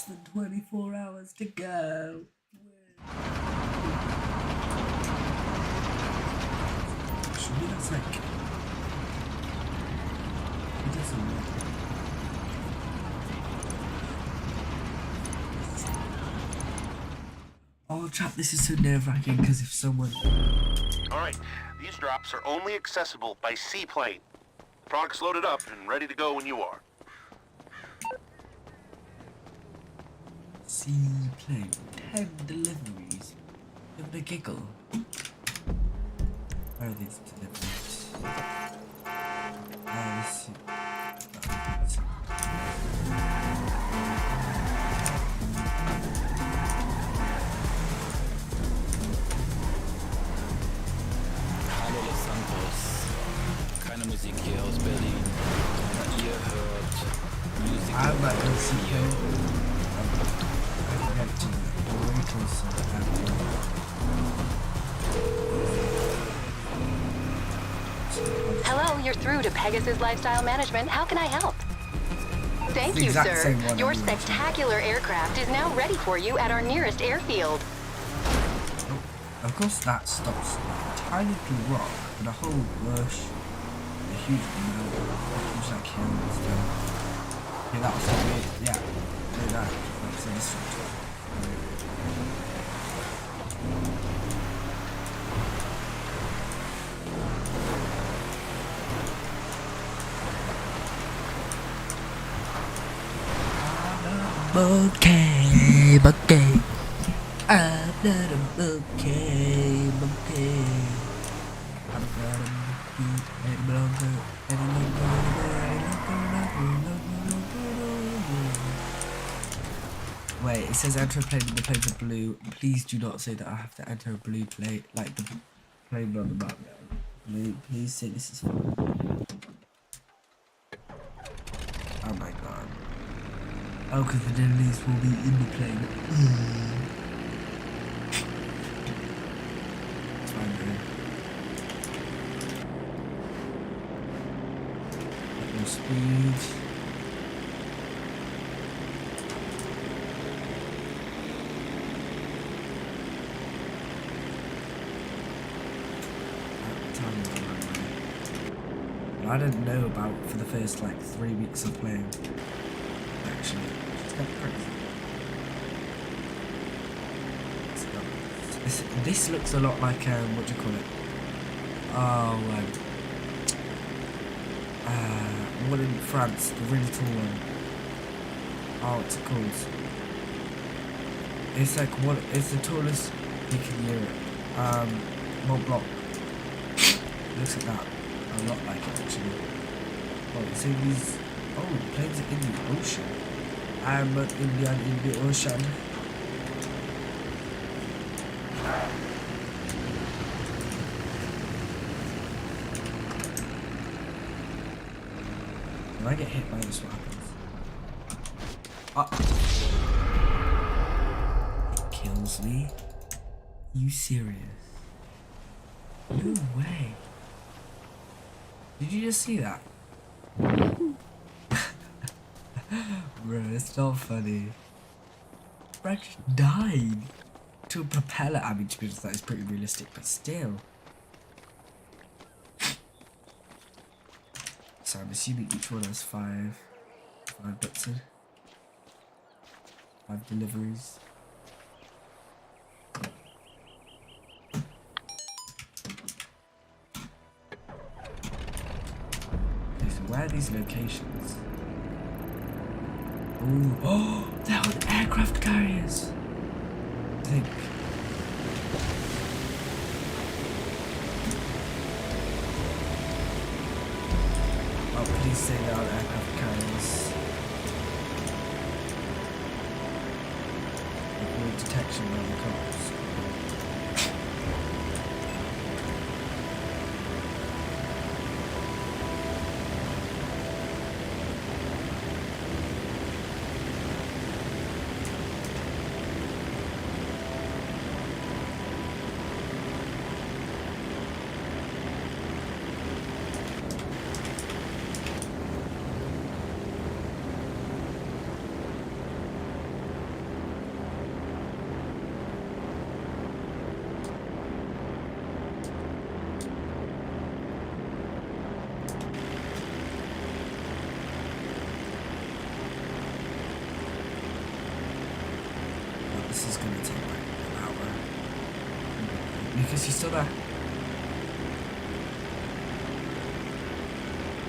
Less than 24 hours to go. Surely that's like... It doesn't work. Oh, chat, this is so nerve-wracking because if someone... Alright, these drops are only accessible by seaplane. Product's loaded up and ready to go when you are. Seaplane. 10 deliveries. Give it a giggle. Where are these deliveries? Let's see. Hallo Los Santos. Keine Musik hier aus Berlin. Ihr hört Music I'm not Radio. going to see you. Hello, you're through to Pegasus Lifestyle Management. How can I help? Thank The you, exact sir. same one Your anyway. spectacular aircraft is now ready for you at our nearest airfield. Of course that stops a tiny little rock, but a whole bush, a huge amount, a huge like hill and stuff. Yeah, that was so weird. Yeah, do that. Like, so this bouquet, bouquet. I'm not a bouquet, bouquet. I'm not a bouquet any longer, any longer, any longer. Wait, it says enter a plane and the planes are blue. Please do not say that I have to enter a blue plane, like the plane on the map. Blue, please say this is fun. Oh my god. Oh, because the Denleys will be in the plane. It's fine, dude. No speed. I didn't know about for the first like 3 weeks of playing. Actually, it's kind of crazy. This looks a lot like what do you call it? Oh, one in France, the really tall one. Oh, what's it called? It's like what? It's the tallest peak in Europe. Mont Blanc. Looks like that. A lot like it actually. Oh, so these. Oh, the planes are in the ocean. I'm an Indian in the ocean. When I get hit by this, what happens? It kills me. You serious? No way. Did you just see that? Bro, it's not funny. Bro just died to a propeller. I mean, to be honest, that is pretty realistic, but still. So I'm assuming each one has five bits in. 5 deliveries. Where are these locations? Ooh. Oh, they're on aircraft carriers. I think. Oh, please say they're on aircraft carriers. Avoid detection by the cops. Lucas, you still there?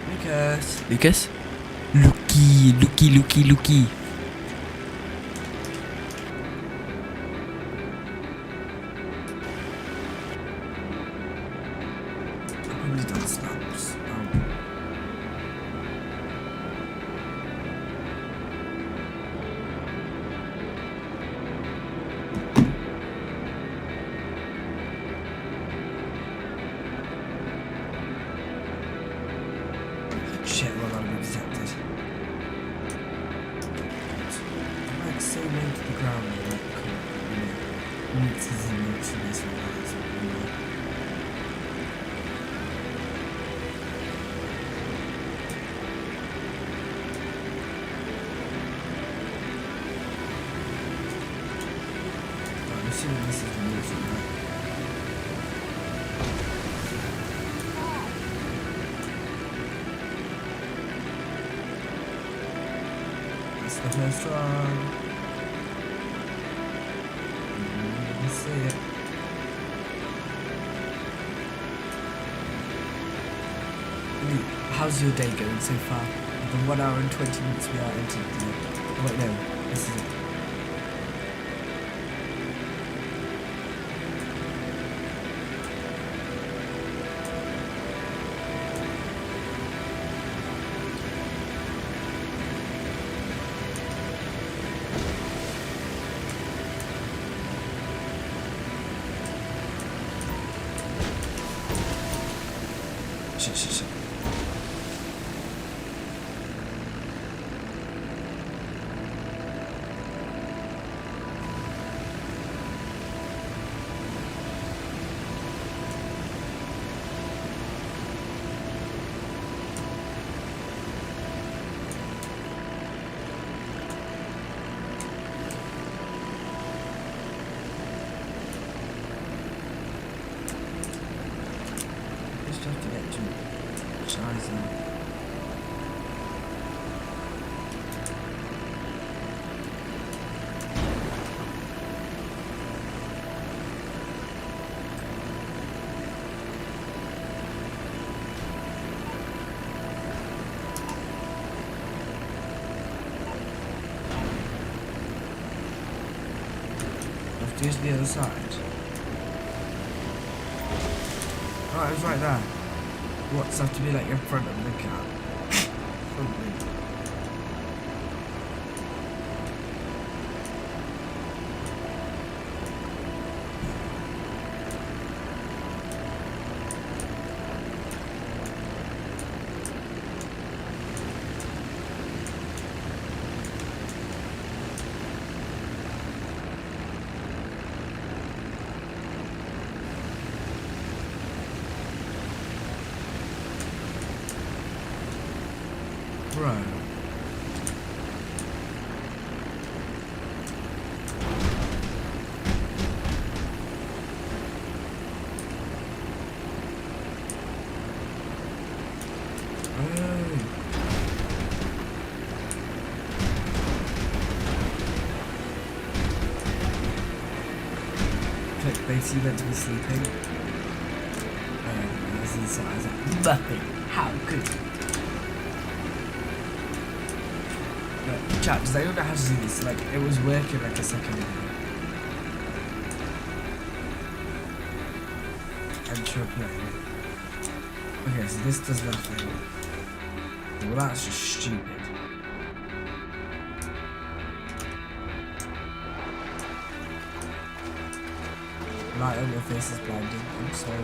Lucas. Lucas? Looky. I've probably done snaps. Shit, well, I'm accepted. I'm like so low to the ground, like, meters and meters and this and that, so, I'm assuming this is the music, right? That's the first one. Let's see it. How's your day going so far? The 1 hour and 20 minutes we are into today. Oh, wait, no, this is it. Shit. Just have to get to Charizard. Have to use the other side. Oh, it was right there. What's have to be like in front of the car? Probably. Bro. Clickbait, you meant to be sleeping. I was inside, I was like, nothing. How good. Chat, does anyone know how to do this? Like, it was working like a second ago. Enter play. Okay, so this does nothing. Well, that's just stupid. Light on your face is blinding. I'm sorry.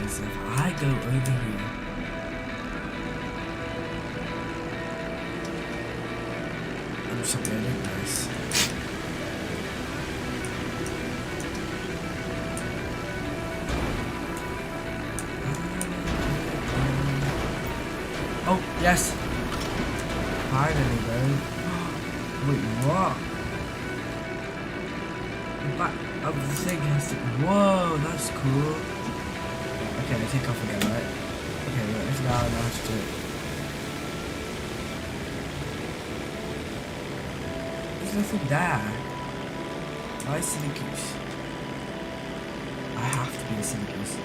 So if I go over here, I'm just gonna do this. Oh, yes! Finally, bro. Wait, what? back of the thing has to. Whoa, that's cool. Okay, I take off again, right? Okay, right, if now I know how to do it. There's nothing there. Why silly goose? I have to be a silly goose.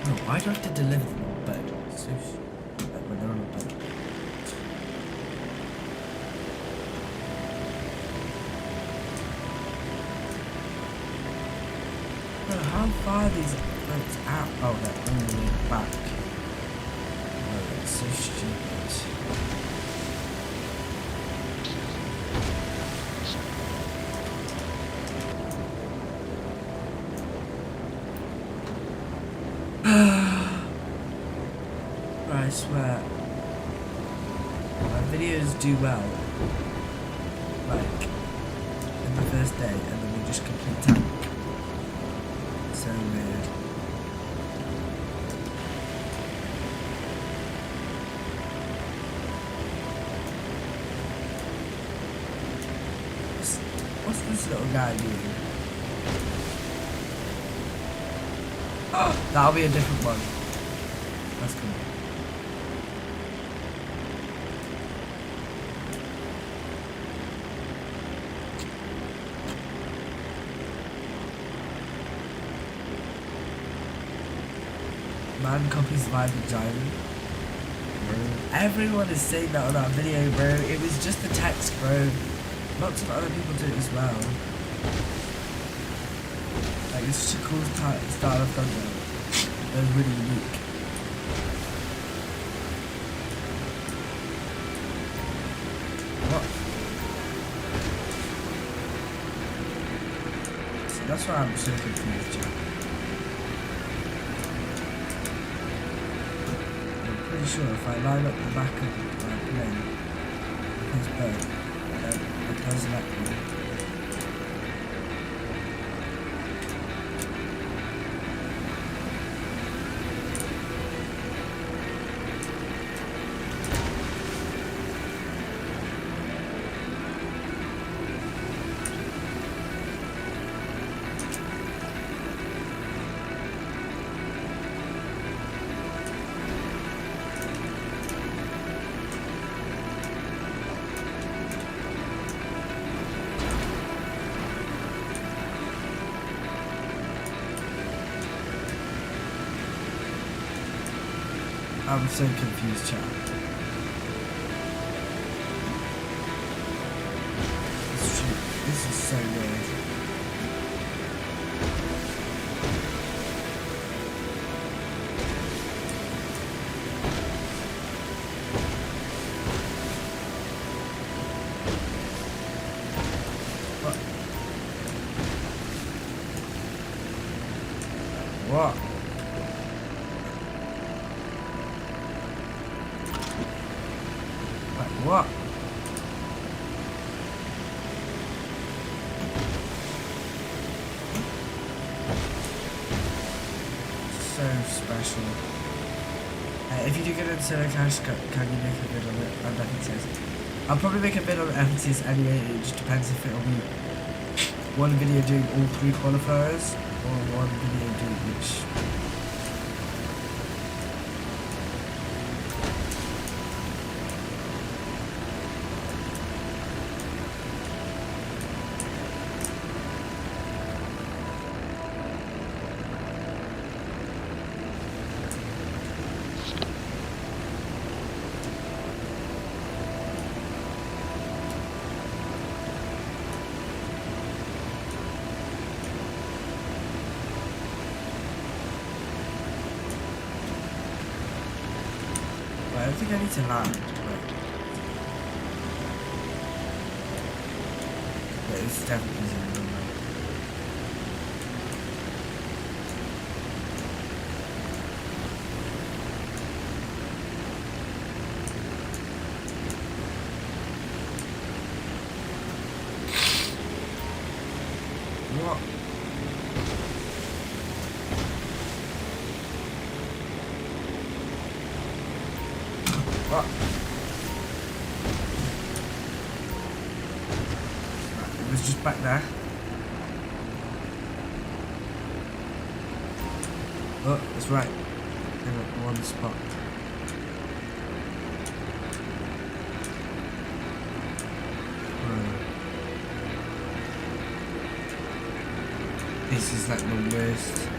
No, why do I have to deliver them on boat? So, like when they're on a boat. No, how far are these boats out? Oh, they're all the way back. Oh, that's so stupid. I swear, my videos do well, like, in the first day, and then we just complete tank. So weird. What's this little guy doing? Oh, that'll be a different one. That's cool. Man copies Vibe Giant. Everyone is saying that on that video, bro. It was just the text, bro. Lots of other people do it as well. Like, it's such a cool style of thumbnail. It was really unique. What? So that's why I'm so confused, Jack. Pretty sure if I line up the back of my plane with his boat, then it does let me. I'm so confused, chat. This is so weird. What? What? What? So special. If you do get into Solo Cash, can you make a vid on it? On FNCS? I'll probably make a vid on FNCS anyway. It just depends if it'll be one video doing all 3 qualifiers or one video doing each. I don't think I need to land. But it's definitely zero. What? What? Right, it was just back there. Oh, that's right. In one spot. This is like the worst.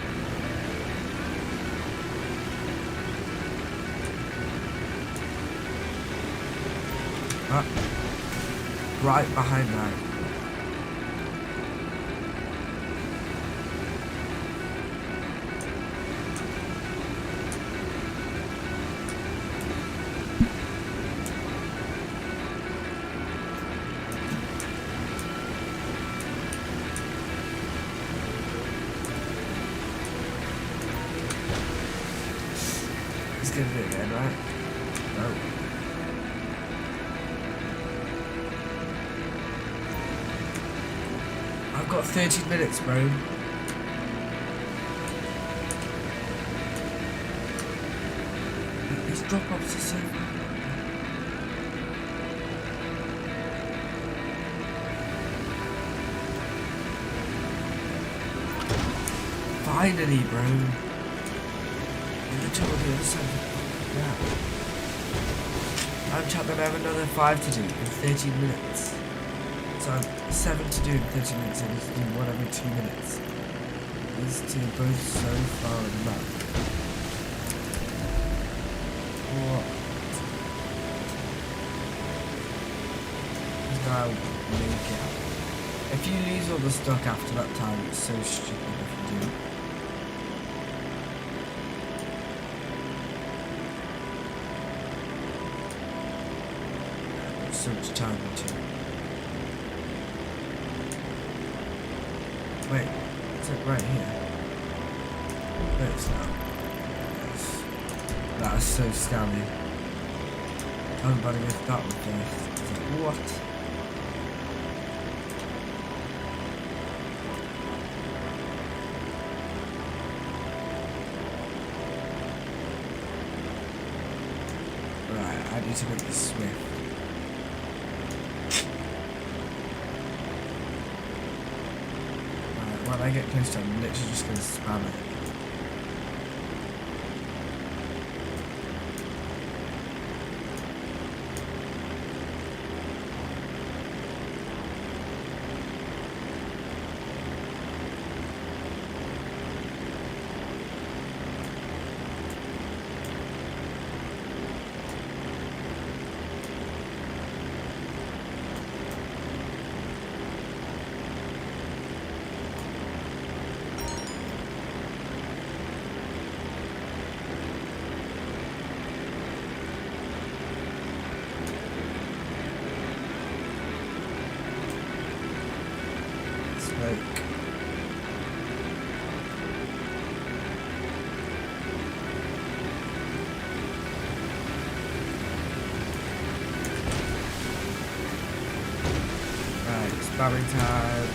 Ah, right behind that. He's gonna do it again, right? No. I've got 13 minutes, bro. These drop-offs are so fun. Finally, bro. The top of the other side of the gap. I'm chat that I have another 5 to do in 13 minutes. So I have 7 to do in 13 minutes. I need to do one every 2 minutes. These two are both so far on the map. What? Now make it up. If you lose all the stock after that time, it's so stupid if you do. So much time into it. Wait, is it right here? No, it's not. Yes. That is so scammy. Everybody with that one first. It's like, what? Right, I need to make this swift. When I get close to it, I'm literally just going to spam it. Smoke. Right, spamming time.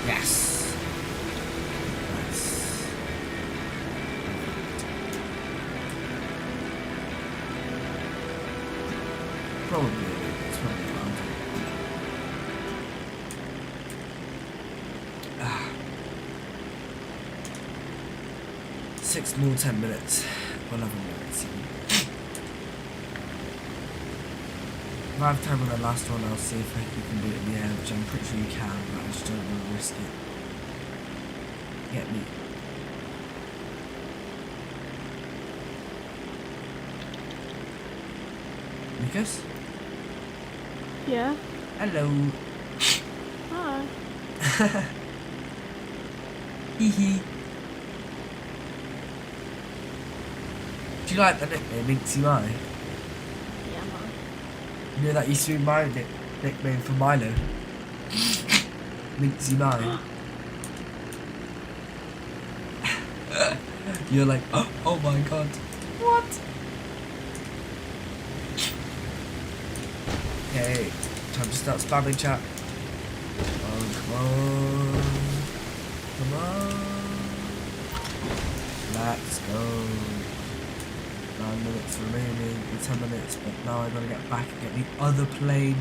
Yes. Nice. Probably. It's probably around. Ah. 6 more 10 minutes. 11 minutes. If I have time on the last one, I'll see if you can do it in the air, which I'm pretty sure you can, but I just don't want to risk it. Get me. Lucas? Yeah. Hello. Hi. Hee hee. Do you like the nickname Minxy Mai? Yeah, man. You know that used to be my nickname for Milo? Minxy Mai. You're like, oh my god. What? Okay, time to start spamming chat. Come on. Come on. Let's go. 9 minutes remaining, or 10 minutes, but now I gotta get back and get the other plane.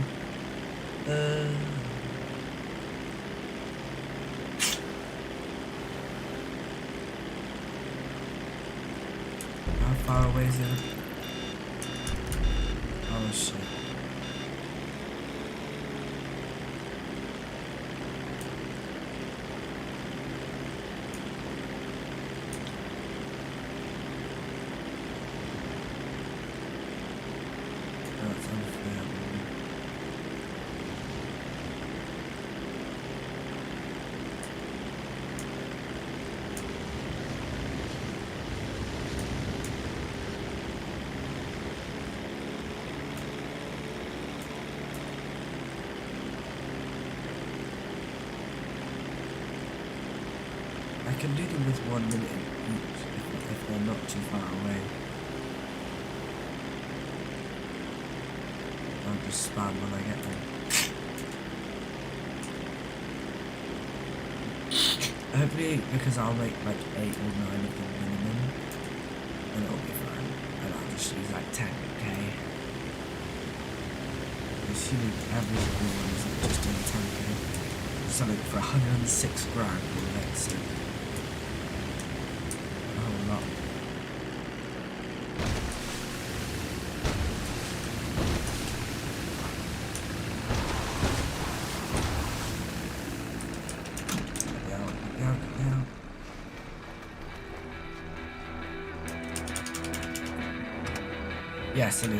How far away is it? Oh shit. That's unfair. I can do them with 1 minute each if they're not too far away. I'll just spam when I get them. Hopefully, because I'll make like 8 or 9 of them minimum, and it'll be fine. And I'll just use like 10k. Assuming average of everyone is just doing 10k. Something for 106 grand or let's see. A whole lot. Yes, and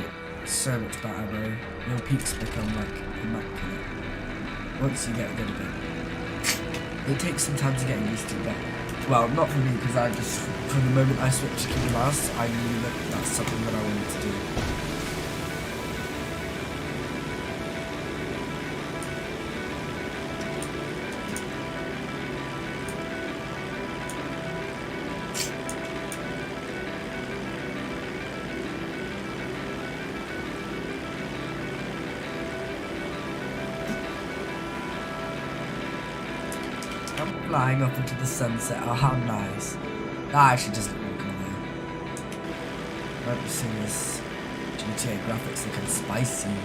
it's so much better, bro. Your peaks become like immaculate once you get good at it. It takes some time to get used to that. Well, not for me, because I just, from the moment I switched to Kingdom Hearts, I knew that that's something that I wanted to do. I'm flying up into the sunset. Oh, how nice. That actually does look really cool though. I've seen this GTA graphics looking spicy.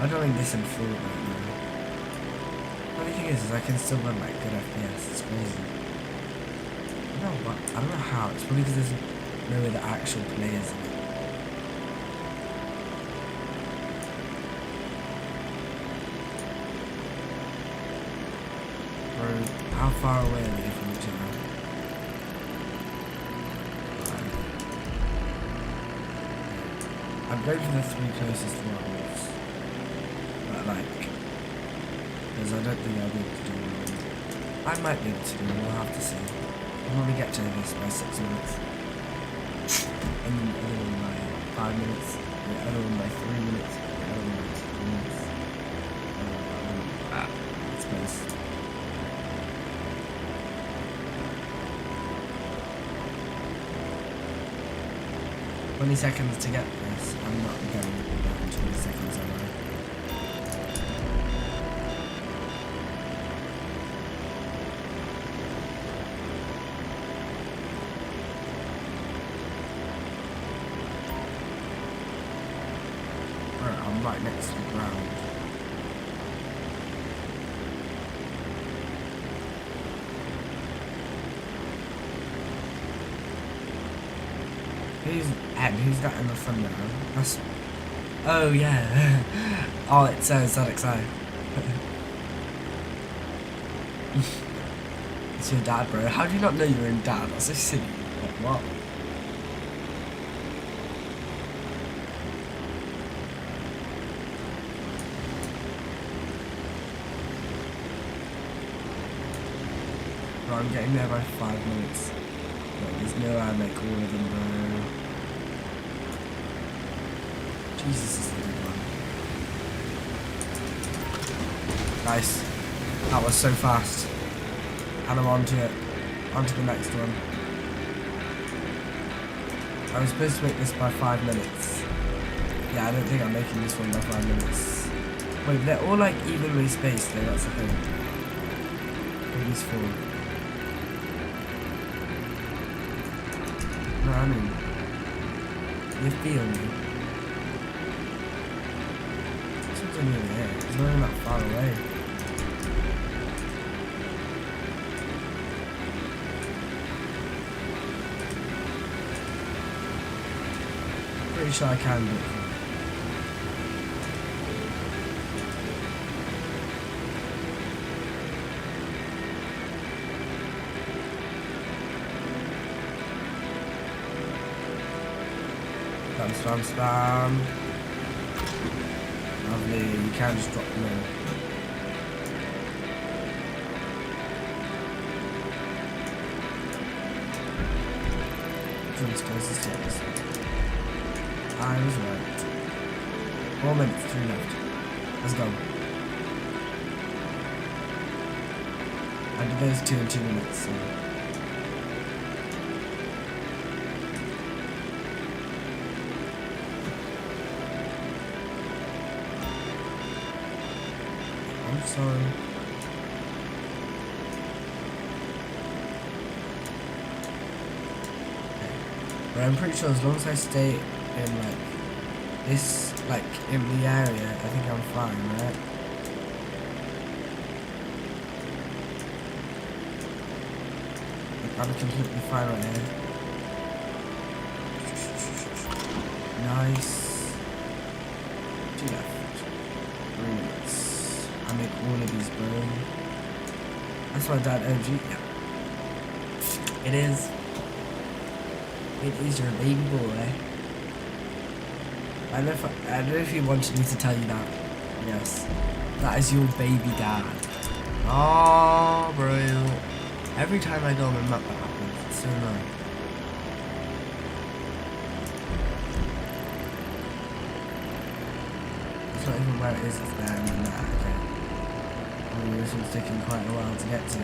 I'm doing this in full right now. The only thing is I can still run like good FPS. It's crazy. I don't know how. It's probably because there's no other actual players in it. How far away are they from each other? I'm going for the 3 closest ones. But like, because I don't think I'll be able to do one. I might be able to do one, we'll have to see. I'll probably get to this by 6 minutes. And then the other one by 5 minutes. The other one by 3 minutes. The other one by 2 minutes. It's close. 20 seconds to get this. I'm not going down 20 seconds, am I? Right, I'm right next to the ground. Who's that in the front now? That's... Oh yeah. Oh, it says ZXI. It's your dad, bro. How do you not know you're in dad? That's so silly. Like, what? Bro, I'm getting there by 5 minutes. No, there's no way I make all of them, bro. Jesus, this is a good one. Nice. That was so fast. And I'm onto it. Onto the next one. I was supposed to make this by 5 minutes. Yeah, I don't think I'm making this one by 5 minutes. Wait, they're all like evenly spaced though, that's the thing. At least 4. No, I mean, you feel me. This one's only over here. It's not even that far away. Pretty sure I can do it. Spam, spam. Lovely, you can just drop them in. Let's close the stairs. I was right. 4 minutes, 3 left. Let's go. I did those 2 in 2 minutes, so. I'm sorry. But I'm pretty sure as long as I stay in like this, like in the area, I think I'm fine, right? I'm completely fine right here. Nice. 2 left. 3 minutes. I make all of these, bro. That's my dad OG. Yeah. It is. It is your baby boy. I don't know if you wanted me to tell you that. Yes. That is your baby dad. Oh, bro. Every time I go on the map that happens. It's so annoying. It's not even where it is, it's there and then that. Okay. Oh, this one's taking quite a while to get to.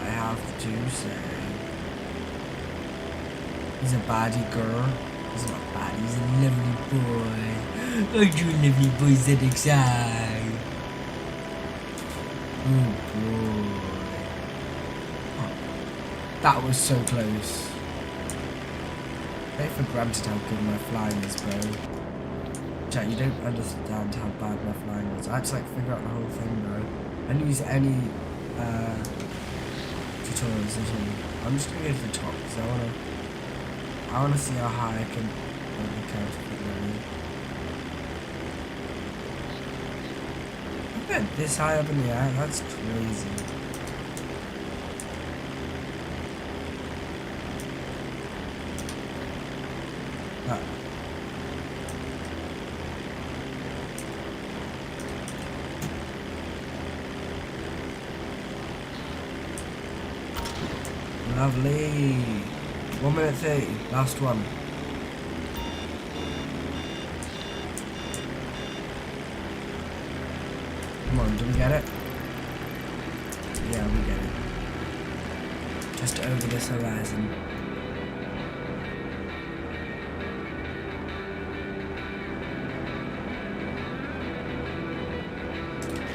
I have to say. He's a baddie girl. He's not bad, he's a lovely boy. Aren't you a lovely boy, ZXI? Oh boy. Oh, that was so close. Take for granted how good my flying is, bro. Chat, you don't understand how bad my flying was. I had to like figure out the whole thing, bro. I didn't use any tutorials at all. I'm just gonna go to the top because I wanna see how high I can count it really. Look at this high up in the air, that's crazy. That. Lovely. 1 minute 30, last one. Come on, do we get it? Yeah, we get it. Just over this horizon.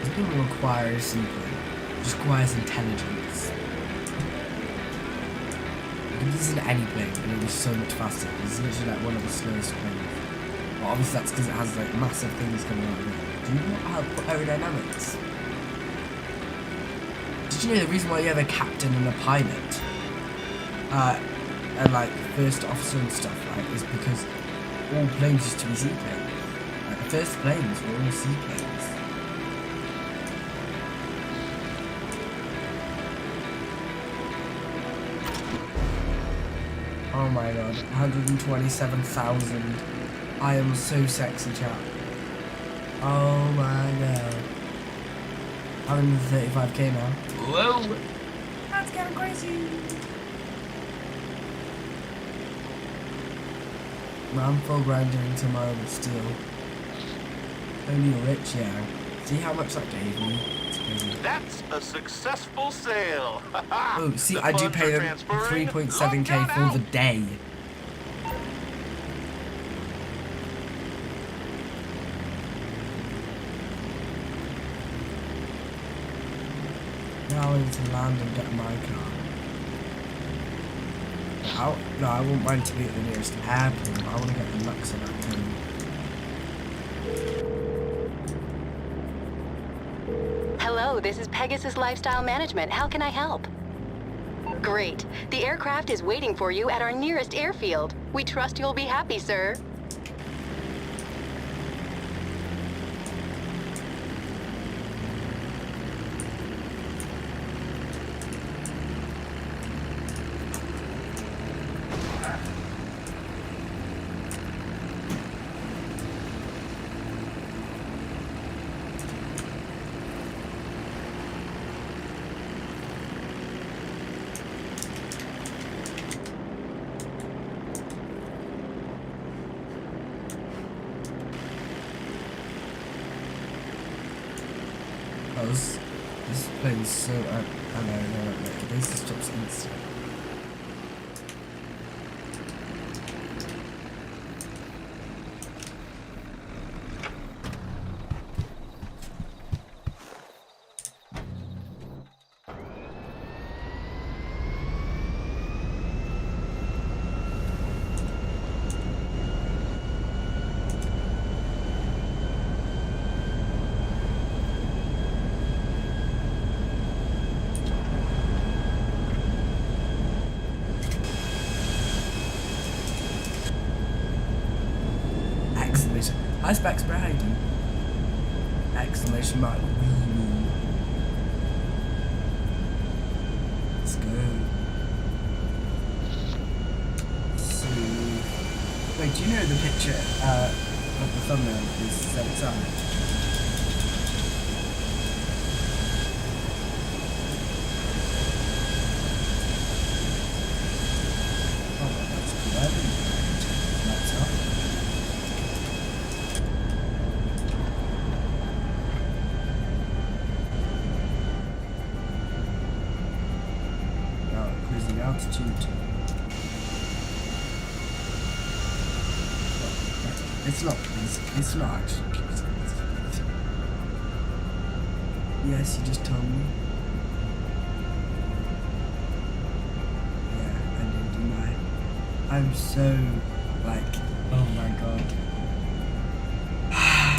It doesn't require sequel, it just requires intelligence. This isn't any plane, but it was so much faster. It's literally like one of the slowest planes. Well, obviously that's because it has like massive things coming out of it. Do you not have aerodynamics? Did you know the reason why you have a captain and a pilot, and like first officer and stuff, right, is because all planes used to be seaplanes. Like the first planes were all seaplanes. Oh my god, 127,000. I am so sexy, chat. Oh my god. I'm in the 35k now. Whoa! That's getting crazy. Well, I'm full grinding tomorrow, but still. Only rich, yeah. See how much that gave me? It's crazy. That's a successful sale. Oh, see, The I do funds pay are them transferring. 3.7k for the day. Now I need to land and get my car. No, I wouldn't mind to be at the nearest airport. I want to get the Luxor back home. Hello, this is Pegasus Lifestyle Management. How can I help? Great. The aircraft is waiting for you at our nearest airfield. We trust you'll be happy, sir. This plane's so I know, this stops instantly. High specs Brayden! Exclamation mark. Wee. Let's go. So, wait, do you know the picture of the thumbnail is outside? Oh, that's cool. I didn't know. That's up. Altitude. It's not actually. Yes, you just told me. Yeah, I did, didn't I? I'm so, like, oh my god.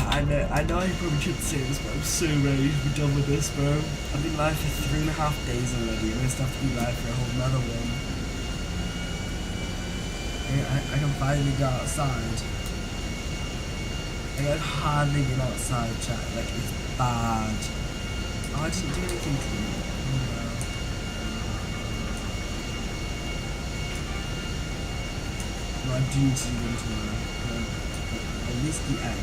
I know I probably shouldn't say this, but I'm so ready to be done with this, bro. I've been live for 3.5 days already. I'm gonna have to be live for a whole nother one. I can finally go outside. I've hardly been outside, chat. Like, it's bad. Oh, I didn't do anything to you. Oh, wow. No, I do need to do them tomorrow. At least the egg.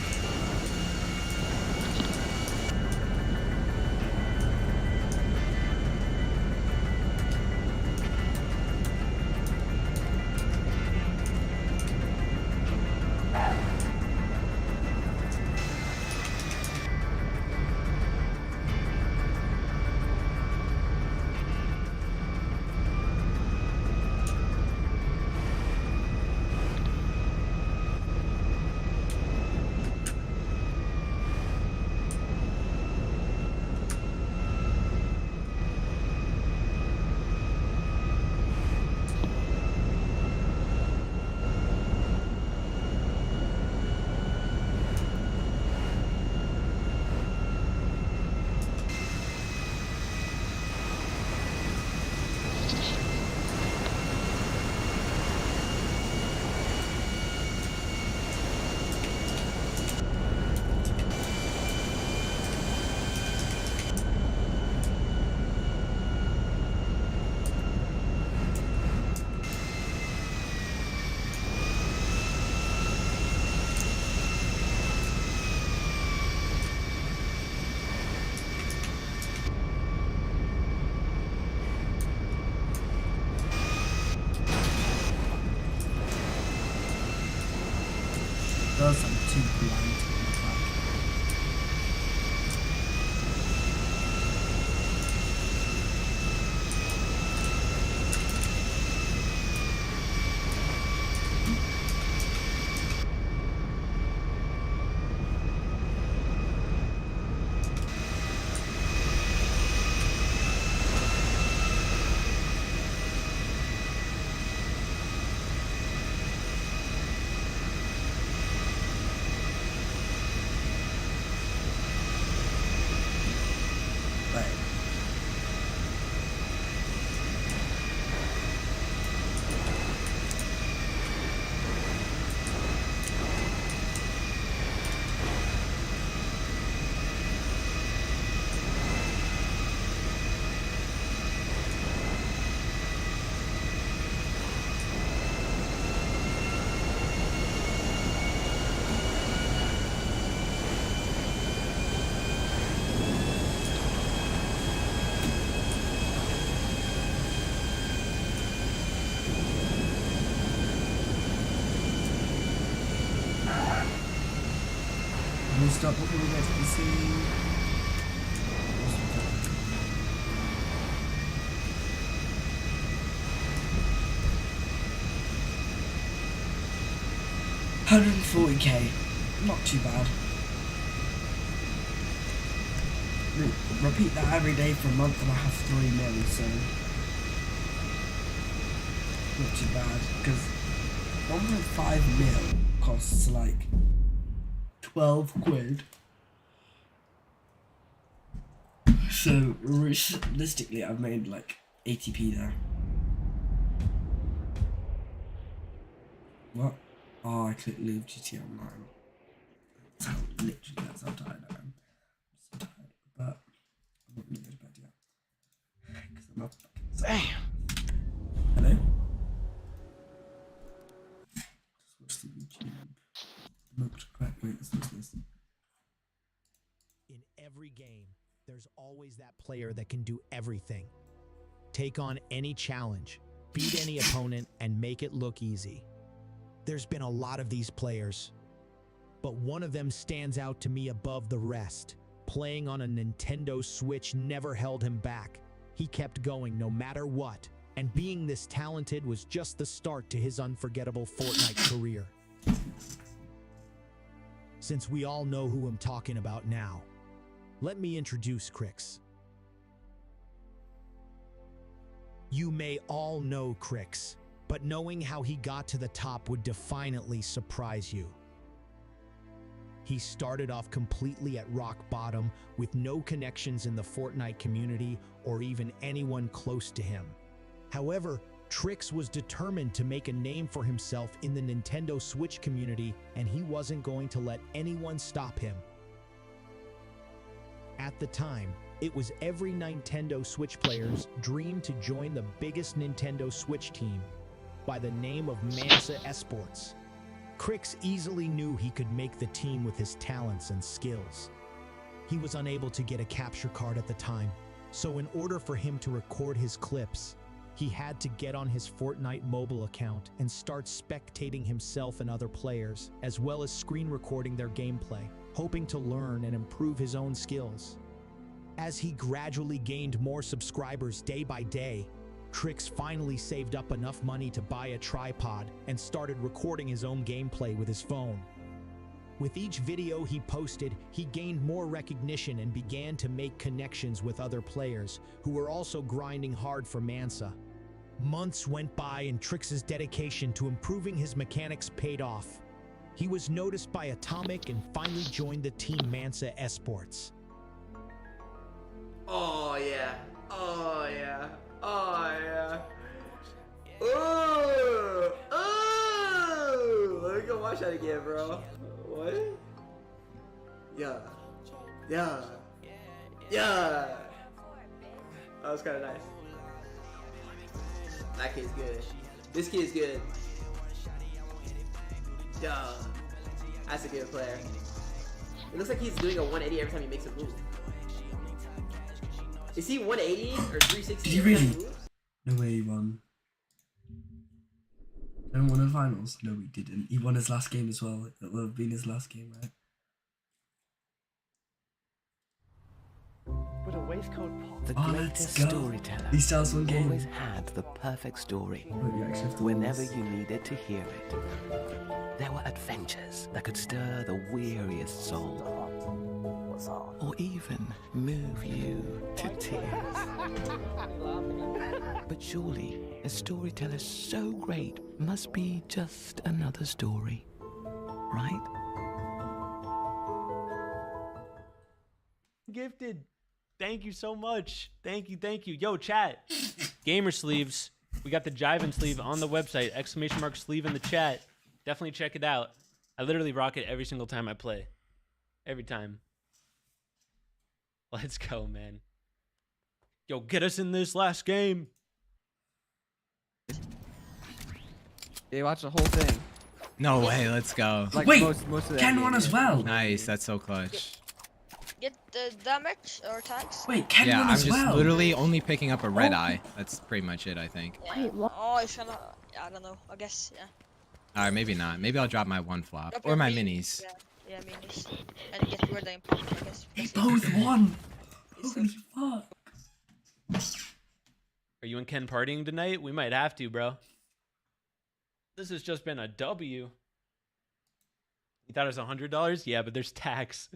stop before we get to the sea. 140k, not too bad. Repeat that every day for a month and I have 3 mil, so not too bad, because 1.5 mil costs like 12 quid. So realistically I've made like 80p there. What? Oh, I clicked Live GTA Online. That's how tired I am. I'm so tired, but I'm not gonna go to bed yet. Because I'm up. Hello? Just watch the YouTube. Wait, let's watch this. In every game, there's always that player that can do everything. Take on any challenge, beat any opponent, and make it look easy. There's been a lot of these players, but one of them stands out to me above the rest. Playing on a Nintendo Switch never held him back. He kept going no matter what, and being this talented was just the start to his unforgettable Fortnite career. Since we all know who I'm talking about now, let me introduce Crix. You may all know Crix, but knowing how he got to the top would definitely surprise you. He started off completely at rock bottom with no connections in the Fortnite community or even anyone close to him. However, Trix was determined to make a name for himself in the Nintendo Switch community, and he wasn't going to let anyone stop him. At the time, it was every Nintendo Switch player's dream to join the biggest Nintendo Switch team by the name of Mansa Esports. Crix easily knew he could make the team with his talents and skills. He was unable to get a capture card at the time, so in order for him to record his clips, he had to get on his Fortnite mobile account and start spectating himself and other players, as well as screen recording their gameplay, hoping to learn and improve his own skills. As he gradually gained more subscribers day by day, Crix finally saved up enough money to buy a tripod and started recording his own gameplay with his phone. With each video he posted, he gained more recognition and began to make connections with other players who were also grinding hard for Mansa. Months went by and Trix's dedication to improving his mechanics paid off. He was noticed by Atomic and finally joined the team Mansa Esports. Oh yeah. Oh yeah. Oh yeah. Ooh! Ooh! Let me go watch that again, bro. What? Yeah. Yeah. Yeah. That was kind of nice. That kid's good. This kid's good. Yeah. That's a good player. It looks like he's doing a 180 every time he makes a move. Is he 180 or 360? Did he really? No way he won. Didn't win the finals? No, he didn't. He won his last game as well. It will have been his last game, right? But a waistcoat pop. The Oh, greatest let's go. storyteller He starts one game. always had the perfect story. Oh, you actually have to Whenever lose. you needed to hear it. There were adventures that could stir the weariest soul. Or even move you to tears. But surely, a storyteller so great must be just another story, right? Gifted. Thank you so much. Thank you, thank you. Yo, chat. Gamer sleeves. We got the Jivin sleeve on the website. ! sleeve in the chat. Definitely check it out. I literally rock it every single time I play. Every time. Let's go, man. Yo, get us in this last game. Yeah, watch the whole thing. No way, let's go. Like Wait, most of the Ken won as well. Nice, that's so clutch. Get the damage or attacks? Wait, Ken Yeah, won I'm as just well. literally only picking up a red eye. That's pretty much it, I think. Yeah. Wait, what? Oh, it's gonna. I don't know. I guess, yeah. Alright, maybe not. Maybe I'll drop my one flop. Drop Or your my meat. minis. Yeah, Yeah, I mean, and get rid of the imposter, I guess. They both won. It's Holy fuck. Are you and Ken partying tonight? We might have to, bro. This has just been a W. You thought it was $100? Yeah, but there's tax.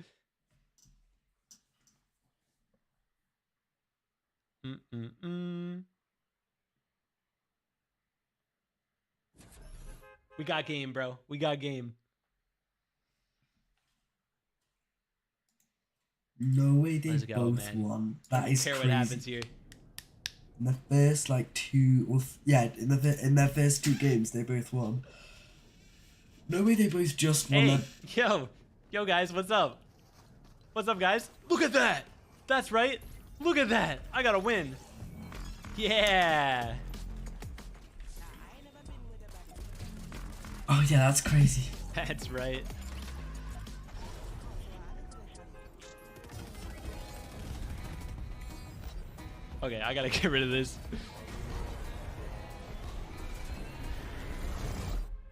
We got game, bro. We got game. No way they Let's go, both man. won. That is Care crazy. what happens here. In the first like two, or in their first two games, they both won. No way they both just won. Hey, yo guys, what's up? What's up, guys? Look at that. That's right. Look at that. I got to win. Yeah. Oh yeah, that's crazy. That's right. Okay, I gotta get rid of this.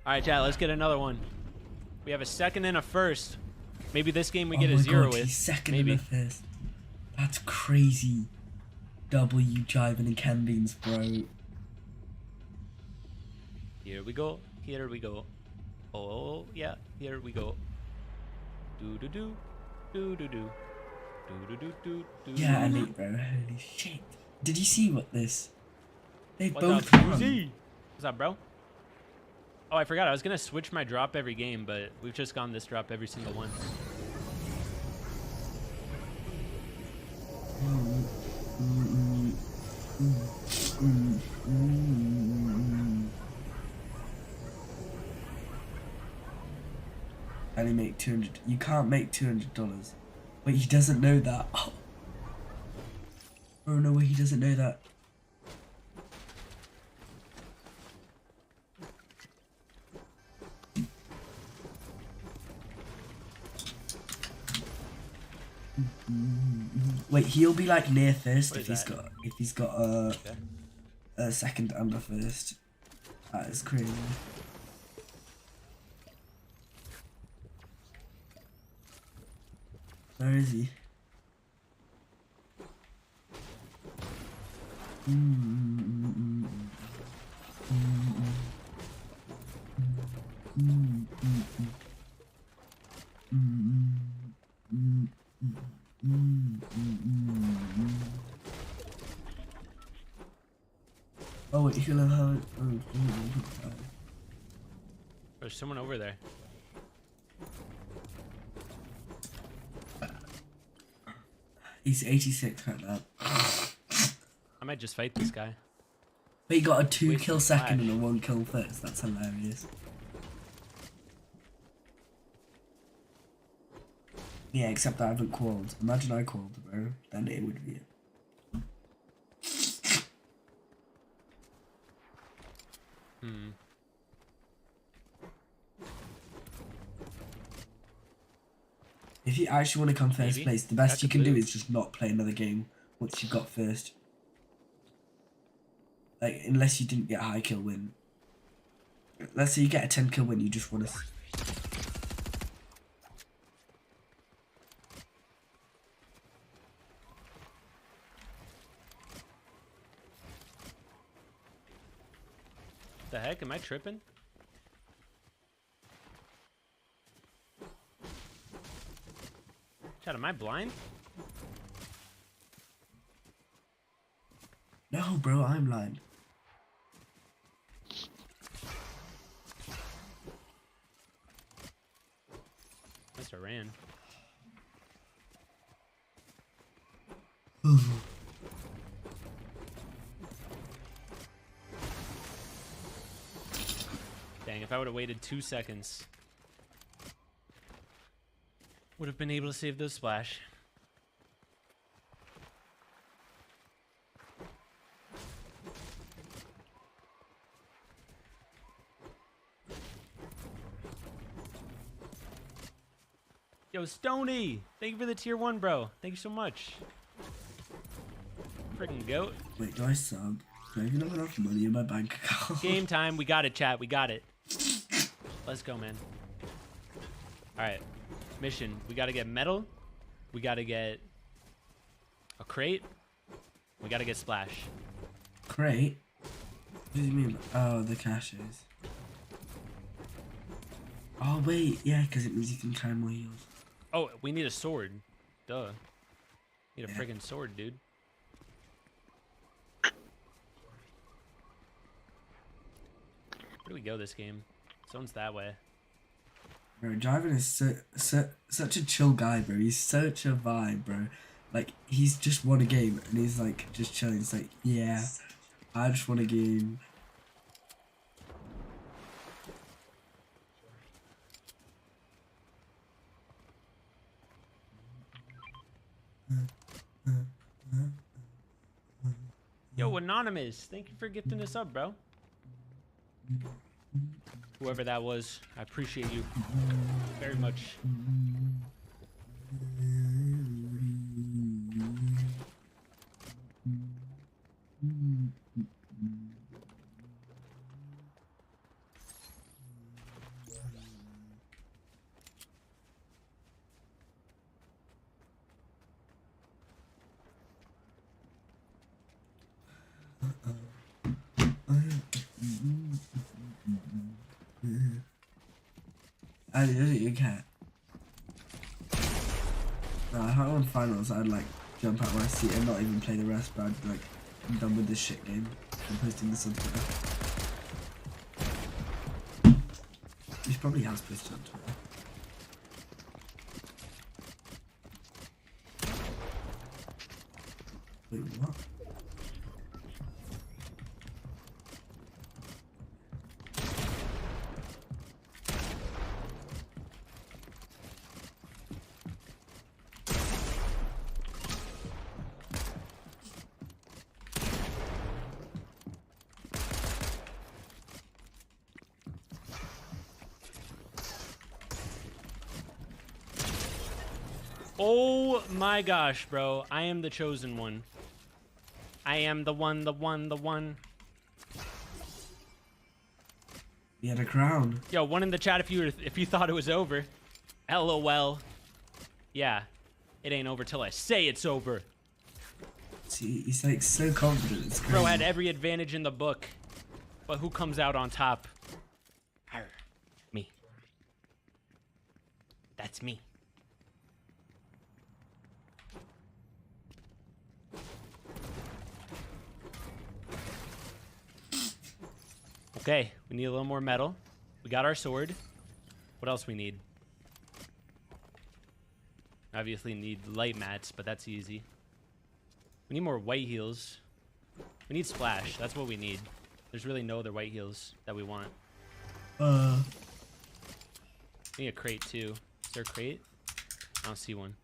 Alright, chat, let's get another one. We have a second and a first. Maybe this game we get a my zero God, with. he's second Maybe. in the first. That's crazy. W Jiving and Ken Beans, bro. Here we go. Here we go. Oh, yeah. Here we go. Do-do-do. Do-do-do. Do-do-do-do. Yeah, elite, bro. Holy shit. Did you see what this? They What's both up, won. Uzi? What's up, bro? Oh, I forgot. I was going to switch my drop every game, but we've just gone this drop every single one. And he make 200. You can't make $200. Wait, he doesn't know that. Oh, no way, he doesn't know that. Wait, he'll be like near first What if is he's got a second and a first. That is crazy. Where is he? Oh wait, he'll have it. There's someone over there. He's 86 right now. I might just fight this guy. But he got a 2 Wait, kill Flash. second and a 1 kill first. That's hilarious. Yeah, except I haven't called. Imagine I called, bro. Then it would be it. If you actually want to come first Maybe. place, the best That's you a can do move. is just not play another game once you got first. Like, unless you didn't get a high kill win. Let's say you get a 10 kill win, you just want to... The heck? Am I tripping? Chat, am I blind? No, bro, I'm lying. Mr. Ran. Dang, if I would have waited 2 seconds, would have been able to save those splash. Yo, Stony! Thank you for the tier 1, bro. Thank you so much. Freaking goat. Wait, do I sub? Do I even have enough money in my bank account? Game time. We got it, chat. We got it. Let's go, man. All right. mission. We gotta get metal. We gotta get a crate. We gotta get splash. Crate? What do you mean? Oh, the caches. Oh wait, yeah, because it means you can carry more heals. Oh, we need a sword. Duh. Need a Yeah. friggin' sword, dude. Where do we go this game? Someone's that way. Bro, Jarvan is such a chill guy, bro. He's such a vibe, bro. Like, he's just won a game and he's like just chilling. He's like, yeah, I just won a game. Yo, Anonymous, thank you for gifting us up, bro. Whoever that was, I appreciate you very much. I did you can't. No, if I won finals, I'd like jump out my seat and not even play the rest, but I'd be like, I'm done with this shit game. I'm posting this on Twitter. He probably has posted on Twitter. Wait, what? Oh my gosh, bro. I am the chosen one. I am the one. He had a crown. Yo, one in the chat if you thought it was over. LOL. Yeah. It ain't over till I say it's over. See, he's like so confident. It's crazy. Bro had every advantage in the book. But who comes out on top? Arr, me. That's me. Okay, we need a little more metal. We got our sword. What else we need? Obviously need light mats, but that's easy. We need more white heals. We need splash. That's what we need. There's really no other white heals that we want. We need a crate too. Is there a crate? I don't see one.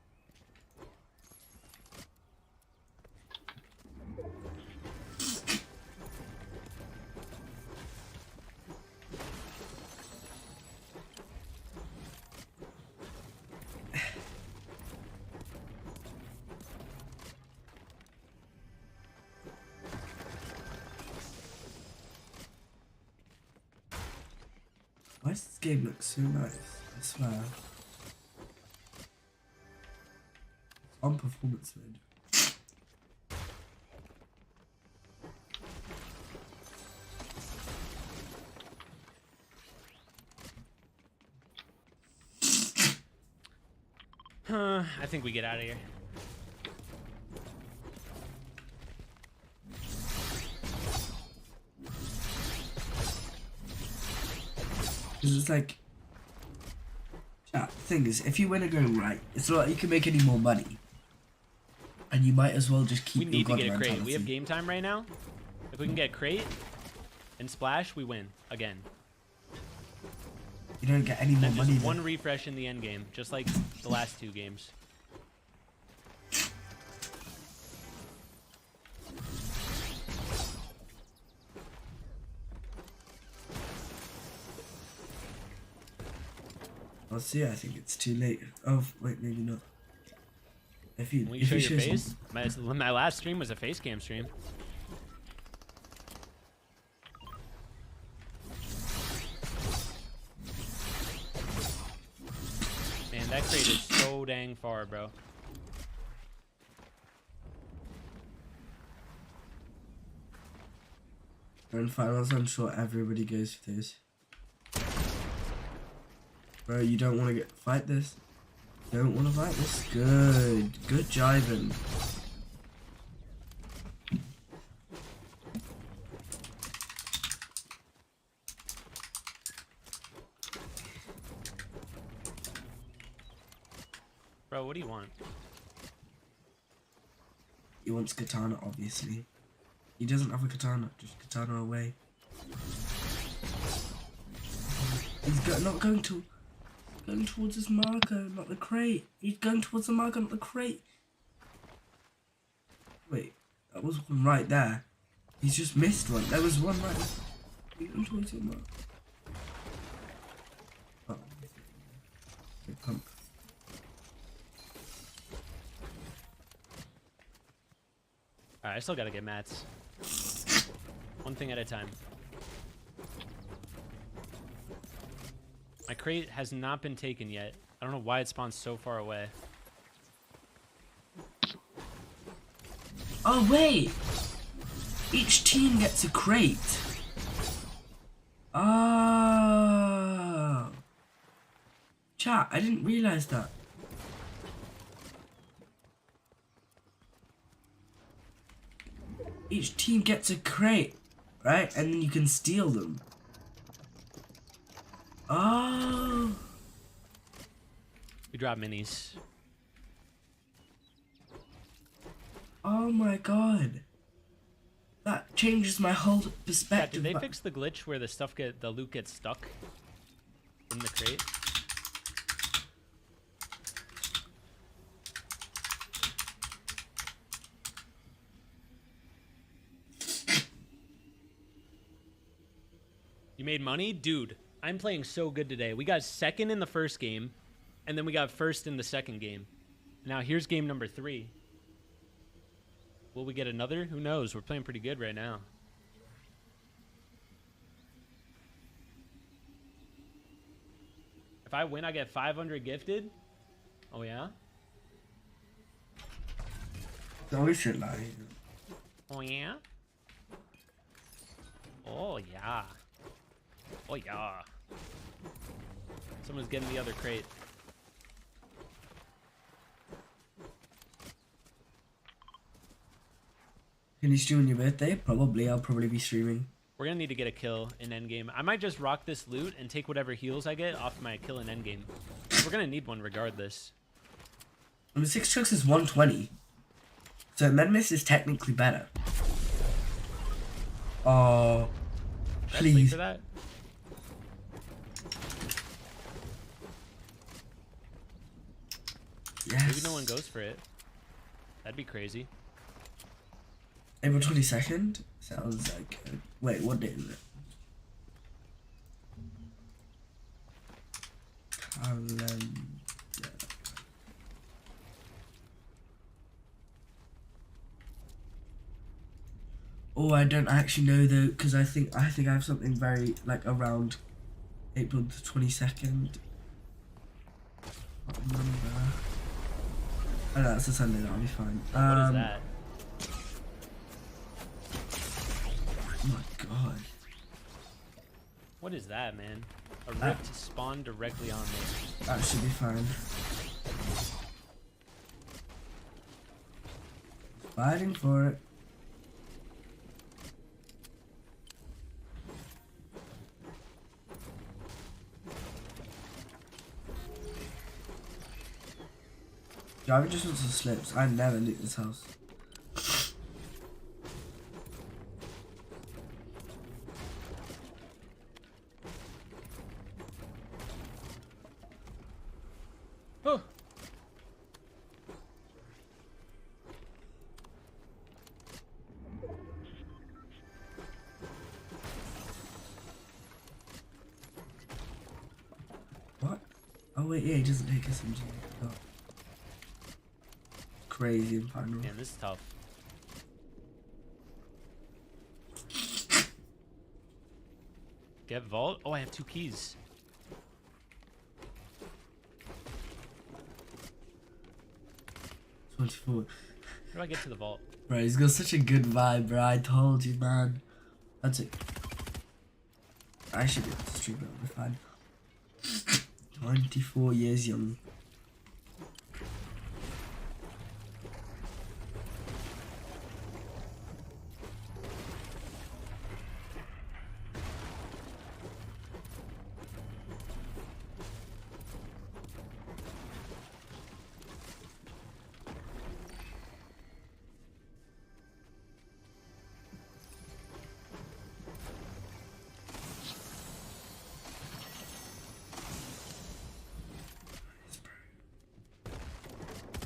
Why does this game look so nice? I swear. On performance mode. I think we get out of here. It's like, the thing is, if you win a game right, it's not like you can make any more money, and you might as well just keep. We need to your get a god crate. mentality. We have game time right now. If we can get crate and splash, we win again. You don't get any more Then money. just Then. one refresh in the end game, just like the last two games. I'll see. I think it's too late. Oh wait, maybe not. If you, Will you if show you your show face? My last stream was a face cam stream. Man, that crate is far, bro. In finals, I'm sure everybody goes for this. Bro, you don't want to fight this. Don't want to fight this. Good jiving. Bro, what do you want? He wants katana, obviously. He doesn't have a katana. Just katana away. He's not going towards his marker, not the crate. He's going towards the marker, not the crate. Wait, that was one right there. He's just missed one. There was one right there. He's going towards your marker. Oh. Okay, pump. Alright, I still gotta get mats. One thing at a time. My crate has not been taken yet. I don't know why it spawns so far away. Oh wait! Each team gets a crate. Oh. Chat, I didn't realize that. Each team gets a crate, right? And then you can steal them. Oh. We drop minis. Oh my god. That changes my whole Did perspective. they fix the glitch where the loot gets stuck in the crate? You made money? Dude, I'm playing so good today. We got second in the first game, and then we got first in the second game. Now here's game number 3. Will we get another? Who knows? We're playing pretty good right now. If I win, I get 500 gifted? Oh, yeah? No shit like. Oh, yeah? Oh, yeah. Oh, yeah. Someone's getting the other crate. Can you stream on your birthday? Probably. I'll probably be streaming. We're gonna need to get a kill in endgame. I might just rock this loot and take whatever heals I get off my kill in endgame. We're gonna need one regardless. And the 6 trucks is 120. So Medmis is technically better. Oh, Should I sleep please. for that? Yes. Maybe no one goes for it. That'd be crazy. April 22nd? Sounds like... wait, what day is it? Calendar. Oh, I don't actually know though, because I think I have something very like around April the 22nd. What number? Oh no, that's a Sunday. That'll be fine. What is that? Oh my god. What is that, man? A rift spawned directly on me. That should be fine. Fighting for it. Driver just wants to slips. I never loot this house. Oh. What? Oh wait, yeah, he doesn't take SMG. Oh. Crazy in final. Man, this is tough. Get vault? Oh, I have 2 keys. 24. How do I get to the vault? Bro, he's got such a good vibe, bro. I told you, man. That's it. I should be able to stream it. I'll be fine. 24 years young.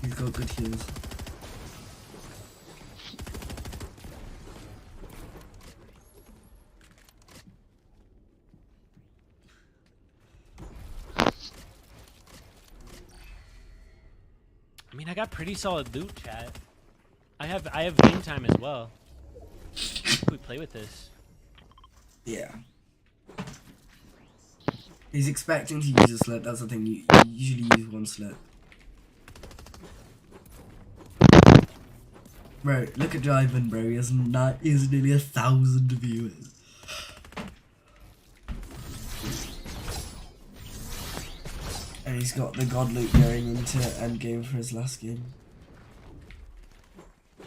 He's got good heals. I mean, I got pretty solid loot, chat. I have game time as well. We play with this. Yeah. He's expecting to use a sled. That's the thing. You usually use one sled. Bro, look at Driven, bro. He has nearly 1,000 viewers. And he's got the god loot going into endgame for his last game.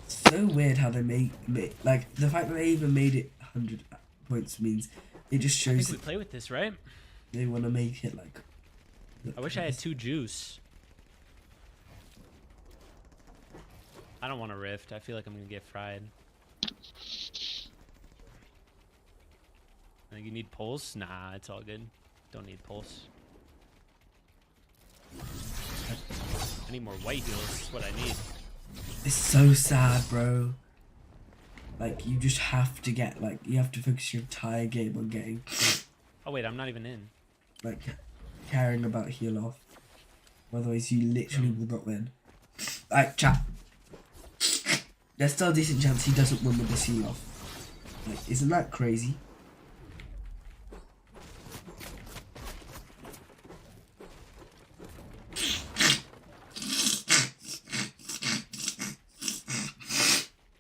It's so weird how they make like the fact that they even made it 100 points means it just I shows think we play with this, right? they want to make it like. I wish I had 2 juice. I don't want to rift. I feel like I'm gonna get fried. I think you need pulse? Nah, it's all good. Don't need pulse. I need more white heals. That's what I need. It's so sad, bro. Like, you just have to get, like, you have to focus your entire game on getting, Oh wait, I'm not even in. like, caring about heal off. Otherwise, you literally will not win. Like, chat. There's still a decent chance he doesn't win with the heal off. Like, isn't that crazy?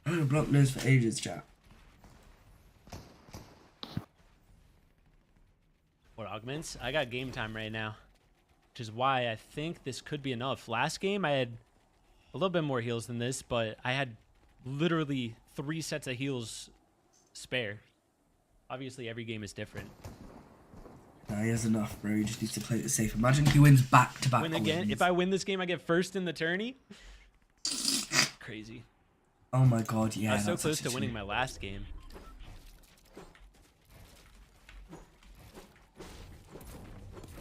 I'm gonna block nose for ages, chat. What augments? I got game time right now, which is why I think this could be enough. Last game I had a little bit more heals than this, but I had literally 3 sets of heals spare. Obviously, every game is different. Nah, he has enough, bro. He just needs to play it safe. Imagine he wins back to back. Win again. wins. If I win this game, I get first in the tourney. Crazy. Oh my god, yeah. I was so that's close to actually winning true. my last game.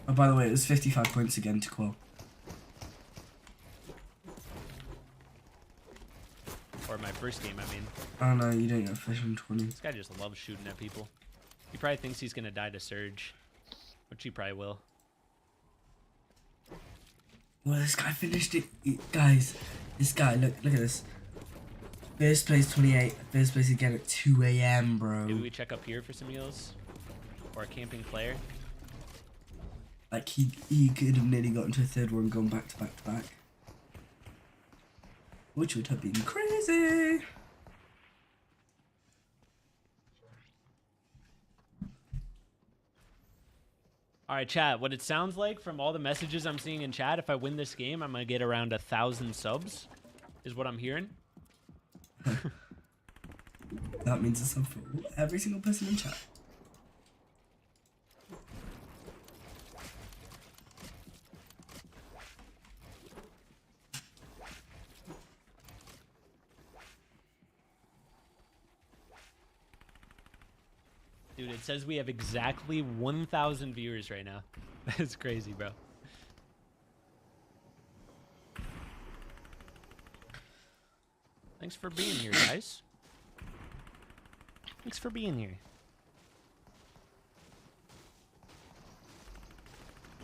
Oh, by the way, it was 55 points again to Quill. Or my first game, I mean. Oh no, you don't get fish on 20. This guy just loves shooting at people. He probably thinks he's gonna die to Surge, which he probably will. Well, this guy finished it. Guys, this guy, look at this. First place 28, first place again at 2 AM, bro. Maybe we check up here for some heals? Or a camping player? Like, he could have nearly gotten to a third one, gone back to back to back. Which would have been crazy. Alright, chat, what it sounds like from all the messages I'm seeing in chat, if I win this game, I'm gonna get around 1,000 subs, is what I'm hearing. That means it's up for every single person in chat. Dude, it says we have exactly 1,000 viewers right now. That's crazy, bro. Thanks for being here, guys. Thanks for being here.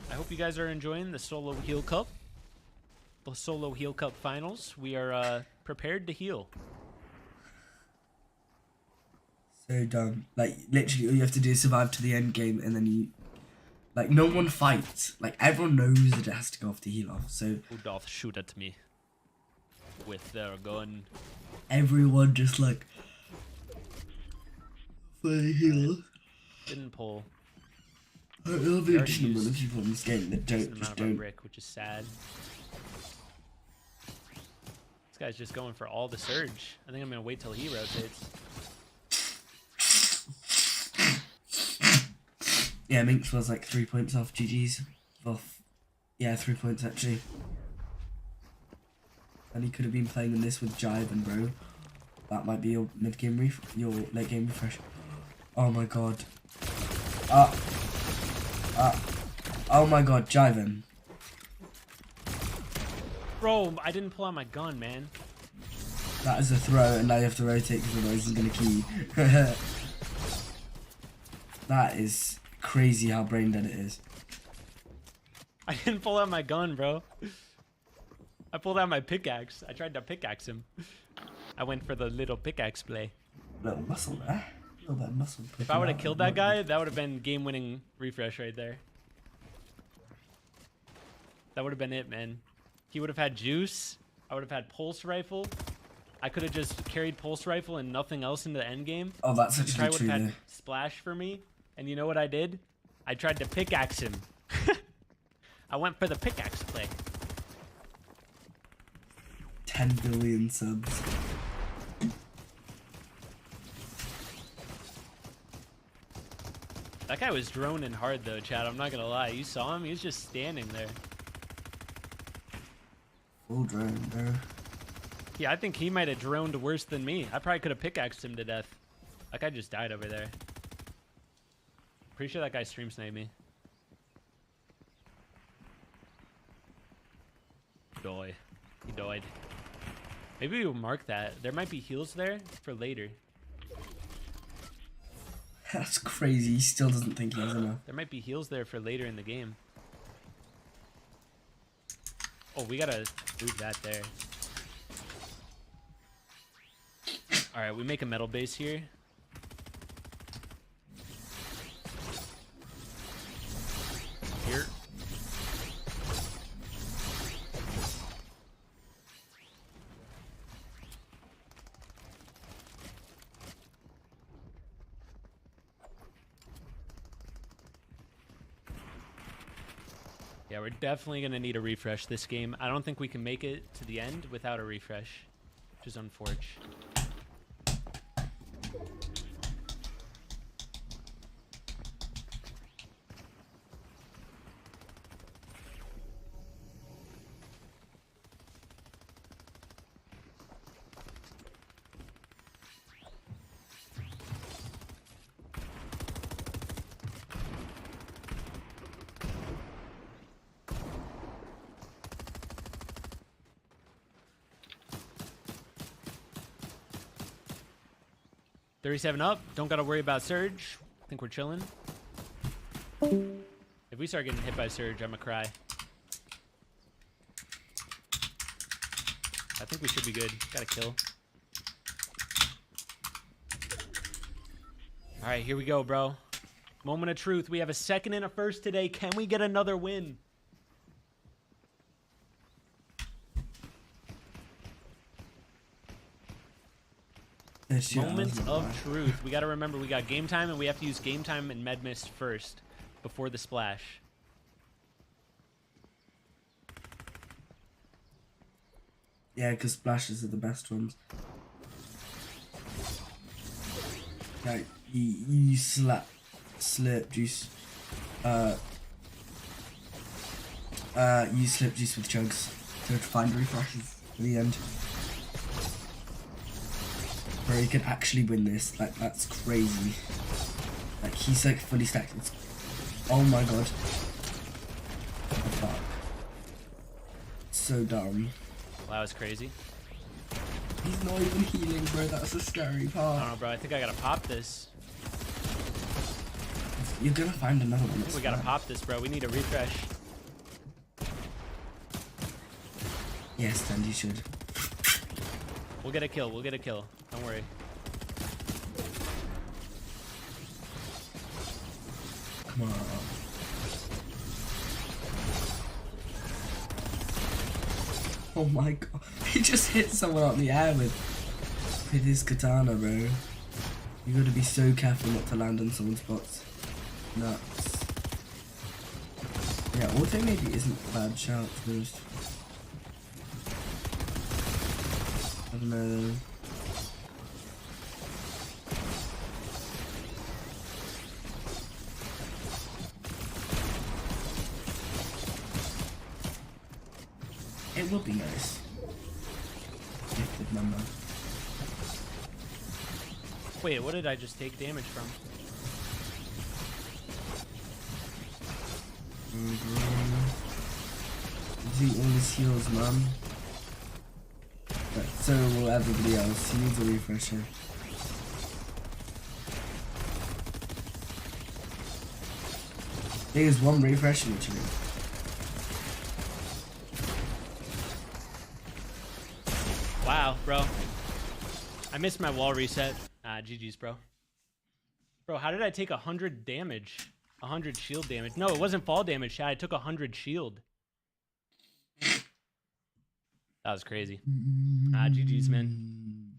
I hope you guys are enjoying the Solo Heal Cup. The Solo Heal Cup finals. We are prepared to heal. So dumb. Like, literally, all you have to do is survive to the end game, and then you... Like, no one fights. Like, everyone knows that it has to go off to heal off, so... Who doth shoot at me? with their gun. Everyone just like for the heals. Didn't pull. I love the Already additional amount of used people in this game that don't decent just amount of our don't. brick, which is sad. This guy's just going for all the surge. I think I'm gonna wait till he rotates. Yeah, Minx was like 3 points off GG's. Off, yeah, 3 points actually. And he could have been playing in this with Jive, bro. That might be your mid game your late game refresh. Oh my god. Oh my god, Jiven. Bro, I didn't pull out my gun, man. That is a throw, and now you have to rotate because otherwise he's gonna key. That is crazy how brain dead it is. I didn't pull out my gun, bro. I pulled out my pickaxe. I tried to pickaxe him. I went for the little pickaxe play. Little muscle there. Little bit of muscle. If I would have killed that guy, that would have been game-winning refresh right there. That would have been it, man. He would have had juice. I would have had pulse rifle. I could have just carried pulse rifle and nothing else into the end game. Oh, that's He actually probably true. would have Though. had splash for me. And you know what I did? I tried to pickaxe him. I went for the pickaxe play. 10 billion subs. That guy was droning hard though, Chad. I'm not gonna lie. You saw him? He was just standing there. Full drone, bro. Yeah, I think he might have droned worse than me. I probably could have pickaxed him to death. That guy just died over there. Pretty sure that guy stream sniped me. Die. He died. Maybe we'll mark that. There might be heals there for later. That's crazy. He still doesn't think he has enough. There might be heals there for later in the game. Oh, we gotta move that there. Alright, we make a metal base here. Here. Yeah, we're definitely going to need a refresh this game. I don't think we can make it to the end without a refresh, which is unfortunate. $37 up. Don't got to worry about Surge. I think we're chilling. If we start getting hit by Surge, I'm going to cry. I think we should be good. Got a kill. All right, here we go, bro. Moment of truth. We have a second and a first today. Can we get another win? Moment of truth. We got to remember we got game time, and we have to use game time and med mist first before the splash. Yeah, because splashes are the best ones. Like, you slurp juice. Use slurp juice with chugs to find refreshes at the end. Bro, you could actually win this. Like, that's crazy. Like, he's like fully stacked. It's... Oh my god. Oh, fuck. So dumb. Well, that was crazy. He's not even healing, bro. That's the scary part. I don't know, bro. I think I gotta pop this. You're gonna find another one. I think we gotta pop this, bro. We need a refresh. Yes, then you should. We'll get a kill. We'll get a kill. Don't worry. Come on. Oh my god. He just hit someone up the air with his katana, bro. You gotta be so careful not to land on someone's spots. Nuts. Yeah, auto maybe isn't a bad shout, to be honest. I don't know. It would be nice. Gifted number. Wait, what did I just take damage from? Using all his heals, man. But so will everybody else. He needs a refresher. There's one refresh literally. Wow, bro. I missed my wall reset. GG's, bro. Bro, how did I take 100 damage? 100 shield damage. No, it wasn't fall damage, chat. I took 100 shield. That was crazy. GG's, man.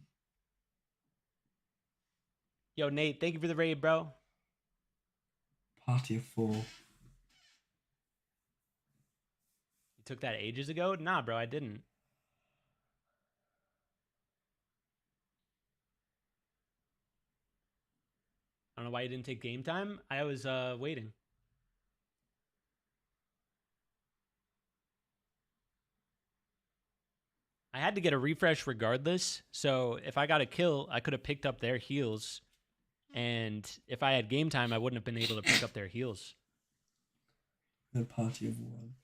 Yo, Nate, thank you for the raid, bro. Party of 4. You took that ages ago? Nah, bro, I didn't. I don't know why you didn't take game time. I was waiting. I had to get a refresh regardless. So if I got a kill, I could have picked up their heals. And if I had game time, I wouldn't have been able to pick up their heals. The party of 1.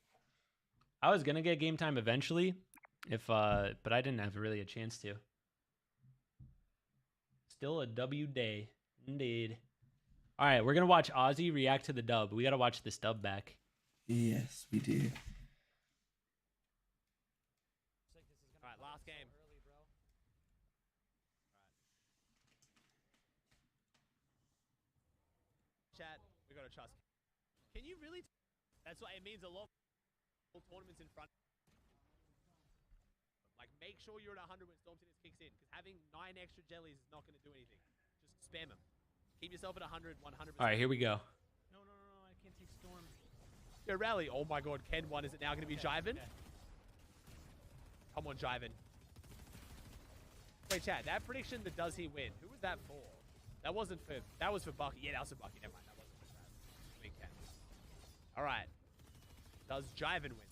I was gonna get game time eventually, but I didn't have really a chance to. Still a W day. Indeed. All right, we're going to watch Ozzy react to the dub. We got to watch this dub back. Yes, we do. All right, last game. Chat, we got to trust. Can you really? That's what it means a lot. Tournaments in front. Like, make sure you're at 100 when Storm Tennis kicks in, because having 9 extra jellies is not going to do anything. Just spam them. Keep yourself at 100, 100%. All right, here we go. No, I can't take Storm. Yo, Rally. Oh my god, Ken won. Is it now going to be Jiven? Okay. Come on, Jiven. Wait, chat, that prediction that does he win, who was that for? That wasn't for, that was for Bucky. Yeah, that was for Bucky. Never mind, that wasn't for that. I mean, Ken. All right. Does Jiven win?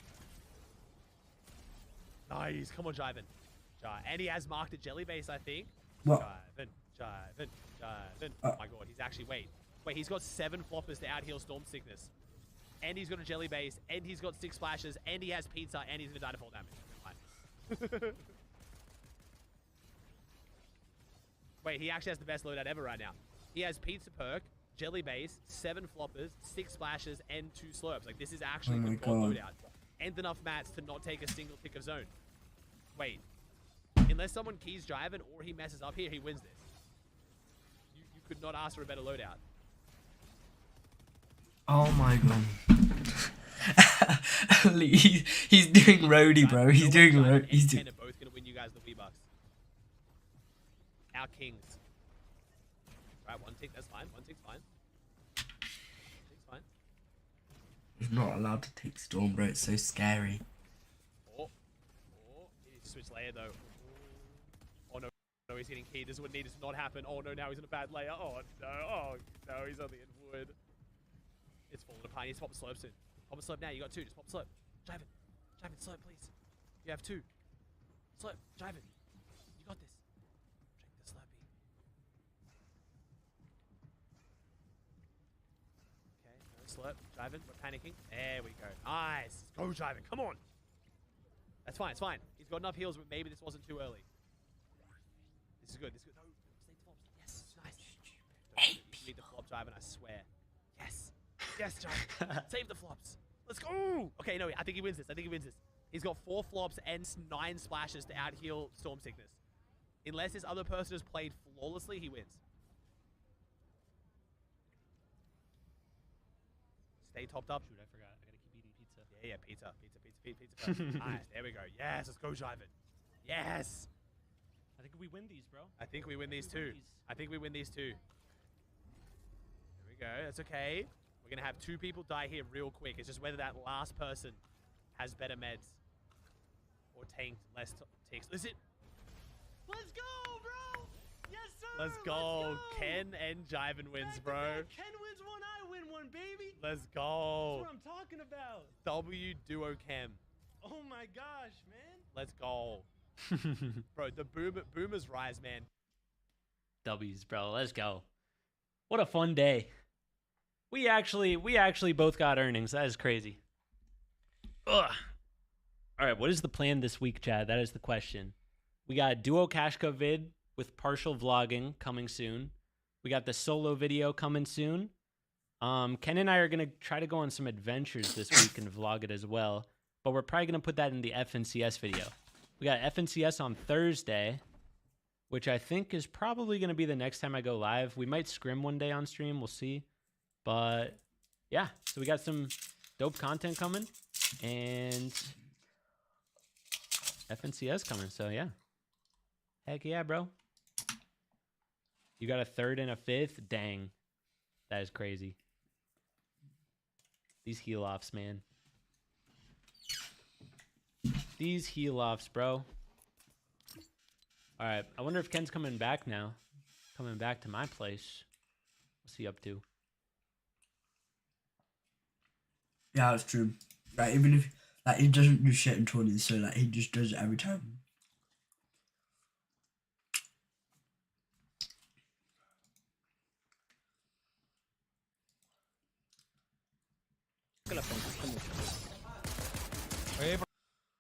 Nice. Come on, Jiven. And he has marked a jelly base, I think. What? Jiven. Oh my god, he's actually, wait, he's got 7 floppers to outheal Storm Sickness. And he's got a jelly base, and he's got 6 splashes, and he has pizza, and he's gonna die to fall damage. Fine. Wait, he actually has the best loadout ever right now. He has pizza perk, jelly base, 7 floppers, 6 splashes, and 2 slurps. Like, this is actually a good loadout. And enough mats to not take a single tick of zone. Wait. Unless someone keys Jiven or he messes up here, he wins this. You could not ask for a better loadout. Oh my god. he's doing roadie, bro. He's doing roadie. He's doing. Both gonna win you guys the V-Bucks. Our kings. Right, 1 tick, that's fine. 1 tick's fine. 1 tick's fine. He's not allowed to take Storm, bro. It's so scary. Oh, he needs to switch layer though. Oh no, he's getting keyed. This is what needed to not happen. Oh no, now he's in a bad layer. Oh no, he's only in wood. It's falling apart. He needs to pop a slope soon. Pop a slope now. You got 2. Just pop a slope. Jiven, slope, please. You have 2. Slope, Jiven. You got this. Drink the slurpee. Okay, no slurp. Jiven, we're panicking. There we go. Nice. Go, Jiven. Come on. That's fine. It's fine. He's got enough heals, but maybe this wasn't too early. This is good. No, save the flops. Yes, nice. Don't need the flop, Jiven, I swear. Yes, Jiven. Save the flops. Let's go. Okay, no, I think he wins this. He's got 4 flops and 9 splashes to outheal Storm Sickness. Unless this other person has played flawlessly, he wins. Stay topped up. Shoot, I forgot. I gotta keep eating pizza. Yeah, pizza. Pizza first. Nice. There we go. Yes, let's go, Jiven. Yes. I think we win these, bro. I think we win these too. I think we win these too. There we go. That's okay. We're going to have 2 people die here real quick. It's just whether that last person has better meds or tanked less ticks. Is it? Let's go, bro. Yes, sir. Let's go. Ken and Jiven wins, bro. Ken wins one, I win one, baby. Let's go. That's what I'm talking about. W Duo Chem. Oh my gosh, man. Let's go. Bro, the boomers rise, man. W's, bro. Let's go. What a fun day. We actually both got earnings. That is crazy. Ugh. All right, what is the plan this week, Chad? That is the question. We got Duo Kashka vid with partial vlogging coming soon. We got the solo video coming soon. Ken and I are going to try to go on some adventures this week and vlog it as well. But we're probably going to put that in the FNCS video. We got FNCS on Thursday, which I think is probably going to be the next time I go live. We might scrim one day on stream. We'll see. But yeah, so we got some dope content coming and FNCS coming. So yeah. Heck yeah, bro. You got a 3rd and a 5th? Dang. That is crazy. These heal offs, man. These heal offs, bro. Alright, I wonder if Ken's coming back now. Coming back to my place. What's he up to? Yeah, that's true. Like, even if, like, he doesn't do shit in 20s, so, like, he just does it every time.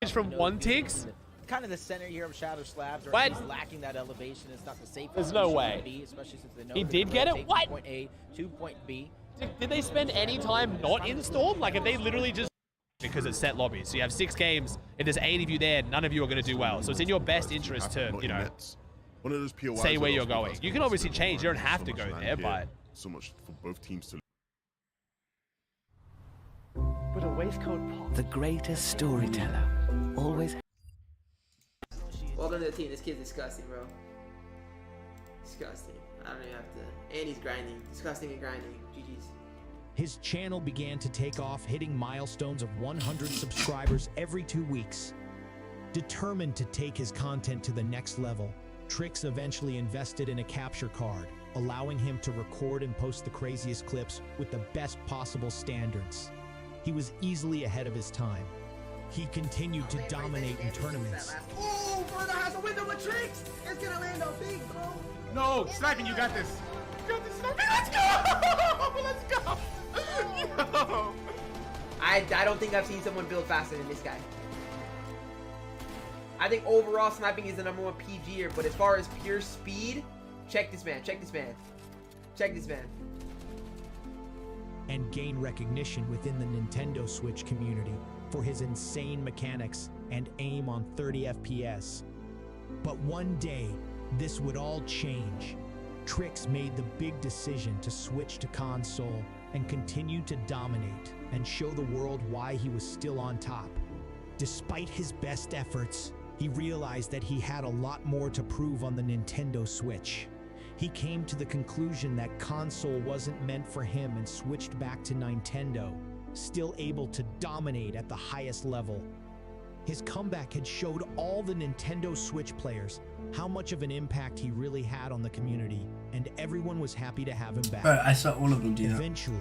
It's from 1 ticks? Kind of the center here of Shadow Slabs, or What? he's lacking that elevation. It's not the safe. There's no way. B, especially since they know He they're did gonna get it? rotate What? from Point A to point B. Did they spend any time not in Storm? Like, if they literally just... Because it's set lobbies. So you have 6 games. If there's 8 of you there, none of you are going to do well. So it's in your best interest to, you know, One of those POIs say where that you're also going. does You can come obviously from change. You don't have so to much go land there, here, but... so much for both teams to... But a waistcoat pop. The greatest storyteller always. Well done to the team. This kid's disgusting, bro. Disgusting. I don't even have to. And he's grinding. Disgusting and grinding. GG's. His channel began to take off, hitting milestones of 100 subscribers every 2 weeks. Determined to take his content to the next level, Trix eventually invested in a capture card, allowing him to record and post the craziest clips with the best possible standards. He was easily ahead of his time. He continued to dominate in tournaments. Oh, Further has a window with Tricks. It's gonna land on big, bro. No, Sniping, you got this. You got this, Sniping. Let's go! Let's go! Yo! I don't think I've seen someone build faster than this guy. I think overall Sniping is the #1 PG'er, but as far as pure speed, check this man, check this man. Check this man. And gain recognition within the Nintendo Switch community for his insane mechanics and aim on 30 FPS. But one day, this would all change. Trix made the big decision to switch to console and continue to dominate and show the world why he was still on top. Despite his best efforts, he realized that he had a lot more to prove on the Nintendo Switch. He came to the conclusion that console wasn't meant for him and switched back to Nintendo, still able to dominate at the highest level. His comeback had showed all the Nintendo Switch players how much of an impact he really had on the community, and everyone was happy to have him back. Bro, I saw all of them do that. Eventually,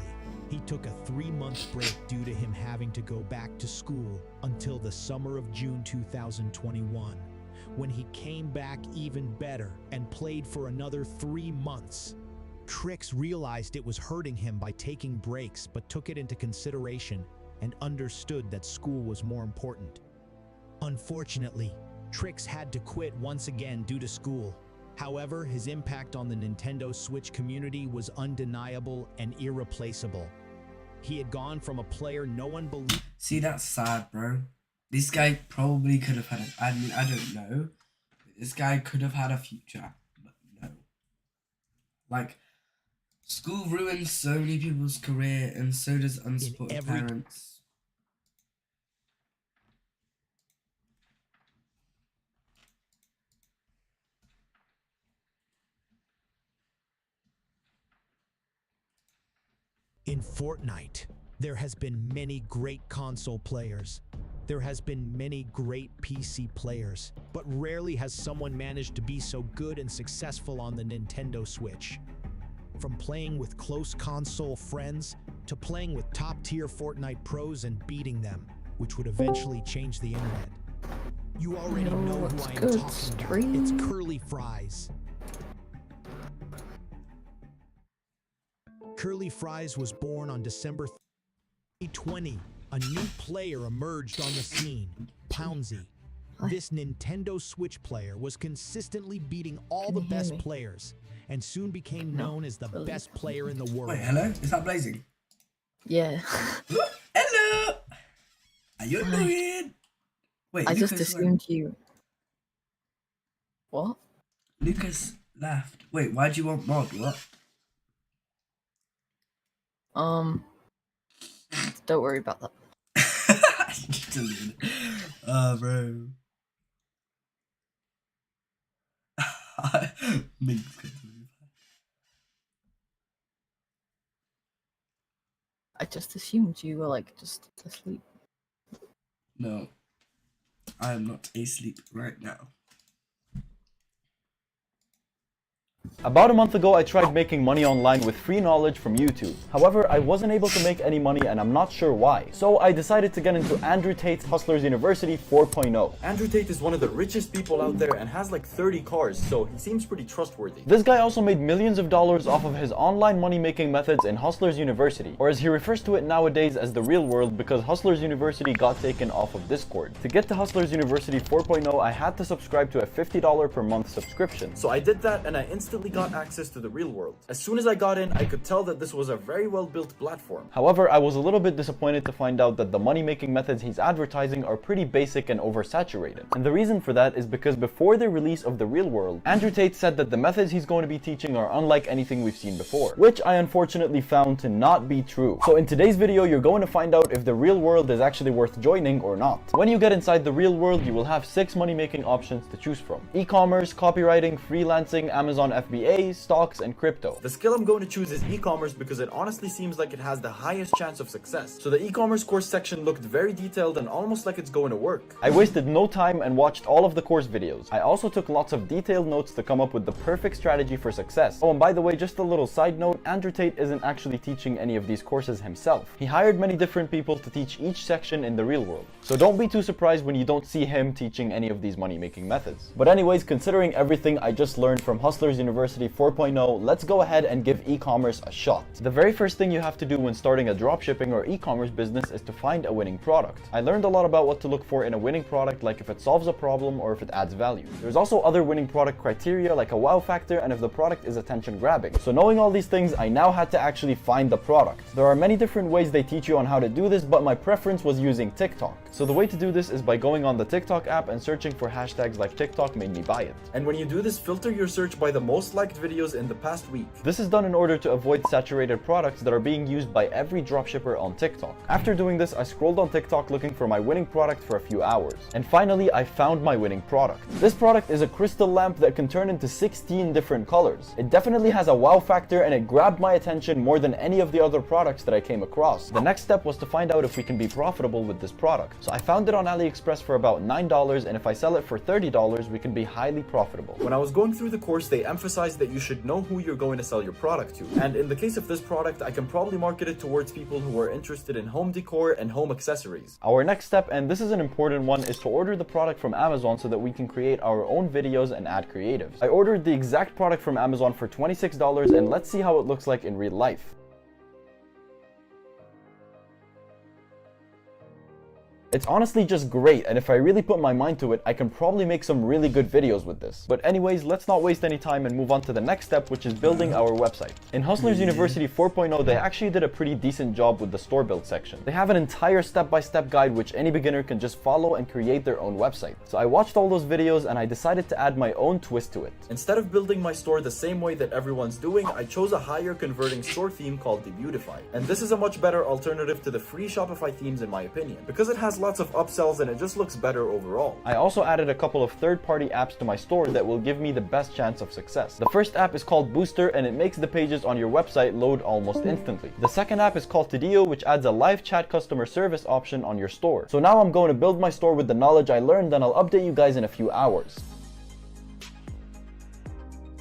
he took a 3-month break due to him having to go back to school until the summer of June 2021, when he came back even better and played for another 3 months. Trix realized it was hurting him by taking breaks, but took it into consideration and understood that school was more important. Unfortunately, Trix had to quit once again due to school. However, his impact on the Nintendo Switch community was undeniable and irreplaceable. He had gone from a player no one believed. See, that's sad, bro. This guy probably could have had a, I mean, I don't know. This guy could have had a future, but no. Like, school ruins so many people's career, and so does unsupported parents. In Fortnite, there has been many great console players. There has been many great PC players, but rarely has someone managed to be so good and successful on the Nintendo Switch. From playing with close console friends to playing with top-tier Fortnite pros and beating them, which would eventually change the internet. You already know who I am talking about. It's Curly Fries. Curly Fries was born on December 2020. A new player emerged on the scene, Poundsy. This Nintendo Switch player was consistently beating all the best players and soon became known as the best player in the world. Wait, hello? Is that Blazing? Yeah. Hello! How you doing? Wait, I Lucas just assumed you. What? Lucas laughed. Wait, why do you want mod? What? Don't worry about that. Oh, bro. I just assumed you were like just asleep. No, I am not asleep right now. About a month ago, I tried making money online with free knowledge from YouTube. However, I wasn't able to make any money and I'm not sure why. So I decided to get into Andrew Tate's Hustlers University 4.0. Andrew Tate is one of the richest people out there and has like 30 cars, so he seems pretty trustworthy. This guy also made millions of dollars off of his online money-making methods in Hustlers University, or as he refers to it nowadays as the real world because Hustlers University got taken off of Discord. To get to Hustlers University 4.0, I had to subscribe to a $50 per month subscription. So I did that and I instantly got access to the real world. As soon as I got in, I could tell that this was a very well built platform. However, I was a little bit disappointed to find out that the money making methods he's advertising are pretty basic and oversaturated. And the reason for that is because before the release of the real world, Andrew Tate said that the methods he's going to be teaching are unlike anything we've seen before, which I unfortunately found to not be true. So in today's video, you're going to find out if the real world is actually worth joining or not. When you get inside the real world, you will have 6 money making options to choose from: e-commerce, copywriting, freelancing, Amazon FBA, stocks, and crypto. The skill I'm going to choose is e-commerce because it honestly seems like it has the highest chance of success. So the e-commerce course section looked very detailed and almost like it's going to work. I wasted no time and watched all of the course videos. I also took lots of detailed notes to come up with the perfect strategy for success. Oh, and by the way, just a little side note, Andrew Tate isn't actually teaching any of these courses himself. He hired many different people to teach each section in the real world. So don't be too surprised when you don't see him teaching any of these money-making methods. But anyways, considering everything I just learned from Hustlers University 4.0, let's go ahead and give e-commerce a shot. The very first thing you have to do when starting a dropshipping or e-commerce business is to find a winning product. I learned a lot about what to look for in a winning product, like if it solves a problem or if it adds value. There's also other winning product criteria like a wow factor and if the product is attention grabbing. So knowing all these things, I now had to actually find the product. There are many different ways they teach you on how to do this, but my preference was using TikTok. So the way to do this is by going on the TikTok app and searching for hashtags like TikTok made me buy it. And when you do this, filter your search by the most liked videos in the past week. This is done in order to avoid saturated products that are being used by every dropshipper on TikTok. After doing this, I scrolled on TikTok looking for my winning product for a few hours. And finally, I found my winning product. This product is a crystal lamp that can turn into 16 different colors. It definitely has a wow factor and it grabbed my attention more than any of the other products that I came across. The next step was to find out if we can be profitable with this product. So I found it on AliExpress for about $9, and if I sell it for $30, we can be highly profitable. When I was going through the course, they emphasized that you should know who you're going to sell your product to. And in the case of this product, I can probably market it towards people who are interested in home decor and home accessories. Our next step, and this is an important one, is to order the product from Amazon so that we can create our own videos and add creatives. I ordered the exact product from Amazon for $26, and let's see how it looks like in real life. It's honestly just great, and if I really put my mind to it, I can probably make some really good videos with this. But anyways, let's not waste any time and move on to the next step, which is building our website. In Hustlers University 4.0, they actually did a pretty decent job with the store build section. They have an entire step-by-step guide which any beginner can just follow and create their own website. So I watched all those videos and I decided to add my own twist to it. Instead of building my store the same way that everyone's doing, I chose a higher converting store theme called Debutify. And this is a much better alternative to the free Shopify themes in my opinion, because it has has lots of upsells and it just looks better overall. I also added a couple of third-party apps to my store that will give me the best chance of success. The first app is called Booster and it makes the pages on your website load almost instantly. The second app is called Tidio, which adds a live chat customer service option on your store. So now I'm going to build my store with the knowledge I learned and I'll update you guys in a few hours.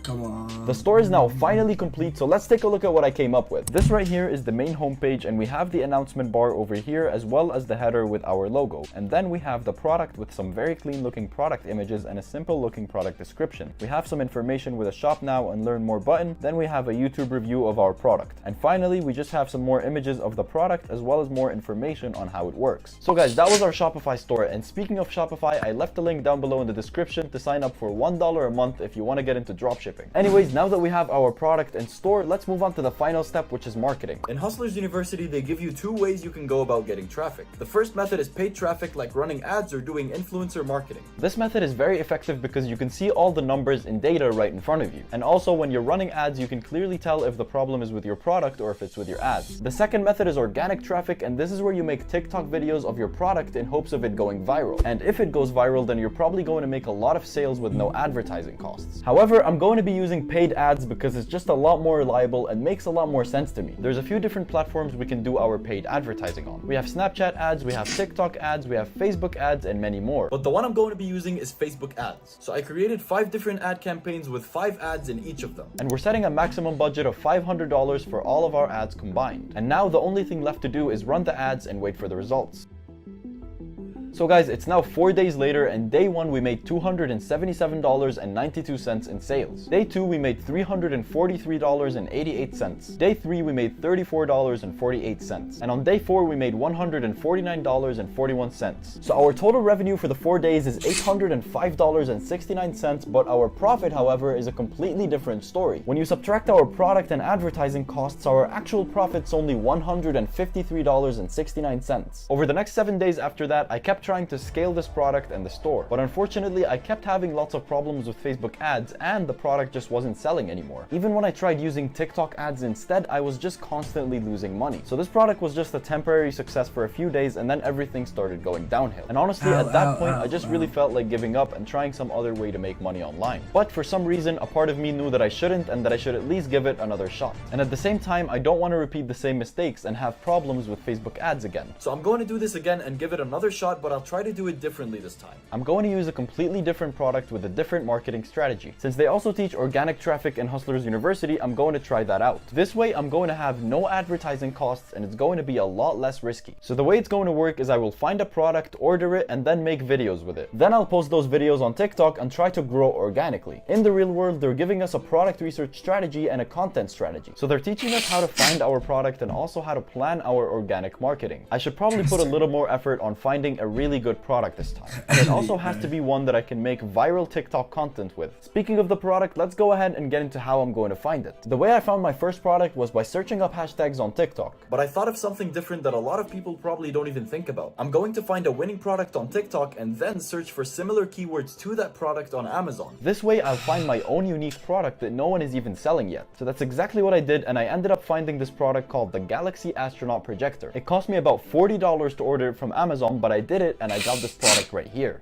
Come on. The store is now finally complete, so let's take a look at what I came up with. This right here is the main homepage and we have the announcement bar over here as well as the header with our logo. And then we have the product with some very clean looking product images and a simple looking product description. We have some information with a shop now and learn more button. Then we have a YouTube review of our product. And finally, we just have some more images of the product as well as more information on how it works. So guys, that was our Shopify store. And speaking of Shopify, I left a link down below in the description to sign up for $1 a month if you want to get into dropshipping. Anyways, now that we have our product in store, let's move on to the final step, which is marketing. In Hustlers University, they give you two ways you can go about getting traffic. The first method is paid traffic, like running ads or doing influencer marketing. This method is very effective because you can see all the numbers in data right in front of you. And also when you're running ads, you can clearly tell if the problem is with your product or if it's with your ads. The second method is organic traffic, and this is where you make TikTok videos of your product in hopes of it going viral. And if it goes viral, then you're probably going to make a lot of sales with no advertising costs. However, I'm going to be using paid ads because it's just a lot more reliable and makes a lot more sense to me. There's a few different platforms we can do our paid advertising on. We have Snapchat ads, we have TikTok ads, we have Facebook ads, and many more. But the one I'm going to be using is Facebook ads. So I created 5 different ad campaigns with 5 ads in each of them. And we're setting a maximum budget of $500 for all of our ads combined. And now the only thing left to do is run the ads and wait for the results. So guys, it's now 4 days later and day 1 we made $277.92 in sales. Day 2 we made $343.88. Day 3 we made $34.48. And on day 4 we made $149.41. So our total revenue for the 4 days is $805.69, but our profit, however, is a completely different story. When you subtract our product and advertising costs, our actual profit's only $153.69. Over the next 7 days after that, I kept trying to scale this product and the store, but unfortunately I kept having lots of problems with Facebook ads and the product just wasn't selling anymore. Even when I tried using TikTok ads instead, I was just constantly losing money. So this product was just a temporary success for a few days and then everything started going downhill. And honestly, at that point, I just really felt like giving up and trying some other way to make money online. But for some reason, a part of me knew that I shouldn't and that I should at least give it another shot. And at the same time, I don't want to repeat the same mistakes and have problems with Facebook ads again. So I'm going to do this again and give it another shot, but I'll try to do it differently this time. I'm going to use a completely different product with a different marketing strategy. Since they also teach organic traffic in Hustlers University, I'm going to try that out. This way, I'm going to have no advertising costs and it's going to be a lot less risky. So the way it's going to work is I will find a product, order it, and then make videos with it. Then I'll post those videos on TikTok and try to grow organically. In the real world, they're giving us a product research strategy and a content strategy. So they're teaching us how to find our product and also how to plan our organic marketing. I should probably put a little more effort on finding a really good product this time. And it also has to be one that I can make viral TikTok content with. Speaking of the product, let's go ahead and get into how I'm going to find it. The way I found my first product was by searching up hashtags on TikTok. But I thought of something different that a lot of people probably don't even think about. I'm going to find a winning product on TikTok and then search for similar keywords to that product on Amazon. This way I'll find my own unique product that no one is even selling yet. So that's exactly what I did, and I ended up finding this product called the Galaxy Astronaut Projector. It cost me about $40 to order it from Amazon, but I did it and I got this product right here.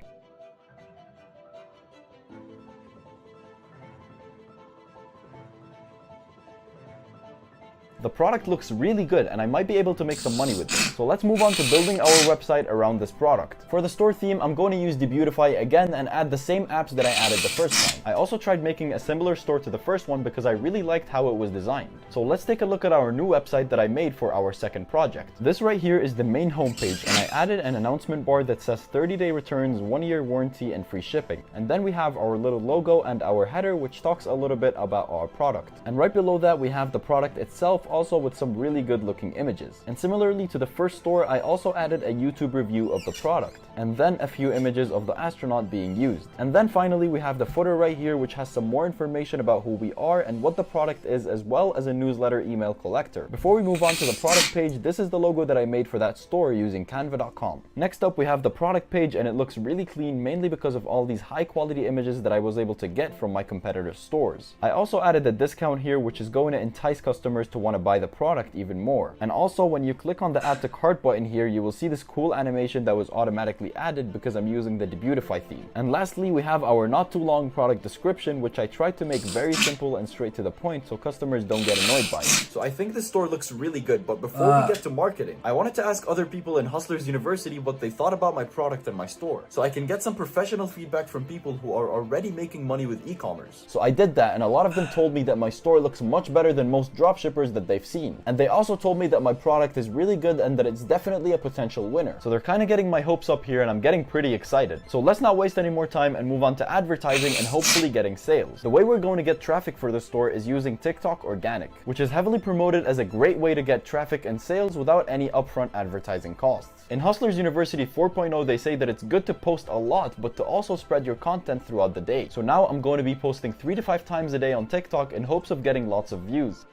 The product looks really good and I might be able to make some money with this. So let's move on to building our website around this product. For the store theme, I'm going to use Debutify again and add the same apps that I added the first time. I also tried making a similar store to the first one because I really liked how it was designed. So let's take a look at our new website that I made for our second project. This right here is the main homepage, and I added an announcement bar that says 30-day returns, 1-year warranty, and free shipping. And then we have our little logo and our header, which talks a little bit about our product. And right below that, we have the product itself, also with some really good looking images. And similarly to the first store, I also added a YouTube review of the product, and then a few images of the astronaut being used. And then finally we have the footer right here, which has some more information about who we are and what the product is, as well as a newsletter email collector. Before we move on to the product page, this is the logo that I made for that store using canva.com. Next up we have the product page, and it looks really clean, mainly because of all these high quality images that I was able to get from my competitors' stores. I also added a discount here, which is going to entice customers to want to buy the product even more. And also, when you click on the add to cart button here, you will see this cool animation that was automatically added because I'm using the Debutify theme. And lastly, we have our not too long product description, which I tried to make very simple and straight to the point so customers don't get annoyed by it. So I think this store looks really good, but before we get to marketing, I wanted to ask other people in Hustlers University what they thought about my product and my store, so I can get some professional feedback from people who are already making money with e-commerce. So I did that, and a lot of them told me that my store looks much better than most dropshippers that they've seen. And they also told me that my product is really good and that it's definitely a potential winner. So they're kind of getting my hopes up here, and I'm getting pretty excited. So let's not waste any more time and move on to advertising and hopefully getting sales. The way we're going to get traffic for the store is using TikTok Organic, which is heavily promoted as a great way to get traffic and sales without any upfront advertising costs. In Hustlers University 4.0, they say that it's good to post a lot, but to also spread your content throughout the day. So now I'm going to be posting 3 to 5 times a day on TikTok in hopes of getting lots of views.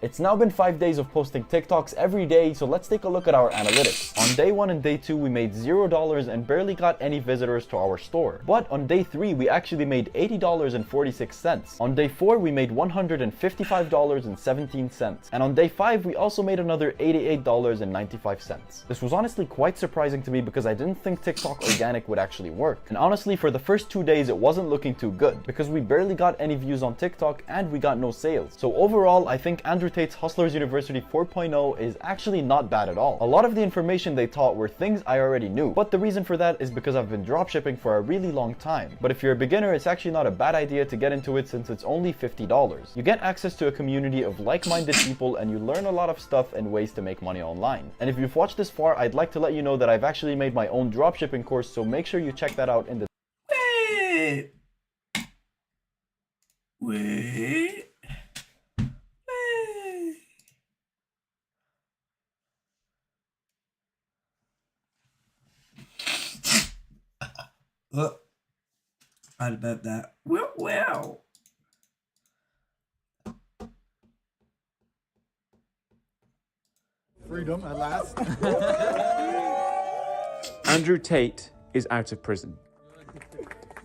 It's now been 5 days of posting TikToks every day, so let's take a look at our analytics. On day 1 and day 2, we made $0 and barely got any visitors to our store. But on day 3, we actually made $80.46. On day 4, we made $155.17. And on day 5, we also made another $88.95. This was honestly quite surprising to me because I didn't think TikTok Organic would actually work. And honestly, for the first 2 days, it wasn't looking too good because we barely got any views on TikTok and we got no sales. So overall, I think Andrew Tate's Hustlers University 4.0 is actually not bad at all. A lot of the information they taught were things I already knew, but the reason for that is because I've been dropshipping for a really long time. But if you're a beginner, it's actually not a bad idea to get into it since it's only $50. You get access to a community of like-minded people and you learn a lot of stuff and ways to make money online. And if you've watched this far, I'd like to let you know that I've actually made my own dropshipping course, so make sure you check that out in the Wait. Look, I'd about that. Wow. Freedom at last. Andrew Tate is out of prison.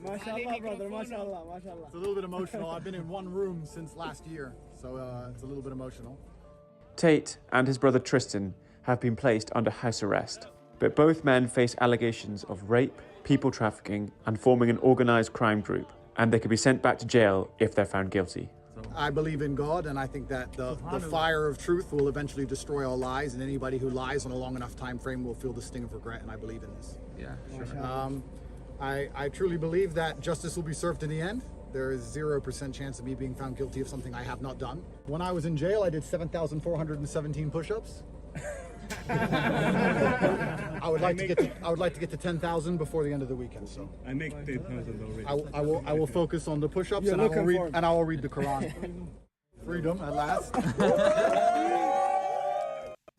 Mashallah, brother. Mashallah, mashallah. It's a little bit emotional. I've been in one room since last year, so it's a little bit emotional. Tate and his brother Tristan have been placed under house arrest, but both men face allegations of rape, people trafficking, and forming an organized crime group, and they could be sent back to jail if they're found guilty. I believe in God, and I think that the fire of truth will eventually destroy all lies, and anybody who lies on a long enough time frame will feel the sting of regret, and I believe in this. Yeah, sure. I truly believe that justice will be served in the end. There is 0% chance of me being found guilty of something I have not done. When I was in jail, I did 7,417 push-ups. I would like to get to 10,000 before the end of the weekend. So I make 10,000 already. I will focus on the push-ups and I will read the Quran. Freedom at last.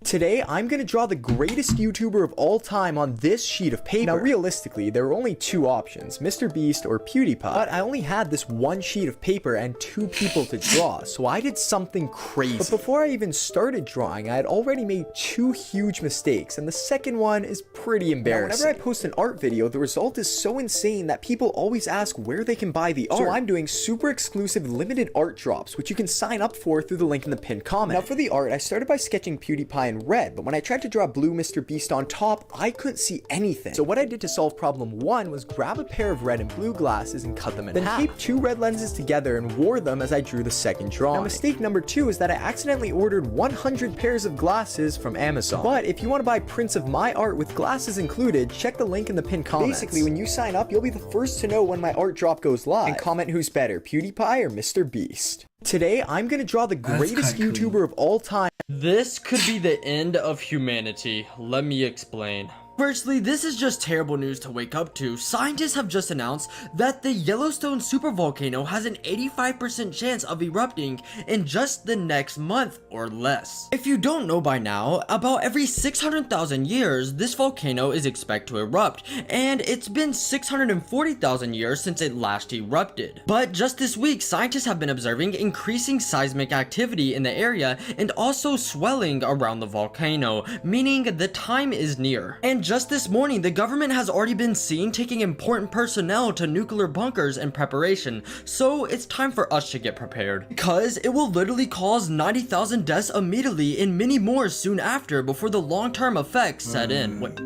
Today, I'm going to draw the greatest YouTuber of all time on this sheet of paper. Now, realistically, there were only two options, Mr. Beast or PewDiePie. But I only had this one sheet of paper and two people to draw, so I did something crazy. But before I even started drawing, I had already made two huge mistakes, and the second one is pretty embarrassing. Now, whenever I post an art video, the result is so insane that people always ask where they can buy the art. So I'm doing super exclusive limited art drops, which you can sign up for through the link in the pinned comment. Now, for the art, I started by sketching PewDiePie in red, but when I tried to draw blue Mr. Beast on top, I couldn't see anything. So what I did to solve problem one was grab a pair of red and blue glasses and cut them in half. Then taped two red lenses together and wore them as I drew the second drawing. Now, mistake number two is that I accidentally ordered 100 pairs of glasses from Amazon. But if you want to buy prints of my art with glasses included, check the link in the pinned comments. Basically, when you sign up, you'll be the first to know when my art drop goes live. And comment who's better, PewDiePie or Mr. Beast. Today, I'm gonna draw the greatest YouTuber of all time. This could be the end of humanity. Let me explain. Firstly, this is just terrible news to wake up to. Scientists have just announced that the Yellowstone supervolcano has an 85% chance of erupting in just the next month or less. If you don't know by now, about every 600,000 years, this volcano is expected to erupt, and it's been 640,000 years since it last erupted. But just this week, scientists have been observing increasing seismic activity in the area and also swelling around the volcano, meaning the time is near. And just this morning, the government has already been seen taking important personnel to nuclear bunkers in preparation, so it's time for us to get prepared. Because it will literally cause 90,000 deaths immediately and many more soon after before the long-term effects set in. Wait.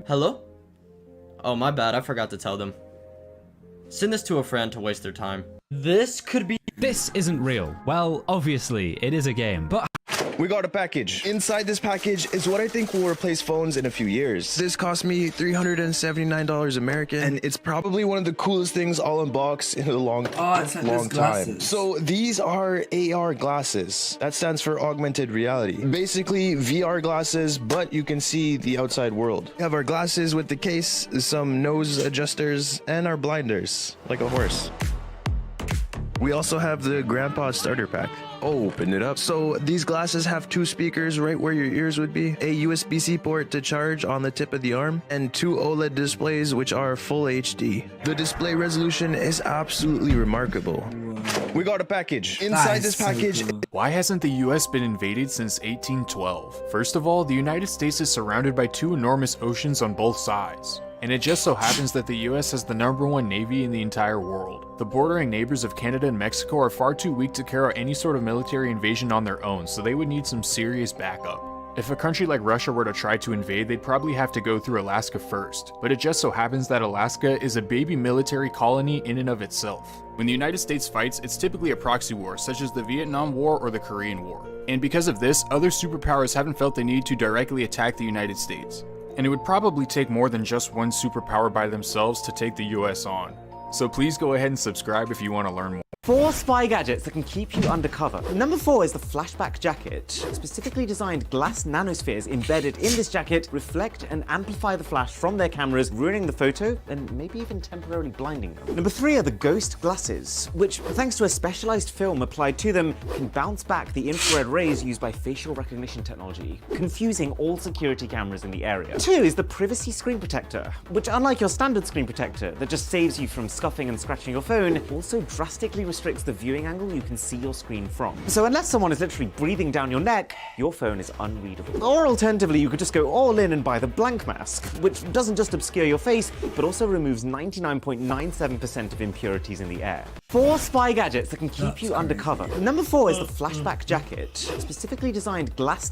Hello? Oh, my bad, I forgot to tell them. Send this to a friend to waste their time. This could be— This isn't real. Well, obviously, it is a game, but— We got a package. Inside this package is what I think will replace phones in a few years. This cost me $379 American, and it's probably one of the coolest things all unboxed in a long time. So these are AR glasses. That stands for augmented reality. Basically VR glasses, but you can see the outside world. We have our glasses with the case, some nose adjusters, and our blinders, like a horse. We also have the Grandpa Starter Pack. Open it up. So these glasses have 2 speakers right where your ears would be, a USB-C port to charge on the tip of the arm, and 2 OLED displays which are full HD. The display resolution is absolutely remarkable. We got a package. Inside this package— Why hasn't the US been invaded since 1812? First of all, the United States is surrounded by 2 enormous oceans on both sides. And it just so happens that the US has the #1 navy in the entire world. The bordering neighbors of Canada and Mexico are far too weak to carry out any sort of military invasion on their own, so they would need some serious backup. If a country like Russia were to try to invade, they'd probably have to go through Alaska first, but it just so happens that Alaska is a baby military colony in and of itself. When the United States fights, it's typically a proxy war, such as the Vietnam War or the Korean War. And because of this, other superpowers haven't felt the need to directly attack the United States. And it would probably take more than just one superpower by themselves to take the US on. So please go ahead and subscribe if you want to learn more. 4 spy gadgets that can keep you undercover. Number 4 is the flashback jacket. Specifically designed glass nanospheres embedded in this jacket reflect and amplify the flash from their cameras, ruining the photo and maybe even temporarily blinding them. Number 3 are the ghost glasses, which, thanks to a specialized film applied to them, can bounce back the infrared rays used by facial recognition technology, confusing all security cameras in the area. 2 is the privacy screen protector, which, unlike your standard screen protector that just saves you from scuffing and scratching your phone, also drastically restricts the viewing angle you can see your screen from. So unless someone is literally breathing down your neck, your phone is unreadable. Or alternatively, you could just go all in and buy the blank mask, which doesn't just obscure your face, but also removes 99.97% of impurities in the air. 4 spy gadgets that can keep you undercover. Number 4 is the flashback jacket. Specifically designed glass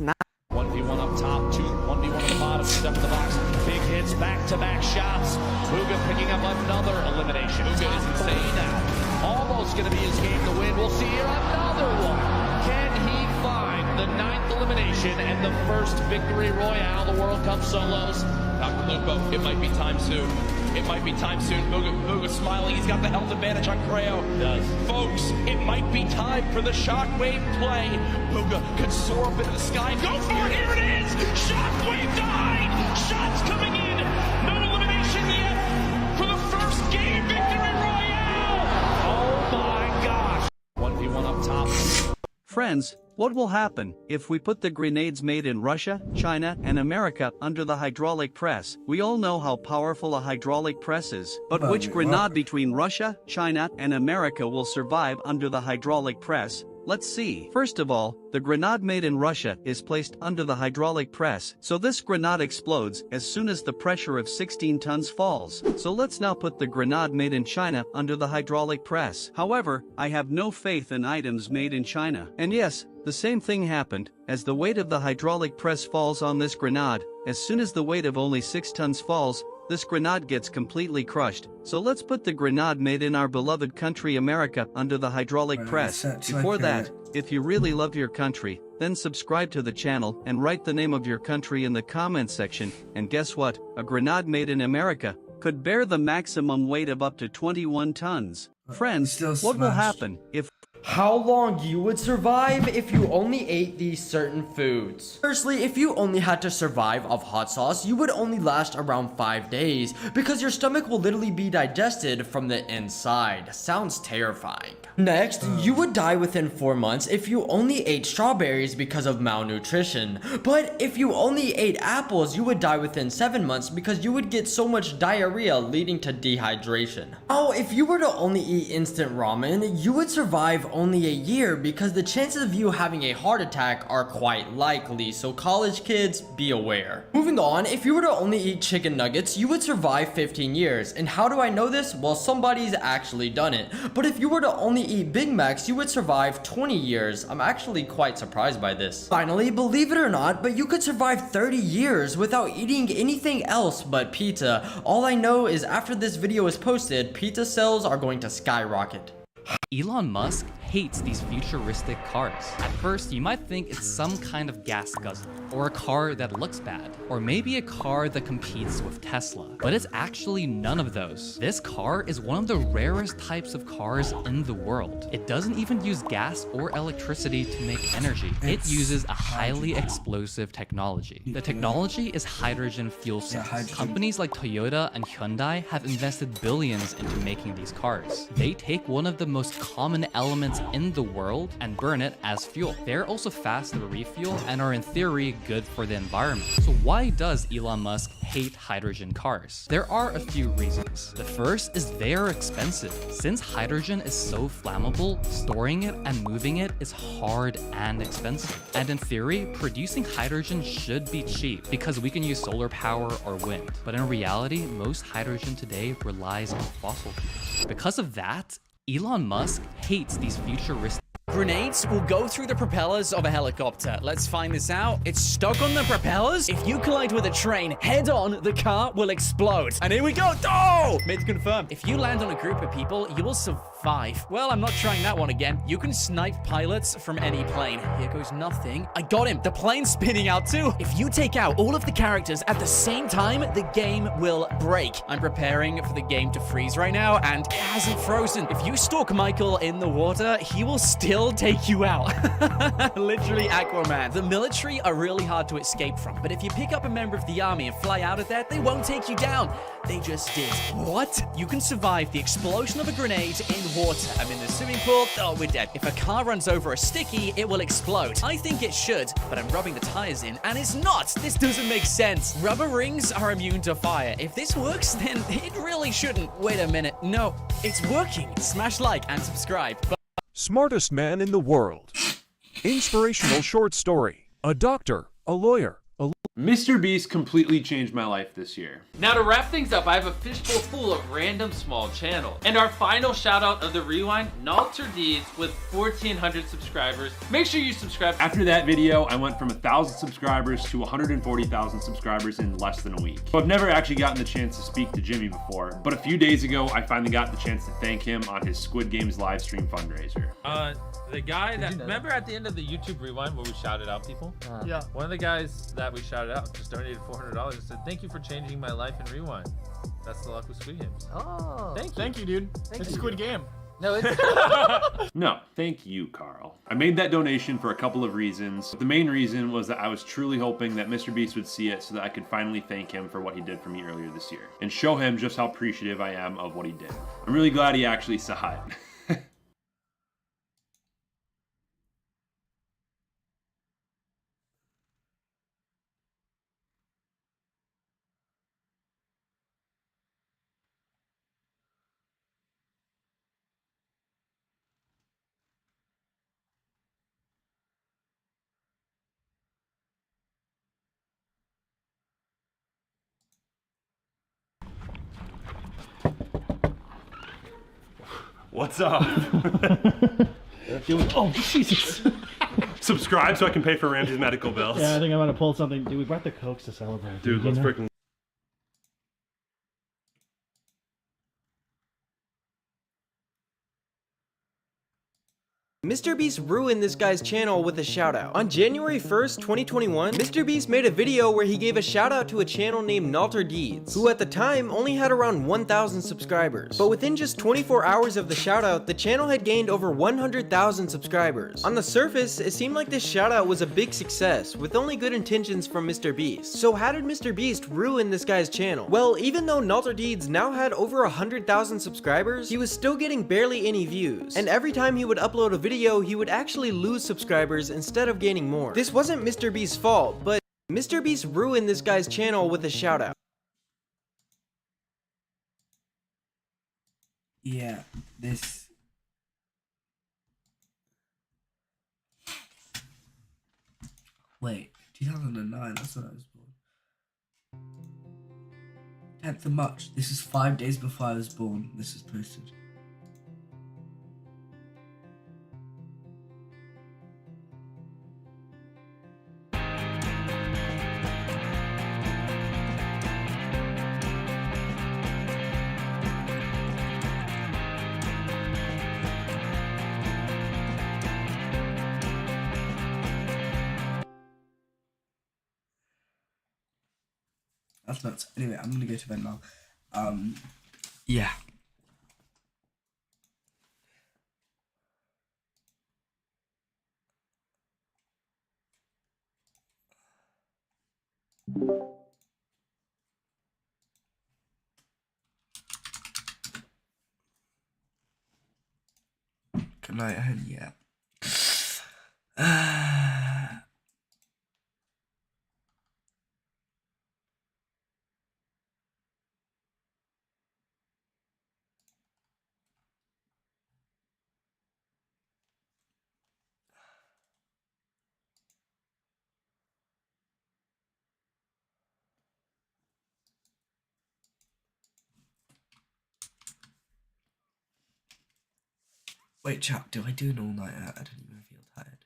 1v1 up top, 1v1 at the bottom, step in the box, big hits, back-to-back shots. Bugha picking up another elimination. Bugha is insane now. Almost going to be his game to win. We'll see here another one. Can he find the 9th elimination and the first victory royale the World Cup solos? Dr. Lupo, it might be time soon. It might be time soon. Bugha smiling. He's got the health advantage on Creo. Does. Folks, it might be time for the Shockwave play. Bugha could soar up into the sky and go for it. Here it is. Shockwave died. Shots coming in. No elimination yet for the first game victory royale. Oh my gosh. 1v1 up top. Friends, what will happen if we put the grenades made in Russia, China, and America under the hydraulic press? We all know how powerful a hydraulic press is, but which grenade between Russia, China, and America will survive under the hydraulic press? Let's see. First of all, the grenade made in Russia is placed under the hydraulic press, so this grenade explodes as soon as the pressure of 16 tons falls. So let's now put the grenade made in China under the hydraulic press. However, I have no faith in items made in China. And yes, the same thing happened. As the weight of the hydraulic press falls on this grenade, as soon as the weight of only 6 tons falls, this grenade gets completely crushed. So let's put the grenade made in our beloved country America under the hydraulic press. Before that, if you really love your country, then subscribe to the channel and write the name of your country in the comments section. And guess what? A grenade made in America could bear the maximum weight of up to 21 tons. Friends, what will happen if— How long you would survive if you only ate these certain foods. Firstly, if you only had to survive off hot sauce, you would only last around 5 days because your stomach will literally be digested from the inside. Sounds terrifying. Next, you would die within 4 months if you only ate strawberries because of malnutrition. But if you only ate apples, you would die within 7 months because you would get so much diarrhea leading to dehydration. Now, if you were to only eat instant ramen, you would survive only a year because the chances of you having a heart attack are quite likely, so college kids, be aware. Moving on, if you were to only eat chicken nuggets, you would survive 15 years. And how do I know this? Well, somebody's actually done it. But if you were to only eat Big Macs, you would survive 20 years. I'm actually quite surprised by this. Finally, believe it or not, but you could survive 30 years without eating anything else but pizza. All I know is after this video is posted, pizza sales are going to skyrocket. Elon Musk hates these futuristic cars. At first, you might think it's some kind of gas guzzler, or a car that looks bad, or maybe a car that competes with Tesla. But it's actually none of those. This car is one of the rarest types of cars in the world. It doesn't even use gas or electricity to make energy. It uses a highly explosive technology. The technology is hydrogen fuel cells. Companies like Toyota and Hyundai have invested billions into making these cars. They take one of the most common elements in the world and burn it as fuel. They're also fast to refuel and are in theory good for the environment. So why does Elon Musk hate hydrogen cars? There are a few reasons. The first is they are expensive. Since hydrogen is so flammable, storing it and moving it is hard and expensive. And in theory, producing hydrogen should be cheap because we can use solar power or wind. But in reality, most hydrogen today relies on fossil fuels. Because of that, Elon Musk hates these futuristic Grenades will go through the propellers of a helicopter. Let's find this out. It's stuck on the propellers. If you collide with a train head on, the car will explode. And here we go. Oh! Mid confirmed. If you land on a group of people, you will survive. Well, I'm not trying that one again. You can snipe pilots from any plane. Here goes nothing. I got him. The plane's spinning out too. If you take out all of the characters at the same time, the game will break. I'm preparing for the game to freeze right now, and it hasn't frozen. If you stalk Michael in the water, he will still take you out. Literally Aquaman. The military are really hard to escape from, but if you pick up a member of the army and fly out of there, they won't take you down. They just did. What? You can survive the explosion of a grenade in water. I'm in the swimming pool. Oh, we're dead. If a car runs over a sticky, it will explode. I think it should, but I'm rubbing the tires in, and it's not. This doesn't make sense. Rubber rings are immune to fire. If this works, then it really shouldn't. Wait a minute. No, it's working. Smash like and subscribe. Smartest man in the world. Inspirational short story. A doctor. A lawyer. Mr. Beast completely changed my life this year. Now to wrap things up, I have a fishbowl full of random small channels. And our final shout out of the rewind, NalterDeeds with 1,400 subscribers. Make sure you subscribe. After that video, I went from 1,000 subscribers to 140,000 subscribers in less than a week. So I've never actually gotten the chance to speak to Jimmy before, but a few days ago, I finally got the chance to thank him on his Squid Games live stream fundraiser. The guy that, remember at the end of the YouTube rewind where we shouted out people? Yeah. One of the guys that we shouted out just donated $400 and said, "Thank you for changing my life in rewind." That's the luck with Squid Games. Oh. Thank you, dude. It's a Squid Game. No, it's No, thank you, Carl. I made that donation for a couple of reasons. The main reason was that I was truly hoping that Mr. Beast would see it so that I could finally thank him for what he did for me earlier this year and show him just how appreciative I am of what he did. I'm really glad he actually saw it. What's up? Oh, Jesus. Subscribe so I can pay for Ramsey's medical bills. Yeah, I think I'm gonna pull something. Dude, we brought the Cokes to celebrate. Dude, let's freaking. MrBeast ruined this guy's channel with a shoutout. On January 1st, 2021, MrBeast made a video where he gave a shoutout to a channel named NalterDeeds, who at the time only had around 1,000 subscribers. But within just 24 hours of the shoutout, the channel had gained over 100,000 subscribers. On the surface, it seemed like this shoutout was a big success, with only good intentions from MrBeast. So how did MrBeast ruin this guy's channel? Well, even though NalterDeeds now had over 100,000 subscribers, he was still getting barely any views. And every time he would upload a video, he would actually lose subscribers instead of gaining more. This wasn't MrBeast's fault, but MrBeast ruined this guy's channel with a shoutout. Yeah, this Wait, 2009, that's when I was born. 10th of March, this is 5 days before I was born, this is posted. That's nuts. Anyway, I'm gonna go to bed now. Yeah. Good night, and yeah. Wait, chat, do I do an all-nighter? I don't even feel tired.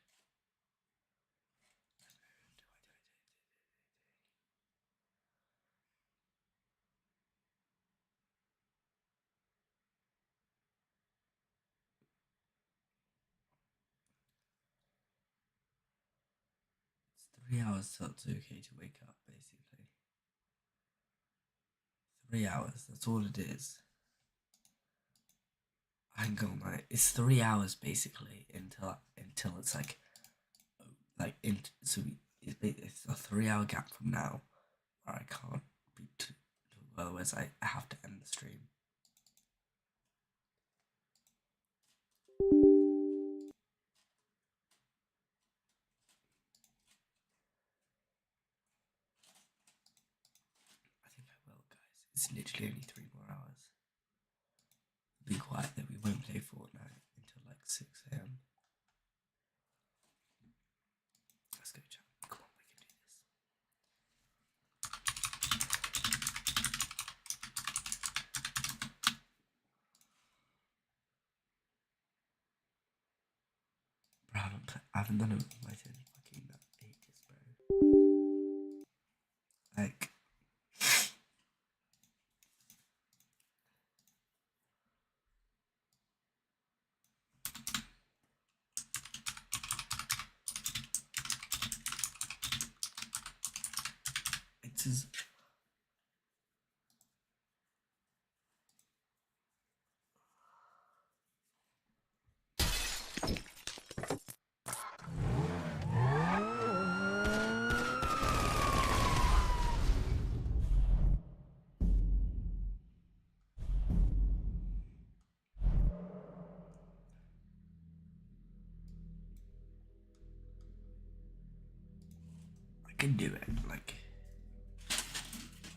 It's 3 hours till it's okay to wake up, basically. 3 hours, that's all it is. I can go all night. It's 3 hours basically until it's it's a 3 hour gap from now where I can't be too, otherwise I have to end the stream. I think I will, guys. It's literally only 3 more hours. Be quiet that we won't play Fortnite until like 6 AM. Let's go, chat. Come on, we can do this. Bro, I haven't done it with my fucking ages, bro. Like. Is I can do it, like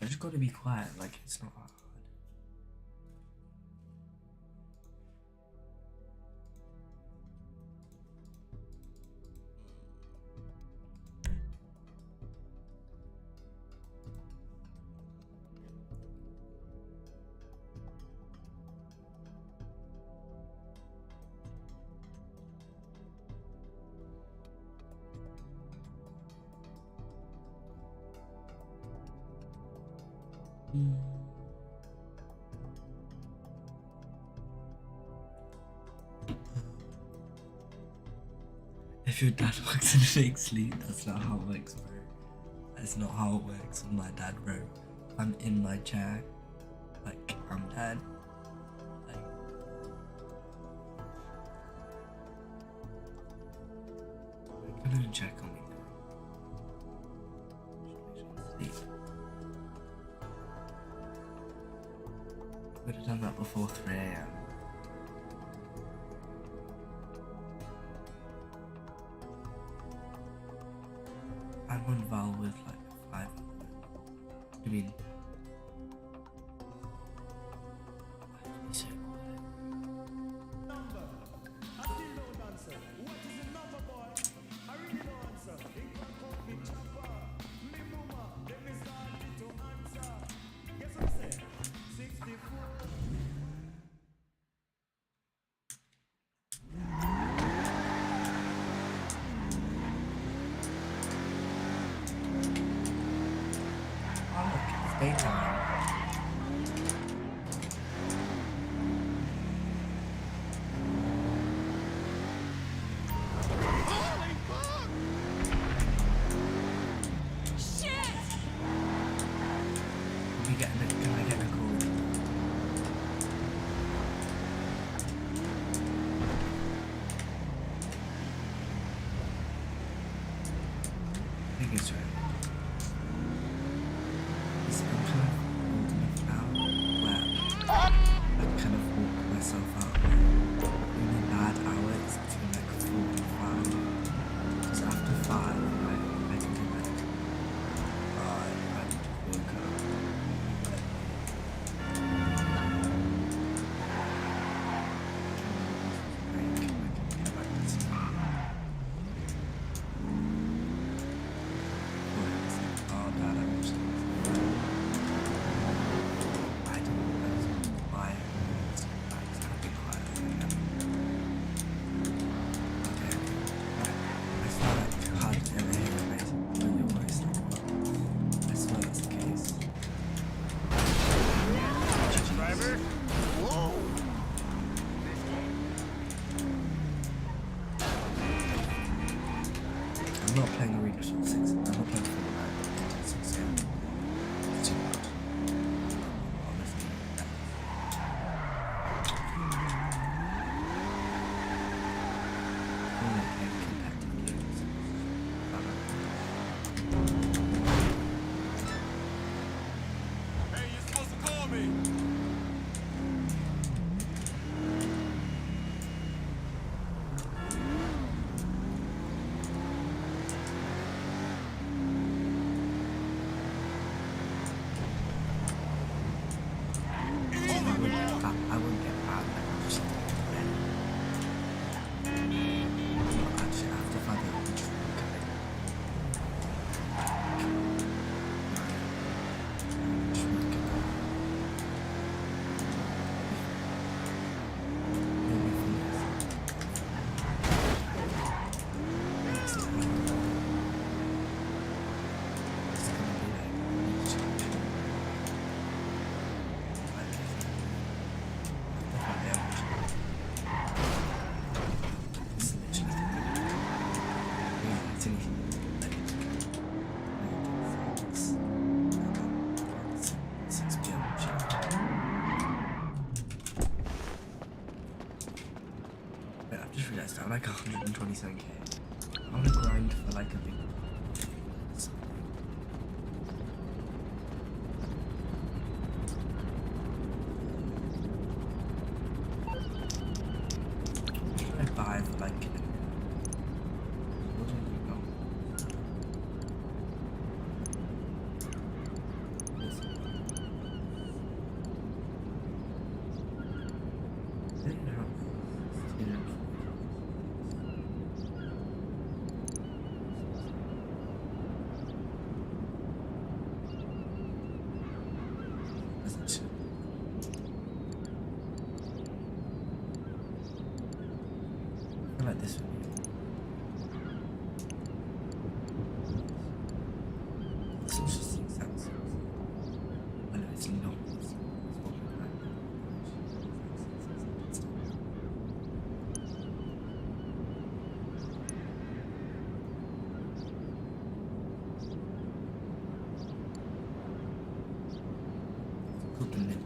I just gotta be quiet, like it's not hard. If your dad works in a fake sleep, that's not how it works, bro. That's not how it works with my dad, bro. I'm in my chair, like I'm dead. Like, I'm gonna check on me. Sleep. I would have done that before 3 AM. I'm on Val with like 5. I mean, so It's right. It's I'm kind of old enough now where I kind of walk myself out really bad hours between like 4 and 5. Because after 5, I can do like, I need to work out. I'm not playing Arena till 6. I'm not playing Fortnite until 6 a.m. It's too much. Honestly. I'm only playing competitive games. Hey, you're supposed to call me. I wouldn't get mad, like, I'm just like, actually, I have to find out which one coming. Which one can go. Maybe for this. It's gonna be like, I've just realised I'm like 127k. I want to grind for like a big. What should I buy for like? What do I go? I like this one. It's also just the exact same. I know it's not. Cooking it.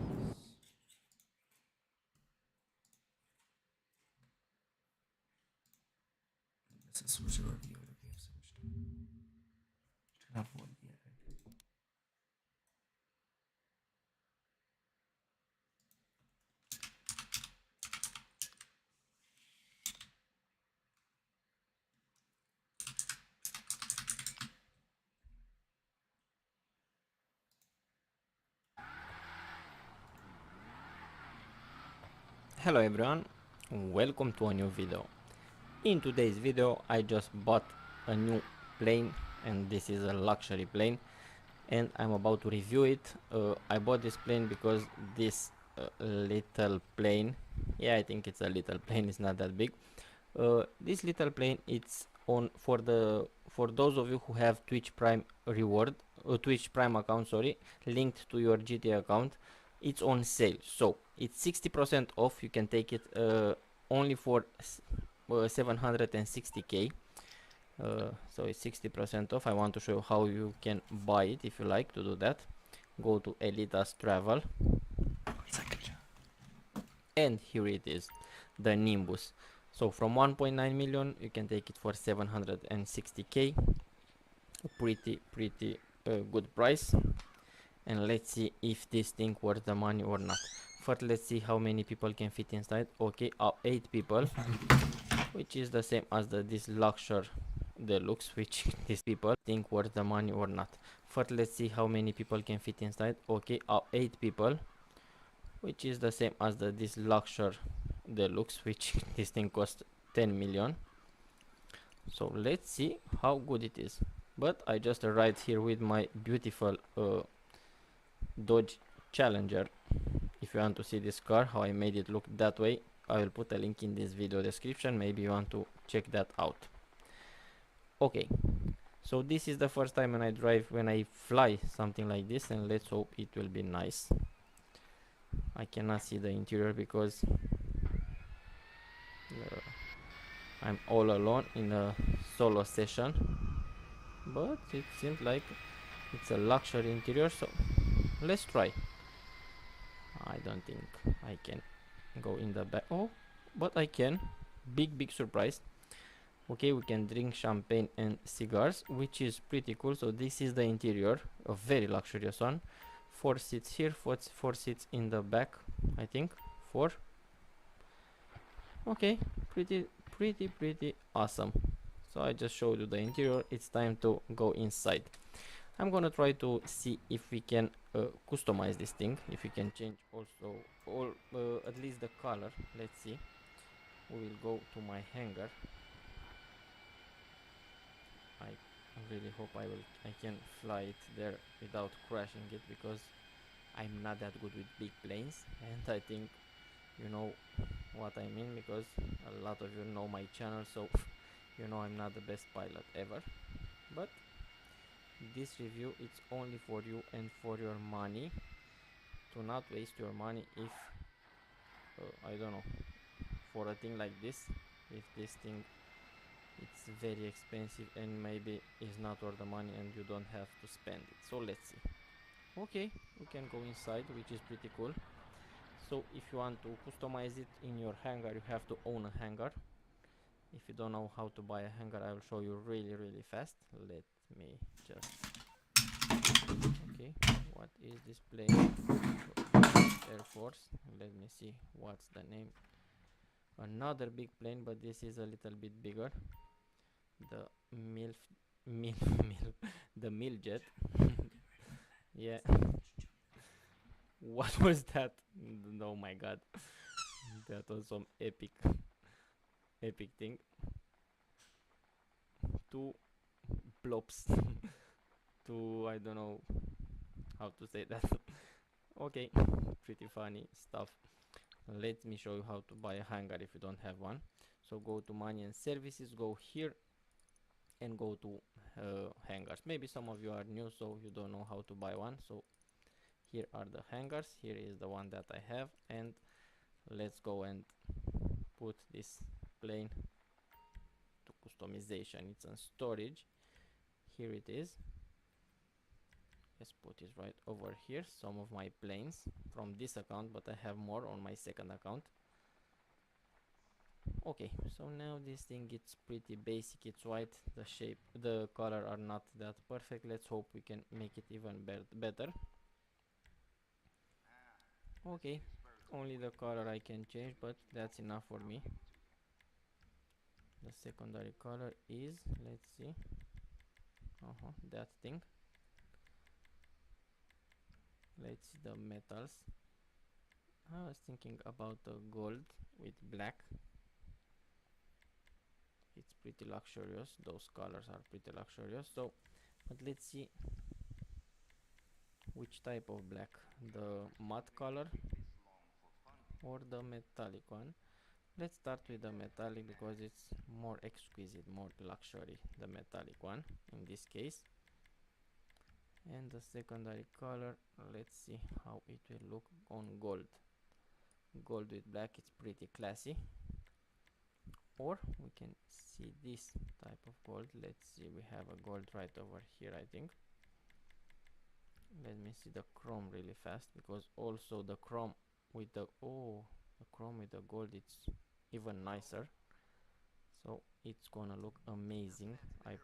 This is what you're review of the episode. Should have one, yeah. Hello everyone, welcome to a new video. In today's video I just bought a new plane, and this is a luxury plane, and I'm about to review it. I bought this plane because this little plane, yeah, I think it's a little plane, it's not that big. This little plane, it's on for those of you who have Twitch Prime reward, Twitch Prime account, sorry, linked to your GTA account. It's on sale, so it's 60% off. You can take it only for 760k. So it's 60% off. I want to show you how you can buy it if you like to do that. Go to Elitas Travel, and here it is, the Nimbus. So from 1.9 million you can take it for 760k. pretty good price, and let's see if this thing worth the money or not. First, let's see how many people can fit inside. Okay, 8 people, which is the same as this Luxor Deluxe, which these people think worth the money or not. First, let's see how many people can fit inside. Okay, 8 people, which is the same as this Luxor Deluxe, which this thing costs 10 million. So let's see how good it is. But I just arrived here with my beautiful Dodge Challenger. If you want to see this car, how I made it look that way, I will put a link in this video description. Maybe you want to check that out. Okay, so this is the first time when I fly something like this, and let's hope it will be nice. I cannot see the interior because I'm all alone in a solo session, but it seems like it's a luxury interior, so let's try. I don't think I can go in the back. Oh, but I can. Big surprise. Okay, we can drink champagne and cigars, which is pretty cool. So this is the interior, a very luxurious one. 4 seats here, 4 seats in the back, I think 4. Okay, pretty awesome. So I just showed you the interior. It's time to go inside. I'm gonna try to see if we can customize this thing, if we can change also at least the color. Let's see. We will go to my hangar. I really hope I can fly it there without crashing it, because I'm not that good with big planes, and I think you know what I mean, because a lot of you know my channel, so you know I'm not the best pilot ever. But this review, it's only for you and for your money. Do not waste your money if I don't know, for a thing like this, if this thing it's very expensive and maybe is not worth the money and you don't have to spend it. So let's see. Okay, we can go inside, which is pretty cool. So if you want to customize it in your hangar, you have to own a hangar. If you don't know how to buy a hangar, I will show you really fast. Let me just... Okay, what is this plane? Air Force. Let me see what's the name. Another big plane, but this is a little bit bigger. The the Miljet. Yeah. What was that? Oh my god, that was some epic thing. 2 plops. 2, I don't know how to say that. Okay, pretty funny stuff. Let me show you how to buy a hangar if you don't have one. So go to money and services, go here and go to hangars. Maybe some of you are new, so you don't know how to buy one. So here are the hangars. Here is the one that I have, and let's go and put this plane to customization. It's on storage. Here it is. Let's put it right over here. Some of my planes from this account, but I have more on my second account. Okay, so now this thing, it's pretty basic. It's white. The shape, the color are not that perfect. Let's hope we can make it even better. Okay, only the color I can change, but that's enough for me. The secondary color is, let's see, that thing. Let's see the metals. I was thinking about the gold with black. It's pretty luxurious. Those colors are pretty luxurious. So, but let's see which type of black. The matte color or the metallic one. Let's start with the metallic because it's more exquisite, more luxury. The metallic one in this case. And the secondary color, let's see how it will look on gold. Gold with black, it's pretty classy. Or we can see this type of gold. Let's see, we have a gold right over here, I think. Let me see the chrome really fast, because also the chrome with the chrome with the gold, it's even nicer. So it's gonna look amazing. I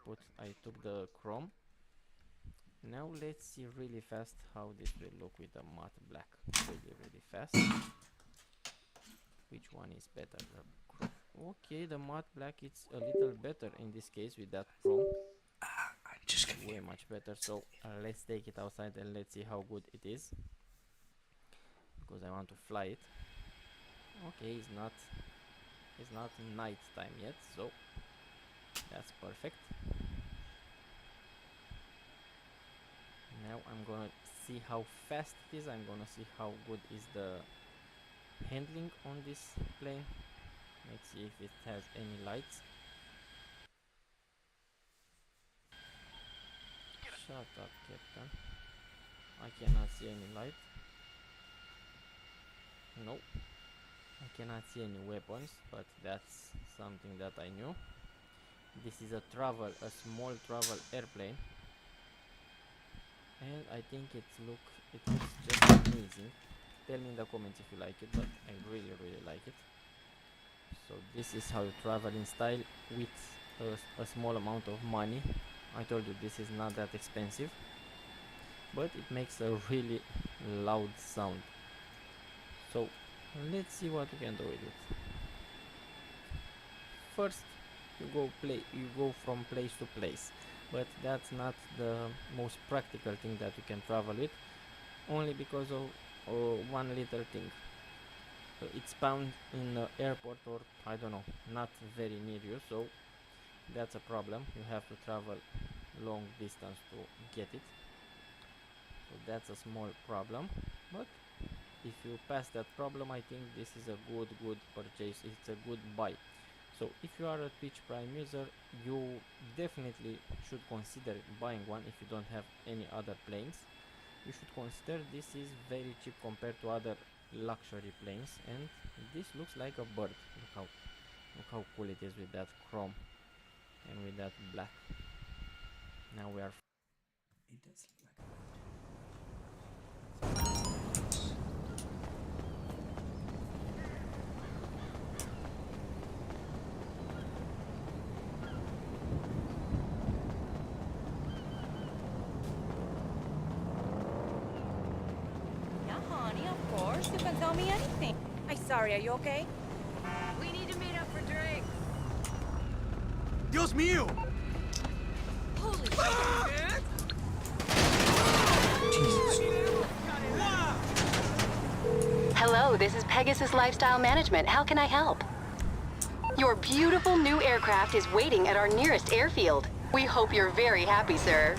took the chrome Now let's see really fast how this will look with the matte black. Really fast. Which one is better? Okay, the matte black is a little better in this case with that chrome. Way much better. So let's take it outside and let's see how good it is. Because I want to fly it. Okay, it's not night time yet, so that's perfect. Now I'm gonna see how fast it is. I'm gonna see how good is the handling on this plane. Let's see if it has any lights. Shut up, Captain. I cannot see any light. Nope. I cannot see any weapons, but that's something that I knew. This is a small travel airplane. And I think it looks just amazing. Tell me in the comments if you like it, but I really like it. So this is how you travel in style with a small amount of money. I told you this is not that expensive, but it makes a really loud sound. So let's see what we can do with it. First, you go from place to place, but that's not the most practical thing that you can travel with, only because of one little thing. It's found in an airport, or I don't know, not very near you, so that's a problem. You have to travel long distance to get it, so that's a small problem. But if you pass that problem, I think this is a good purchase. It's a good buy. So if you are a Twitch Prime user, you definitely should consider buying one. If you don't have any other planes, you should consider. This is very cheap compared to other luxury planes, and this looks like a bird. Look how cool it is with that chrome and with that black. Now we are. It does look like. Yeah, honey, of course. You can tell me anything. I'm sorry, are you okay? We need to meet up for drinks. Dios mío! Holy shit! Hello, this is Pegasus Lifestyle Management. How can I help? Your beautiful new aircraft is waiting at our nearest airfield. We hope you're very happy, sir.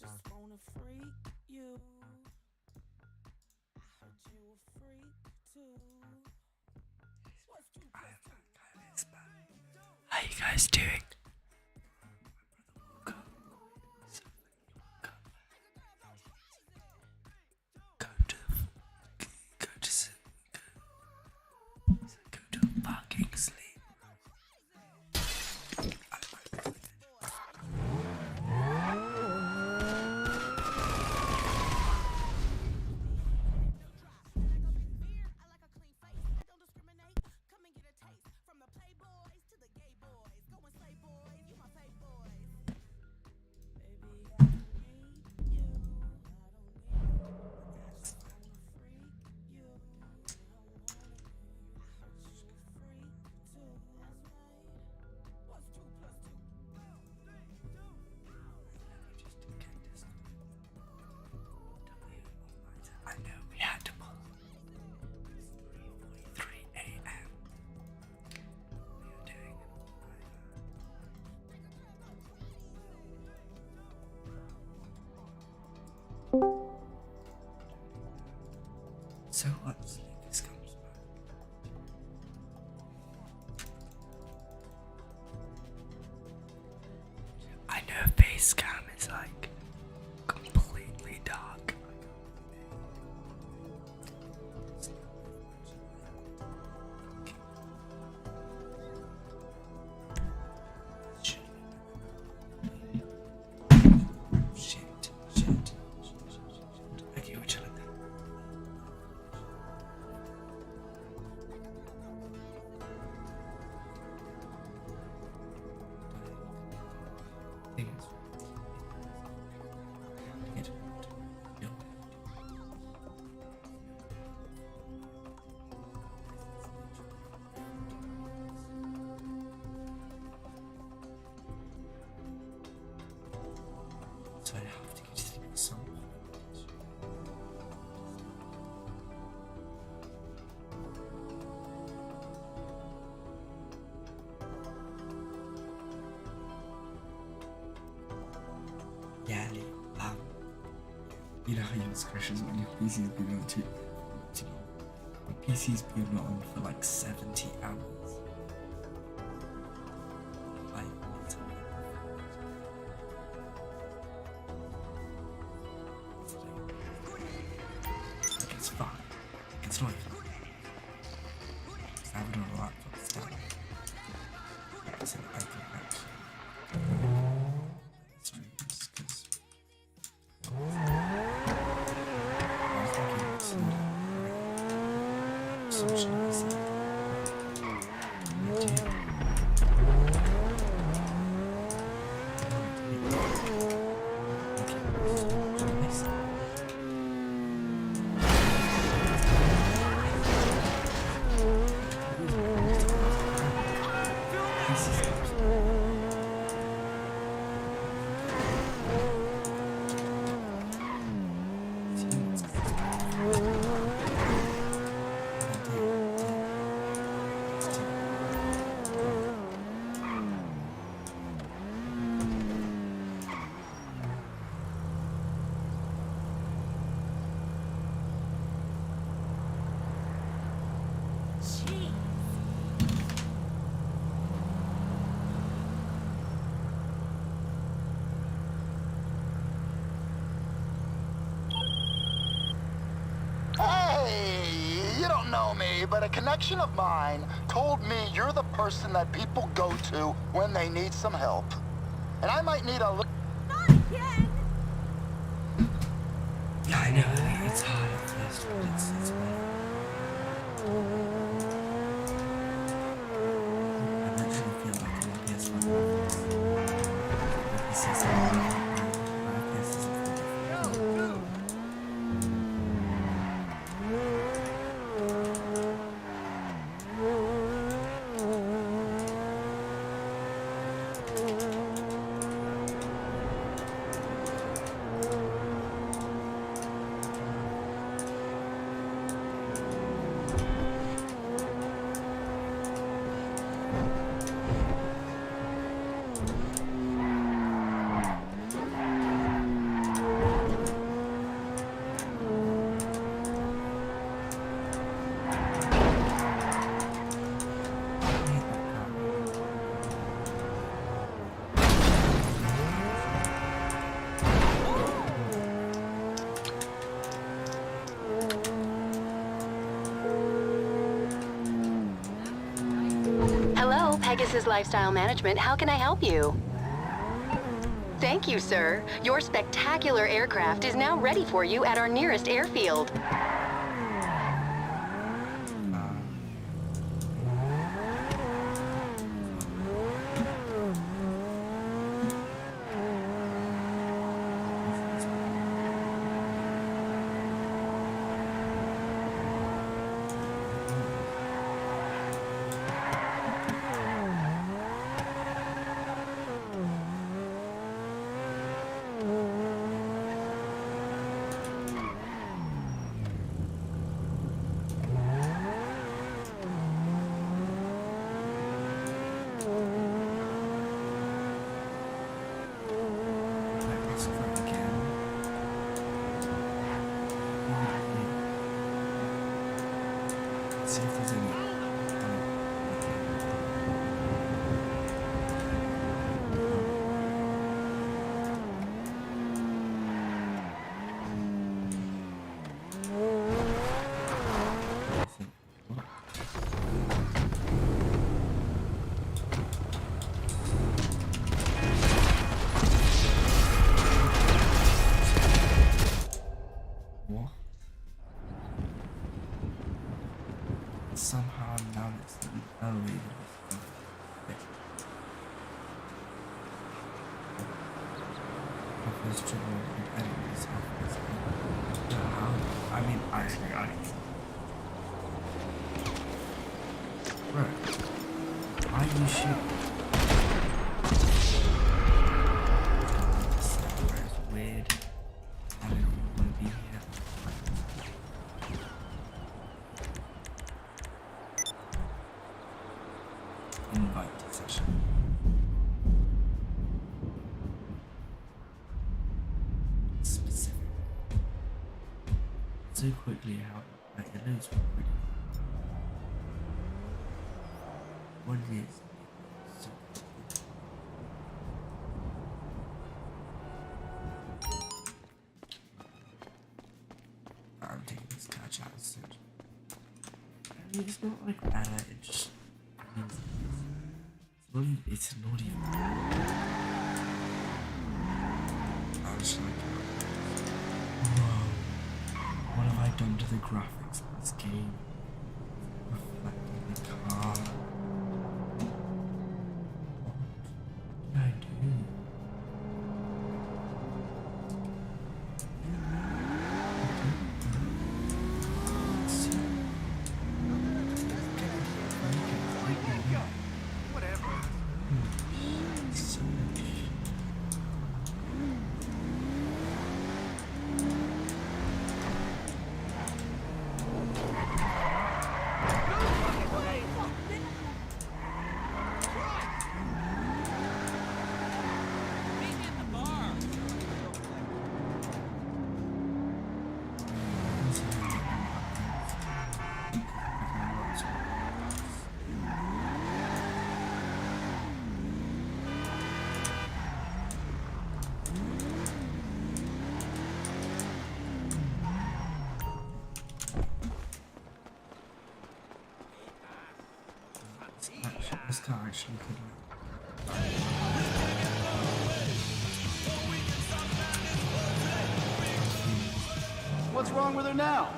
just wanna freak you. I heard you a freak too. How you guys doing? Go to fucking sleep. From the playboys to the gay boys, go and slay boys. So absolutely this comes back. I know face cam is like completely dark. Shit. Okay, we're chilling there. So I have to get to sleep at some point. Yeah, you know how you ask questions when your PC's been on my PC's been on for like 70 hours. Like, it's fine. It's not even. I have it on a laptop, it's fine. It's an iPad actually. Streams, because but a connection of mine told me you're the person that people go to when they need some help. And I might need a little... Not again! I know, it's hard at first, but it's I actually feel like I'm on PS5. Pegasus Lifestyle Management, how can I help you? Thank you, sir. Your spectacular aircraft is now ready for you at our nearest airfield. see if there's any. What? Somehow now it's elevated. My first trigger and edit myself. I mean, actually, Bro, why you shit? It's weird. I don't want to be here. Invite session. Specific. So quickly how it looks pretty. What it is. So I'm taking this catch out of search. I mean, it's not like bad, it just it's not even I was like, whoa, what have I done to the graphics of this game? Reflecting the car. What did I do? This car actually could What's wrong with her now?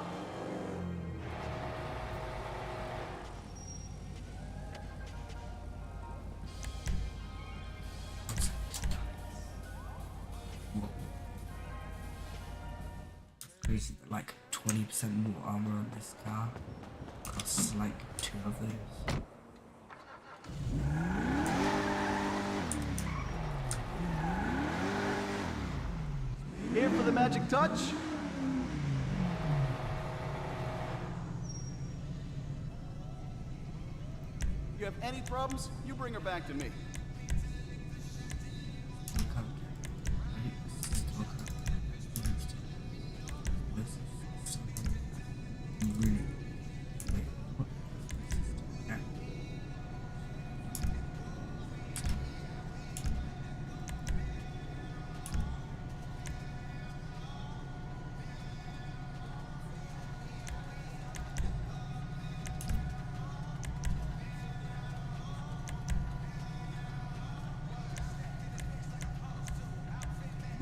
crazy that like 20% more armor on this car costs like 2 of those. Here for the magic touch? You have any problems, you bring her back to me.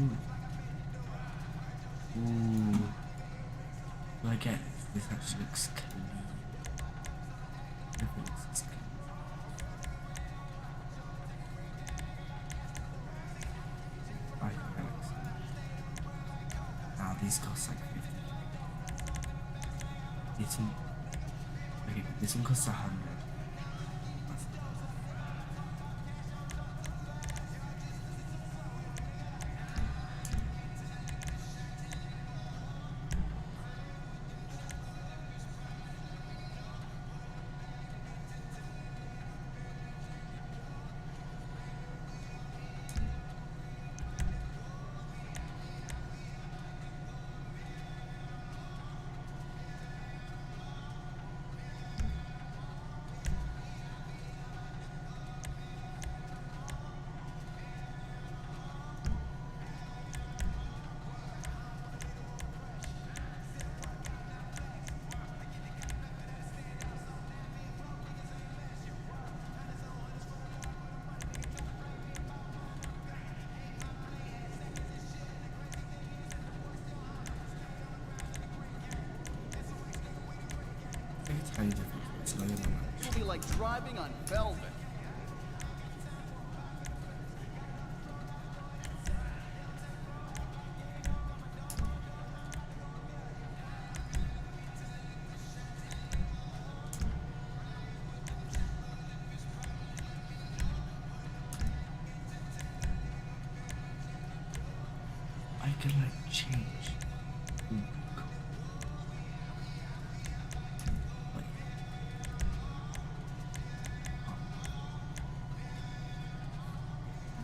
Ooh. Well, I guess this actually looks clean. Everything looks clean. Right, Alex. Now these cost like 50. This one, okay, this one costs 100. Very different. Slow your mind. It'll be like driving on velvet. I can like change. Ooh, cool. Wait.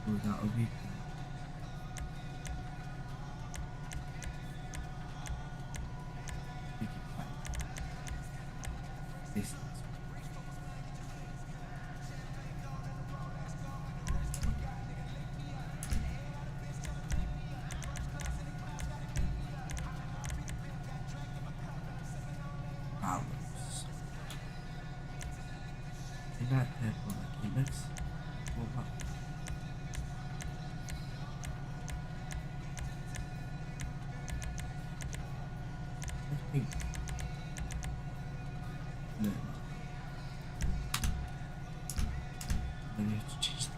Oh, that would be cool. We can find this. Hours. In that headphone, like it looks well, what? I think no. Maybe I have to change the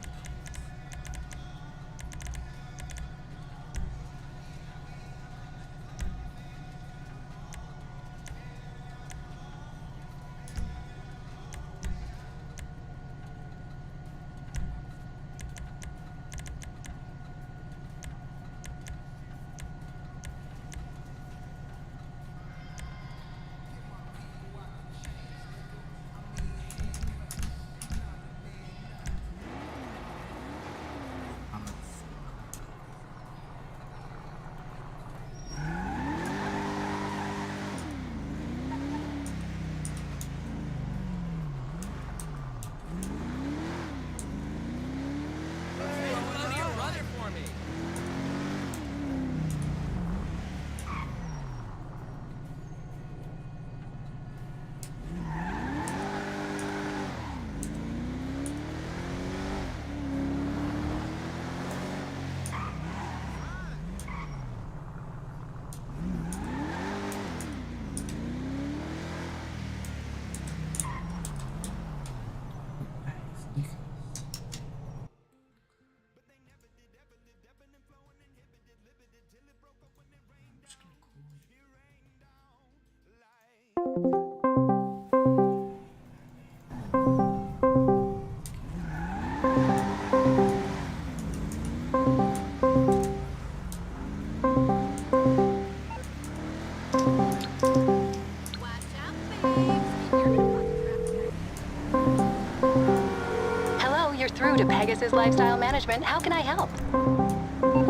Hello, you're through to Pegasus Lifestyle Management. How can I help?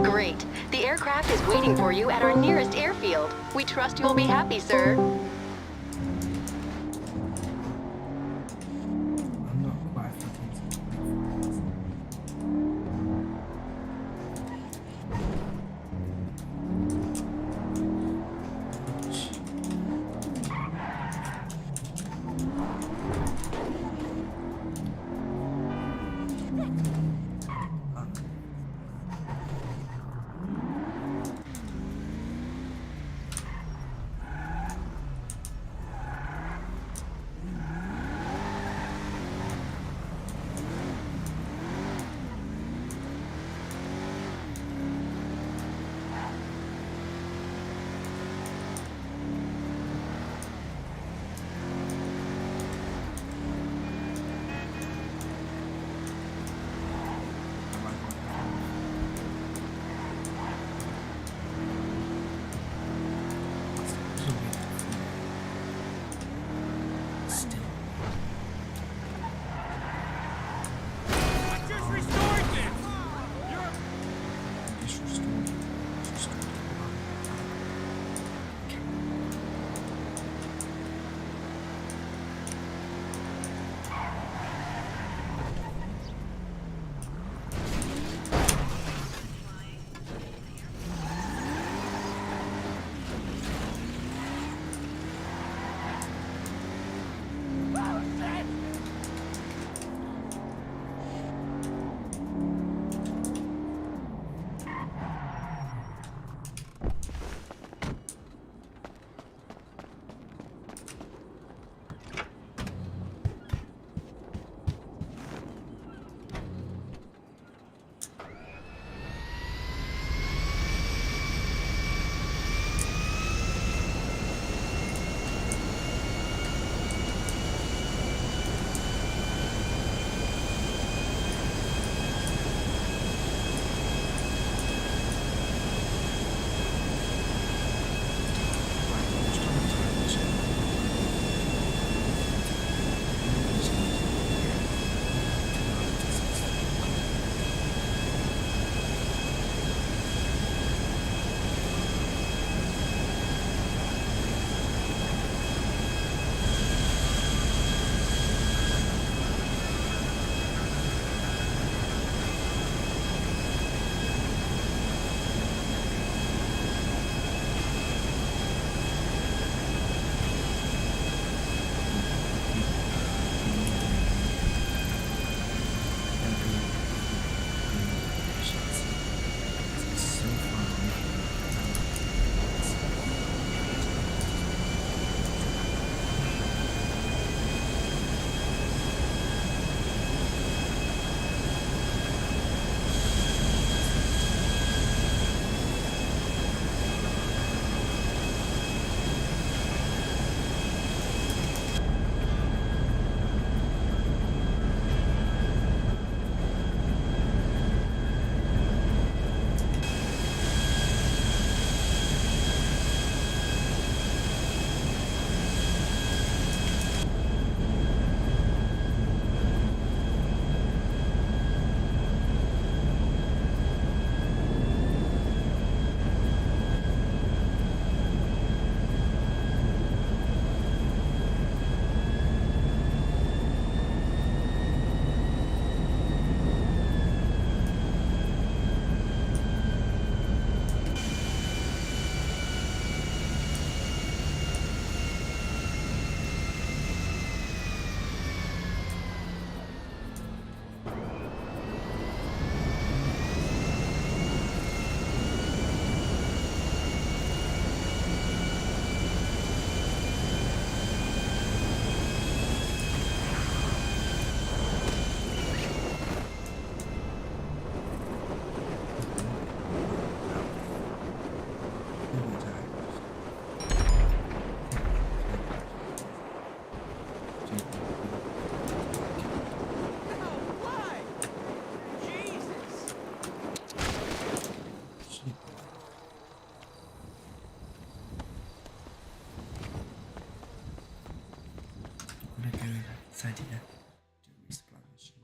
Great. The aircraft is waiting for you at our nearest airfield. We trust you'll be happy, sir. I'm not quite gonna go inside here. Do a resupply mission.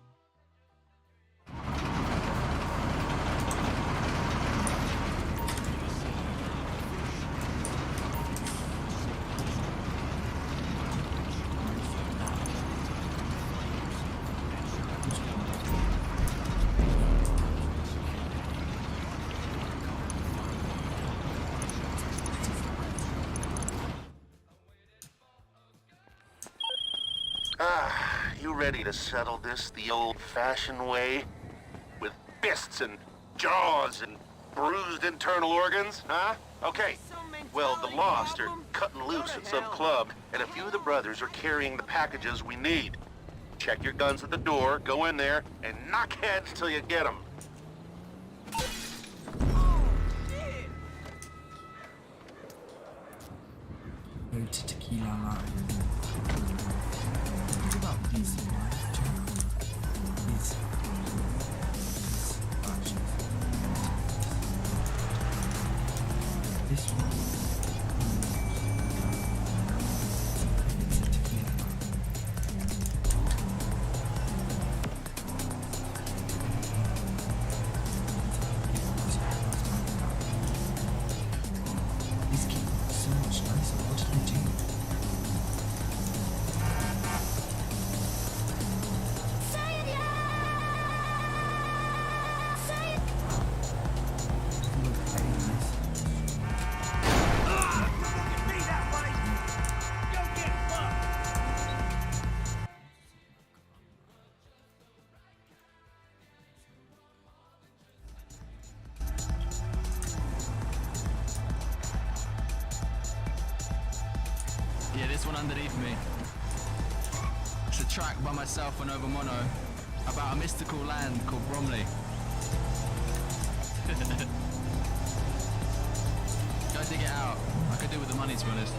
You ready to settle this the old-fashioned way? With fists and jaws and bruised internal organs, huh? Okay. Well, the Lost are cutting loose at some club, and a few of the brothers are carrying the packages we need. Check your guns at the door, go in there, and knock heads till you get them. Go to Tequila Line. What about these lines? These arches. This one. It's a Tequila Line. These keep so much nicer. What did they do? Yeah, this one underneath me. It's a track by myself and Over Mono about a mystical land called Bromley. Go dig it out. I could do with the money, to be honest.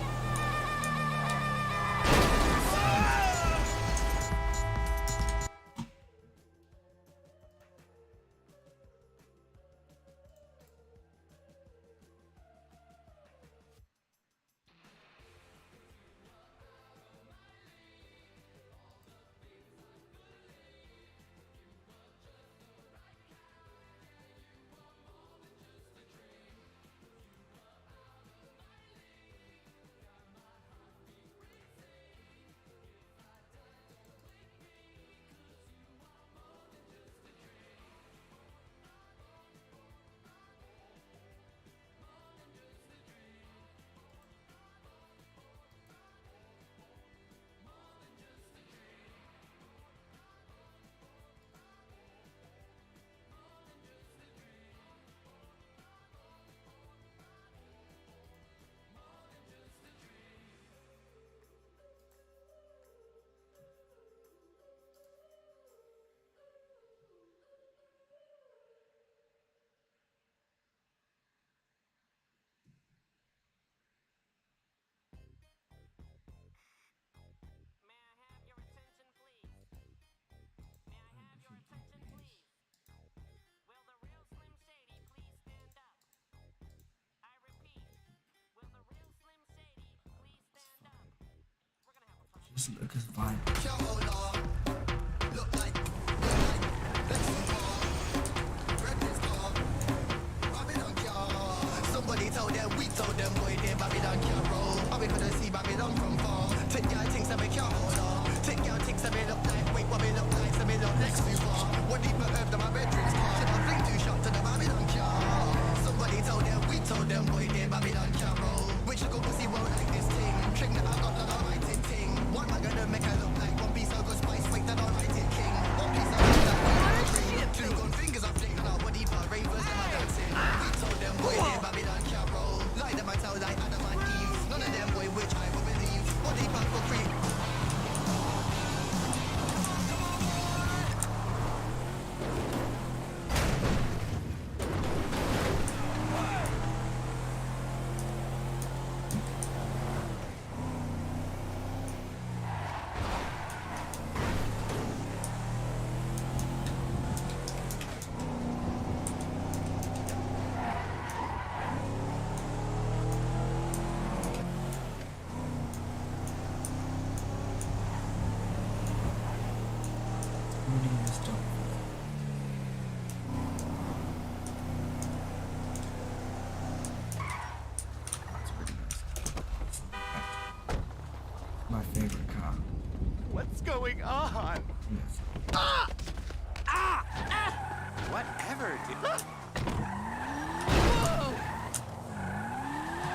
Just look as vibe. Somebody told them, we told them, boy, they Babylon can't roll. I wait for the see Babylon from far. Take your things and make your hold on. Take your things and me look like, wait, what me look like, so me look next to far. What deeper earth than my bedroom's car. Should I fling two shots to the Babylon car? Somebody told them, we told them, boy, they Babylon can't roll. Which look up pussy roll like this thing. String that I got like a writing thing. What am I gonna make her look like? One piece of good spice, wait, that I'm writing king. One piece of good that we drink. Two gun fingers, I'm flicking out what deeper ravers and my dancing. We told them, boy, they Babylon can't roll. Lie them I tell like Adam and Eve. None of them, boy, which I will believe. What deeper for free. Including this job. That's pretty nice. My favorite car. What's going on? Yes. Ah! Ah! Ah! Whatever, dude.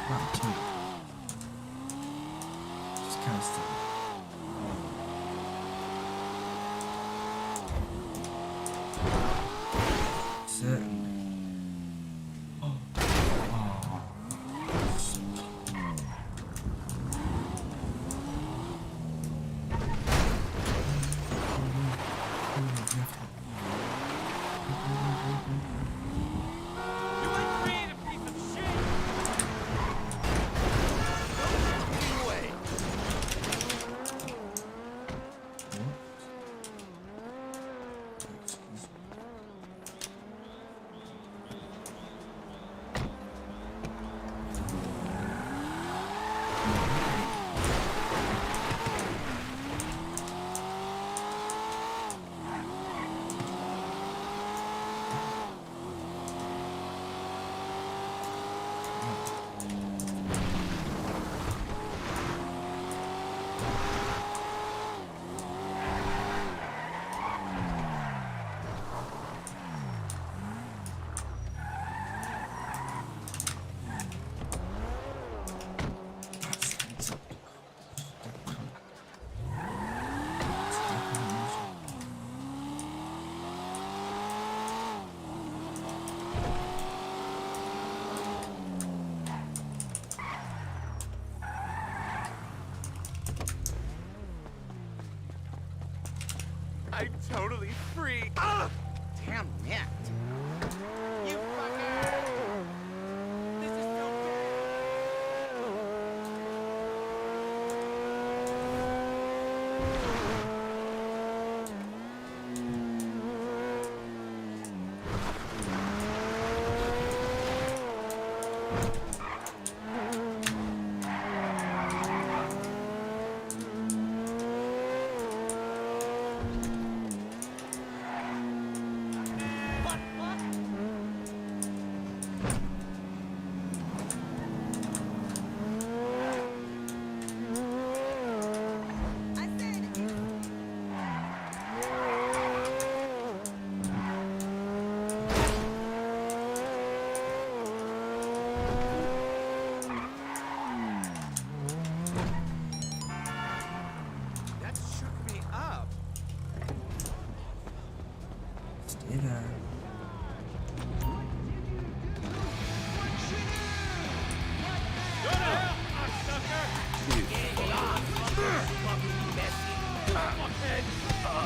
Not too. Just kind of stuff. Certainly. Oh. Oh. I'm totally free. Ah! Damn it. You fucker! This is so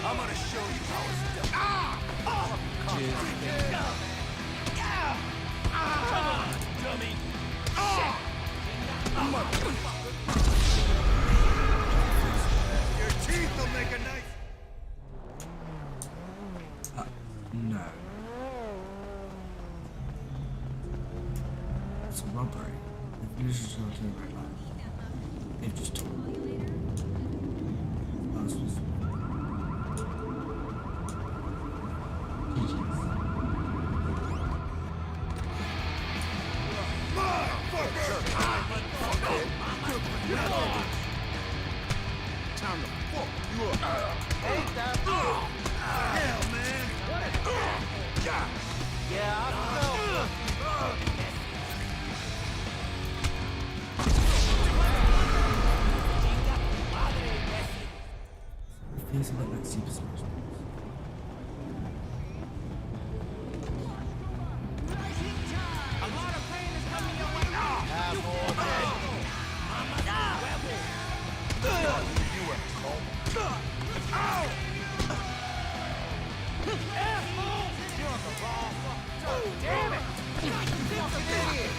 I'm gonna show you how it's done. Ah! Come on, dummy! Your teeth will make a nice. No. It's a robbery. They've literally just gone to the red light. They've just told me. That was just... Time to fuck you up. Ain't that hell, man? Yeah, I know. It feels a bit like Super Smash Bros. A lot of pain is coming your way. Have more pain. You were cold. Ow! Asshole! You're on the wrong fucking damn it! Fucking idiot!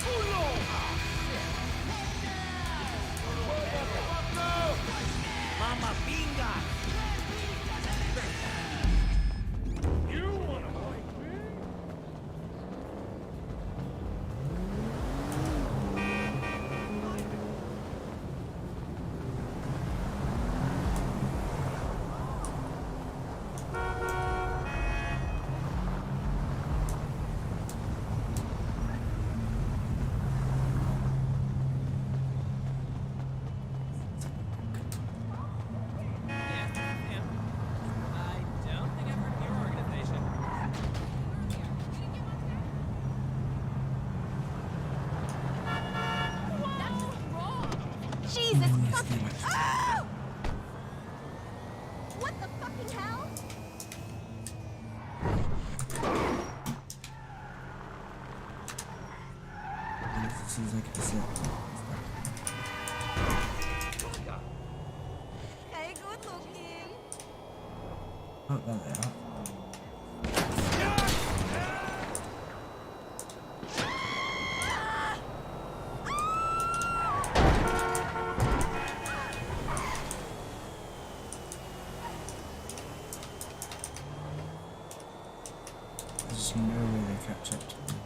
Mama Binga! What the fucking hell? As soon as I get this Hey, good looking. Oh, there they are. There's no way they catch up to me.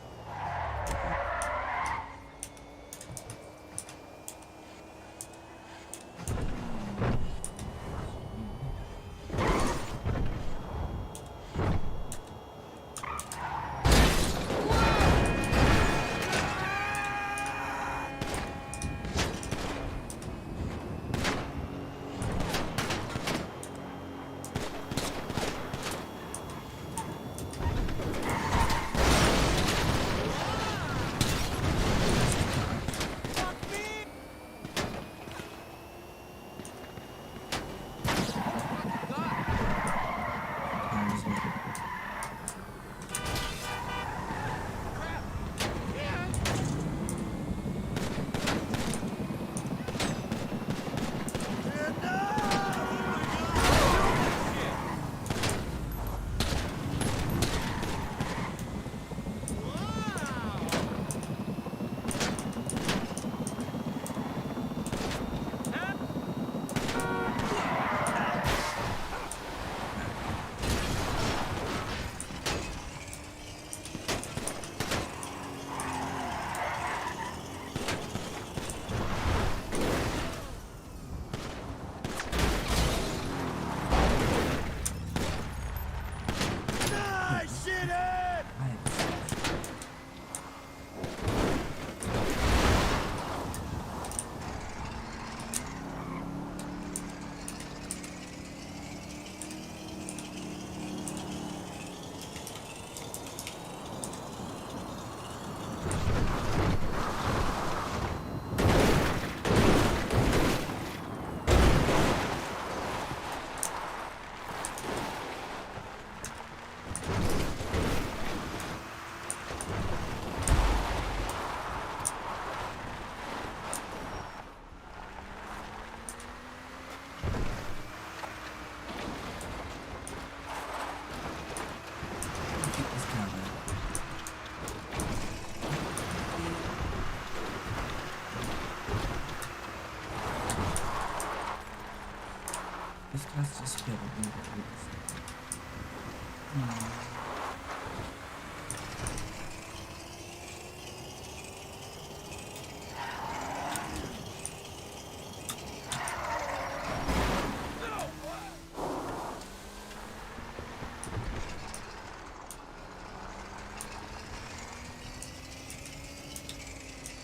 This guy's just scared of me.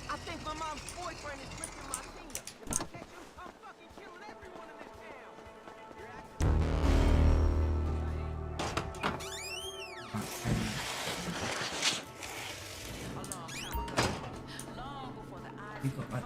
I think my mom's boyfriend is ripping my finger. If I catch him, I'm fucking killing everyone in this town. We got like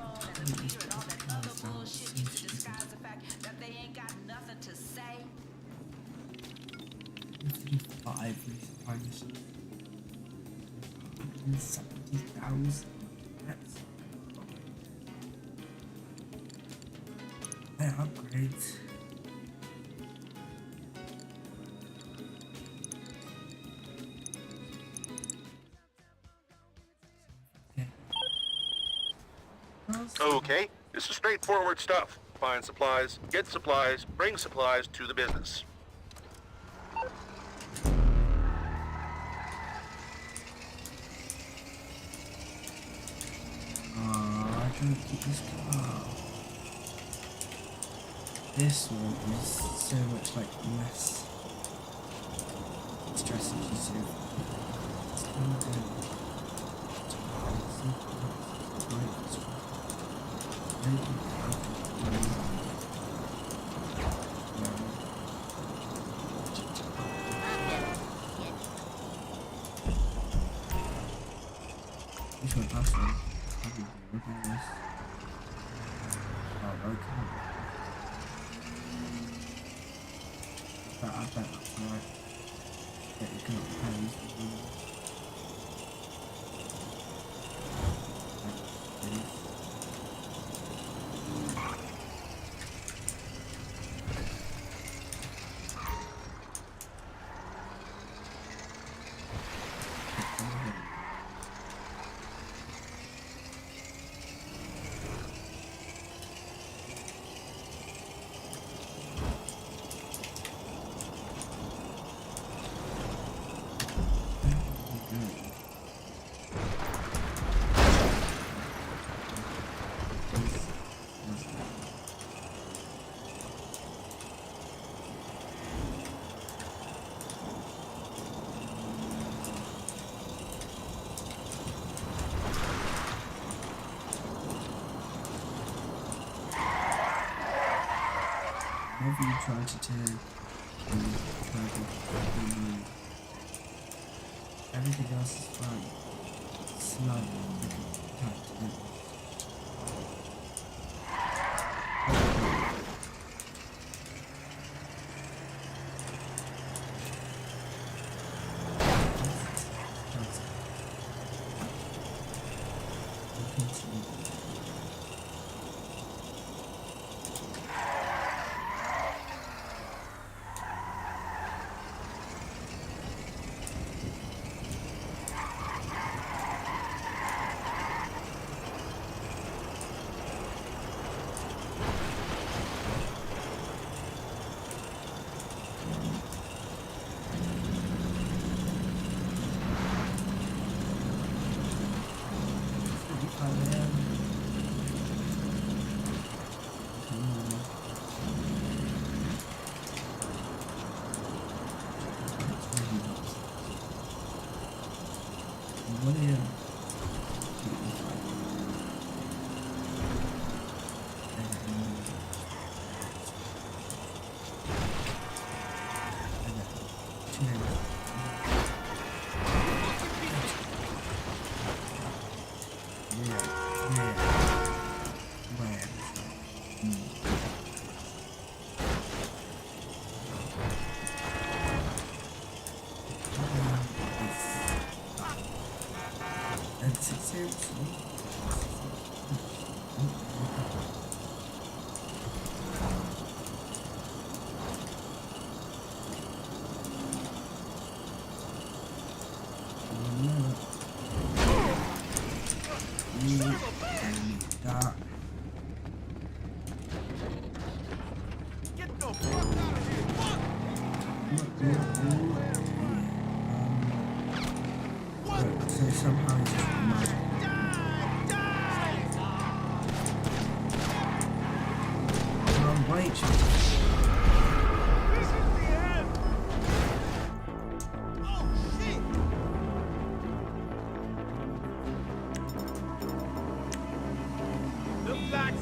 They're upgrades. Okay, this is straightforward stuff. Find supplies, get supplies, bring supplies to the business. I can't keep this car. This one is so much like less stress adhesive. It's Which one passed me? Oh, okay. But I bet that's right. That you cannot pose. Whatever you try to do, everything else is fine. Slowly, tight to it.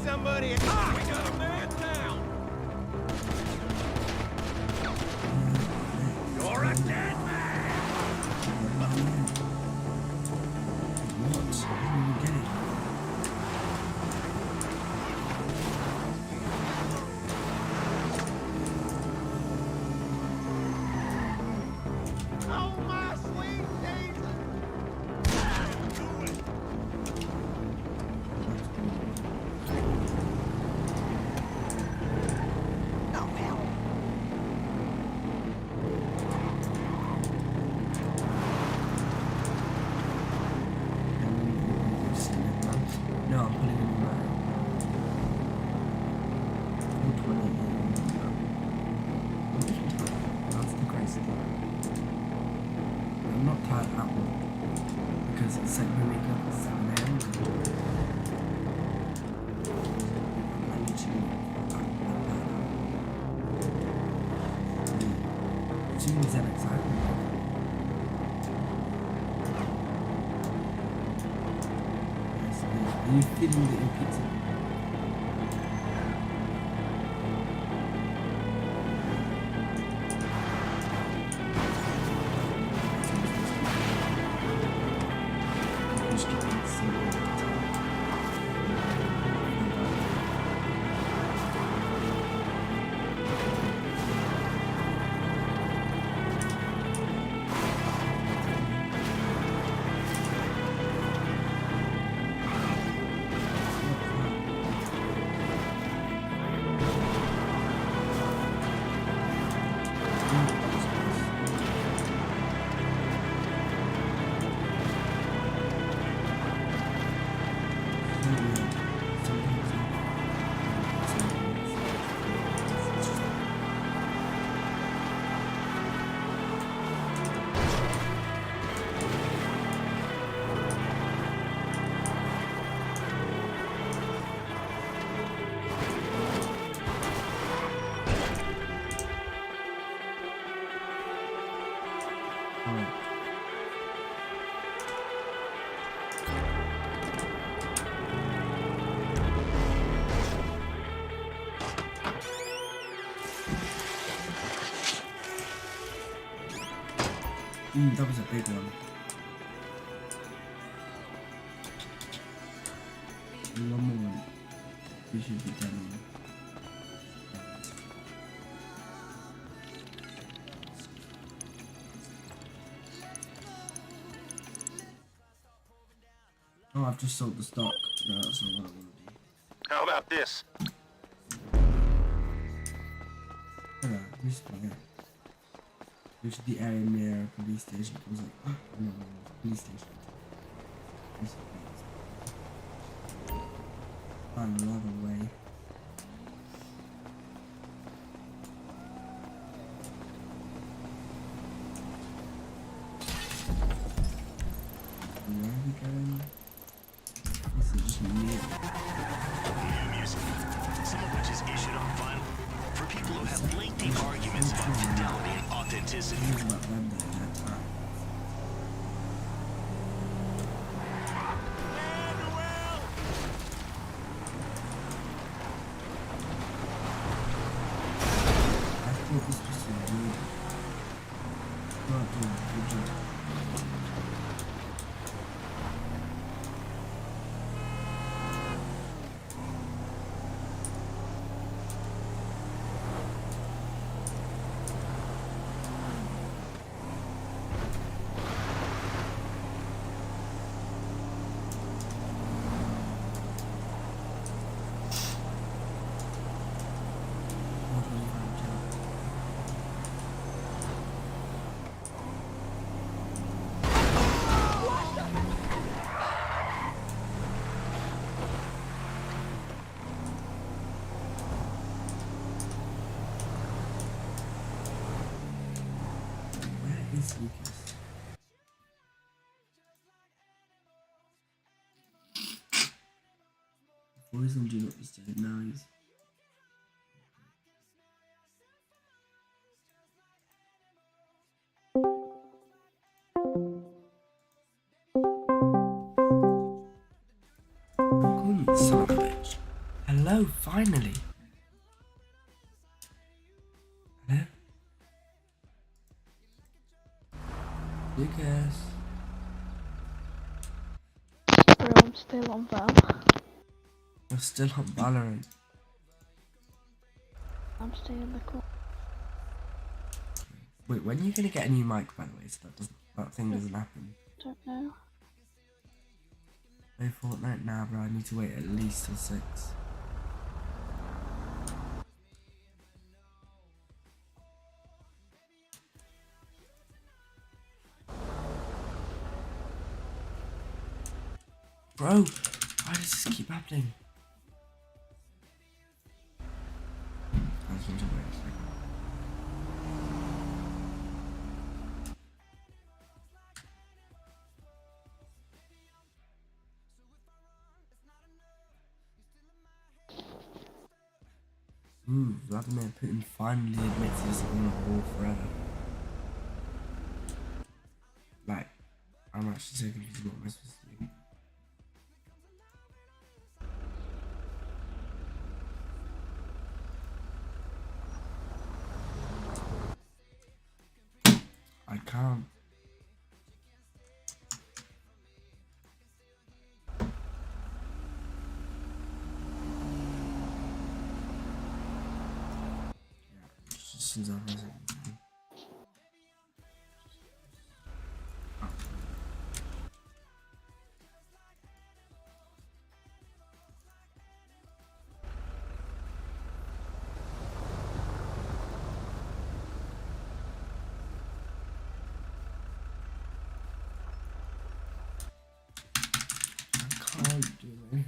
Somebody, ah, we got a man down. You're a dead man. Oh my sweet Jesus! Do it. No, I'm putting it in my 420. That's the crazy thing. I'm not tired at all because it's like we wake up at 7 AM. I need to as soon as that excitement. Are you feeling the pizza? Alright. That was a big one. One more. We should be done. Oh, I've just sold the stock. No, that's not what I want to do. How about this? Hello, who's there? Go to the area near a police station. I was like, oh, no, police station. Find another way. Where are we going? This is just near. New music, some of which is issued on vinyl for people who have lengthy arguments about fidelity and authenticity. Lucas. Before he's on Do Not Disturb, now he's... Son of a bitch. Hello, finally. Hello? Lucas. Bro, I'm still on Val. I'm still on Valorant. I'm staying in the call. Wait, when are you gonna get a new mic, by the way, so that thing doesn't happen? Don't know. Play Fortnite now, bro. I need to wait at least till 6. Bro, why does this keep happening? I just want to wait a second. Ooh, Vladimir Putin finally admits he's in a war forever. Like, I'm actually so confused what am I supposed to do. I can't. Since I was I can't do it.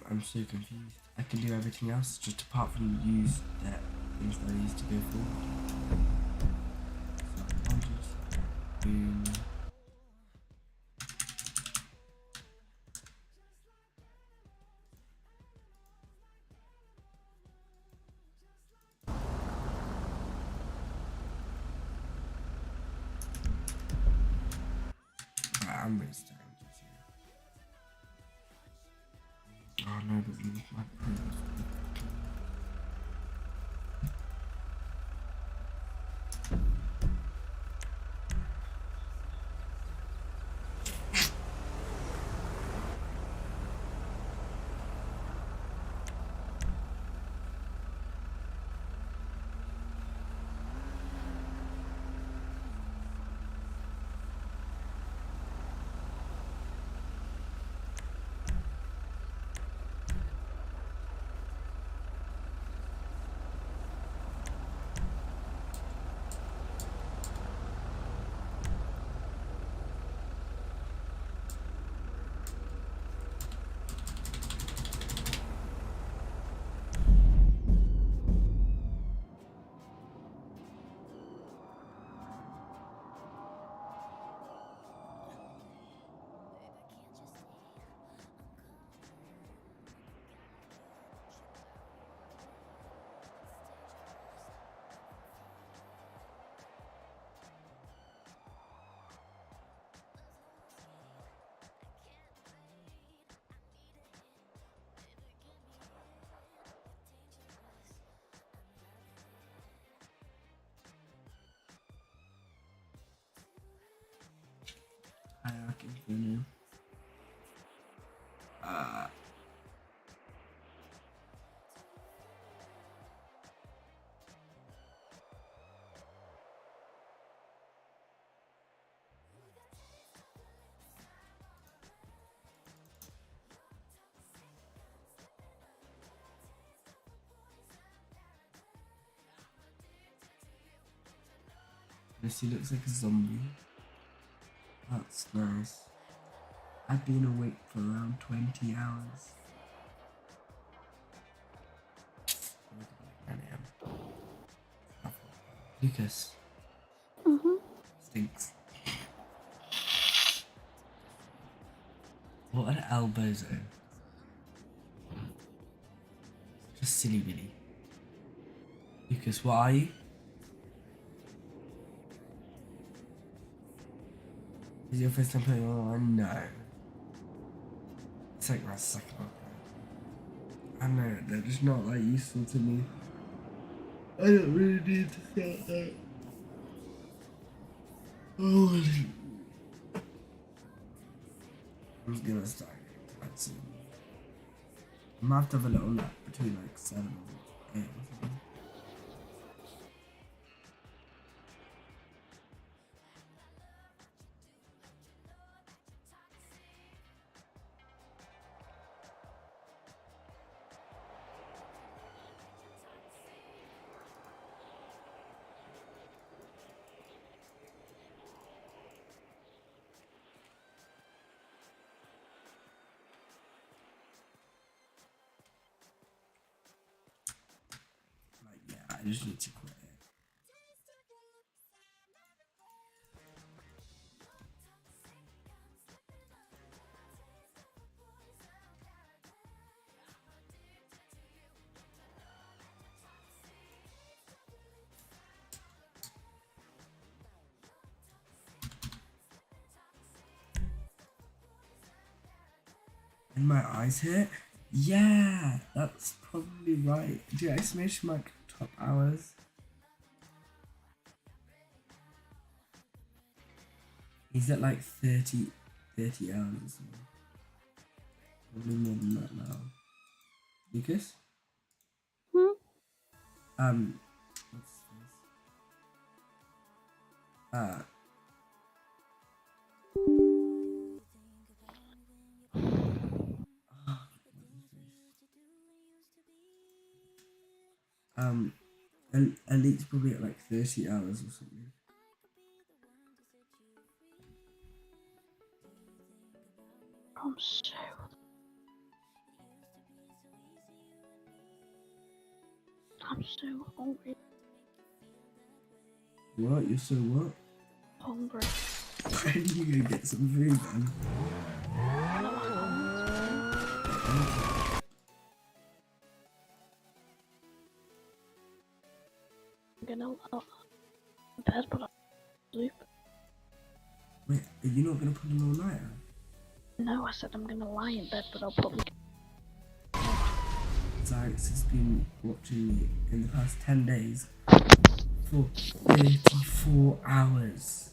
I'm so confused. I can do everything else just apart from use that things that I used to go forward. So 100, boom, Amber's turn. Oh no, but you my prince. I can continue. Yes, he looks like a zombie. That's nice. I've been awake for around 20 hours. Lucas. Stinks. What an elbows are. Just silly Billy. Lucas, what are you? Is your first time playing online? No. It's like my second one. I know, they're just not that useful to me. I don't really need to start that. Oh, I'm just gonna start quite soon. I might have to have a little nap between like 7 and 8 or something. I just need to quit it. And my eyes hit? Yeah, that's probably right. Dude, I smashed my top hours. He's at like 30 hours or something. Probably more than that now. Lucas? What's this? Elite's probably at like 30 hours or something. I'm so hungry. What? You're so what? Hungry. Why did you go get some food then? I'm gonna bed, but I'm asleep. Wait, Are you not gonna put an all-nighter? No, I said I'm gonna lie in bed, but I'll probably. Zyrex has been watching me in the past 10 days for 34 hours.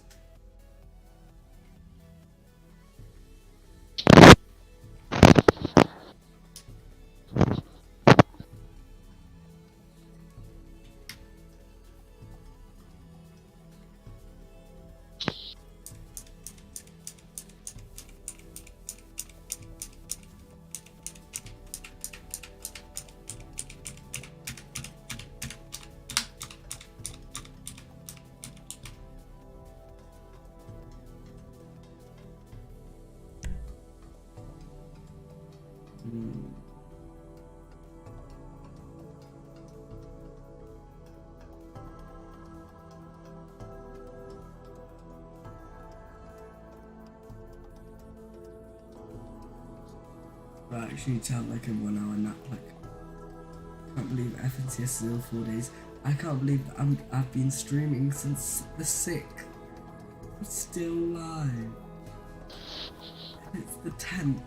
I actually sound like a 1 hour nap. Like, I can't believe FNCS is still 4 days. I can't believe that I've been streaming since the 6th. I'm still live. It's the 10th.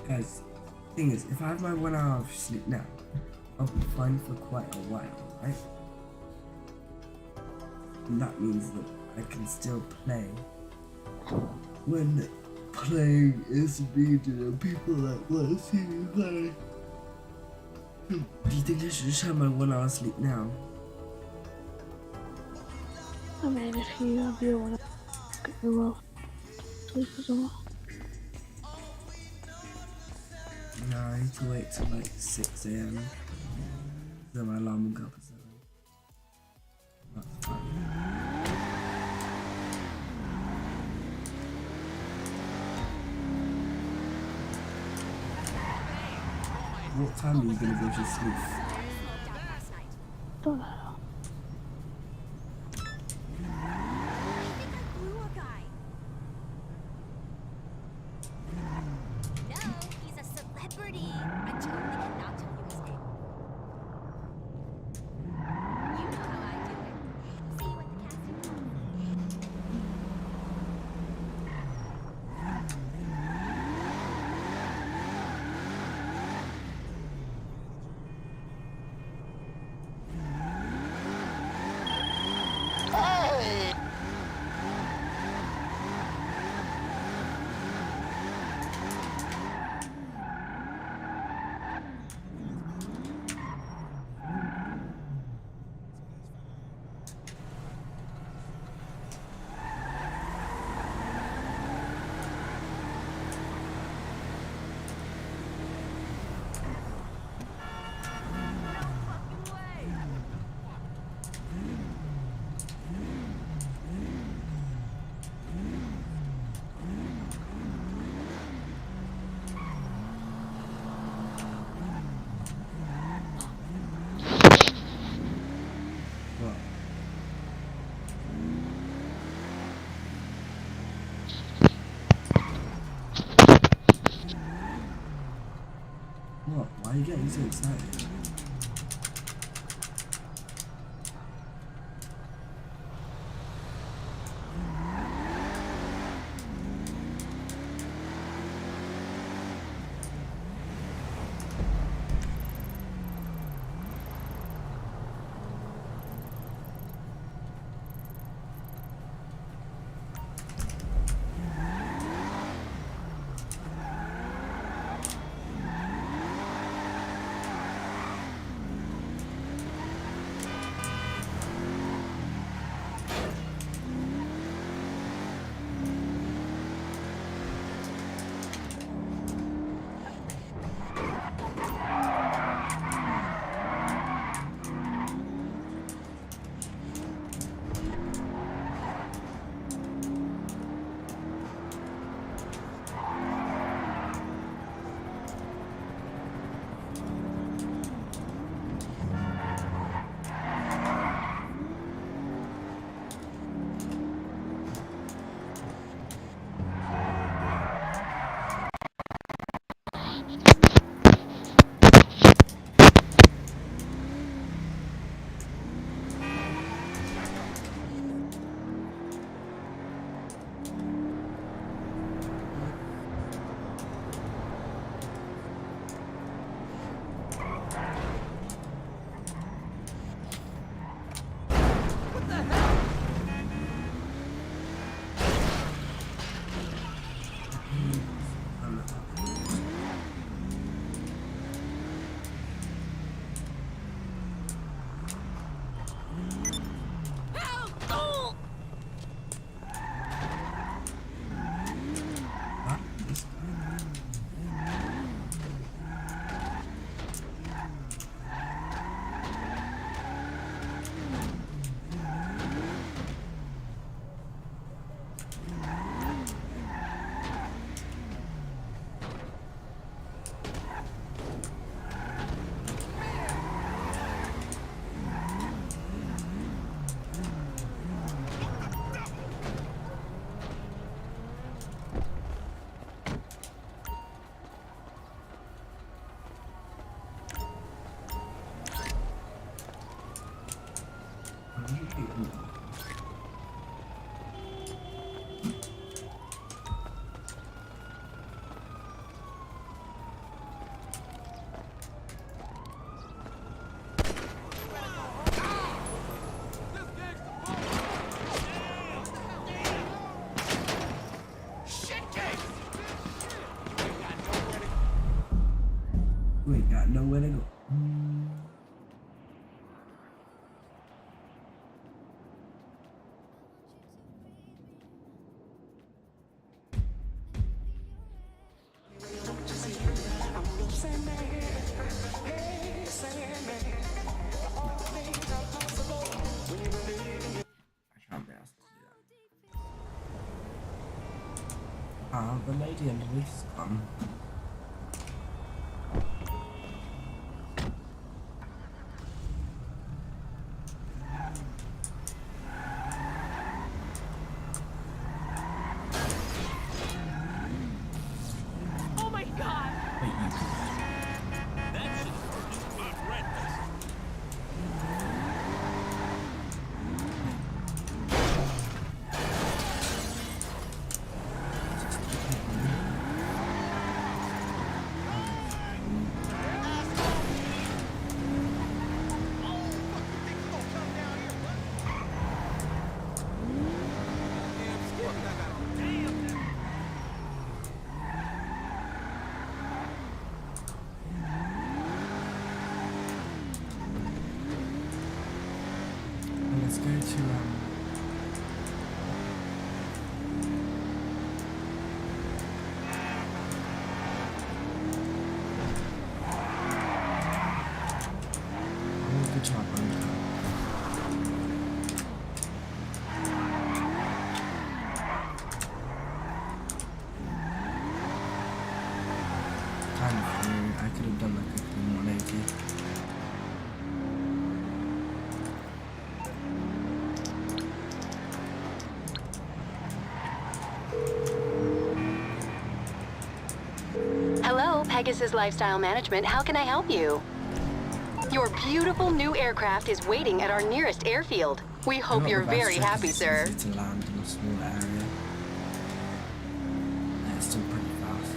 Guys, thing is, if I have my 1 hour of sleep now, I'll be fine for quite a while, right? And that means that I can still play when playing is needed and people that want to see me play. Do you think I should just have my 1 hour sleep now? I mean, if you have your 1 hour, you will sleep as well. No, I need to wait till like 6 AM. Then my alarm will go up at 7. That's fine. What time are you gonna go to sleep? Don't know. What? Why are you getting so excited? We ain't got nowhere to go. The lady underneath is gone. Oh my god! Wait, you. That shit is horrendous. Let's go to good job, kind of weird. I could have done like a clean 180. Hello, Pegasus Lifestyle Management. How can I help you? Your beautiful new aircraft is waiting at our nearest airfield. We hope you're very happy, sir. To land in a small area. And it's still pretty fast.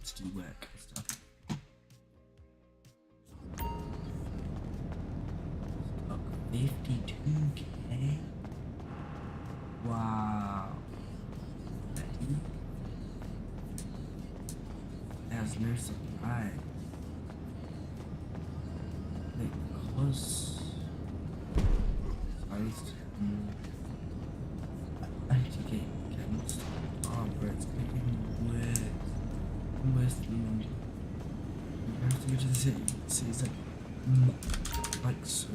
to do work and stuff. Stock 52k. Wow. There's no supply. Because I need to get more stuff. Oh, bro, it's getting worse. Worse than I have to go to the city. The city's like so.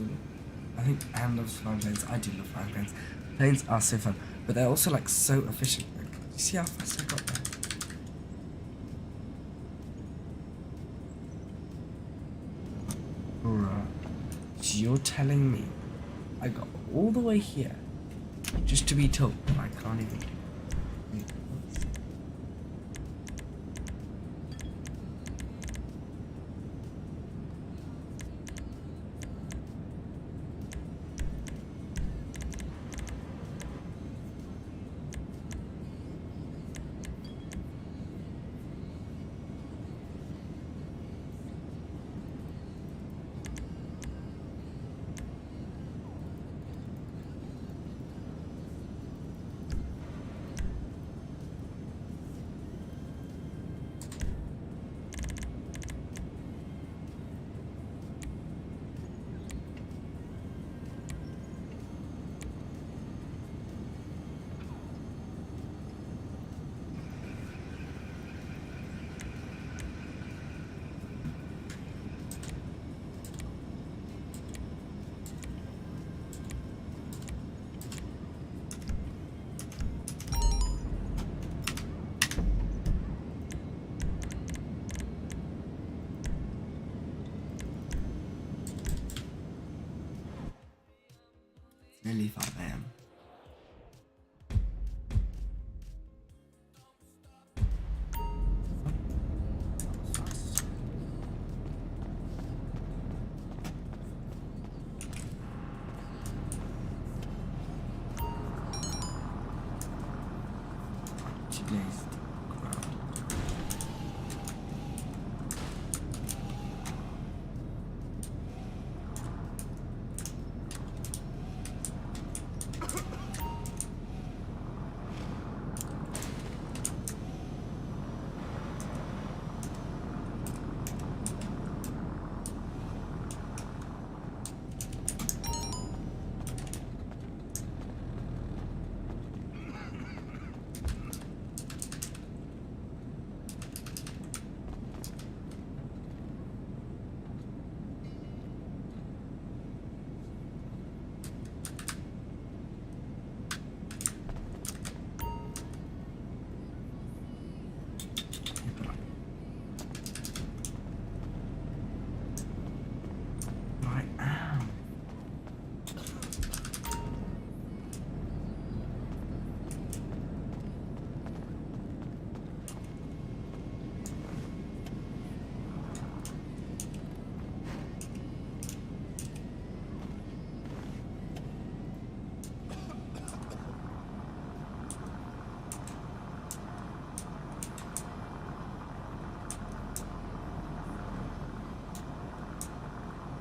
I think Anne loves flying planes. I do love flying planes. Planes are so fun, but they're also like so efficient. Like, you see how fast I got there? Bruh. So you're telling me I got all the way here just to be told I can't even do it? Nearly 5 AM.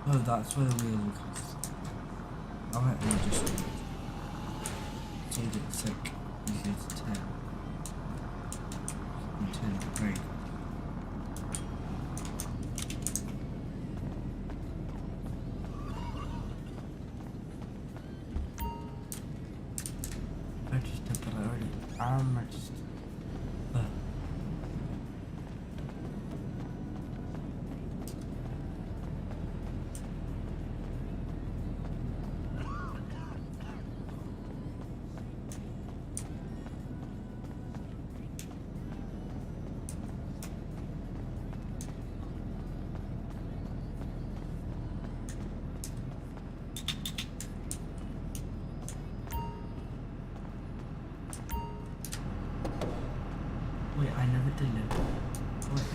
Oh, that's where the wheel comes. I'll let me just change it so you go to 10. And turn the brake. Register priority. I'm registered. Wait, I never delivered. Wait.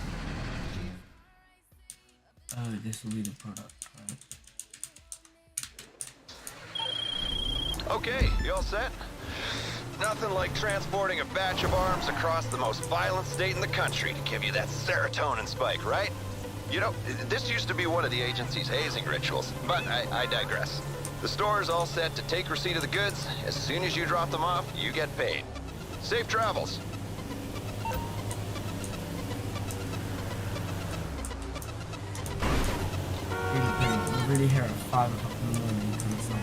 Oh, this will be the product, right? Okay, you all set? nothing like transporting a batch of arms across the most violent state in the country to give you that serotonin spike, right? You know, this used to be one of the agency's hazing rituals, but I digress. The store is all set to take receipt of the goods. As soon as you drop them off, you get paid. Safe travels. We're really here at 5 o'clock in the morning because it's like...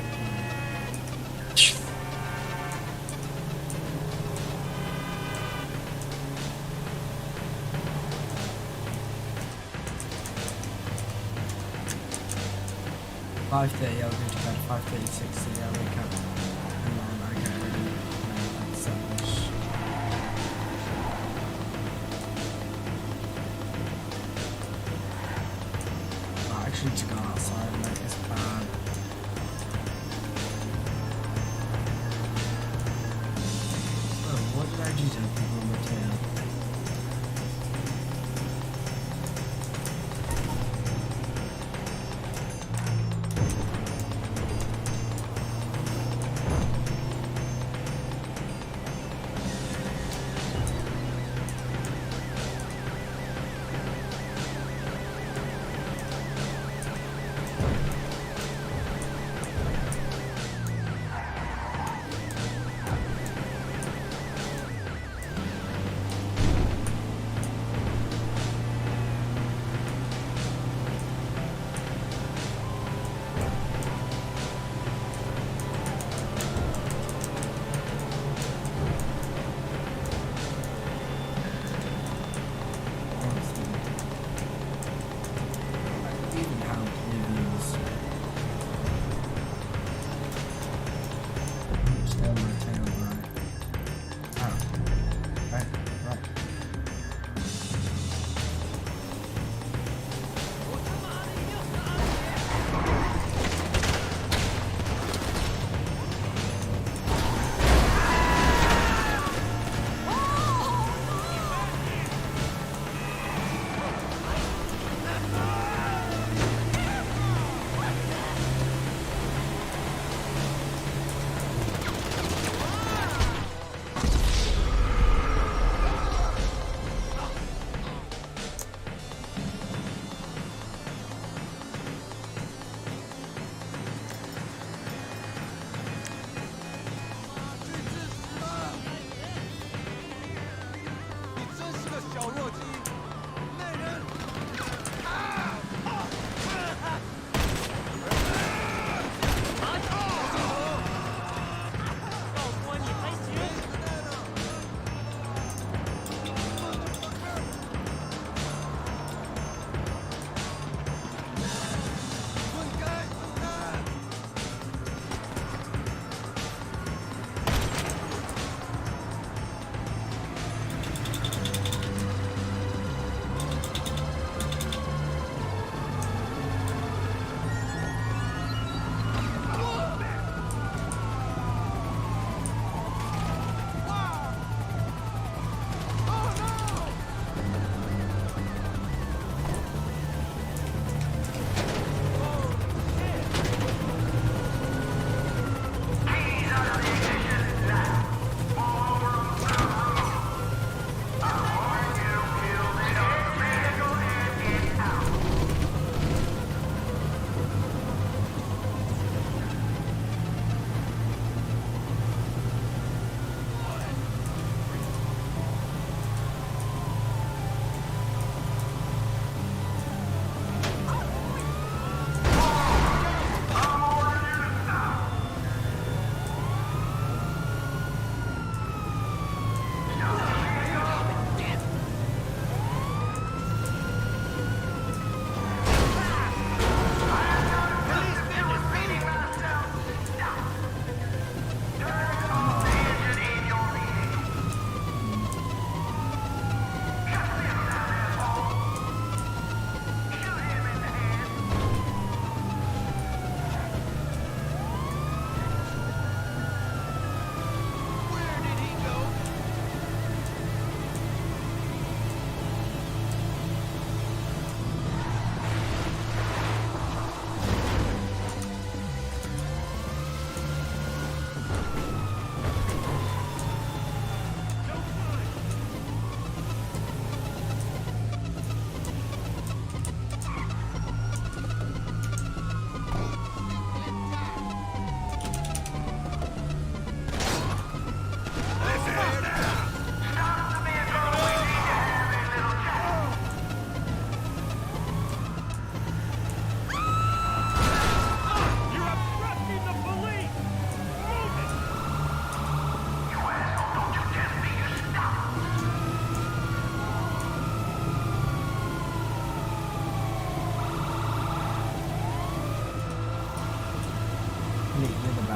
$5:30, I'll go to bed. 5:36, so yeah, I wake up. And then I get ready at 7ish. Actually, to go outside, like, it's bad. Oh, what did I do to people on the tail?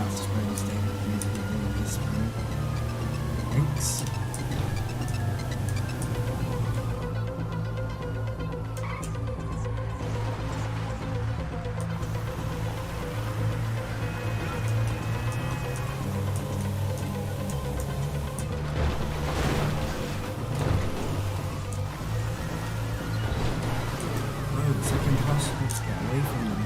out to Spring State. Thanks. It's like impossible to get away from them.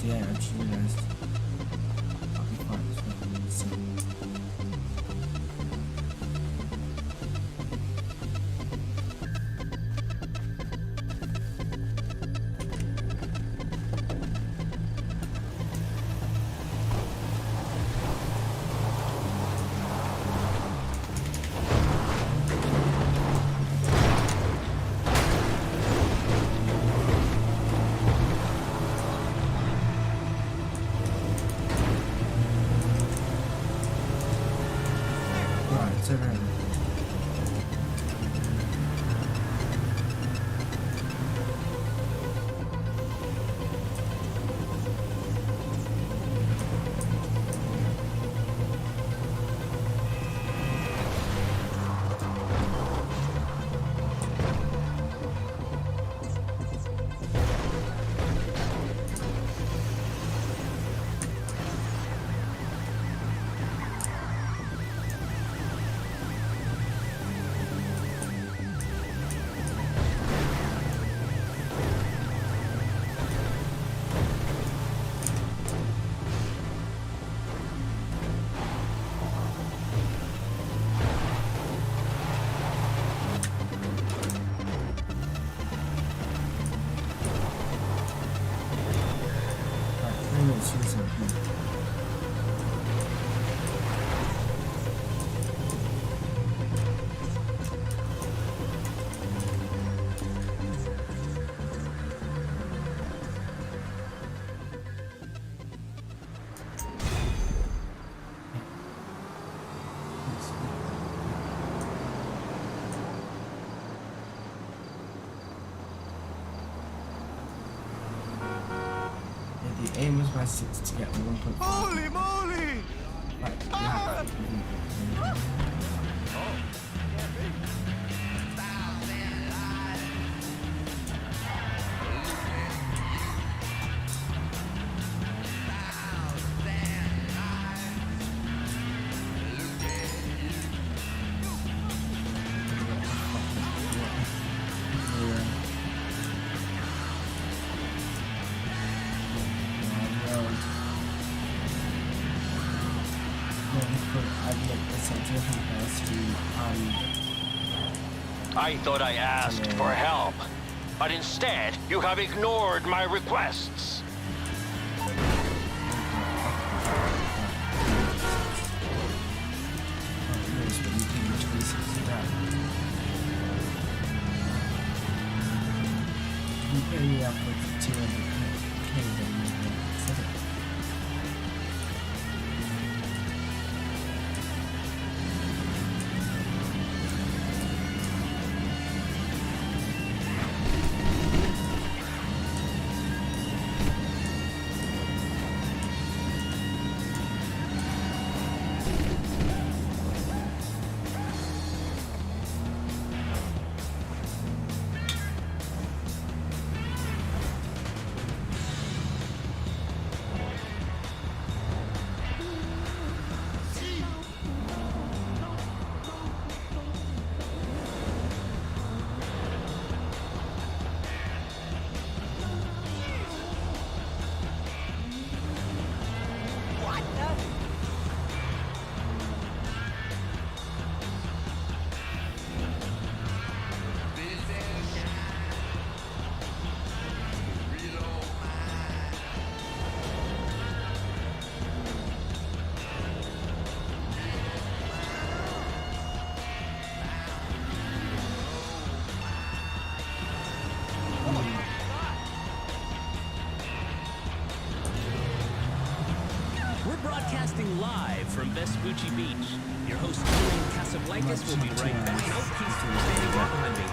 Yeah, I just realized I'll be fine. The aim was by 6 to get 1.5. Holy moly! Like, yeah. I thought I asked for help, but instead you have ignored my requests. You pay me up with 200k, then you set it. Broadcasting live from Vespucci Beach. Your host, Elaine Casablancas, will be right back. No, keep standing behind me.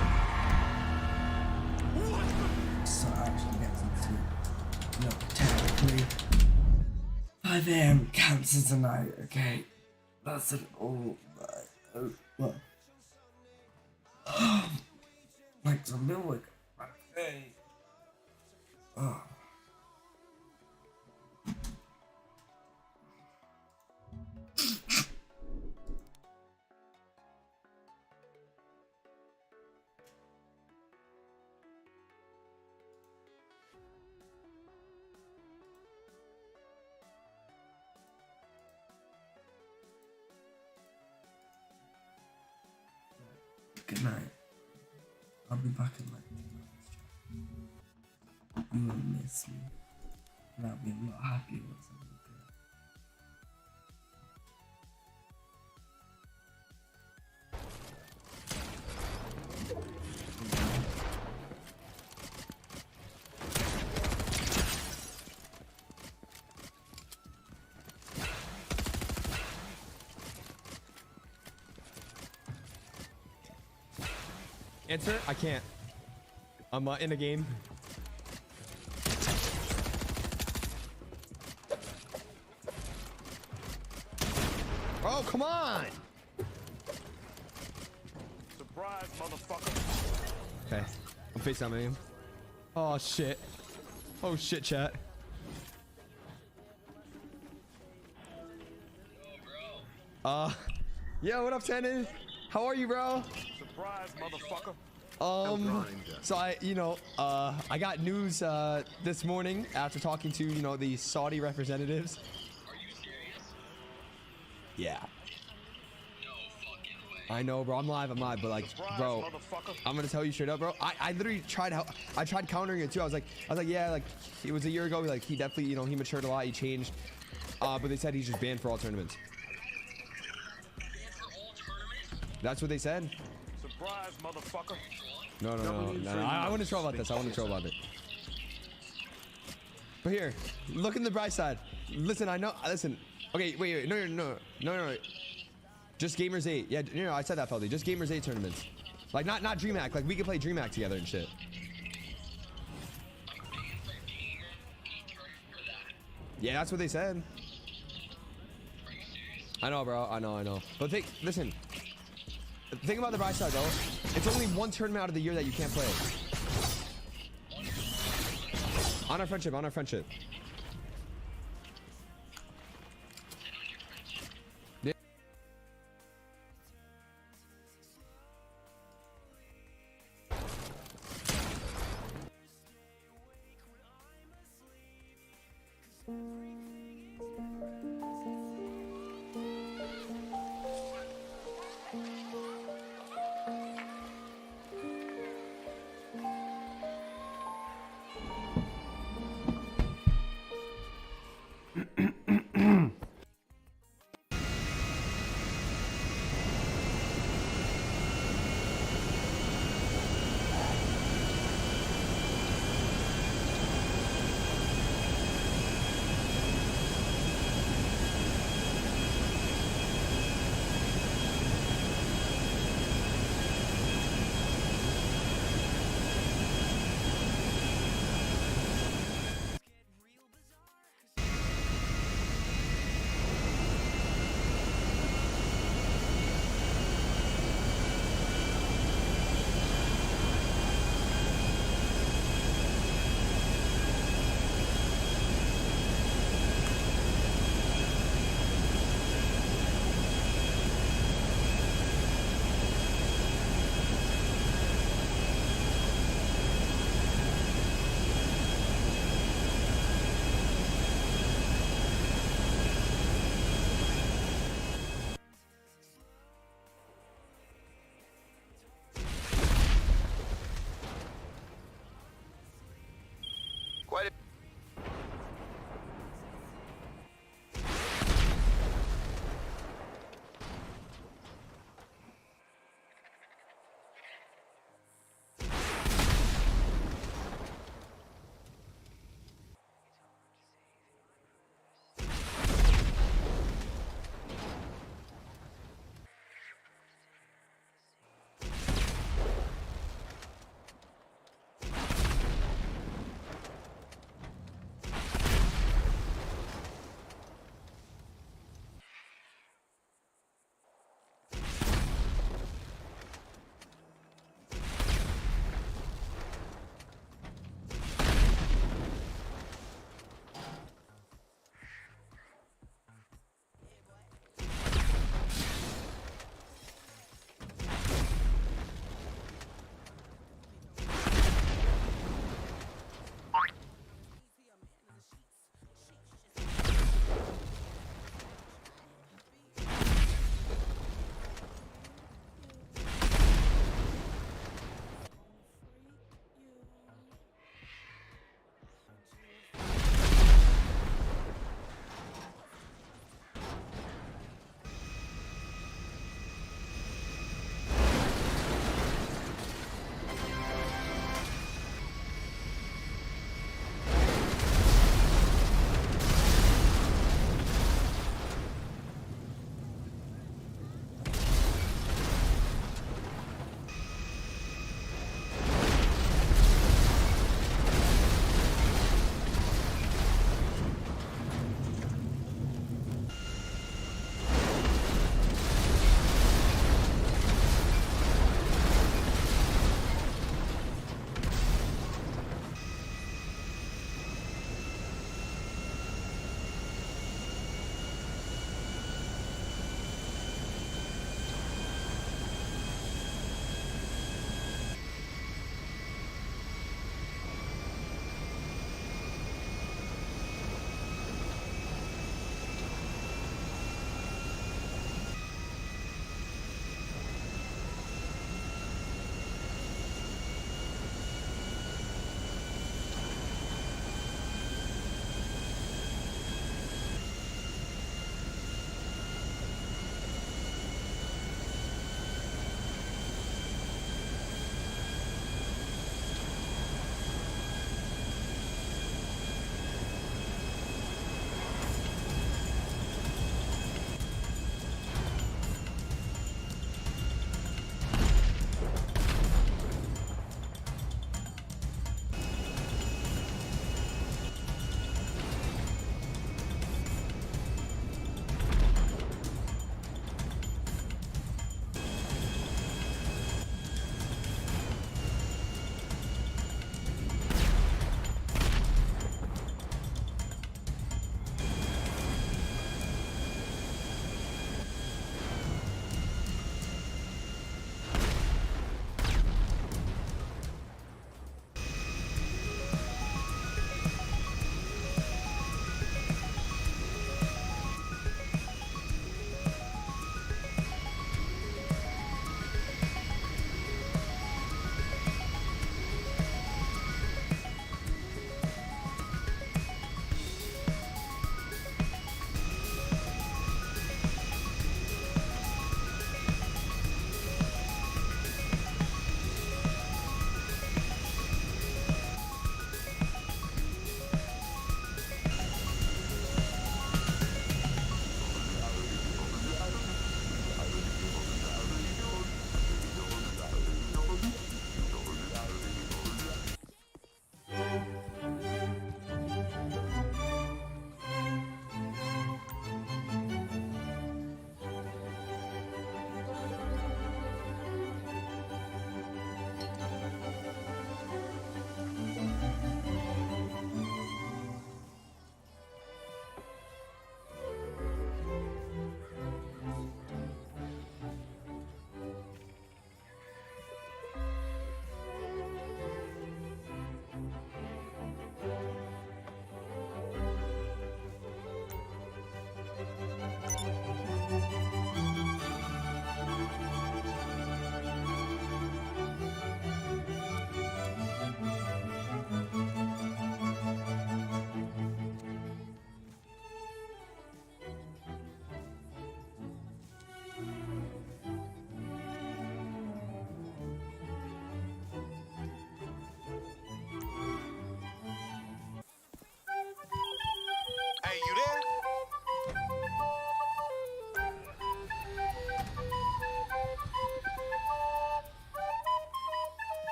So actually gets into, look, technically 5 AM cancel tonight, okay? That's an all right. Well, like some milk. Okay. Oh. Good night. I'll be back in like 2 hours. You will miss me. And I'll be a lot happier with something Answer? I can't. I'm in a game. Oh, come on! Surprise, motherfucker. Okay, I'm FaceTiming him. Oh shit. Oh shit, chat. Yeah, what up, Tenon? How are you, bro? Surprise, motherfucker. So I got news this morning after talking to, the Saudi representatives. Are you serious? Yeah. No fucking way. I know, bro. I'm live, but like, bro, I'm gonna tell you straight up, bro. I literally tried I tried countering it too. I was like, yeah, like it was a year ago. Like he definitely, you know, he matured a lot. He changed. But they said he's just banned for all tournaments. That's what they said. Surprise, motherfucker. No. I wouldn't troll about this. I wouldn't troll about it. But here, look in the bright side. Listen, I know. Listen. Okay, wait. No. Just Gamers 8. Yeah, no, I said that, Feldy. Just Gamers 8 tournaments. Like, not DreamHack. Like, we can play DreamHack together and shit. Yeah, that's what they said. I know, bro. I know. But listen. Think about the bright side, though. It's only one tournament out of the year that you can't play. On our friendship.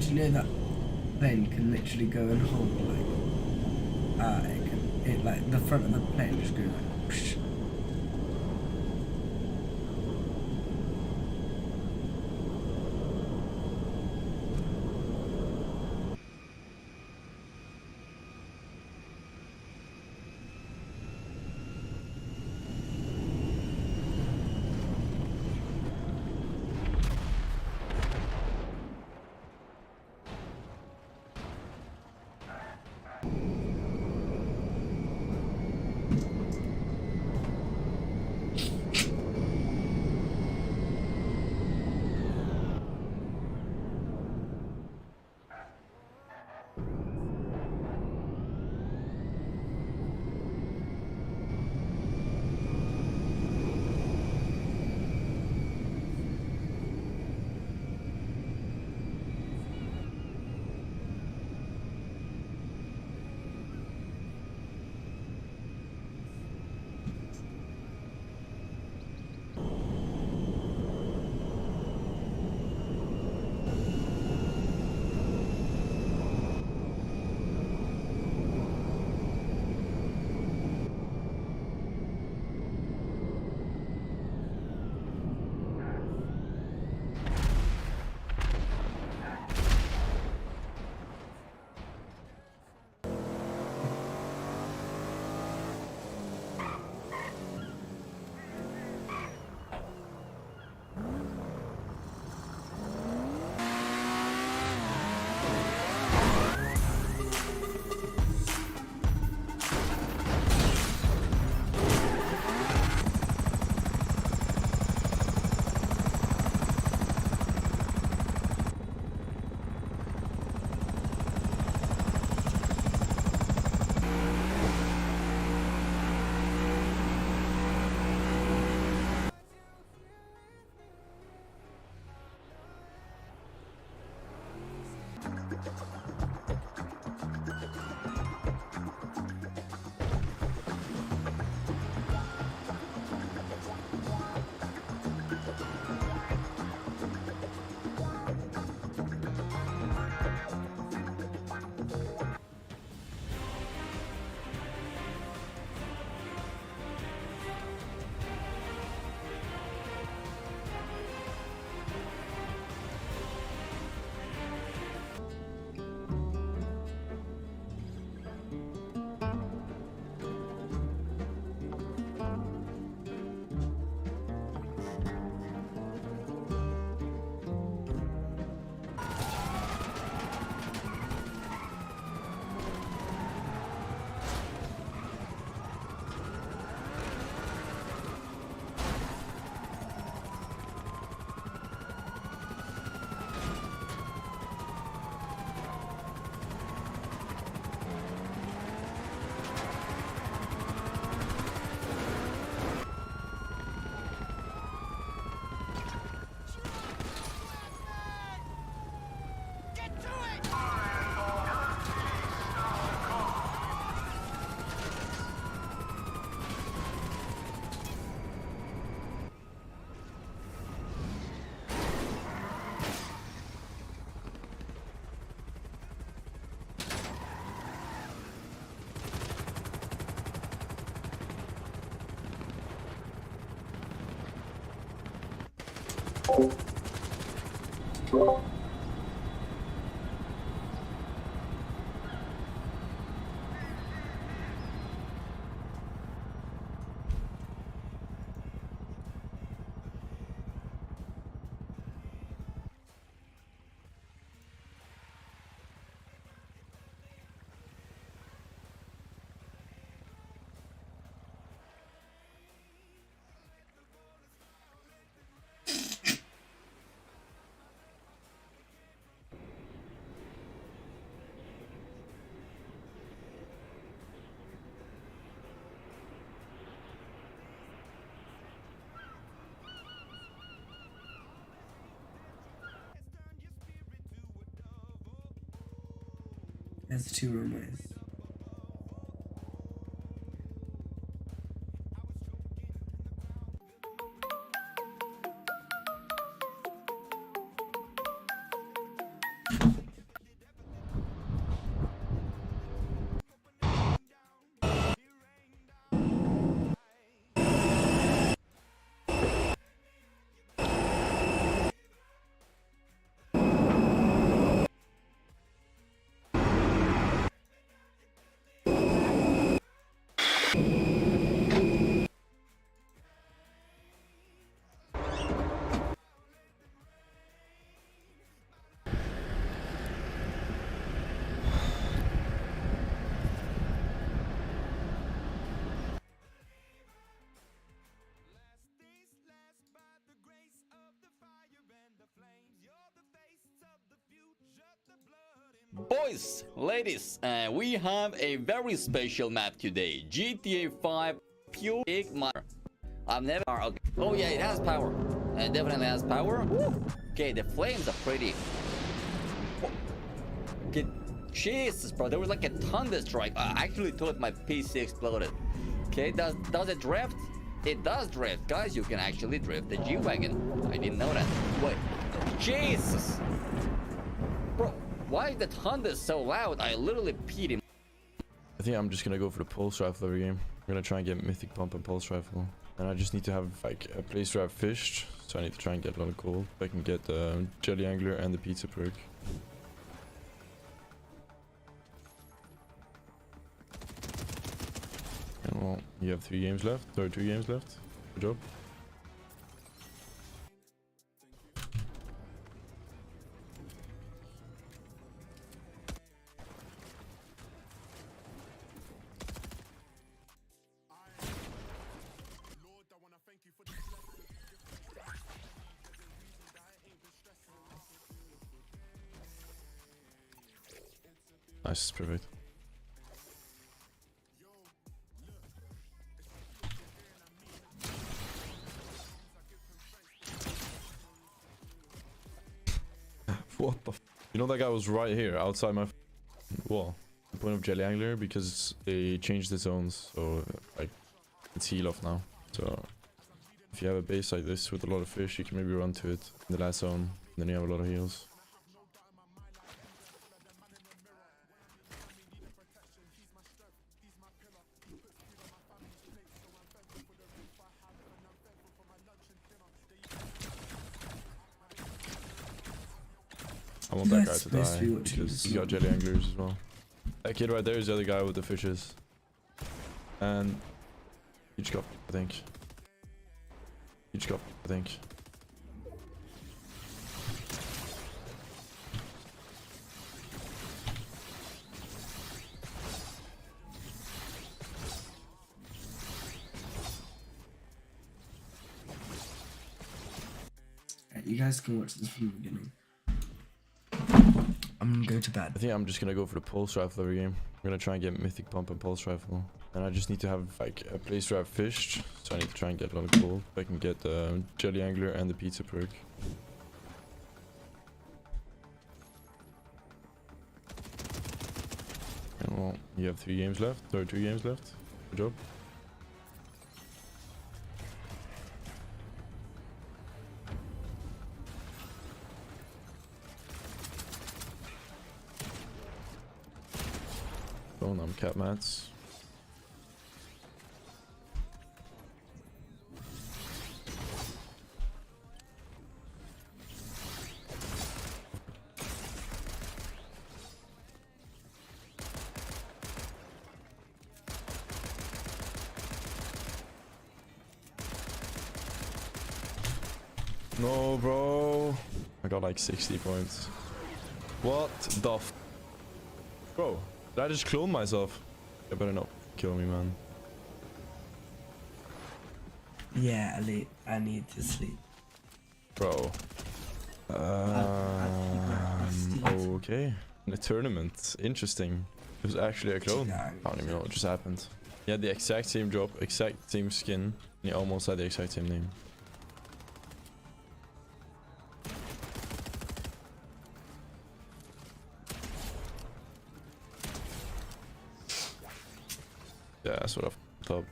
Do you know that plane can literally go and hold like like the front of the plane just goes like psh. There's two runways. Boys, ladies, we have a very special map today. GTA 5 Pure Igmar. I've never... Okay. Oh yeah, it has power. It definitely has power. Woo. Okay, the flames are pretty... Okay, Jesus, bro, there was like a thunder strike. I actually thought my PC exploded. Okay, does it drift? It does drift. Guys, you can actually drift the G-Wagon. I didn't know that. Wait. Jesus! Bro, why is the thunder so loud? I literally peed in. I think I'm just gonna go for the pulse rifle every game. I'm gonna try and get mythic pump and pulse rifle. And I just need to have like a place where I've fished. So I need to try and get a lot of gold. I can get the jelly angler and the pizza perk. And well, you have 3 games left, or 2 games left. Good job. Nice, perfect. What the f? You know that guy was right here, outside my wall. The point of jelly angler, because they changed the zones, so like it's heal off now. So if you have a base like this with a lot of fish, you can maybe run to it in the last zone, and then you have a lot of heals. I want that guy to die because he got jelly anglers as well. That kid right there is the other guy with the fishes. And huge cup, I think. Huge cup, I think. You guys can watch this from the beginning. I'm gonna go to bed. I think I'm just gonna go for the pulse rifle every game. I'm gonna try and get mythic pump and pulse rifle. And I just need to have like a place where I've fished. So I need to try and get a lot of gold. I can get the jelly angler and the pizza perk. And well, you have 3 games left, or 2 games left. Good job. I'm cap mats. No, bro. I got like 60 points. What the f? Bro. Did I just clone myself? You better not kill me, man. Yeah, Ali, I need to sleep. Bro. Okay. In the tournament. Interesting. It was actually a clone. I don't even know what just happened. He had the exact same drop, exact same skin, and he almost had the exact same name. Yeah, that's what I f***ed up.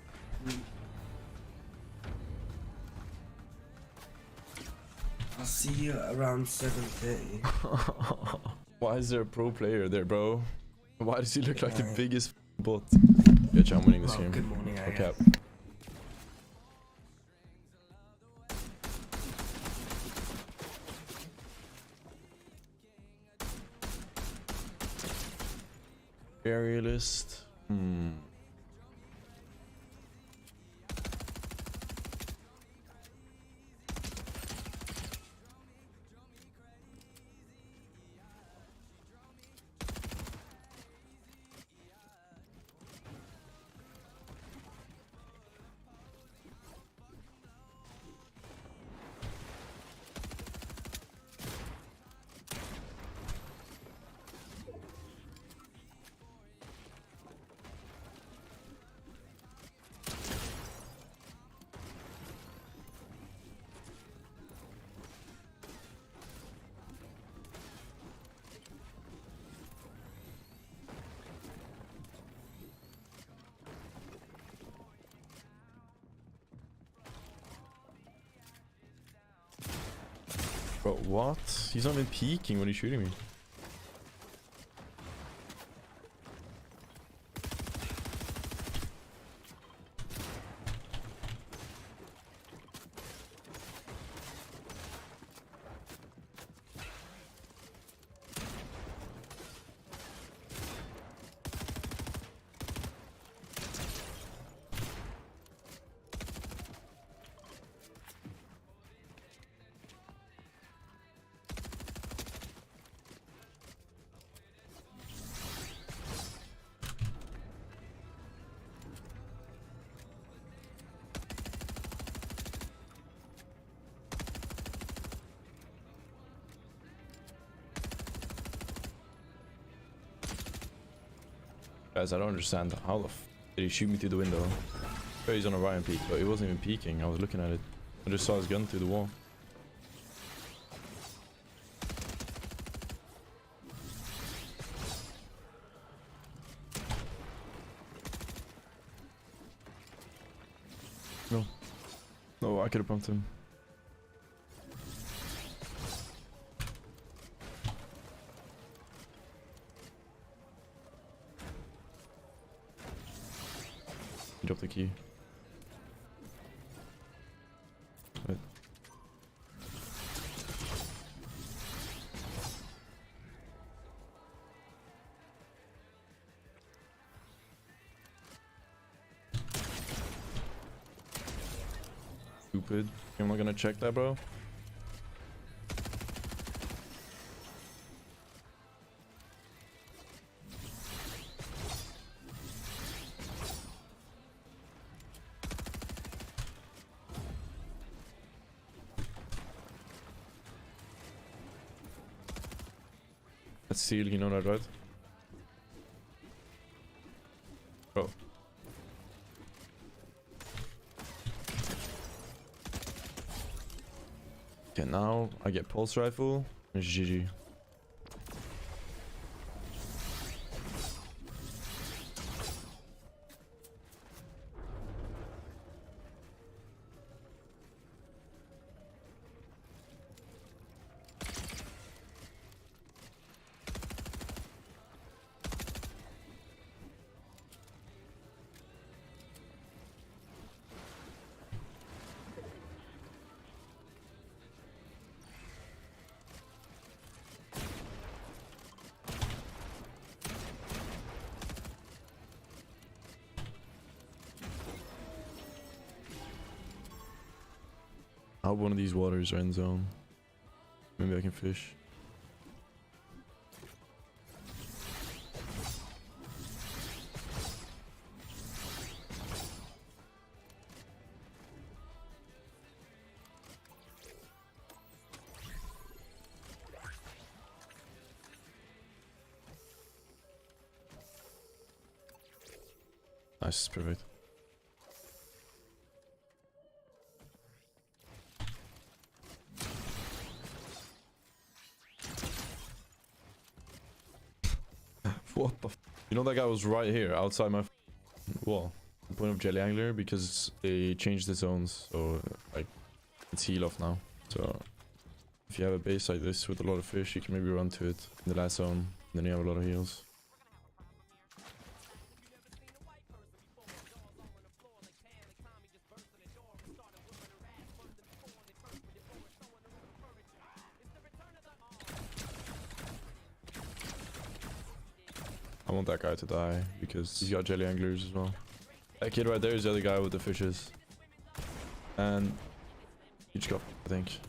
I'll see you around 7:30. Why is there a pro player there, bro? Why does he look like the biggest bot? Bitch, I'm winning this game. Good morning, No cap. Aerialist. Bro, what? He's not even peeking when he's shooting me. Guys, I don't understand. How the f did he shoot me through the window? Sure, he's on a Ryan peak, but he wasn't even peeking. I was looking at it. I just saw his gun through the wall. No. No, I could have bumped him. Drop the key. Wait. Stupid. I'm not gonna check that, bro. That's seal, you know that, right? Bro. Okay, now I get pulse rifle. It's GG. I hope one of these waters are in zone. Maybe I can fish. Nice, perfect. What the f? You know that guy was right here, outside my wall. The point of Jelly Angler, because they changed the zones, so like it's heal off now. So if you have a base like this with a lot of fish, you can maybe run to it in the last zone, and then you have a lot of heals. I want that guy to die because he's got jelly anglers as well. That kid right there is the other guy with the fishes. And he just got, I think.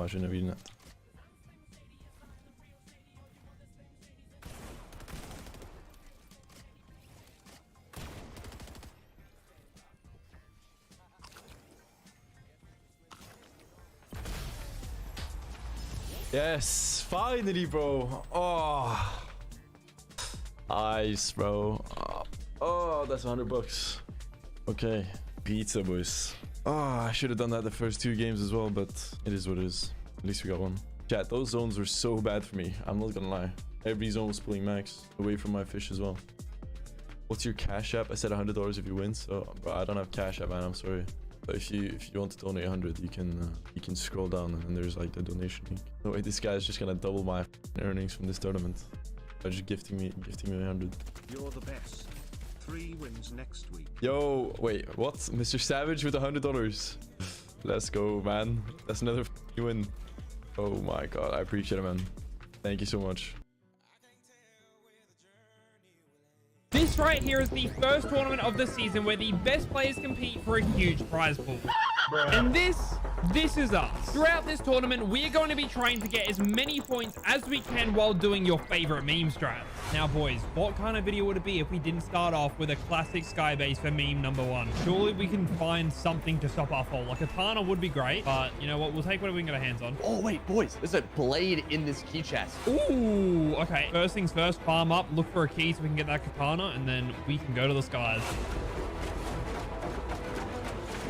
Oh, I shouldn't have eaten it. Yes, finally, bro. Oh, nice, bro. Oh, that's $100. Okay, pizza, boys. Oh, I should have done that the first 2 games as well, but it is what it is. At least we got one. Chat, those zones were so bad for me. I'm not gonna lie. Every zone was pulling max away from my fish as well. What's your Cash App? I said $100 if you win. So, bro, I don't have Cash App, man. I'm sorry. But if you want to donate 100, you can scroll down and there's like the donation link. No way, this guy's just gonna double my earnings from this tournament by just gifting me 100. You're the best. 3 wins next week. Yo, wait, what? Mr. Savage with $100. Let's go, man. That's another win. Oh my god, I appreciate it, man. Thank you so much. This right here is the first tournament of the season where the best players compete for a huge prize pool. And this is us. Throughout this tournament, we are going to be trying to get as many points as we can while doing your favorite meme strats. Now, boys, what kind of video would it be if we didn't start off with a classic Skybase for meme number 1? Surely we can find something to stop our fall. Like a Katana would be great, but you know what? We'll take whatever we can get our hands on. Oh, wait, boys. There's a blade in this key chest. Ooh, okay. First things first, farm up, look for a key so we can get that Katana, and then we can go to the skies.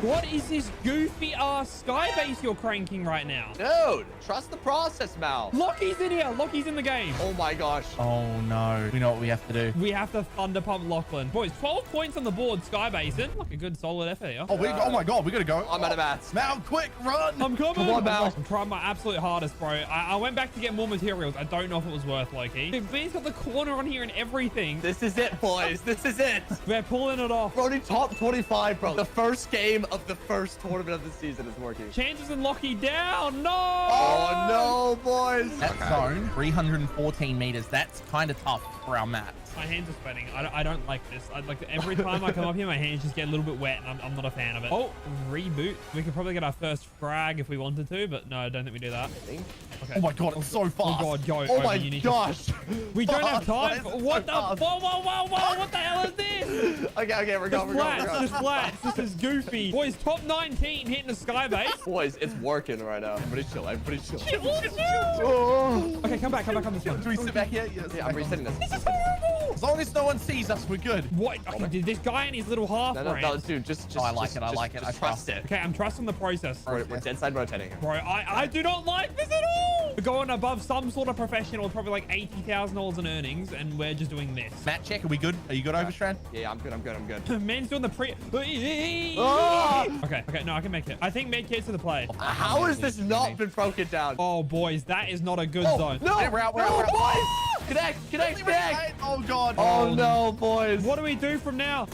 What is this goofy ass Skybase you're cranking right now? Dude, trust the process, Mal. Lockie's in here. Lockie's in the game. Oh my gosh. Oh no. We know what we have to do. We have to thunder pump Lachlan. Boys, 12 points on the board, Skybase. Look, a good solid effort here. Oh, oh my god, we gotta go. I'm out of mats. Mal, quick, run. I'm coming. Come on, Mal. I'm trying my absolute hardest, bro. I went back to get more materials. I don't know if it was worth, Loki. Dude, B's got the corner on here and everything. This is it, boys. This is it. We're pulling it off. Bro, top 25, bro. The first game of the first tournament of the season is working. Chances and Lockie down. No. Oh, no, boys. That zone, 314 meters. That's kind of tough for our mats. My hands are sweating. I don't like this. Every time I come up here, my hands just get a little bit wet, and I'm not a fan of it. Oh, reboot. We could probably get our first frag if we wanted to, but no, I don't think we do that. Okay. Oh my god, it's so fast. Oh god, go. Oh my gosh. We don't have time. What the? Whoa, whoa, whoa, whoa. What the hell is this? Okay, we're going. Just flats. This is goofy. Boys, top 19 hitting the Skybase. Boys, it's working right now. I'm pretty chill. Okay, come back on this one. Do we sit back here? Yes. Yeah, I'm resetting this. This is horrible. As long as no one sees us, we're good. What? Okay, dude, this guy and his little half No, dude, just I like it. I trust it. Okay, I'm trusting the process. We're dead side rotating here. Bro, I do not like this at all. We're going above some sort of professional, probably like $80,000 in earnings, and we're just doing this. Matt check, are we good? Are you good, Overstrand? Yeah, I'm good. Man's doing the pre. Oh! Okay, no, I can make it. I think make it to the play. How has this not been broken down? Oh, boys, that is not a good zone. No, we're out. Boys! Connect! Oh, God. Oh, no, boys. What do we do from now?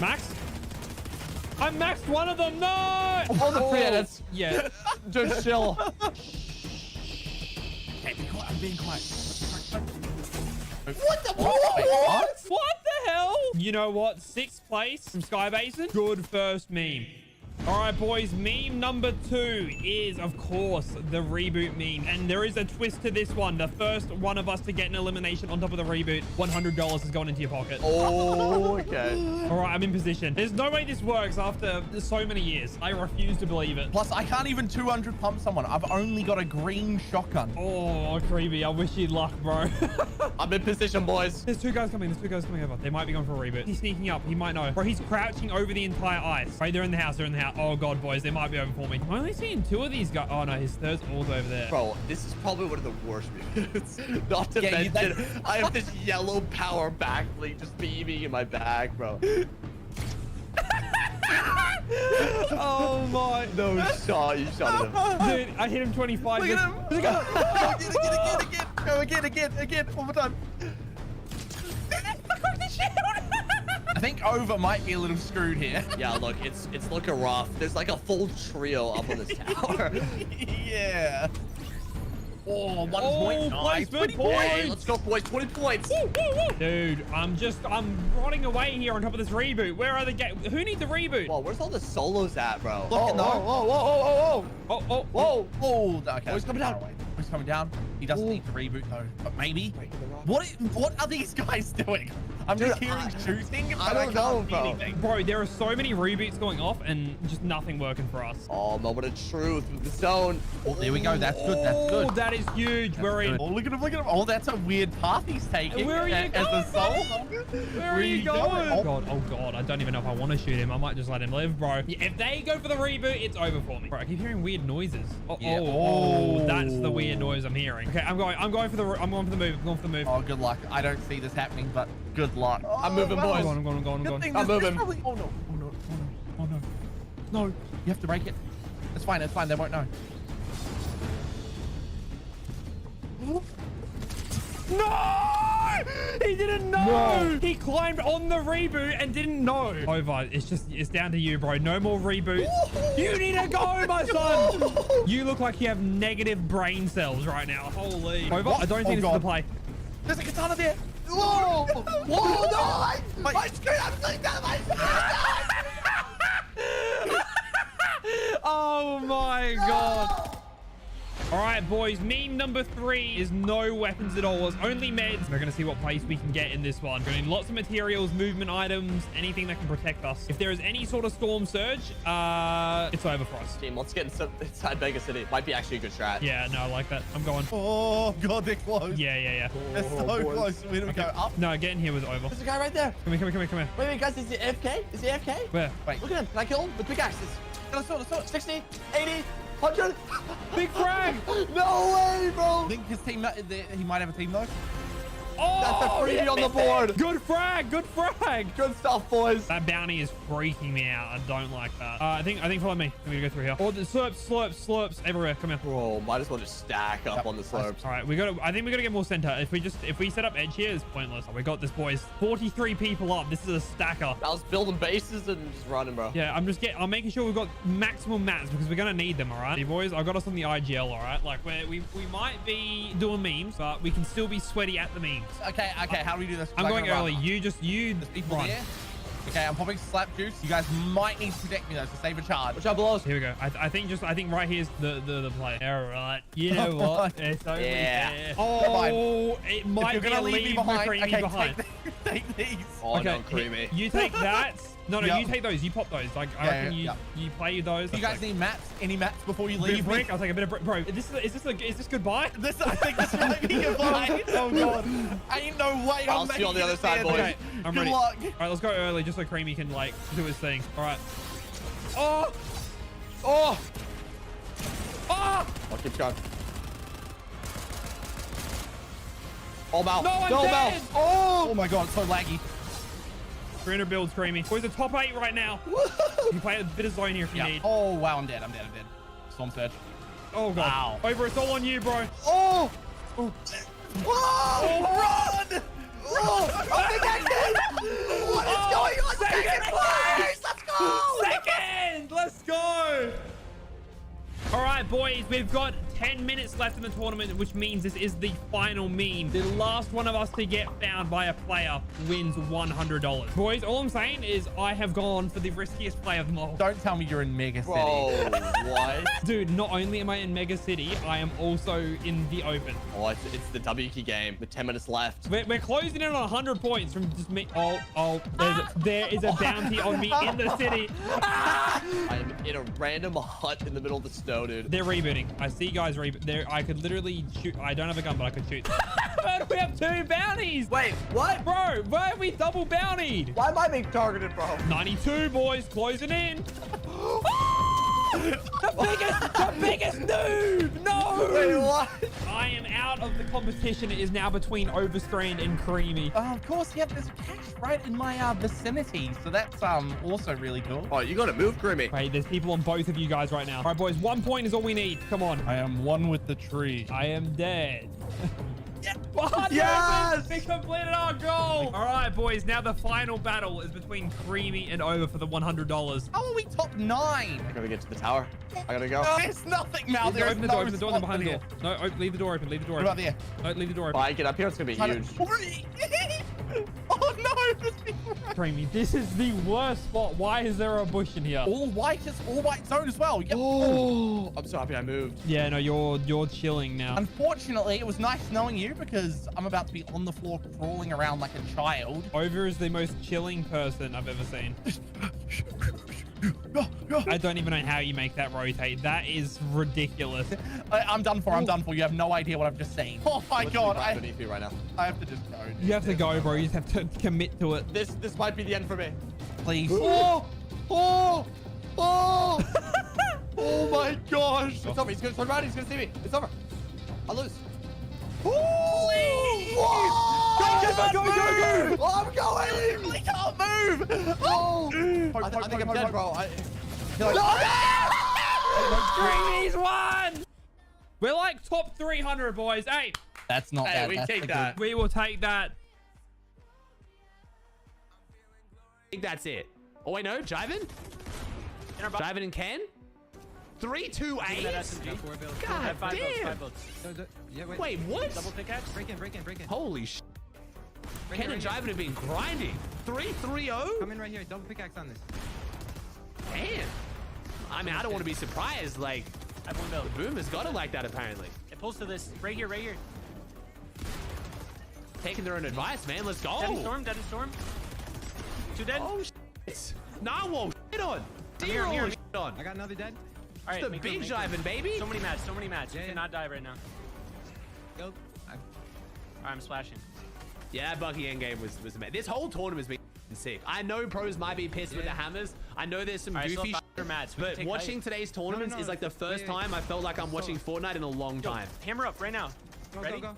Max? I maxed one of them. No! Oh, the pre-edits. Yeah. Just chill. Hey, be quiet. I'm being quiet. What the? What the hell? You know what? 6th place from Skybase. Good first meme. All right, boys, meme number 2 is, of course, the reboot meme. And there is a twist to this one. The first one of us to get an elimination on top of the reboot, $100 is going into your pocket. Oh, okay. All right, I'm in position. There's no way this works after so many years. I refuse to believe it. Plus, I can't even 200 pump someone. I've only got a green shotgun. Oh, creepy. I wish you luck, bro. I'm in position, boys. There's two guys coming over. They might be going for a reboot. He's sneaking up. He might know. Bro, he's crouching over the entire ice. Right, they're in the house. Oh, God, boys. They might be over for me. I'm only seeing 2 of these guys. Oh, no. His third's all over there. Bro, this is probably one of the worst moves. Not to mention, I have this yellow power back blink just beaming in my back, bro. Oh, my. No shot. You shot him. Dude, I hit him 25. Look at him. Look at him. Again. One more time. I think Over might be a little screwed here. Yeah, look, it's looking rough. There's like a full trio up on this tower. Yeah. Oh, 1 point. Nice. Placement 20 points. Let's go, boys. 20 points. Dude, I'm rotting away here on top of this reboot. Where are the who needs a reboot? Whoa, where's all the solos at, bro? Look at Oh, Whoa. Okay. Oh, he's coming down. He's coming down. He doesn't need to reboot though, but maybe. What are these guys doing? I'm just hearing shooting. I don't know, bro. Anything. Bro, there are so many reboots going off and just nothing working for us. Oh, moment of truth with the zone. Oh, there we go. That's good. That's good. Oh, that is huge. We're in. Oh, look at him. Look at him. Oh, that's a weird path he's taking. Where are you as going, a soul. Where are you going? Oh god, I don't even know if I want to shoot him. I might just let him live, bro. Yeah, if they go for the reboot, it's over for me. Bro, I keep hearing weird noises. Oh, that's the weird noise I'm hearing. Okay, I'm going for the move. I'm going for the move. Oh, good luck. I don't see this happening, but good luck. I'm moving, boys. I'm going. I'm moving. Oh no. No, you have to break it. It's fine. They won't know. No! He didn't know! No. He climbed on the reboot and didn't know. Over. It's down to you, bro. No more reboots. You need to go, my son! You look like you have negative brain cells right now. Holy. Over. I don't think this is the play. There's a katana there. Whoa! Whoa, no! My screen, I'm sitting down my Oh my god. All right, boys. Meme number 3 is no weapons at all. It's only meds. We're going to see what place we can get in this one. We're going to need lots of materials, movement items, anything that can protect us. If there is any sort of storm surge, it's over for us. Team, let's get inside Vegas City. Might be actually a good strat. Yeah, no, I like that. I'm going. Oh, God, they're close. Yeah. They're so close. Where do we go? Up? No, getting here was over. There's a guy right there. Come here. Wait, guys, is he AFK? Is he AFK? Where? Wait, look at him. Can I kill him with pickaxes? Let's do it. 60, 80, 100. Big frag. No way, bro. I think his team, he might have a team though. Oh, that's a freebie on the board. Good frag. Good stuff, boys. That bounty is freaking me out. I don't like that. I think follow me. I'm gonna go through here. Oh, the slurps everywhere. Come here. Bro, might as well just stack up on the slurps. All right, I think we gotta get more center. If we set up edge here, it's pointless. Oh, we got this, boys. 43 people up. This is a stacker. I was building bases and just running, bro. Yeah, I'm making sure we've got maximum mats because we're gonna need them. All right, hey, boys. I got us on the IGL. All right, like we might be doing memes, but we can still be sweaty at the memes. Okay. How do we do this? I'm going early. You There's people run. there. Okay, I'm popping slap juice. You guys might need to protect me though, so save a charge. Watch out below us. Here we go. I think right here's the play. All right. You know what? It's over there. Oh, it might be a leave McCreamy behind. Take these. Oh, okay. No, Creamy. You take that. No, Yep. you take those. You pop those. Like I reckon you play those. You guys need mats? Any mats before you leave? Brick. I'll take a bit of brick. Bro, is this goodbye? I think this might be goodbye. Oh god. Ain't no way. I'll see you on the other side, boys. Okay, I'm Good ready. luck. All right, let's go early just so Creamy can like do his thing. All right. Oh. I'll keep going. All bow. No, I'm Double dead. bow. Oh my god, it's so laggy. 300 builds, Creamy. Boys, the top 8 right now. You can play a bit of zone here if you need. Oh wow, I'm dead. Storm surge. Oh god. Wow. Over, it's all on you, bro. Oh! Run! Oh, what is going on? Second place! Let's go! Second! Let's go! All right, boys, we've got 10 minutes left in the tournament, which means this is the final meme. The last one of us to get found by a player wins $100. Boys, all I'm saying is I have gone for the riskiest play of them all. Don't tell me you're in Mega City. Bro, what? Dude, not only am I in Mega City, I am also in the open. Oh, it's the WK game with 10 minutes left. We're closing in on 100 points from just me. There is a bounty on me in the city. I'm in a random hut in the middle of the snow, dude. They're rebooting. I see guys there. I could literally shoot. I don't have a gun, but I could shoot. But we have 2 bounties. Wait, what? Bro, why are we double bountied? Why am I being targeted, bro? 92, boys, closing in. The biggest noob! No! Wait, what? I am out of the competition. It is now between Overstrand and Creamy. Of course, yeah, there's cash right in my vicinity, so that's also really cool. Oh, you gotta move, Creamy. Wait, there's people on both of you guys right now. All right, boys, 1 point is all we need. Come on. I am one with the tree. I am dead. Yes! We completed our goal. All right, boys. Now the final battle is between Creamy and Over for the $100. How are we top 9? I gotta get to the tower. I gotta go. There's nothing, Mal. There's Open the door. Open the door. They're behind the door. No, leave the door open. Leave the door What open. about there? No, leave the door If open. I get up here, it's gonna be huge. Oh no! Creamy, this is the worst spot. Why is there a bush in here? All white zone as well. Oh, I'm so happy I moved. Yeah, no, you're chilling now. Unfortunately, it was nice knowing you because I'm about to be on the floor crawling around like a child. Over is the most chilling person I've ever seen. I don't even know how you make that rotate. That is ridiculous. I'm done for. I'm done for. You have no idea what I've just seen. Oh my god! Right beneath you right now. I have to just go. You have to go, bro. You just have to commit to it. This might be the end for me. Please. Oh! Oh! Oh! Oh my gosh! It's over. He's gonna turn around. He's gonna see me. It's over. I'll lose. Please! Go! I'm going! I can't move! Oh! I think I'm dead, bro. Creamy's won! We're like top 300, boys. Hey, that's not bad. We take that. We will take that. I think that's it. Oh, wait, no. Jivin? Jivin and Ken? 3, 2, 8? God damn. Wait, what? Double pickaxe. Break in. Holy sh. Ken and Jivin have been grinding. 3, 3, 0? Come in right here. Double pickaxe on this. Damn. I mean, I don't want to be surprised. Like, I have 1 build. the Boom has got it like that, apparently. It pulls to this. Right here. Taking their own advice, man. Let's go. Dead in storm. 2 dead. Oh, shit. Narwhal, shit on. I'm here. Shit on. I got another dead. All right, the big Jivin, baby. So many mats. You cannot die right now. Go. All right, I'm splashing. Yeah, that Bucky endgame was amazing. This whole tournament's been sick. I know pros might be pissed with the hammers. I know there's some goofy shit, but watching today's tournaments is like the first time I felt like I'm watching Fortnite in a long time. Hammer up right now. Ready? Go.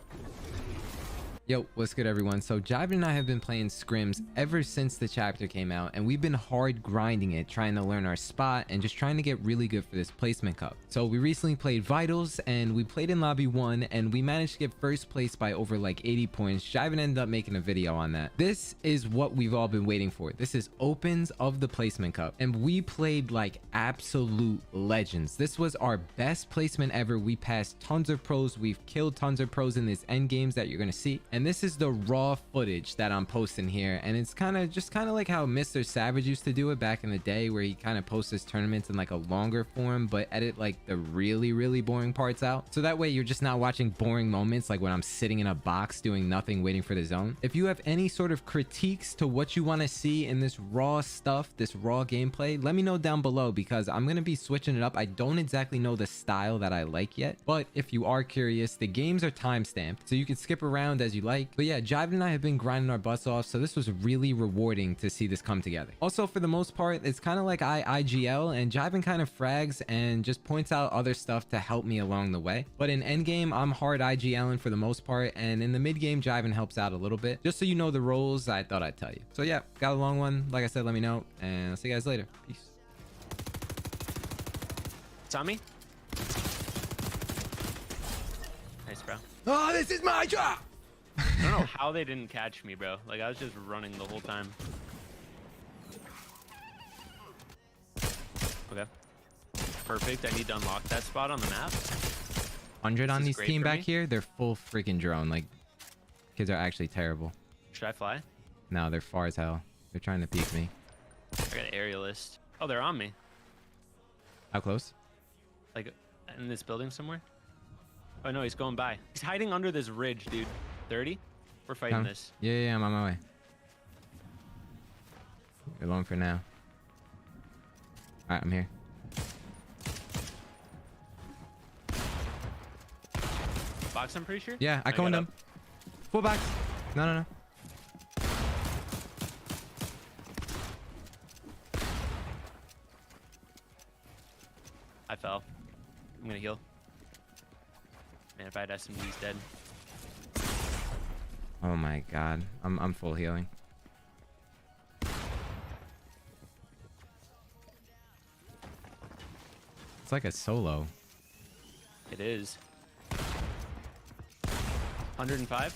Yo, what's good everyone? So Jivin and I have been playing scrims ever since the chapter came out, and we've been hard grinding it, trying to learn our spot and just trying to get really good for this placement cup. So we recently played Vitals and we played in lobby 1 and we managed to get first place by over like 80 points. Jivin ended up making a video on that. This is what we've all been waiting for. This is opens of the placement cup, and we played like absolute legends. This was our best placement ever. We passed tons of pros. We've killed tons of pros in this end games that you're gonna see. And this is the raw footage that I'm posting here, and it's kind of like how Mr. Savage used to do it back in the day, where he kind of posts his tournaments in like a longer form but edit like the really boring parts out, so that way you're just not watching boring moments like when I'm sitting in a box doing nothing waiting for the zone. If you have any sort of critiques to what you want to see in this raw stuff, this raw gameplay, let me know down below, because I'm gonna be switching it up. I don't exactly know the style that I like yet, but if you are curious, the games are timestamped so you can skip around as you like. But yeah, Jivin and I have been grinding our butts off, so this was really rewarding to see this come together. Also, for the most part, it's kind of like I IGL, and Jivin kind of frags and just points out other stuff to help me along the way. But in endgame, I'm hard IGLing for the most part, and in the mid game, Jivin helps out a little bit. Just so you know the roles, I thought I'd tell you. So yeah, got a long one. Like I said, let me know, and I'll see you guys later. Peace. It's on me. Nice, bro. Oh, this is my job. I don't know how they didn't catch me, bro. Like, I was just running the whole time. Okay. Perfect. I need to unlock that spot on the map. 100 on these team back me. here. They're full freaking drone. Like, kids are actually terrible. Should I fly? No, they're far as hell. They're trying to peek me. I got an aerialist. Oh, they're on me. How close? Like, in this building somewhere? Oh, no, he's going by. He's hiding under this ridge, dude. 30? We're fighting this. Yeah, I'm on my way. You're alone for now. Alright, I'm here. Box, I'm pretty sure? Yeah, I coned him. Full box. No. I fell. I'm gonna heal. Man, if I had SMG, he's dead. Oh my god. I'm full healing. It's like a solo. It is. 105.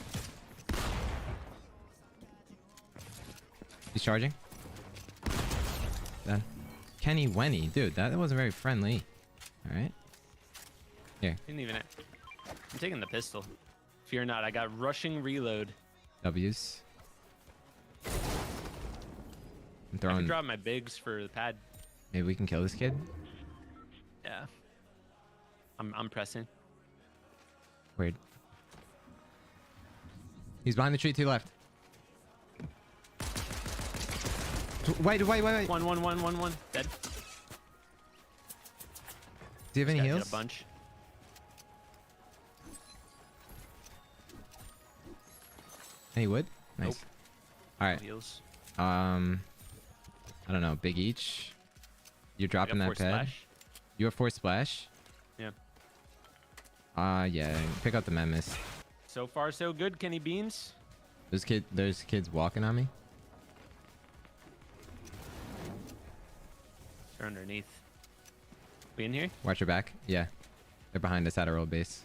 He's charging. Done. Kenny Wenny, dude, that wasn't very friendly. All right. Here. Didn't even. I'm taking the pistol. Fear not. I got rushing reload. W's. I'm I throwing. can drop my bigs for the pad. Maybe we can kill this kid. Yeah. I'm pressing. Weird. He's behind the tree to your left. Wait. One. Dead. Do you have any This guy heals? did a bunch. Any wood? Nice. Nope. All right. Heals. I don't know. Big each. You're dropping that force pad. splash. You have force splash. Yeah. Yeah. Pick up the Memis. So far, so good. Kenny Beans. There's kids walking on me. They're underneath. We in here? Watch your back. Yeah. They're behind us at our old base.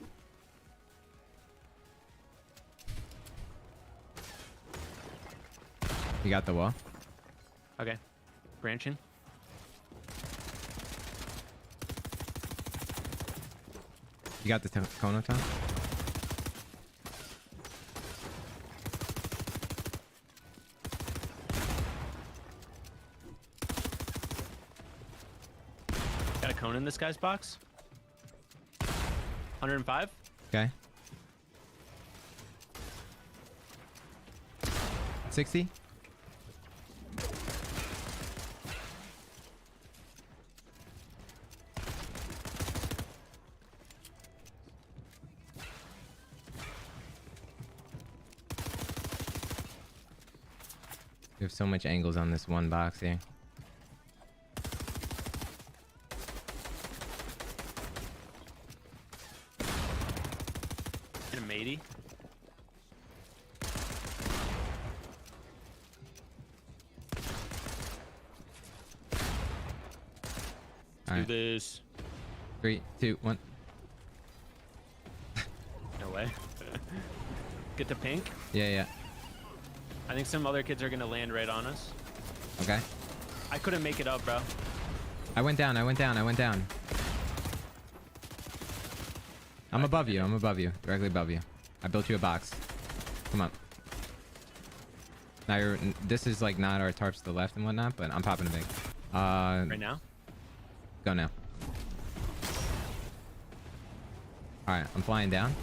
You got the wall. Okay. Branching. You got the Kono Tom? Got a cone in this guy's box. 105. Okay. 60. We have so much angles on this one box here. And a matey. All right. Do this. 3, 2, 1. No way. Get the pink. Yeah. I think some other kids are gonna land right on us. Okay. I couldn't make it up, bro. I went down. I'm above you. Directly above you. I built you a box. Come up. Now this is like not our tarps to the left and whatnot, but I'm popping a big. Right now? Go now. Alright, I'm flying down.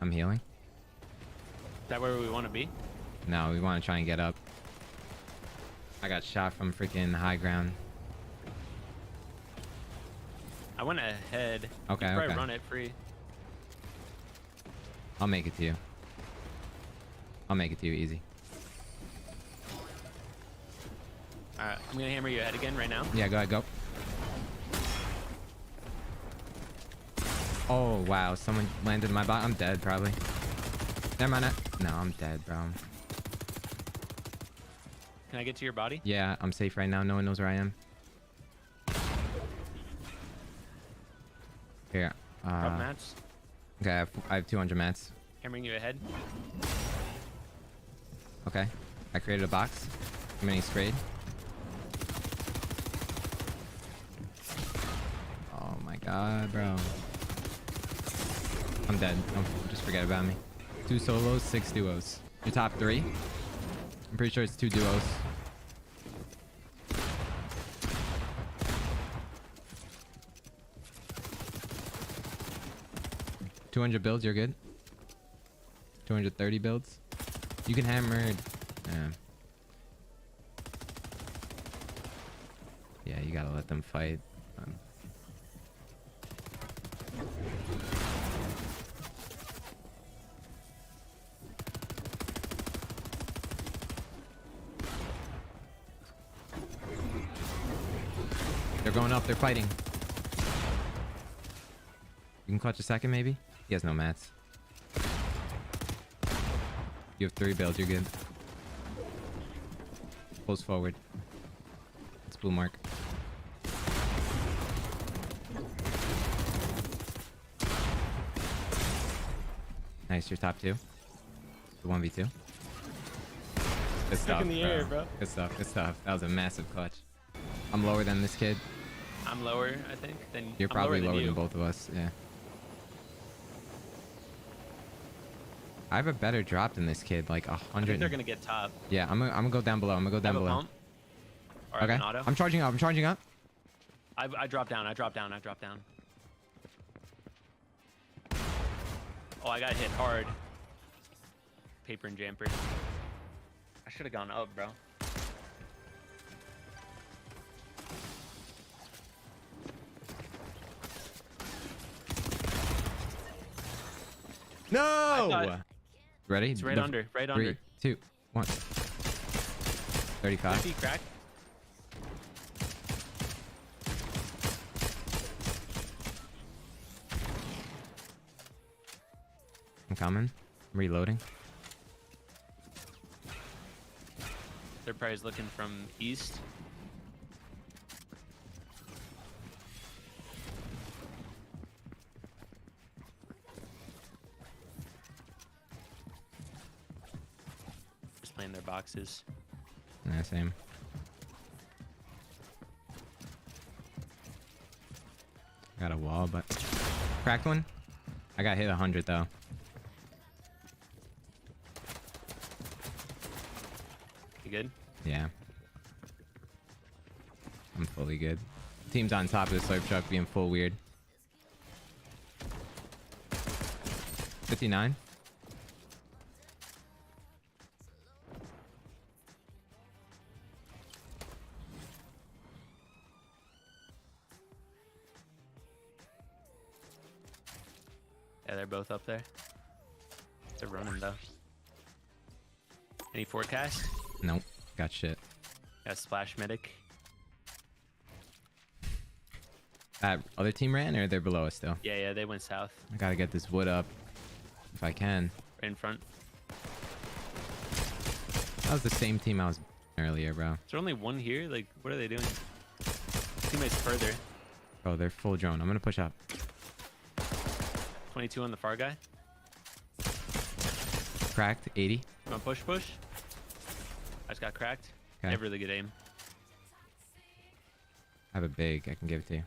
I'm healing. Is that where we want to be? No, we want to try and get up. I got shot from freaking high ground. I went ahead. Okay, You probably okay. run it free. I'll make it to you. Easy. Alright, I'm gonna hammer your head again right now. Yeah, go ahead, go. Oh, wow. Someone landed in my bot. I'm dead, probably. Never mind. No, I'm dead, bro. Can I get to your body? Yeah, I'm safe right now. No one knows where I am. Here. Drop mats. Okay, I have 200 mats. Hammering you ahead. Okay. I created a box. Mini sprayed. Oh my god, bro. I'm dead. Just forget about me. 2 solos, 6 duos. Your top 3? I'm pretty sure it's 2 duos. $200 builds, you're good. 230 builds. You can hammer. Yeah, you gotta let them fight. They're going up. They're fighting. You can clutch a second, maybe? He has no mats. You have 3 builds. You're good. Close forward. It's blue mark. Nice, you're top 2. The 1v2. Good stuff, in the air, bro. Good stuff, good stuff. That was a massive clutch. I'm lower than this kid. I'm lower, I think. Than You're I'm probably lower lower you. than both of us, yeah. I have a better drop than this kid, like I 100. think they're gonna get top. Yeah, I'm gonna go down below. I'm gonna go down Have a below. pump? Or have Okay. an auto? I'm charging up. I'm charging up. I drop down. I drop down. I drop down. Oh, I got hit hard. Paper and jamper. I should have gone up, bro. No! Ready? It's right The- under. Right 3, under. 2, 1. 35. 50 crack. I'm coming. I'm reloading. They're probably looking from east. Just playing their boxes. Yeah, same. Got a wall, but cracked one. I got hit 100 though. You good? Yeah. I'm fully good. Team's on top of the slurp truck being full weird. 59. Yeah, they're both up there. They're running though. Any forecast? Nope. Got shit. Got splash medic. That other team ran or they're below us still? Yeah, they went south. I gotta get this wood up if I can. Right in front. That was the same team I was earlier, bro. Is there only one here? Like, what are they doing? Teammates further. Oh, they're full drone. I'm gonna push up. 22 on the far guy. Cracked. 80. I'm gonna push. I just got cracked. I Okay. have really good aim. I have a big. I can give it to you.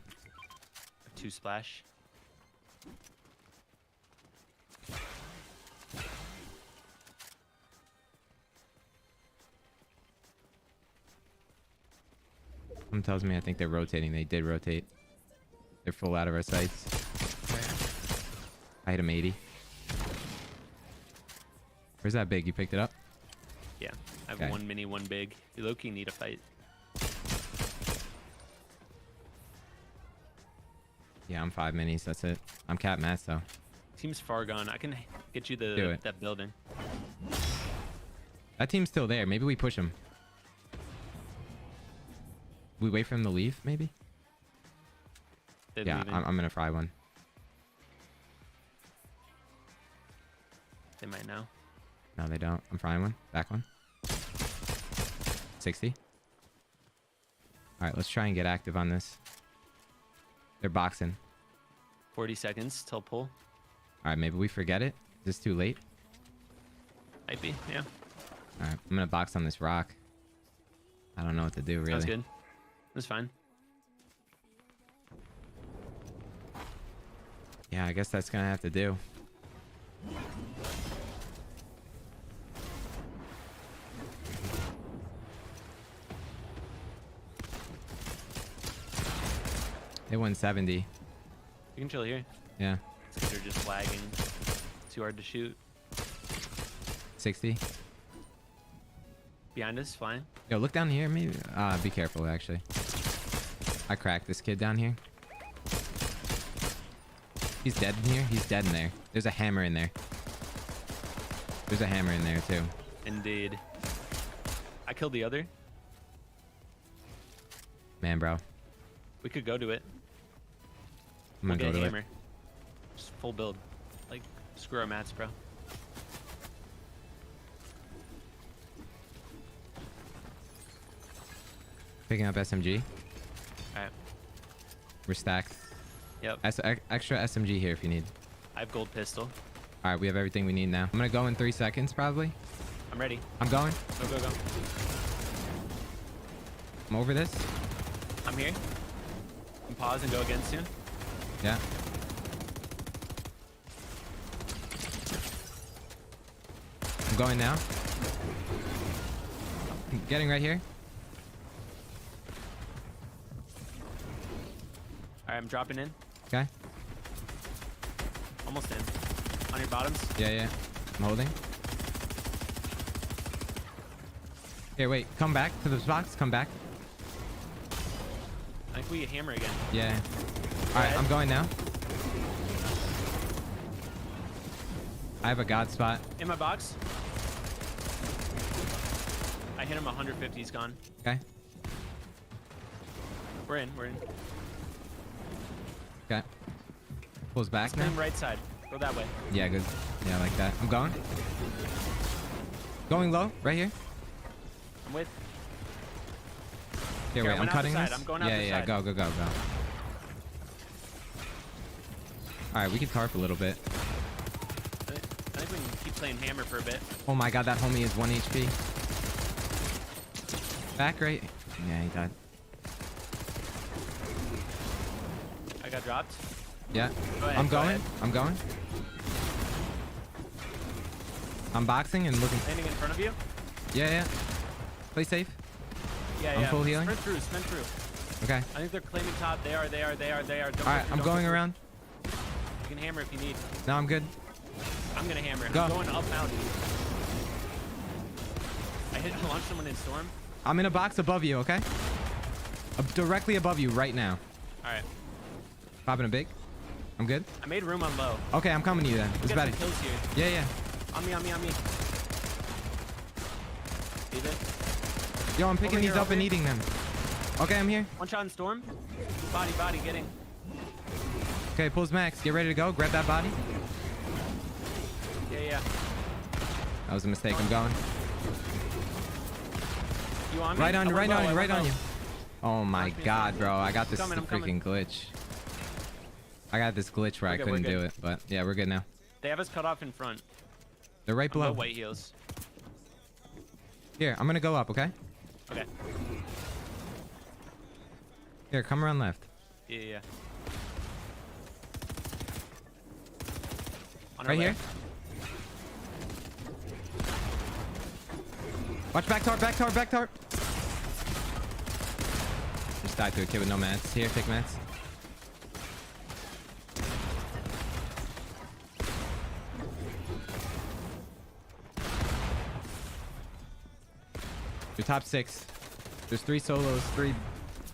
2 splash. Someone tells me I think they're rotating. They did rotate. They're full out of our sights. I hit him 80. Where's that big? You picked it up? Yeah, I have Okay. 1 mini, 1 big. You low-key need a fight. Yeah, I'm 5 minis. That's it. I'm cap mass though. Team's far gone. I can get you Do it. that building. That team's still there. Maybe we push him. We wait for him to leave, maybe? They're Yeah, leaving. I'm gonna fry one. They might now. No, they don't. I'm frying one. Back one. 60. All right, let's try and get active on this. They're boxing. 40 seconds till pull. All right, maybe we forget it. Is this too late? Might be, yeah. All right, I'm gonna box on this rock. I don't know what to do, really. Sounds good. That's fine. Yeah, I guess that's gonna have to do. They won 70. You can chill here. Yeah. They're just lagging. Too hard to shoot. 60. Behind us, flying. Yo, look down here, maybe. Be careful, actually. I cracked this kid down here. He's dead in here. He's dead in there. There's a hammer in there. There's a hammer in there, too. Indeed. I killed the other. Man, bro. We could go to it. I'm We'll gonna get go a to hammer. Just full build. Like, screw our mats, bro. Picking up SMG. Alright. We're stacked. Yep. Extra SMG here if you need. I have gold pistol. All right, we have everything we need now. I'm gonna go in 3 seconds, probably. I'm ready. I'm going. Go, go, go. I'm over this. I'm here. And pause and go again soon. Yeah. I'm going now. I'm getting right here. All right, I'm dropping in. Okay. Almost in. On your bottoms. Yeah, yeah. I'm holding. Here, wait. Come back to this box. Come back. I think we hammer again. Yeah. All right, I'm going now. I have a god spot. In my box. I hit him 150. He's gone. Okay. We're in. We're in. Okay. Pulls back now. Spin right side. Go that way. Yeah, good. Yeah, I like that. I'm going. Going low, right here. I'm with. Here, Okay, wait. I I'm went out cutting the side. this. I'm going out yeah, the yeah. side. Go, go, go, go. All right, we can tarp a little bit. I think we can keep playing hammer for a bit. Oh my god, that homie is 1 HP. Back right. Yeah, he died. I got dropped. Yeah. Go ahead, I'm go going. ahead. I'm going. I'm boxing and looking. Landing in front of you. Yeah, yeah. Play safe. Yeah, I'm yeah. full healing. Sprint through. Sprint through. Okay. I think they're claiming top. They are. They are. They are. They are. Don't All right, I'm going around. You can hammer if you need. No, I'm good. I'm gonna hammer. Go. I'm going up mountain. I launched someone in storm. I'm in a box above you, okay? Directly above you right now. All right. Popping a big. I'm good. I made room on low. Okay, I'm coming to you then. It's Get better. some kills here. Yeah, yeah. On me. On me. On me. Leave it. Yo, I'm picking Over these here, up over and here. eating them. Okay, I'm here. One shot in storm. Body. Body. Getting. Okay, pulls max. Get ready to go. Grab that body. Yeah. Yeah. That was a mistake. I'm going. You on me? Right on you, I went right on low, you, I right went on low. you. Oh my god, bro. I got this I'm freaking coming. glitch. I got this glitch where We're I good, couldn't we're do good. it, but yeah, we're good now. They have us cut off in front. They're right I'm below. low white heels. Here, I'm gonna go up, okay? Okay. Here, come around left. Yeah. Yeah. On our Right here. left. Watch back tarp, back tarp, back tarp. Just died to a kid with no mats. Here, take mats. Your top 6. There's 3 solos, 3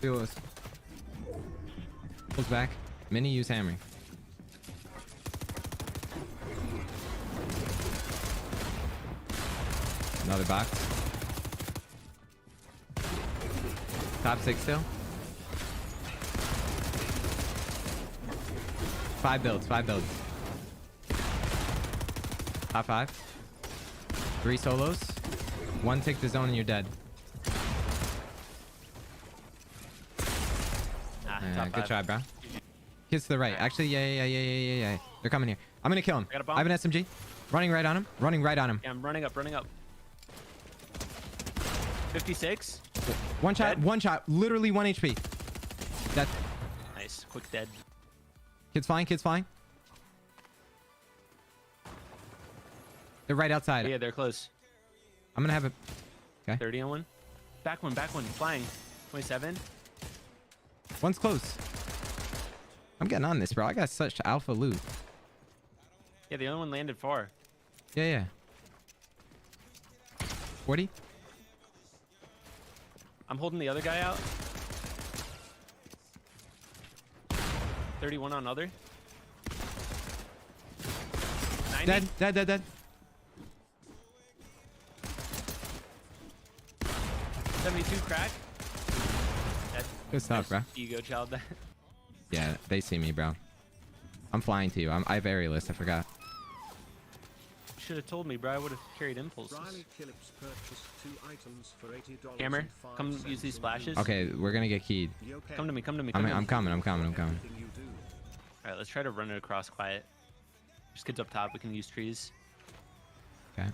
duos. Pulls back. Mini use hammering. Another box. Top 6 still. 5 builds, 5 builds. Top 5. 3 solos. 1 take the zone and you're dead. Top Good 5. try, bro. Kids to the right. Actually, yeah. They're coming here. I'm gonna kill him. I got a bomb. I have an SMG. Running right on him. Running right on him. Yeah, I'm running up. Running up. 56. One shot. Dead. One shot. Literally 1 HP. That's Nice. Quick dead. kids flying. Kids flying. They're right outside. Yeah, they're close. I'm gonna have a. Okay. 30 on one. Back one. Flying. 27. One's close. I'm getting on this, bro. I got such alpha loot. Yeah, the other one landed far. Yeah. 40. I'm holding the other guy out. 31 on other. 90. Dead. 72 crack. Good stuff, bro. Ego child. That. Yeah, they see me, bro. I'm flying to you. I have aerialist. I forgot. Should have told me, bro. I would have carried impulses. Hammer, come use these splashes. Okay, we're gonna get keyed. Come to me. I'm coming. All right, let's try to run it across quiet. There's kids up top. We can use trees. Okay.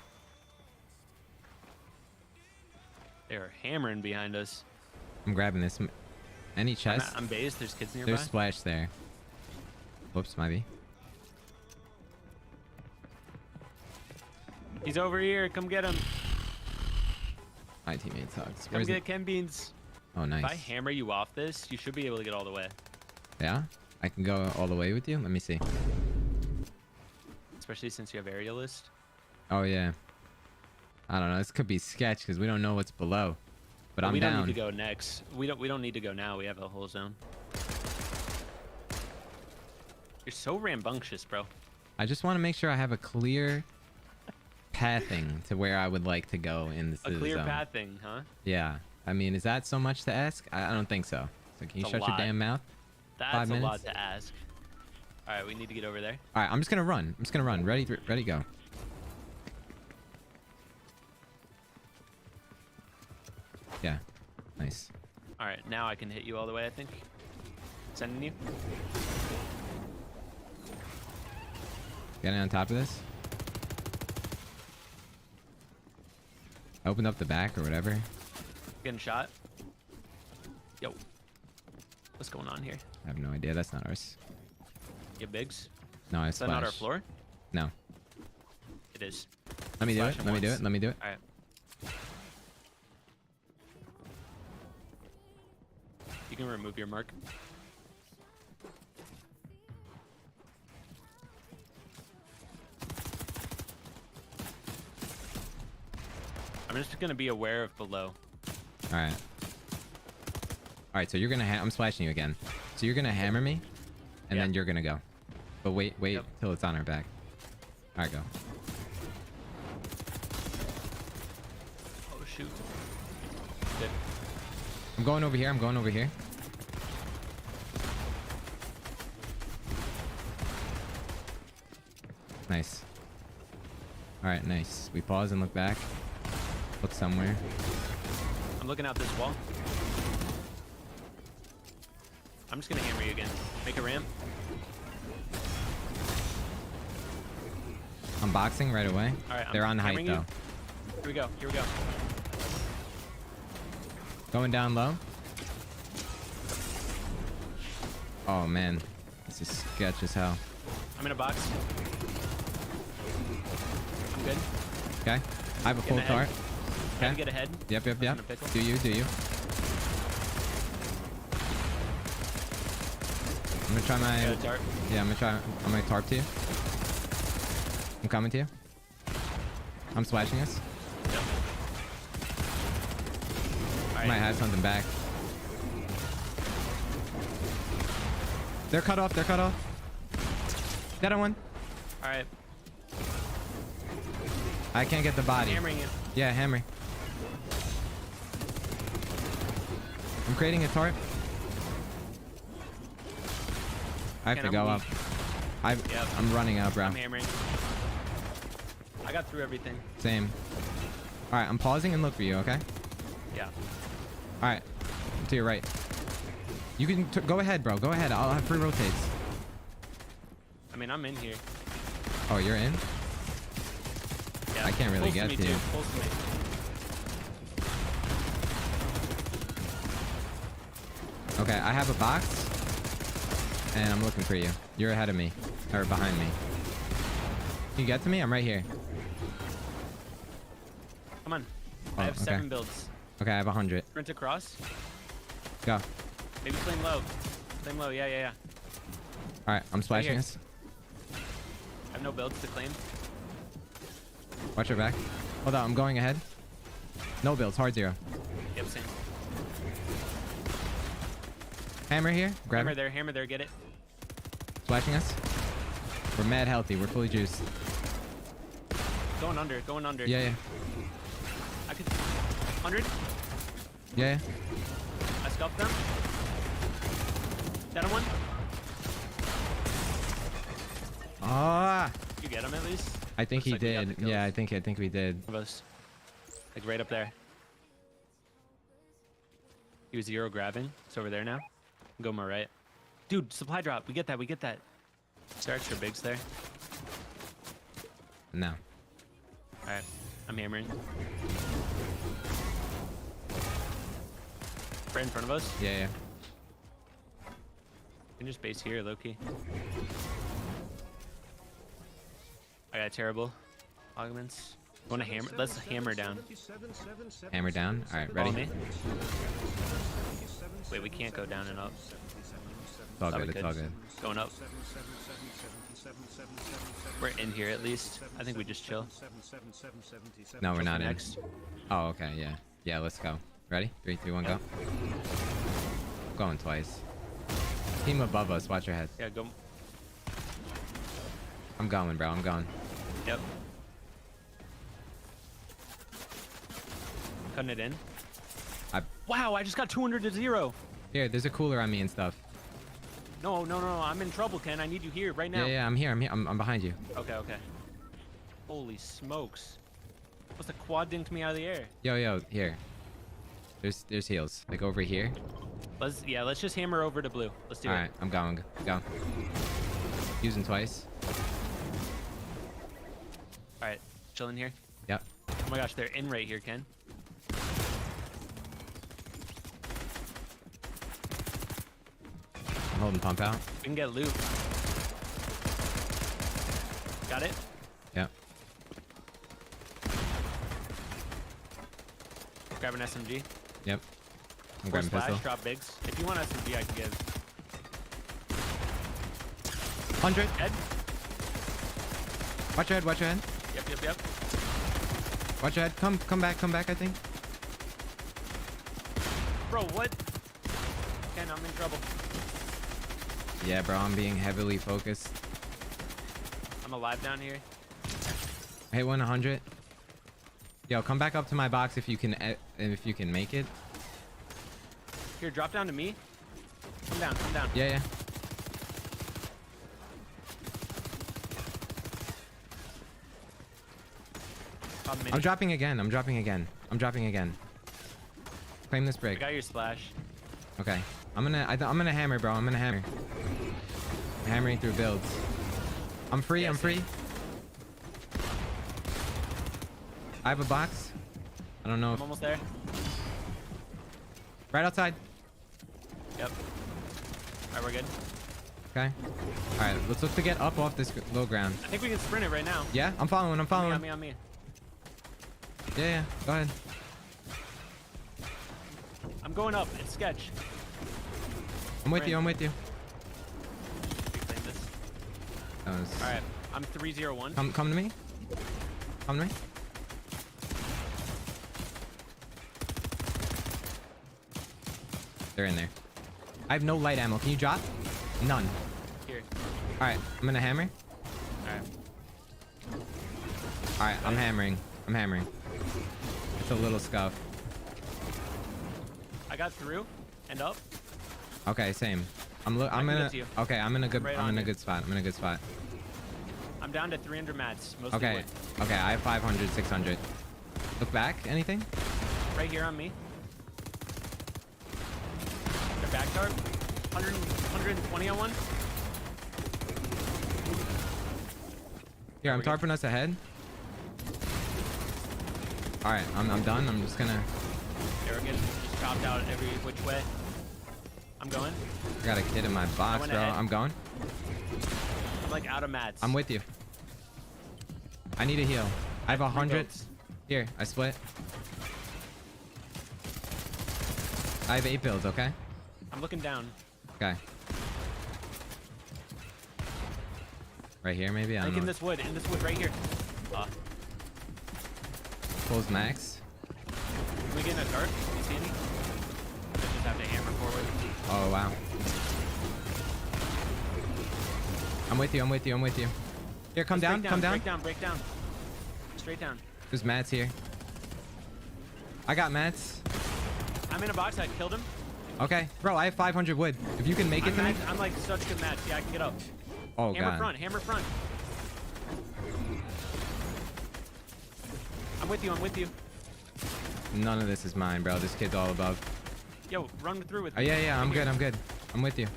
They're hammering behind us. I'm grabbing this. Any chest? I'm based. There's kids nearby. There's splash there. Whoops, might be. He's over here. Come get him. My teammate sucks. Come get Ken Beans. Oh, nice. If I hammer you off this, you should be able to get all the way. Yeah? I can go all the way with you? Let me see. Especially since you have aerialist. Oh, yeah. I don't know. This could be sketch because we don't know what's below. But I'm we down. don't need to go next. We don't need to go now. We have a whole zone. You're so rambunctious, bro. I just want to make sure I have a clear pathing to where I would like to go in the A clear zone. pathing, huh? Yeah. I mean, is that so much to ask? I don't think so. So can you It's a shut your lot. damn mouth? That's 5 a minutes? lot to ask. All right, we need to get over there. All right, I'm just gonna run. I'm just gonna run. Ready, go. Yeah, nice. All right, now I can hit you all the way, I think. Sending you. Getting on top of this. Opened up the back or whatever. Getting shot. Yo. What's going on here? I have no idea. That's not ours. You bigs? No, it's Is that not our floor? No. It is. Let me do Slash it. him Let me do once. it. Let me do it. All right. You can remove your mark. I'm just gonna be aware of below. All right. All right. So you're gonna. I'm splashing you again. So you're gonna hammer me, and then you're gonna go. But wait till it's on our back. All right, go. Oh shoot. Good. I'm going over here. I'm going over here. Nice. All right, nice. We pause and look back. Look somewhere. I'm looking out this wall. I'm just gonna hammer you again. Make a ramp. I'm boxing right away. All right, They're I'm on height hammering though. you. Here we go. Here we go. Going down low. Oh man, this is sketch as hell. I'm in a box. I'm good. Okay, I have a full Getting tart. ahead. Okay. Trying to get ahead. Yep. I was in a pickle. Do you? I'm gonna try my. Got a tarp. Yeah, I'm gonna tarp to you. I'm coming to you. I'm splashing us. Yep. I might have something back. They're cut off. They're cut off. Dead on one. All right. I can't get the body. Hammering you. Yeah, hammer. I'm creating a tarp. I have Man, to go I'm up. weak. Yep. I'm running out, bro. I'm hammering. I got through everything. Same. All right, I'm pausing and look for you, okay? Yeah. All right, to your right. You can go ahead, bro. Go ahead. I'll have free rotates. I mean, I'm in here. Oh, you're in? Yeah. I can't really Pulls get me to you. too. Pulls to me. Okay, I have a box, and I'm looking for you. You're ahead of me, or behind me. Can you get to me? I'm right here. Come on. Oh, I have okay. 7 builds. Okay, I have 100. Sprint across. Go. Maybe flame low. Flame low. Yeah. All right, I'm splashing here. us. I have no builds to claim. Watch your back. Hold on, I'm going ahead. No builds, hard 0. Yep, same. Hammer here. Grab it. Hammer there. Get it. Splashing us. We're mad healthy. We're fully juiced. Going under. Yeah. I could. 100. Yeah. I scuffed them. That one. Ah. You get him at least. I think Looks he like we got did. the kills. Yeah, I think we did. Of us. Like right up there. He was 0 grabbing. It's over there now. Go my right. Dude, supply drop. We get that. Start extra bigs there. No. All right, I'm hammering. Right in front of us. Yeah, yeah. You can just base here, low key. I got terrible augments. Want to hammer? Let's hammer down. Hammer down. All right, Follow ready? me. Wait, we can't go down and up. It's all Thought we good. It's could. all good. Going up. We're in here at least. I think we just chill. No, we're Chill not for in. next. Oh, okay. Yeah. Yeah. Let's go. Ready? 3, 2, 1, go. Going twice. Team above us. Watch your head. Yeah, go. I'm going, bro. I'm going. Yep. Cutting it in. Wow, I just got 200 to 0. Here, there's a cooler on me and stuff. No, no, no, I'm in trouble, Ken. I need you here right now. Yeah, yeah. I'm here. I'm here. I'm behind you. Okay, okay. Holy smokes. What's the quad dinked me out of the air? Yo, yo. Here. There's heals. Like over here. Let's just hammer over to blue. Let's do All it. right. I'm going. Go. Using twice. All right, chilling here. Yep. Oh my gosh, they're in right here, Ken. I'm holding pump out. We can get loot. Got it? Yep. Grab an SMG. Yep. I'm Force grabbing flash, pistol. drop bigs. If you want SMG, I can give. 100. Head. Watch your head. Watch your head. Yep. Watch your head. Come back. I think. Bro, what? Ken, I'm in trouble. Yeah, bro. I'm being heavily focused. I'm alive down here. I hit 100. Yo, come back up to my box if you can make it. Here, drop down to me. Come down. Yeah, yeah. I'm dropping again. Claim this I brick. got your splash. Okay. I'm gonna hammer, bro. I'm hammer. I'm hammering through builds. I'm free. I'm free. I have a box. I don't know I'm if... almost there. Right outside. Yep. Alright, we're good. Okay. All right. Let's look to get up off this low ground. I think we can sprint it right now. Yeah, I'm following. On me. Yeah. Go ahead. I'm going up. It's sketch. I'm with you. Reclaim this. That was... All right. I'm 301. Come to me. Come to me. They're in there. I have no light ammo. Can you drop? None. Here. All right. I'm gonna hammer. All right. All right. I'm hammering. It's a little scuff. I got through and up. Okay. Same. I'm can in get a... to you. Okay. I'm in a good... Right I'm on in a you. good spot. I'm down to 300 mats. Mostly Okay. wood. Okay. I have 500, 600. Look back. Anything? Right here on me. The back dart. 120 on one. Here, I'm tarping us ahead. All right, I'm done. I'm just gonna... Arrogant. Just chopped out every which way. I'm going. I got a kid in my box, went bro. ahead. I'm going. I'm like out of mats. I'm with you. I need a heal. I have 100. builds. Here, I split. I have 8 builds, okay? I'm looking down. Okay. Right here, maybe? I Like don't in know. this wood right here. Close max. Can we get in a dart? Do you see any? I just have to hammer forward. Oh, wow. I'm with you. Here, come Just down, come down. Break down. Straight down. There's mats here. I got mats. I'm in a box. I killed him. Okay. Bro, I have 500 wood. If you can make it to me. I'm like such good mats. Yeah, I can get up. Oh, Hammer God. Hammer front. I'm with you. None of this is mine, bro. This kid's all above. Yo, run through with Oh, me. yeah. I'm good. I'm with you.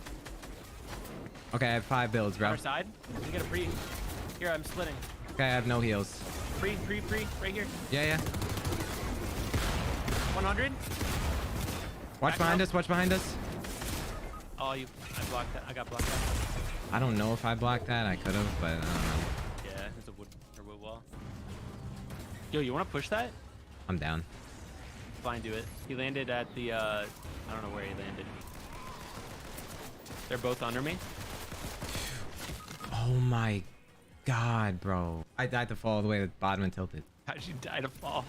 Okay, I have 5 builds, bro. Our side. We can get a pre. Here, I'm splitting. Okay, I have no heals. Free, right here. Yeah, yeah. 100. Watch behind us. Watch behind us. Oh, I blocked that. I got blocked that. I don't know if I blocked that. I could have, but I don't know. Yeah, it's a wood wall. Yo, you want to push that? I'm down. Fine, do it. He landed at the, I don't know where he landed. They're both under me. Oh my god, bro. I died to fall all the way to the bottom and tilted. How'd you die to fall?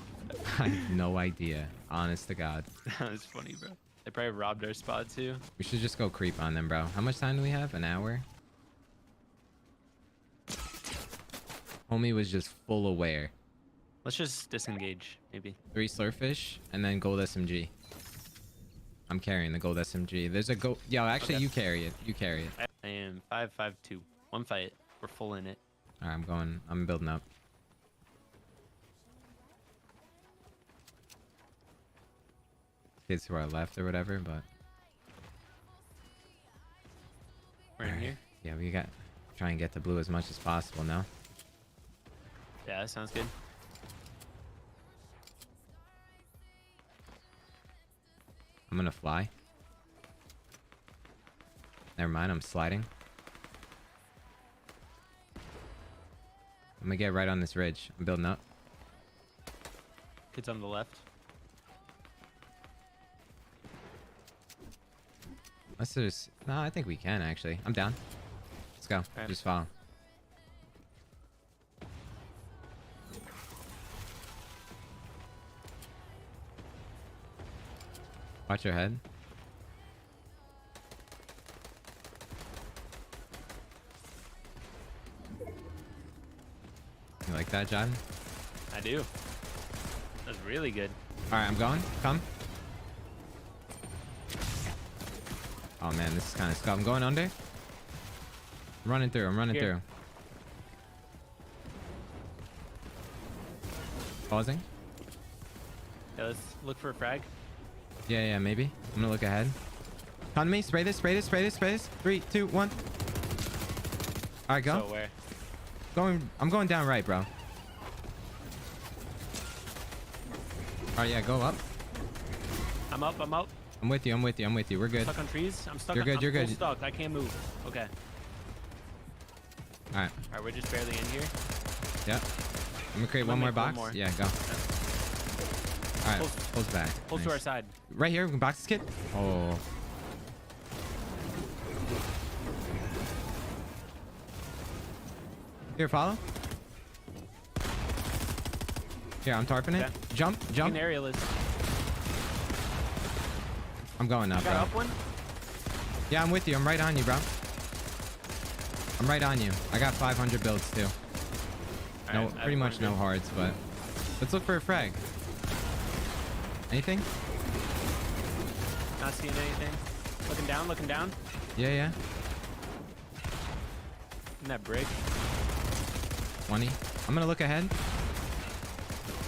I have no idea. Honest to God. That was funny, bro. They probably robbed our spot too. We should just go creep on them, bro. How much time do we have? An hour? Homie was just full aware. Let's just disengage, maybe. 3 slurfish and then gold SMG. I'm carrying the gold SMG. There's a go. Yo, actually, Okay. you carry it. You carry it. I am 5-5-2. One fight. We're full in it. All right, I'm going. I'm building up. Kids to our left or whatever, but We're in here. yeah, we got try and get to blue as much as possible now. Yeah, that sounds good. I'm gonna fly. Never mind, I'm sliding. I'm gonna get right on this ridge. I'm building up. Kids on the left. Unless there's... No, I think we can, actually. I'm down. Let's go. Right. Just follow. Watch your head. You like that, John? I do. That's really good. All right, I'm going. Come. Oh man, this is kind of scuff. I'm going under. I'm running through. I'm running Here. through. Pausing. Yeah, let's look for a frag. Yeah, yeah, maybe. I'm gonna look ahead. Come to me. Spray this. Spray this. Spray this. Spray this. 3, 2, 1. All right, go. So where? Going. I'm going down right, bro. All right, yeah, go up. I'm up. I'm up. I'm with you. I'm with you. I'm with you. We're good. Stuck on trees. I'm stuck. You're good. I'm You're full good. Stuck. I can't move. Okay. All right. All right, we're just barely in here. Yeah. I'm gonna create I'm one gonna more make one box. more. Yeah, go. All right. Pulls back. Pull to Nice. our side. Right here. We can box this kid. Oh. Here, follow. Here, I'm tarping it. Okay. Jump, jump. An aerial is. I'm going up, Got bro. up one. Yeah, I'm with you. I'm right on you, bro. I'm right on you. I got 500 builds too. No, Alright, pretty much no good. hards, but let's look for a frag. Anything? Not seeing anything. Looking down. Looking down. Yeah, yeah. In that brick. 20. I'm gonna look ahead.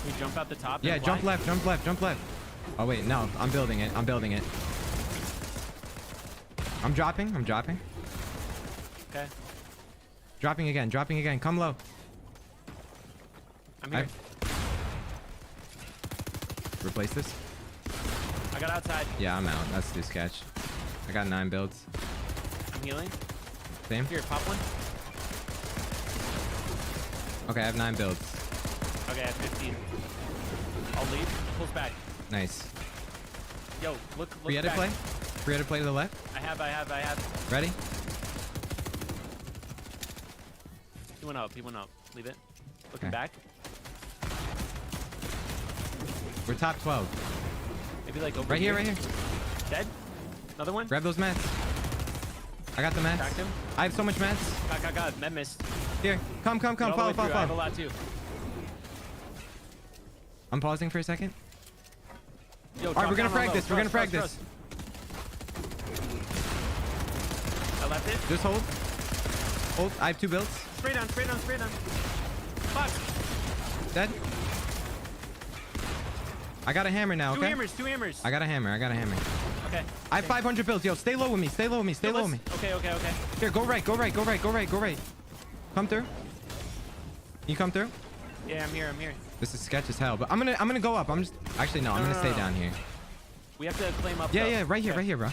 We jump out the top. Yeah, and jump fly? left, jump left, jump left. Oh wait, no, I'm building it. I'm building it. I'm dropping. I'm dropping. Okay. Dropping again. Dropping again. Come low. I'm here. Replace this. I got outside. Yeah, I'm out. That's too sketch. I got 9 builds. I'm healing. Same. Here, pop one. Okay, I have 9 builds. Okay, I have 15. I'll leave. Pulls back. Nice. Yo, look Free edit back. play. Free edit play to the left. I have. Ready? He went up. Leave it. Looking Okay. back. We're top 12. Maybe like over Right here, right here. Dead. Another one. Grab those mats. I got the mats. Cracked him. I have so much mats. Got. Med missed. Here, come, Get all the way follow, through. I have a follow. lot too. I'm pausing for a second. Yo, All right, we're gonna drop down frag low. this. We're gonna frag Trust. this. I left it. Just hold. Hold. I have 2 builds. Spray down. Fuck. Dead. I got a hammer now. Two Okay. hammers. I got a hammer. Okay. I have 500 builds. Yo, stay low with me. Stay low with me. Okay. Here, go right. Come through. you come through? Yeah, I'm here. I'm here. This is sketch as hell, but I'm gonna go up. I'm gonna stay down here. We have to claim up. Yeah, though. yeah, right here, Okay. right here, bro.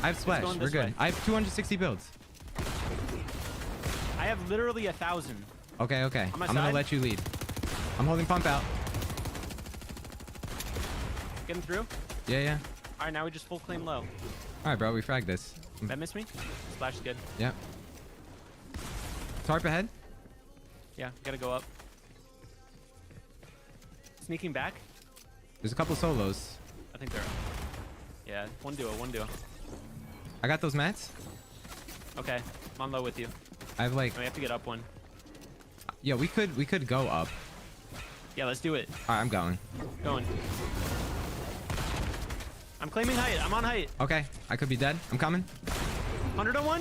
I have splash. going We're this good. way. I have 260 builds. I have literally 1,000. Okay, okay. On my I'm gonna side? let you lead. I'm holding pump out. Getting through. Yeah, yeah. All right, now we just full claim low. All right, bro. We fragged this. That miss me? Splash is good. Yep. Tarp ahead. Yeah, gotta go up. Sneaking back. There's a couple solos. I think they're. Yeah, one duo, one duo. I got those mats. Okay, I'm on low with you. I have like. And we have to get up one. Yeah, we could go up. Yeah, let's do it. All right, I'm going. Going. I'm claiming height. I'm on height. Okay, I could be dead. I'm coming. 100 on one.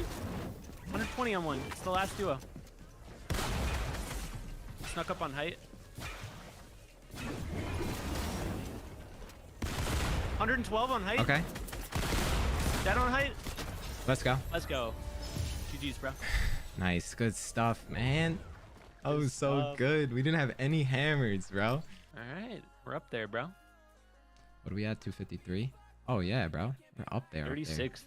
120 on one. It's the last duo. Snuck up on height. 112 on height. Okay. Dead on height. Let's go. Let's go. GG's, bro. Nice, good stuff, man. That was so stuff. good. We didn't have any hammers, bro. All right, we're up there, bro. What are we at? 253. Oh yeah, bro. We're up there. 36th.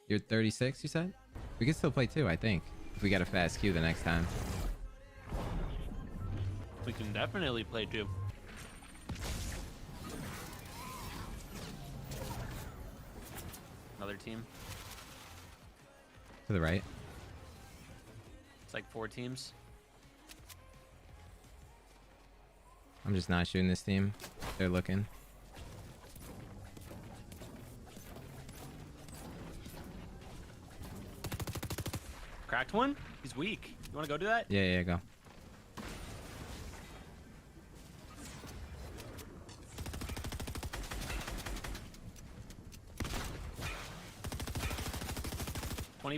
You're 36, you said? We can still play too, I think. If we get a fast queue the next time. We can definitely play two. Another team. To the right. It's like 4 teams. I'm just not shooting this team. They're looking. Cracked one? He's weak. You want to go do that? Yeah, yeah, go.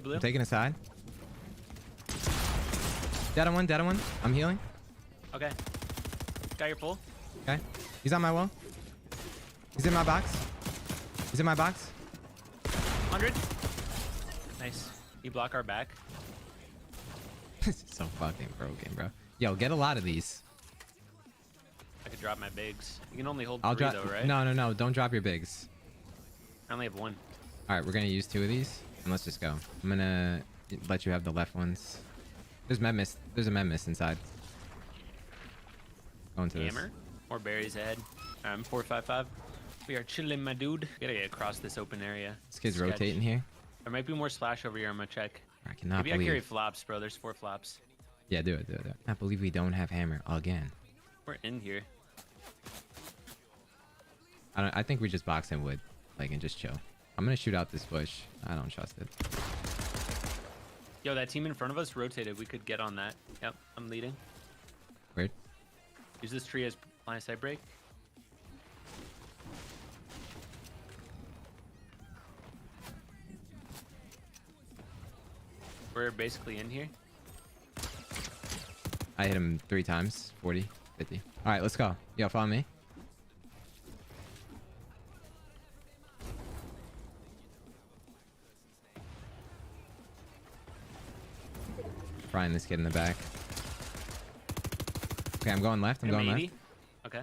Blue. I'm taking a side. Dead on one, dead on one. I'm healing. Okay. Got your full. Okay. He's on my wall. He's in my box. He's in my box. 100. Nice. You block our back. This is so fucking broken, bro. Yo, get a lot of these. I could drop my bigs. You can only hold I'll 3 drop. though, right? No. Don't drop your bigs. I only have 1. All right, we're gonna use 2 of these, and let's just go. I'm gonna let you have the left ones. There's med mist. There's a med mist inside. Going to Hammer or berries ahead. I'm 455. We are chilling, my dude. Gotta get across this open area. This kid's Sketch. rotating here. There might be more splash over here. I'm gonna check. I cannot Maybe believe. I carry flops, bro. There's 4 flops. Yeah, do it. I can't believe we don't have hammer again. We're in here. I think we just box in wood, like, and just chill. I'm gonna shoot out this bush. I don't trust it. Yo, that team in front of us rotated. We could get on that. Yep, I'm leading. Weird. Use this tree as line of sight break. We're basically in here. I hit him 3 times. 40, 50. All right, let's go. Yo, follow me. Frying this kid in the back. Okay, I'm going left. I'm going left. Okay.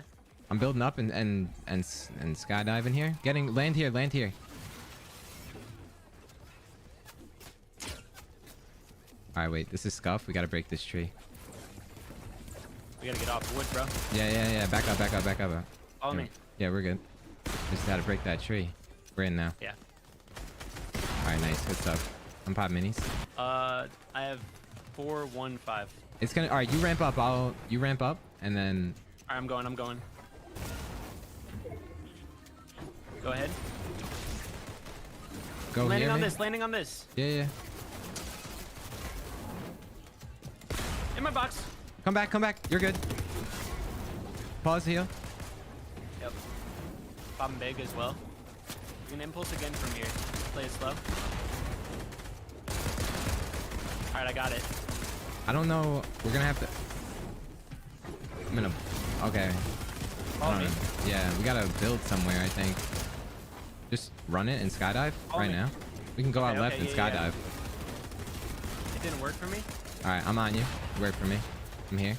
I'm building up and skydiving here. Land here. All right, wait. This is scuff. We gotta break this tree. We gotta get off wood, bro. Yeah. Back up. Follow me. Yeah, we're good. Just gotta break that tree. We're in now. Yeah. All right, nice. Good stuff. I'm pop minis. I have 415. It's gonna. All right, you ramp up. You ramp up, and then. All right, I'm going. Go ahead. Go landing here. on maybe? this. Landing on this. Yeah. In my box. Come back. You're good. Pause heal. Yep. Bobbing big as well. You can impulse again from here. Play it slow. All right, I got it. I don't know. We're gonna have to. I'm gonna. Okay. Follow me. Yeah, we gotta build somewhere. I think. Just run it and skydive right now. We can go out left and skydive. It didn't work for me. All right, I'm on you. Wait for me. I'm here.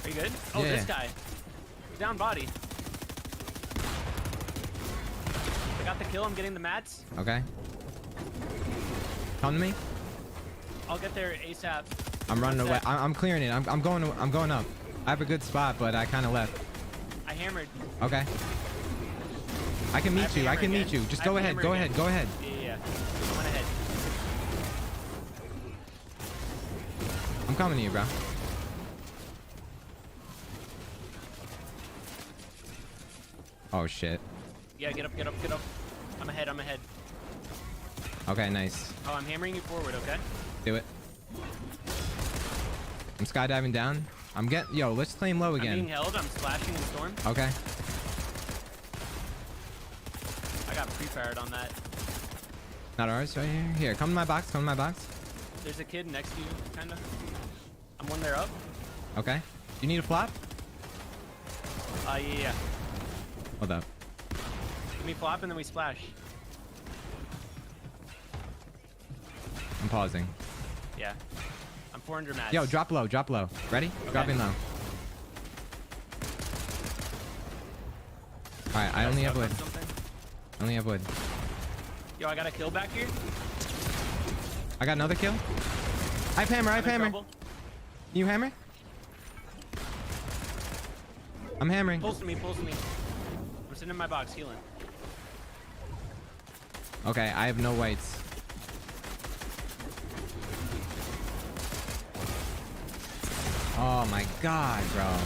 Are you good? Oh, Yeah, this yeah. guy. Down body. I got the kill. I'm getting the mats. Okay. Come to me. I'll get there ASAP. I'm running One away. sec. I'm clearing it. I'm going up. I have a good spot, but I kind of left. I hammered. Okay. I can I meet have to you. I hammer can meet again. you. Just I go have to ahead. hammer Go again. ahead. Go ahead. Yeah. I went ahead. I'm coming to you, bro. Oh shit. Yeah, get up. I'm ahead. Okay, nice. Oh, I'm hammering you forward, okay? Do it. I'm skydiving down. I'm getting. Yo, let's claim low I'm being again. held. I'm splashing in storm. Okay. I got pre-fired on that. Not ours, right here. Here, come to my box. Come to my box. There's a kid next to you, kinda. I'm one there up. Okay. You need a flop? Yeah. Hold up. Give me flop and then we splash. I'm pausing. Yeah. I'm 400 mats. Yo, drop low. Drop low. Ready? Okay. Dropping low. All right. I only have wood. I only have wood. Yo, I got a kill back here. I got another kill. I have hammer. I have I'm in hammer. trouble. You hammer? I'm hammering. Pulls to me. I'm sitting in my box healing. Okay, I have no whites. Oh my god, bro.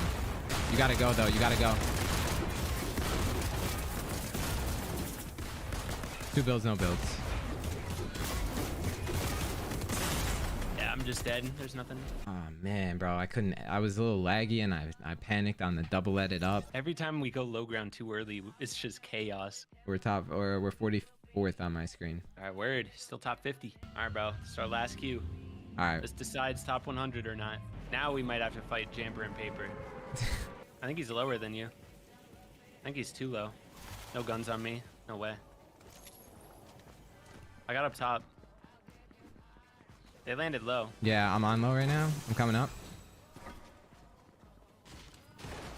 You gotta go though. You gotta go. 2 builds, no builds. Yeah, I'm just dead. There's nothing. Oh man, bro. I couldn't. I was a little laggy and I panicked on the double edit up. Every time we go low ground too early, it's just chaos. We're 44th on my screen. All right, word. Still top 50. All right, bro. It's our last queue. All right. This decides top 100 or not. Now we might have to fight Jamper and Paper. I think he's lower than you. I think he's too low. No guns on me. No way. I got up top. They landed low. Yeah, I'm on low right now. I'm coming up.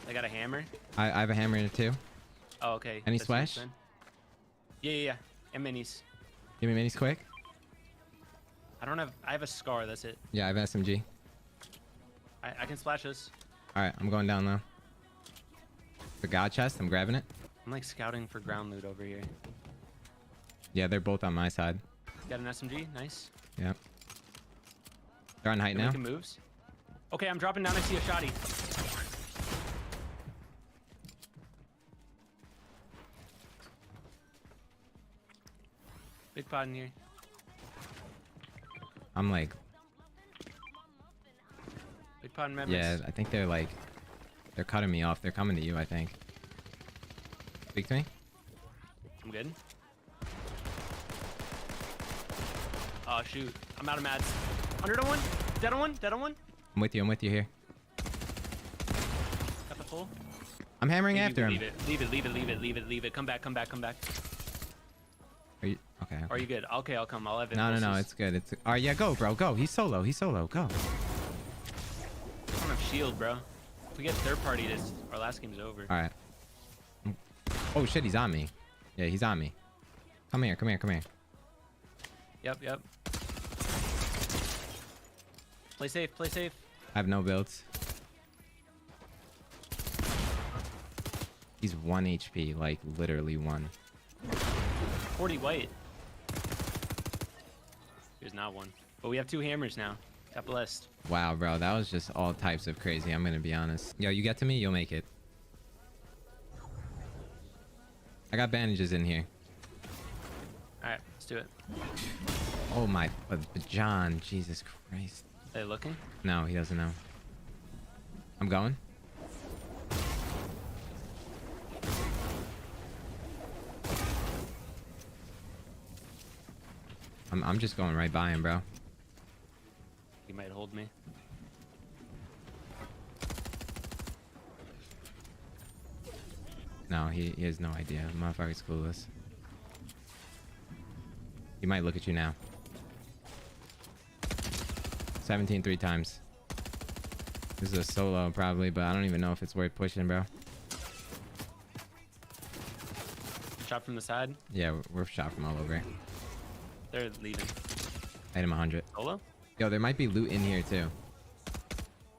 They got a hammer. I have a hammer in it too. Oh, okay. Any That's splash? nice then. Yeah. And minis. Give me minis quick. I don't have. I have a scar. That's it. Yeah, I have SMG. I can splash this. All right, I'm going down low. The god chest, I'm grabbing it. I'm like scouting for ground loot over here. Yeah, they're both on my side. Got an SMG. Nice. Yep. They're on height They're now. making moves. Okay, I'm dropping down. I see a shoddy. Big pod in here. I'm like, Big pod in members. yeah, I think they're cutting me off. They're coming to you, I think. Speak to me. I'm good. Oh shoot. I'm out of mats. 100 on one. Dead on one. Dead on one. I'm with you here. Got the full. I'm hammering Leave after him. Leave it. Come back. Are you okay? Are you good? Okay, I'll come. I'll have No, impulses. it's good. All right, yeah, go, bro, go. He's solo. Go. I don't have shield, bro. If we get third party, our last game's over. All right. Oh shit, he's on me. Yeah, he's on me. Come here. Yep. Play safe. I have no builds. He's 1 HP, like literally 1. 40 white. There's not one. But we have 2 hammers now. Got blessed. Wow, bro, that was just all types of crazy. I'm gonna be honest. Yo, you get to me, you'll make it. I got bandages in here. Alright, let's do it. Oh my, but John, Jesus Christ. Are they looking? No, he doesn't know. I'm going. I'm just going right by him, bro. He might hold me. No, he has no idea. Motherfucker's clueless. He might look at you now. 17 3 times. This is a solo probably, but I don't even know if it's worth pushing, bro. Shot from the side. Yeah, we're shot from all over. They're leaving. Item 100. Solo? Yo, there might be loot in here too.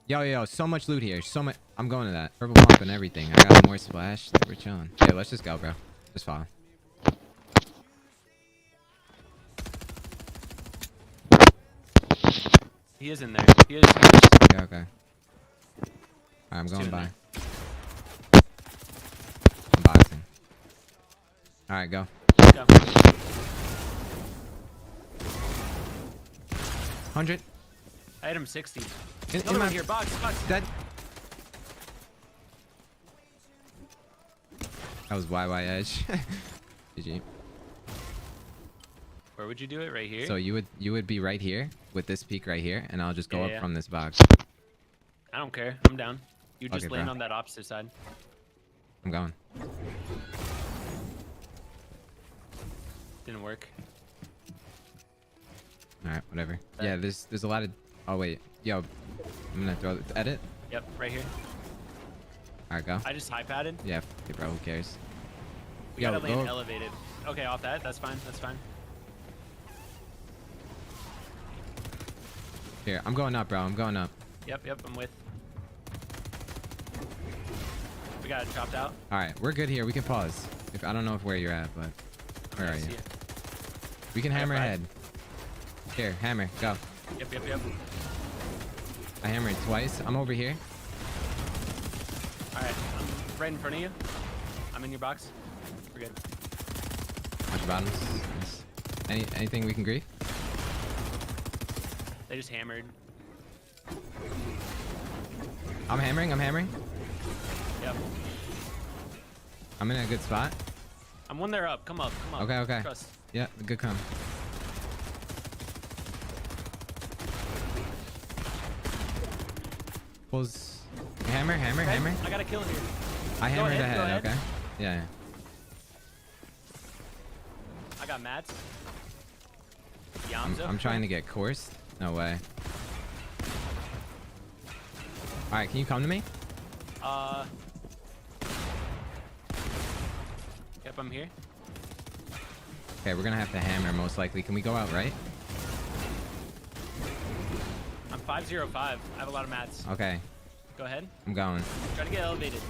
Yo, so much loot here. So much. I'm going to that. Purple pump and everything. I got more splash. We're chilling. Yeah, let's just go, bro. Just follow. He is in there. He is. Yeah, okay. Alright, I'm going by. I'm boxing. Alright, go. Go. 100. Item 60. In Another my- one here. Box. Dead. That was YY Edge. GG. Where would you do it? Right here? So you would be right here with this peak right here, and I'll just go Yeah, up yeah. from this box. I don't care. I'm down. You just Okay, land bro. on that opposite side. I'm going. Didn't work. All right, whatever. Yeah, there's a lot of. Oh wait, yo, I'm gonna throw the edit. Yep, right here. All right, go. I just high padded. Yeah, okay, bro. Who cares? We gotta land elevated. Okay, off that. That's fine. That's fine. Here, I'm going up, bro. I'm going up. Yep, I'm with. We got it chopped out. All right, we're good here. We can pause. If I don't know where you're at, but where are you? We can hammer ahead. Here, hammer, go. Yep. I hammered twice. I'm over here. All right, I'm right in front of you. I'm in your box. We're good. Watch bottoms. Nice. Anything we can grief? They just hammered. I'm hammering. Yep. I'm in a good spot. I'm one there up. Come up. Okay. Trust. Yeah, good come. Pulls. Hammer. I got a kill here. I Go hammered ahead, go ahead. ahead. Okay. Yeah. I got mats. I'm Yamzo. trying to get coursed. No way. All right, can you come to me? Yep, I'm here. Okay, we're gonna have to hammer most likely. Can we go out right? I'm 505. I have a lot of mats. Okay, Go ahead. I'm going. Try to get elevated.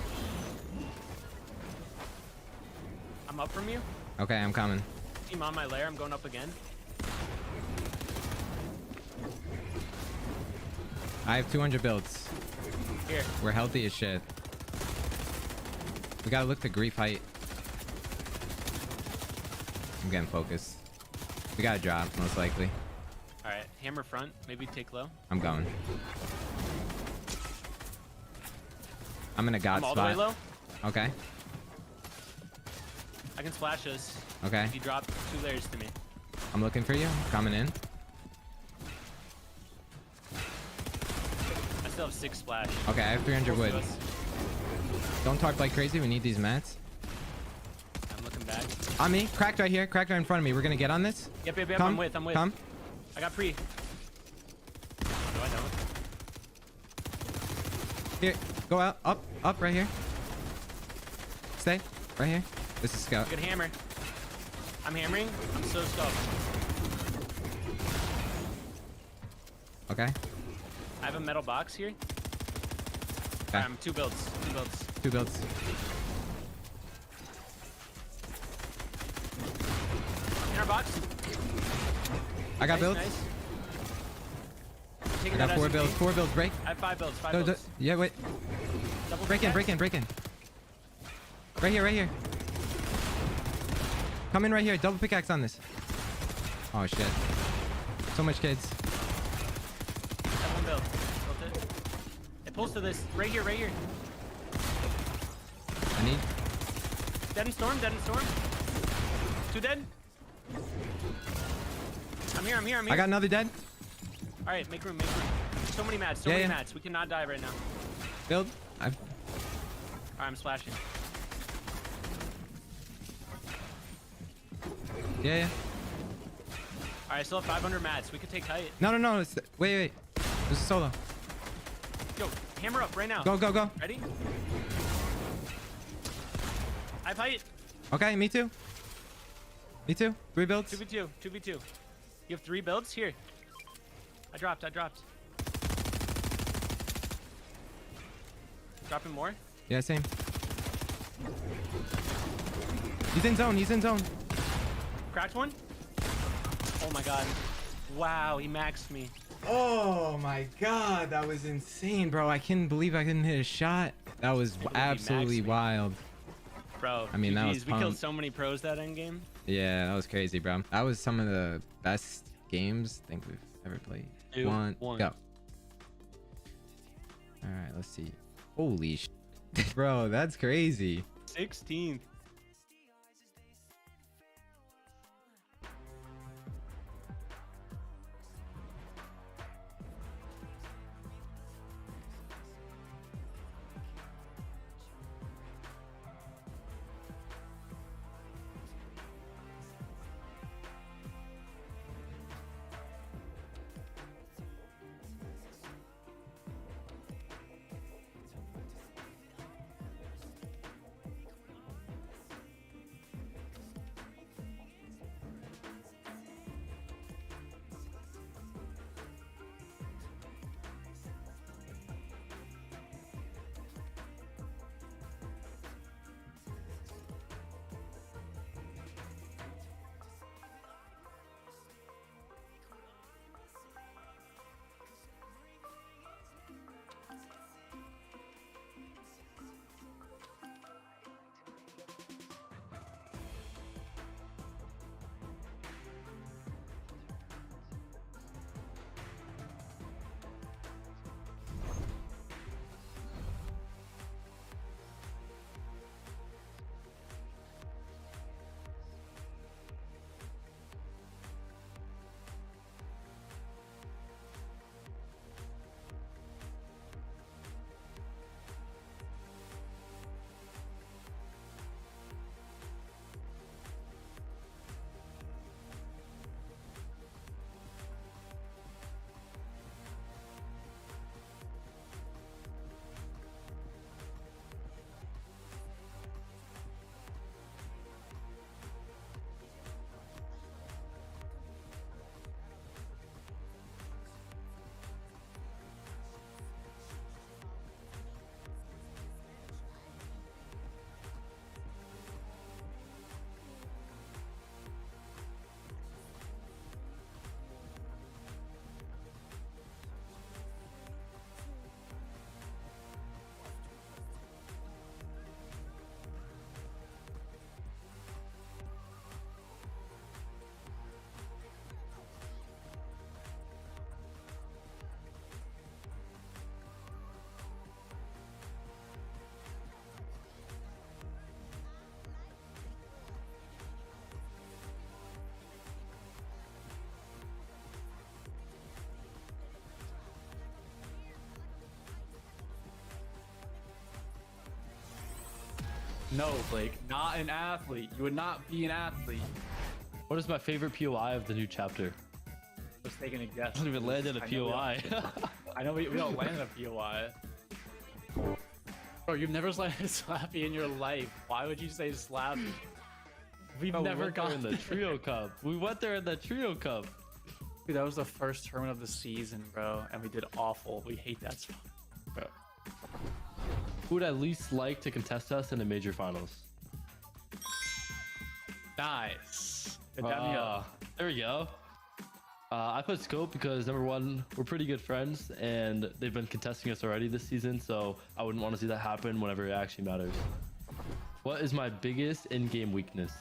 I'm up from you. Okay, I'm coming. Team on my lair. I'm going up again. I have 200 builds. Here. We're healthy as shit. We gotta look to grief height. I'm getting focused. We gotta drop, most likely. All right. Hammer front. Maybe take low. I'm going. I'm in a god I'm all spot. the way low. Okay. I can splash us. Okay. If you drop 2 layers to me. I'm looking for you. Coming in. I still have 6 splash. Okay, I have 300 Both wood. of us. Don't tarp like crazy. We need these mats. I'm looking back. On me. Cracked right here. Cracked right in front of me. We're gonna get on this. Yep. Come, I'm with. Come. I got pre. No, I don't. Here. Go out. Up. Right here. Stay. Right here. This is scout. Good hammer. I'm hammering. I'm so stuffed. Okay. I have a metal box here. Okay. I'm 2 builds. 2 builds. 2 builds. In our box. I got Nice, builds. nice. I Taking got that 4 SMG. builds. 4 builds. Break. I have 5 builds. 5 No, builds. yeah, wait. Double Break in. pickaxe? Break in. Right here. Come in right here. Double pickaxe on this. Oh shit. So much kids. I have 1 build. Built it. It pulls to this. Right here. I need. Dead and storm. 2 dead. I'm here. I got another dead. All right, make room. So many mats. Yeah. Mats. We cannot die right now. Build. All right, I'm splashing. Yeah. All right, I still have 500 mats. We could take height. No. Wait. This is solo. Yo, hammer up right now. Go, go, go. Ready? I fight. Okay, me too. Me too. 3 builds. 2v2. 2v2. You have 3 builds? Here. I dropped. Dropping more? Yeah, same. He's in zone. He's in zone. Cracked one? Oh my god. Wow, he maxed me. Oh my god, that was insane, bro. I can't believe I couldn't hit a shot. That was absolutely wild. Bro, I mean, that was we killed so many pros that end game. Yeah, that was crazy, bro. That was some of the best games I think we've ever played. 2, 1, 1. go. All right, let's see. Holy sh bro, that's crazy. 16th. No, Blake, not an athlete. You would not be an athlete. What is my favorite POI of the new chapter? Just taking a guess. I don't even land in a POI. I know we don't land in a POI. Bro, you've never landed Slappy in your life. Why would you say Slappy? We've never gone in the Trio Cup. We went there in the Trio Cup. Dude, that was the first tournament of the season, bro, and we did awful. We hate that spot. Bro. Who would at least like to contest us in the major finals? Nice. There we go. I put Scope because number one, we're pretty good friends and they've been contesting us already this season, so I wouldn't want to see that happen whenever it actually matters. What is my biggest in-game weakness?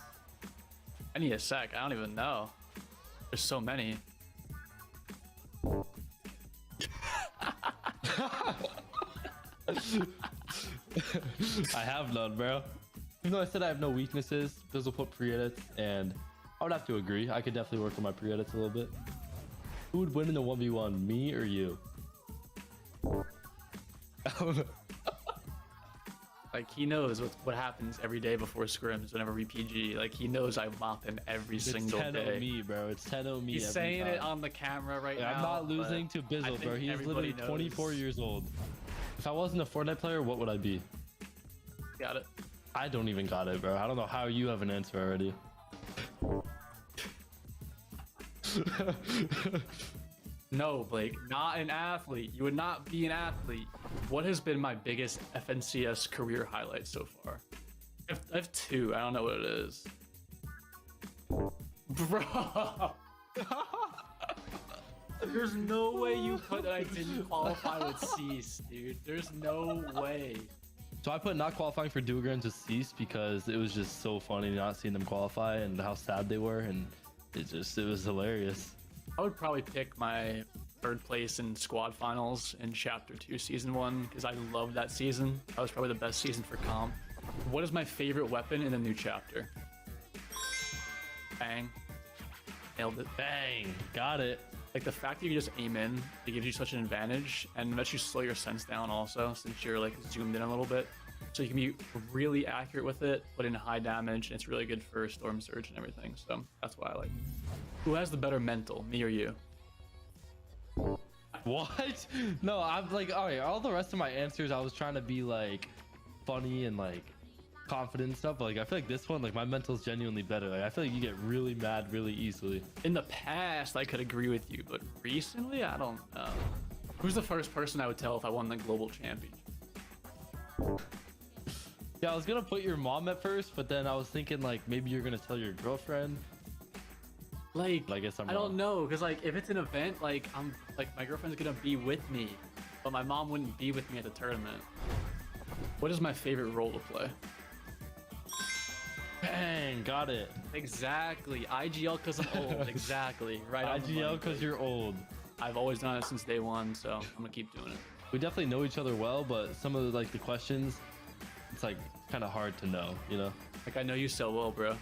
I need a sec. I don't even know. There's so many. I have none, bro. Even though I said I have no weaknesses, Bizzle put pre-edits, and I would have to agree. I could definitely work on my pre-edits a little bit. Who would win in the 1v1, me or you? Like Like, he knows what happens every day before scrims whenever we PG. Like, he knows I mop him every single It's 10-0 day. me, bro. It's 10-0 me. He's every saying it time. on the camera right Yeah, now. I'm not losing to but I Bizzle, think bro. He is everybody literally 24 knows. years old. If I wasn't a Fortnite player, what would I be? Got it. I don't even got it, bro. I don't know how you have an answer already. No, Blake, not an athlete. You would not be an athlete. What has been my biggest FNCS career highlight so far? I have two. I don't know what it is. Bro! There's no way you put that I didn't qualify with Cease, dude. There's no way. So I put not qualifying for Duger into Cease because it was just so funny not seeing them qualify and how sad they were, and it was hilarious. I would probably pick my third place in squad finals in Chapter 2 Season 1 because I loved that season. That was probably the best season for comp. What is my favorite weapon in the new chapter? Bang. Nailed it. Bang. Got it. Like, the fact that you just aim in, it gives you such an advantage, and lets you slow your sense down also, since you're like zoomed in a little bit. So you can be really accurate with it, put in high damage, and it's really good for Storm Surge and everything. So that's why I like it. Who has the better mental, me or you? What? No, I'm like, all right, all the rest of my answers, I was trying to be like funny and like confident and stuff. But, like, I feel like this one, like, my mental's genuinely better. Like, I feel like you get really mad really easily. In the past, I could agree with you, but recently, I don't know. Who's the first person I would tell if I won the global championship? Yeah, I was gonna put your mom at first, but then I was thinking like maybe you're gonna tell your girlfriend. Like, I guess I don't know, because like if it's an event, like I'm like my girlfriend's gonna be with me, but my mom wouldn't be with me at the tournament. What is my favorite role to play? Bang, got it. Exactly. IGL because I'm old. Exactly. Right. on the money, IGL because you're old. I've always done it since day one, so I'm gonna keep doing it. We definitely know each other well, but some of the, like the questions, it's like kind of hard to know, you know? Like, I know you so well, bro.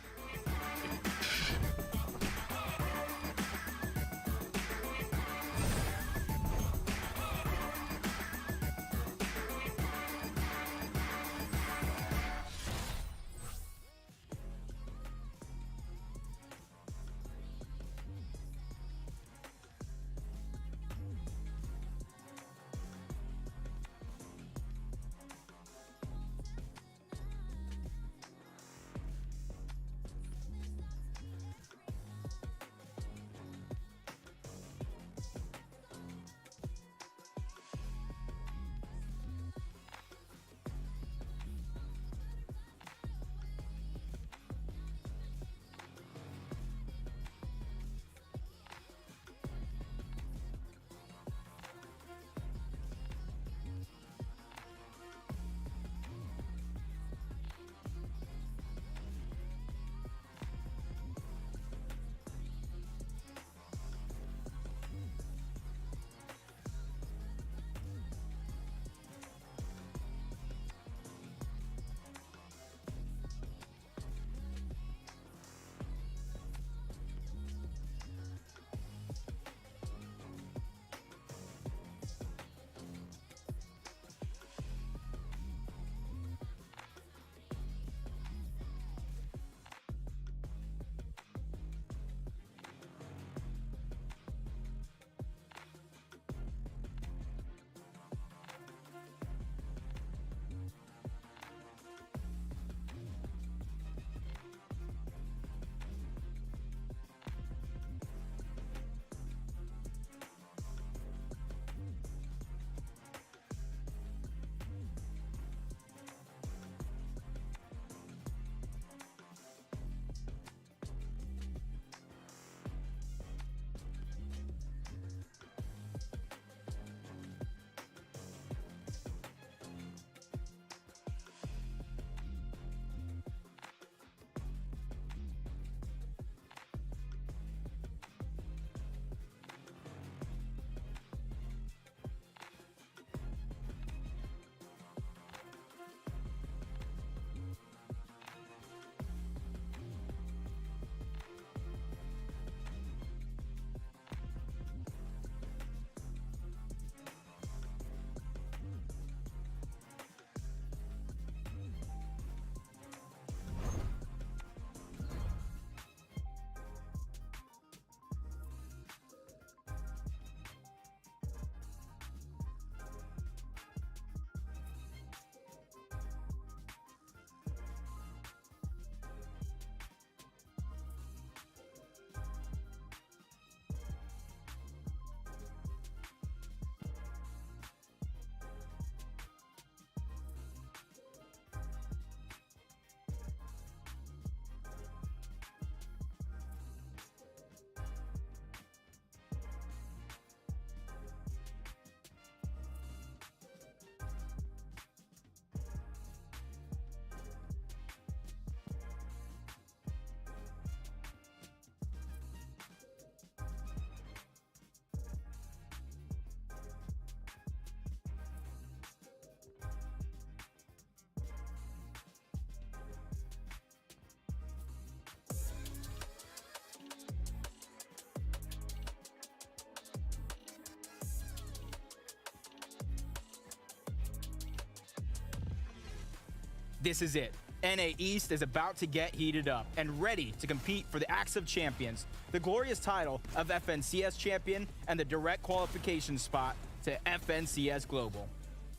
this is it. NA East is about to get heated up and ready to compete for the Axe of Champions, the glorious title of FNCS champion and the direct qualification spot to FNCS Global.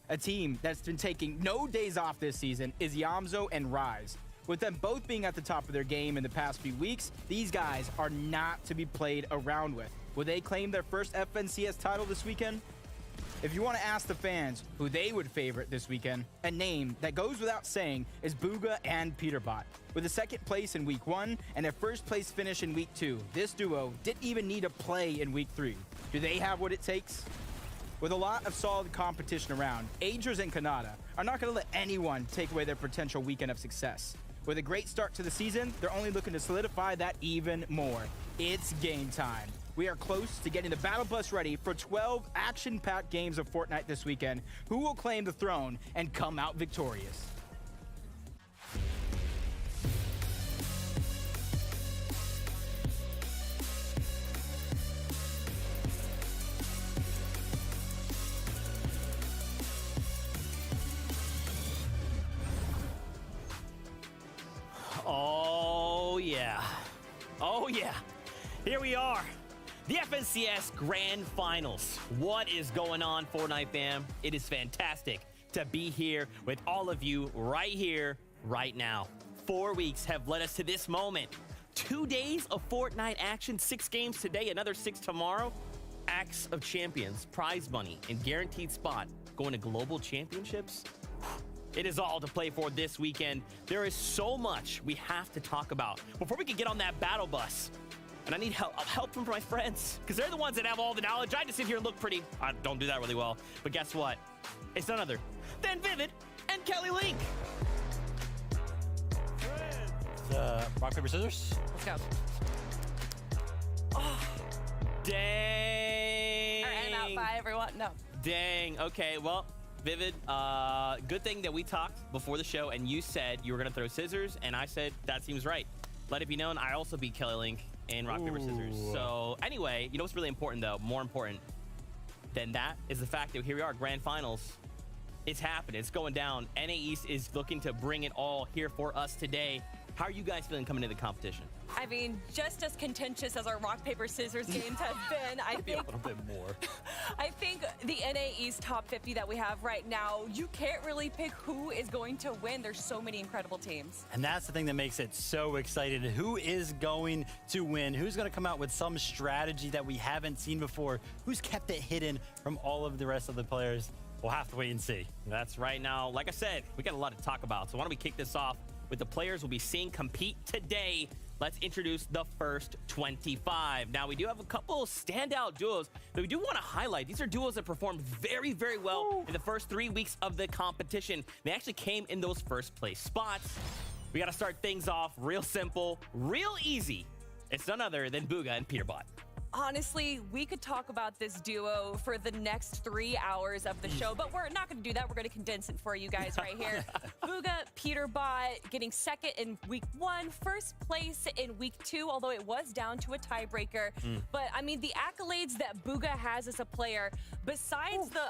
A team that's been taking no days off this season is Yamzo and Rise. With them both being at the top of their game in the past few weeks, these guys are not to be played around with. Will they claim their first FNCS title this weekend? If you want to ask the fans who they would favorite this weekend, a name that goes without saying is Bugha and Peterbot. With a second place in week 1 and a first place finish in week 2, this duo didn't even need a play in week 3. Do they have what it takes? With a lot of solid competition around, Agers and Kanata are not going to let anyone take away their potential weekend of success. With a great start to the season, they're only looking to solidify that even more. It's game time. We are close to getting the Battle Bus ready for 12 action-packed games of Fortnite this weekend. Who will claim the throne and come out victorious? Oh, yeah. Oh, yeah. Here we are. The FNCS Grand Finals. What is going on, Fortnite fam? It is fantastic to be here with all of you right here, right now. 4 weeks have led us to this moment. 2 days of Fortnite action, 6 games today, another 6 tomorrow. Axe of Champions, prize money, and guaranteed spot going to global championships. It is all to play for this weekend. There is so much we have to talk about before we can get on that battle bus. And I need help from my friends, because they're the ones that have all the knowledge. I just sit here and look pretty. I don't do that really well. But guess what? It's none other than Vivid and Kelly Link. Rock, paper, scissors? Let's go. Oh, dang. All right, I'm out. Bye, everyone. No. Dang. Okay, well, Vivid, good thing that we talked before the show, and you said you were going to throw scissors, and I said that seems right. Let it be known, I also beat Kelly Link in rock, paper, scissors. So anyway, you know what's really important, though? More important than that is the fact that here we are, Grand Finals. It's happening. It's going down. NA East is looking to bring it all here for us today. How are you guys feeling coming into the competition? I mean, just as contentious as our rock, paper, scissors games have been, I think... a little bit more. I think the NA East top 50 that we have right now, you can't really pick who is going to win. There's so many incredible teams. And that's the thing that makes it so exciting. Who is going to win? Who's going to come out with some strategy that we haven't seen before? Who's kept it hidden from all of the rest of the players? We'll have to wait and see. That's right. Now, like I said, we got a lot to talk about. So why don't we kick this off with the players we'll be seeing compete today. Let's introduce the first 25. Now, we do have a couple standout duos that we do want to highlight. These are duos that performed very, very well in the first 3 weeks of the competition. They actually came in those first place spots. We got to start things off real simple, real easy. It's none other than Bugha and Peterbot. Honestly, we could talk about this duo for the next 3 hours of the show, but we're not going to do that. We're going to condense it for you guys right here. Bugha, Peterbot getting second in week 1, first place in week 2, although it was down to a tiebreaker. But I mean, the accolades that Bugha has as a player, besides the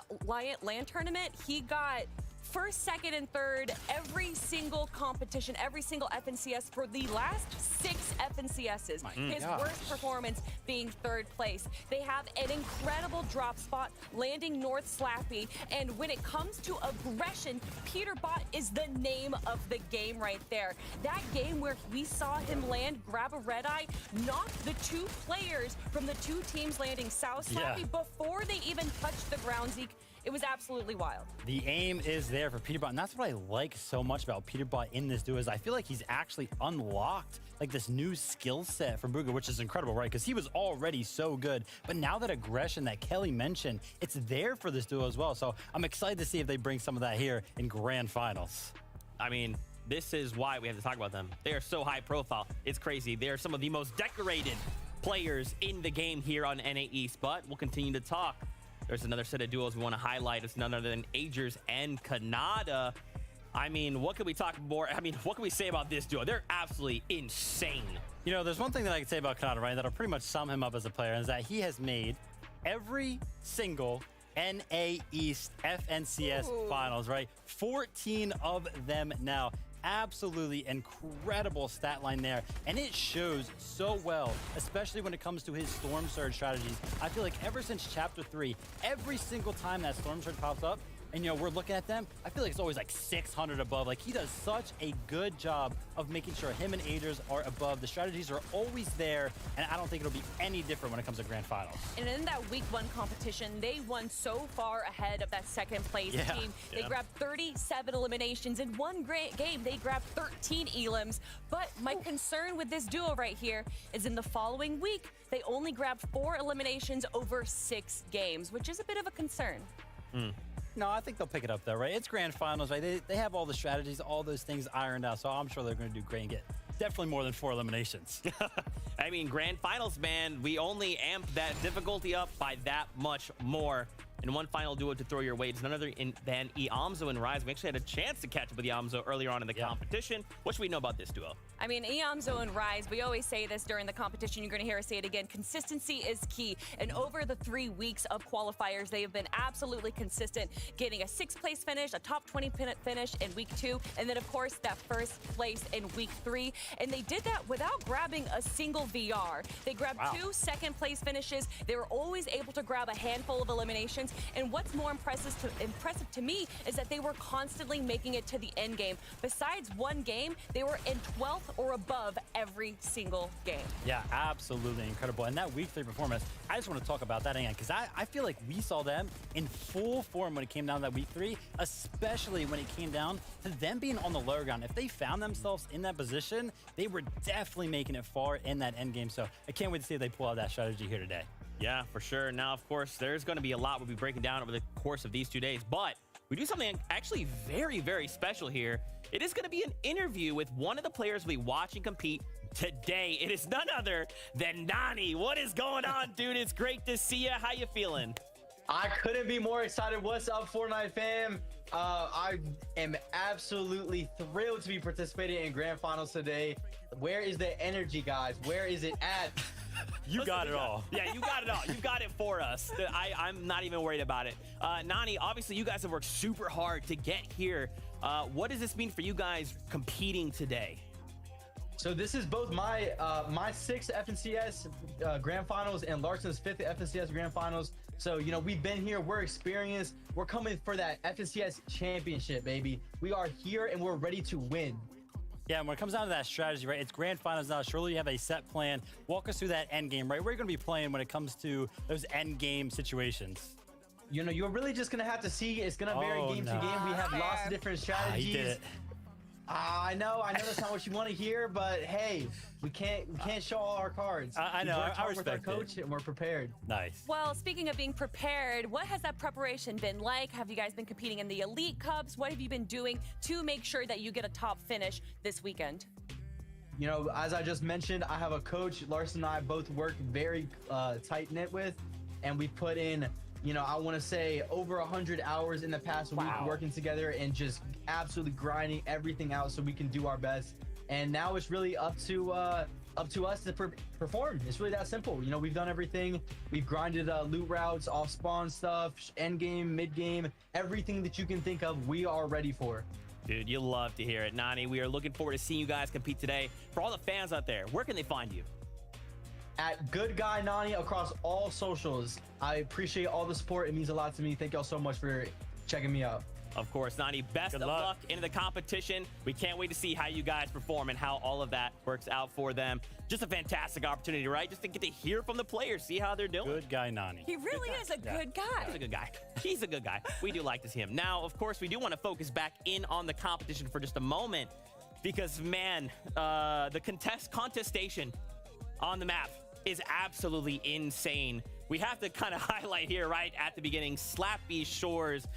LAN tournament, he got first, second, and third every single competition, every single FNCS for the last 6 FNCSs. His worst performance being 3rd place. They have an incredible drop spot, landing North Slappy, and when it comes to aggression, Peterbot is the name of the game right there. That game where we saw him land, grab a red eye, knock the 2 players from the 2 teams landing South Slappy before they even touched the ground, Zeke. It was absolutely wild. The aim is there for Peterbot, and that's what I like so much about Peterbot in this duo is I feel like he's actually unlocked like this new skill set from Bugha, which is incredible, right? Because he was already so good, but now that aggression that Kelly mentioned, it's there for this duo as well. So I'm excited to see if they bring some of that here in Grand Finals. I mean, this is why we have to talk about them. They are so high profile. It's crazy. They are some of the most decorated players in the game here on NA East, but we'll continue to talk. There's another set of duos we want to highlight. It's none other than Agers and Kanata. I mean, what can we talk more? I mean, what can we say about this duo? They're absolutely insane. You know, there's one thing that I can say about Kanata, right, that'll pretty much sum him up as a player, is that he has made every single NA East FNCS finals, right? 14 of them now. absolutely incredible stat line there, and it shows so well, especially when it comes to his Storm Surge strategies. I feel like ever since Chapter 3, every single time that Storm Surge pops up, and we're looking at them, I feel like it's always like 600 above. Like, he does such a good job of making sure him and Aders are above. The strategies are always there, and I don't think it'll be any different when it comes to Grand Finals. And in that week 1 competition, they won so far ahead of that second place team. They grabbed 37 eliminations. In one game, they grabbed 13 elims. But my concern with this duo right here is in the following week, they only grabbed 4 eliminations over 6 games, which is a bit of a concern. No, I think they'll pick it up though, right? It's Grand Finals, right? They have all the strategies, all those things ironed out, so I'm sure they're going to do great and get definitely more than 4 eliminations. I mean, Grand Finals, man, we only amp that difficulty up by that much more. And one final duo to throw your way is none other than Iamzo and Rise. We actually had a chance to catch up with Iamzo earlier on in the competition. What should we know about this duo? I mean, Iamzo and Rise, we always say this during the competition. You're going to hear us say it again. Consistency is key. And over the 3 weeks of qualifiers, they have been absolutely consistent, getting a 6th place finish, a top 20 finish in week 2, and then, of course, that 1st place in week 3. And they did that without grabbing a single VR. They grabbed 2 2nd place finishes. They were always able to grab a handful of eliminations. And what's more impressive to me is that they were constantly making it to the end game. Besides one game, they were in 12th or above every single game. Yeah, absolutely incredible. And that week 3 performance, I just want to talk about that again, because I feel like we saw them in full form when it came down to that week 3, especially when it came down to them being on the lower ground. If they found themselves in that position, they were definitely making it far in that end game. So I can't wait to see if they pull out that strategy here today. Yeah, for sure. Now, of course, there's going to be a lot we'll be breaking down over the course of these 2 days, but we do something actually very, very special here. It is going to be an interview with one of the players we'll be watching compete today. It is none other than Nani. What is going on, dude? It's great to see you. How you feeling? I couldn't be more excited. What's up, Fortnite fam? I am absolutely thrilled to be participating in Grand Finals today. Where is the energy, guys? Where is it at? You got it all. Yeah, you got it all. You got it for us. I'm not even worried about it. Nani, obviously you guys have worked super hard to get here. What does this mean for you guys competing today? So this is both my 6th FNCS Grand Finals and Larson's 5th FNCS Grand Finals. So, we've been here, we're experienced, we're coming for that FNCS championship, baby. We are here and we're ready to win. Yeah, and when it comes down to that strategy, right, it's Grand Finals now. Surely you have a set plan. Walk us through that end game, right? Where are you going to be playing when it comes to those end game situations? You're really just going to have to see. It's going to vary game to game. We have lots of different strategies. He did it. I know that's not what you want to hear, but hey, we can't show all our cards. I know. I respect with our coach, and we're prepared. Nice. Well, speaking of being prepared, what has that preparation been like? Have you guys been competing in the Elite Cups? What have you been doing to make sure that you get a top finish this weekend? As I just mentioned, I have a coach. Larson and I both work very tight-knit with, and we put in, I want to say over 100 hours in the past week working together and just absolutely grinding everything out so we can do our best. And now it's really up to us to perform. It's really that simple. We've done everything. We've grinded loot routes, off spawn stuff, end game, mid game, everything that you can think of. We are ready for. Dude, you love to hear it, Nani. We are looking forward to seeing you guys compete today. For all the fans out there, where can they find you? At Good Guy Nani across all socials. I appreciate all the support. It means a lot to me. Thank y'all so much for checking me out. Of course, Nani, best of luck into the competition. We can't wait to see how you guys perform and how all of that works out for them. Just a fantastic opportunity, right? Just to get to hear from the players, see how they're doing. Good guy, Nani. He really is a good guy. He's a good guy. He's a good guy. We do like to see him. Now, of course, we do want to focus back in on the competition for just a moment because, man, the contestation on the map is absolutely insane. We have to kind of highlight here right at the beginning, Slappy Shores.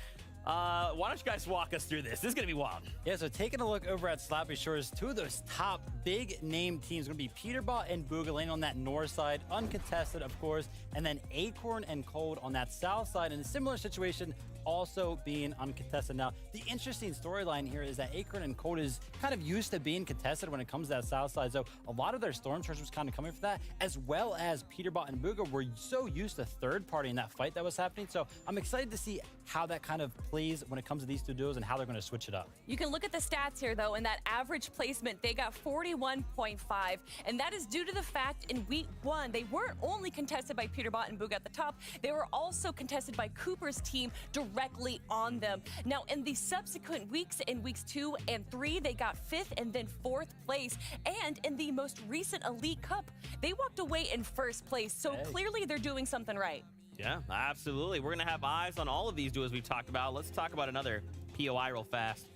Why don't you guys walk us through this? This is going to be wild. Yeah, so taking a look over at Slappy Shores, 2 of those top big name teams are going to be Peterbot and Bugha laying on that north side, uncontested, of course, and then Acorn and Cold on that south side in a similar situation, also being uncontested. Now, the interesting storyline here is that Acorn and Cold is kind of used to being contested when it comes to that south side. So a lot of their Storm Surge was kind of coming for that, as well as Peterbot and Bugha were so used to third party in that fight that was happening. So I'm excited to see how that kind of plays when it comes to these two duos and how they're going to switch it up. You can look at the stats here, though, and that average placement, they got 41.5, and that is due to the fact in week 1, they weren't only contested by Peterbot and Bugha at the top, they were also contested by Cooper's team directly on them. Now, in the subsequent weeks, in weeks 2 and 3, they got 5th and then 4th place, and in the most recent Elite Cup, they walked away in 1st place, so clearly they're doing something right. Yeah, absolutely. We're going to have eyes on all of these duos we've talked about. Let's talk about another POI real fast.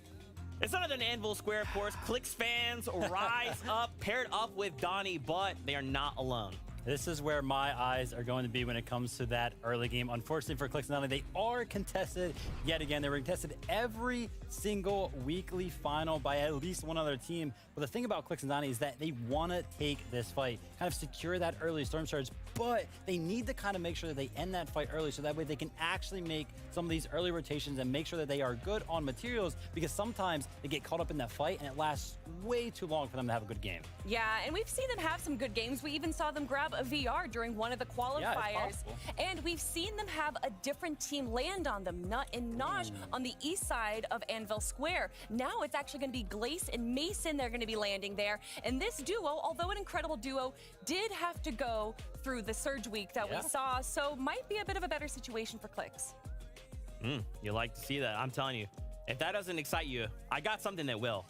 It's none other than Anvil Square, of course. Clix fans rise up, paired up with Donnie, but they are not alone. This is where my eyes are going to be when it comes to that early game. Unfortunately for Clix and Donnie, they are contested yet again. They were contested every single weekly final by at least one other team. But the thing about Clix and Donnie is that they want to take this fight, kind of secure that early Storm Surge, but they need to kind of make sure that they end that fight early so that way they can actually make some of these early rotations and make sure that they are good on materials, because sometimes they get caught up in that fight and it lasts way too long for them to have a good game. Yeah, and we've seen them have some good games. We even saw them grab a VR during one of the qualifiers. And we've seen them have a different team land on them, Nut and Naj on the east side of Anvil Square. Now it's actually going to be Glace and Mason they're going to be landing there. And this duo, although an incredible duo, did have to go through the Surge week that we saw, so might be a bit of a better situation for Clix. You like to see that, I'm telling you. If that doesn't excite you, I got something that will.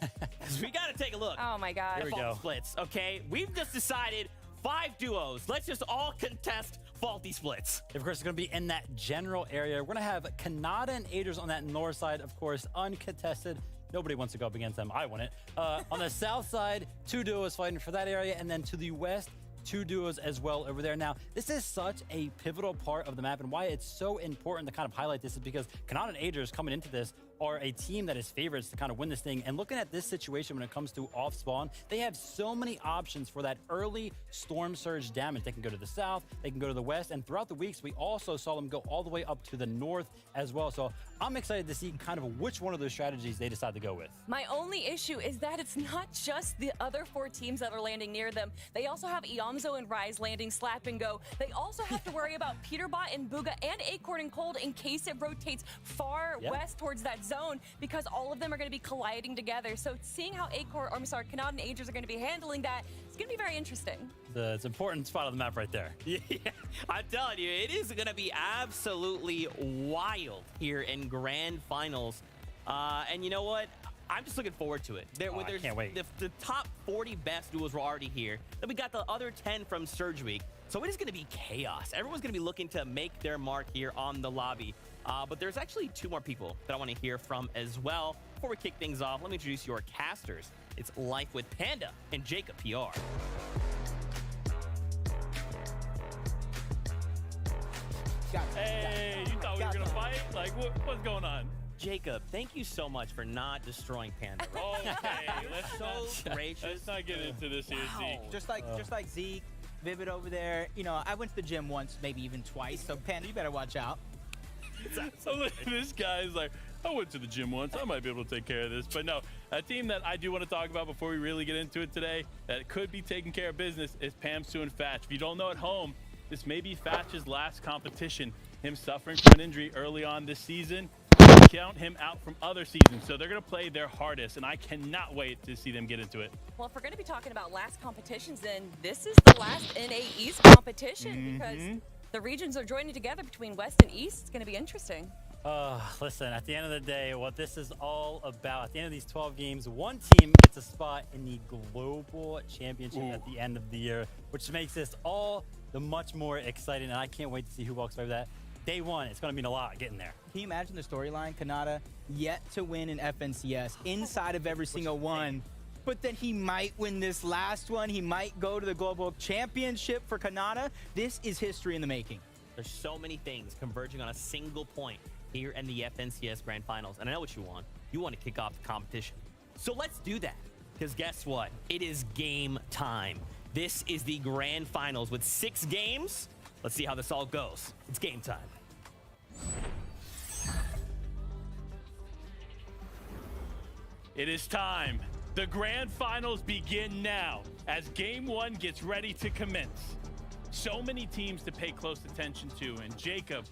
We got to take a look. Oh my God. Here we go. Splits, okay? We've just decided 5 duos. Let's just all contest faulty splits. Of course, it's going to be in that general area. We're going to have Kanata and Aders on that north side, of course, uncontested. Nobody wants to go up against them. I want it. On the south side, 2 duos fighting for that area, and then to the west, 2 duos as well over there. Now, this is such a pivotal part of the map, and why it's so important to kind of highlight this is because Kanata and Aders coming into this are a team that is favorites to kind of win this thing. And looking at this situation when it comes to off spawn, they have so many options for that early Storm Surge damage. They can go to the south, they can go to the west, and throughout the weeks, we also saw them go all the way up to the north as well. So I'm excited to see kind of which one of those strategies they decide to go with. My only issue is that it's not just the other 4 teams that are landing near them. They also have Iamzo and Rise landing slap and go. They also have to worry about Peterbot and Bugha and Acorn and Cold in case it rotates far west towards that zone, because all of them are going to be colliding together. So seeing how Kanata and Aders are going to be handling that, it's going to be very interesting. It's an important spot on the map right there. Yeah, I'm telling you, it is going to be absolutely wild here in Grand Finals. And you know what? I'm just looking forward to it. I can't wait. The top 40 best duels were already here. Then we got the other 10 from Surge Week. So it is going to be chaos. Everyone's going to be looking to make their mark here on the lobby. But there's actually 2 more people that I want to hear from as well. Before we kick things off, let me introduce your casters. It's Life with Panda and Jacob PR. Hey, you thought we were gonna fight? Like, what's going on? Jacob, thank you so much for not destroying Panda. Okay, let's gracious. Let's not get into this here, Zeke. Just like Zeke, Vivid over there. You know, I went to the gym once, maybe even twice. So Panda, you better watch out. So look, this guy's like, I went to the gym once. I might be able to take care of this. But no, a team that I do want to talk about before we really get into it today that could be taking care of business is Pam-Sue and Fatch. If you don't know at home, this may be Fatch's last competition. Him suffering from an injury early on this season, count him out from other seasons. So they're going to play their hardest, and I cannot wait to see them get into it. Well, if we're going to be talking about last competitions, then this is the last NA East competition because the regions are joining together between West and East. It's going to be interesting. Listen, at the end of the day, what this is all about, at the end of these 12 games, one team gets a spot in the Global Championship at the end of the year, which makes this all the much more exciting, and I can't wait to see who walks away with that. Day 1, it's going to mean a lot getting there. Can you imagine the storyline? Kanata yet to win an FNCS inside of every single one, but then he might win this last one. He might go to the Global Championship for Kanata. This is history in the making. There's so many things converging on a single point here in the FNCS Grand Finals. And I know what you want. You want to kick off the competition. So let's do that. because guess what? It is game time. This is the grand finals with 6 games. Let's see how this all goes. It's game time. It is time. The grand finals begin now as game 1 gets ready to commence. So many teams to pay close attention to, and Jacob,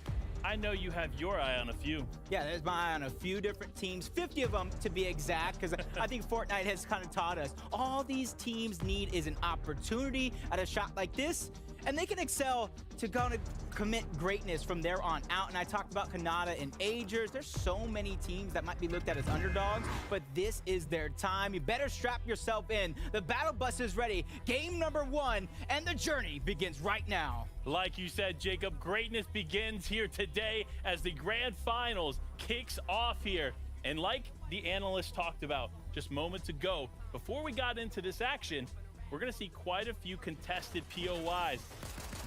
I know you have your eye on a few. Yeah, there's my eye on a few different teams, 50 of them to be exact, because I think Fortnite has kind of taught us all these teams need is an opportunity at a shot like this, and they can excel to commit greatness from there on out. And I talked about Kanata and Agers. There's so many teams that might be looked at as underdogs, but this is their time. You better strap yourself in. The battle bus is ready. Game number 1, and the journey begins right now. Like you said, Jacob, greatness begins here today as the grand finals kicks off here. And like the analysts talked about just moments ago, before we got into this action, we're going to see quite a few contested POIs.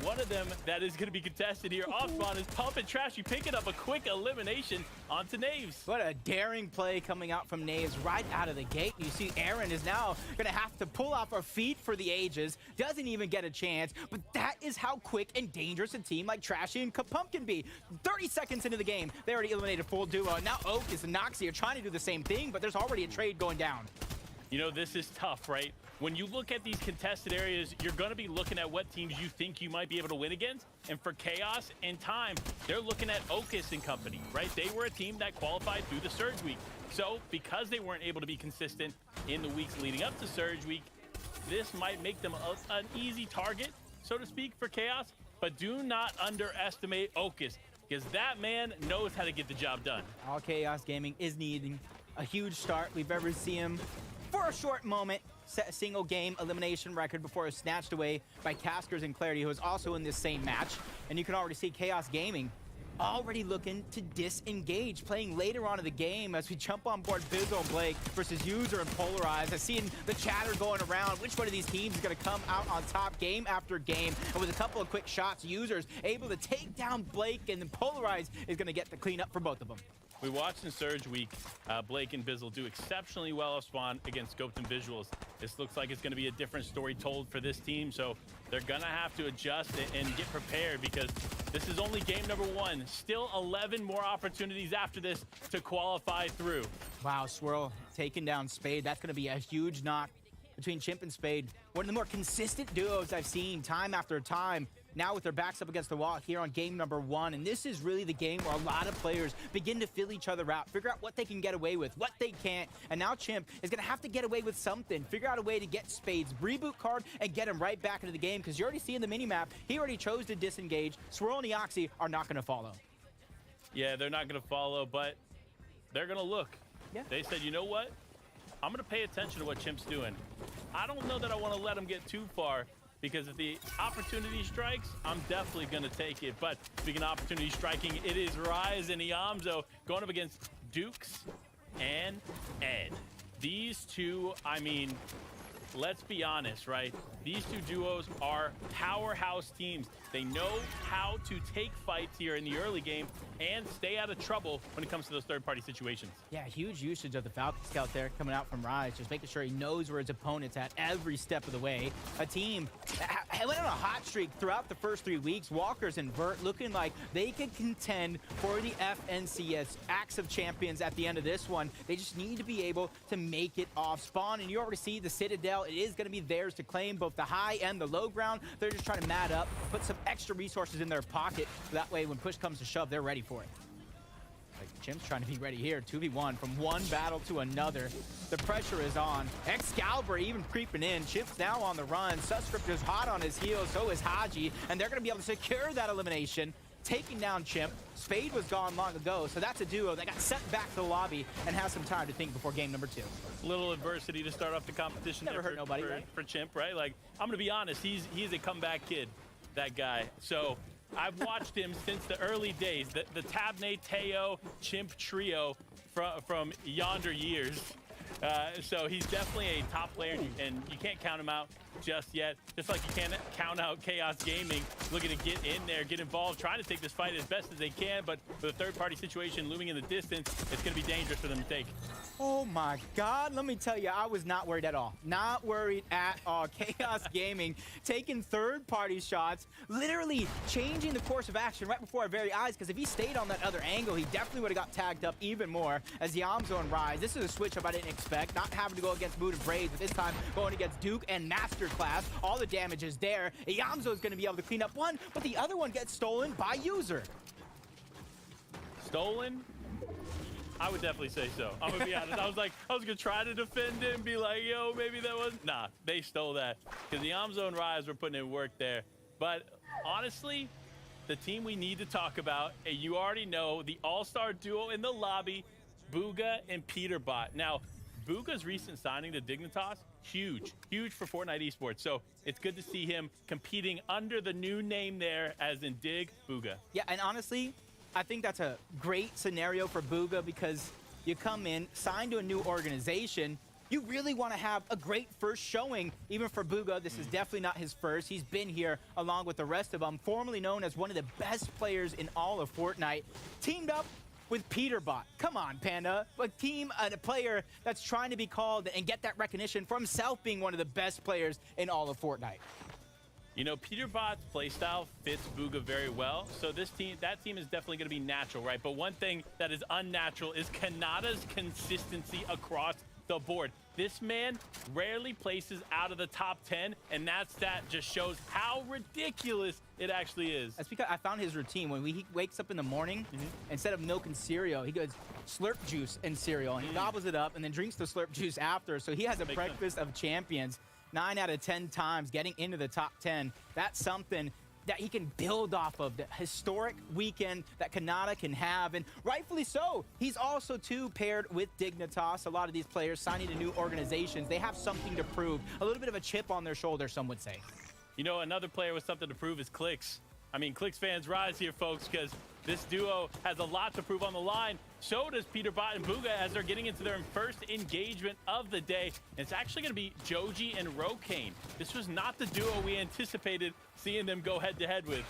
One of them that is going to be contested here off spawn is Pump and Trashy picking up a quick elimination onto Naves. What a daring play coming out from Naves right out of the gate. You see Aaron is now going to have to pull off her feet for the ages. Doesn't even get a chance, but that is how quick and dangerous a team like Trashy and Pump can be. 30 seconds into the game, they already eliminated full duo. Now Oakus and Noxy are trying to do the same thing, but there's already a trade going down. You know, this is tough, right? When you look at these contested areas, you're going to be looking at what teams you think you might be able to win against. And for Chaos and Time, they're looking at Oakus and company, right? They were a team that qualified through the Surge Week. So because they weren't able to be consistent in the weeks leading up to Surge Week, this might make them an easy target, so to speak, for Chaos. But do not underestimate Oakus, because that man knows how to get the job done. All Chaos Gaming is needing a huge start. We've ever seen him for a short moment set a single game elimination record before it was snatched away by Taskers and Clarity, who was also in this same match. And you can already see Chaos Gaming already looking to disengage, playing later on in the game as we jump on board Bizzle and Blake versus User and Polarize. I've seen the chatter going around. Which one of these teams is going to come out on top game after game? And with a couple of quick shots, User's able to take down Blake, and then Polarize is going to get the cleanup for both of them. We watched in Surge Week, Blake and Bizzle do exceptionally well off spawn against Scoped and Visuals. This looks like it's going to be a different story told for this team, so they're going to have to adjust and get prepared, because this is only game number 1. Still 11 more opportunities after this to qualify through. Wow, Swirl taking down Spade. That's going to be a huge knock between Chimp and Spade. One of the more consistent duos I've seen time after time. Now with their backs up against the wall here on game number 1. And this is really the game where a lot of players begin to fill each other out, figure out what they can get away with, what they can't. And now Chimp is going to have to get away with something, figure out a way to get Spade's reboot card and get him right back into the game, because you already see in the minimap, he already chose to disengage. Swirl and Eoxy are not going to follow. Yeah, they're not going to follow, but they're going to look. Yeah. They said, you know what? I'm going to pay attention to what Chimp's doing. I don't know that I want to let him get too far, because if the opportunity strikes, I'm definitely going to take it. But speaking of opportunity striking, it is Rise and Iamzo going up against Dukes and Ed. These two, I mean, let's be honest, right? These two duos are powerhouse teams. They know how to take fights here in the early game and stay out of trouble when it comes to those third-party situations. Yeah, huge usage of the Falcon Scout there coming out from Rise, just making sure he knows where his opponent's at every step of the way. A team that went on a hot streak throughout the first 3 weeks. Walkers and Vert looking like they could contend for the FNCS Axe of Champions at the end of this one. They just need to be able to make it off spawn, and you already see the Citadel. It is going to be theirs to claim, both the high and the low ground. They're just trying to mat up, put some extra resources in their pocket, so that way when push comes to shove, they're ready for it. Like, Chimp's trying to be ready here. 2v1 from one battle to another. The pressure is on. Excalibur even creeping in. Chimp's now on the run. Subscript is hot on his heels. So is Haji. And they're going to be able to secure that elimination, taking down Chimp. Spade was gone long ago, so that's a duo that got sent back to the lobby and has some time to think before game number 2. Little adversity to start off the competition. Never hurt nobody, right? For Chimp, right? Like, I'm going to be honest. He's a comeback kid, that guy. So I've watched him since the early days, the Tabney, Teo, Chimp trio from yonder years. So he's definitely a top player, and you can't count him out. just yet. Just like you can't count out Chaos Gaming looking to get in there, get involved, trying to take this fight as best as they can, but with a third-party situation looming in the distance, it's going to be dangerous for them to take. Oh my God, let me tell you, I was not worried at all. Not worried at all. Chaos Gaming taking third-party shots, literally changing the course of action right before our very eyes, because if he stayed on that other angle, he definitely would have got tagged up even more as the Yamzo and Rise. This is a switch-up I didn't expect, not having to go against Mood and Braids, but this time going against Duke and Masterclass. All the damage is there. Yamzo is going to be able to clean up one, but the other one gets stolen by User. Stolen? I would definitely say so. I'm gonna be honest. I was gonna try to defend it and be like, yo, maybe that wasn't. Nah, they stole that because the Yamzo and Rise were putting in work there. But honestly, the team we need to talk about, and you already know, the all-star duo in the lobby, Bugha and Peterbot. Now, Bugha's recent signing to Dignitas, huge for Fortnite esports. So it's good to see him competing under the new name there, as in Dig Bugha. Yeah, and honestly, I think that's a great scenario for Bugha because you come in, sign to a new organization, you really want to have a great first showing. Even for Bugha, this is definitely not his first. He's been here along with the rest of them, formerly known as one of the best players in all of Fortnite, teamed up with Peterbot. Come on, Panda. A team and a player that's trying to be called and get that recognition for himself being one of the best players in all of Fortnite. You know, Peterbot's playstyle fits Bugha very well, so that team is definitely going to be natural, right? But one thing that is unnatural is Kanata's consistency across the board. This man rarely places out of the top 10, and that stat just shows how ridiculous it actually is. That's because I found his routine. When he wakes up in the morning, instead of milk and cereal, he goes slurp juice and cereal, and he gobbles it up and then drinks the slurp juice after. So he has a breakfast of champions. 9 out of 10 times getting into the top 10. That's something that he can build off of, the historic weekend that Kanata can have, and rightfully so. He's also, too, paired with Dignitas. A lot of these players signing to new organizations, they have something to prove. A little bit of a chip on their shoulder, some would say. You know, another player with something to prove is Clix. I mean, Clix fans rise here, folks, because this duo has a lot to prove on the line. So does Peterbot and Bugha as they're getting into their first engagement of the day. And it's actually going to be Joji and Rokane. This was not the duo we anticipated seeing them go head-to-head with.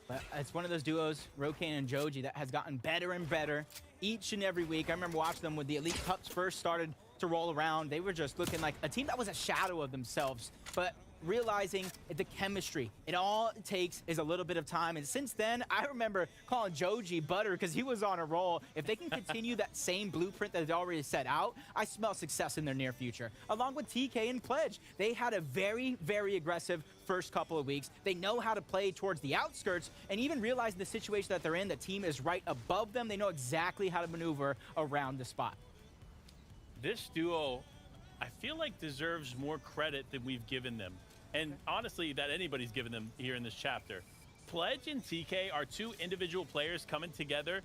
But it's one of those duos, Rokane and Joji, that has gotten better and better each and every week. I remember watching them when the Elite Cups first started to roll around. They were just looking like a team that was a shadow of themselves. But realizing the chemistry, it all it takes is a little bit of time. And since then, I remember calling Joji butter because he was on a roll. If they can continue that same blueprint that they already set out, I smell success in their near future. Along with TK and Pledge, they had a very, very aggressive first couple of weeks. They know how to play towards the outskirts, and even realizing the situation that they're in, the team is right above them. They know exactly how to maneuver around the spot. This duo, I feel like, deserves more credit than we've given them. And honestly, that anybody's given them here in this chapter. Pledge and TK are two individual players coming together,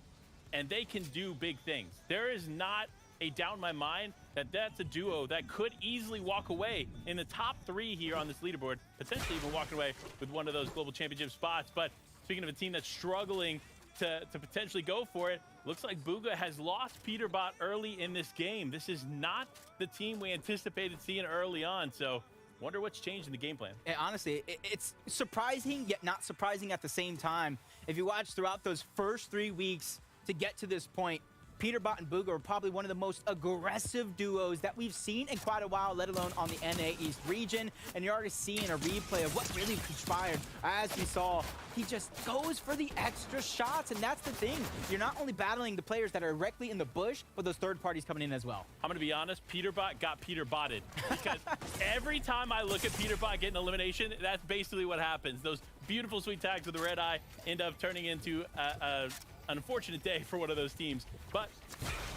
and they can do big things. There is not a doubt in my mind that that's a duo that could easily walk away in the top 3 here on this leaderboard, potentially even walking away with one of those global championship spots. But speaking of a team that's struggling to potentially go for it, looks like Bugha has lost Peterbot early in this game. This is not the team we anticipated seeing early on, so wonder what's changed in the game plan. And honestly, it's surprising, yet not surprising at the same time. If you watch throughout those first 3 weeks to get to this point, Peterbot and Bugha are probably one of the most aggressive duos that we've seen in quite a while, let alone on the NA East region. And you're already seeing a replay of what really conspired. As we saw, he just goes for the extra shots, and that's the thing. You're not only battling the players that are directly in the bush, but those third parties coming in as well. I'm going to be honest, Peterbot got Peterbotted. Because every time I look at Peterbot getting elimination, that's basically what happens. Those beautiful sweet tags with the red eye end up turning into an unfortunate day for one of those teams. But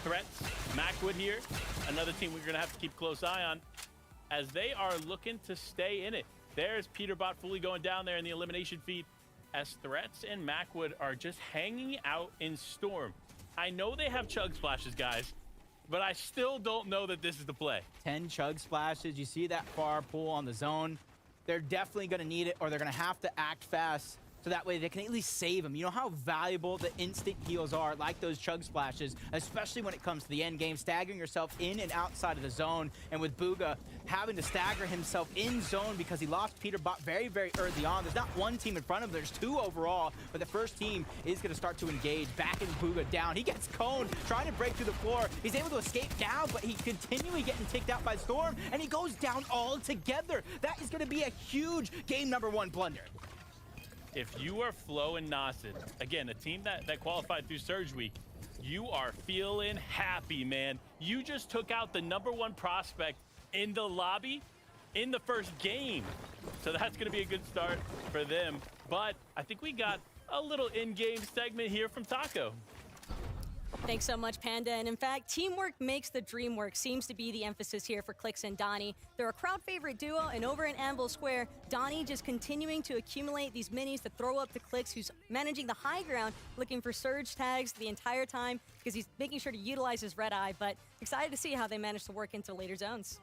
Threats, Macwood here, another team we're going to have to keep a close eye on as they are looking to stay in it. There's Peterbot fully going down there in the elimination feed as Threats and Macwood are just hanging out in Storm. I know they have chug splashes, guys, but I still don't know that this is the play. 10 chug splashes. You see that far pull on the zone. They're definitely going to need it, or they're going to have to act fast so that way they can at least save him. You know how valuable the instant heals are, like those chug splashes, especially when it comes to the end game, staggering yourself in and outside of the zone. And with Bugha having to stagger himself in zone because he lost Peterbot very, very early on. There's not one team in front of him, there's two overall, but the first team is going to start to engage. Back in Bugha down. He gets coned, trying to break through the floor. He's able to escape down, but he's continually getting ticked out by Storm, and he goes down altogether. That is going to be a huge game number 1 blunder. If you are Flo and Nasid, again, a team that qualified through Surge Week, you are feeling happy, man. You just took out the #1 prospect in the lobby in the first game. So that's going to be a good start for them. But I think we got a little in-game segment here from Taco. Thanks so much, Panda. And in fact, teamwork makes the dream work seems to be the emphasis here for Clix and Donnie. They're a crowd favorite duo, and over in Anvil Square, Donnie just continuing to accumulate these minis to throw up to Clix, who's managing the high ground, looking for surge tags the entire time because he's making sure to utilize his red eye. But excited to see how they manage to work into later zones.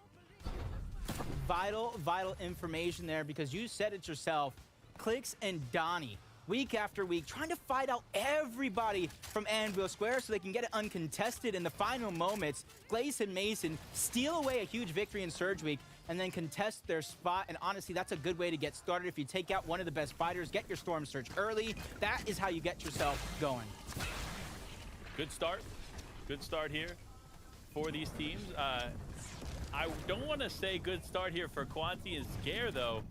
Vital information there, because you said it yourself. Clix and Donnie, week after week, trying to fight out everybody from Anvil Square so they can get it uncontested in the final moments. Glaze and Mason steal away a huge victory in Surge Week and then contest their spot. And honestly, that's a good way to get started. If you take out one of the best fighters, get your Storm Surge early, that is how you get yourself going. Good start here for these teams. I don't want to say good start here for Quanti and Scare, though,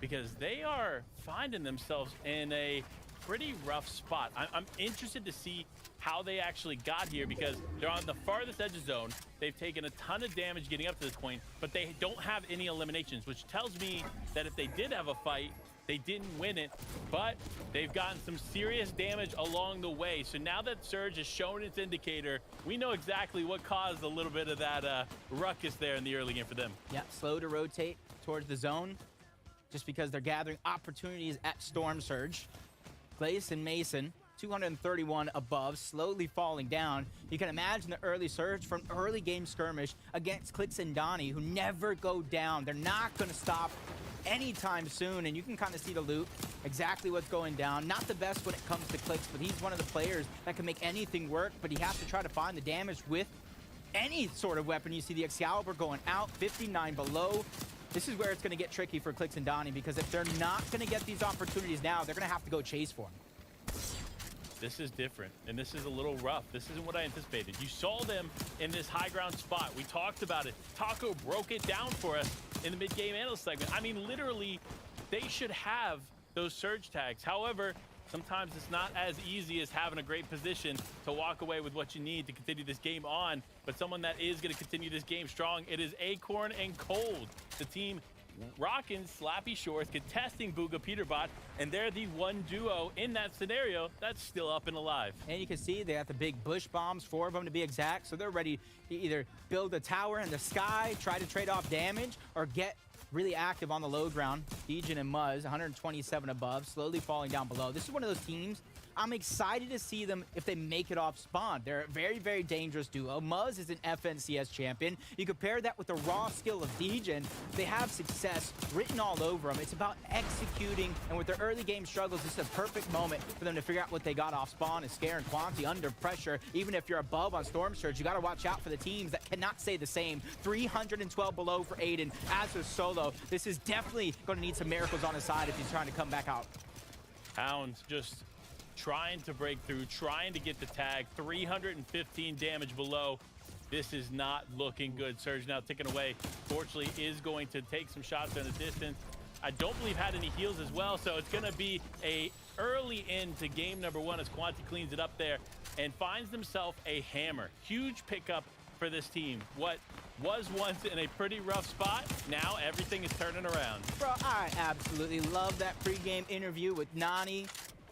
because they are finding themselves in a pretty rough spot. I'm interested to see how they actually got here, because they're on the farthest edge of zone. They've taken a ton of damage getting up to this point, but they don't have any eliminations, which tells me that if they did have a fight, they didn't win it, but they've gotten some serious damage along the way. So now that Surge has shown its indicator, we know exactly what caused a little bit of that ruckus there in the early game for them. Yeah, slow to rotate towards the zone, just because they're gathering opportunities at Storm Surge. Glaze and Mason, 231 above, slowly falling down. You can imagine the early surge from early game skirmish against Clix and Donnie, who never go down. They're not going to stop anytime soon, and you can kind of see the loop, exactly what's going down. Not the best when it comes to Clix, but he's one of the players that can make anything work, but he has to try to find the damage with any sort of weapon. You see the Excalibur going out, 59 below. This is where it's going to get tricky for Clix and Donnie, because if they're not going to get these opportunities now, they're going to have to go chase for them. This is different, and this is a little rough. This isn't what I anticipated. You saw them in this high ground spot. We talked about it. Taco broke it down for us in the mid-game analyst segment. I mean, literally, they should have those surge tags. However, sometimes it's not as easy as having a great position to walk away with what you need to continue this game on. But someone that is going to continue this game strong, it is Acorn and Cold, the team rocking Slappy Shores, contesting Bugha Peterbot, and they're the one duo in that scenario that's still up and alive. And you can see they got the big bush bombs, 4 of them to be exact, so they're ready to either build a tower in the sky, try to trade off damage, or get really active on the low ground. Degen and Muzz, 127 above, slowly falling down below. This is one of those teams I'm excited to see them if they make it off spawn. They're a very, very dangerous duo. Muzz is an FNCS champion. You compare that with the raw skill of Degen, they have success written all over them. It's about executing, and with their early game struggles, this is a perfect moment for them to figure out what they got off spawn. And Scare and Quanti under pressure. Even if you're above on Storm Surge, you got to watch out for the teams that cannot say the same. 312 below for Aiden as a solo. This is definitely going to need some miracles on his side if he's trying to come back out. Hounds just trying to break through, trying to get the tag. 315 damage below. This is not looking good. Surge now ticking away. Fortunately, is going to take some shots in the distance. I don't believe had any heals as well, so it's going to be a early into game number 1 as Quanti cleans it up there and finds himself a hammer. Huge pickup for this team. What was once in a pretty rough spot, now everything is turning around. Bro, I absolutely love that pregame interview with Nani.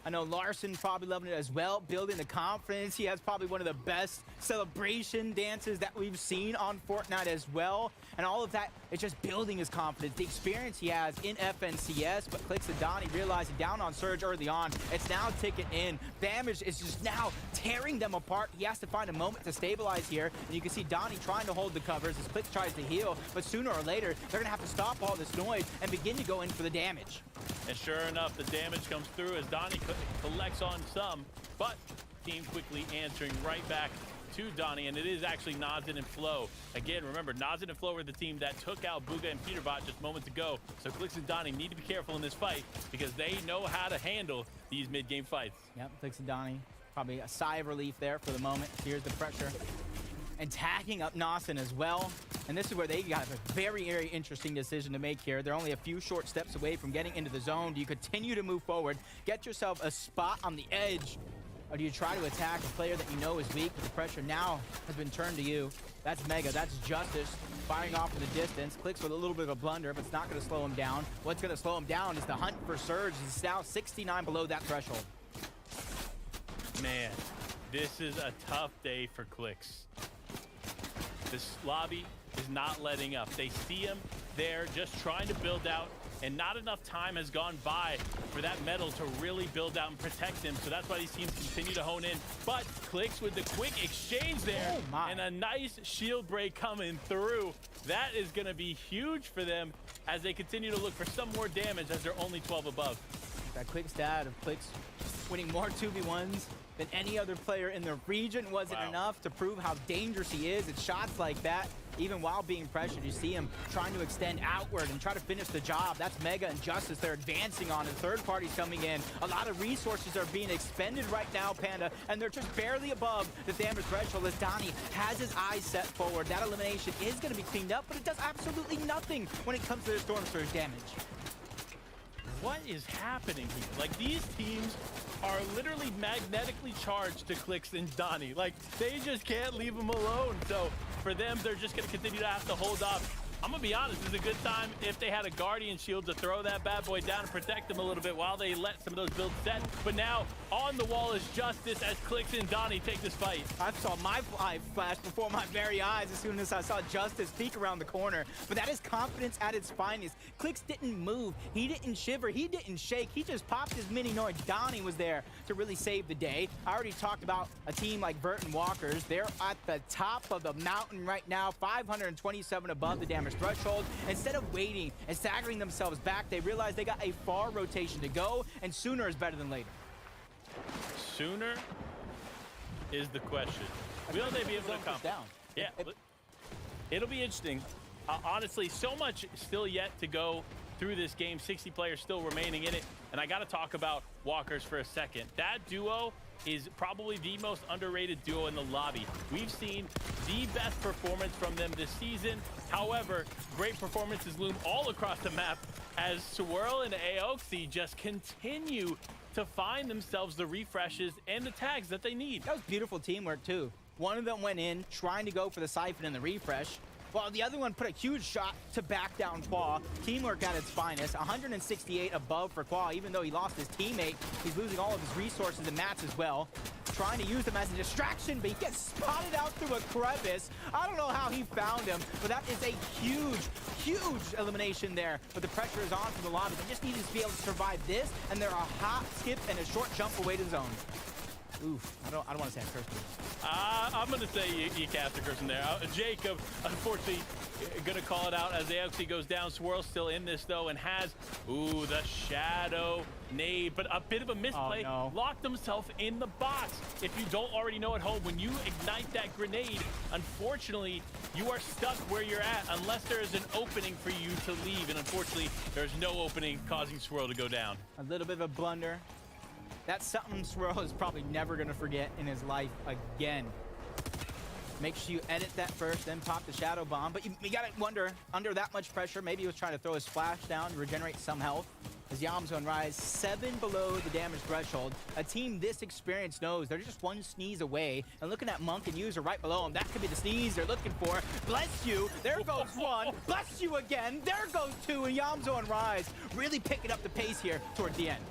I know Larson probably loving it as well, building the confidence. He has probably one of the best celebration dances that we've seen on Fortnite as well. And all of that is just building his confidence, the experience he has in FNCS. But Clix and Donnie realizing down on Surge early on, it's now ticking in. Damage is just now tearing them apart. He has to find a moment to stabilize here. And you can see Donnie trying to hold the covers as Clix tries to heal. But sooner or later, they're going to have to stop all this noise and begin to go in for the damage. And sure enough, the damage comes through as Donnie collects on some, but team quickly answering right back to Donnie, and it is actually Nazin and Flo. Again, remember, Nazin and Flo were the team that took out Bugha and Peterbot just moments ago, so Clix and Donnie need to be careful in this fight because they know how to handle these mid-game fights. Yep, Clix and Donnie, probably a sigh of relief there for the moment. Here's the pressure. And tagging up Nasen as well. And this is where they got a very, very interesting decision to make here. They're only a few short steps away from getting into the zone. Do you continue to move forward, get yourself a spot on the edge, or do you try to attack a player that you know is weak, but the pressure now has been turned to you? That's Mega, that's Justice, firing off in the distance. Clicks with a little bit of a blunder, but it's not going to slow him down. What's going to slow him down is the hunt for Surge. He's now 69 below that threshold. Man, this is a tough day for Clix. This lobby is not letting up. They see him there just trying to build out, and not enough time has gone by for that metal to really build out and protect him. So that's why these teams continue to hone in. But Clix with the quick exchange there, and a nice shield break coming through. That is going to be huge for them as they continue to look for some more damage as they're only 12 above. That quick stat of Clix winning more 2v1s than any other player in the region wasn't enough to prove how dangerous he is. It's shots like that, even while being pressured, you see him trying to extend outward and try to finish the job. That's Mega and Justice they're advancing on, and third parties coming in. A lot of resources are being expended right now, Panda, and they're just barely above the damage threshold as Donnie has his eyes set forward. That elimination is going to be cleaned up, but it does absolutely nothing when it comes to their Storm Surge damage. What is happening here? Like, these teams are literally magnetically charged to Clix and Donnie. Like, they just can't leave them alone. So for them, they're just going to continue to have to hold off. I'm going to be honest, it's a good time if they had a Guardian Shield to throw that bad boy down and protect them a little bit while they let some of those builds set. But now, on the wall is Justice as Clix and Donnie take this fight. I saw my life flash before my very eyes as soon as I saw Justice peek around the corner. But that is confidence at its finest. Clix didn't move. He didn't shiver. He didn't shake. He just popped his mini Nord. Donnie was there to really save the day. I already talked about a team like Vert and Walkers. They're at the top of the mountain right now, 527 above the damage threshold. Instead of waiting and staggering themselves back, they realized they got a far rotation to go, and sooner is better than later. Sooner is the question. Will they be able to come down? Yeah, it'll be interesting. Honestly, so much still yet to go through this game. 60 players still remaining in it, and I got to talk about Walkers for a second. That duo is probably the most underrated duo in the lobby. We've seen the best performance from them this season. However, great performances loom all across the map as Swirl and Aoxy just continue to find themselves the refreshes and the tags that they need. That was beautiful teamwork too. One of them went in trying to go for the siphon and the refresh, while the other one put a huge shot to back down Qua. Teamwork at its finest. 168 above for Qua, even though he lost his teammate. He's losing all of his resources and mats as well. Trying to use them as a distraction, but he gets spotted out through a crevice. I don't know how he found him, but that is a huge, huge elimination there. But the pressure is on from the lobby. They just need to be able to survive this, and they're a hop, skip, and a short jump away to the zone. Oof, I don't want to say I cursed. I'm going to say you cast a curse in there. Jacob, unfortunately, going to call it out as Aoxy goes down. Swirl's still in this, though, and has, the shadow nade, but a bit of a misplay. Oh, no. Locked himself in the box. If you don't already know at home, when you ignite that grenade, unfortunately, you are stuck where you're at unless there is an opening for you to leave, and unfortunately, there's no opening causing Swirl to go down. A little bit of a blunder. That's something Swirl is probably never going to forget in his life again. Make sure you edit that first, then pop the shadow bomb. But you got to wonder, under that much pressure, maybe he was trying to throw a splash down to regenerate some health. As Yam's on rise, 7 below the damage threshold. A team this experienced knows they're just one sneeze away. And looking at Monk and User right below him, that could be the sneeze they're looking for. Bless you, there goes one. Bless you again, there goes two. And Yam's on rise, really picking up the pace here towards the end.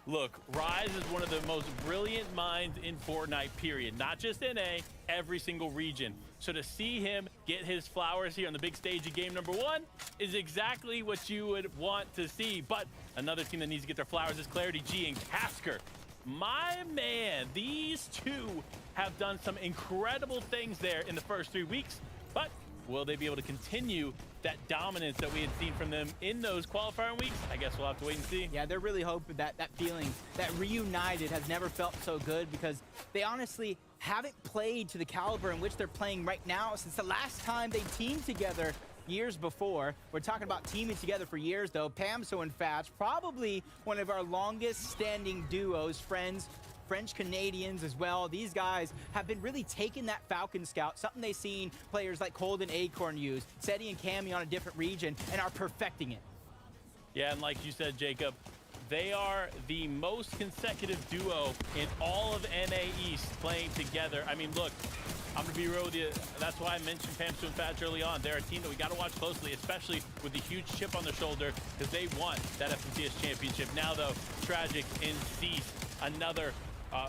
Look, Rise is one of the most brilliant minds in Fortnite, period. Not just NA, every single region. So to see him get his flowers here on the big stage of game number 1 is exactly what you would want to see. But another team that needs to get their flowers is Clarity G and Casker. My man, these two have done some incredible things there in the first 3 weeks, but will they be able to continue that dominance that we had seen from them in those qualifying weeks? I guess we'll have to wait and see. Yeah, they're really hoping that feeling, that reunited, has never felt so good, because they honestly haven't played to the caliber in which they're playing right now since the last time they teamed together years before. We're talking about teaming together for years, though. Pamso and Fatch, probably one of our longest standing duos, friends, French Canadians as well. These guys have been really taking that Falcon Scout, something they've seen players like Cold and Acorn use, Seti and Cammy on a different region, and are perfecting it. Yeah, and like you said, Jacob, they are the most consecutive duo in all of NA East playing together. I mean, look, I'm going to be real with you. That's why I mentioned Pamso and Fatch early on. They're a team that we got to watch closely, especially with the huge chip on their shoulder, because they want that FNCS championship. Now, though, Tragic and Cease, another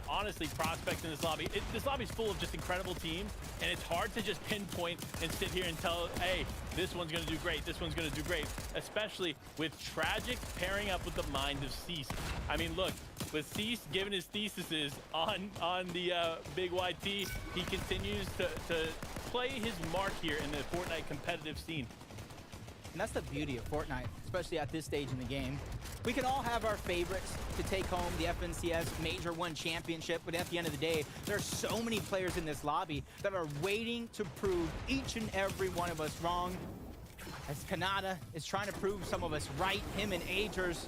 honestly prospect in this lobby. This lobby's full of just incredible teams, and it's hard to just pinpoint and sit here and tell, hey, this one's going to do great, this one's going to do great, especially with Tragic pairing up with the mind of Cease. I mean, look, with Cease giving his theses on the big YT, he continues to play his mark here in the Fortnite competitive scene. And that's the beauty of Fortnite, especially at this stage in the game. We can all have our favorites to take home the FNCS Major 1 championship, but at the end of the day, there are so many players in this lobby that are waiting to prove each and every one of us wrong. As Kanata is trying to prove some of us right, him and Agers.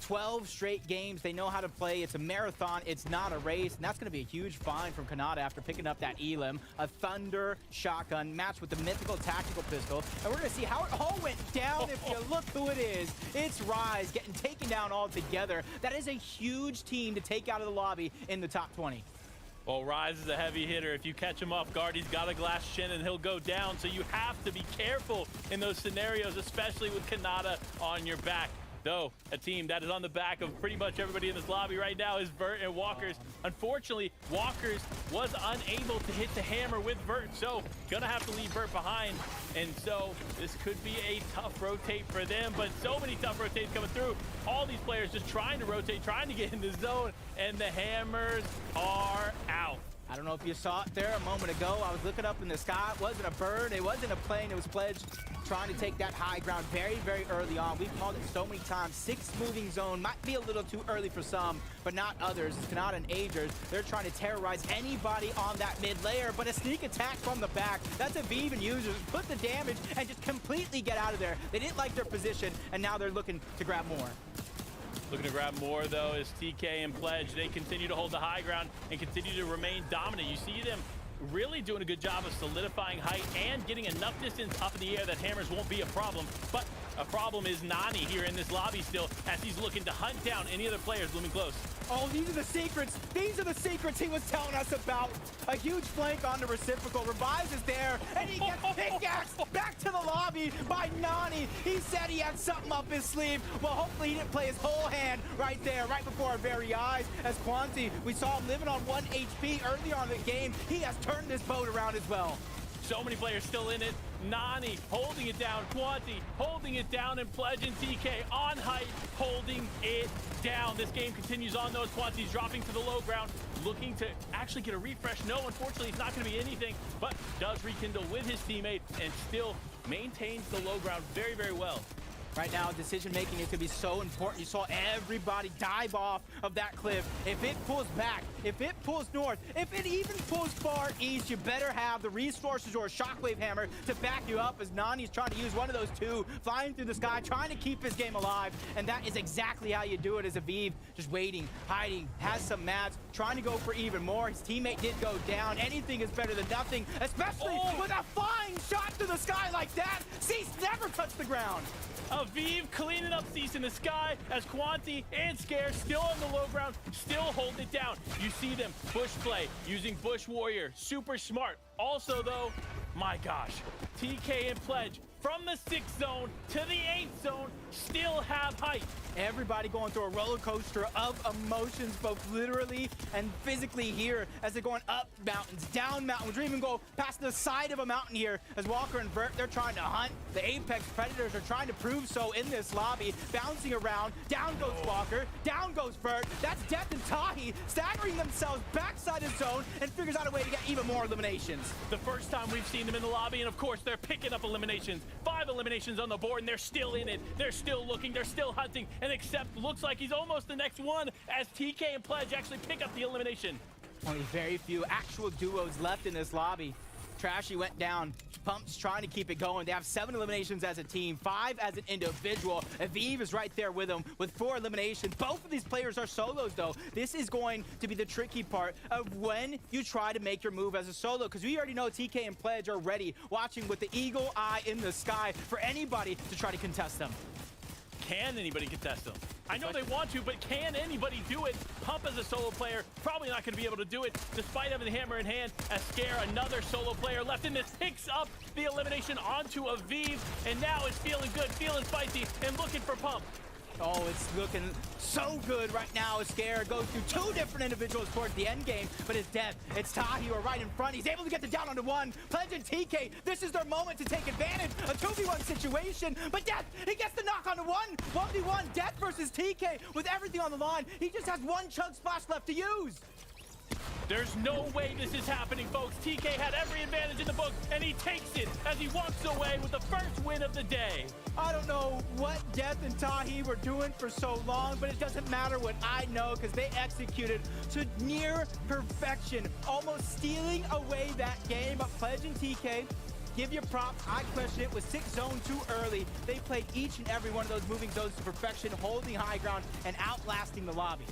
12 straight games. They know how to play. It's a marathon. It's not a race. And that's going to be a huge find from Kanata after picking up that Elim. A Thunder shotgun matched with the mythical tactical pistol. And we're going to see how it all went down. If you look who it is, it's Rise getting taken down all together. That is a huge team to take out of the lobby in the top 20. Well, Rise is a heavy hitter. If you catch him off guard, he's got a glass chin and he'll go down. So you have to be careful in those scenarios, especially with Kanata on your back. Though, a team that is on the back of pretty much everybody in this lobby right now is Vert and Walkers. Unfortunately, Walkers was unable to hit the hammer with Vert, so gonna have to leave Vert behind. And so this could be a tough rotate for them, but so many tough rotates coming through. All these players just trying to rotate, trying to get in the zone, and the hammers are out. I don't know if you saw it there a moment ago. I was looking up in the sky. It wasn't a bird. It wasn't a plane. It was Pledge trying to take that high ground very, very early on. We've called it so many times. 6 moving zone might be a little too early for some, but not others. It's Kanata and Agers. They're trying to terrorize anybody on that mid layer, but a sneak attack from the back. That's a Vive and users. Put the damage and just completely get out of there. They didn't like their position, and now they're looking to grab more. Looking to grab more, though, is TK and Pledge. They continue to hold the high ground and continue to remain dominant. You see them really doing a good job of solidifying height and getting enough distance up in the air that hammers won't be a problem. But a problem is Nani here in this lobby still, as he's looking to hunt down any other players looming close. Oh, these are the secrets. These are the secrets he was telling us about. A huge flank on the reciprocal. Revives is there, and he gets pickaxed back to the lobby by Nani. He said he had something up his sleeve. Well, hopefully he didn't play his whole hand right there, right before our very eyes. As Quanti, we saw him living on 1 HP early on in the game. He has turned this boat around as well. So many players still in it. Nani holding it down, Quanti holding it down, and Pledge and TK on height holding it down. This game continues on though. Quanti's dropping to the low ground, looking to actually get a refresh. No, unfortunately, it's not going to be anything, but does rekindle with his teammate and still maintains the low ground very, very well. Right now, decision making is going to be so important. You saw everybody dive off of that cliff. If it pulls back, if it pulls north, if it even pulls far east, you better have the resources or a shockwave hammer to back you up, as Nani's trying to use one of those two, flying through the sky, trying to keep his game alive. And that is exactly how you do it as Aviv, just waiting, hiding, has some mats, trying to go for even more. His teammate did go down. Anything is better than nothing, especially with a flying shot through the sky like that. Cease never touched the ground. Aviv cleaning up Cease in the sky as Quanti and Scare still on the low ground, still holding it down. You see them bush play using Bush Warrior. Super smart. Also, though, my gosh, TK and Pledge from the 6th zone to the 8th zone still have height. Everybody going through a roller coaster of emotions, both literally and physically here as they're going up mountains, down mountains. We're even go past the side of a mountain here as Walker and Vert, they're trying to hunt. The Apex Predators are trying to prove so in this lobby, bouncing around. Down goes Walker, down goes Vert. That's Death and Tahi staggering themselves backside of zone and figures out a way to get even more eliminations. The first time we've seen them in the lobby, and of course they're picking up eliminations. 5 eliminations on the board, and they're still in it. They're still looking, they're still hunting, and Accept looks like he's almost the next one as TK and Pledge actually pick up the elimination. Only very few actual duos left in this lobby. Trashy went down. Pump's trying to keep it going. They have 7 eliminations as a team, 5 as an individual. Aviv is right there with them with 4 eliminations. Both of these players are solos, though. This is going to be the tricky part of when you try to make your move as a solo, because we already know TK and Pledge are ready, watching with the eagle eye in the sky for anybody to try to contest them. Can anybody contest them? I know they want to, but can anybody do it? Pump as a solo player, probably not going to be able to do it, despite having the hammer in hand. As Scare, another solo player left in this, picks up the elimination onto Aviv, and now is feeling good, feeling spicy, and looking for Pump. Oh, it's looking so good right now. Scare goes through 2 different individuals towards the end game, but it's Death. It's Tahi who are right in front. He's able to get the down onto 1. Pledge and TK, this is their moment to take advantage. A 2v1 situation, but Death, he gets the knock onto 1. 1v1, Death versus TK with everything on the line. He just has 1 chug splash left to use. There's no way this is happening, folks. TK had every advantage in the book, and he takes it as he walks away with the first win of the day. I don't know what Death and Tahi were doing for so long, but it doesn't matter what I know, because they executed to near perfection, almost stealing away that game. But Pledge and TK, give you props. I question it. Was 6 zone too early. They played each and every one of those moving zones to perfection, holding high ground and outlasting the lobby.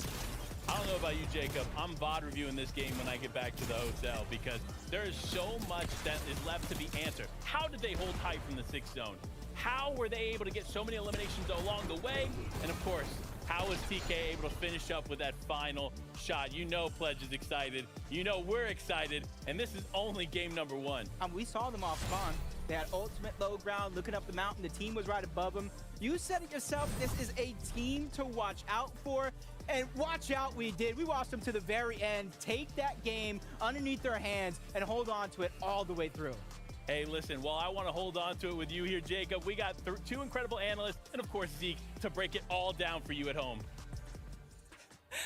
I don't know about you, Jacob. I'm VOD reviewing this game when I get back to the hotel because there is so much that is left to be answered. How did they hold tight from the 6th zone? How were they able to get so many eliminations along the way? And of course, how was TK able to finish up with that final shot? You know Pledge is excited. You know we're excited. And this is only game number 1. We saw them off spawn. They had ultimate low ground, looking up the mountain. The team was right above them. You said it yourself. This is a team to watch out for. And watch out, we did. We watched them to the very end, take that game underneath their hands and hold on to it all the way through. Hey, listen, while I want to hold on to it with you here, Jacob, we got 2 incredible analysts and, of course, Zeke to break it all down for you at home.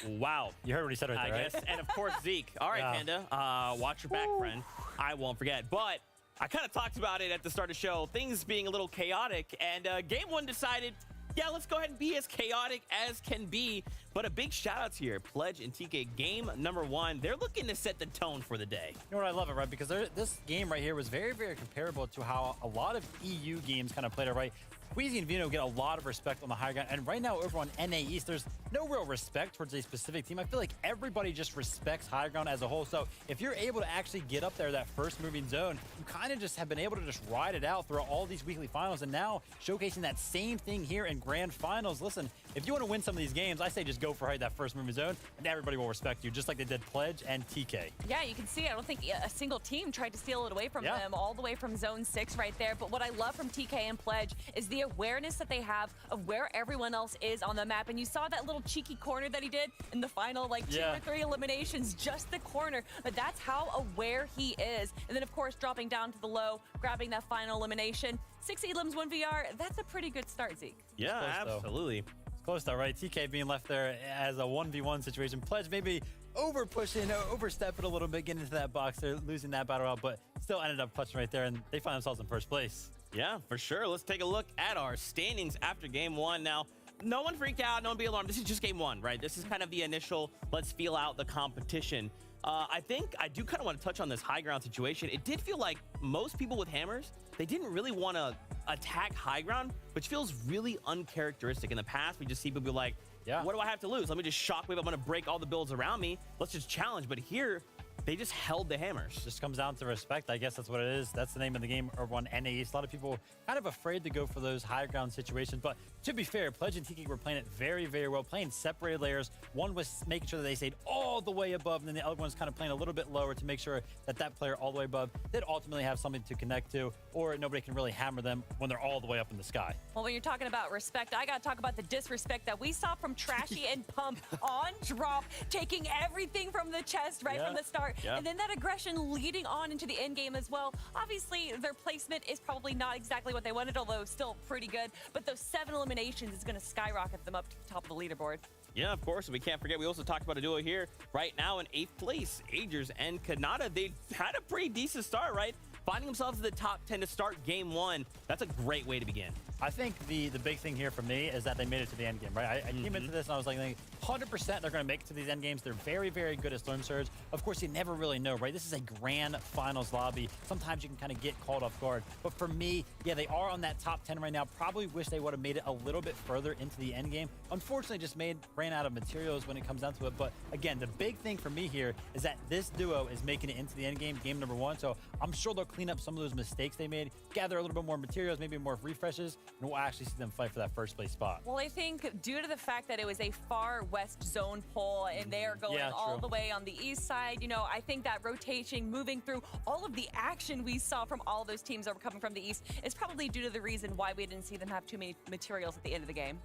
Wow. You heard what he said right there, I guess. And, of course, Zeke. All right, Yeah. Panda, watch your back, friend. I won't forget. But I kind of talked about it at the start of the show, things being a little chaotic, and game 1 decided, yeah, let's go ahead and be as chaotic as can be. But a big shout out here, Pledge and TK, game number 1. They're looking to set the tone for the day. You know what, I love it, right? Because this game right here was very, very comparable to how a lot of EU games kind of played it, right? Queasy and Vino get a lot of respect on the high ground, and right now over on NA East, there's no real respect towards a specific team. I feel like everybody just respects high ground as a whole. So if you're able to actually get up there, that first moving zone, you kind of just have been able to just ride it out throughout all these weekly finals, and now showcasing that same thing here in grand finals. Listen, if you want to win some of these games, I say just go for that first moving zone, and everybody will respect you, just like they did Pledge and TK. Yeah, you can see, I don't think a single team tried to steal it away from them, all the way from zone 6 right there. But what I love from TK and Pledge is the awareness that they have of where everyone else is on the map. And you saw that little cheeky corner that he did in the final, like 2 or 3 eliminations, just the corner. But that's how aware he is. And then, of course, dropping down to the low, grabbing that final elimination. 6 elims, 1 VR, that's a pretty good start, Zeke. Yeah, absolutely. It's close though, right? TK being left there as a 1v1 situation. Pledge maybe over pushing, overstepping a little bit, getting into that box there, losing that battle out, but still ended up clutching right there, and they find themselves in first place. Yeah, for sure. Let's take a look at our standings after game 1. Now, no one freaked out. No one be alarmed. This is just game 1, right? This is kind of the initial, let's feel out the competition. I think I do kind of want to touch on this high ground situation. It did feel like most people with hammers, they didn't really want to attack high ground, which feels really uncharacteristic. In the past, we just see people be like, what do I have to lose? Let me just shockwave. I'm going to break all the builds around me. Let's just challenge. But here, they just held the hammers. Just comes down to respect. I guess that's what it is. That's the name of the game, Urban NA East. A lot of people kind of afraid to go for those high ground situations. But to be fair, Pledge and Tiki were playing it very, very well, playing separated layers. One was making sure that they stayed all the way above, and then the other one's kind of playing a little bit lower to make sure that that player all the way above did ultimately have something to connect to, or nobody can really hammer them when they're all the way up in the sky. Well, when you're talking about respect, I got to talk about the disrespect that we saw from Trashy and Pump on drop, taking everything from the chest right from the start. And then that aggression leading on into the end game as well. Obviously, their placement is probably not exactly what they wanted, although still pretty good. But those 7 eliminations is going to skyrocket them up to the top of the leaderboard. Yeah, of course. We can't forget, we also talked about a duo here right now in 8th place. Agers and Kanata, they had a pretty decent start, right? Finding themselves in the top 10 to start game 1. That's a great way to begin. I think the big thing here for me is that they made it to the end game, right? I came into this and I was like, 100% they're going to make it to these end games. They're very, very good at Storm Surge. Of course, you never really know, right? This is a grand finals lobby. Sometimes you can kind of get caught off guard. But for me, yeah, they are on that top 10 right now. Probably wish they would have made it a little bit further into the end game. Unfortunately, just ran out of materials when it comes down to it. But again, the big thing for me here is that this duo is making it into the end game, game number 1. So I'm sure they'll clean up some of those mistakes they made, gather a little bit more materials, maybe more refreshes, and we'll actually see them fight for that first place spot. Well, I think due to the fact that it was a far west zone pull and they are going all the way on the east side, you know, I think that rotation, moving through all of the action we saw from all of those teams that were coming from the east is probably due to the reason why we didn't see them have too many materials at the end of the game.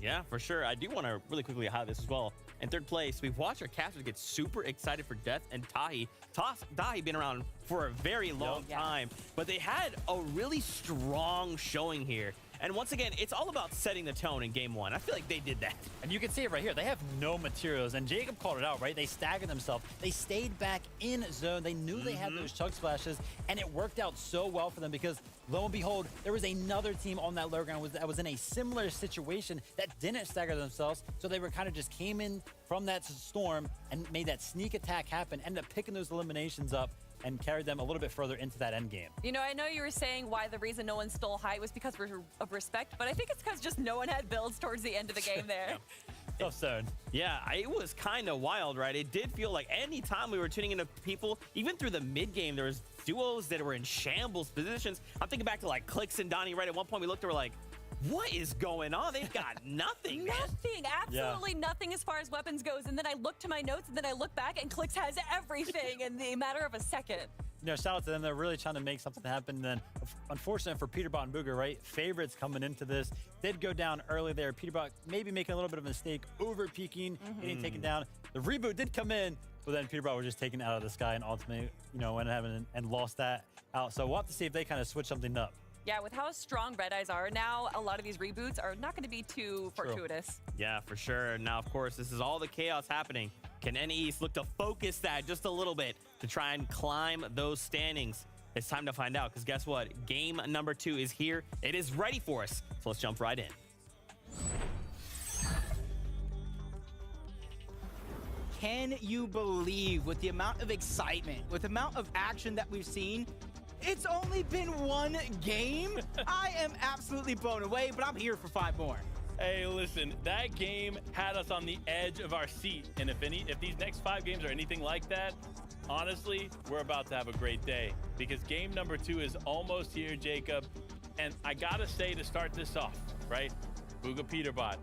Yeah, for sure. I do want to really quickly highlight this as well. In 3rd place, we've watched our casters get super excited for Death and Tahi. Tahi been around for a very long time, but they had a really strong showing here. And once again, it's all about setting the tone in game 1. I feel like they did that. And you can see it right here. They have no materials. And Jacob called it out, right? They staggered themselves. They stayed back in zone. They knew they had those chug splashes. And it worked out so well for them because, lo and behold, there was another team on that low ground that was in a similar situation that didn't stagger themselves. So they were kind of just came in from that storm and made that sneak attack happen, ended up picking those eliminations up, and carried them a little bit further into that end game. You know, I know you were saying why the reason no one stole high was because of respect, but I think it's because just no one had builds towards the end of the game there. Tough zone. Yeah, it was kind of wild, right? It did feel like any time we were tuning into people, even through the mid game, there was duos that were in shambles positions. I'm thinking back to like Clicks and Donnie, right? At one point we looked and we're like, what is going on? They've got nothing. Nothing, absolutely nothing as far as weapons goes. And then I look to my notes and then I look back and Clicks has everything in the matter of a second. You know, shout out to them. They're really trying to make something happen. And then, unfortunately for Peterbot and Booger, right? Favorites coming into this did go down early there. Peterbot maybe making a little bit of a mistake, over peaking, getting taken down. The reboot did come in, but then Peterbot was just taken out of the sky and ultimately, you know, went ahead and lost that out. So we'll have to see if they kind of switch something up. Yeah, with how strong Red Eyes are now, a lot of these reboots are not going to be too fortuitous. Yeah, for sure. Now, of course, this is all the chaos happening. Can NA East look to focus that just a little bit to try and climb those standings? It's time to find out, because guess what? Game number 2 is here. It is ready for us. So let's jump right in. Can you believe, with the amount of excitement, with the amount of action that we've seen, it's only been 1 game? I am absolutely blown away, but I'm here for 5 more. Hey, listen, that game had us on the edge of our seat. And if these next 5 games are anything like that, honestly, we're about to have a great day, because game number 2 is almost here, Jacob. And I gotta say, to start this off, right? Booga Peterbot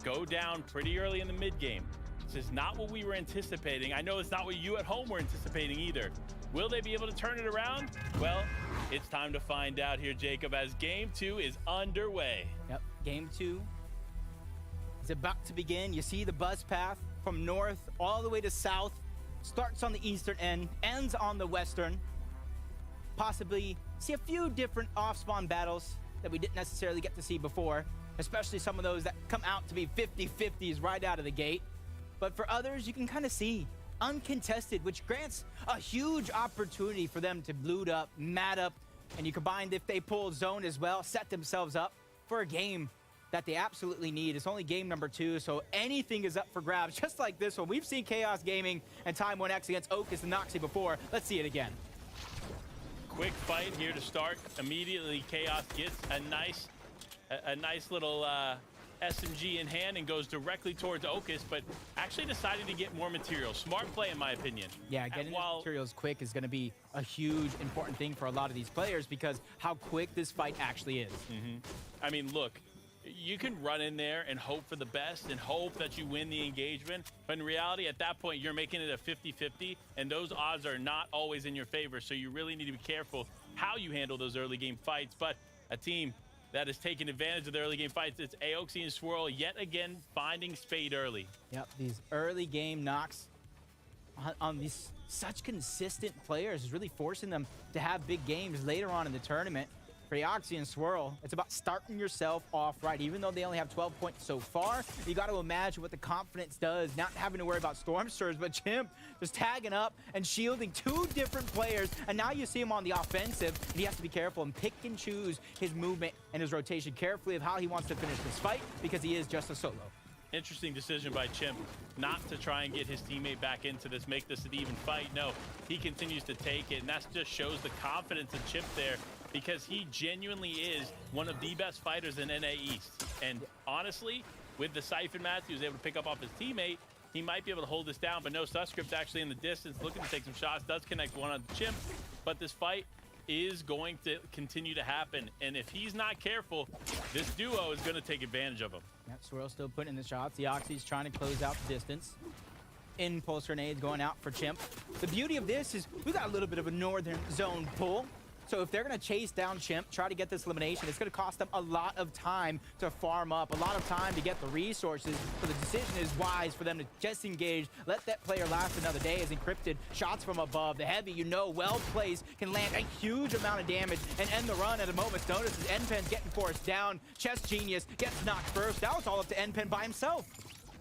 go down pretty early in the mid game. This is not what we were anticipating. I know it's not what you at home were anticipating either. Will they be able to turn it around? Well, it's time to find out here, Jacob, as game 2 is underway. Yep, game 2 is about to begin. You see the bus path from north all the way to south. Starts on the eastern end, ends on the western. Possibly see a few different off-spawn battles that we didn't necessarily get to see before, especially some of those that come out to be 50-50s right out of the gate. But for others, you can kind of see uncontested, which grants a huge opportunity for them to loot up, mat up, and you combined if they pull zone as well, set themselves up for a game that they absolutely need. It's only game number 2, so anything is up for grabs, just like this one. We've seen Chaos Gaming and Time 1X against Ocus and Noxy before. Let's see it again. Quick fight here to start. Immediately, Chaos gets a nice little SMG in hand and goes directly towards Ocus, but actually decided to get more material. Smart play, in my opinion. Yeah, getting materials quick is going to be a huge, important thing for a lot of these players because how quick this fight actually is. I mean, look, you can run in there and hope for the best and hope that you win the engagement, but in reality, at that point, you're making it a 50-50, and those odds are not always in your favor, so you really need to be careful how you handle those early game fights. But a team that is taking advantage of the early game fights, it's Aoxy and Swirl yet again finding Spade early. Yep, these early game knocks on these such consistent players is really forcing them to have big games later on in the tournament. For Aoxy and Swirl, it's about starting yourself off right. Even though they only have 12 points so far, you got to imagine what the confidence does, not having to worry about Storm Surge, but Chimp just tagging up and shielding two different players. And now you see him on the offensive, and he has to be careful and pick and choose his movement and his rotation carefully of how he wants to finish this fight because he is just a solo. Interesting decision by Chimp not to try and get his teammate back into this, make this an even fight. No, he continues to take it, and that just shows the confidence of Chimp there, because he genuinely is one of the best fighters in NA East. And honestly, with the Siphon match, he was able to pick up off his teammate. He might be able to hold this down, but no, Susscript actually in the distance, looking to take some shots, does connect one on Chimp, but this fight is going to continue to happen. And if he's not careful, this duo is going to take advantage of him. Yep, Swirl still putting in the shots. The Oxy's trying to close out the distance. Impulse grenades going out for Chimp. The beauty of this is we got a little bit of a northern zone pull. So if they're going to chase down Chimp, try to get this elimination, it's going to cost them a lot of time to farm up, a lot of time to get the resources. So the decision is wise for them to just engage, let that player last another day as Encrypted shots from above. The heavy, you know, well placed, can land a huge amount of damage and end the run at a moment's notice as NPen's getting forced down. Chess Genius gets knocked first. Now it's all up to NPen by himself.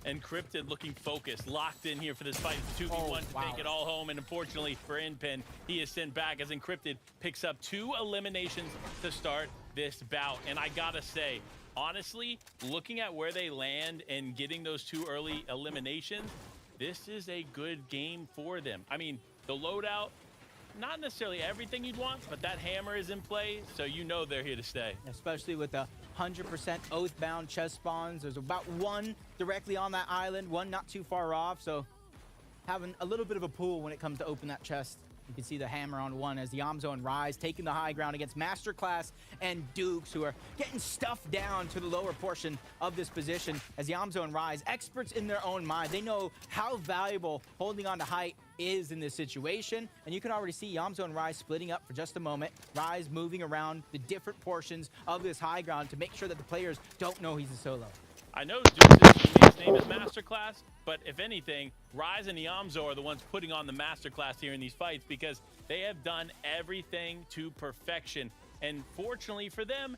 Encrypted looking focused, locked in here for this fight. It's 2v1 to take it all home, and unfortunately for NPen, he is sent back as Encrypted picks up 2 eliminations to start this bout. And I gotta say, honestly, looking at where they land and getting those 2 early eliminations, this is a good game for them. I mean, the loadout, not necessarily everything you'd want, but that hammer is in play, so you know they're here to stay. Especially with the 100% Oathbound chest spawns. There's about 1 directly on that island, 1 not too far off, so having a little bit of a pool when it comes to open that chest. You can see the hammer on 1 as the Yamzo and Rise taking the high ground against Masterclass and Dukes, who are getting stuffed down to the lower portion of this position as Yamzo and Rise, experts in their own mind. They know how valuable holding on to height is in this situation, and you can already see Yamzo and Rise splitting up for just a moment. Rise moving around the different portions of this high ground to make sure that the players don't know he's a solo. I know Dukes' name is Masterclass, but if anything, Rise and Yamzo are the ones putting on the Masterclass here in these fights because they have done everything to perfection. And fortunately for them,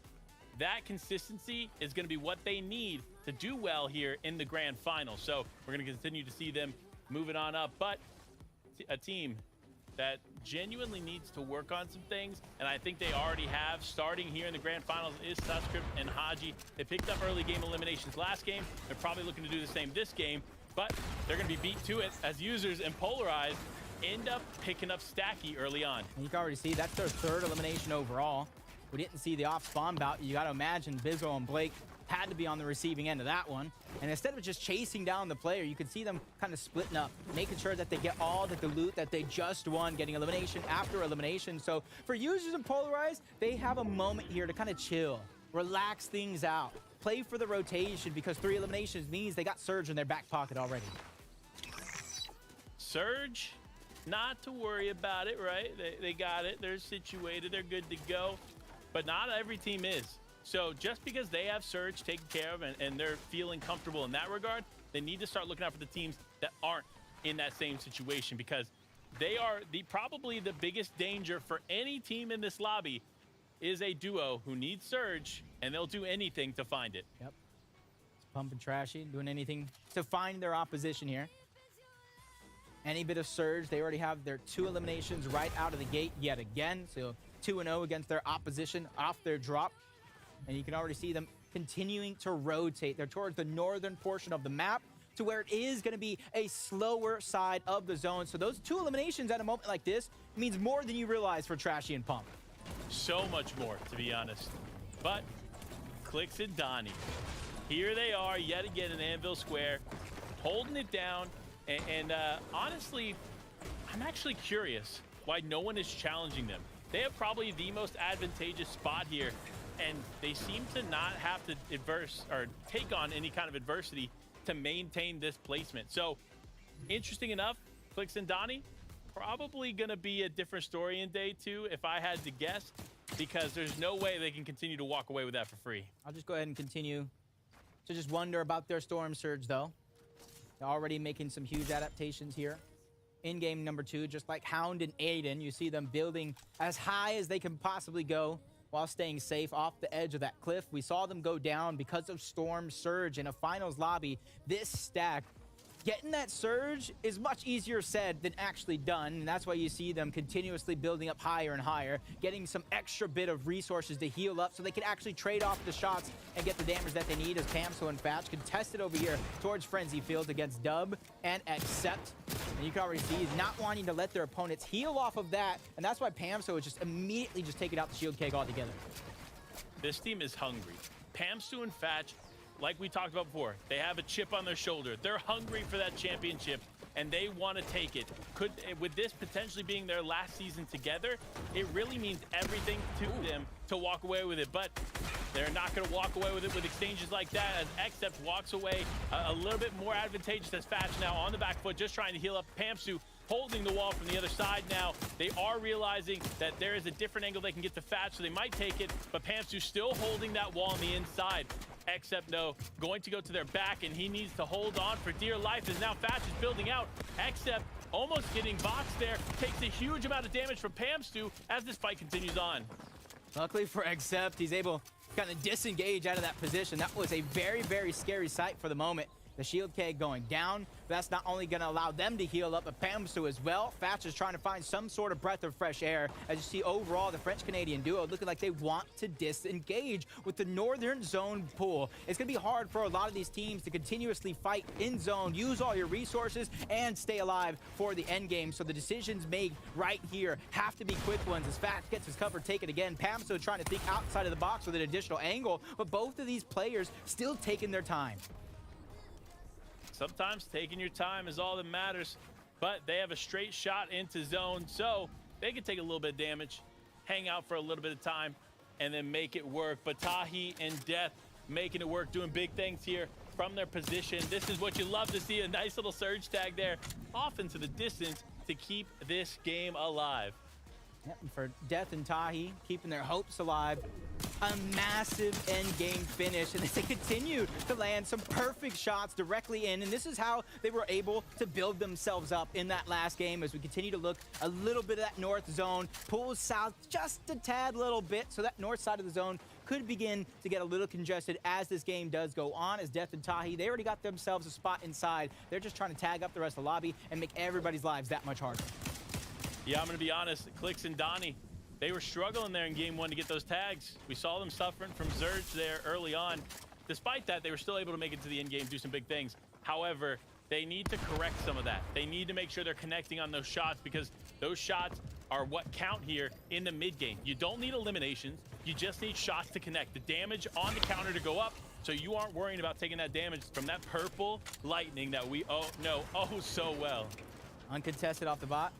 that consistency is going to be what they need to do well here in the grand final. So we're going to continue to see them moving on up, but a team that genuinely needs to work on some things, and I think they already have, starting here in the grand finals, is Susscript and Haji. They picked up early game eliminations last game. They're probably looking to do the same this game, but they're going to be beat to it as Users and Polarized end up picking up Stacky early on. And you can already see that's their 3rd elimination overall. We didn't see the off spawn bout. You got to imagine Bizzo and Blake had to be on the receiving end of that one. And instead of just chasing down the player, you could see them kind of splitting up, making sure that they get all the loot that they just won, getting elimination after elimination. So for Users and Polarized, they have a moment here to kind of chill, relax things out, play for the rotation, because 3 eliminations means they got Surge in their back pocket already. Surge, not to worry about it, right? They got it. They're situated. They're good to go. But not every team is. So just because they have Surge taken care of and they're feeling comfortable in that regard, they need to start looking out for the teams that aren't in that same situation, because they are probably the biggest danger for any team in this lobby is a duo who needs Surge, and they'll do anything to find it. Yep. It's Pumping Trashy, doing anything to find their opposition here. Any bit of Surge, they already have their 2 eliminations right out of the gate yet again. So 2-0 against their opposition off their drop. And you can already see them continuing to rotate. They're towards the northern portion of the map to where it is going to be a slower side of the zone. So those 2 eliminations at a moment like this means more than you realize for Trashy and Pump. So much more, to be honest. But Clix and Donnie, here they are yet again in Anvil Square, holding it down. And honestly, I'm actually curious why no one is challenging them. They have probably the most advantageous spot here, and they seem to not have to take on any kind of adversity to maintain this placement. So, interesting enough, Clix and Donnie, probably gonna be a different story in day 2 if I had to guess, because there's no way they can continue to walk away with that for free. I'll just go ahead and continue to just wonder about their Storm Surge, though. They're already making some huge adaptations here. In game number 2, just like Hound and Aiden, you see them building as high as they can possibly go while staying safe off the edge of that cliff. We saw them go down because of Storm Surge in a finals lobby. This stack, getting that surge is much easier said than actually done, and that's why you see them continuously building up higher and higher, getting some extra bit of resources to heal up so they can actually trade off the shots and get the damage that they need, as Pamso and Fatch contested over here towards Frenzy Field against Dub and Accept. And you can already see he's not wanting to let their opponents heal off of that, and that's why Pamso is just immediately just taking out the shield keg altogether. This team is hungry. Pamsu and Fatch, like we talked about before, they have a chip on their shoulder. They're hungry for that championship, and they want to take it. With this potentially being their last season together, it really means everything to them to walk away with it. But they're not going to walk away with it with exchanges like that, as Accept walks away a little bit more advantageous as Fatch now on the back foot, just trying to heal up. Pamsu holding the wall from the other side now. They are realizing that there is a different angle they can get to Fatch, so they might take it, but Pamsu still holding that wall on the inside. Except no, going to go to their back, and he needs to hold on for dear life as now Fatch is building out. Except almost getting boxed there, takes a huge amount of damage from Pamstu as this fight continues on. Luckily for Accept, he's able to kind of disengage out of that position. That was a very, very scary sight for the moment. The shield keg going down. That's not only going to allow them to heal up, but Pamsu as well. Fatch is trying to find some sort of breath of fresh air. As you see overall, the French-Canadian duo looking like they want to disengage with the northern zone pool. It's going to be hard for a lot of these teams to continuously fight in zone, use all your resources, and stay alive for the end game. So the decisions made right here have to be quick ones as Fatch gets his cover taken again. Pamsu trying to think outside of the box with an additional angle, but both of these players still taking their time. Sometimes taking your time is all that matters, but they have a straight shot into zone, so they can take a little bit of damage, hang out for a little bit of time, and then make it work. But Tahi and Death making it work, doing big things here from their position. This is what you love to see, a nice little surge tag there, off into the distance to keep this game alive. Yep, and for Death and Tahi, keeping their hopes alive. A massive end game finish, and they continue to land some perfect shots directly in, and this is how they were able to build themselves up in that last game. As we continue to look a little bit of that north zone, pulls south just a tad little bit, so that north side of the zone could begin to get a little congested as this game does go on. As Death and Tahi, they already got themselves a spot inside. They're just trying to tag up the rest of the lobby and make everybody's lives that much harder. Yeah, I'm going to be honest, Clix and Donnie, they were struggling there in game 1 to get those tags. We saw them suffering from Zurge there early on. Despite that, they were still able to make it to the end game, do some big things. However, they need to correct some of that. They need to make sure they're connecting on those shots, because those shots are what count here in the mid game. You don't need eliminations. You just need shots to connect. The damage on the counter to go up, so you aren't worrying about taking that damage from that purple lightning that we know so well. Uncontested off the bot.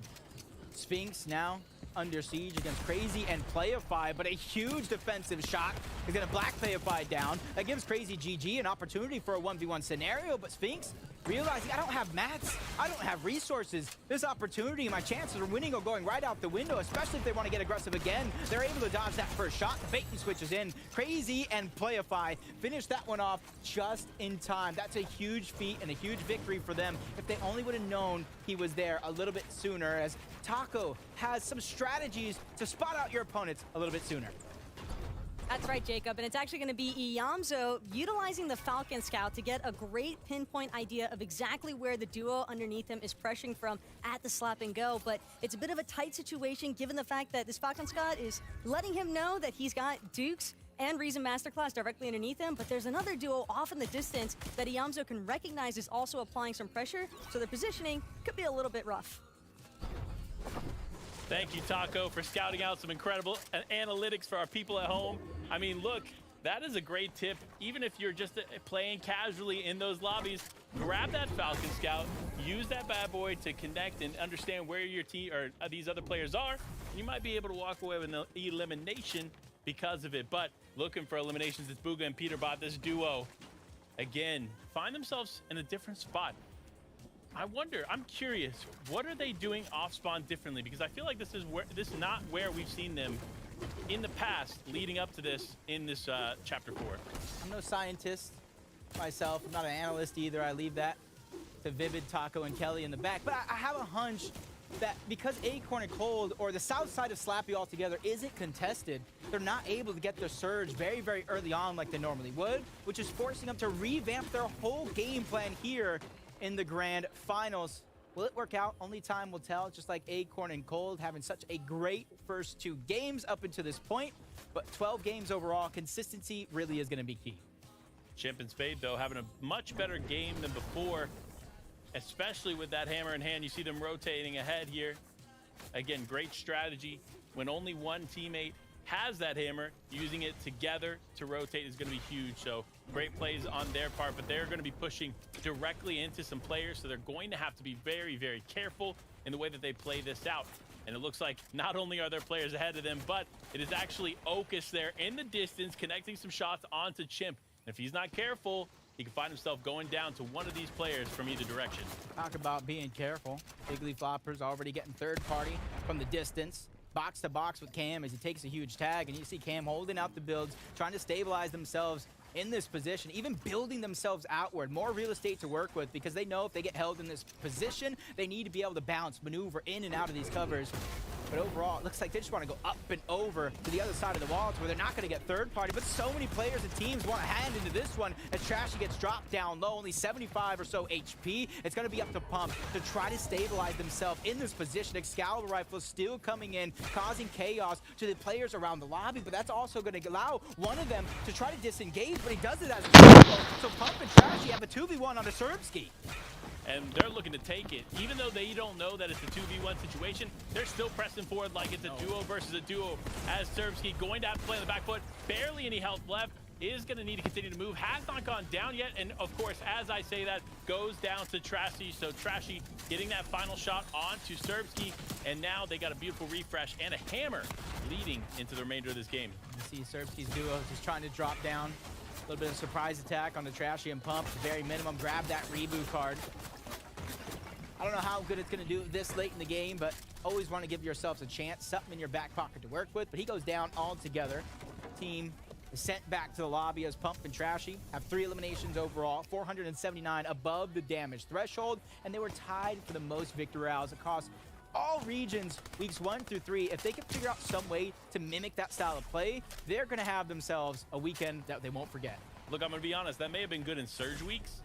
Sphinx now under siege against Crazy and Playify, but a huge defensive shot is going to black Playify down. That gives Crazy GG an opportunity for a 1v1 scenario, but Sphinx realizing I don't have mats, I don't have resources. This opportunity, my chances of winning are going right out the window, especially if they want to get aggressive again. They're able to dodge that first shot. The bait and switches in. Crazy and Playify finish that one off just in time. That's a huge feat and a huge victory for them. If they only would have known he was there a little bit sooner, as Taco has some strategies to spot out your opponents a little bit sooner. That's right, Jacob, and it's actually going to be Iyamzo utilizing the Falcon Scout to get a great pinpoint idea of exactly where the duo underneath him is pressuring from at the slap and go, but it's a bit of a tight situation given the fact that this Falcon Scout is letting him know that he's got Dukes and Reason Masterclass directly underneath him, but there's another duo off in the distance that Iyamzo can recognize is also applying some pressure, so their positioning could be a little bit rough. Thank you, Taco, for scouting out some incredible analytics for our people at home. I mean, look, that is a great tip. Even if you're just playing casually in those lobbies, grab that Falcon Scout, use that bad boy to connect and understand where your team or these other players are. And you might be able to walk away with an elimination because of it. But looking for eliminations, it's Bugha and Peterbot. This duo, again, find themselves in a different spot. I wonder, I'm curious, what are they doing off spawn differently? Because I feel like this is not where we've seen them in the past leading up to this in this chapter 4. I'm no scientist myself. I'm not an analyst either. I leave that to Vivid, Taco, and Kelly in the back. But I have a hunch that because Acorn and Cold, or the south side of Slappy altogether, isn't contested, they're not able to get their surge very, very early on like they normally would, which is forcing them to revamp their whole game plan here in the grand finals. Will it work out? Only time will tell, just like Acorn and Cold having such a great first 2 games up until this point. But 12 games overall, consistency really is going to be key. Chimp and Spade, though, having a much better game than before, especially with that hammer in hand. You see them rotating ahead here. Again, great strategy. When only one teammate has that hammer, using it together to rotate is going to be huge. So great plays on their part, but they're going to be pushing directly into some players. So they're going to have to be very, very careful in the way that they play this out. And it looks like not only are there players ahead of them, but it is actually Ocus there in the distance, connecting some shots onto Chimp. And if he's not careful, he can find himself going down to one of these players from either direction. Talk about being careful. Bigly Floppers already getting third party from the distance. Box to box with Cam as he takes a huge tag, and you see Cam holding out the builds, trying to stabilize themselves in this position, even building themselves outward, more real estate to work with, because they know if they get held in this position, they need to be able to bounce, maneuver in and out of these covers. But overall, it looks like they just want to go up and over to the other side of the wall to where they're not going to get third party. But so many players and teams want to hand into this one as Trashy gets dropped down low, only 75 or so HP. It's going to be up to Pump to try to stabilize themselves in this position. Excalibur Rifle still coming in, causing chaos to the players around the lobby. But that's also going to allow one of them to try to disengage, but he does it as a combo. So Pump and Trashy have a 2v1 on a Serbski. And they're looking to take it. Even though they don't know that it's a 2v1 situation, they're still pressing forward like it's a duo versus a duo, as Serbski going to have to play on the back foot. Barely any health left. Is going to need to continue to move. Has not gone down yet. And of course, as I say that, goes down to Trashy. So Trashy getting that final shot onto Serbski. And now they got a beautiful refresh and a hammer leading into the remainder of this game. You see Serbski's duo just trying to drop down. A little bit of surprise attack on the Trashy and Pump. Very minimum. Grab that reboot card. I don't know how good it's going to do this late in the game, but always want to give yourselves a chance, something in your back pocket to work with. But he goes down altogether. Team is sent back to the lobby as Pump and Trashy have 3 eliminations overall, 479 above the damage threshold, and they were tied for the most victory rounds across all regions, weeks 1 through 3. If they can figure out some way to mimic that style of play, they're going to have themselves a weekend that they won't forget. Look, I'm going to be honest, that may have been good in Surge weeks,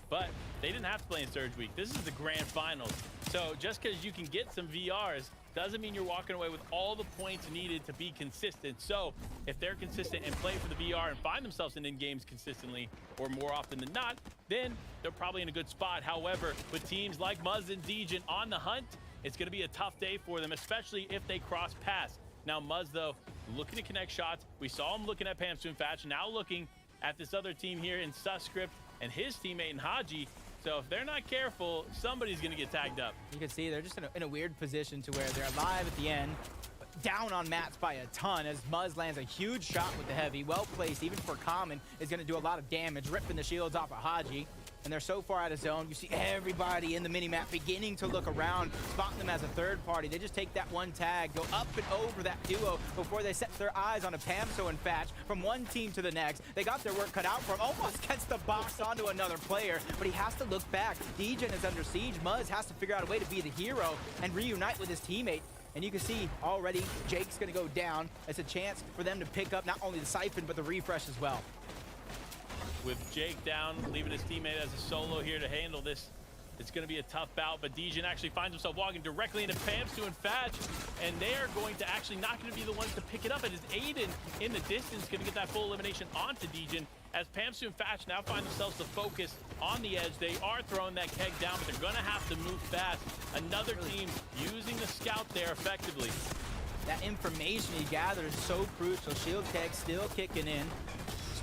but they didn't have to play in Surge week. This is the grand finals. So just because you can get some VRs doesn't mean you're walking away with all the points needed to be consistent. So if they're consistent and play for the VR and find themselves in games consistently, or more often than not, then they're probably in a good spot. However, with teams like Muzz and Degen on the hunt, it's going to be a tough day for them, especially if they cross paths. Now Muzz, though, looking to connect shots. We saw him looking at Pamsoon Fatch, now looking at this other team here in Suscript and his teammate in Haji. So if they're not careful, somebody's going to get tagged up. You can see they're just in a weird position to where they're alive at the end, but down on mats by a ton as Muzz lands a huge shot with the heavy. Well placed, even for Common, is going to do a lot of damage, ripping the shields off of Haji. And they're so far out of zone. You see everybody in the minimap beginning to look around, spotting them as a third party. They just take that one tag, go up and over that duo before they set their eyes on a Pamso and Fatch from one team to the next. They got their work cut out for him. Almost gets the box onto another player, but he has to look back. Degen is under siege. Muzz has to figure out a way to be the hero and reunite with his teammate. And you can see already Jake's going to go down. It's a chance for them to pick up not only the Siphon, but the refresh as well. With Jake down, leaving his teammate as a solo here to handle this, it's going to be a tough bout, but Degen actually finds himself walking directly into Pamsu and Fatch, and they are going to actually not going to be the ones to pick it up. It is Aiden in the distance going to get that full elimination onto Degen, as Pamsu and Fatch now find themselves to focus on the edge. They are throwing that keg down, but they're going to have to move fast. Another team using the scout there effectively. That information he gathered is so crucial. Shield keg still kicking in.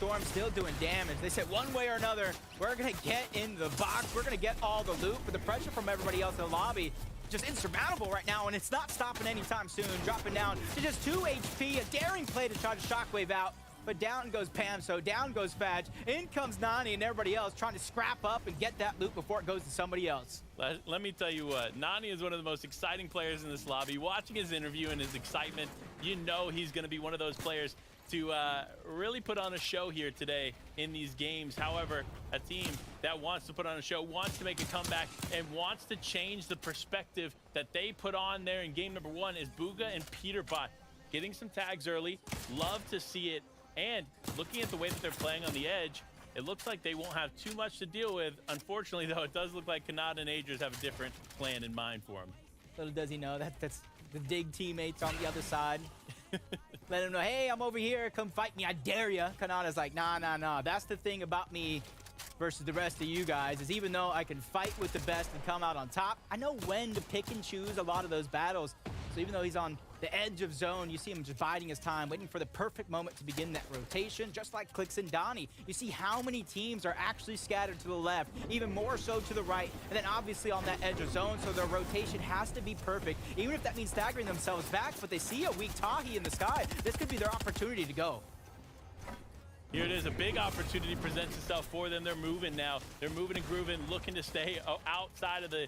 Storm still doing damage. They said one way or another, we're going to get in the box. We're going to get all the loot, but the pressure from everybody else in the lobby just insurmountable right now, and it's not stopping anytime soon. Dropping down to just 2 HP, a daring play to try to shockwave out, but down goes Pam, so down goes Fadge. In comes Nani and everybody else trying to scrap up and get that loot before it goes to somebody else. Let me tell you what, Nani is one of the most exciting players in this lobby. Watching his interview and his excitement, you know he's going to be one of those players to really put on a show here today in these games. However, a team that wants to put on a show, wants to make a comeback, and wants to change the perspective that they put on there in game number 1 is Bugha and Peterbot. Getting some tags early, love to see it, and looking at the way that they're playing on the edge, it looks like they won't have too much to deal with. Unfortunately, though, it does look like Kanata and Aegis have a different plan in mind for him. Little does he know that's the Dig teammates on the other side. Let him know, hey, I'm over here. Come fight me. I dare ya. Kanata's like, nah. That's the thing about me versus the rest of you guys, is even though I can fight with the best and come out on top, I know when to pick and choose a lot of those battles. So even though he's on the edge of zone, you see him just biding his time, waiting for the perfect moment to begin that rotation, just like Clix and Donnie. You see how many teams are actually scattered to the left, even more so to the right, and then obviously on that edge of zone, so their rotation has to be perfect, even if that means staggering themselves back, but they see a weak Tahi in the sky. This could be their opportunity to go. Here it is, a big opportunity presents itself for them. They're moving now. They're moving and grooving, looking to stay outside of the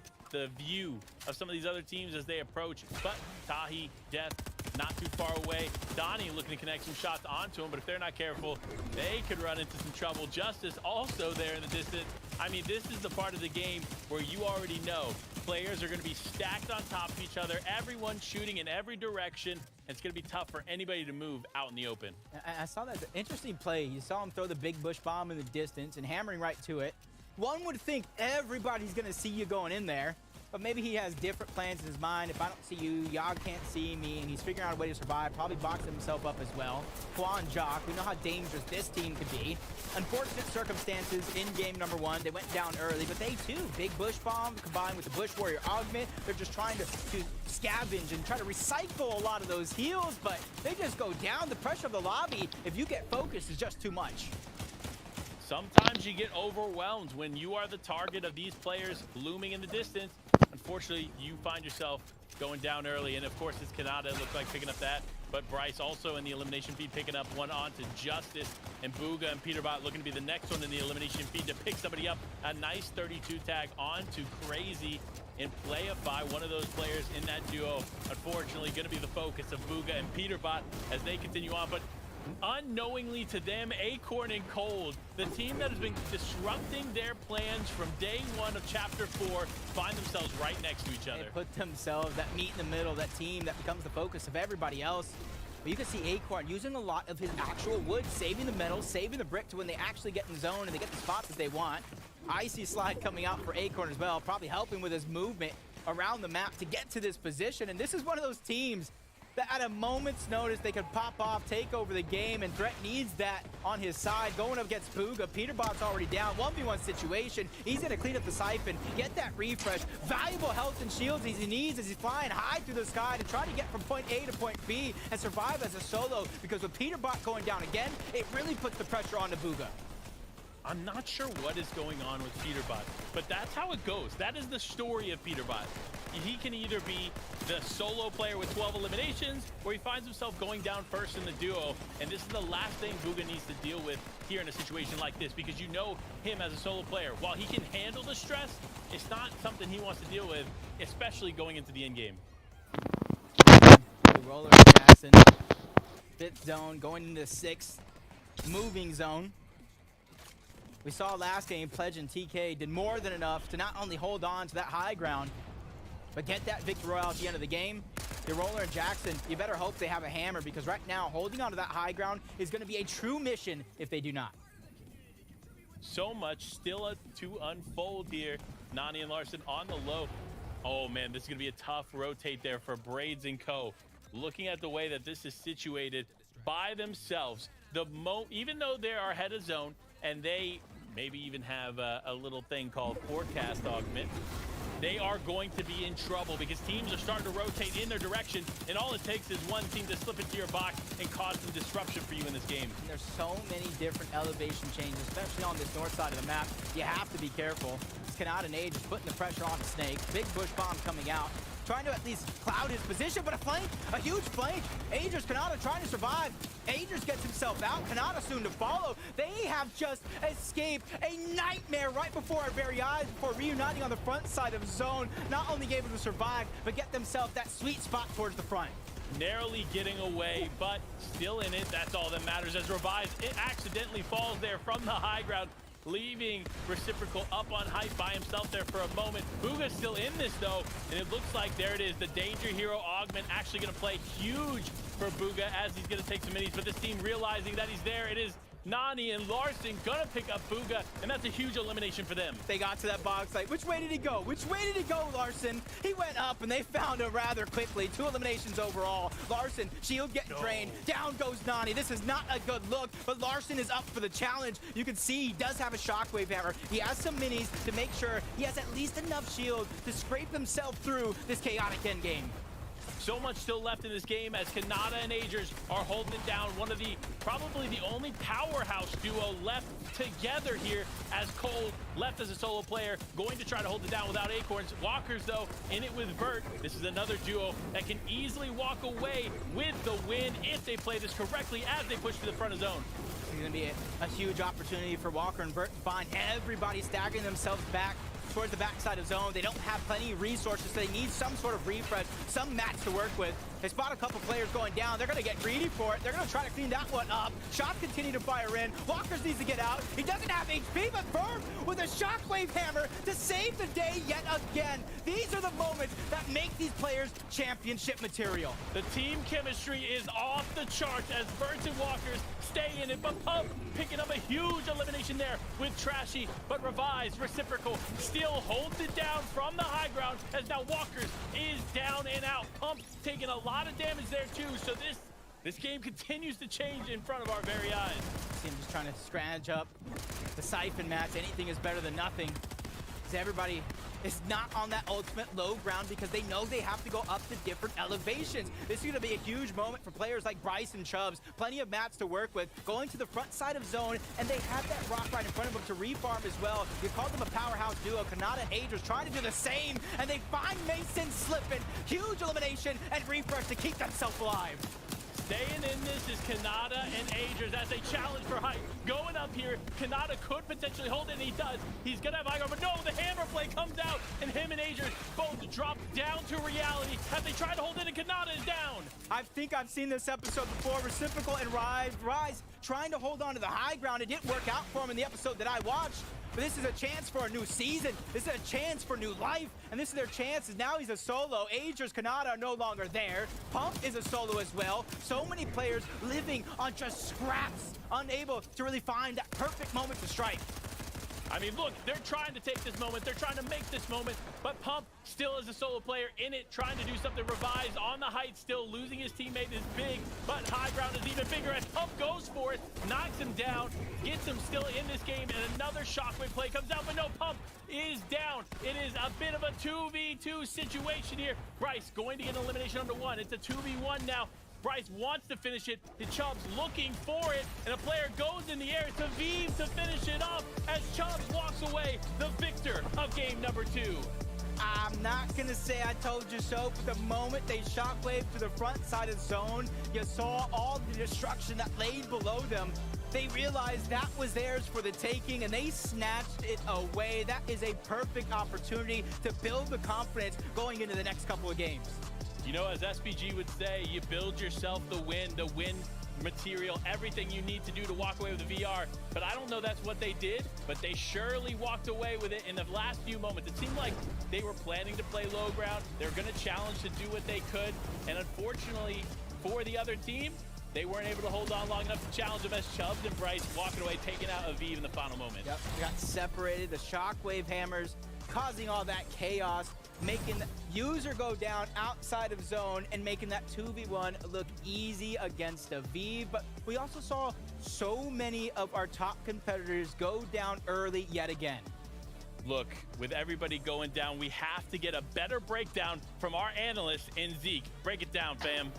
view of some of these other teams as they approach. But Tahi, Death, not too far away. Donnie looking to connect some shots onto him, but if they're not careful, they could run into some trouble. Justice also there in the distance. I mean, this is the part of the game where you already know players are going to be stacked on top of each other, everyone shooting in every direction. It's going to be tough for anybody to move out in the open. I saw that interesting play. You saw him throw the big bush bomb in the distance and hammering right to it. One would think everybody's going to see you going in there, but maybe he has different plans in his mind. If I don't see you, y'all can't see me, and he's figuring out a way to survive, probably boxing himself up as well. Quan Jock, we know how dangerous this team could be. Unfortunate circumstances in game number 1. They went down early, but they too, big bush bomb combined with the Bush Warrior augment. They're just trying to scavenge and try to recycle a lot of those heals, but they just go down. The pressure of the lobby, if you get focused, is just too much. Sometimes you get overwhelmed when you are the target of these players looming in the distance. Unfortunately, you find yourself going down early, and of course it's Kanata looks like picking up that, but Bryce also in the elimination feed picking up one onto Justice, and Bugha and Peterbot looking to be the next one in the elimination feed to pick somebody up. A nice 32 tag onto Crazy and Playify, one of those players in that duo. Unfortunately, going to be the focus of Bugha and Peterbot as they continue on, but unknowingly to them, Acorn and Cold, the team that has been disrupting their plans from day 1 of Chapter 4, find themselves right next to each other. They put themselves, that meat in the middle, that team that becomes the focus of everybody else. But you can see Acorn using a lot of his actual wood, saving the metal, saving the brick to when they actually get in zone and they get the spots that they want. Icy Slide coming out for Acorn as well, probably helping with his movement around the map to get to this position. And this is one of those teams that at a moment's notice they could pop off, take over the game, and Threat needs that on his side. Going up against Bugha, Peterbot's already down. 1v1 situation. He's gonna clean up the siphon, get that refresh. Valuable health and shields he needs as he's flying high through the sky to try to get from point A to point B and survive as a solo, because with Peterbot going down again, it really puts the pressure on to Bugha. I'm not sure what is going on with Peterbot, but that's how it goes. That is the story of Peterbot. He can either be the solo player with 12 eliminations, or he finds himself going down first in the duo, and this is the last thing Bugha needs to deal with here in a situation like this, because you know him as a solo player. While he can handle the stress, it's not something he wants to deal with, especially going into the end game. Roller Jackson, 5th zone, going into the 6th, moving zone. We saw last game, Pledge and TK did more than enough to not only hold on to that high ground, but get that victory royale at the end of the game. Your Roller and Jackson, you better hope they have a hammer, because right now, holding on to that high ground is going to be a true mission if they do not. So much still to unfold here. Nani and Larson on the low. Oh man, this is going to be a tough rotate there for Braids and Co. Looking at the way that this is situated by themselves, even though they are ahead of zone, and they maybe even have a little thing called forecast augment, they are going to be in trouble because teams are starting to rotate in their direction, and all it takes is one team to slip into your box and cause some disruption for you in this game. And there's so many different elevation changes, especially on this north side of the map. You have to be careful. Kanata and Age is putting the pressure on the Snake. Big bush bomb coming out, trying to at least cloud his position, but a huge flank. Agers, Kanata trying to survive. Agers gets himself out. Kanata soon to follow. They have just escaped a nightmare right before our very eyes before reuniting on the front side of zone. Not only able to survive, but get themselves that sweet spot towards the front. Narrowly getting away, but still in it. That's all that matters as Revive, it accidentally falls there from the high ground, leaving Reciprocal up on height by himself there for a moment. Bugha's still in this though, and it looks like there it is. The Danger Hero Augment actually going to play huge for Bugha as he's going to take some minis, but this team realizing that he's there. It is Nani and Larson gonna pick up Bugha, and that's a huge elimination for them. They got to that box site. Which way did he go? Which way did he go, Larson? He went up, and they found him rather quickly. 2 eliminations overall. Larson, shield getting drained. Down goes Nani. This is not a good look, but Larson is up for the challenge. You can see he does have a shockwave hammer. He has some minis to make sure he has at least enough shield to scrape himself through this chaotic endgame. So much still left in this game as Kanata and Agers are holding it down. One of the, probably the only powerhouse duo left together here as Cole left as a solo player, going to try to hold it down without Acorns. Walkers, though, in it with Vert. This is another duo that can easily walk away with the win if they play this correctly as they push to the front of zone. It's going to be a huge opportunity for Walker and Vert to find everybody staggering themselves back towards the backside of zone. They don't have plenty of resources, so they need some sort of refresh, some mats to work with. They spot a couple players going down. They're going to get greedy for it. They're going to try to clean that one up. Shots continue to fire in. Walkers needs to get out. He doesn't have HP, but Firm with a shockwave hammer to save the day yet again. These are the moments that make these players championship material. The team chemistry is off the charts as Vert and Walkers stay in it, but Pump picking up a huge elimination there with Trashy, but Revives, Reciprocal still holds it down from the high ground as now Walkers is down and out. Pump taking a lot of damage there too, so this game continues to change in front of our very eyes. Team just trying to scratch up the Siphon mats. Anything is better than nothing. Because everybody is not on that ultimate low ground because they know they have to go up to different elevations. This is going to be a huge moment for players like Bryce and Chubbs. Plenty of mats to work with, going to the front side of zone, and they have that rock right in front of them to refarm as well. You called them a powerhouse duo. Kanata and Agers trying to do the same, and they find Mason slipping. Huge elimination and refresh to keep themselves alive. Staying in this is Kanata and Agers as they challenge for height. Going up here, Kanata could potentially hold it, and he does. He's gonna have high ground, but no, the hammer play comes out, and him and Agers both drop down to reality as they try to hold it, and Kanata is down. I think I've seen this episode before. Reciprocal and Rise trying to hold on to the high ground. It didn't work out for him in the episode that I watched. But this is a chance for a new season. This is a chance for new life. And this is their chance. Now he's a solo. Agers, Kanata are no longer there. Pump is a solo as well. So many players living on just scraps, unable to really find that perfect moment to strike. I mean, look, they're trying to take this moment. They're trying to make this moment, but Pump still is a solo player in it, trying to do something. Revives on the height, still losing his teammate is big, but high ground is even bigger as Pump goes for it, knocks him down, gets him still in this game, and another shockwave play comes out, but no, Pump is down. It is a bit of a 2v2 situation here. Bryce going to get an elimination under 1. It's a 2v1 now. Bryce wants to finish it. The Chubbs looking for it, and a player goes in the air to Vive to finish it up as Chubbs walks away, the victor of game number 2. I'm not gonna say I told you so, but the moment they shockwave to the front side of zone, you saw all the destruction that laid below them. They realized that was theirs for the taking, and they snatched it away. That is a perfect opportunity to build the confidence going into the next couple of games. You know, as SPG would say, you build yourself the win material, everything you need to do to walk away with the VR. But I don't know that's what they did, but they surely walked away with it in the last few moments. It seemed like they were planning to play low ground. They were going to challenge to do what they could. And unfortunately for the other team, they weren't able to hold on long enough to challenge them as Chubbs and Bryce walking away, taking out Aviv in the final moment. Yep, they got separated. The shockwave hammers causing all that chaos, making the user go down outside of zone and making that 2v1 look easy against Aviv. But we also saw so many of our top competitors go down early yet again. Look, with everybody going down, we have to get a better breakdown from our analyst in Zeke. Break it down, fam.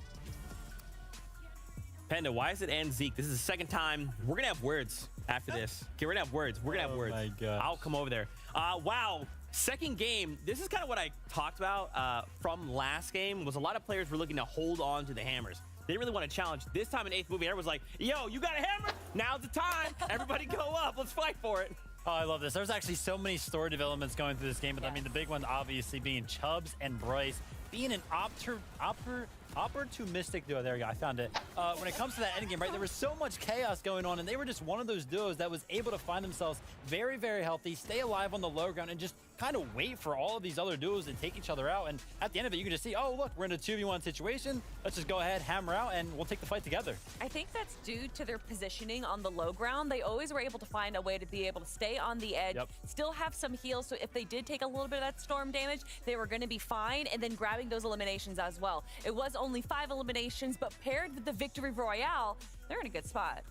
Panda, why is it and Zeke? This is the second time. We're gonna have words after this. Okay, we're gonna have words. We're gonna have words. My God. I'll come over there. Wow. Second game. This is kind of what I talked about from last game. Was a lot of players were looking to hold on to the hammers. They didn't really want to challenge. This time in 8th movie, everyone's like, yo, you got a hammer? Now's the time. Everybody go up. Let's fight for it. Oh, I love this. There's actually so many story developments going through this game, but I mean, the big one obviously being Chubbs and Bryce being an opportunistic duo. There we go. I found it. When it comes to that endgame, right, there was so much chaos going on, and they were just one of those duos that was able to find themselves very, very healthy, stay alive on the low ground, and just kind of wait for all of these other duos to take each other out. And at the end of it, you can just see, oh, look, we're in a 2v1 situation. Let's just go ahead, hammer out, and we'll take the fight together. I think that's due to their positioning on the low ground. They always were able to find a way to be able to stay on the edge, still have some heals. So if they did take a little bit of that storm damage, they were going to be fine. And then grabbing those eliminations as well. It was only 5 eliminations, but paired with the victory royale, they're in a good spot.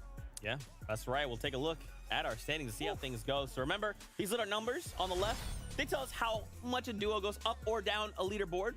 Yeah, that's right. We'll take a look at our standings to see how things go. So remember, these little numbers on the left, they tell us how much a duo goes up or down a leaderboard.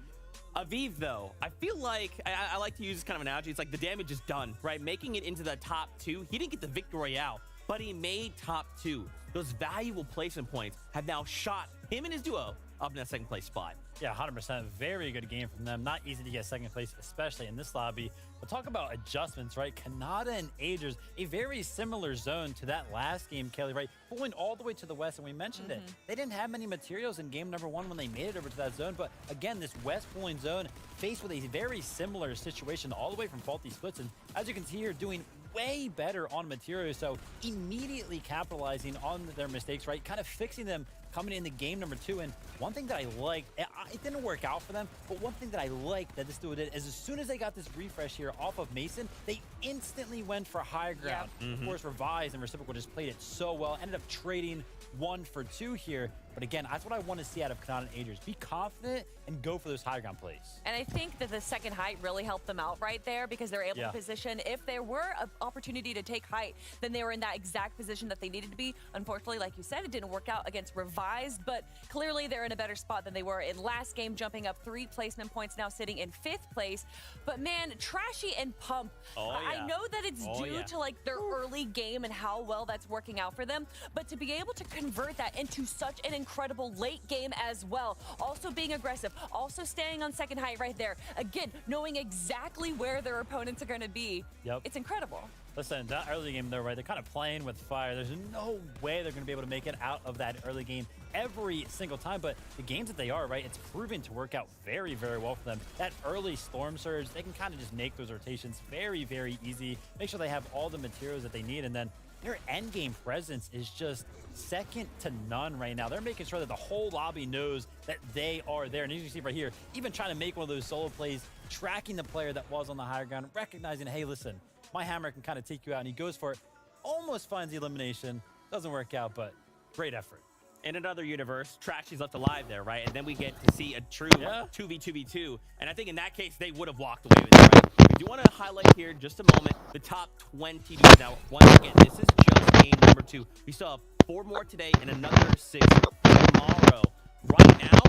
Aviv, though, I feel like, I like to use this kind of analogy. It's like the damage is done, right? Making it into the top 2. He didn't get the victory royale, but he made top 2. Those valuable placement points have now shot him and his duo up in that second place spot. Yeah, 100%. Very good game from them. Not easy to get second place, especially in this lobby. But talk about adjustments, right? Kanata and Agers, a very similar zone to that last game, Kelly, right? Pulling all the way to the west, and we mentioned it. They didn't have many materials in game number 1 when they made it over to that zone. But again, this west pulling zone faced with a very similar situation all the way from faulty splits. And as you can see here, doing way better on materials. So immediately capitalizing on their mistakes, right? Kind of fixing them coming into game number 2. And one thing that I liked, it didn't work out for them, but one thing that I liked that this duo did is as soon as they got this refresh here off of Mason, they instantly went for high ground. Of course, Revise and Reciprocal just played it so well, ended up trading 1 for 2 here. But again, that's what I want to see out of Kanata and Agers. Be confident and go for those high ground plays. And I think that the second height really helped them out right there because they're able to position. If there were an opportunity to take height, then they were in that exact position that they needed to be. Unfortunately, like you said, it didn't work out against Revise, but clearly they're in a better spot than they were in last game, jumping up 3 placement points, now sitting in 5th place. But man, Trashy and Pump, I know that it's due to like their early game and how well that's working out for them, but to be able to convert that into such an incredible late game as well, also being aggressive, also staying on second height right there, again, knowing exactly where their opponents are going to be. It's incredible. Listen, that early game, though, right? They're kind of playing with fire. There's no way they're going to be able to make it out of that early game every single time. But the games that they are, right, it's proving to work out very, very well for them. That early Storm Surge, they can kind of just make those rotations very, very easy. Make sure they have all the materials that they need. And then their end game presence is just second to none right now. They're making sure that the whole lobby knows that they are there. And as you can see right here, even trying to make one of those solo plays, tracking the player that was on the higher ground, recognizing, hey, listen, my hammer can kind of take you out, and he goes for it, almost finds the elimination. Doesn't work out, but great effort. In another universe, Trashy's left alive there, right? And then we get to see a true 2v2v2. And I think in that case, they would have walked away with it, right? We do want to highlight here in just a moment the top 20 dudes. Now, once again, this is just game number 2. We still have 4 more today and another 6 tomorrow. Right now,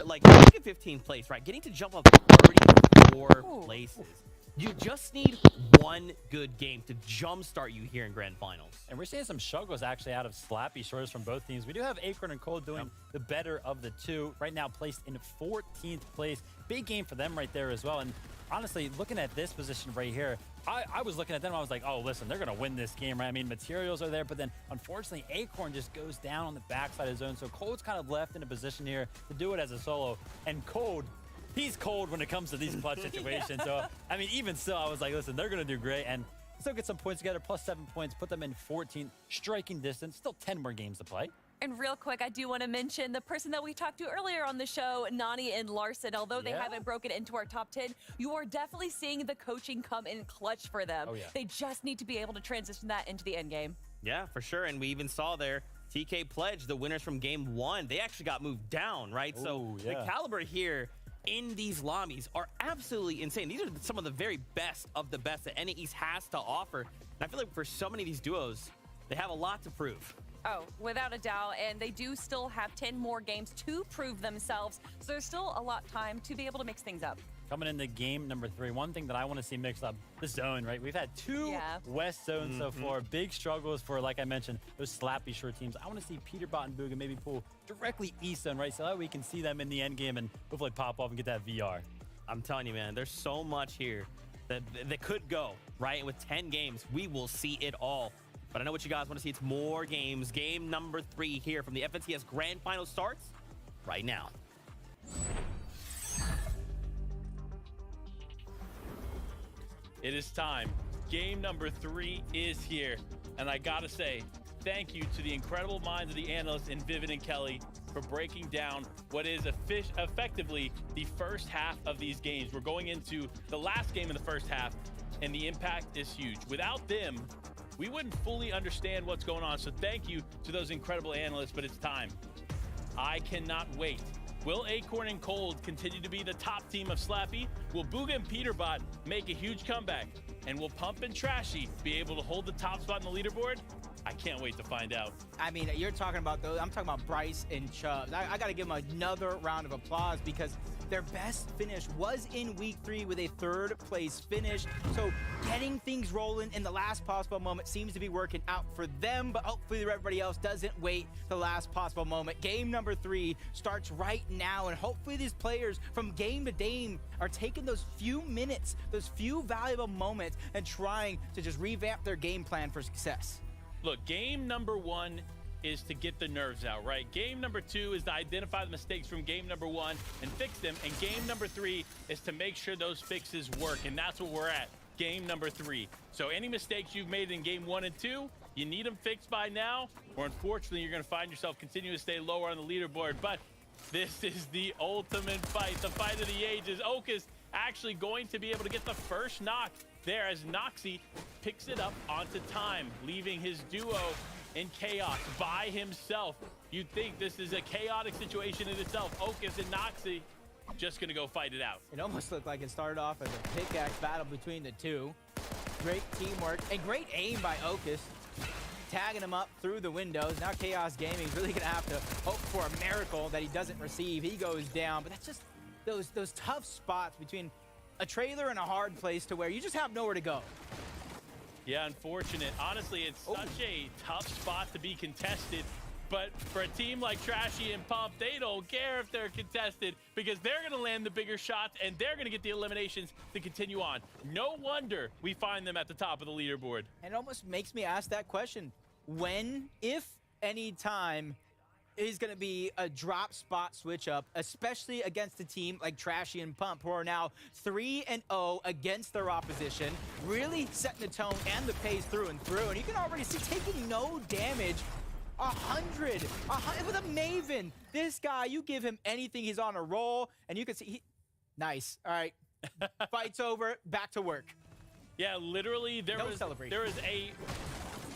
like, look at 15th place, right? Getting to jump up 34 places. You just need one good game to jumpstart you here in Grand Finals. And we're seeing some struggles actually out of Slappy Shores from both teams. We do have Acorn and Cold doing the better of the two. Right now placed in 14th place. Big game for them right there as well. And honestly, looking at this position right here, I was looking at them, I was like, oh, listen, they're going to win this game, right? I mean, materials are there, but then unfortunately, Acorn just goes down on the backside of the zone. So Cold's kind of left in a position here to do it as a solo. And Cold, he's cold when it comes to these clutch situations. So, I mean, even still, I was like, listen, they're going to do great. And still get some points together, plus 7 points, put them in 14th, striking distance. Still 10 more games to play. And real quick, I do want to mention the person that we talked to earlier on the show, Nani and Larson. Although they haven't broken into our top 10, you are definitely seeing the coaching come in clutch for them. They just need to be able to transition that into the end game. Yeah, for sure. And we even saw there, TK Pledge, the winners from game 1, they actually got moved down, right? So the caliber here in these lobbies are absolutely insane. These are some of the very best of the best that NAEast has to offer. And I feel like for so many of these duos, they have a lot to prove. Oh, without a doubt. And they do still have 10 more games to prove themselves. So there's still a lot of time to be able to mix things up. Coming into game number 3, one thing that I want to see mixed up, the zone, right? We've had 2 West zones so far. Big struggles for, like I mentioned, those slappy short teams. I want to see Peterbot and Bugha maybe pull directly East zone, right? So that we can see them in the end game and hopefully pop off and get that VR. I'm telling you, man, there's so much here that could go, right? And with 10 games, we will see it all. But I know what you guys want to see. It's more games. Game number 3 here from the FNCS Grand Final starts right now. It is time. Game number 3 is here. And I gotta say, thank you to the incredible minds of the analysts in Vivid and Kelly for breaking down what is effectively the first half of these games. We're going into the last game of the first half, and the impact is huge. Without them, we wouldn't fully understand what's going on. So thank you to those incredible analysts, but it's time. I cannot wait. Will Acorn and Cold continue to be the top team of Slappy? Will Bugha and Peterbot make a huge comeback? And will Pump and Trashy be able to hold the top spot on the leaderboard? I can't wait to find out. I mean, you're talking about those. I'm talking about Bryce and Chubbs. I got to give them another round of applause because their best finish was in week 3 with a 3rd place finish. So getting things rolling in the last possible moment seems to be working out for them, but hopefully everybody else doesn't wait the last possible moment. Game number 3 starts right now, and hopefully these players from game to game are taking those few minutes, those few valuable moments, and trying to just revamp their game plan for success. Look, game number 1 is to get the nerves out, right? Game number 2 is to identify the mistakes from game number 1 and fix them. And game number 3 is to make sure those fixes work. And that's what we're at, game number 3. So any mistakes you've made in game 1 and 2, you need them fixed by now, or unfortunately, you're gonna find yourself continuing to stay lower on the leaderboard. But this is the ultimate fight, the fight of the ages. Okus actually going to be able to get the first knock there as Noxy picks it up onto time, leaving his duo in chaos by himself. You'd think this is a chaotic situation in itself. Okus and Noxy just gonna go fight it out. It almost looked like it started off as a pickaxe battle between the two. Great teamwork and great aim by Okus, tagging him up through the windows. Now Chaos Gaming is really gonna have to hope for a miracle that he doesn't receive. He goes down, but that's just those tough spots between a trailer and a hard place to where you just have nowhere to go. Yeah, unfortunate. Honestly, it's such a tough spot to be contested. But for a team like Trashy and Pump, they don't care if they're contested because they're going to land the bigger shots and they're going to get the eliminations to continue on. No wonder we find them at the top of the leaderboard. And it almost makes me ask that question. When, if any time, is going to be a drop spot switch up, especially against a team like Trashy and Pump, who are now 3-0 against their opposition, really setting the tone and the pace through and through. And you can already see taking no damage. 100 with a Maven. This guy, you give him anything, he's on a roll, and you can see nice. All right, fight's over, back to work. Yeah, literally there was a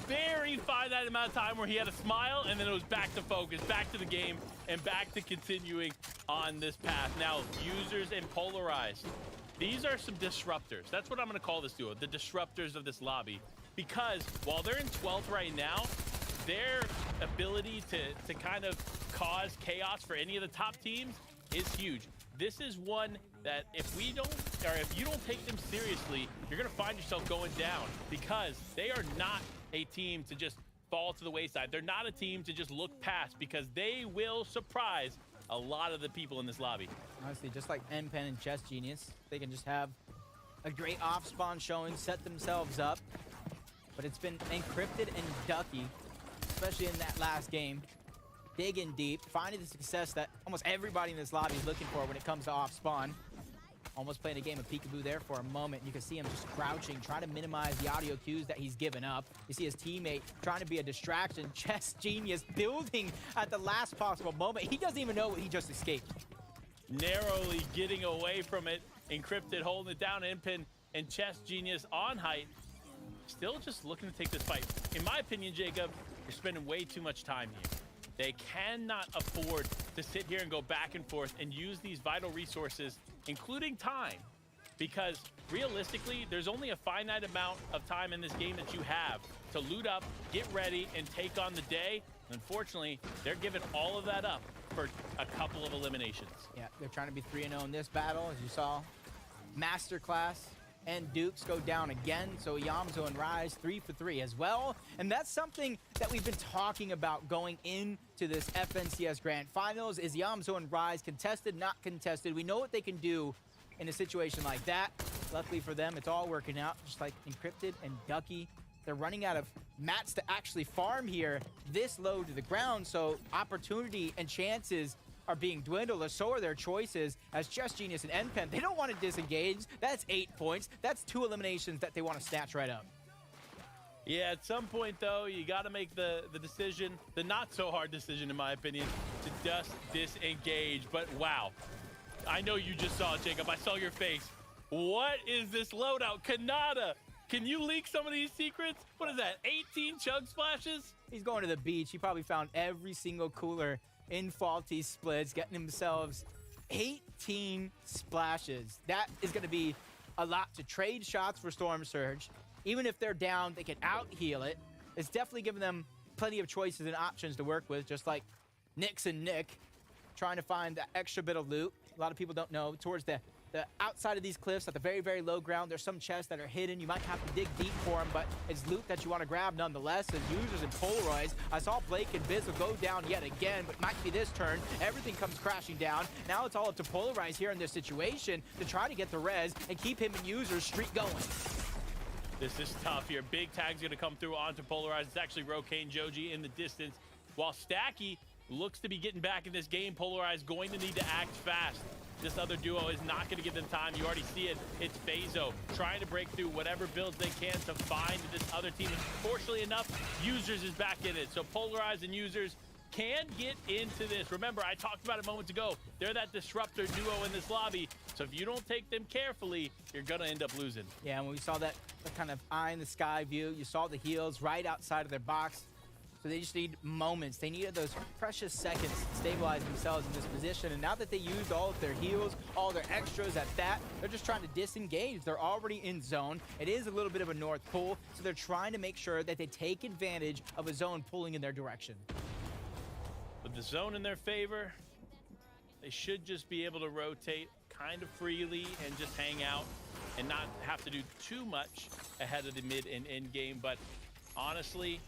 very finite amount of time where he had a smile and then it was back to focus, back to the game, and back to continuing on this path. Now, users and Polarized. These are some disruptors. That's what I'm going to call this duo, the disruptors of this lobby. Because while they're in 12th right now, their ability to kind of cause chaos for any of the top teams is huge. This is one that if you don't take them seriously, you're going to find yourself going down because they are not a team to just fall to the wayside. They're not a team to just look past because they will surprise a lot of the people in this lobby. Honestly, just like NPen and Chess Genius, they can just have a great off spawn showing, set themselves up. But it's been encrypted and Ducky, especially in that last game, digging deep, finding the success that almost everybody in this lobby is looking for when it comes to off spawn. Almost playing a game of peekaboo there for a moment. You can see him just crouching, trying to minimize the audio cues that he's given up. You see his teammate trying to be a distraction. Chess Genius building at the last possible moment. He doesn't even know what he just escaped. Narrowly getting away from it. Encrypted holding it down. NPen and Chess Genius on height. Still just looking to take this fight. In my opinion, Jacob, you're spending way too much time here. They cannot afford to sit here and go back and forth and use these vital resources, including time, because realistically, there's only a finite amount of time in this game that you have to loot up, get ready, and take on the day. Unfortunately, they're giving all of that up for a couple of eliminations. Yeah, they're trying to be 3-0 in this battle, as you saw. Masterclass and Dukes go down again, so Yamzo and Rise 3 for 3 as well. And that's something that we've been talking about going into this FNCS Grand Finals. Is Yamzo and Rise contested, not contested? We know what they can do in a situation like that. Luckily for them, it's all working out, just like Encrypted and Ducky. They're running out of mats to actually farm here this low to the ground, so opportunity and chances are being dwindled, or so are their choices, as Chess Genius and NPen, they don't want to disengage. That's 8 points. That's 2 eliminations that they want to snatch right up. Yeah, at some point, though, you got to make the decision, the not-so-hard decision, in my opinion, to just disengage. But, wow. I know you just saw it, Jacob. I saw your face. What is this loadout? Kanata! Can you leak some of these secrets? What is that, 18 chug splashes? He's going to the beach. He probably found every single cooler in Faulty Splits, getting themselves 18 splashes. That is going to be a lot to trade shots for Storm Surge. Even if they're down, they can out-heal it. It's definitely giving them plenty of choices and options to work with, just like Nyx and Nick trying to find that extra bit of loot. A lot of people don't know, towards the outside of these cliffs at the very, very low ground, there's some chests that are hidden. You might have to dig deep for them, but it's loot that you want to grab nonetheless. As users and Polaroids, I saw Blake and Bizzle go down yet again, but might be this turn. Everything comes crashing down. Now it's all up to Polarize here in this situation to try to get the res and keep him and users streak going. This is tough here. Big tag's going to come through onto Polarize. It's actually Rokane Joji in the distance, while Stacky looks to be getting back in this game. Polarize going to need to act fast. This other duo is not going to give them time. You already see it. It's Fazo trying to break through whatever builds they can to find this other team. And fortunately enough, Users is back in it. So Polarize and Users can get into this. Remember, I talked about it moments ago. They're that disruptor duo in this lobby. So if you don't take them carefully, you're going to end up losing. Yeah, when we saw that kind of eye in the sky view, you saw the heals right outside of their box. So they just need moments. They needed those precious seconds to stabilize themselves in this position. And now that they used all of their heals, all their extras at that, they're just trying to disengage. They're already in zone. It is a little bit of a north pull, so they're trying to make sure that they take advantage of a zone pulling in their direction. With the zone in their favor, they should just be able to rotate kind of freely and just hang out and not have to do too much ahead of the mid and end game. But honestly,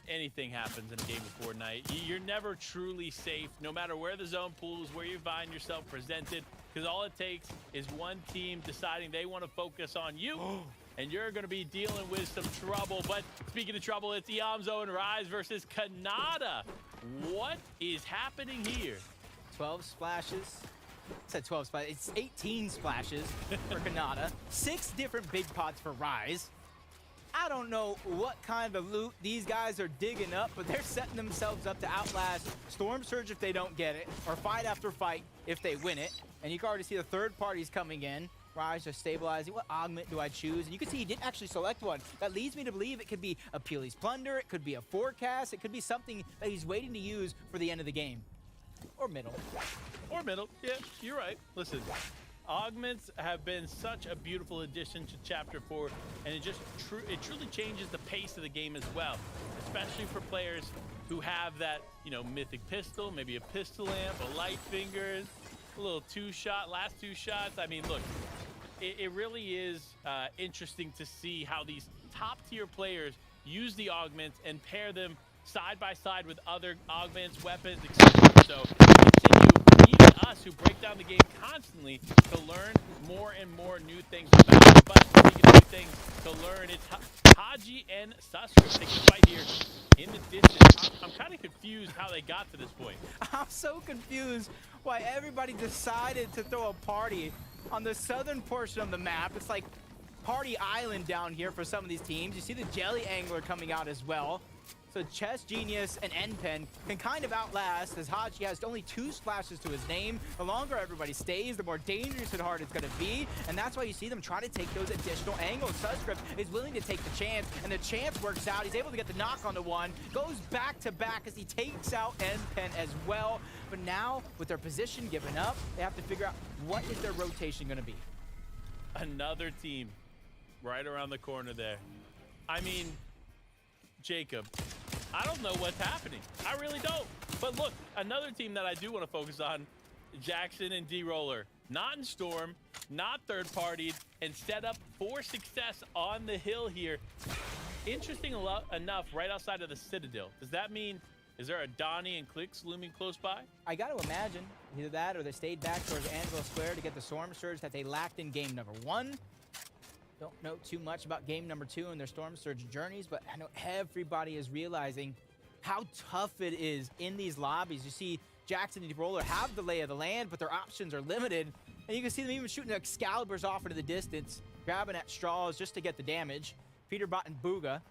anything happens in a game of Fortnite. You're never truly safe, no matter where the zone pools, where you find yourself presented, because all it takes is one team deciding they want to focus on you, and you're going to be dealing with some trouble. But speaking of trouble, it's Yamzo and Rise versus Kanata. What is happening here? 12 splashes. I said 12 splashes. It's 18 splashes for Kanata. 6 different big pots for Rise. I don't know what kind of loot these guys are digging up, but they're setting themselves up to outlast Storm Surge if they don't get it, or fight after fight if they win it. And you can already see the third parties coming in. Rise just stabilizing. What augment do I choose? And you can see he didn't actually select one. That leads me to believe it could be a Peely's Plunder, it could be a Forecast, it could be something that he's waiting to use for the end of the game. Or middle. Or middle. Yeah, you're right. Listen. Augments have been such a beautiful addition to Chapter 4, and it truly changes the pace of the game as well, especially for players who have that, you know, mythic pistol, maybe a pistol amp, a light fingers, a little last two shots. I mean, look, it really is interesting to see how these top-tier players use the augments and pair them side by side with other augments, weapons, etc. So even us who break down the game constantly to learn more and more new things about it. But speaking of new things to learn, it's Haji and Suscript taking a fight here in the distance. I'm kind of confused how they got to this point. I'm so confused why everybody decided to throw a party on the southern portion of the map. It's like Party Island down here for some of these teams. You see the Jelly Angler coming out as well. So Chess Genius and NPen can kind of outlast, as Haji has only 2 splashes to his name. The longer everybody stays, the more dangerous and hard it's going to be. And that's why you see them try to take those additional angles. Suscript is willing to take the chance, and the chance works out. He's able to get the knock onto one, goes back to back as he takes out NPen as well. But now, with their position given up, they have to figure out what is their rotation going to be. Another team right around the corner there. I mean, Jacob, I don't know what's happening. I really don't. But look, another team that I do want to focus on, Jackson and D-Roller. Not in Storm, not third-partied, and set up for success on the hill here. Interesting enough, right outside of the Citadel. Does that mean, is there a Donnie and Clix looming close by? I got to imagine either that or they stayed back towards Anvil Square to get the Storm Surge that they lacked in game number 1. Don't know too much about game number 2 and their Storm Surge journeys, but I know everybody is realizing how tough it is in these lobbies. You see Jackson and D-Roller have the lay of the land, but their options are limited. And you can see them even shooting Excaliburs off into the distance, grabbing at straws just to get the damage. Peterbot and Bugha,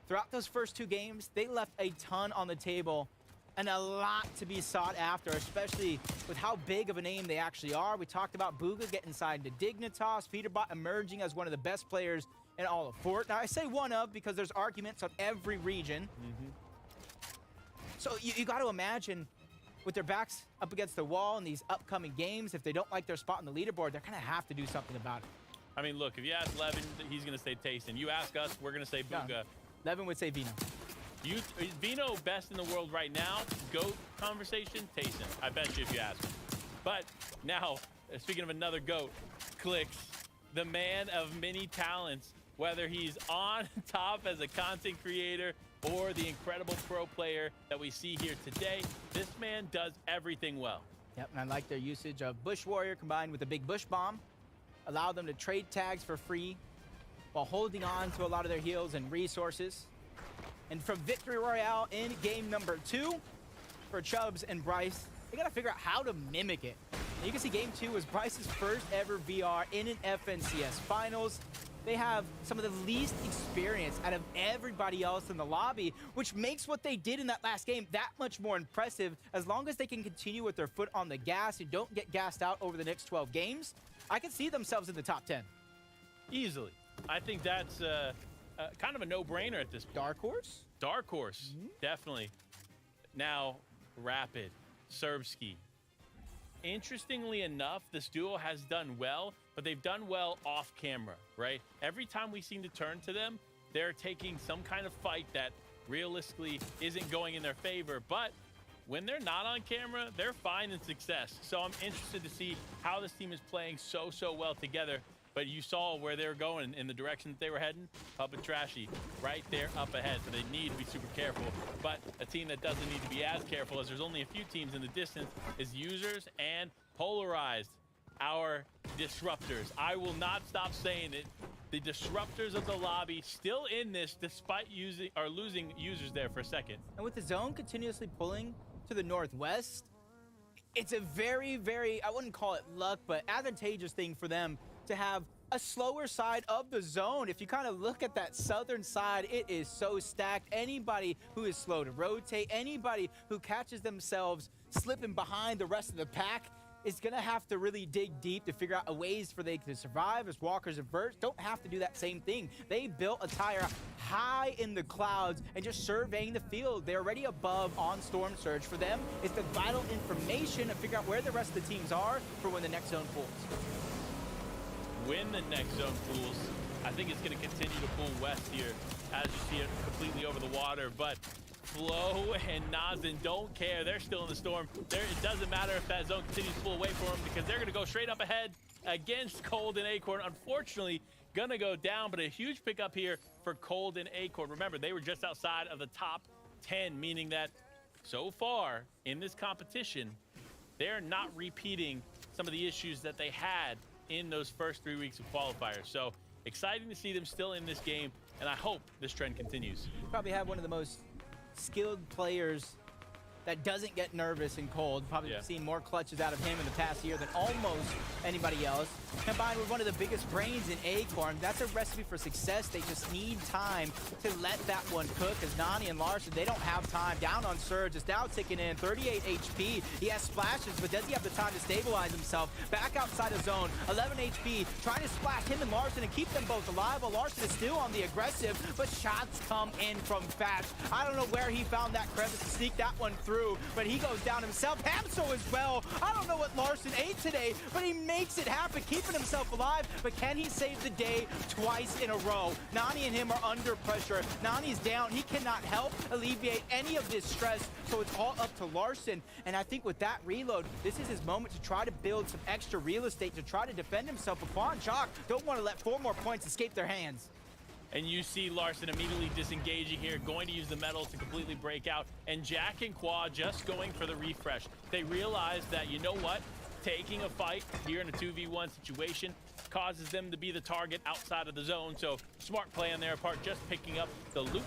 throughout those first 2 games, they left a ton on the table and a lot to be sought after, especially with how big of a name they actually are. We talked about Bugha getting signed to Dignitas, Peterbot emerging as one of the best players in all of Fort. Now, I say one of because there's arguments on every region. So you got to imagine, with their backs up against the wall in these upcoming games, if they don't like their spot on the leaderboard, they're going to have to do something about it. I mean, look, if you ask Levin, he's going to say Tayson. You ask us, we're going to say Bugha. No, Levin would say Vino. Is Vino best in the world right now? GOAT conversation? Tayson. I bet you if you ask him. But now, speaking of another GOAT, Clix, the man of many talents, whether he's on top as a content creator or the incredible pro player that we see here today, this man does everything well. Yep, and I like their usage of Bush Warrior combined with a big Bush Bomb. Allow them to trade tags for free while holding on to a lot of their heals and resources. And from Victory Royale in game number 2 for Chubbs and Bryce, they got to figure out how to mimic it. And you can see game 2 was Bryce's first ever VR in an FNCS Finals. They have some of the least experience out of everybody else in the lobby, which makes what they did in that last game that much more impressive. As long as they can continue with their foot on the gas and don't get gassed out over the next 12 games, I can see themselves in the top 10. Easily. I think that's kind of a no-brainer at this point. Dark Horse? Dark Horse, definitely. Now, Rapid, Serbsky. Interestingly enough, this duo has done well, but they've done well off camera, right? Every time we seem to turn to them, they're taking some kind of fight that realistically isn't going in their favor, but when they're not on camera, they're finding success. So I'm interested to see how this team is playing so well together. But you saw where they were going in the direction that they were heading. Puppet Trashy right there up ahead. So they need to be super careful. But a team that doesn't need to be as careful, as there's only a few teams in the distance, is Users and Polarized, our disruptors. I will not stop saying it. The disruptors of the lobby still in this despite losing Users there for a second. And with the zone continuously pulling to the northwest, it's a very, I wouldn't call it luck, but advantageous thing for them to have a slower side of the zone. If you kind of look at that southern side, it is so stacked. Anybody who is slow to rotate, anybody who catches themselves slipping behind the rest of the pack is gonna have to really dig deep to figure out ways for they to survive, as Walkers and Verts don't have to do that same thing. They built a tire high in the clouds and just surveying the field. They're already above on Storm Surge. For them, it's the vital information to figure out where the rest of the teams are for when the next zone pulls. When the next zone pulls, I think it's going to continue to pull west here as you see it completely over the water. But Flo and Nazin don't care. They're still in the storm. It doesn't matter if that zone continues to pull away from them because they're going to go straight up ahead against Cold and Acorn. Unfortunately, going to go down, but a huge pickup here for Cold and Acorn. Remember, they were just outside of the top 10, meaning that so far in this competition, they're not repeating some of the issues that they had in those first 3 weeks of qualifiers. So exciting to see them still in this game, and I hope this trend continues. You probably have one of the most skilled players that doesn't get nervous in Cold. Probably seen more clutches out of him in the past year than almost anybody else. Combined with one of the biggest brains in Acorn, that's a recipe for success. They just need time to let that one cook, as Nani and Larson, they don't have time. Down on Surge, is now ticking in, 38 HP. He has splashes, but does he have the time to stabilize himself? Back outside of zone, 11 HP, trying to splash him and Larson and keep them both alive, while Larson is still on the aggressive, but shots come in from Thatch. I don't know where he found that crevice to sneak that one through. through, but he goes down himself. Hamso as well. I don't know what Larson ate today, but he makes it happen, keeping himself alive. But can he save the day twice in a row? Nani and him are under pressure. Nani's down. He cannot help alleviate any of this stress, so it's all up to Larson. And I think with that reload, this is his moment to try to build some extra real estate to try to defend himself. But Quan Chalk don't want to let 4 more points escape their hands. And you see Larson immediately disengaging here, going to use the metals to completely break out. And Jack and Qua just going for the refresh. They realize that, you know what? Taking a fight here in a 2v1 situation causes them to be the target outside of the zone. So smart play on their part, just picking up the loot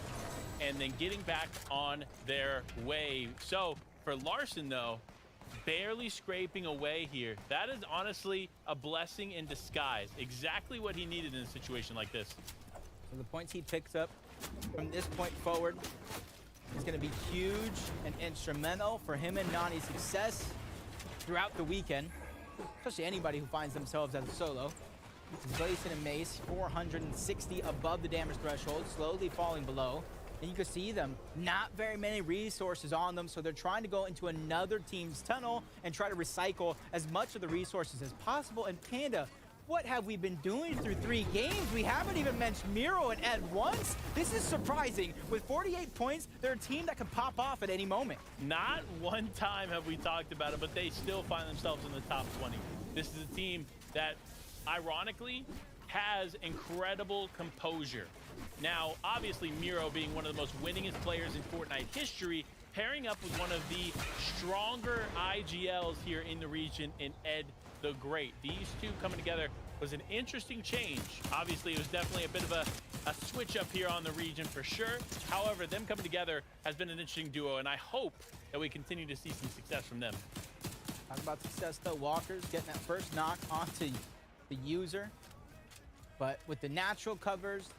and then getting back on their way. So for Larson, though, barely scraping away here. That is honestly a blessing in disguise. Exactly what he needed in a situation like this. So the points he picks up from this point forward is going to be huge and instrumental for him and Nani's success throughout the weekend, especially anybody who finds themselves as a solo. Glacian and Mace, 460 above the damage threshold, slowly falling below. And you can see them, not very many resources on them, so they're trying to go into another team's tunnel and try to recycle as much of the resources as possible. And Panda, what have we been doing through 3 games? We haven't even mentioned Miro and Ed once. This is surprising. With 48 points, they're a team that can pop off at any moment. Not one time have we talked about it, but they still find themselves in the top 20. This is a team that, ironically, has incredible composure. Now, obviously, Miro being one of the most winningest players in Fortnite history, pairing up with one of the stronger IGLs here in the region in Ed the Great. These two coming together was an interesting change. Obviously, it was definitely a bit of a switch up here on the region for sure. However, them coming together has been an interesting duo, and I hope that we continue to see some success from them. Talk about success, though. Walker's getting that first knock onto the user. But with the natural covers,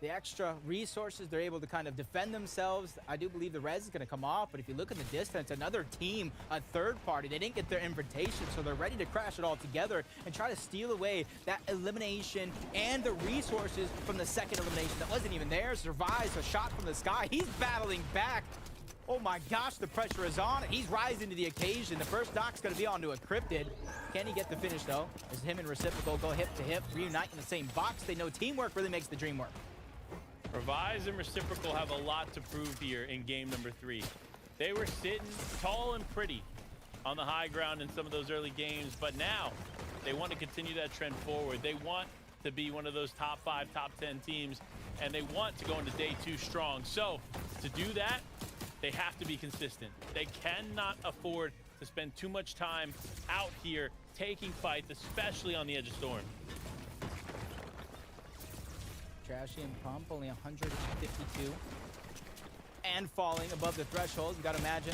the extra resources, they're able to kind of defend themselves. I do believe the res is going to come off, but if you look in the distance, another team, a third party, they didn't get their invitation, so they're ready to crash it all together and try to steal away that elimination and the resources from the second elimination that wasn't even there. Survives a shot from the sky. He's battling back. Oh my gosh, the pressure is on. He's rising to the occasion. The first knock's going to be onto a Cryptid. Can he get the finish, though? As him and Reciprocal go hip to hip, reunite in the same box. They know teamwork really makes the dream work. Revise and Reciprocal have a lot to prove here in game number 3. They were sitting tall and pretty on the high ground in some of those early games, but now they want to continue that trend forward. They want to be one of those top 5, top 10 teams, and they want to go into day 2 strong. So to do that, they have to be consistent. They cannot afford to spend too much time out here taking fights, especially on the edge of Storm. Trashy and Pump only 152 and falling above the threshold. You got to imagine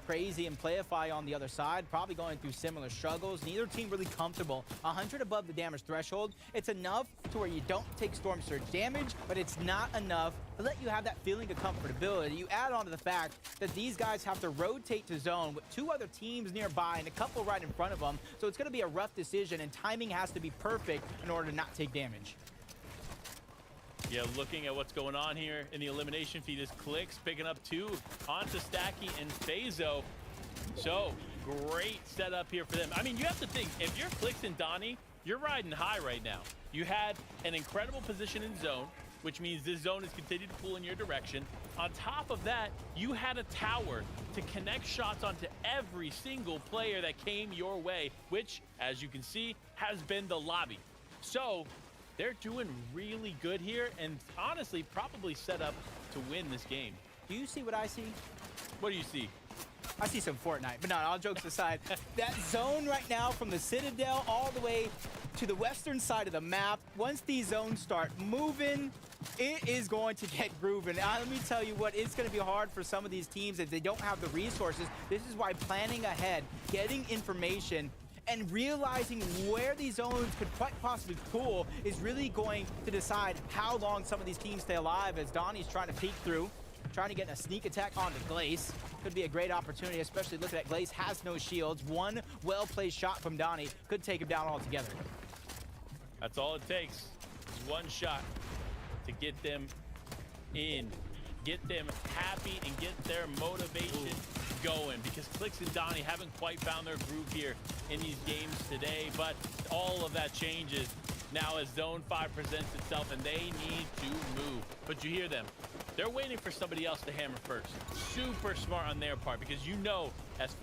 Crazy and Playify on the other side, probably going through similar struggles. Neither team really comfortable. 100 above the damage threshold. It's enough to where you don't take Storm Surge damage, but it's not enough to let you have that feeling of comfortability. You add on to the fact that these guys have to rotate to zone with 2 other teams nearby and a couple right in front of them. So it's going to be a rough decision, and timing has to be perfect in order to not take damage. Yeah, looking at what's going on here in the elimination feed is Clix picking up 2 onto Stacky and Phazo. So, great setup here for them. I mean, you have to think, if you're Clix and Donnie, you're riding high right now. You had an incredible position in zone, which means this zone is continuing to pull in your direction. On top of that, you had a tower to connect shots onto every single player that came your way, which, as you can see, has been the lobby. So, they're doing really good here, and honestly, probably set up to win this game. Do you see what I see? What do you see? I see some Fortnite, but no, all jokes aside, that zone right now from the Citadel all the way to the western side of the map, once these zones start moving, it is going to get grooving. Let me tell you what, it's going to be hard for some of these teams if they don't have the resources. This is why planning ahead, getting information, and realizing where these zones could quite possibly pull is really going to decide how long some of these teams stay alive, as Donnie's trying to peek through, trying to get a sneak attack onto Glace. Could be a great opportunity, especially looking at Glace has no shields. One well-placed shot from Donnie could take him down altogether. That's all it takes, is one shot to get them in, get them happy, and get their motivation going because Clix and Donnie haven't quite found their groove here in these games today, but all of that changes now as Zone 5 presents itself and they need to move. But you hear them. They're waiting for somebody else to hammer first. Super smart on their part because you know as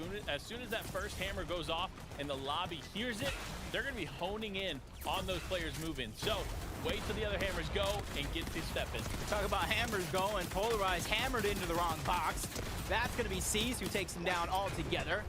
soon as that first hammer goes off and the lobby hears it, they're going to be honing in on those players moving. So wait till the other hammers go and get to step in. Talk about hammers going. Polarized hammered into the wrong box. That's going to be C's who takes him down altogether.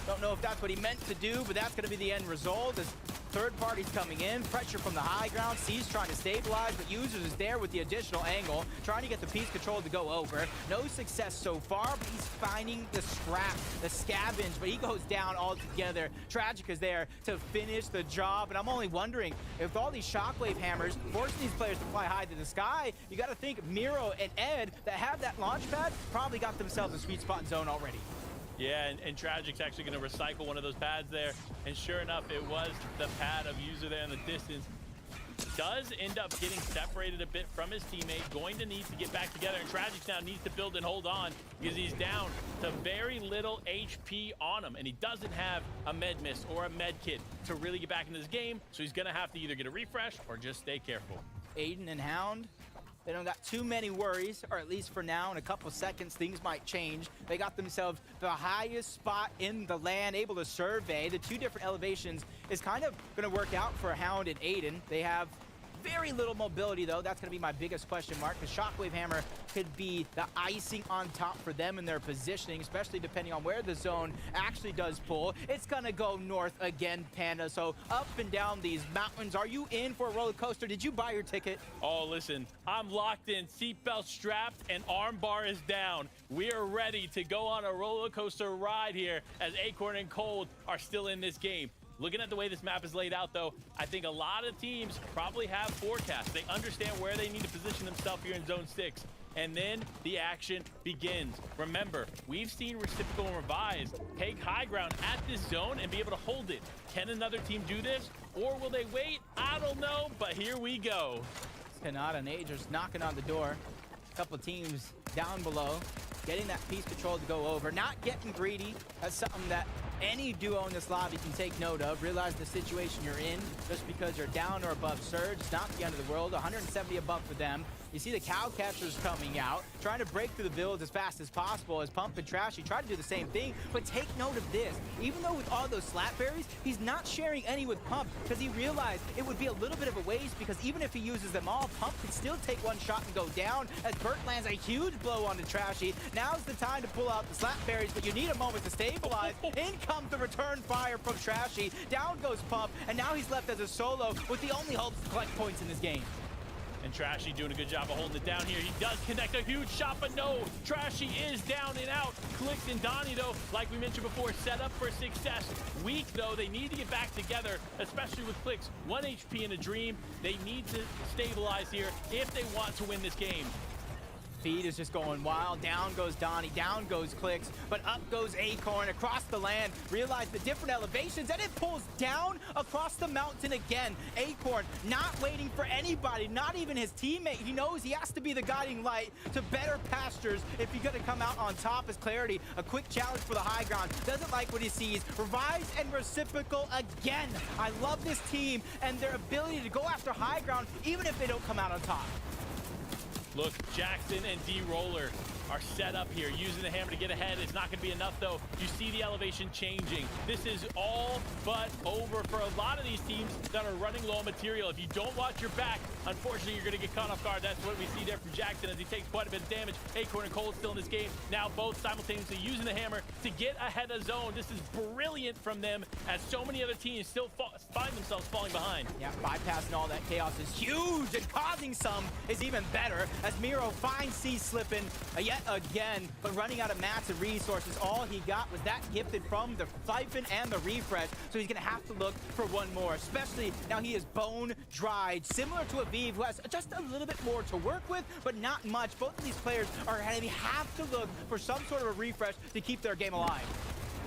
Don't know if that's what he meant to do, but that's going to be the end result as third party's coming in. Pressure from the high ground. C's trying to stabilize, but Users is there with the additional angle, trying to get the piece control to go over. No success so far, but he's finding the scrap, the scavenge, but he goes down altogether. Tragic is there to finish the job, and I'm only wondering if all these shockwave hammers forcing these players to fly high to the sky, you got to think Miro and Ed that have that launch pad probably got themselves a sweet spot in zone already. Yeah, and Tragic's actually going to recycle one of those pads there. And sure enough, it was the pad of User there in the distance. Does end up getting separated a bit from his teammate. Going to need to get back together. And Tragic's now needs to build and hold on because he's down to very little HP on him. And he doesn't have a med miss or a med kit to really get back into this game. So he's going to have to either get a refresh or just stay careful. Aiden and Hound, they don't got too many worries, or at least for now. In a couple seconds, things might change. They got themselves the highest spot in the land, able to survey. The two different elevations is kind of going to work out for Hound and Aiden. They have very little mobility, though. That's going to be my biggest question mark, because Shockwave Hammer could be the icing on top for them in their positioning, especially depending on where the zone actually does pull. It's going to go north again, Panda. So up and down these mountains. Are you in for a roller coaster? Did you buy your ticket? Oh, listen, I'm locked in, seatbelt strapped, and armbar is down. We are ready to go on a roller coaster ride here as Acorn and Cold are still in this game. Looking at the way this map is laid out, though, I think a lot of teams probably have forecasts. They understand where they need to position themselves here in Zone 6. And then the action begins. Remember, we've seen Reciprocal and Revise take high ground at this zone and be able to hold it. Can another team do this? Or will they wait? I don't know, but here we go. Kanata and Agers knocking on the door. A couple teams down below, getting that piece control to go over. Not getting greedy. That's something that any duo in this lobby can take note of. Realize the situation you're in. Just because you're down or above surge, it's not the end of the world. 170 above for them. You see the cow catchers coming out, trying to break through the builds as fast as possible as Pump and Trashy try to do the same thing. But take note of this. Even though with all those slap berries, he's not sharing any with Pump because he realized it would be a little bit of a waste because even if he uses them all, Pump could still take one shot and go down as Bert lands a huge blow onto Trashy. Now's the time to pull out the slap berries, but you need a moment to stabilize. In comes the return fire from Trashy. Down goes Pump, and now he's left as a solo with the only hopes to collect points in this game. And Trashy doing a good job of holding it down here. He does connect a huge shot, but no, Trashy is down and out. Clix and Donnie, though, like we mentioned before, set up for success. Weak, though, they need to get back together, especially with Clix. 1 HP in a dream. They need to stabilize here if they want to win this game. Feed is just going wild. Down goes Donnie, down goes Clix, but up goes Acorn across the land. Realize the different elevations, and it pulls down across the mountain again. Acorn not waiting for anybody, not even his teammate. He knows he has to be the guiding light to better pastures if he's gonna come out on top as Clarity. A quick challenge for the high ground. Doesn't like what he sees. Revise and Reciprocal again. I love this team and their ability to go after high ground even if they don't come out on top. Look, Jackson and D-Roller are set up here, using the hammer to get ahead. It's not going to be enough, though. You see the elevation changing. This is all but over for a lot of these teams that are running low on material. If you don't watch your back, unfortunately, you're going to get caught off guard. That's what we see there from Jackson as he takes quite a bit of damage. Acorn and Cold still in this game. Now both simultaneously using the hammer to get ahead of zone. This is brilliant from them as so many other teams still find themselves falling behind. Yeah, bypassing all that chaos is huge, and causing some is even better as Miro finds C slipping yet again, but running out of mats and resources. All he got was that gifted from the siphon and the refresh, so he's gonna have to look for one more, especially now he is bone dried, similar to Aviv, who has just a little bit more to work with, but not much. Both of these players are gonna have to look for some sort of a refresh to keep their game alive.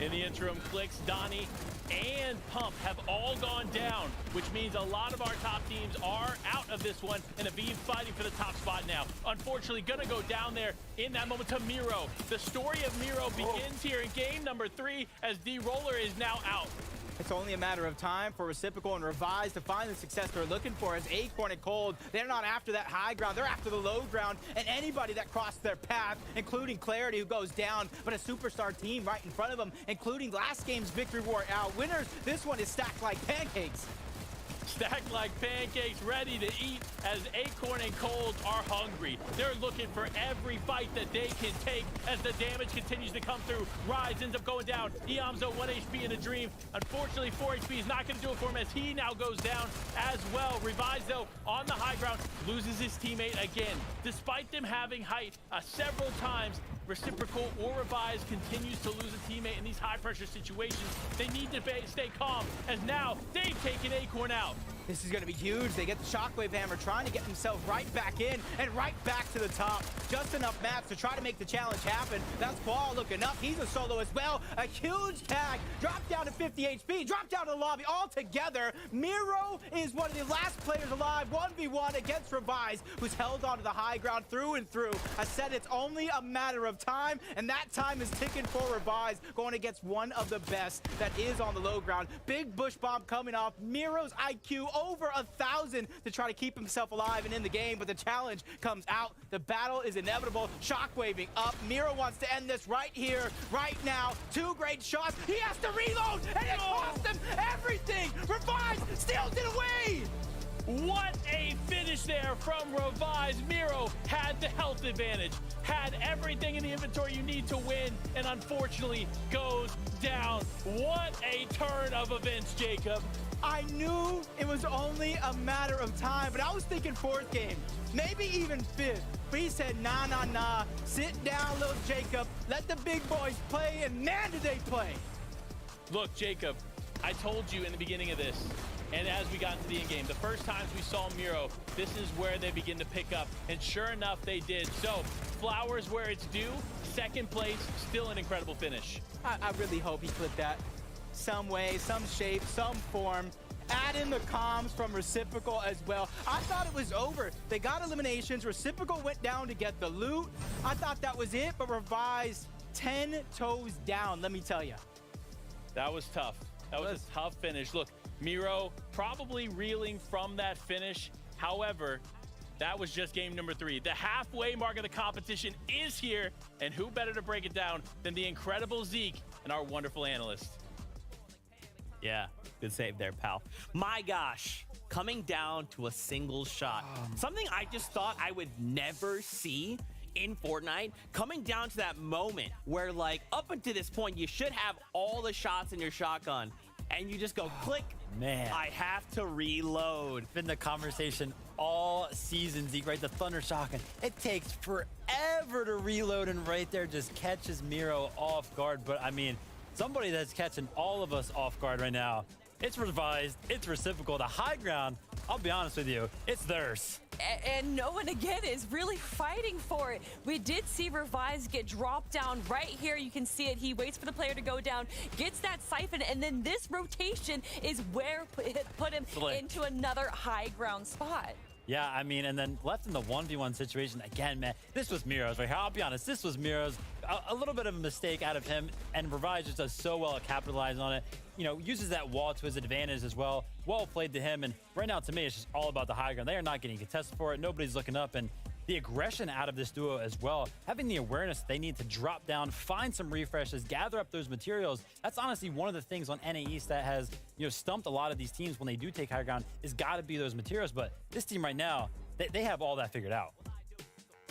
In the interim, Clix, Donnie, and Pump have all gone down, which means a lot of our top teams are out of this one, and Aviv fighting for the top spot now. Unfortunately, gonna go down there in that moment to Miro. The story of Miro begins here in game number 3 as D-Roller is now out. It's only a matter of time for Reciprocal and Revise to find the success they're looking for, as Acorn and Cold, they're not after that high ground, they're after the low ground, and anybody that crossed their path, including Clarity, who goes down, but a superstar team right in front of them, including last game's victory war winners. This one is stacked like pancakes. Stacked like pancakes, ready to eat as Acorn and Cold are hungry. They're looking for every fight that they can take as the damage continues to come through. Rise ends up going down. Iamzo 1 HP in a dream. Unfortunately, 4 HP is not going to do it for him as he now goes down as well. Revise, though, on the high ground, loses his teammate again. Despite them having height several times, Reciprocal or Revise continues to lose a teammate in these high-pressure situations. They need to stay calm, as now they've taken Acorn out. This is going to be huge. They get the Shockwave Hammer, trying to get themselves right back in and right back to the top. Just enough mats to try to make the challenge happen. That's Ball looking up. He's a solo as well. A huge tag. Drop down to 50 HP. Drop down to the lobby altogether. Miro is one of the last players alive. 1v1 against Revise, who's held onto the high ground through and through. I said it's only a matter of time, and that time is ticking for Revise, going against one of the best that is on the low ground. Big bush bomb coming off. Miro's IQ over 1,000 to try to keep himself alive and in the game, but the challenge comes out. The battle is inevitable. Shockwaving up. Miro wants to end this right here, right now. 2 great shots. He has to reload, and it cost him everything. Revise steals it away. What a finish there from Revise. Miro had the health advantage, had everything in the inventory you need to win, and unfortunately goes down. What a turn of events, Jacob. I knew it was only a matter of time, but I was thinking 4th game, maybe even 5th. But he said, nah. Sit down, little Jacob. Let the big boys play, and man, did they play. Look, Jacob, I told you in the beginning of this, and as we got into the in-game, the first times we saw Miro, this is where they begin to pick up, and sure enough, they did. So, flowers where it's due, 2nd place, still an incredible finish. I really hope he clipped that some way, some shape, some form. Add in the comms from Reciprocal as well. I thought it was over. They got eliminations. Reciprocal went down to get the loot. I thought that was it, but Revise 10 toes down, let me tell you. That was tough. That was a tough finish. Look, Miro probably reeling from that finish. However, that was just game number 3. The halfway mark of the competition is here, and who better to break it down than the incredible Zeke and our wonderful analyst. Yeah, good save there, pal. My gosh, coming down to a single shot. Something I just thought I would never see in Fortnite, coming down to that moment where, like, up until this point, you should have all the shots in your shotgun, and you just go click. Man, I have to reload. Been the conversation all season, Zeke, right? The Thunder Shotgun. It takes forever to reload, and right there just catches Miro off guard. But I mean, somebody that's catching all of us off guard right now. It's Revised, it's Reciprocal. The high ground, I'll be honest with you, it's theirs. And no one, again, is really fighting for it. We did see Revise get dropped down right here. You can see it. He waits for the player to go down, gets that siphon, and then this rotation is where it put him into another high ground spot. Yeah, I mean, and then left in the 1v1 situation again, man. This was Miro's right here. I'll be honest, this was Miro's. A little bit of a mistake out of him, and Revise just does so well at capitalizing on it. You know, uses that wall to his advantage as well. Well played to him, and right now, to me, it's just all about the high ground. They are not getting contested for it. Nobody's looking up, and the aggression out of this duo as well, having the awareness they need to drop down, find some refreshes, gather up those materials. That's honestly one of the things on NA East that has, you know, stumped a lot of these teams when they do take high ground, is got to be those materials. But this team right now, they have all that figured out.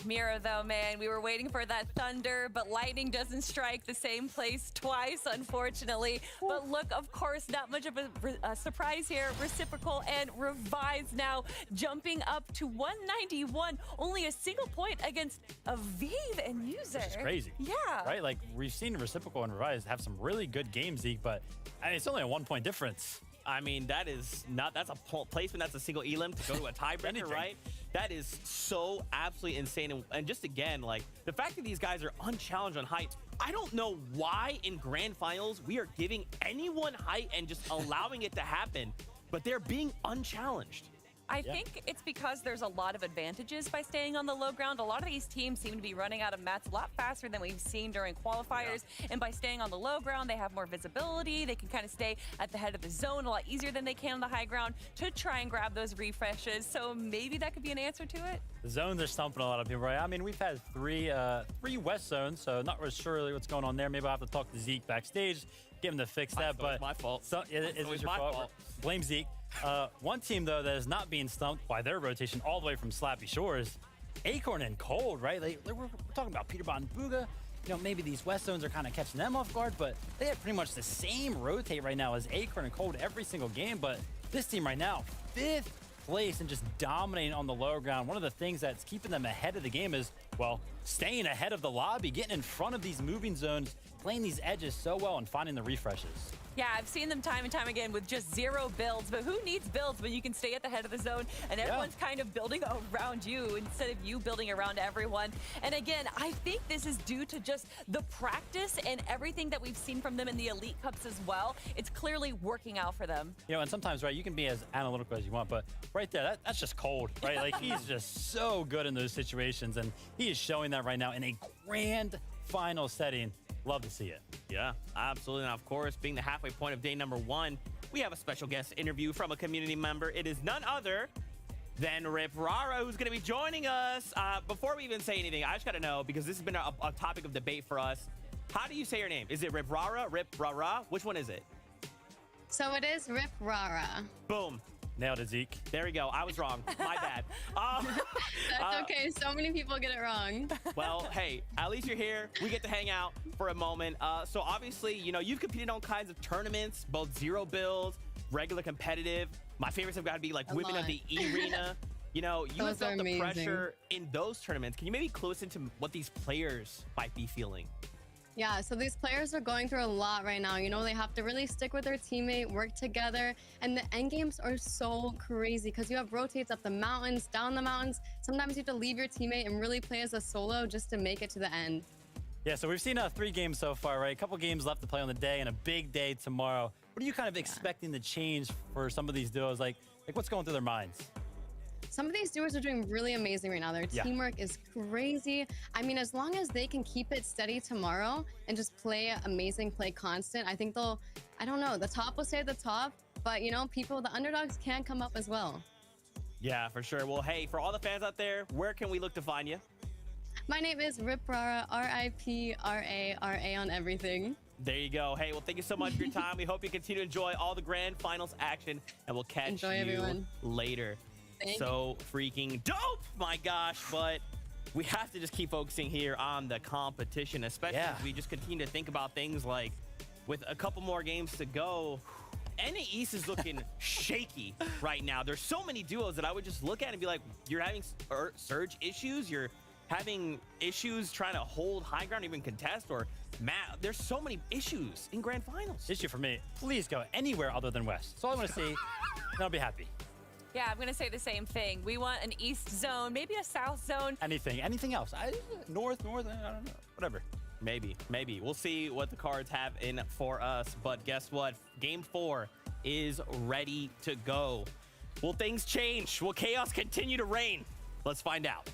Miro, though, man, we were waiting for that thunder, but lightning doesn't strike the same place twice, unfortunately. But look, of course, not much of a surprise here. Reciprocal and Revise now jumping up to 191, only a single point against Aviv and User. Which is crazy. Yeah. Right? Like, we've seen Reciprocal and Revise have some really good games, Zeke, but I mean, it's only a 1-point difference. I mean, that's a placement, that's a single elim to go to a tiebreaker, right? That is so absolutely insane. And just again, like, the fact that these guys are unchallenged on height, I don't know why in grand finals we are giving anyone height and just allowing it to happen, but they're being unchallenged. I think it's because there's a lot of advantages by staying on the low ground. A lot of these teams seem to be running out of mats a lot faster than we've seen during qualifiers. And by staying on the low ground, they have more visibility. They can kind of stay at the head of the zone a lot easier than they can on the high ground to try and grab those refreshes. So maybe that could be an answer to it. The zones are stumping a lot of people, right? I mean, we've had three West zones, so not really sure really what's going on there. Maybe I'll have to talk to Zeke backstage, get him to fix that. But it's my fault. So, it was your fault. Blame Zeke. One team, though, that is not being stumped by their rotation all the way from Slappy Shores, Acorn and Cold, right? We're talking about Peterbot and Bugha. You know, maybe these West zones are kind of catching them off guard, but they have pretty much the same rotate right now as Acorn and Cold every single game. But this team right now, 5th place and just dominating on the low ground. One of the things that's keeping them ahead of the game is, well, staying ahead of the lobby, getting in front of these moving zones, playing these edges so well and finding the refreshes. Yeah, I've seen them time and time again with just 0 builds, but who needs builds when you can stay at the head of the zone and everyone's kind of building around you instead of you building around everyone. And again, I think this is due to just the practice and everything that we've seen from them in the Elite Cups as well. It's clearly working out for them. You know, and sometimes, right, you can be as analytical as you want, but right there, that's just Cold, right? Like, he's just so good in those situations, and he is showing that right now in a grand final setting. Love to see it. Yeah, absolutely. And of course, being the halfway point of day number 1, we have a special guest interview from a community member. It is none other than Rip Rara, who's going to be joining us. Before we even say anything, I just got to know, because this has been a topic of debate for us. How do you say your name? Is it Rip Rara? Rip Rara? Which one is it? So it is Rip Rara. Boom. Nailed it, Zeke. There we go. I was wrong. My bad. That's okay. So many people get it wrong. Well, hey, at least you're here. We get to hang out for a moment. So obviously, you know, you've competed on kinds of tournaments, both 0 builds, regular competitive. My favorites have got to be like Women of the E-Arena. You know, you have felt the pressure in those tournaments. Can you maybe clue us into what these players might be feeling? Yeah, so these players are going through a lot right now. You know, they have to really stick with their teammate, work together, and the end games are so crazy because you have rotates up the mountains, down the mountains. Sometimes you have to leave your teammate and really play as a solo just to make it to the end. Yeah, so we've seen 3 games so far, right? A couple games left to play on the day and a big day tomorrow. What are you kind of expecting to change for some of these duos? Like what's going through their minds? Some of these duos are doing really amazing right now. Their teamwork is crazy. I mean, as long as they can keep it steady tomorrow and just play amazing, play constant, I think they'll, I don't know, the top will stay at the top, but you know, the underdogs can come up as well. Yeah, for sure. Well, hey, for all the fans out there, where can we look to find you? My name is Rip Rara, R-I-P-R-A-R-A on everything. There you go. Hey, well, thank you so much for your time. We hope you continue to enjoy all the grand finals action, and we'll catch you later. So freaking dope, my gosh. But we have to just keep focusing here on the competition, especially as we just continue to think about things like with a couple more games to go. NA East is looking shaky right now. There's so many duos that I would just look at and be like, you're having surge issues, you're having issues trying to hold high ground, even contest, or there's so many issues in grand finals. Issue for me, please go anywhere other than West. That's all I want to see, and I'll be happy. Yeah, I'm going to say the same thing. We want an East zone, maybe a South zone. Anything else. North, I don't know, whatever. Maybe. We'll see what the cards have in for us. But guess what? Game 4 is ready to go. Will things change? Will chaos continue to reign? Let's find out.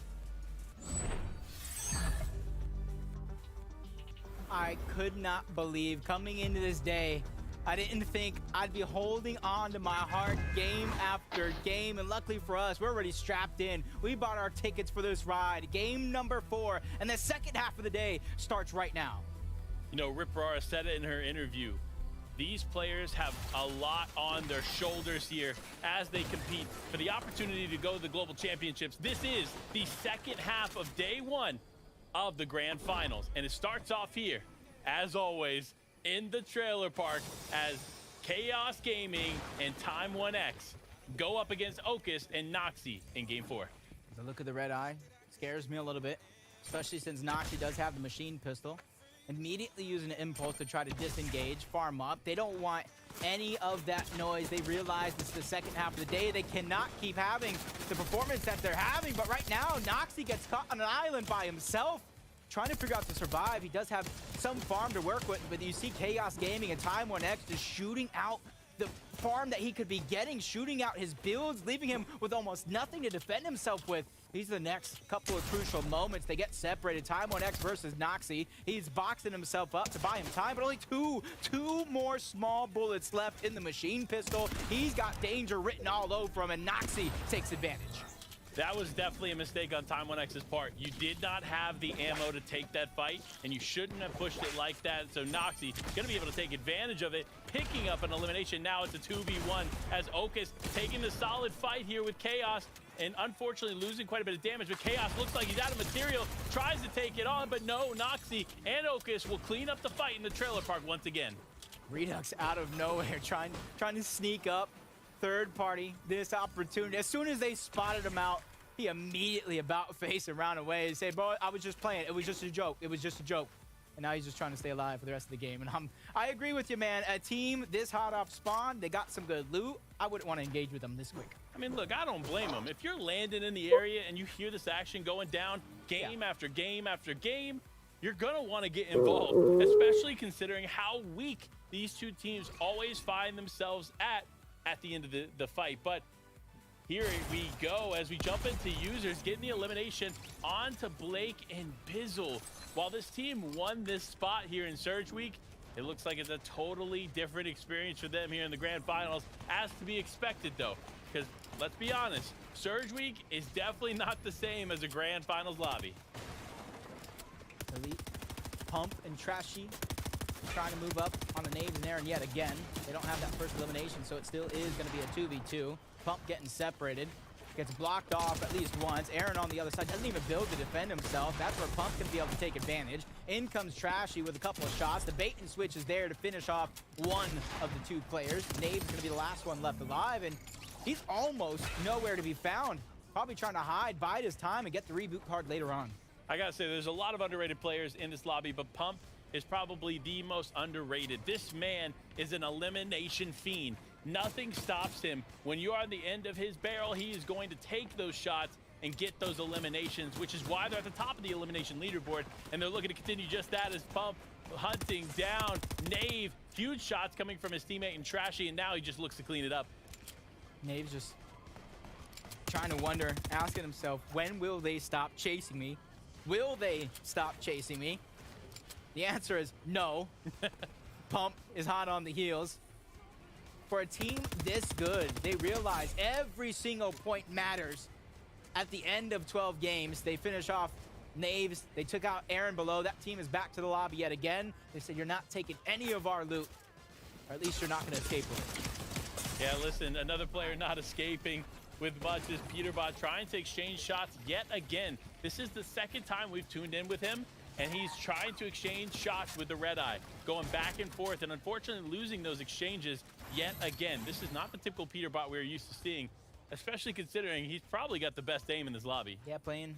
I could not believe coming into this day, I didn't think I'd be holding on to my heart game after game. And luckily for us, we're already strapped in. We bought our tickets for this ride. Game number 4. And the second half of the day starts right now. You know, Rip Rara said it in her interview. These players have a lot on their shoulders here as they compete for the opportunity to go to the Global Championships. This is the second half of day 1 of the Grand Finals. And it starts off here, as always, in the trailer park as Chaos Gaming and Time 1X go up against Ocus and Noxy in Game 4. The look of the red eye scares me a little bit, especially since Noxy does have the machine pistol. Immediately using an impulse to try to disengage, farm up. They don't want any of that noise. They realize it's the second half of the day. They cannot keep having the performance that they're having, but right now, Noxy gets caught on an island by himself, trying to figure out to survive. He does have some farm to work with, but you see Chaos Gaming and Time 1X just shooting out the farm that he could be getting, shooting out his builds, leaving him with almost nothing to defend himself with. These are the next couple of crucial moments. They get separated. Time1X versus Noxy. He's boxing himself up to buy him time, but only two more small bullets left in the machine pistol. He's got danger written all over him, and Noxy takes advantage. That was definitely a mistake on Time1X's part. You did not have the ammo to take that fight, and you shouldn't have pushed it like that. So Noxy gonna be able to take advantage of it, picking up an elimination. Now it's a 2v1 as Ocus taking the solid fight here with Chaos, and unfortunately losing quite a bit of damage. But Chaos looks like he's out of material, tries to take it on, but no, Noxy and Ocus will clean up the fight in the trailer park once again. Redux out of nowhere, trying to sneak up. Third party this opportunity. As soon as they spotted him out, he immediately about face and ran away and said, bro, I was just playing. It was just a joke. It was just a joke. And now he's just trying to stay alive for the rest of the game. And I agree with you, man. A team this hot off spawn, they got some good loot. I wouldn't want to engage with them this quick. I mean, look, I don't blame them. If you're landing in the area and you hear this action going down game after game after game, you're going to want to get involved, especially considering how weak these two teams always find themselves at the end of the fight. But here we go as we jump into users, getting the elimination onto Blake and Bizzle. While this team won this spot here in Surge Week, it looks like it's a totally different experience for them here in the grand finals, as to be expected though, because let's be honest, Surge Week is definitely not the same as a grand finals lobby. Elite, Pump, and Trashy trying to move up on the nades in there, and yet again, they don't have that first elimination, so it still is going to be a 2v2. Pump getting separated, gets blocked off at least once. Aaron on the other side doesn't even build to defend himself. That's where Pump can be able to take advantage. In comes Trashy with a couple of shots. The bait and switch is there to finish off one of the two players. Nave's going to be the last one left alive, and he's almost nowhere to be found. Probably trying to bide his time, and get the reboot card later on. I gotta say, there's a lot of underrated players in this lobby, but Pump is probably the most underrated. This man is an elimination fiend. Nothing stops him. When you are on the end of his barrel, he is going to take those shots and get those eliminations, which is why they're at the top of the elimination leaderboard, and they're looking to continue just that as Pump hunting down Nave. Huge shots coming from his teammate and Trashy, and now he just looks to clean it up. Nave's just trying to wonder, asking himself, when will they stop chasing me? Will they stop chasing me? The answer is no. Pump is hot on the heels. For a team this good, they realize every single point matters. At the end of 12 games, they finish off Naves. They took out Aaron below. That team is back to the lobby yet again. They said, you're not taking any of our loot, or at least you're not going to escape with it. Yeah, listen, another player not escaping with much is Peterbot trying to exchange shots yet again. This is the second time we've tuned in with him, and he's trying to exchange shots with the Red Eye, going back and forth, and unfortunately losing those exchanges yet again. This is not the typical Peterbot we're used to seeing, especially considering he's probably got the best aim in this lobby. Yeah, playing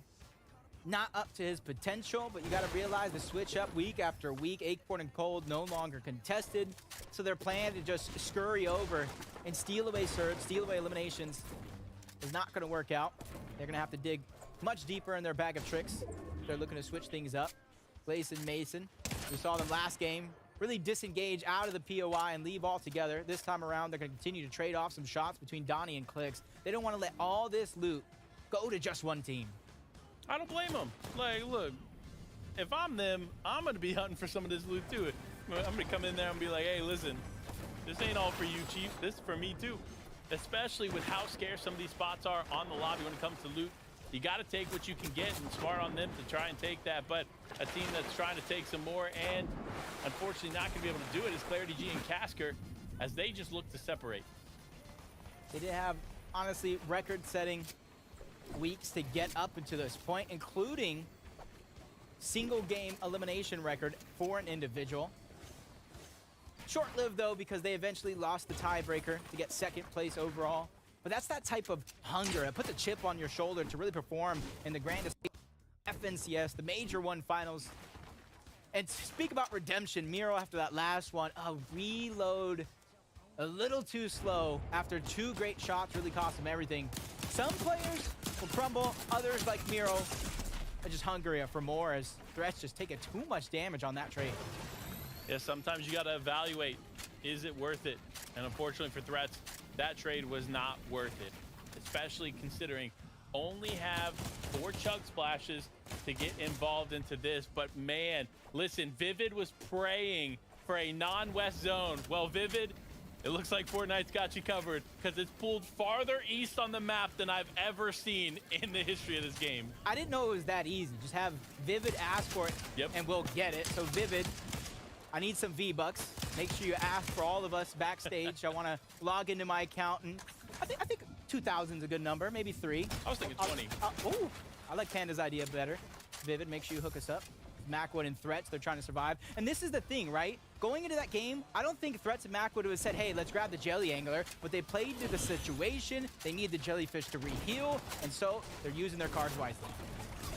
not up to his potential, but you got to realize the switch up week after week. Acorn and Cold no longer contested, so their plan to just scurry over and steal away Surge, steal away eliminations is not going to work out. They're going to have to dig much deeper in their bag of tricks. They're looking to switch things up. Glace and Mason, we saw them last game, really disengage out of the POI and leave altogether. This time around, they're going to continue to trade off some shots between Donnie and Clix. They don't want to let all this loot go to just one team. I don't blame them. Like, look, if I'm them, I'm going to be hunting for some of this loot too. I'm going to come in there and be like, hey, listen, this ain't all for you, Chief. This is for me too. Especially with how scarce some of these spots are on the lobby when it comes to loot. You got to take what you can get, and smart on them to try and take that. But a team that's trying to take some more and unfortunately not going to be able to do it is Clarity G and Casker, as they just look to separate. They did have, honestly, record-setting weeks to get up into this point, including single-game elimination record for an individual. Short-lived, though, because they eventually lost the tiebreaker to get second place overall. But that's that type of hunger. It put the chip on your shoulder to really perform in the grandest FNCS, the Major 1 finals. And to speak about redemption, Miro, after that last one, a reload a little too slow after two great shots really cost him everything. Some players will crumble, others like Miro are just hungrier for more as threats just taking too much damage on that trade. Yeah, sometimes you got to evaluate is it worth it? And unfortunately for Threats, that trade was not worth it, especially considering only have 4 Chug Splashes to get involved into this. But man, listen, Vivid was praying for a non-West zone. Well, Vivid, it looks like Fortnite's got you covered because it's pulled farther east on the map than I've ever seen in the history of this game. I didn't know it was that easy. Just have Vivid ask for it, and we'll get it. So Vivid, I need some V-Bucks. Make sure you ask for all of us backstage. I want to log into my account, and I think 2,000 is a good number, maybe 3. I was thinking 20. Oh, I like Panda's idea better. Vivid, make sure you hook us up. Macwood and Threats, they're trying to survive. And this is the thing, right? Going into that game, I don't think Threats and Macwood would have said, hey, let's grab the Jelly Angler, but they played to the situation. They need the Jellyfish to reheal, and so they're using their cards wisely.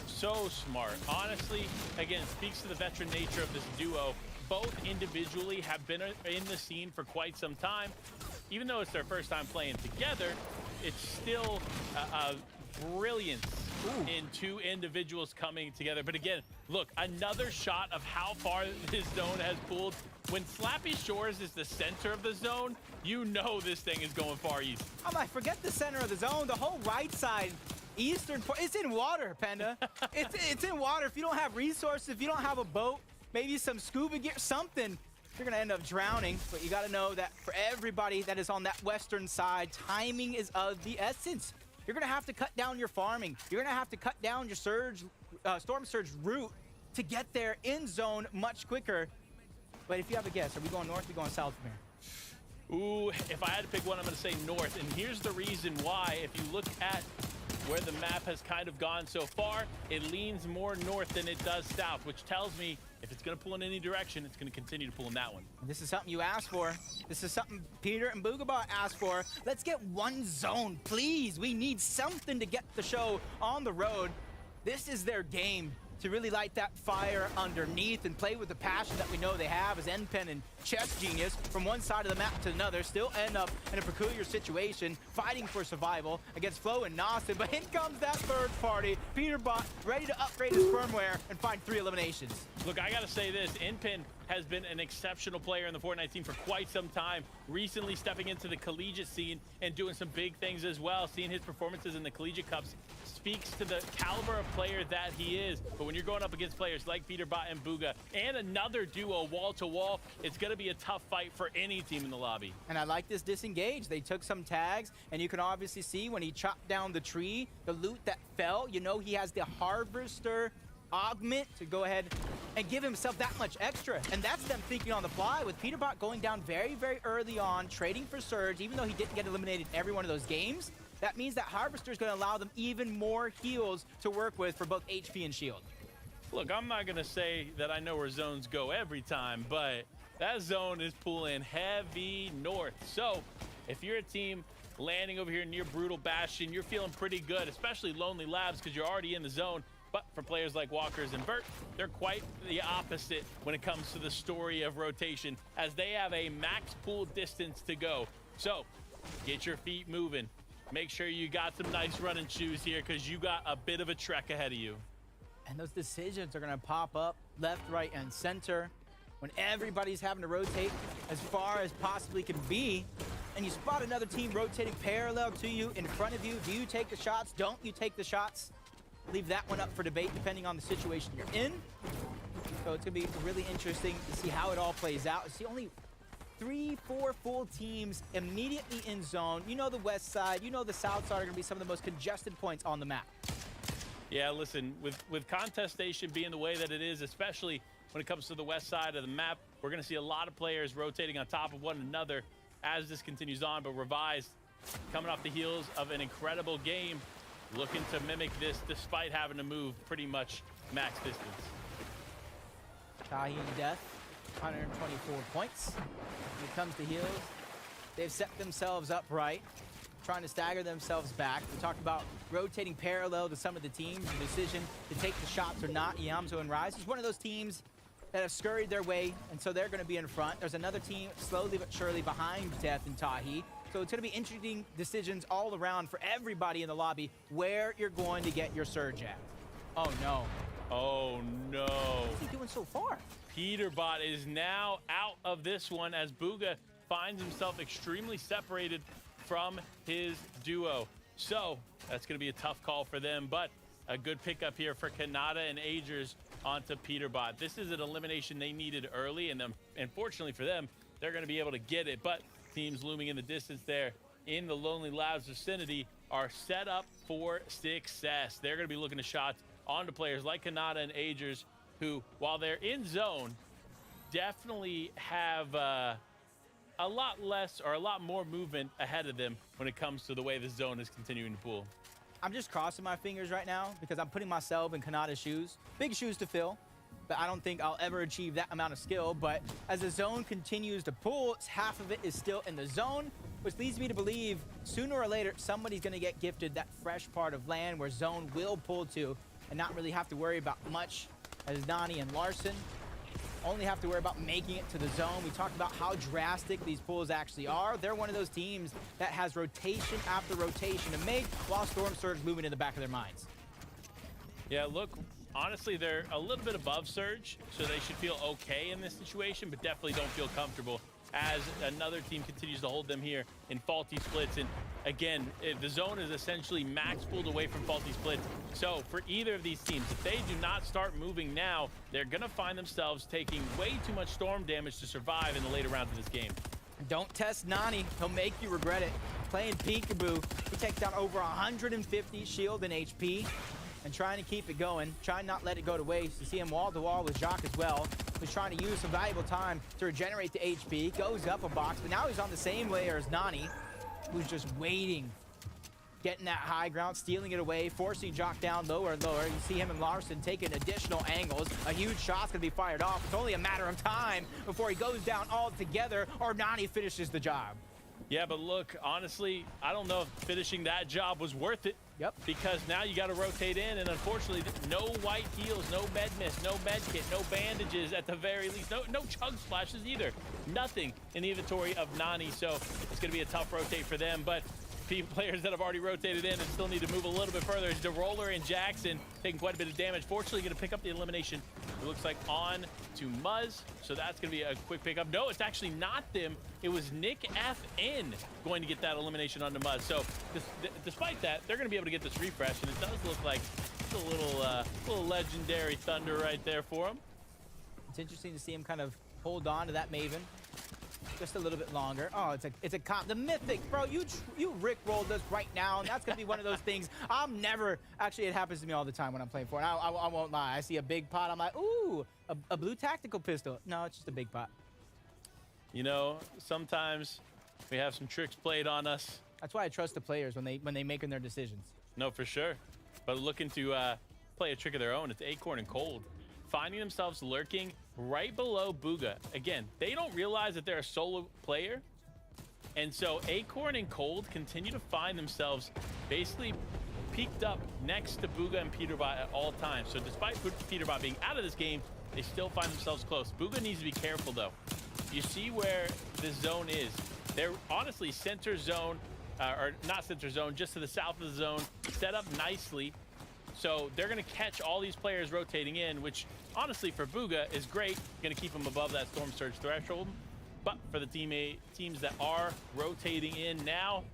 So smart. Honestly, again, speaks to the veteran nature of this duo. Both individually have been in the scene for quite some time. Even though it's their first time playing together, it's still a brilliance in 2 individuals coming together. But again, look, another shot of how far this zone has pulled. When Slappy Shores is the center of the zone, you know this thing is going far east. I'm like, forget the center of the zone. The whole right side, eastern part, it's in water, Panda. it's in water. If you don't have resources, if you don't have a boat, maybe some scuba gear, something, you're going to end up drowning. But you got to know that for everybody that is on that western side, timing is of the essence. You're going to have to cut down your farming. You're going to have to cut down your Storm Surge route to get there in zone much quicker. But if you have a guess, are we going north or are we going south from here? Ooh, if I had to pick one, I'm going to say north. And here's the reason why. If you look at where the map has kind of gone so far, it leans more north than it does south, which tells me if it's going to pull in any direction, it's going to continue to pull in that one. This is something you asked for. This is something Peter and Boogabot asked for. Let's get one zone, please. We need something to get the show on the road. This is their game to really light that fire underneath and play with the passion that we know they have as NPen and Chess Genius from one side of the map to another, still end up in a peculiar situation, fighting for survival against Flo and Nostin. But in comes that third party, Peterbot, ready to upgrade his firmware and find 3 eliminations. Look, I gotta say this, NPen has been an exceptional player in the Fortnite scene for quite some time, recently stepping into the collegiate scene and doing some big things as well. Seeing his performances in the collegiate cups speaks to the caliber of player that he is. But when you're going up against players like Peterbot and Booga and another duo wall to wall, it's gonna be a tough fight for any team in the lobby. And I like this disengage. They took some tags, and you can obviously see when he chopped down the tree, the loot that fell, you know he has the Harvester augment to go ahead and give himself that much extra. And that's them thinking on the fly with Peterbot going down very, very early on, trading for Surge, even though he didn't get eliminated in every one of those games. That means that Harvester is going to allow them even more heals to work with for both HP and shield. Look, I'm not going to say that I know where zones go every time, but that zone is pulling heavy north. So if you're a team landing over here near Brutal Bastion, you're feeling pretty good, especially Lonely Labs because you're already in the zone. But for players like Walkers and Burt, they're quite the opposite when it comes to the story of rotation, as they have a max pool distance to go. So get your feet moving. Make sure you got some nice running shoes here because you got a bit of a trek ahead of you. And those decisions are going to pop up left, right, and center when everybody's having to rotate as far as possibly can be. And you spot another team rotating parallel to you, in front of you. Do you take the shots? Don't you take the shots? Leave that one up for debate depending on the situation you're in. So it's going to be really interesting to see how it all plays out. It's the only 3-4 full teams immediately in zone. You know the west side, you know the south side are going to be some of the most congested points on the map. Yeah, listen, with contest station being the way that it is, especially when it comes to the west side of the map, we're going to see a lot of players rotating on top of one another as this continues on. But Revised, coming off the heels of an incredible game, looking to mimic this despite having to move pretty much max distance. Tahi and Death, 124 points. When it comes to heals, they've set themselves up right, trying to stagger themselves back. We talked about rotating parallel to some of the teams, the decision to take the shots or not. Yamzo and Rise is one of those teams that have scurried their way, and so they're going to be in front. There's another team slowly but surely behind Death and Tahi. So it's going to be interesting decisions all around for everybody in the lobby where you're going to get your surge at. Oh, no. Oh, no. What's he doing so far? Peterbot is now out of this one as Booga finds himself extremely separated from his duo. So that's going to be a tough call for them, but a good pickup here for Kanata and Agers onto Peterbot. This is an elimination they needed early, and fortunately for them, they're going to be able to get it. But teams looming in the distance there in the Lonely Labs vicinity are set up for success. They're going to be looking to shots onto players like Kanata and Agers, who, while they're in zone, definitely have a lot less or a lot more movement ahead of them when it comes to the way the zone is continuing to pool. I'm just crossing my fingers right now because I'm putting myself in Kanata's shoes. Big shoes to fill, but I don't think I'll ever achieve that amount of skill. But as the zone continues to pull, half of it is still in the zone, which leads me to believe sooner or later somebody's going to get gifted that fresh part of land where zone will pull to and not really have to worry about much, as Donnie and Larson only have to worry about making it to the zone. We talked about how drastic these pulls actually are. They're one of those teams that has rotation after rotation to make while Storm Surge moving in the back of their minds. Yeah, look, honestly, they're a little bit above Surge, so they should feel okay in this situation, but definitely don't feel comfortable as another team continues to hold them here in faulty splits. And again, the zone is essentially max pulled away from faulty splits. So for either of these teams, if they do not start moving now, they're going to find themselves taking way too much storm damage to survive in the later rounds of this game. Don't test Nani. He'll make you regret it. Playing peekaboo, he takes down over 150 shield and HP. And trying to keep it going, trying not let it go to waste. You see him wall to wall with Jacques as well, who's trying to use some valuable time to regenerate the HP, goes up a box, but now he's on the same layer as Nani, who's just waiting, getting that high ground, stealing it away, forcing Jacques down lower and lower. You see him and Larson taking additional angles. A huge shot's gonna be fired off. It's only a matter of time before he goes down altogether or Nani finishes the job. Yeah, but look, honestly, I don't know if finishing that job was worth it. Yep. Because now you got to rotate in, and unfortunately, no white heals, no med mist, no med kit, no bandages at the very least, no chug splashes either. Nothing in the inventory of Nani, so it's going to be a tough rotate for them. But players that have already rotated in and still need to move a little bit further. DeRoller and Jackson taking quite a bit of damage. Fortunately, going to pick up the elimination. It looks like on to Muzz, so that's going to be a quick pickup. No, it's actually not them. It was Nick FN going to get that elimination onto Muzz. So despite that, they're going to be able to get this refresh, and it does look like it's a little legendary thunder right there for him. It's interesting to see him kind of hold on to that Maven just a little bit longer. Oh, it's a comp. The Mythic, bro, you rickrolled us right now, and that's gonna be one of those things I'm never. Actually, it happens to me all the time when I'm playing Fortnite. I won't lie. I see a big pot. I'm like, ooh, a blue tactical pistol. No, it's just a big pot. You know, sometimes we have some tricks played on us. That's why I trust the players when they make their decisions. No, for sure. But looking to play a trick of their own, it's Acorn and Cold, finding themselves lurking right below Bugha. Again, they don't realize that they're a solo player. And so Acorn and Cold continue to find themselves basically peeked up next to Bugha and Peterbot at all times. So despite Peterbot being out of this game, they still find themselves close. Bugha needs to be careful though. You see where the zone is. They're honestly center zone, or not center zone, just to the south of the zone, set up nicely. So they're going to catch all these players rotating in, which honestly for Bugha is great. Going to keep them above that Storm Surge threshold. But for the teams that are rotating in now,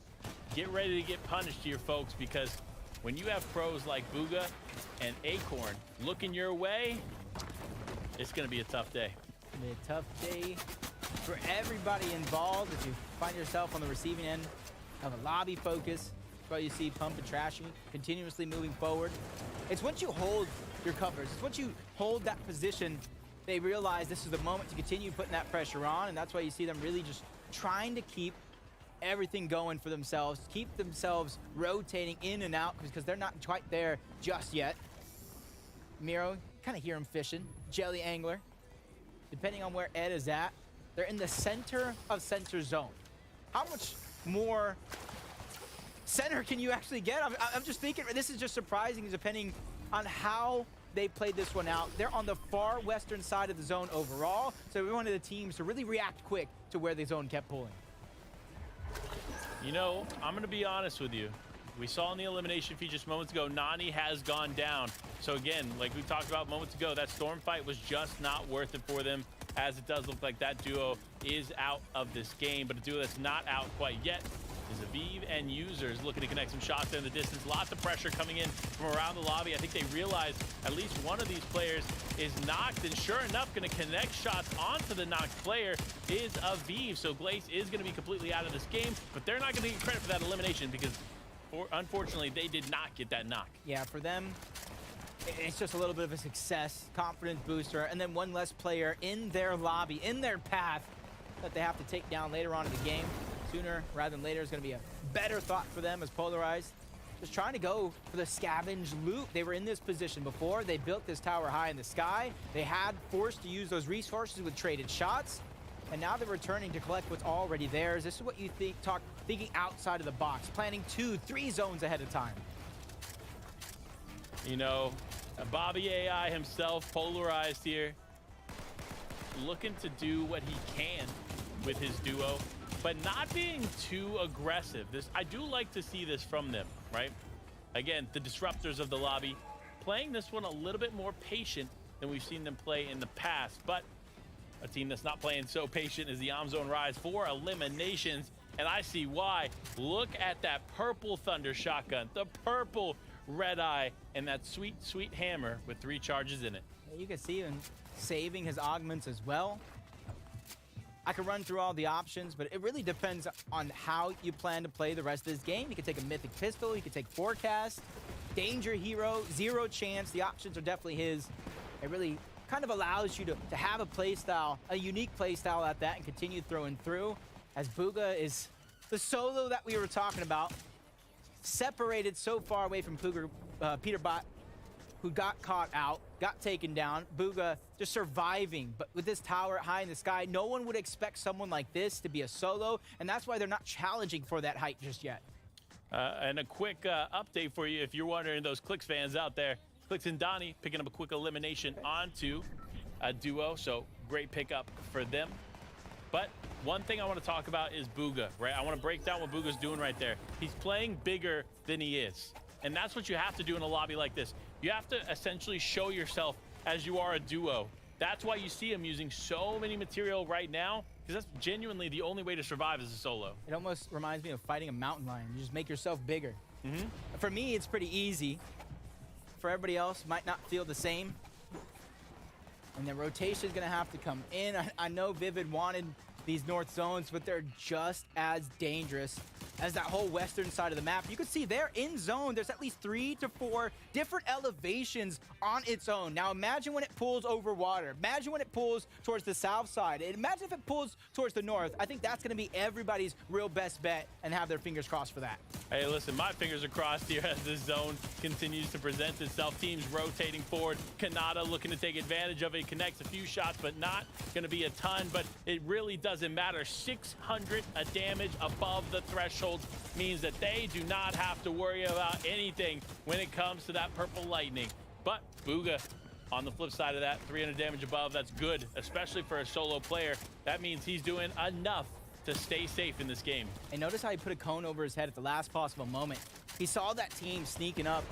get ready to get punished here, folks, because when you have pros like Bugha and Acorn looking your way, it's going to be a tough day. It's going to be a tough day for everybody involved. If you find yourself on the receiving end of a lobby focus, that's why you see Pump and Trashy continuously moving forward. It's once you hold your covers, it's once you hold that position, they realize this is the moment to continue putting that pressure on, and that's why you see them really just trying to keep everything going for themselves, keep themselves rotating in and out because they're not quite there just yet. Miro, kind of hear him fishing. Jelly Angler, depending on where Ed is at, they're in the center of center zone. How much more center can you actually get? I'm just thinking, this is just surprising depending on how they played this one out. They're on the far western side of the zone overall, so we wanted the teams to really react quick to where the zone kept pulling. You know, I'm going to be honest with you. We saw in the elimination feed just moments ago, Nani has gone down. So again, like we talked about moments ago, that storm fight was just not worth it for them, as it does look like that duo is out of this game. But a duo that's not out quite yet is Aviv and Users, looking to connect some shots in the distance. Lots of pressure coming in from around the lobby. I think they realize at least one of these players is knocked, and sure enough, going to connect shots onto the knocked player is Aviv. So Glace is going to be completely out of this game, but they're not going to get credit for that elimination because unfortunately they did not get that knock. Yeah, for them, it's just a little bit of a success, confidence booster, and then one less player in their lobby, in their path that they have to take down later on in the game. Sooner rather than later is going to be a better thought for them as Polarized just trying to go for the scavenge loot. They were in this position before. They built this tower high in the sky. They had forced to use those resources with traded shots, and now they're returning to collect what's already theirs. This is what you think, thinking outside of the box, planning 2-3 zones ahead of time. You know, Bobby AI himself, Polarized here, looking to do what he can with his duo, but not being too aggressive. I do like to see this from them, right? Again, the disruptors of the lobby, playing this one a little bit more patient than we've seen them play in the past. But a team that's not playing so patient is the Amzone Rise, 4 eliminations, and I see why. Look at that purple Thunder shotgun, the purple Red Eye, and that sweet, sweet hammer with 3 charges in it. You can see him saving his augments as well. I could run through all the options, but it really depends on how you plan to play the rest of this game. You could take a Mythic Pistol, you could take Forecast, Danger Hero, Zero Chance. The options are definitely his. It really kind of allows you to have a playstyle, a unique playstyle at that, and continue throwing through, as Bugha is the solo that we were talking about, separated so far away from Peterbot, who got caught out, got taken down. Bugha just surviving, but with this tower high in the sky, no one would expect someone like this to be a solo, and that's why they're not challenging for that height just yet. And a quick update for you, if you're wondering, those Clix fans out there, Clix and Donnie picking up a quick elimination onto a duo, so great pickup for them. But one thing I want to talk about is Bugha, right? I want to break down what Bugha's doing right there. He's playing bigger than he is, and that's what you have to do in a lobby like this. You have to essentially show yourself as you are a duo. That's why you see him using so many material right now, because that's genuinely the only way to survive as a solo. It almost reminds me of fighting a mountain lion. You just make yourself bigger. For me, it's pretty easy. For everybody else, might not feel the same. And the rotation is going to have to come in. I know Vivid wanted these north zones, but they're just as dangerous as that whole western side of the map. You can see there in zone, there's at least 3 to 4 different elevations on its own. Now imagine when it pulls over water. Imagine when it pulls towards the south side. And imagine if it pulls towards the north. I think that's going to be everybody's real best bet, and have their fingers crossed for that. Hey, listen, my fingers are crossed here as this zone continues to present itself. Teams rotating forward. Kanata looking to take advantage of it. Connects a few shots, but not going to be a ton. But it really doesn't matter. 600 a damage above the threshold means that they do not have to worry about anything when it comes to that purple lightning. But Bugha, on the flip side of that, 300 damage above, that's good, especially for a solo player. That means he's doing enough to stay safe in this game. And notice how he put a cone over his head at the last possible moment. He saw that team sneaking up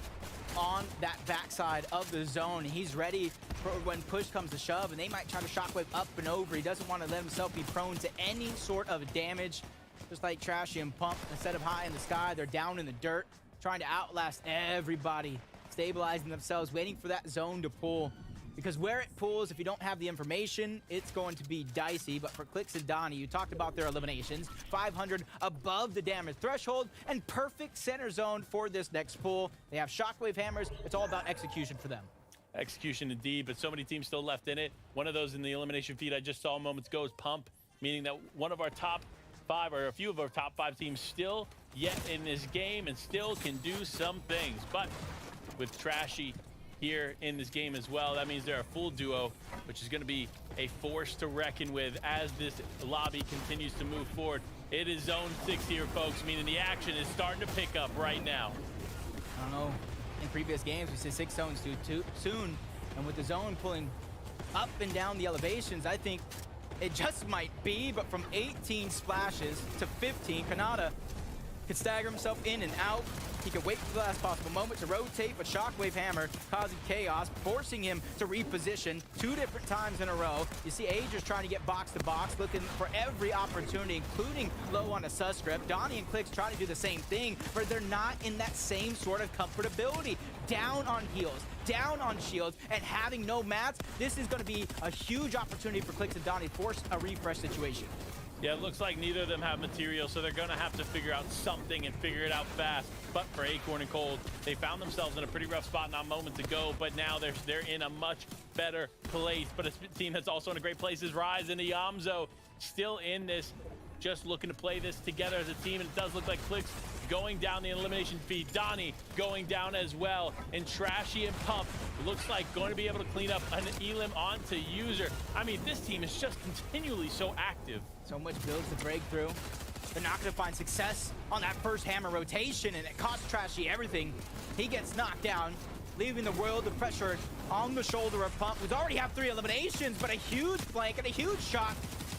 on that backside of the zone. He's ready for when push comes to shove, and they might try to shockwave up and over. He doesn't want to let himself be prone to any sort of damage. Just like Trashy and Pump, instead of high in the sky, they're down in the dirt, trying to outlast everybody, stabilizing themselves, waiting for that zone to pull. Because where it pulls, if you don't have the information, it's going to be dicey. But for Clix and Donnie, you talked about their eliminations, 500 above the damage threshold, and perfect center zone for this next pull. They have shockwave hammers. It's all about execution for them. Execution indeed, but so many teams still left in it. One of those in the elimination feed I just saw moments ago is Pump, meaning that one of our top 5, or a few of our top 5 teams still yet in this game and still can do some things. But with Trashy here in this game as well, that means they're a full duo, which is going to be a force to reckon with as this lobby continues to move forward. It is zone 6 here, folks, meaning the action is starting to pick up right now. I don't know, in previous games we said 6 zones too soon, and with the zone pulling up and down the elevations, I think it just might be. But from 18 splashes to 15, Kanata could stagger himself in and out. He can wait for the last possible moment to rotate, but Shockwave Hammer causing chaos, forcing him to reposition 2 different times in a row. You see Aegis trying to get box to box, looking for every opportunity, including low on a suscript. Donnie and Clix trying to do the same thing, but they're not in that same sort of comfortability. Down on heals, down on shields, and having no mats, this is going to be a huge opportunity for Clix and Donnie to force a refresh situation. Yeah, it looks like neither of them have material, so they're going to have to figure out something and figure it out fast. But for Acorn and Cold, they found themselves in a pretty rough spot not a moment ago, but now they're in a much better place. But a team that's also in a great place is Rise and Iamzo, still in this, just looking to play this together as a team, and it does look like Clix going down the elimination feed. Donnie going down as well, and Trashy and Pump looks like going to be able to clean up an Elim onto User. I mean, this team is just continually so active. So much builds to break through. They're not going to find success on that first hammer rotation, and it costs Trashy everything. He gets knocked down, leaving the world of pressure on the shoulder of Pump, who's already have 3 eliminations, but a huge flank and a huge shot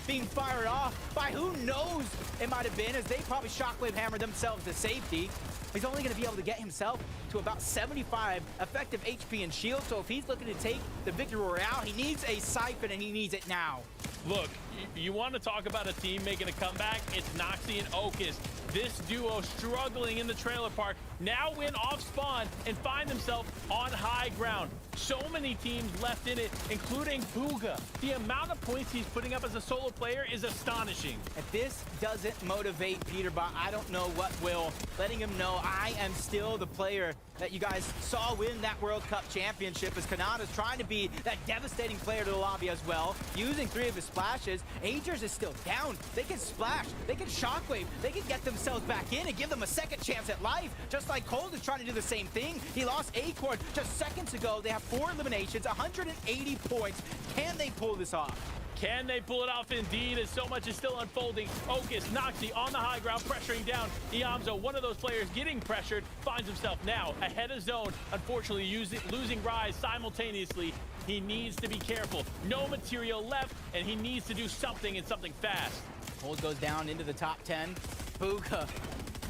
being fired off by who knows it might have been, as they probably Shockwave Hammer themselves to safety. He's only going to be able to get himself to about 75 effective HP and shield, so if he's looking to take the victory royale, he needs a Siphon, and he needs it now. Look, you want to talk about a team making a comeback? It's Noxy and Ocus. This duo struggling in the trailer park now win off spawn and find themselves on high ground. So many teams left in it, including Bugha. The amount of points he's putting up as a solo player is astonishing. If this doesn't motivate Peterbot, I don't know what will. Letting him know I am still the player that you guys saw win that World Cup championship, as Kanata's trying to be that devastating player to the lobby as well, using 3 of his splashes. Agers is still down. They can splash, they can shockwave, they can get themselves back in and give them a second chance at life, just like Cold is trying to do the same thing. He lost Acorn just seconds ago. They have 4 eliminations, 180 points. Can they pull this off? Can they pull it off indeed, as so much is still unfolding? Ocus, Noxy on the high ground, pressuring down. Iamzo, one of those players getting pressured, finds himself now ahead of zone. Unfortunately, losing Rise simultaneously. He needs to be careful. No material left, and he needs to do something, and something fast. Cold goes down into the top 10. Bugha,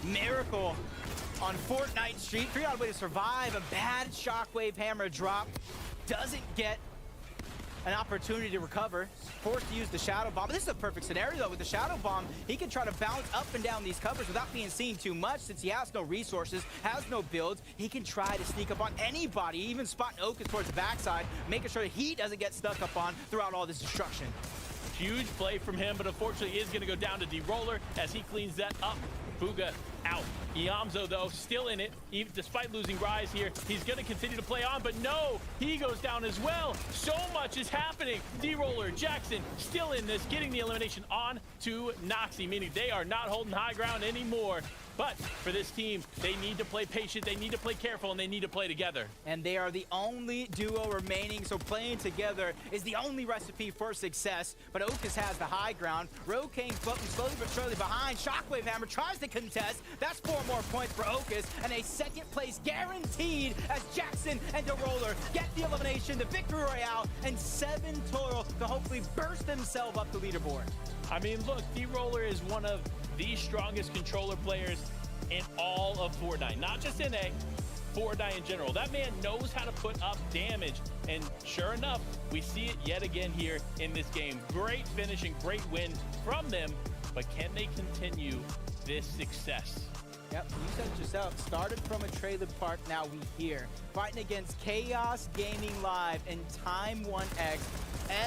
Miracle on Fortnite Street. Figure out a way to survive a bad Shockwave Hammer drop. Doesn't get an opportunity to recover. Forced to use the Shadow Bomb. This is a perfect scenario, though. With the Shadow Bomb, he can try to bounce up and down these covers without being seen too much, since he has no resources, has no builds. He can try to sneak up on anybody, even spotting Ocus towards the backside, making sure that he doesn't get stuck up on throughout all this destruction. Huge play from him, but unfortunately is going to go down to D-Roller as he cleans that up. Bugha out. Iamzo, though, still in it. Even despite losing Rise here, he's going to continue to play on, but no, he goes down as well. So much is happening. D-Roller, Jackson, still in this, getting the elimination on to Noxy, meaning they are not holding high ground anymore. But for this team, they need to play patient, they need to play careful, and they need to play together. And they are the only duo remaining, so playing together is the only recipe for success. But Ocus has the high ground. Rokane floating slowly but surely behind. Shockwave Hammer tries to contest. That's 4 more points for Ocus, and a second place guaranteed as Jackson and D-Roller get the elimination, the victory royale, and 7 total to hopefully burst themselves up the leaderboard. I mean, look, D-Roller is one of the strongest controller players in all of Fortnite, not just NA, Fortnite in general. That man knows how to put up damage, and sure enough, we see it yet again here in this game. Great finish and great win from them, but can they continue this success? Yep, you said it yourself. Started from a trailer park, now we here. Fighting against Chaos Gaming Live and Time 1X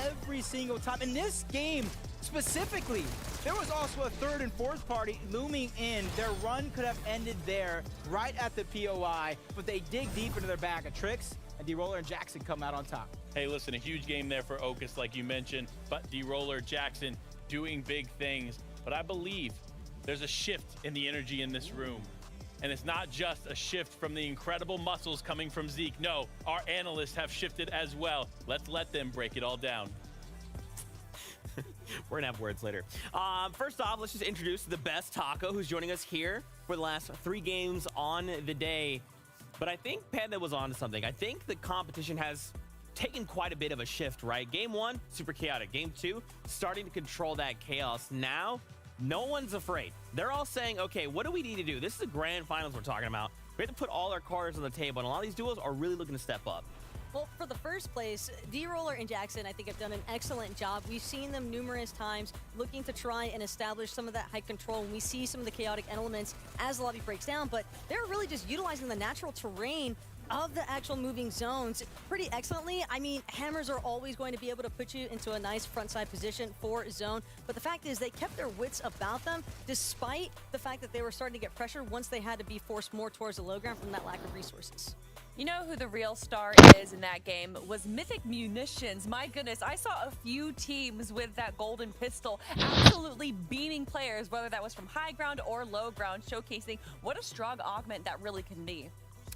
every single time. In this game, specifically, there was also a 3rd and 4th party looming in. Their run could have ended there, right at the POI, but they dig deep into their bag of tricks, and D-Roller and Jackson come out on top. Hey, listen, a huge game there for Ocus, like you mentioned, but D-Roller, Jackson doing big things. But I believe there's a shift in the energy in this room. And it's not just a shift from the incredible muscles coming from Zeke. No, our analysts have shifted as well. Let's let them break it all down. We're gonna have words later. First off, let's just introduce the best Taco, who's joining us here for the last 3 games on the day. But I think Panda was on to something. I think the competition has taken quite a bit of a shift, right? Game 1, super chaotic. Game 2, starting to control that chaos. Now, no one's afraid. They're all saying, okay, what do we need to do? This is the grand finals we're talking about. We have to put all our cards on the table, and a lot of these duos are really looking to step up. Well, for the first place, D-Roller and Jackson, I think, have done an excellent job. We've seen them numerous times looking to try and establish some of that high control, and we see some of the chaotic elements as the lobby breaks down, but they're really just utilizing the natural terrain of the actual moving zones pretty excellently. I mean, hammers are always going to be able to put you into a nice frontside position for zone, but the fact is they kept their wits about them despite the fact that they were starting to get pressure once they had to be forced more towards the low ground from that lack of resources. You know who the real star is in that game was Mythic Munitions. My goodness, I saw a few teams with that golden pistol absolutely beating players, whether that was from high ground or low ground, showcasing what a strong augment that really can be.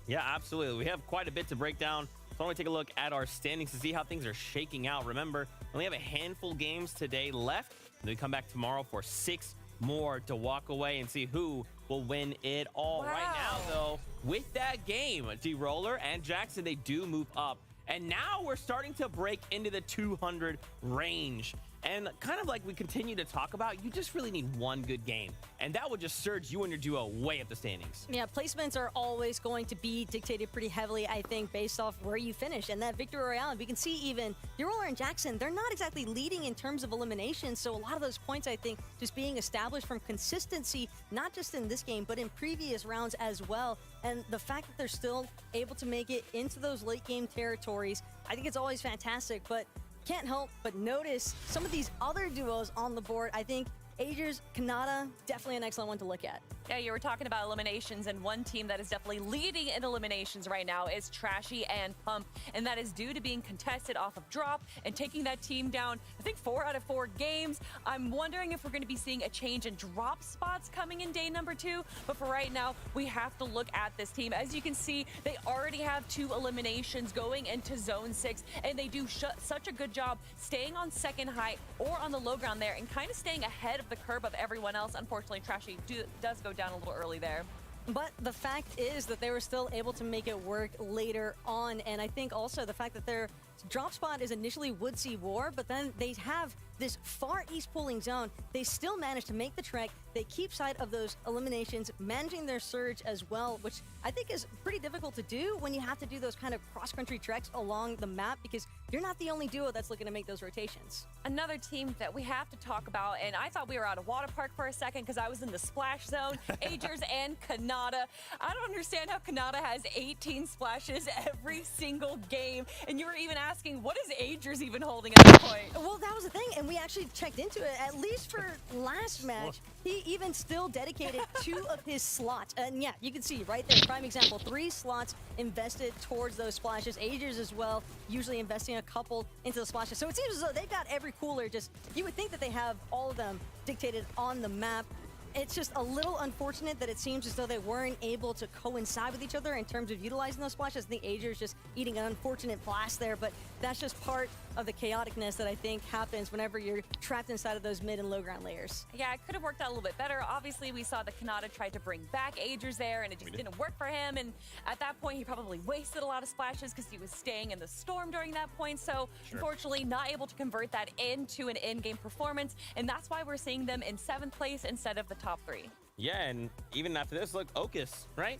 Yeah, absolutely. We have quite a bit to break down. So I want to take a look at our standings to see how things are shaking out. Remember, we only have a handful of games today left. And then we come back tomorrow for 6 more to walk away and see who will win it all. Wow. Right now, though, with that game, D-Roller and Jackson, they do move up. And now we're starting to break into the 200 range. And kind of like we continue to talk about, you just really need one good game. And that would just surge you and your duo way up the standings. Yeah, placements are always going to be dictated pretty heavily, I think, based off where you finish. And that Victory Royale, we can see even D-Roller and Jackson, they're not exactly leading in terms of elimination. So a lot of those points, I think, just being established from consistency, not just in this game, but in previous rounds as well. And the fact that they're still able to make it into those late game territories, I think it's always fantastic. But can't help but notice some of these other duos on the board. I think Agers, Kanata, definitely an excellent one to look at. Yeah, you were talking about eliminations, and one team that is definitely leading in eliminations right now is Trashy and Pump, and that is due to being contested off of drop and taking that team down, I think 4 out of 4 games. I'm wondering if we're going to be seeing a change in drop spots coming in day number 2, but for right now, we have to look at this team. As you can see, they already have 2 eliminations going into Zone 6, and they do such a good job staying on second height or on the low ground there and kind of staying ahead of the curve of everyone else. Unfortunately, Trashy does go down a little early there. But the fact is that they were still able to make it work later on. And I think also the fact that their drop spot is initially Woodsea War, but then they have this far east pooling zone. They still manage to make the trek. They keep sight of those eliminations, managing their surge as well, which I think is pretty difficult to do when you have to do those kind of cross-country treks along the map, because you're not the only duo that's looking to make those rotations. Another team that we have to talk about, and I thought we were out of water park for a second because I was in the splash zone, Agers and Kanata. I don't understand how Kanata has 18 splashes every single game, and you were even asking, what is Agers even holding at this point? Well, that was the thing, and we actually checked into it, at least for last match. He even still dedicated 2 of his slots. And yeah, you can see right there, prime example, 3 slots invested towards those splashes. Agers as well, usually investing a couple into the splashes. So it seems as though they've got every cooler, just, you would think that they have all of them dictated on the map. It's just a little unfortunate that it seems as though they weren't able to coincide with each other in terms of utilizing those splashes. I think Agers just eating an unfortunate blast there, but that's just part of the chaoticness that I think happens whenever you're trapped inside of those mid and low ground layers. Yeah, it could have worked out a little bit better. Obviously, we saw that Kanata tried to bring back Agers there, and it just didn't work for him. And at that point, he probably wasted a lot of splashes because he was staying in the storm during that point. So, unfortunately, not able to convert that into an in-game performance. And that's why we're seeing them in 7th place instead of the top 3. Yeah, and even after this, look, Ocus, right?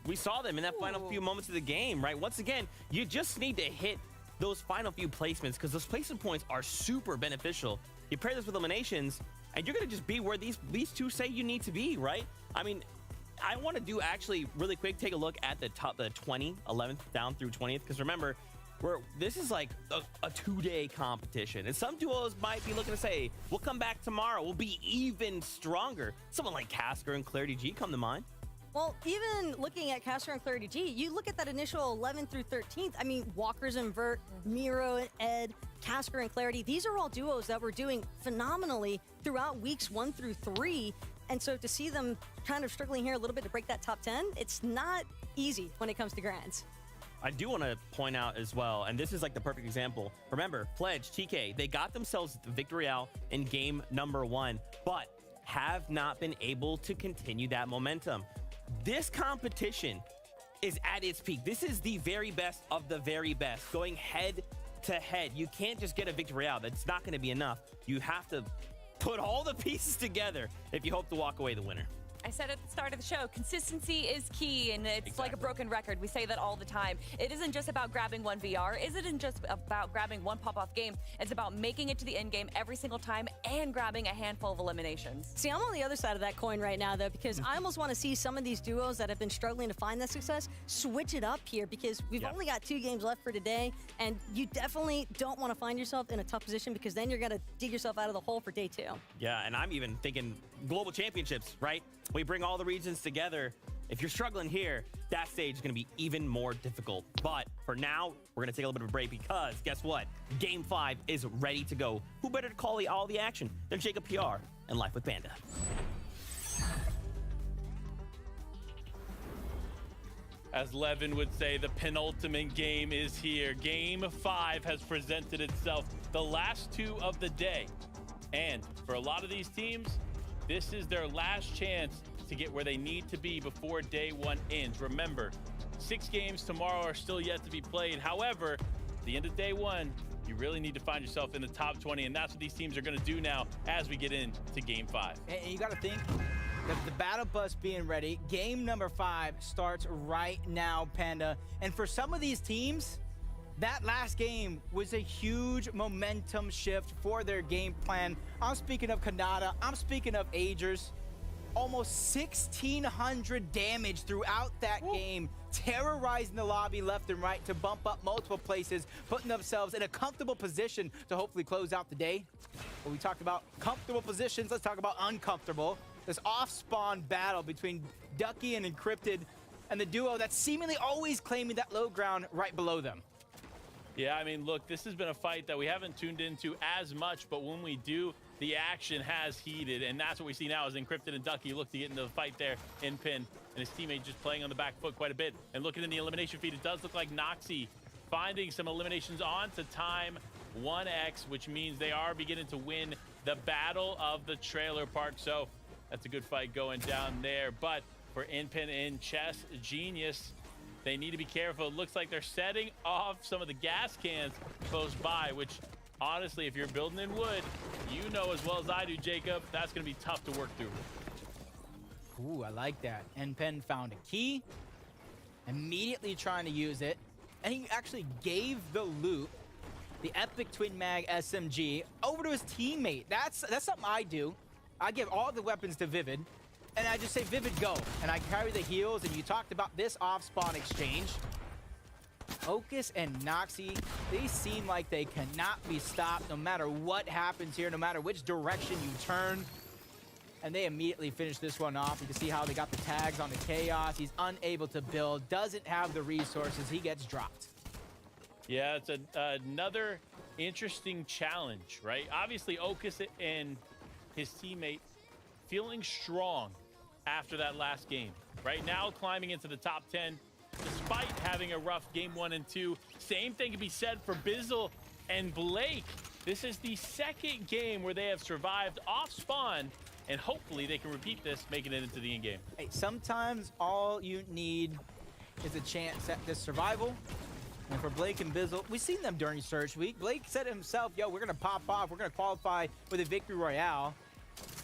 We saw them in that final few moments of the game, right? Once again, you just need to hit those final few placements, because those placement points are super beneficial. You pair this with eliminations, and you're going to just be where these 2 say you need to be, right? I mean, I want to do actually really quick, take a look at the 20, 11th down through 20th, because remember, this is like a 2-day competition, and some duos might be looking to say, we'll come back tomorrow, we'll be even stronger. Someone like Casker and Clarity G come to mind. Well, even looking at Caster and Clarity G, you look at that initial 11th through 13th. I mean, Walker's and Vert, Miro and Ed, Casker and Clarity, these are all duos that were doing phenomenally throughout weeks 1 through 3. And so to see them kind of struggling here a little bit to break that top 10, it's not easy when it comes to grands. I do want to point out as well, and this is like the perfect example. Remember, Pledge, TK, they got themselves the victory out in game number 1, but have not been able to continue that momentum. This competition is at its peak. This is the very best of the very best, going head to head. You can't just get a victory out. That's not going to be enough. You have to put all the pieces together if you hope to walk away the winner. I said at the start of the show, consistency is key, and it's like a broken record. We say that all the time. It isn't just about grabbing one VR. It isn't just about grabbing one pop-off game. It's about making it to the end game every single time and grabbing a handful of eliminations. See, I'm on the other side of that coin right now, though, because I almost want to see some of these duos that have been struggling to find that success switch it up here, because we've only got 2 games left for today, and you definitely don't want to find yourself in a tough position, because then you're going to dig yourself out of the hole for day 2. Yeah, and I'm even thinking global championships, right? We bring all the regions together. If you're struggling here, that stage is going to be even more difficult. But for now, we're going to take a little bit of a break because guess what? Game 5 is ready to go. Who better to call all the action than Jacob PR and Life with Panda? As Levin would say, the penultimate game is here. Game 5 has presented itself, the last 2 of the day. And for a lot of these teams, this is their last chance to get where they need to be before day 1 ends. Remember, 6 games tomorrow are still yet to be played. However, at the end of day 1, you really need to find yourself in the top 20, and that's what these teams are going to do now as we get into game 5. And you got to think, the battle bus being ready, game number 5 starts right now, Panda. And for some of these teams, that last game was a huge momentum shift for their game plan. I'm speaking of Kanata. I'm speaking of Agers. Almost 1,600 damage throughout that game, terrorizing the lobby left and right to bump up multiple places, putting themselves in a comfortable position to hopefully close out the day. When we talked about comfortable positions, let's talk about uncomfortable. This off-spawn battle between Ducky and Encrypted, and the duo that's seemingly always claiming that low ground right below them. Yeah, I mean, look, this has been a fight that we haven't tuned into as much, but when we do, the action has heated, and that's what we see now as Encrypted and Ducky look to get into the fight there in Pin, and his teammate just playing on the back foot quite a bit. And looking in the elimination feed, it does look like Noxy finding some eliminations on to time 1x, which means they are beginning to win the battle of the trailer park. So that's a good fight going down there. But for Inpin and Chess Genius, they need to be careful. It looks like they're setting off some of the gas cans close by, which honestly, if you're building in wood, you know as well as I do, Jacob, that's going to be tough to work through. Ooh, I like that. Npen found a key, immediately trying to use it, and he actually gave the loot, the Epic Twin Mag SMG, over to his teammate. That's something I do. I give all the weapons to Vivid, and I just say, Vivid, go. And I carry the heals, and you talked about this off-spawn exchange. Ocus and Noxy, they seem like they cannot be stopped no matter what happens here, no matter which direction you turn. And they immediately finish this one off. You can see how they got the tags on the Chaos. He's unable to build, doesn't have the resources. He gets dropped. Yeah, it's another interesting challenge, right? Obviously, Ocus and his teammate feeling strong after that last game. Right now, climbing into the top 10, despite having a rough game 1 and 2. Same thing can be said for Bizzle and Blake. This is the second game where they have survived off spawn, and hopefully they can repeat this, making it into the in game. Hey, sometimes all you need is a chance at this survival. And for Blake and Bizzle, we've seen them during Search Week. Blake said himself, yo, we're gonna pop off, we're gonna qualify with a victory royale.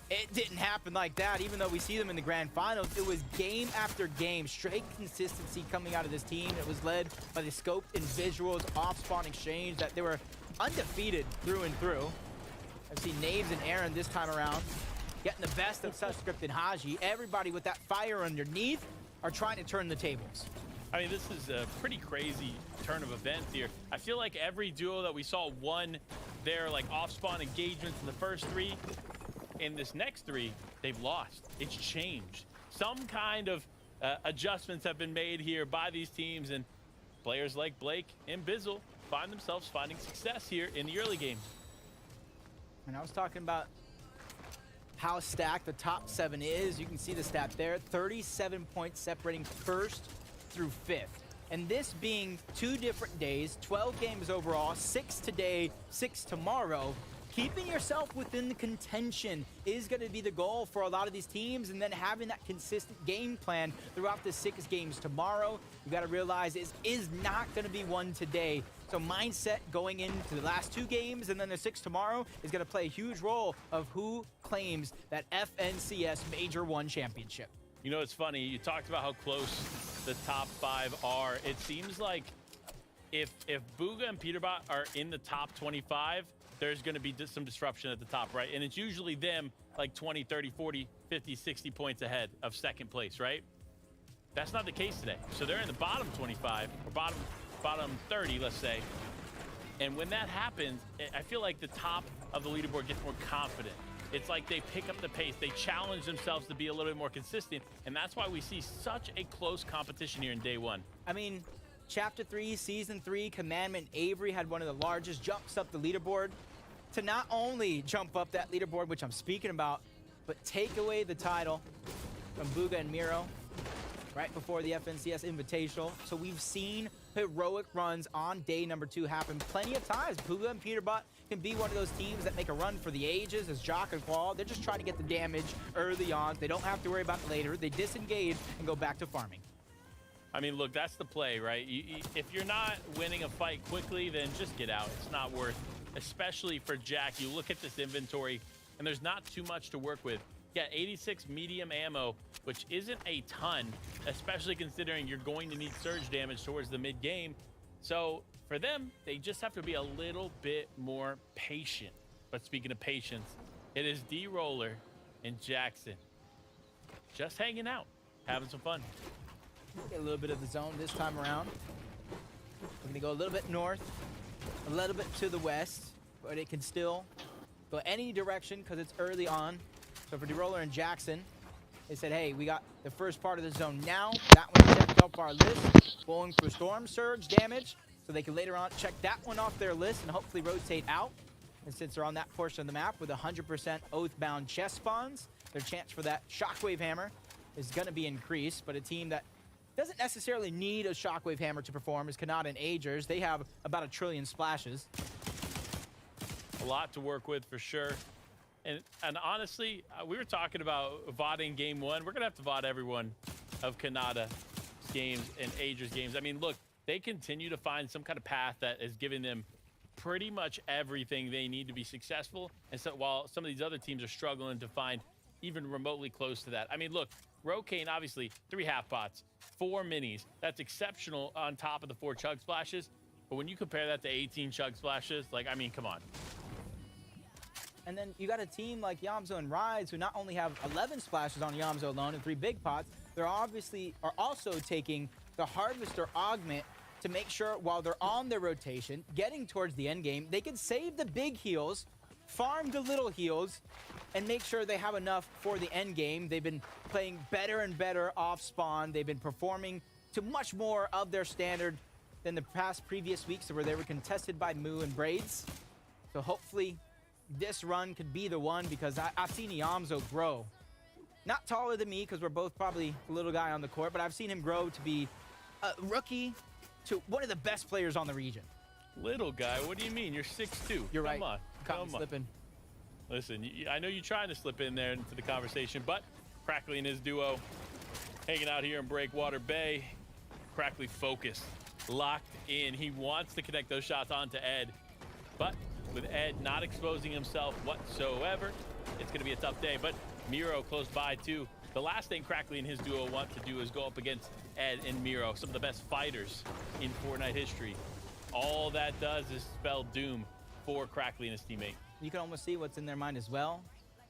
It didn't happen like that, even though we see them in the grand finals. It was game after game, straight consistency coming out of this team. It was led by the scoped and visuals off-spawn exchange that they were undefeated through and through. I've seen Naves and Aaron this time around getting the best of Subscript and Haji. Everybody with that fire underneath are trying to turn the tables. I mean, this is a pretty crazy turn of events here. I feel like every duo that we saw won their like off-spawn engagements in the first 3. In this next 3, they've lost. It's changed. Some kind of adjustments have been made here by these teams, and players like Blake and Bizzle find themselves finding success here in the early game. And I was talking about how stacked the top 7 is. You can see the stat there, 37 points separating 1st through 5th. And this being 2 different days, 12 games overall, 6 today, 6 tomorrow, keeping yourself within the contention is going to be the goal for a lot of these teams, and then having that consistent game plan throughout the 6 games tomorrow. You got to realize it is not going to be one today. So mindset going into the last 2 games and then the 6 tomorrow is going to play a huge role of who claims that FNCS Major 1 championship. You know, it's funny. You talked about how close the top 5 are. It seems like if Bugha and Peterbot are in the top 25, there's going to be some disruption at the top, right? And it's usually them like 20, 30, 40, 50, 60 points ahead of second place, right? That's not the case today. So they're in the bottom 25 or bottom 30, let's say. And when that happens, I feel like the top of the leaderboard gets more confident. It's like they pick up the pace. They challenge themselves to be a little bit more consistent. And that's why we see such a close competition here in day 1. I mean, Chapter 3, Season 3, Commandment Avery had one of the largest jumps up the leaderboard. To not only jump up that leaderboard, which I'm speaking about, but take away the title from Bugha and Miro right before the FNCS Invitational. So we've seen heroic runs on day number 2 happen plenty of times. Bugha and Peterbot can be one of those teams that make a run for the ages as Jock and Qual. They're just trying to get the damage early on. They don't have to worry about it later. They disengage and go back to farming. I mean, look, that's the play, right? If you're not winning a fight quickly, then just get out. It's not worth, especially for Jack. You look at this inventory, and there's not too much to work with. You got 86 medium ammo, which isn't a ton, especially considering you're going to need surge damage towards the mid-game. So for them, they just have to be a little bit more patient. But speaking of patience, it is D-Roller and Jackson just hanging out, having some fun. Get a little bit of the zone this time around. We're gonna go a little bit north, a little bit to the west, but it can still go any direction because it's early on. So for D-Roller and Jackson, they said, hey, we got the first part of the zone now. That one checked off our list, going for storm surge damage, so they can later on check that one off their list and hopefully rotate out. And since they're on that portion of the map with 100% Oathbound chest spawns, their chance for that Shockwave Hammer is gonna be increased. But a team that doesn't necessarily need a Shockwave Hammer to perform is Kanata and Agers. They have about 1 trillion splashes. A lot to work with for sure. And honestly, we were talking about VODing game 1. We're gonna have to VOD everyone of Kanata games and Agers games. I mean, look, they continue to find some kind of path that is giving them pretty much everything they need to be successful. And so while some of these other teams are struggling to find even remotely close to that. I mean, look, Rokane, obviously, 3 half pots, 4 minis. That's exceptional on top of the 4 chug splashes. But when you compare that to 18 chug splashes, like, I mean, come on. And then you got a team like Yamzo and Rides who not only have 11 splashes on Yamzo alone and 3 big pots, they're obviously are also taking the Harvester Augment to make sure while they're on their rotation, getting towards the end game, they can save the big heals, farm the little heals, and make sure they have enough for the end game. They've been playing better and better off spawn. They've been performing to much more of their standard than the previous weeks where they were contested by Moo and Braids. So hopefully this run could be the one, because I've seen Yamzo grow. Not taller than me, because we're both probably the little guy on the court, but I've seen him grow to be a rookie to one of the best players on the region. Little guy? What do you mean? You're 6'2". You're right. Come on. Caught me slipping. Listen, I know you're trying to slip in there into the conversation, but Crackley and his duo hanging out here in Breakwater Bay. Crackley focused, locked in. He wants to connect those shots onto Ed, but with Ed not exposing himself whatsoever, it's going to be a tough day. But Miro close by too. The last thing Crackley and his duo want to do is go up against Ed and Miro, some of the best fighters in Fortnite history. All that does is spell doom for Crackley and his teammate. You can almost see what's in their mind as well.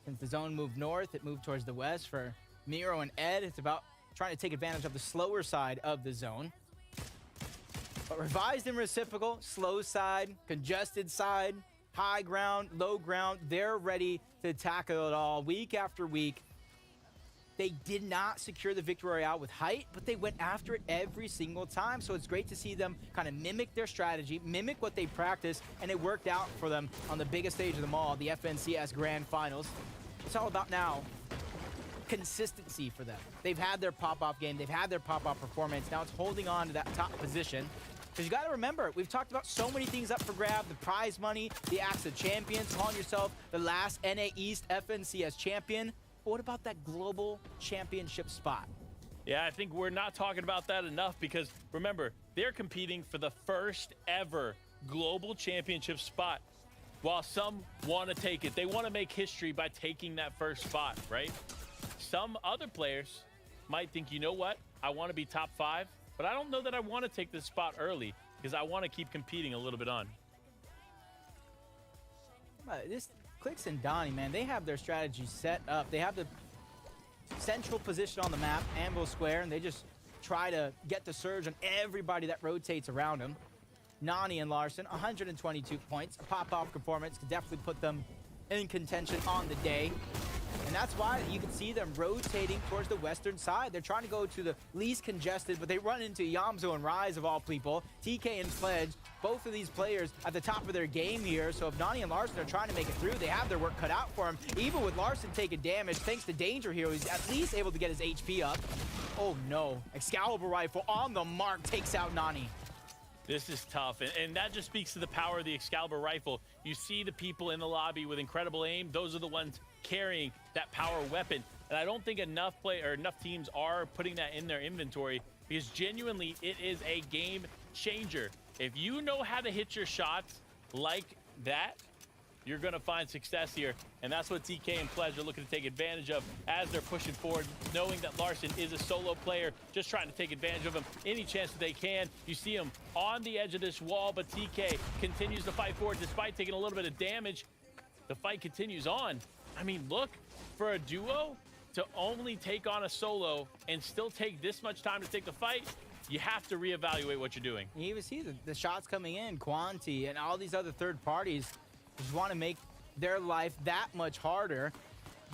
Since the zone moved north, it moved towards the west. For Miro and Ed, it's about trying to take advantage of the slower side of the zone. But revised and reciprocal, slow side, congested side, high ground, low ground, they're ready to tackle it all week after week. They did not secure the Victory Royale with height, but they went after it every single time. So it's great to see them kind of mimic their strategy, mimic what they practice, and it worked out for them on the biggest stage of them all, the FNCS Grand Finals. It's all about now consistency for them. They've had their pop-off game. They've had their pop-off performance. Now it's holding on to that top position. Because you got to remember, we've talked about so many things up for grab, the prize money, the Axe of Champions, calling yourself the last NA East FNCS champion. But what about that global championship spot? Yeah, I think we're not talking about that enough because remember, they're competing for the first ever global championship spot. While some want to take it, they want to make history by taking that first spot, right? Some other players might think, you know what? I want to be top 5, but I don't know that I want to take this spot early because I want to keep competing a little bit on. This Clix and Donnie, man, they have their strategy set up. They have the central position on the map, Anvil Square, and they just try to get the surge on everybody that rotates around them. Nani and Larson, 122 points. A pop-off performance could definitely put them in contention on the day. And that's why you can see them rotating towards the western side. They're trying to go to the least congested, but they run into Yamzo and Rise of all people. TK and Pledge, both of these players at the top of their game here. So if Nani and Larson are trying to make it through, they have their work cut out for him. Even with Larson taking damage, thanks to Danger here, he's at least able to get his HP up. Oh no, Excalibur Rifle on the mark takes out Nani. This is tough, and that just speaks to the power of the Excalibur Rifle. You see the people in the lobby with incredible aim. Those are the ones carrying that power weapon. And I don't think enough teams are putting that in their inventory because genuinely it is a game changer. If you know how to hit your shots like that, you're going to find success here. And that's what TK and Pledge are looking to take advantage of as they're pushing forward, knowing that Larson is a solo player, just trying to take advantage of him any chance that they can. You see him on the edge of this wall, but TK continues to fight forward despite taking a little bit of damage. The fight continues on. I mean, look, for a duo to only take on a solo and still take this much time to take the fight, you have to reevaluate what you're doing. You even see the shots coming in, Quanti and all these other third parties just want to make their life that much harder.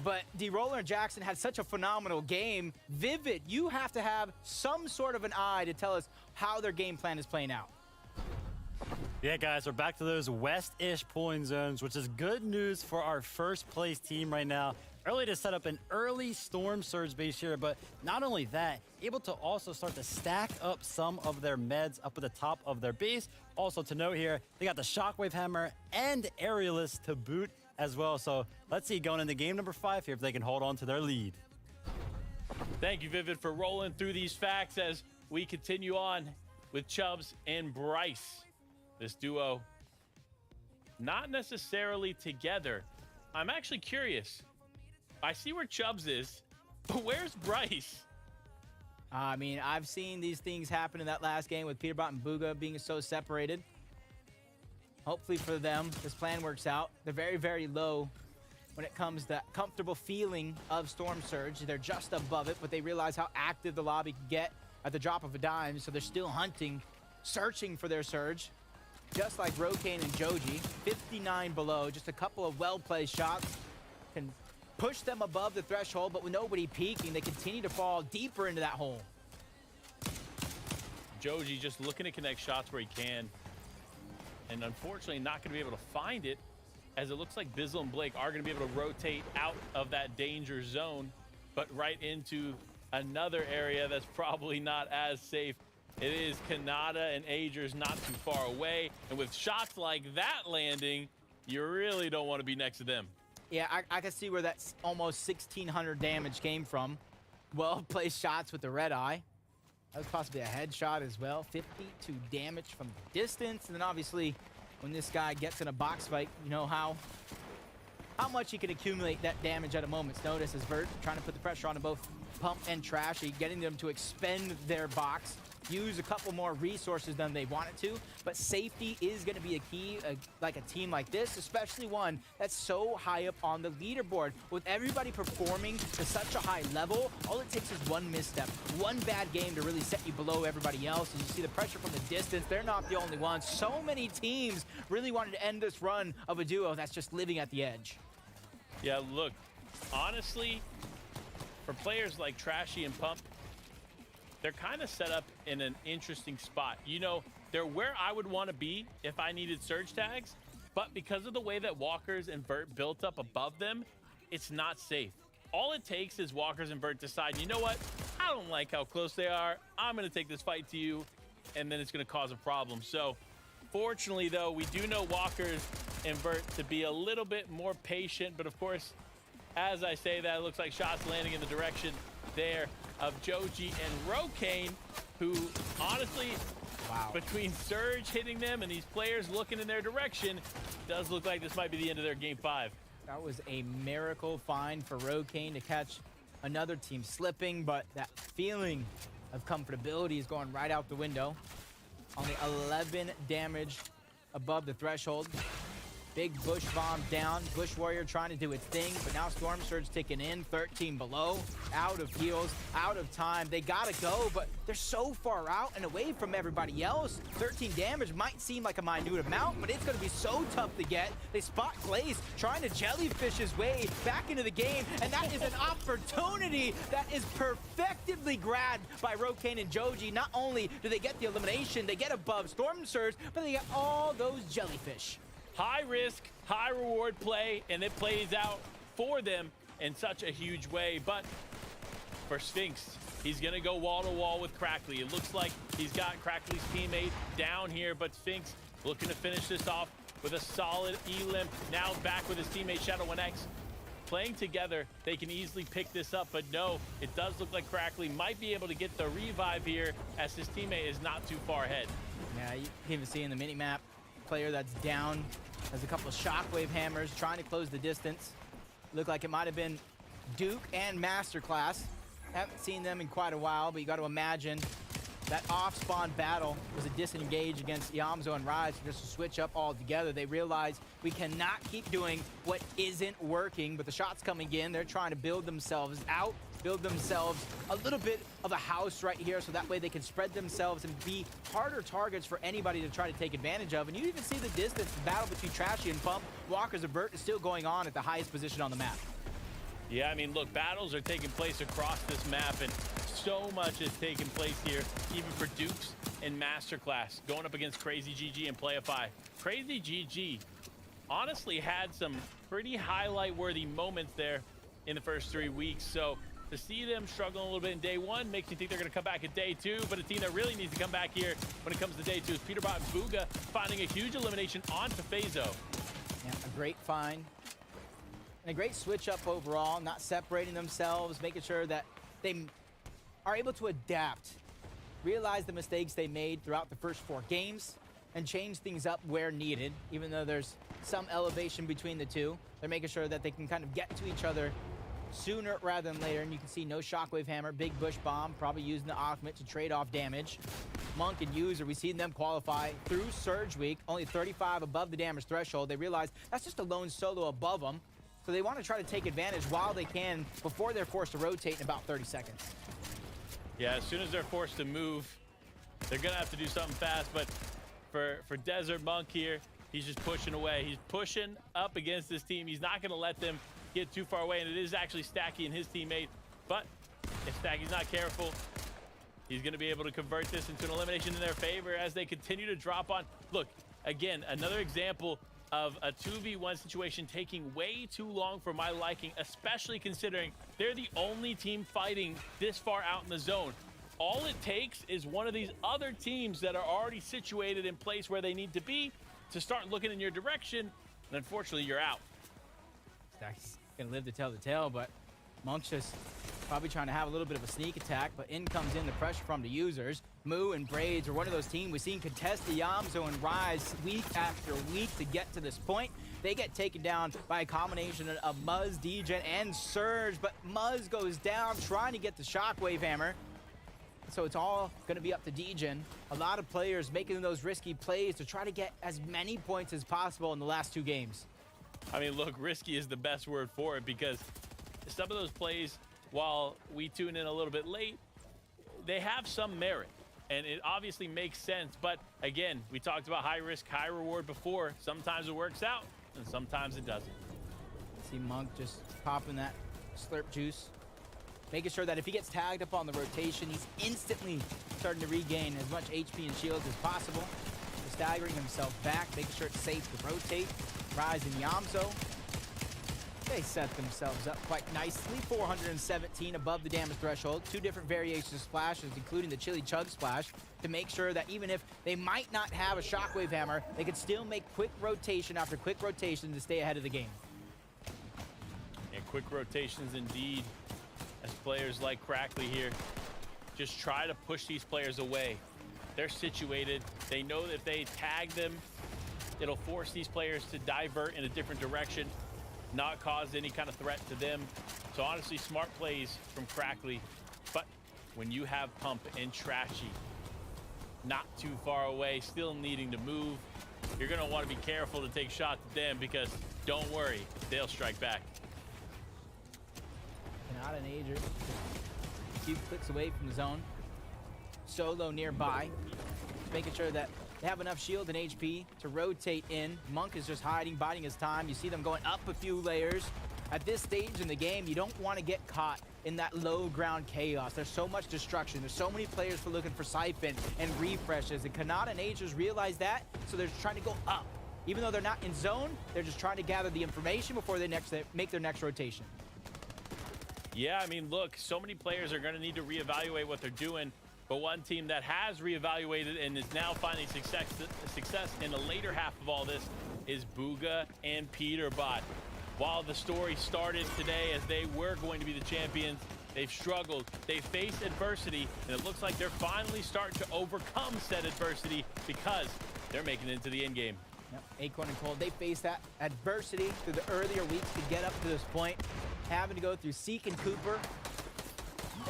But D-Roller and Jackson had such a phenomenal game. Vivid, you have to have some sort of an eye to tell us how their game plan is playing out. Yeah, guys, we're back to those west-ish pulling zones, which is good news for our first-place team right now. Early to set up an early Storm Surge base here, but not only that, able to also start to stack up some of their meds up at the top of their base. Also to note here, they got the Shockwave Hammer and Aerialist to boot as well. So let's see going into game number 5 here if they can hold on to their lead. Thank you, Vivid, for rolling through these facts as we continue on with Chubbs and Bryce. This duo, not necessarily together. I'm actually curious. I see where Chubbs is, but where's Bryce? I mean, I've seen these things happen in that last game with Peterbot and Bugha being so separated. Hopefully for them, this plan works out. They're very, very low when it comes to that comfortable feeling of Storm Surge. They're just above it, but they realize how active the lobby can get at the drop of a dime, so they're still hunting, searching for their Surge. Just like Rokane and Joji, 59 below, just a couple of well-placed shots can push them above the threshold, but with nobody peeking, they continue to fall deeper into that hole. Joji just looking to connect shots where he can, and unfortunately not going to be able to find it, as it looks like Bizzle and Blake are going to be able to rotate out of that danger zone, but right into another area that's probably not as safe. It is Kanata and Agers not too far away, and with shots like that landing, you really don't want to be next to them. Yeah, I can see where that almost 1,600 damage came from. Well-placed shots with the red eye. That was possibly a headshot as well. 52 damage from the distance. And then obviously, when this guy gets in a box fight, you know how much he can accumulate that damage at a moment's notice. As Vert trying to put the pressure on both Pump and Trashy, getting them to expend their box, use a couple more resources than they wanted to, but safety is going to be a key, like a team like this, especially one that's so high up on the leaderboard. With everybody performing to such a high level, all it takes is one misstep, one bad game to really set you below everybody else. And you see the pressure from the distance. They're not the only ones. So many teams really wanted to end this run of a duo that's just living at the edge. Yeah, look, honestly, for players like Trashy and Pump, they're kind of set up in an interesting spot. You know, they're where I would want to be if I needed surge tags, but because of the way that Walkers and Vert built up above them, it's not safe. All it takes is Walkers and Vert decide, you know what? I don't like how close they are. I'm going to take this fight to you. and then it's going to cause a problem. So fortunately, though, we do know Walker's invert to be a little bit more patient. But of course, as I say that, it looks like shots landing in the direction there of Joji and Rokane, who honestly, between Surge hitting them and these players looking in their direction, does look like this might be the end of their game 5. That was a miracle find for Rokane to catch another team slipping, but that feeling of comfortability is going right out the window. Only 11 damage above the threshold. Big Bush Bomb down. Bush Warrior trying to do its thing, but now Storm Surge ticking in. 13 below. Out of heals, out of time. They gotta go, but they're so far out and away from everybody else. 13 damage might seem like a minute amount, but it's gonna be so tough to get. They spot Glaze trying to jellyfish his way back into the game, and that is an opportunity that is perfectly grabbed by Rokane and Joji. Not only do they get the elimination, they get above Storm Surge, but they get all those jellyfish. High risk, high reward play, and it plays out for them in such a huge way. But for Sphinx, he's gonna go wall to wall with Crackly. It looks like he's got Crackly's teammate down here, but Sphinx looking to finish this off with a solid E-Limp. Now back with his teammate Shadow1X. Playing together, they can easily pick this up, but no, it does look like Crackly might be able to get the revive here as his teammate is not too far ahead. Yeah, you can even see in the mini-map, player that's down has a couple of shockwave hammers trying to close the distance. Looked like it might have been Duke and Masterclass. Haven't seen them in quite a while, but you got to imagine that off-spawn battle was a disengage against Yamzo and Rise, just to switch up altogether. They realized we cannot keep doing what isn't working, but the shots coming in, they're trying to build themselves out, build themselves a little bit of a house right here, so that way they can spread themselves and be harder targets for anybody to try to take advantage of. And you even see the distance, the battle between Trashy and Pump. Walker's Avert is still going on at the highest position on the map. Yeah, I mean, look, battles are taking place across this map, and so much is taking place here, even for Dukes and Masterclass, going up against Crazy GG and Playify. Crazy GG honestly had some pretty highlight-worthy moments there in the first 3 weeks, so to see them struggling a little bit in day 1 makes you think they're going to come back at day 2, but a team that really needs to come back here when it comes to day 2 is Peterbot and Bugha finding a huge elimination onto Fazo. Yeah, a great find. And a great switch up overall, not separating themselves, making sure that they are able to adapt, realize the mistakes they made throughout the first 4 games, and change things up where needed. Even though there's some elevation between the two, they're making sure that they can kind of get to each other sooner rather than later. And you can see no Shockwave Hammer, big Bush Bomb, probably using the Augment to trade off damage. Monk and User, we've seen them qualify through Surge Week, only 35 above the damage threshold. They realize that's just a lone solo above them. So they want to try to take advantage while they can before they're forced to rotate in about 30 seconds. Yeah, as soon as they're forced to move, they're going to have to do something fast. But for Desert Monk here, he's just pushing away. He's pushing up against this team. He's not going to let them get too far away. And it is actually Stacky and his teammate. But if Stacky's not careful, he's going to be able to convert this into an elimination in their favor as they continue to drop on. Look, again, another example of a 2v1 situation taking way too long for my liking, especially considering they're the only team fighting this far out in the zone. All it takes is one of these other teams that are already situated in place where they need to be to start looking in your direction, and unfortunately, you're out. Stack's gonna live to tell the tale, but Monk's just probably trying to have a little bit of a sneak attack, but in comes in the pressure from the users. Moo and Braids are one of those teams we've seen contest the Yamzo and Rise week after week to get to this point. They get taken down by a combination of Muzz, Degen, and Surge, but Muzz goes down trying to get the Shockwave Hammer. So it's all going to be up to Degen. A lot of players making those risky plays to try to get as many points as possible in the last 2 games. I mean, look, risky is the best word for it because some of those plays, while we tune in a little bit late, they have some merit. And it obviously makes sense. But again, we talked about high risk, high reward before. Sometimes it works out and sometimes it doesn't. See Monk just popping that slurp juice, making sure that if he gets tagged up on the rotation, he's instantly starting to regain as much HP and shields as possible. Just staggering himself back, making sure it's safe to rotate. Rise and Yamzo. They set themselves up quite nicely. 417 above the damage threshold. 2 different variations of splashes, including the Chili Chug splash, to make sure that even if they might not have a Shockwave Hammer, they could still make quick rotation after quick rotation to stay ahead of the game. And quick rotations indeed, as players like Crackly here just try to push these players away. They're situated. They know that if they tag them, it'll force these players to divert in a different direction, not cause any kind of threat to them. So honestly, smart plays from Crackly. But when you have Pump and Trashy not too far away, still needing to move, you're gonna want to be careful to take shots at them, because don't worry, they'll strike back. Not an Ager. A few clicks away from the zone. Solo nearby, making sure that they have enough shield and HP to rotate in. Monk is just hiding, biding his time. You see them going up a few layers. At this stage in the game, you don't want to get caught in that low ground chaos. There's so much destruction. There's so many players for looking for Siphon and refreshes. And Kanata and Agers realize that, so they're just trying to go up. Even though they're not in zone, they're just trying to gather the information before they make their next rotation. Yeah, I mean, look, so many players are going to need to reevaluate what they're doing. But one team that has reevaluated and is now finding success in the later half of all this is Bugha and Peterbot. While the story started today as they were going to be the champions, they've struggled. They faced adversity, and it looks like they're finally starting to overcome said adversity, because they're making it into the end game. Yep. Acorn and Cold, they faced that adversity through the earlier weeks to get up to this point, having to go through Seek and Cooper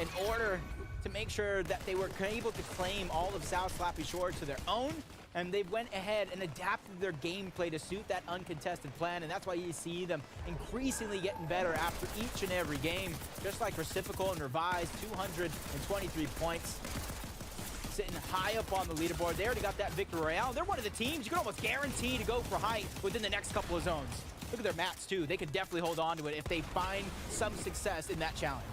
in order to make sure that they were able to claim all of South Slappy Shore to their own, and they went ahead and adapted their gameplay to suit that uncontested plan, and that's why you see them increasingly getting better after each and every game, just like Reciprocal and Revise. 223 points, sitting high up on the leaderboard. They already got that victory royale. They're one of the teams you can almost guarantee to go for height within the next couple of zones. Look at their mats too. They could definitely hold on to it if they find some success in that challenge.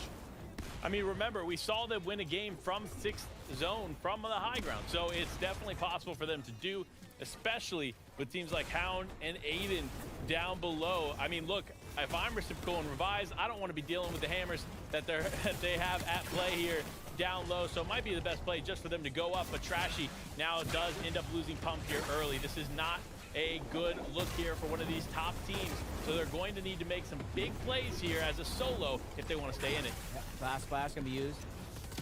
I mean, remember, we saw them win a game from 6th zone from the high ground. So it's definitely possible for them to do, especially with teams like Hound and Aiden down below. I mean, look, if I'm Reciprocal and Revise, I don't want to be dealing with the hammers that they have at play here down low. So it might be the best play just for them to go up. But Trashy now does end up losing Pump here early. This is not a good look here for one of these top teams. So they're going to need to make some big plays here as a solo if they want to stay in it. Yep. Last Flash gonna be used.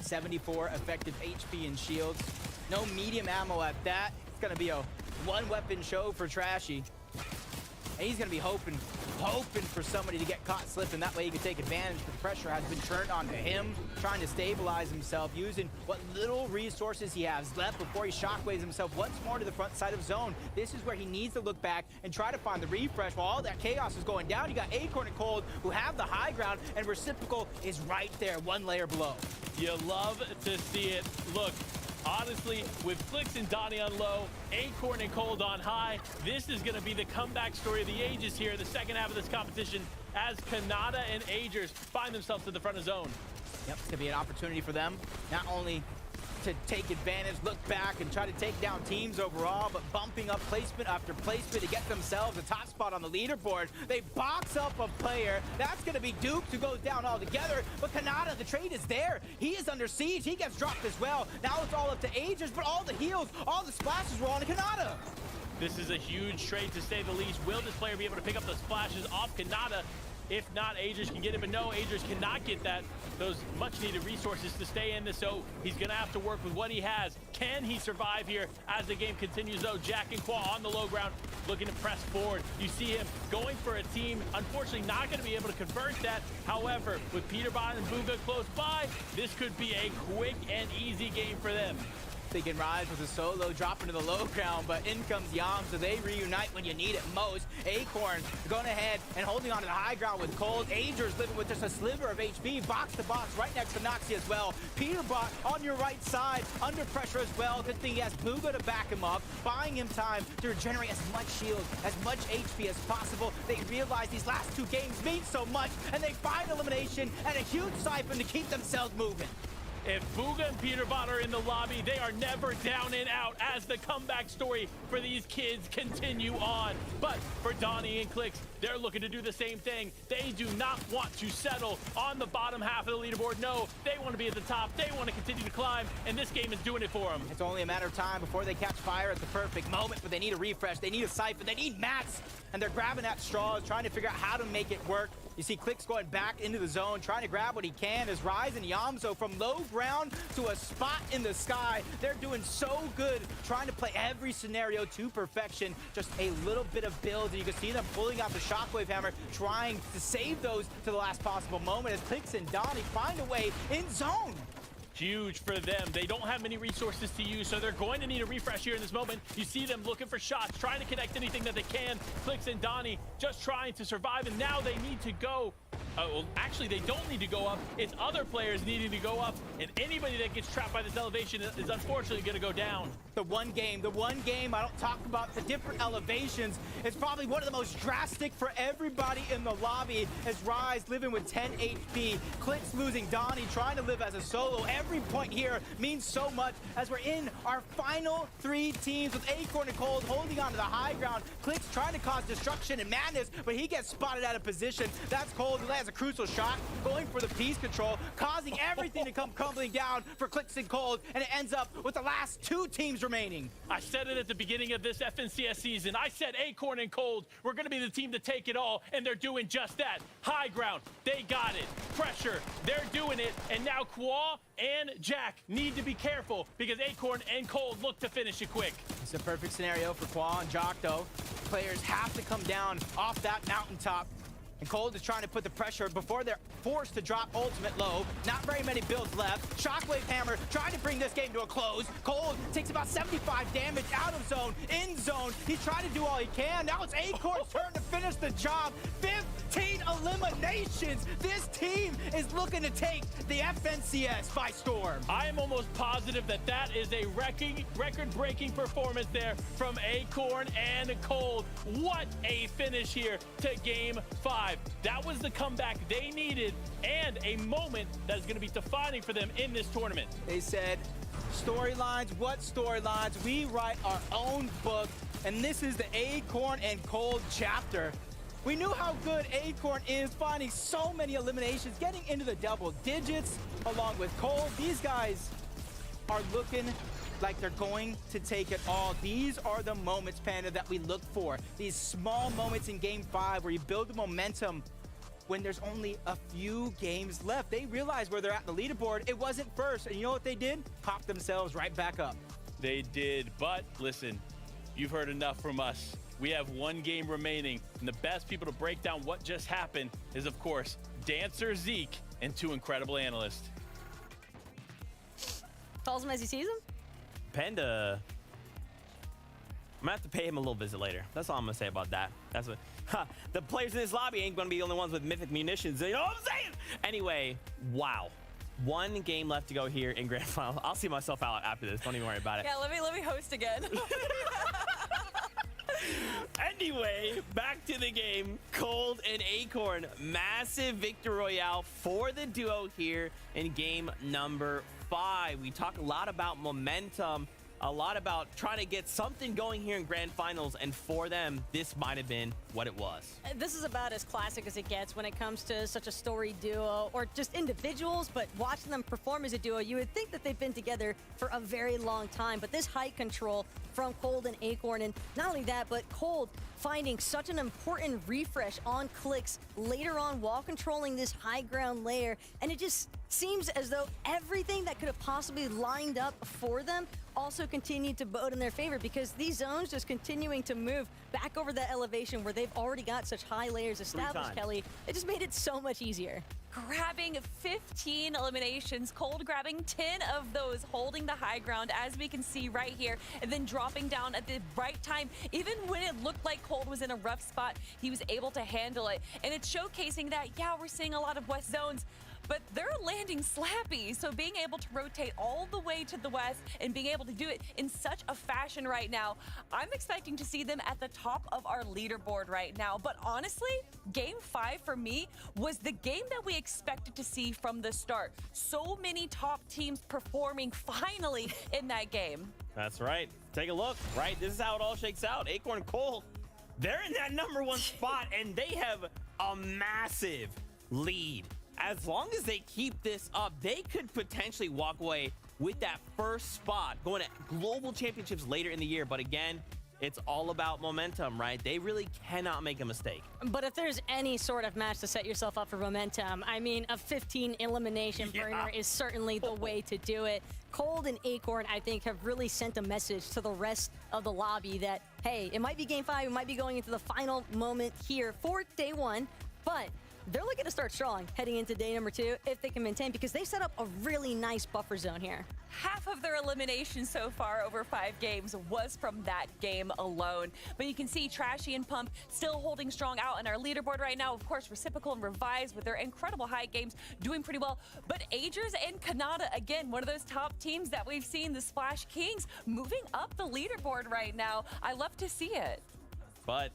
74 effective HP and shields. No medium ammo at that. It's gonna be a one-weapon show for Trashy. And he's gonna be hoping for somebody to get caught slipping. That way he can take advantage, but the pressure has been turned onto him, trying to stabilize himself, using what little resources he has left before he shockwaves himself once more to the front side of zone. This is where he needs to look back and try to find the refresh while all that chaos is going down. You got Acorn and Cold, who have the high ground, and Reciprocal is right there, one layer below. You love to see it. Look, honestly, with Clix and Donnie on low, Acorn and Cold on high, this is going to be the comeback story of the ages here in the second half of this competition, as Kanata and Agers find themselves to the front of zone. Yep, it's going to be an opportunity for them, not only to take advantage, look back, and try to take down teams overall, but bumping up placement after placement to get themselves a top spot on the leaderboard. They box up a player. That's going to be Duke, who goes down altogether, but Kanata, the trade is there. He is under siege. He gets dropped as well. Now it's all up to Agers, but all the heals, all the splashes were on Kanata. This is a huge trade, to say the least. Will this player be able to pick up the splashes off Kanata? If not, Agers can get it, but no, Agers cannot get those much-needed resources to stay in this, so he's going to have to work with what he has. Can he survive here as the game continues, though? Jack and Qua on the low ground, looking to press forward. You see him going for a team, unfortunately not going to be able to convert that. However, with Peterbot and Bugha close by, this could be a quick and easy game for them. They can rise with a solo, dropping to the low ground, but in comes Yam, so they reunite when you need it most. Acorn going ahead and holding on to the high ground with Cold. Agers living with just a sliver of HP, box to box, right next to Noxie as well. Peterbot on your right side, under pressure as well. Good thing he has Bugha to back him up, buying him time to regenerate as much shield, as much HP as possible. They realize these last 2 games mean so much, and they find elimination and a huge siphon to keep themselves moving. If Bugha and Peterbot are in the lobby, they are never down and out as the comeback story for these kids continue on. But for Donnie and Clix, they're looking to do the same thing. They do not want to settle on the bottom half of the leaderboard. No, they want to be at the top. They want to continue to climb, and this game is doing it for them. It's only a matter of time before they catch fire at the perfect moment, but they need a refresh. They need a Cypher. They need mats, and they're grabbing at straws, trying to figure out how to make it work. You see Clix going back into the zone, trying to grab what he can as Rise and Yamso from low ground to a spot in the sky. They're doing so good, trying to play every scenario to perfection. Just a little bit of build, and you can see them pulling out the Shockwave Hammer, trying to save those to the last possible moment as Clix and Donnie find a way in zone. Huge for them. They don't have many resources to use, so they're going to need a refresh here in this moment. You see them looking for shots, trying to connect anything that they can. Clix and Donnie just trying to survive, and now they need to go. Well, actually, they don't need to go up. It's other players needing to go up, and anybody that gets trapped by this elevation is unfortunately going to go down. The one game, I don't talk about the different elevations. It's probably one of the most drastic for everybody in the lobby as Rise living with 10 HP. Clix losing Donnie, trying to live as a solo. Every point here means so much as we're in our final 3 teams with Acorn and Cold holding on to the high ground. Clix trying to cause destruction and madness, but he gets spotted out of position. That's Cold, who lands a crucial shot, going for the piece control, causing everything to come crumbling down for Clix and Cold, and it ends up with the last 2 teams remaining. I said it at the beginning of this FNCS season. I said Acorn and Cold were going to be the team to take it all, and they're doing just that. High ground, they got it. Pressure, they're doing it, and now Kwa and Jack need to be careful because Acorn and Cold look to finish it quick. It's a perfect scenario for Kwa and Jock, though. Players have to come down off that mountaintop. And Cold is trying to put the pressure before they're forced to drop ultimate low. Not very many builds left. Shockwave Hammer trying to bring this game to a close. Cold takes about 75 damage out of zone, in zone. He's trying to do all he can. Now it's Acorn's turn to finish the job. 15 eliminations. This team is looking to take the FNCS by storm. I am almost positive that that is a record-breaking performance there from Acorn and Cold. What a finish here to Game 5. That was the comeback they needed and a moment that is going to be defining for them in this tournament. They said, storylines, what storylines? We write our own book, and this is the Acorn and Cold chapter. We knew how good Acorn is, finding so many eliminations, getting into the double digits along with Cold. These guys are looking like they're going to take it all. These are the moments, Panda, that we look for. These small moments in Game 5 where you build the momentum when there's only a few games left. They realized where they're at in the leaderboard. It wasn't first, and you know what they did? Popped themselves right back up. They did, but listen, you've heard enough from us. We have 1 game remaining, and the best people to break down what just happened is, of course, Dancer Zeke and 2 incredible analysts. Calls him as he sees him? Panda, I'm gonna have to pay him a little visit later. That's all I'm gonna say about that. That's what the players in this lobby ain't gonna be the only ones with mythic munitions. You know what I'm saying? Anyway, wow. 1 game left to go here in Grand Final. I'll see myself out after this. Don't even worry about it. Yeah, let me host again. Anyway, back to the game. Cold and Acorn, massive victory royale for the duo here in game number 5. We talk a lot about momentum, a lot about trying to get something going here in Grand Finals, and for them, this might have been what it was. This is about as classic as it gets when it comes to such a storied duo or just individuals, but watching them perform as a duo, you would think that they've been together for a very long time, but this height control from Cold and Acorn, and not only that, but Cold finding such an important refresh on Clix later on while controlling this high ground layer, and it just seems as though everything that could have possibly lined up for them also continued to bode in their favor, because these zones just continuing to move back over that elevation where they've already got such high layers established, Kelly. It just made it so much easier. Grabbing 15 eliminations, Cold grabbing 10 of those, holding the high ground, as we can see right here, and then dropping down at the right time. Even when it looked like Cold was in a rough spot, he was able to handle it. And it's showcasing that, yeah, we're seeing a lot of West zones, but they're landing slappy. So being able to rotate all the way to the west and being able to do it in such a fashion right now, I'm expecting to see them at the top of our leaderboard right now. But honestly, game 5 for me was the game that we expected to see from the start. So many top teams performing finally in that game. That's right. Take a look, right? This is how it all shakes out. Acorn Cold, they're in that #1 spot, and they have a massive lead. As long as they keep this up, they could potentially walk away with that first spot, going to global championships later in the year. But again, it's all about momentum, right? They really cannot make a mistake. But if there's any sort of match to set yourself up for momentum, I mean, a 15 elimination burner is certainly the way to do it. Cold and Acorn, I think, have really sent a message to the rest of the lobby that, hey, it might be game 5, it might be going into the final moment here for day 1, but they're looking to start strong heading into day number 2 if they can maintain, because they set up a really nice buffer zone here. Half of their elimination so far over 5 games was from that game alone. But you can see Trashy and Pump still holding strong out on our leaderboard right now. Of course, Reciprocal and Revise with their incredible high games doing pretty well. But Agers and Kanata, again, one of those top teams that we've seen, the Splash Kings, moving up the leaderboard right now. I love to see it. But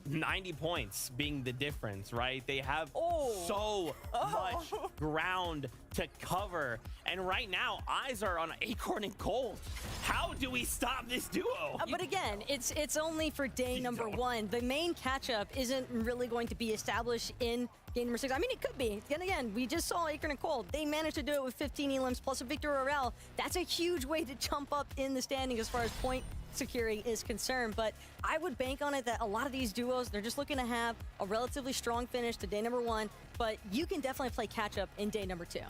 90 points being the difference, right? They have so much ground to cover. And right now, eyes are on Acorn and Cold. How do we stop this duo? But again, it's only for day number 1. The main catch-up isn't really going to be established in game number 6. I mean, it could be. And again, we just saw Acorn and Cold. They managed to do it with 15 elims plus a Victor Aurel. That's a huge way to jump up in the standing as far as point securing is concerned. But I would bank on it that a lot of these duos, they're just looking to have a relatively strong finish to day number 1, but you can definitely play catch-up in day number 2.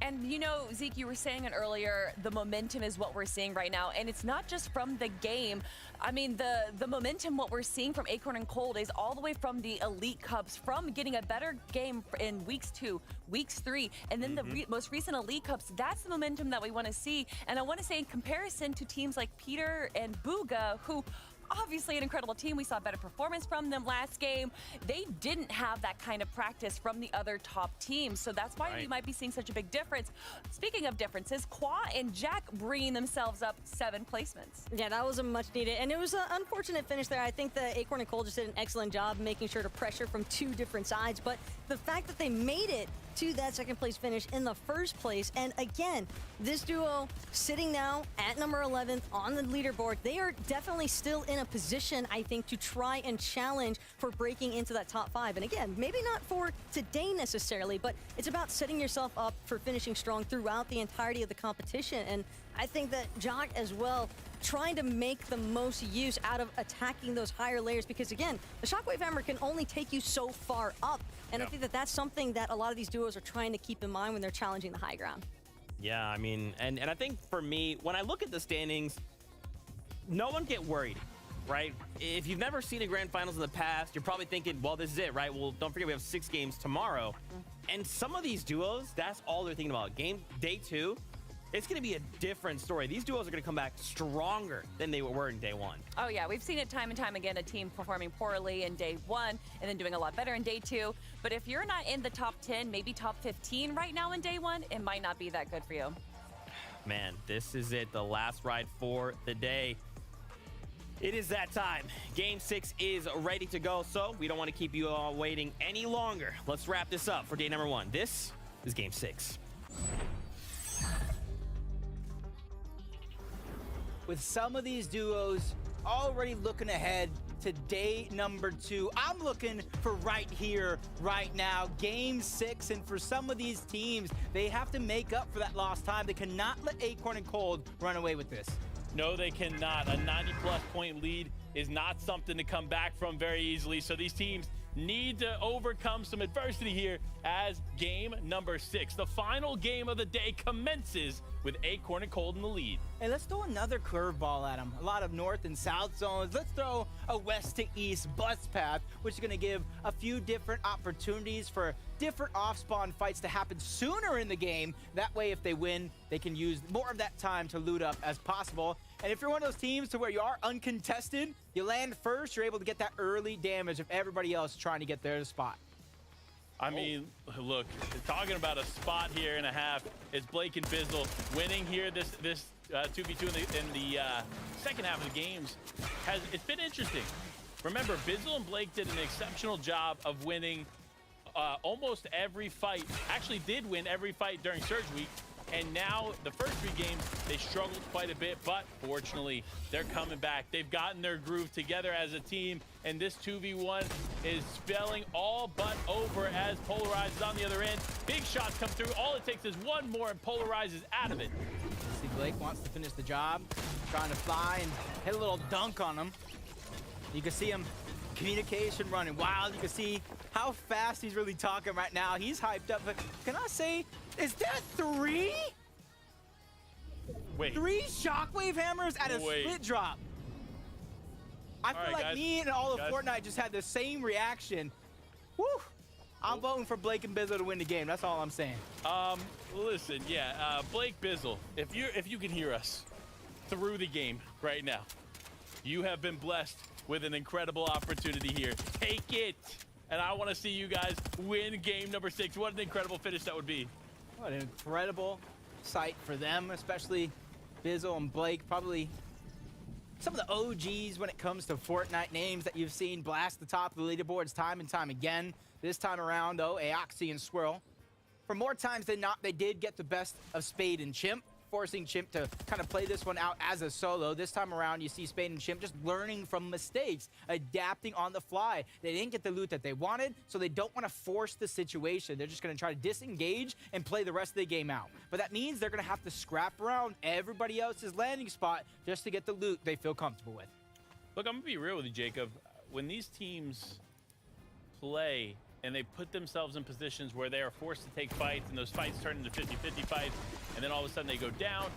And you know, Zeke, you were saying it earlier, the momentum is what we're seeing right now. And it's not just from the game. I mean, the momentum, what we're seeing from Acorn and Cold is all the way from the Elite Cups, from getting a better game in weeks 2, weeks 3, and then the most recent Elite Cups. That's the momentum that we want to see. And I want to say in comparison to teams like Peter and Bugha, who obviously an incredible team. We saw better performance from them last game. They didn't have that kind of practice from the other top teams. So that's why we might be seeing such a big difference. Speaking of differences, Qua and Jack bringing themselves up 7 placements. Yeah, that was a much needed, and it was an unfortunate finish there. I think the Acorn and Cold just did an excellent job making sure to pressure from 2 different sides, but the fact that they made it to that 2nd place finish in the first place, and again, this duo sitting now at number 11th on the leaderboard, they are definitely still in a position, I think, to try and challenge for breaking into that top 5. And again, maybe not for today necessarily, but it's about setting yourself up for finishing strong throughout the entirety of the competition. And I think that Jock as well, trying to make the most use out of attacking those higher layers, because again, the Shockwave Hammer can only take you so far up. And I think that that's something that a lot of these duos are trying to keep in mind when they're challenging the high ground. Yeah, I mean, and I think for me, when I look at the standings, no one get worried, right? If you've never seen a grand finals in the past, you're probably thinking, well, this is it, right? Well, don't forget we have 6 games tomorrow. And some of these duos, that's all they're thinking about. Day 2, it's going to be a different story. These duos are going to come back stronger than they were in day 1. Oh, yeah. We've seen it time and time again, a team performing poorly in day 1 and then doing a lot better in day 2. But if you're not in the top 10, maybe top 15 right now in day 1, it might not be that good for you. Man, this is it. The last ride for the day. It is that time. Game 6 is ready to go, so we don't want to keep you all waiting any longer. Let's wrap this up for day number 1. This is Game 6. With some of these duos already looking ahead to day number 2, I'm looking for right here, right now, game 6. And for some of these teams, they have to make up for that lost time. They cannot let Acorn and Cold run away with this. No, they cannot. A 90-plus point lead is not something to come back from very easily. So these teams need to overcome some adversity here as game number 6. The final game of the day commences with Acorn and Cold in the lead. Hey, let's throw another curveball at them. A lot of north and south zones. Let's throw a west to east bus path, which is going to give a few different opportunities for different off-spawn fights to happen sooner in the game. That way, if they win, they can use more of that time to loot up as possible. And if you're one of those teams to where you are uncontested, you land first, you're able to get that early damage of everybody else trying to get their spot. I mean, look, talking about a spot here and a half. It's Blake and Bizzle winning here. This 2v2 in the second half of the games it's been interesting. Remember, Bizzle and Blake did an exceptional job of winning almost every fight. Actually, did win every fight during Surge Week. And now, the first 3 games, they struggled quite a bit, but fortunately, they're coming back. They've gotten their groove together as a team, and this 2v1 is spelling all but over as Polarize is on the other end. Big shots come through. All it takes is one more, and Polarize is out of it. See, Blake wants to finish the job, trying to fly and hit a little dunk on him. You can see him, communication running wild. You can see how fast he's really talking right now. He's hyped up, but can I say, is that 3? Wait. 3 shockwave hammers at a split drop. I feel like me and all of Fortnite just had the same reaction. Woo! I'm voting for Blake and Bizzle to win the game. That's all I'm saying. Listen, yeah, Blake Bizzle, if you can hear us through the game right now, you have been blessed with an incredible opportunity here. Take it! And I want to see you guys win game number 6. What an incredible finish that would be. What an incredible sight for them, especially Bizzle and Blake. Probably some of the OGs when it comes to Fortnite names that you've seen blast the top of the leaderboards time and time again. This time around, though, Aoxy and Swirl. For more times than not, they did get the best of Spade and Chimp, forcing Chimp to kind of play this one out as a solo. This time around, you see Spade and Chimp just learning from mistakes, adapting on the fly. They didn't get the loot that they wanted, so they don't want to force the situation. They're just going to try to disengage and play the rest of the game out. But that means they're going to have to scrap around everybody else's landing spot just to get the loot they feel comfortable with. Look, I'm going to be real with you, Jacob. When these teams play and they put themselves in positions where they are forced to take fights, and those fights turn into 50-50 fights, and then all of a sudden they go down,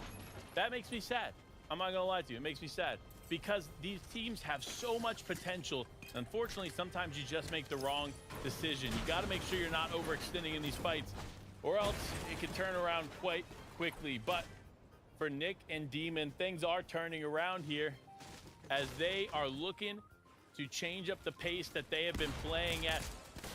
that makes me sad. I'm not gonna lie to you, it makes me sad. Because these teams have so much potential. Unfortunately, sometimes you just make the wrong decision. You gotta make sure you're not overextending in these fights, or else it can turn around quite quickly. But for Nick and Demon, things are turning around here as they are looking to change up the pace that they have been playing at.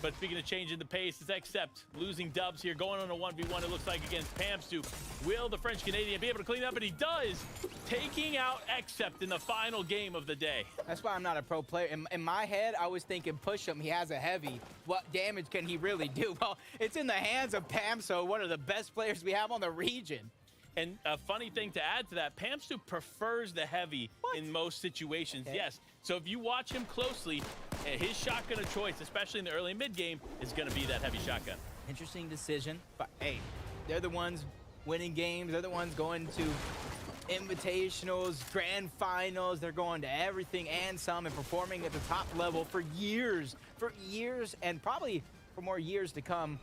But speaking of changing the pace, it's Accept losing dubs here, going on a 1v1, it looks like, against Pamstu. Will the French-Canadian be able to clean up? And he does, taking out Accept in the final game of the day. That's why I'm not a pro player. In my head, I was thinking, push him, he has a heavy. What damage can he really do? Well, it's in the hands of Pamstu, one of the best players we have on the region. And a funny thing to add to that, Pamstu prefers the heavy in most situations, yes. So if you watch him closely, his shotgun of choice, especially in the early and mid game, is going to be that heavy shotgun. Interesting decision, but hey, they're the ones winning games. They're the ones going to invitationals, grand finals. They're going to everything and some and performing at the top level for years, and probably for more years to come.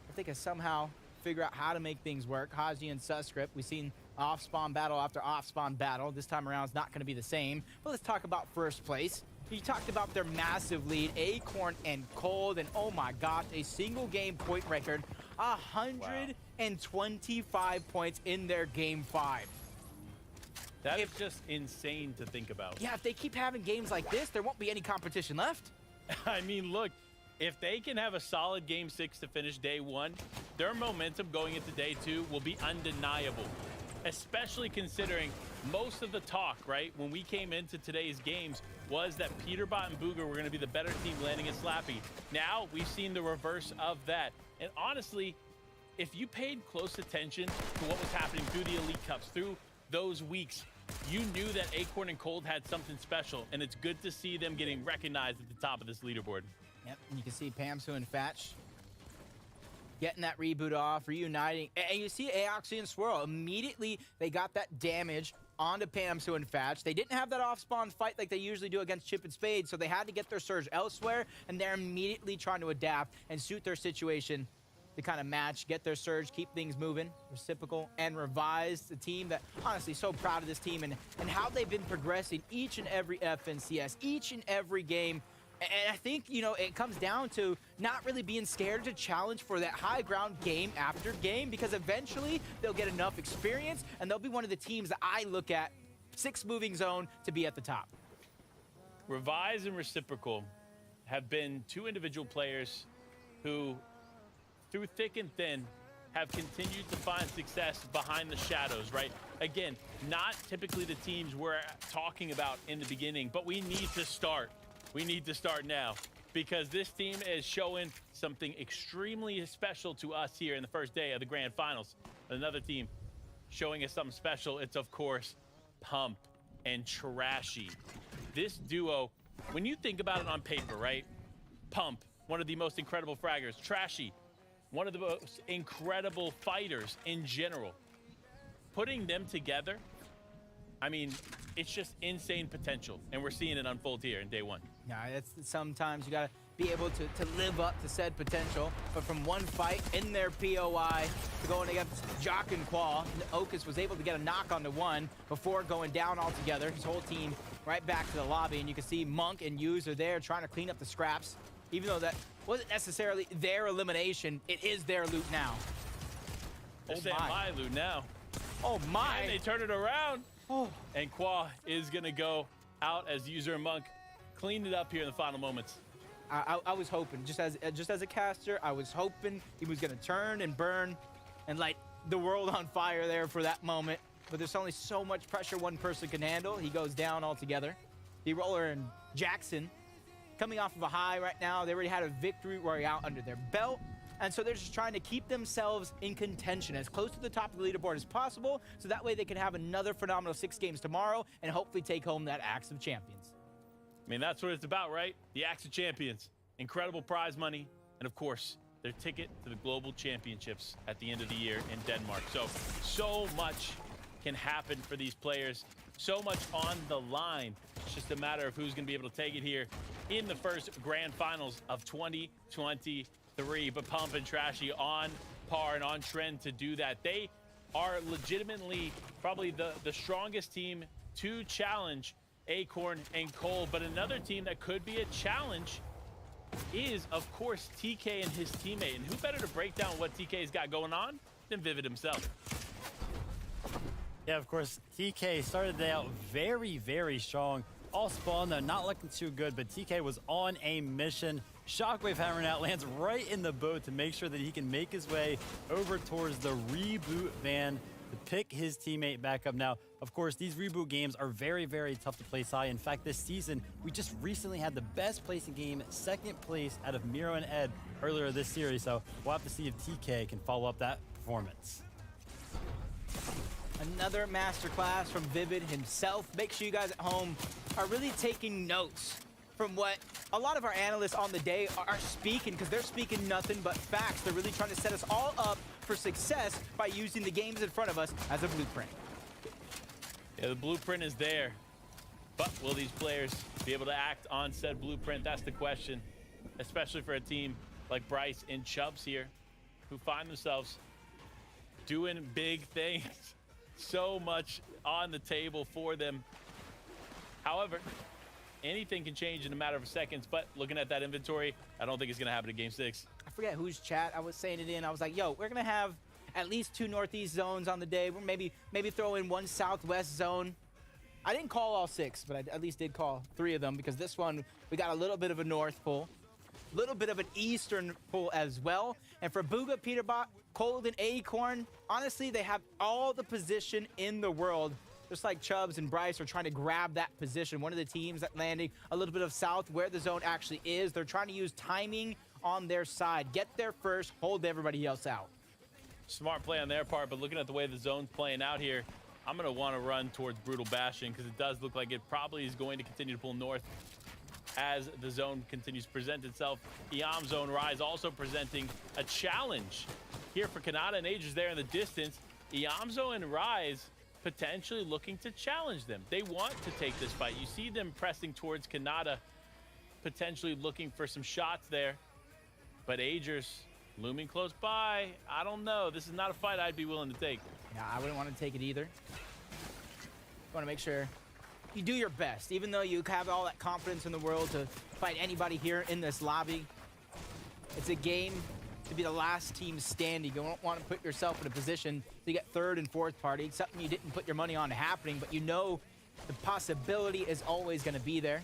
If they can somehow figure out how to make things work. Haji and Suscript, we've seen off-spawn battle after off-spawn battle. This time around, it's not going to be the same. But let's talk about first place. You talked about their massive lead, Acorn and Cold, and oh my gosh, a single game point record, 125 points in their game 5. That is just insane to think about. Yeah, if they keep having games like this, there won't be any competition left. I mean, look, if they can have a solid game 6 to finish day 1, their momentum going into day 2 will be undeniable, especially considering most of the talk, right, when we came into today's games was that Peterbot and Booger were going to be the better team landing at Slappy. Now we've seen the reverse of that. And honestly, if you paid close attention to what was happening through the Elite Cups, through those weeks, you knew that Acorn and Cold had something special, and it's good to see them getting recognized at the top of this leaderboard. Yep, and you can see Pamsu and Fatch getting that reboot off, reuniting. And you see Aoxy and Swirl. Immediately, they got that damage onto Pamsu and Fatch. They didn't have that off-spawn fight like they usually do against Chip and Spade, so they had to get their surge elsewhere, and they're immediately trying to adapt and suit their situation to kind of match, get their surge, keep things moving. Reciprocal and Revised, the team that, honestly, so proud of this team and how they've been progressing each and every FNCS, each and every game. And I think, you know, it comes down to not really being scared to challenge for that high ground game after game, because eventually they'll get enough experience and they'll be one of the teams that I look at, 6 moving zone, to be at the top. Revise and Reciprocal have been 2 individual players who through thick and thin, have continued to find success behind the shadows, right? Again, not typically the teams we're talking about in the beginning, but we need to start. We need to start now because this team is showing something extremely special to us here in the first day of the grand finals. Another team showing us something special. It's, of course, Pump and Trashy. This duo, when you think about it on paper, right? Pump, one of the most incredible fraggers. Trashy, one of the most incredible fighters in general. Putting them together, I mean, it's just insane potential, and we're seeing it unfold here in day one. Yeah, it's sometimes you gotta be able to live up to said potential, but from one fight in their POI to going against Jock and Qual, Ocus was able to get a knock onto one before going down altogether. His whole team right back to the lobby, and you can see Monk and Yuz are there trying to clean up the scraps. Even though that wasn't necessarily their elimination, it is their loot now. They're saying my loot now. Oh my! And they turn it around. Oh. And Qua is gonna go out as User and Monk cleaned it up here in the final moments. I was hoping, just as a caster, I was hoping he was gonna turn and burn and light the world on fire there for that moment. But there's only so much pressure one person can handle. He goes down altogether. D-Roller and Jackson coming off of a high right now. They already had a victory royale under their belt. And so they're just trying to keep themselves in contention as close to the top of the leaderboard as possible. So that way they can have another phenomenal 6 games tomorrow and hopefully take home that Axe of Champions. I mean, that's what it's about, right? The Axe of Champions, incredible prize money, and of course, their ticket to the Global Championships at the end of the year in Denmark. So much can happen for these players. So much on the line. It's just a matter of who's going to be able to take it here in the first grand finals of 2023. But Pump and Trashy on par and on trend to do that. They are legitimately probably the strongest team to challenge Acorn and Cole. But another team that could be a challenge is, of course, TK and his teammate. And who better to break down what TK's got going on than Vivid himself? Yeah, of course, TK started the day out very, very strong. All spawn, though, not looking too good, but TK was on a mission. Shockwave hammering out, lands right in the boat to make sure that he can make his way over towards the reboot van to pick his teammate back up. Now, of course, these reboot games are very, very tough to place high. In fact, this season, we just recently had the best placing game, second place out of Miro and Ed earlier this series. So we'll have to see if TK can follow up that performance. Another masterclass from Vivid himself. Make sure you guys at home are really taking notes from what a lot of our analysts on the day are speaking, because they're speaking nothing but facts. They're really trying to set us all up for success by using the games in front of us as a blueprint. Yeah, the blueprint is there, but will these players be able to act on said blueprint? That's the question, especially for a team like Bryce and Chubbs here, who find themselves doing big things. So much on the table for them. However, anything can change in a matter of seconds, but looking at that inventory, I don't think it's gonna happen in game 6. I forget whose chat I was saying it in. I was like, yo, we're gonna have at least 2 northeast zones on the day. We're maybe throw in 1 southwest zone. I didn't call all 6, but I at least did call 3 of them, because this one, we got a little bit of a north pull, a little bit of an eastern pull as well. And for Bugha, Peterbot, Cold, and Acorn, honestly, they have all the position in the world. Just like Chubbs and Bryce are trying to grab that position. One of the teams that landing a little bit of south where the zone actually is. They're trying to use timing on their side. Get there first, hold everybody else out. Smart play on their part, but looking at the way the zone's playing out here, I'm gonna wanna run towards Brutal Bastion, because it does look like it probably is going to continue to pull north as the zone continues to present itself. Eam Zone Rise also presenting a challenge here for Kanata and Aegis there in the distance. Eam Zone and Rise potentially looking to challenge them. They want to take this fight. You see them pressing towards Kanata, potentially looking for some shots there. But Aegis looming close by. I don't know. This is not a fight I'd be willing to take. Yeah, I wouldn't want to take it either. Want to make sure you do your best, even though you have all that confidence in the world to fight anybody here in this lobby. It's a game to be the last team standing. You don't want to put yourself in a position to get 3rd and 4th party. It's something you didn't put your money on happening, but you know the possibility is always going to be there.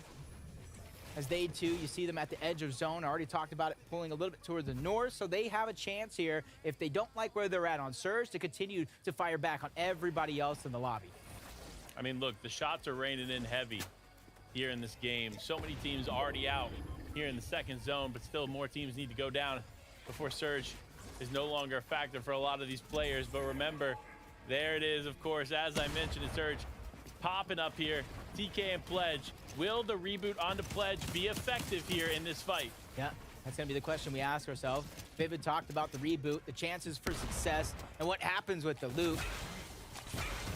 as they too, you see them at the edge of zone. I already talked about it, pulling a little bit towards the north, so they have a chance here, if they don't like where they're at on Surge, to continue to fire back on everybody else in the lobby. I mean, look, the shots are raining in heavy here in this game. So many teams already out here in the second zone, but still more teams need to go down before Surge is no longer a factor for a lot of these players. But remember, there it is, of course, as I mentioned, it's Surge popping up here. TK and Pledge. Will the reboot onto Pledge be effective here in this fight? Yeah, that's going to be the question we ask ourselves. Vivid talked about the reboot, the chances for success, and what happens with the loot.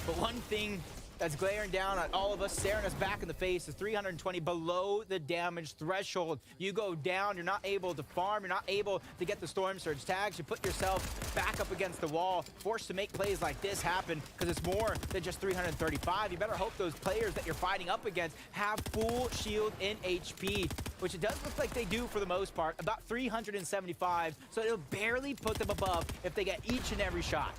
But one thing that's glaring down at all of us, staring us back in the face, is 320 below the damage threshold. You go down, you're not able to farm, you're not able to get the Storm Surge tags, you put yourself back up against the wall, forced to make plays like this happen, because it's more than just 335. You better hope those players that you're fighting up against have full shield in HP, which it does look like they do for the most part, about 375, so it'll barely put them above if they get each and every shot.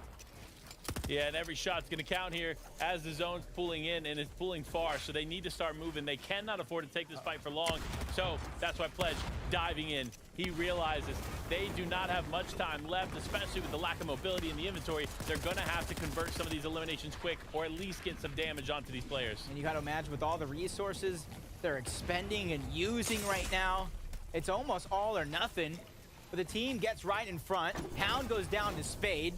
Yeah, and every shot's going to count here as the zone's pulling in, and it's pulling far, so they need to start moving. They cannot afford to take this fight for long, so that's why Pledge diving in. He realizes they do not have much time left, especially with the lack of mobility in the inventory. They're going to have to convert some of these eliminations quick, or at least get some damage onto these players. And you got to imagine with all the resources they're expending and using right now, it's almost all or nothing. But the team gets right in front. Hound goes down to Spade.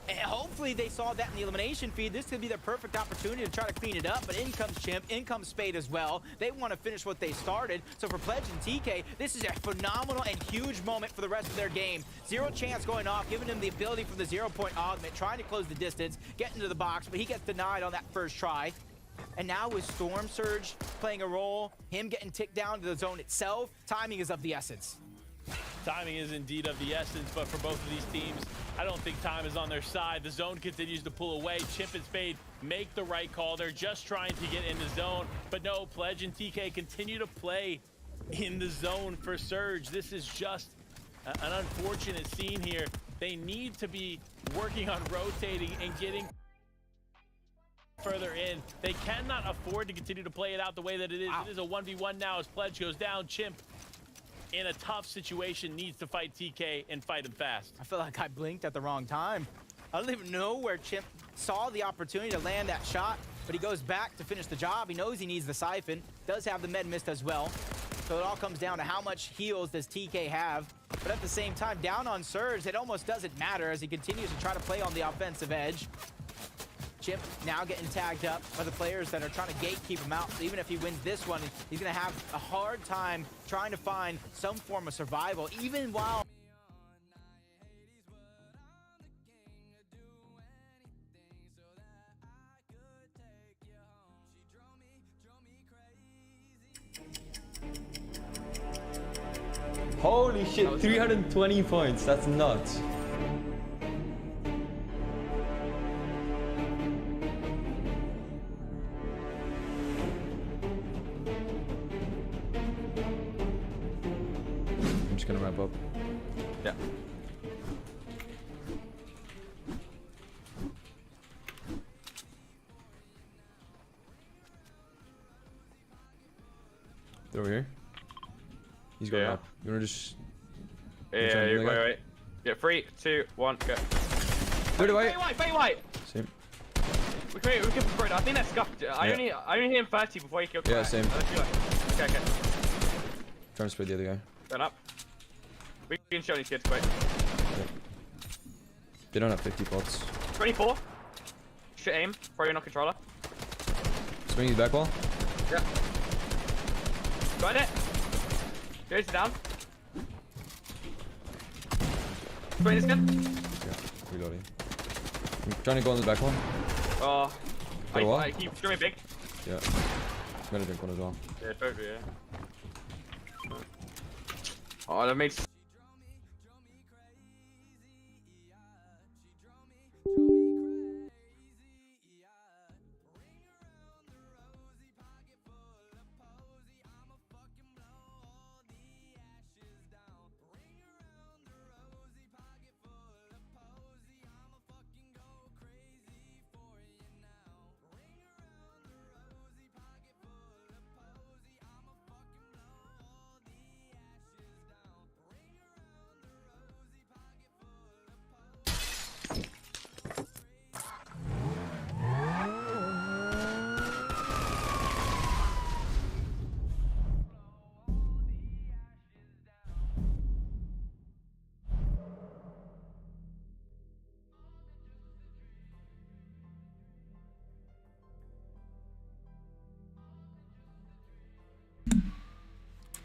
And hopefully they saw that in the elimination feed. This could be their perfect opportunity to try to clean it up, but in comes Chimp, in comes Spade as well. They want to finish what they started. So for Pledge and TK, this is a phenomenal and huge moment for the rest of their game. Zero chance going off, giving him the ability for the 0-point augment, trying to close the distance, get into the box, but he gets denied on that first try. And now with Storm Surge playing a role, him getting ticked down to the zone itself, timing is of the essence. Timing is indeed of the essence, but for both of these teams, I don't think time is on their side. The zone continues to pull away. Chimp and Spade make the right call. They're just trying to get in the zone, but no, Pledge and TK continue to play in the zone for Surge. This is just an unfortunate scene here. They need to be working on rotating and getting further in. They cannot afford to continue to play it out the way that it is. It is a 1v1 now as Pledge goes down. Chimp, in a tough situation, needs to fight TK and fight him fast. I feel like I blinked at the wrong time. I don't even know where Chimp saw the opportunity to land that shot, but he goes back to finish the job. He knows he needs the siphon, does have the med mist as well. So it all comes down to how much heals does TK have. But at the same time, down on Surge, it almost doesn't matter as he continues to try to play on the offensive edge. Chimp now getting tagged up by the players that are trying to gatekeep him out. So even if he wins this one, he's going to have a hard time trying to find some form of survival, even while... Holy shit, 320 points, that's nuts. I'm just gonna wrap up. Yeah. They're over here. He's going up. You wanna just... Yeah, wait. Yeah, 3, 2, 1, go. Fade White. Same. We can break. I think that's scuffed. I only hit him 30 before he killed. Yeah, same. Okay. Trying to spray the other guy. Turn up. We can show these kids quick. They don't have 50 pots. 24. Should aim. Probably not controller. Swinging back wall. Yeah. Got it. Goes down. Spray this gun. Yeah, reloading. I'm trying to go on the back one. Oh. Got a wall? I keep streaming big. Yeah. I'm gonna drink one as well. Yeah, both, yeah. Oh, that makes...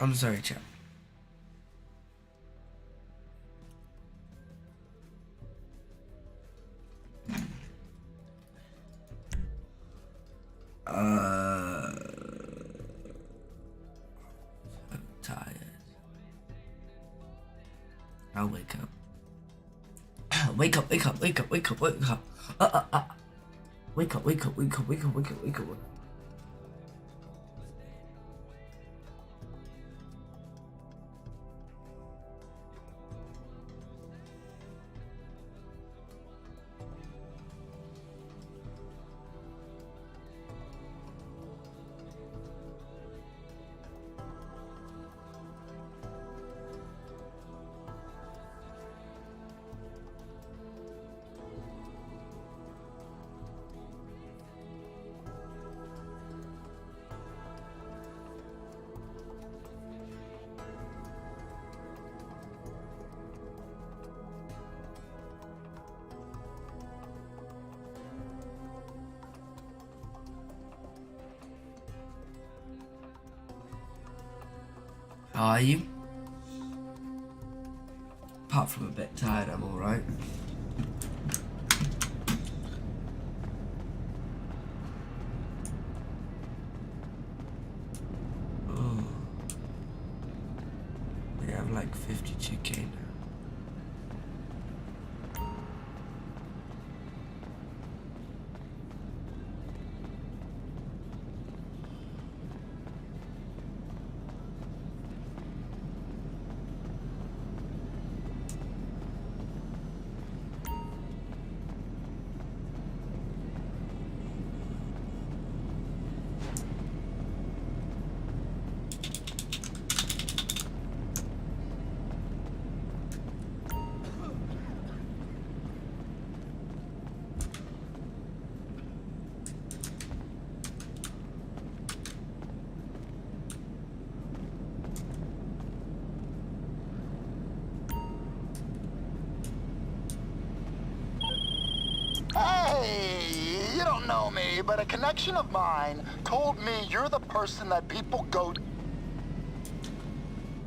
I'm sorry, chat. I'm tired. I'll wake up. Wake up, wake up, wake up, wake up, wake up. Wake up, wake up, wake up, wake up, wake up, wake up. How are you? Apart from a bit tired, I'm alright. Oh. We have like 52k now. Hey, you don't know me, but a connection of mine told me you're the person that people go to.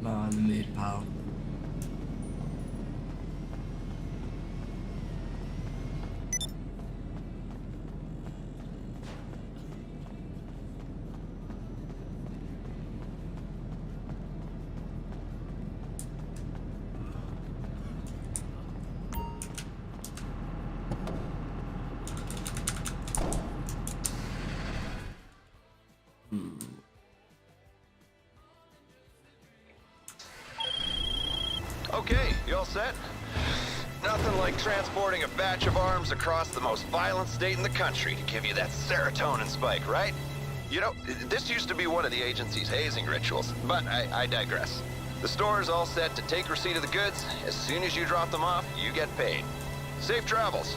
No, I'm the mood, pal. Okay, you all set? Nothing like transporting a batch of arms across the most violent state in the country to give you that serotonin spike, right? You know, this used to be one of the agency's hazing rituals, but I digress. The store is all set to take receipt of the goods. As soon as you drop them off, you get paid. Safe travels.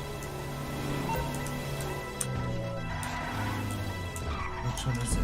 Which one is it?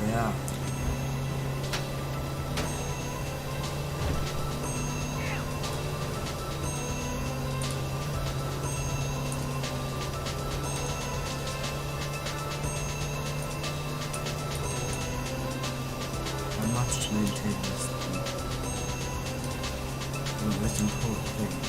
Yeah. I must maintain this thing. It's important things.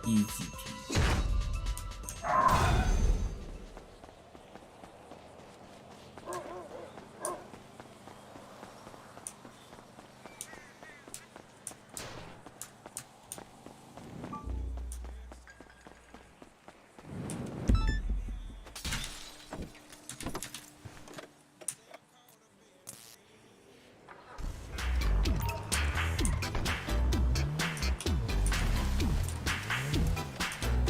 Easy peasy.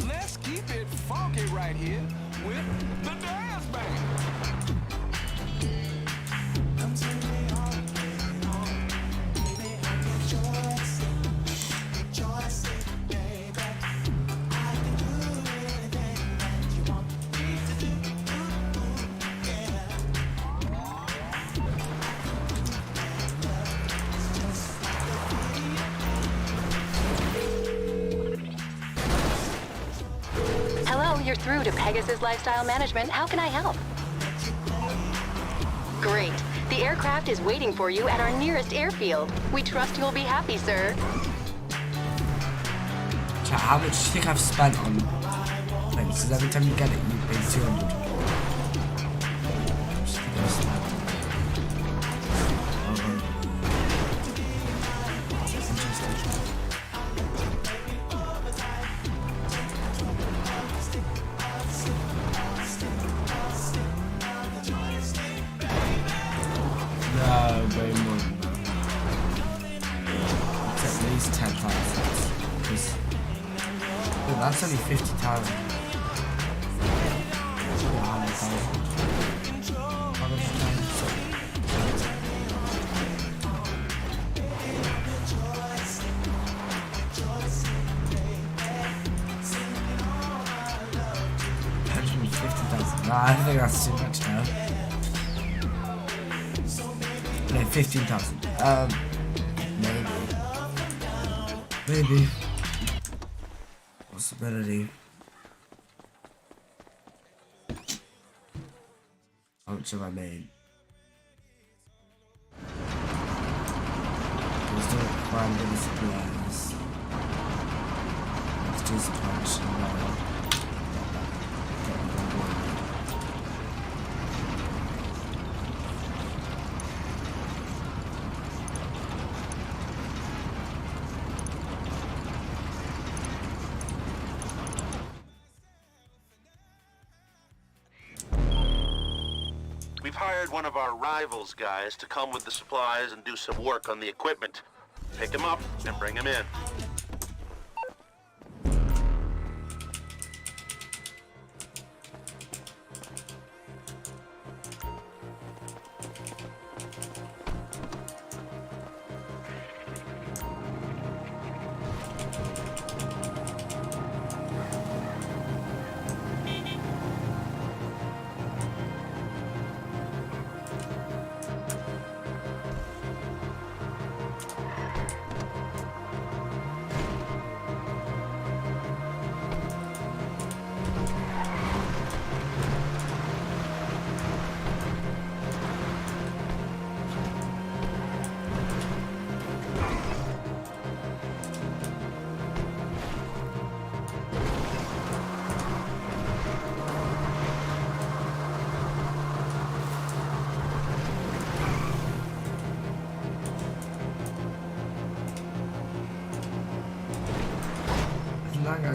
Let's keep it funky right here with the dance band. Hello, you're through to Pegasus Lifestyle Management. How can I help? Great. The aircraft is waiting for you at our nearest airfield. We trust you'll be happy, sir. Chat, how much do you think I've spent on things? Because every time you get it, you pay 200. No, way more than that. It's at least 10,000. Because that's only 50,000. No, I think that's too much now. No, 15,000. Maybe. Possibility. How much have I made? Let's do it. Random supplies. Let's do supply mission now. We've hired one of our rivals guys to come with the supplies and do some work on the equipment. Pick him up and bring him in.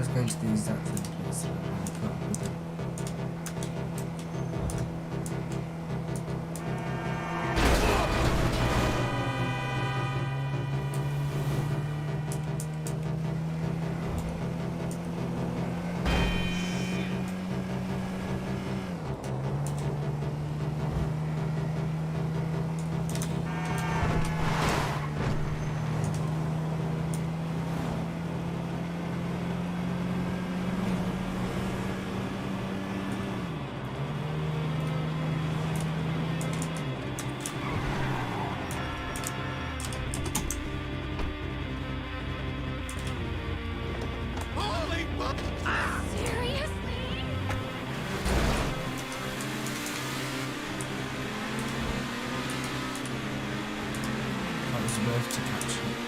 let's go to the exact same place that we cut with it. That was worth to catch it.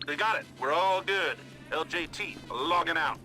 They got it. We're all good. LJT, logging out.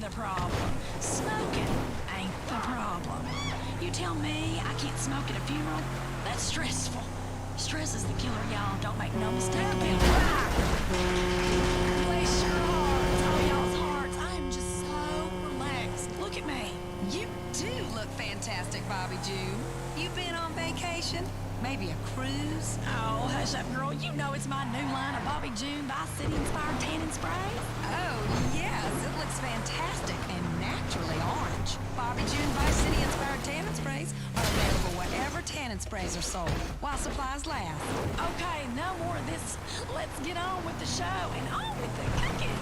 The problem. Smoking ain't the problem. You tell me I can't smoke at a funeral? That's stressful. Stress is the killer, y'all. Don't make no mistake about it. Bless your hearts, all y'all's hearts. I'm just so relaxed. Look at me. You do look fantastic, Bobby June. You been on vacation? Maybe a cruise? Oh, hush up, girl. You know it's my new line of Bobby June by City Inspired Tannin Spray. Oh, yes. It looks fantastic and naturally orange. Bobby June by City Inspired Tannin Sprays are available wherever tannin sprays are sold while supplies last. Okay, no more of this. Let's get on with the show and on with the cooking.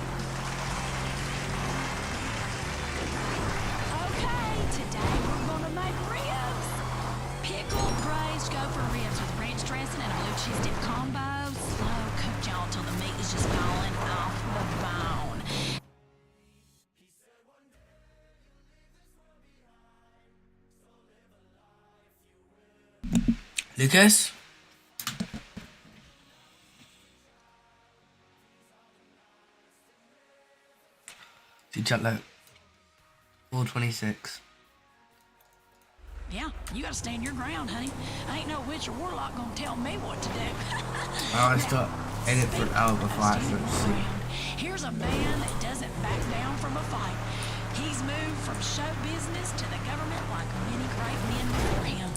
Okay, today we're gonna make ribs. Pickled braised gopher ribs with ranch dressing and a blue cheese dip combo. Slow cooked, y'all, till the meat is just falling off the bone. Lucas? See chat low. 426. Yeah, you gotta stand your ground, honey. Ain't no witch or warlock gonna tell me what to do. I stopped in it for an hour before I started to sleep. Here's a man that doesn't back down from a fight. He's moved from show business to the government like many great men before him.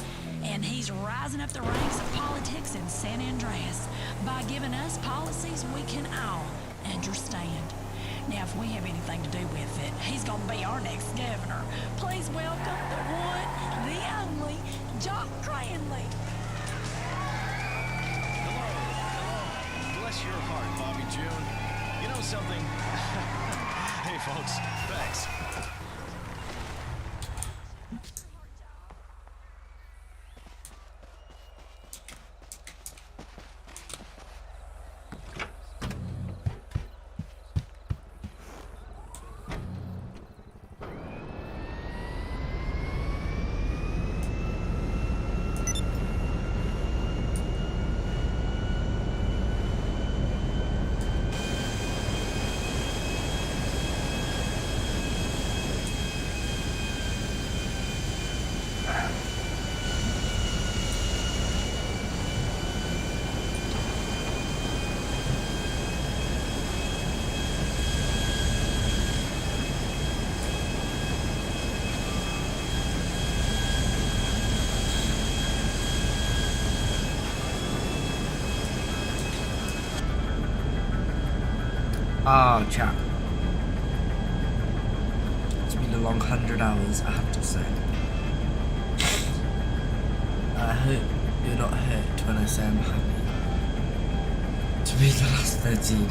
And he's rising up the ranks of politics in San Andreas by giving us policies we can all understand. Now, if we have anything to do with it, he's gonna be our next governor. Please welcome the one, the only, Jock Cranley. Hello. Bless your heart, Bobby June. You know something? Hey, folks. Thanks. Oh, chat. It's been a long 100 hours, I have to say. I hope you're not hurt when I say I'm happy to be the last 13.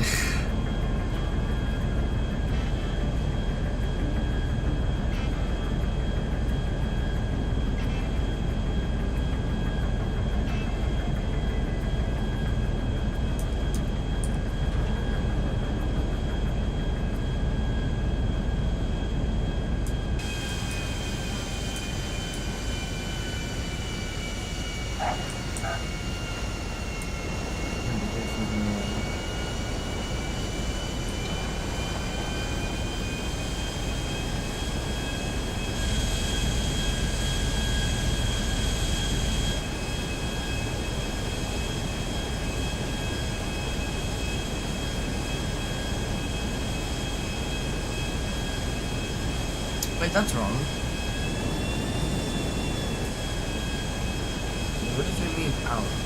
Wait, that's wrong. What does it mean, out?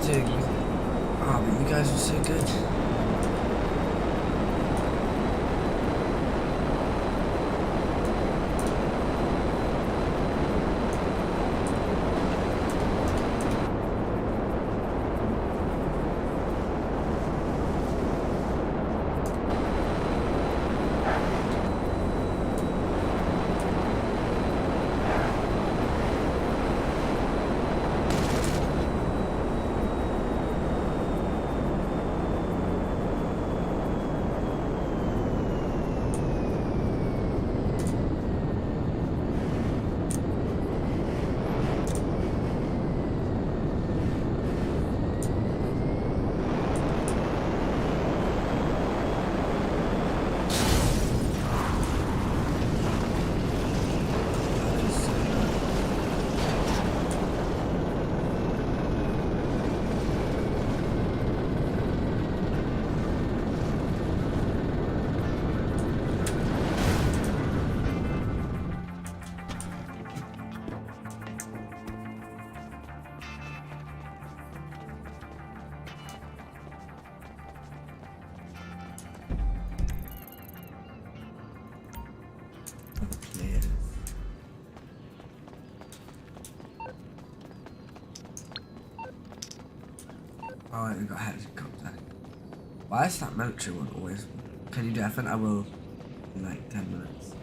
Dig. Ah, but you guys are so good. I got helicopter. Why is that military one always? Can you do FN? I will in like 10 minutes.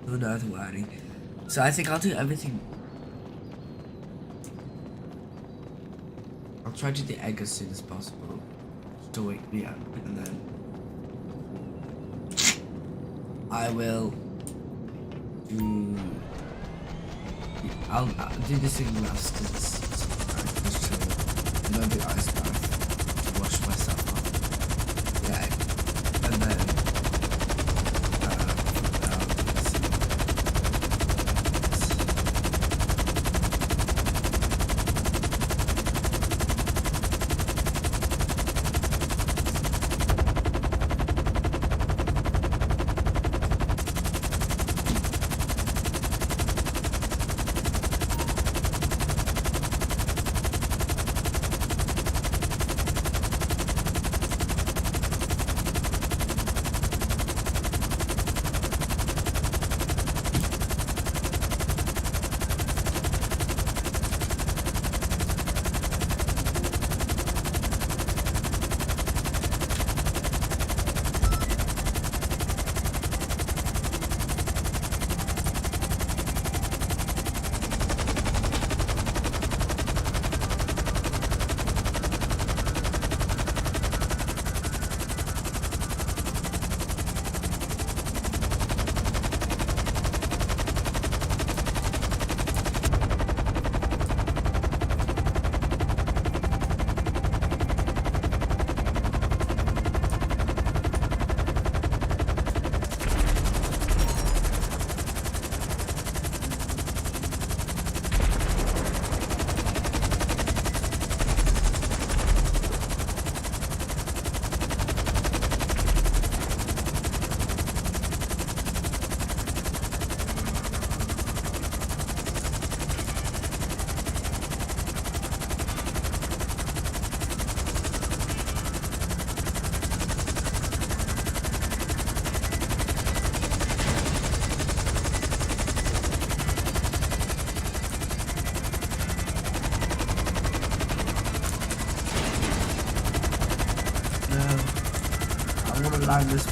Who knows why? So I think I'll do everything. I'll try to do the egg as soon as possible. Just to wake me up, and then I will do. I'll do this thing last because it's just chill. And I'll do ice bath to wash myself off. Yeah, and then I this.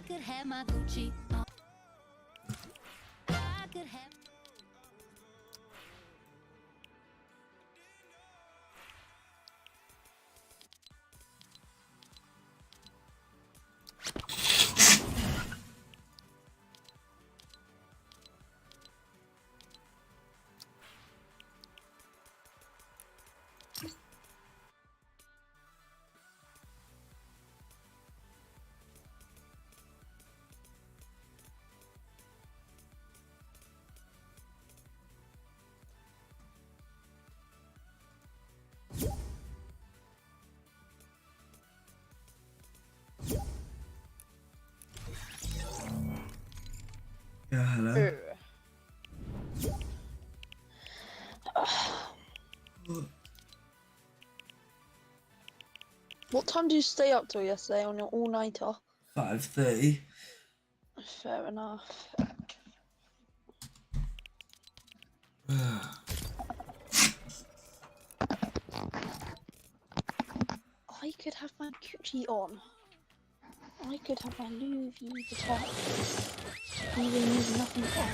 could have my Gucci on. I could have. Yeah, hello. What time did you stay up till yesterday on your all-nighter? 5:30. Fair enough. I could have my Gucci on. I could have my Louis Vuitton. Even with nothing on.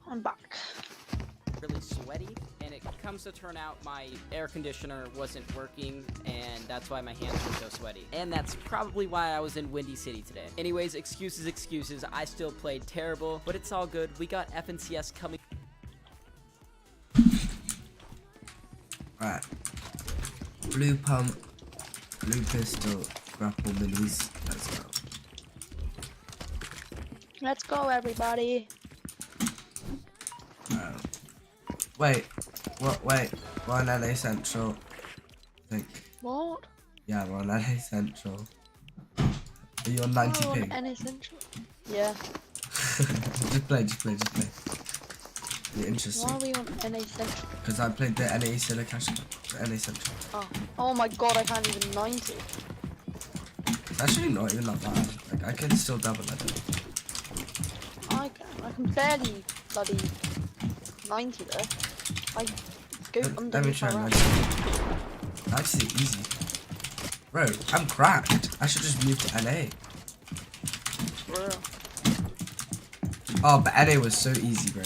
I'm back. Really sweaty, and it comes to turn out my air conditioner wasn't working, and that's why my hands were so sweaty. And that's probably why I was in Windy City today. Anyways, excuses. I still played terrible, but it's all good. We got FNCS coming. Right. Blue pump, blue pistol, grapple minis. Let's go. Let's go, everybody. Wait, what? Wait, we're on LA Central. I think. What? Yeah, we're on LA Central. Are you on 90 Oh, ping? NA Central. Yeah. just play. You're interesting. Why are we on NA Central? Because I played the NA Silla Cash, the NA Central. Oh my god, I can't even 90. It's actually not even that bad. Like, I can still double it. I can barely bloody 90 there. I go under. Let me try and actually easy. Bro, I'm cracked. I should just move to NA. Bro. Oh, but NA was so easy, bro.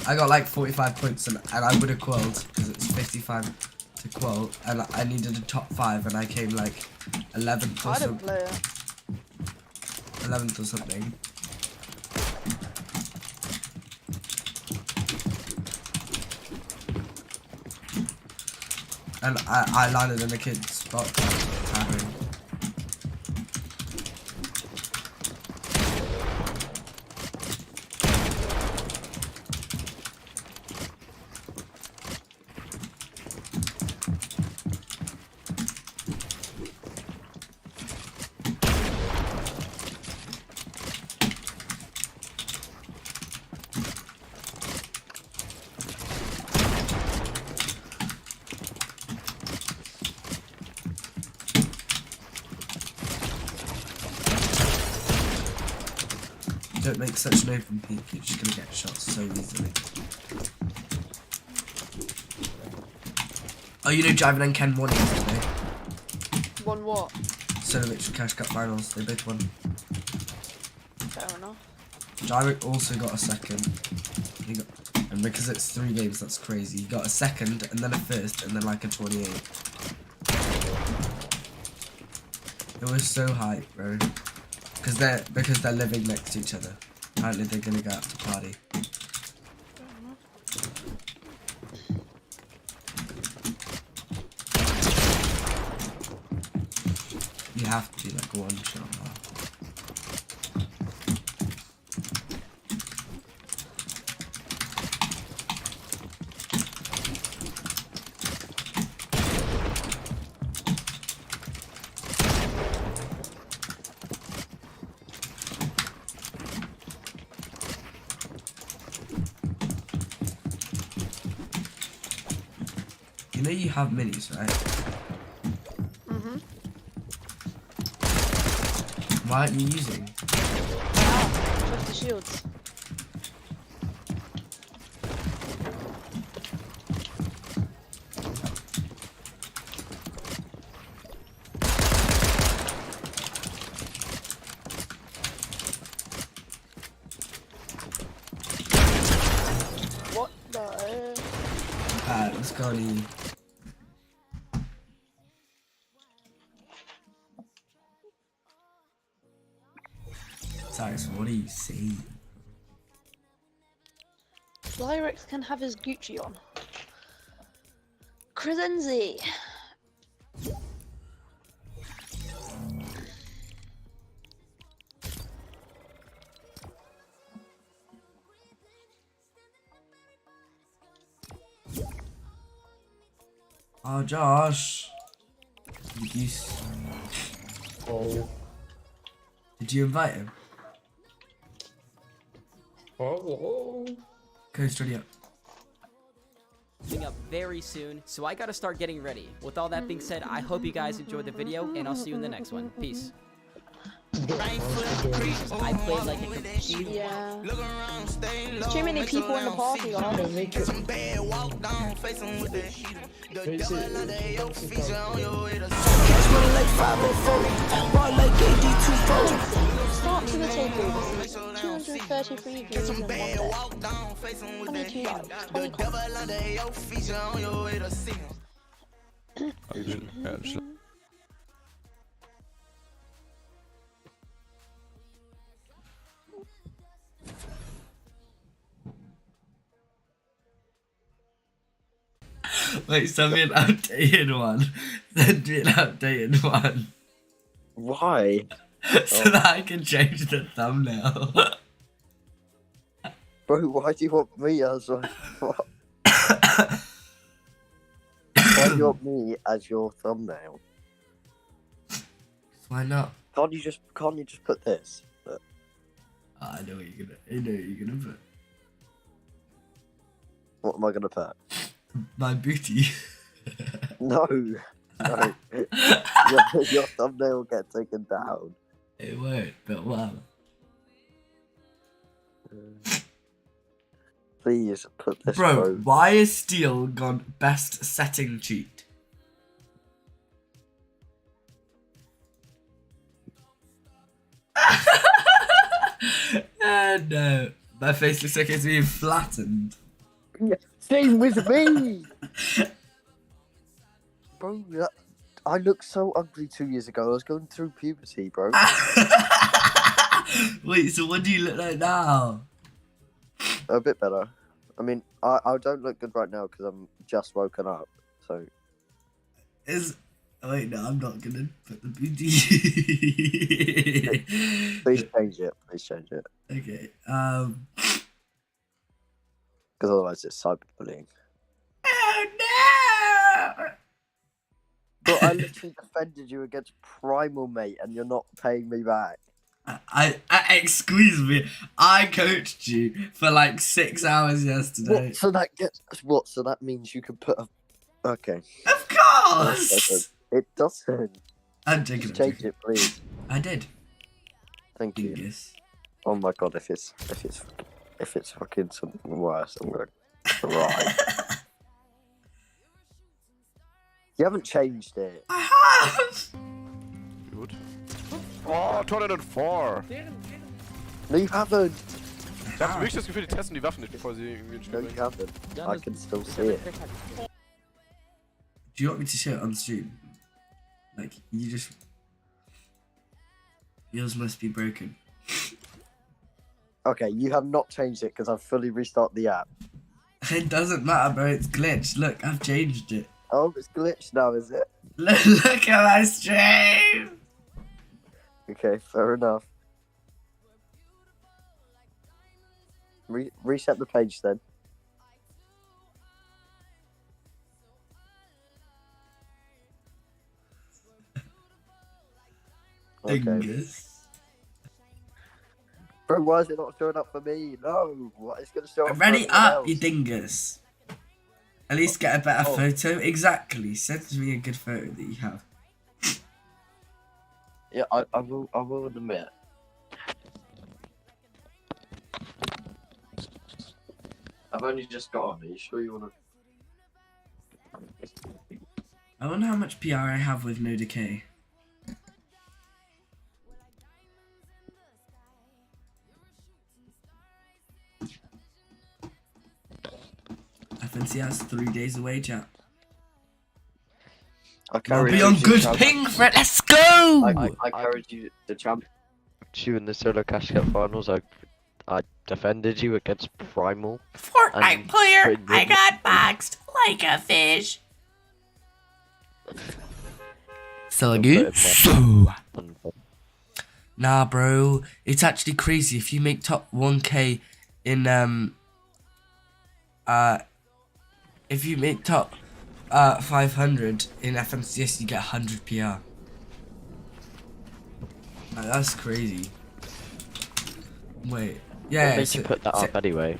I got like 45 points and I would have quelled because it's 55 to quell, and I needed a top 5 and I came like 11th or I don't play it. 11th or something. And I landed in the kid's spot. don't make such an open peak, you're just gonna get shot so easily. Oh, you know Jiven and Ken won yesterday. Won what? Sonovich Cash Cup finals, they both won. Fair enough. Jiven also got a second. And because it's 3 games, that's crazy. He got a second, and then a first, and then like a 28. It was so hype, bro. Because they're living next to each other. Apparently they're gonna go out to party. You have to be like one shot. You know you have minis, right? Mm-hmm. Why aren't you using? Just the shields. What the? Alright, let's go to Cyrus, what do you see? Lyrex can have his Gucci on. Credenzi. Oh, Josh. Oh. Did you invite him? Oh. Coach, ready up. Coming up very soon, so I gotta start getting ready. With all that being said, I hope you guys enjoyed the video, and I'll see you in the next one. Peace. I played like a complete... Yeah. Too many people in the party, Start to the takeovers. 233 views in one day. 22 likes. 20 I didn't actually. Wait, send me an updated one. Send me an updated one. Why? So that I can change the thumbnail. Bro, why do you want me as like what? Why do you want me as your thumbnail? Why not? Can't you just put this? I know what you're gonna put. What am I gonna put? My booty. No. Your thumbnail will get taken down. It won't, but wow. Please put this. Bro, why is Steel gone best setting cheat? No. My face looks like it's being flattened. Same with me! Bro, I looked so ugly 2 years ago. I was going through puberty, bro. Wait, so what do you look like now? A bit better. I mean, I don't look good right now because I'm just woken up, so... Wait, no, I'm not gonna put the booty. Please change it. Please change it. Okay, because otherwise it's cyberbullying. Oh no! But I literally defended you against Primal, mate, and you're not paying me back. Excuse me, I coached you for like 6 hours yesterday. So that means you can put a... Okay. Of course! It doesn't. I'm taking Just change it, please. I did. Thank you. Yes. Oh my god, if it's fucking something worse, I'm gonna cry. You haven't changed it. Good. Oh, 204! No, you haven't. Ich habe wirklich das Gefühl, die testen die Waffen nicht, bevor sie irgendwie ins No, Spiel you bringen. haven't. I can still see it. Do you want me to show it on stream? Like, you just... Yours must be broken. Okay, you have not changed it because I've fully restarted the app. It doesn't matter, bro. It's glitched. Look, I've changed it. Oh, it's glitched now, is it? Look at my stream! Okay, fair enough. Reset the page then. Okay. Dingus. Bro, why is it not showing up for me? No, what? It's gonna show up. Ready for everyone up, else. you dingus. At least get a better photo. Exactly. Send me a good photo that you have. Yeah, I will admit. I've only just got on. Are you sure you wanna? I wonder how much PR I have with no decay. FNCS 3 days away, chat. I I'll be on good ping for it. Let's go! I carried you the champ. You in the solo cash cup finals. I defended you against Primal. Fortnite player, I got boxed like a fish. So good. Nah, bro, it's actually crazy. If you make top 1K in if you make top 500 in FNCS, you get 100 PR. Like, that's crazy. Wait, yeah. What made you put that up anyway?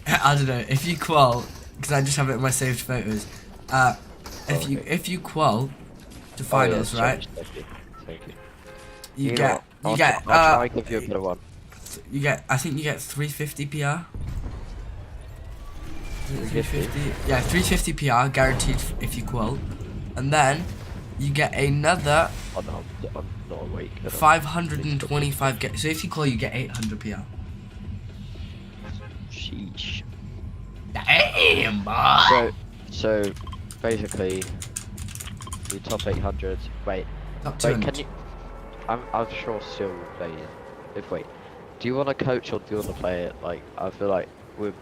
I don't know. If you qual, because I just have it in my saved photos. If you qual to finals, right? Thank you. You get I'll try and give you a better one. You get, I think you get 350 PR. 350. Yeah, 350 PR guaranteed if you qual, and then you get another. Oh no, I'm not awake. 525 get. So if you qual, you get 800 PR. Sheesh. Damn, boy. So basically, the top 800. Wait, top 200. Can you? I'm sure Sil will play it. Wait, do you want to coach or do you want to play it? Like, I feel like we'll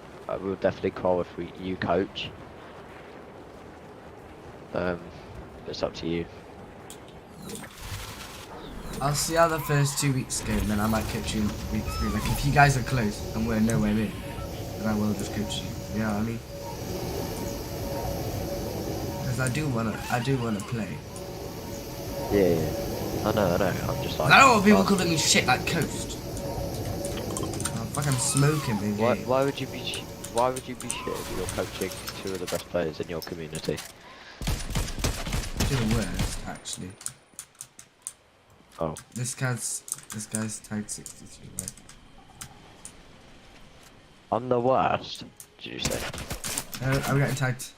definitely call if you coach. It's up to you. I'll see how the first 2 weeks go, and then I might coach you in week 3. Like, if you guys are close and we're nowhere near, then I will just coach you. You know what I mean? Because I do wanna play. Yeah. I know. I'm just like. I don't want people calling me shit like Coast. I'm fucking smoking, baby. Why would you be shit if you're coaching 2 of the best players in your community? To the worst, actually. Oh. This guy's tagged 63, right? I'm the worst, did you say? I'm getting tagged.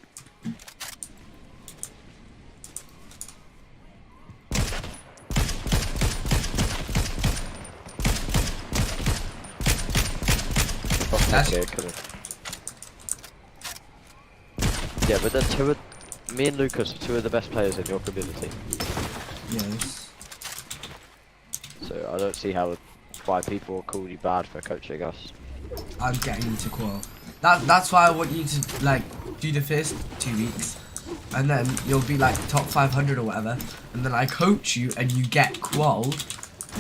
Yeah, but then me and Lucas are 2 of the best players in your community. Yes. So I don't see why people will call you bad for coaching us. I'm getting you to qual. That's why I want you to like do the first 2 weeks, and then you'll be like top 500 or whatever, and then I coach you and you get qualled,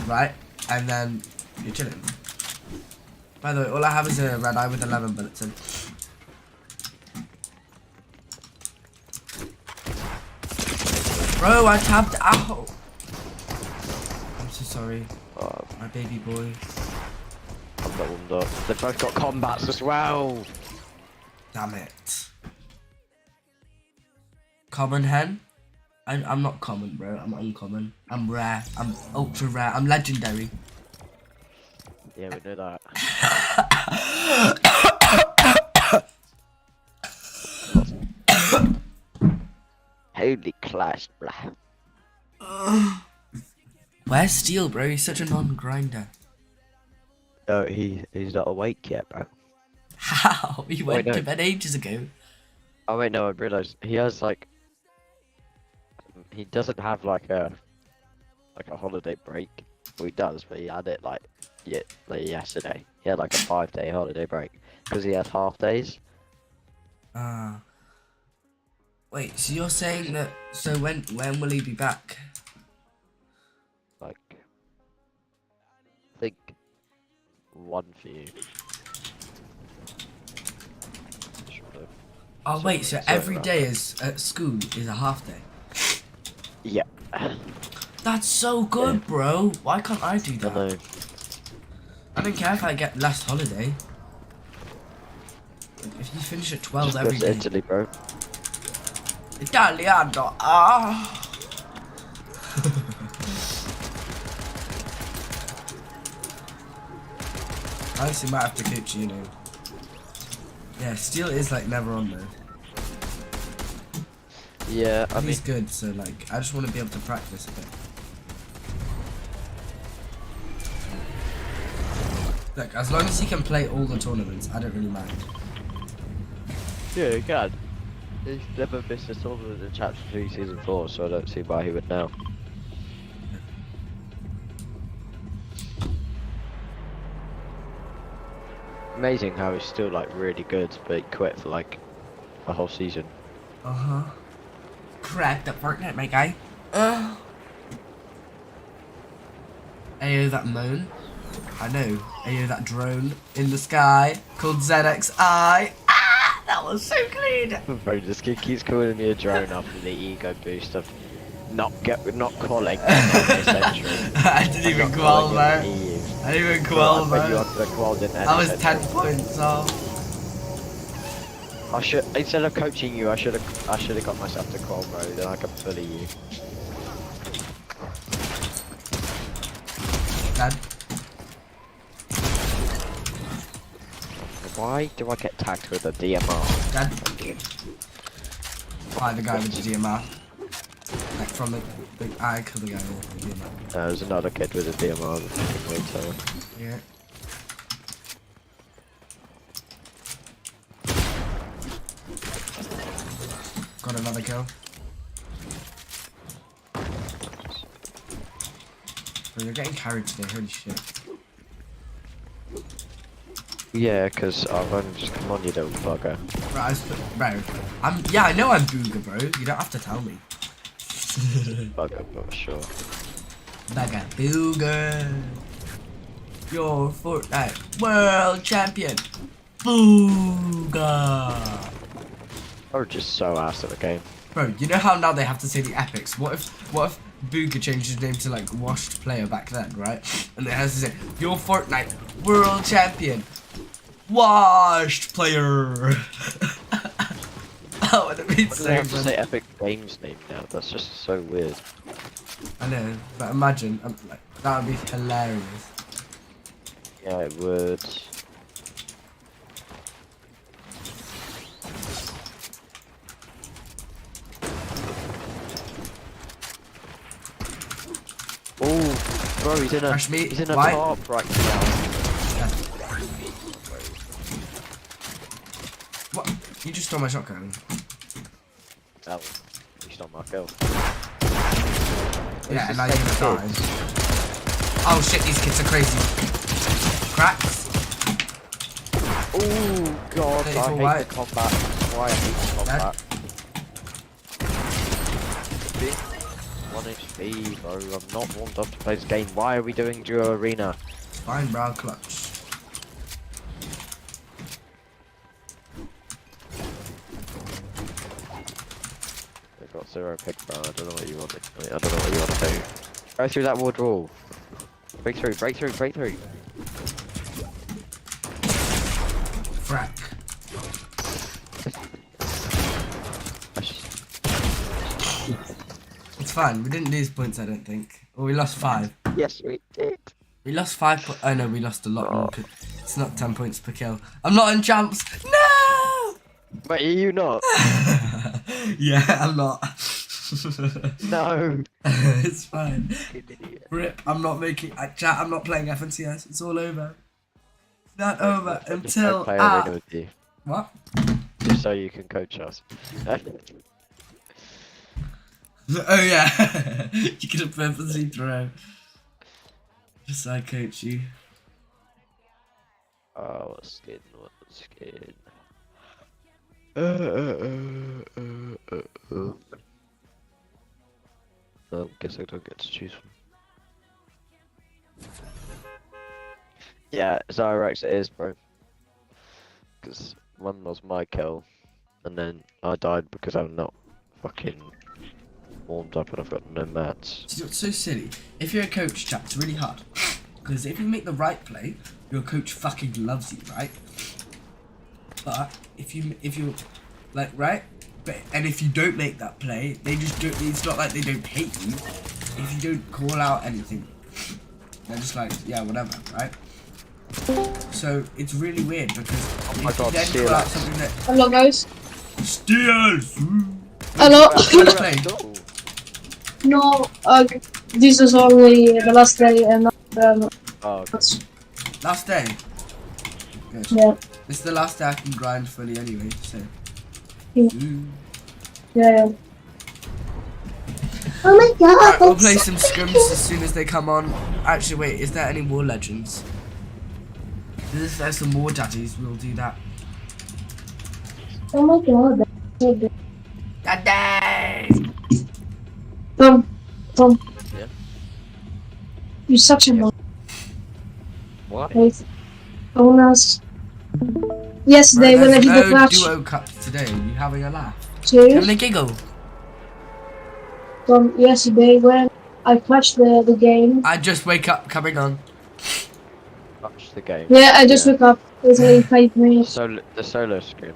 right? And then you're chilling. By the way, all I have is a red eye with 11 bullets in. Bro, I tapped out. I'm so sorry. My baby boy. I'm not warmed up. They've both got combats as well. Damn it. Common hen? I'm not common, bro. I'm uncommon. I'm rare. I'm ultra rare. I'm legendary. Yeah, we know that. Holy clash, blah. Where's Steel, bro? He's such a non-grinder. Oh, he's not awake yet, bro. How? He went no. to bed ages ago. Oh wait, no, I realised he has like... He doesn't have like a holiday break. Well, he does, but he had it like yesterday. He had like a 5-day holiday break because he had half days. Wait, so you're saying that? So when will he be back? Like, I think 1 for you. Oh wait, so every day is at school is a half day. Yeah. That's so good, bro. Why can't I do that? I know. I don't care if I get less holiday. If you finish at 12 Just every go to day. Italy, bro. Italiano. Ah. I honestly might have to coach you, know. Yeah, Steel is like never on there. Yeah, I mean, he's good, so like I just want to be able to practice a bit. Look, as long as he can play all the tournaments, I don't really mind. yeah, he can. He's never missed a tournament in Chapter 3 Season 4, so I don't see why he would now. Amazing how he's still like really good, but he quit for like a whole season. Uh-huh. Cracked up Fortnite, my guy. Ayo, that moan. I know. Ayo, that drone in the sky called ZXI. Ah, that was so clean. Bro, this kid keeps calling me a drone after the ego boost of not calling. I didn't even qual, bro. I didn't even qual, bro. I was 10 points off. I should, instead of coaching you, I should have got myself to qual, bro. Then I can bully you. Dad. Why do I get tagged with a DMR? Dad. Why the guy with the DMR? Like from the I killed the guy with the DMR. There's another kid with a DMR. Yeah. Got another kill. Bro, you're getting carried today, holy shit. Yeah, because I've only just come on, you little bugger. Yeah, I know I'm Booger, bro. You don't have to tell me. Bugger, but sure. Bugger, Booger. You're Fortnite World Champion. Booger. Or just so ass at the game. Bro, you know how now they have to say the epics? What if Booger changed his name to like Washed Player back then, right? And it has to say, you're Fortnite World Champion. Washed Player. That would have been so funny. Have to say Epic Games name now. That's just so weird. I know, but imagine, like, that would be hilarious. Yeah, it would. Oh, bro, he's in a top right now. Yeah. What? You just stole my shotgun. Oh, you stole my kill. Yeah, and now you're gonna die. Oh shit, these kids are crazy. Cracks. Oh god, I hate the combat. Why I hate the combat. 1 HP, bro. I'm not warmed up to play this game. Why are we doing duo arena? Fine, bro, clutch. They've got 0 pick, bro. I don't know what you want. I don't know what you want to do. Go through that wood wall. Break through, break through, break through. Frack. It's fine. We didn't lose points, I don't think. Or we lost 5. Yes, we did. We lost 5 I know we lost a lot more. It's not 10 points per kill. I'm not in champs. No! Wait, are you not? Yeah, I'm not. No. It's fine. Rip, I'm not making chat, I'm not playing FNCS. It's all over. It's not over until play a ring with you. What? Just so you can coach us. Oh yeah. You could have purposely thrown. Just so I coach you. Oh, what skin? What skin? Guess I don't get to choose from. Yeah, Zyrax it is, bro. Because one was my kill, and then I died because I'm not fucking warmed up and I've got no mats. See what's so silly? If you're a coach, chat, it's really hard. Because if you make the right play, your coach fucking loves you, right? But if you're like right, and if you don't make that play, they just don't. It's not like they don't hate you. If you don't call out anything, they're just like, yeah, whatever, right? So it's really weird because oh my God, if you then call out something that Hello, guys. steals. Hello. Play. No, this is only the last day and oh, okay. Last day. Good. Yeah. This is the last day I can grind fully anyway, so. Yeah. Yeah. Oh my God. Right, we'll play some scrims as soon as they come on. Actually, wait, is there any more legends? If there's some more daddies, we'll do that. Oh my God. That's so good. Daddy! Tom. Yeah. You're such a mom. What? Wait. Owners. Yesterday when I did the no clutch. duo cups today. Are you having a laugh? Serious? Having a giggle? From yesterday when I clutched the game. I just wake up coming on. Watch the game. Yeah, I just woke up. It's only 5 minutes. The solo screen.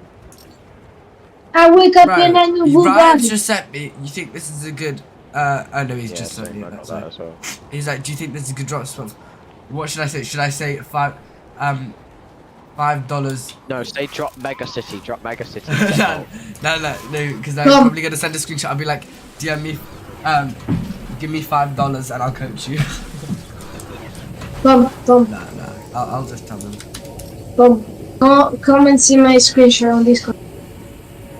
I wake up Bro, and then you Ryan's just sent me. You think this is a good? Oh no, he's just sent me. I got That's that right. as well. He's like, do you think this is a good drop spot? What should I say? Should I say $5? No, say drop Mega City. Drop Mega City. no, because I'm probably gonna send a screenshot. I'll be like, DM me, give me $5 and I'll coach you. Tom. Nah, I'll just tell them. Tom, come and see my screenshot on Discord.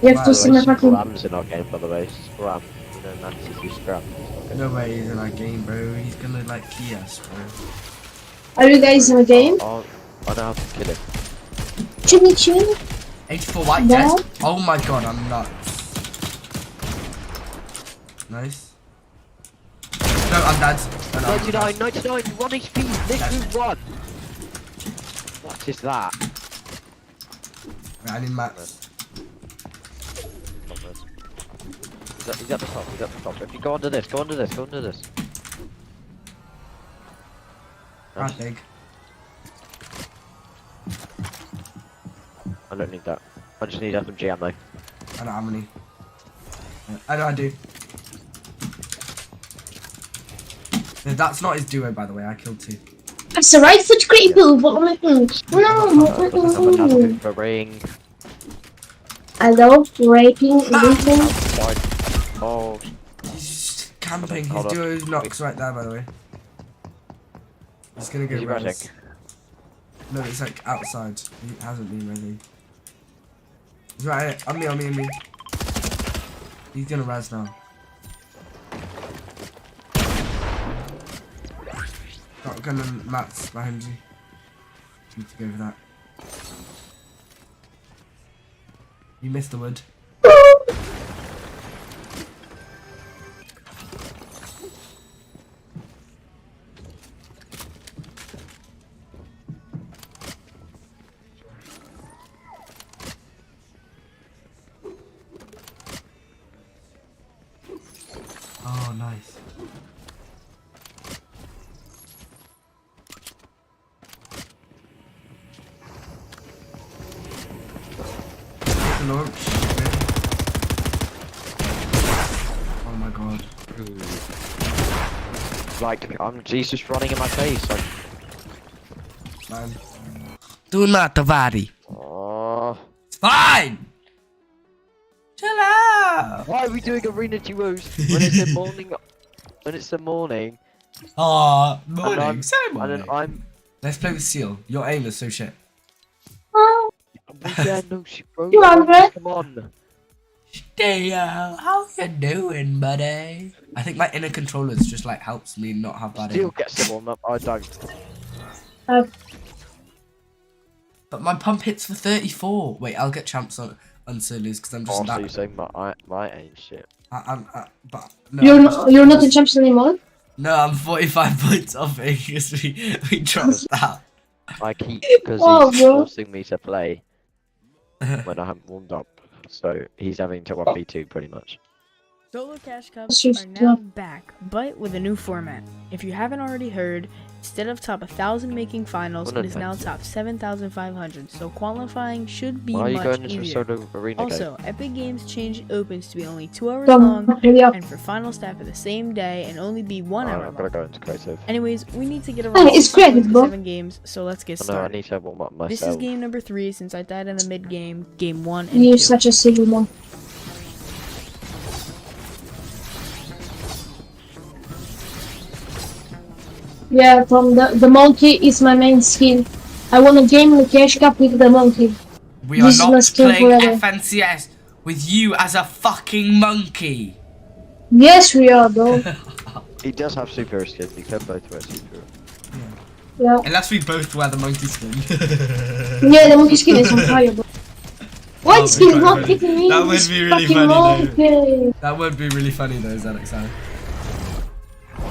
You have to see my fucking. Scram's in our game, by the way. Scram. You know, Nancy do Scram. No way he's in our game, bro. He's gonna like key us, bro. Are you guys in a game? I know how to kill him. Chimmy. 84 white dead. Oh my God, I'm nuts. Nice. No, I'm dead. Oh, no, 99, 1 HP, literally 1. What is that? Wait, I need mats. He's at the top, If you go under this, go under this. Right, big. I don't need that. I just need SMG ammo. I don't have any. I know I do. No, that's not his duo, by the way. I killed 2. That's the right foot great boo. No. For ring. Hello, raping, looting. Oh. He's just camping. His duo knocks right there, by the way. He's gonna go res. No, it's like outside. He hasn't been ready. He's right here. On me. He's gonna res now. Got gun and mats behind you. Need to go for that. You missed the wood. Oh, nice. Launch. Oh my God. Like, he's just running in my face. Like, man. Do not worry. Oh. It's fine. Chill out. Why are we doing arena duos when it's the morning? When it's the morning. Oh, morning. Same morning. And then I'm. Let's play with Seal. Your aim is so shit. Yeah, no shit, bro. 200. Come on. How you doing, buddy? I think my inner controllers just like helps me not have bad aim. Still gets the warm up. I don't. But my pump hits for 34. Wait, I'll get champs on solos because I'm just Also, that. you saying my aim shit. But no, You're not in champs anymore. No, I'm 45 points off it because we dropped that. I keep because Oh, he's bro. forcing me to play when I haven't warmed up. So he's having to 1v2 pretty much. Solo Cash Cups are now back, but with a new format. If you haven't already heard, instead of top 1,000 making finals, it is now top 7,500, so qualifying should be Why are you much going into a easier. solo arena Also, Epic Games changed opens to be only 2 hours Done. long, Yeah. and for finals start for the same day and only be 1 hour I'm gonna long. go into creative. Anyways, we need to get Hey, around it's creative, bro. 7 games, so let's get Oh, no, I started. need to warm up myself. This is game number 3 since I died in the mid game, game 1 and You're 2. such a silly one. Yeah, from the monkey is my main skill. I want to game the cash cup with the monkey. We are This is my not skill playing forever. FNCS with you as a fucking monkey. Yes, we are, bro. He does have super skin. You can both wear super. Yeah. Unless we both wear the monkey skin. Yeah, the monkey skin is on fire, bro. White That skin would is be not quite hitting me. That would this be really fucking funny though. monkey. That would be really funny though, Xanax.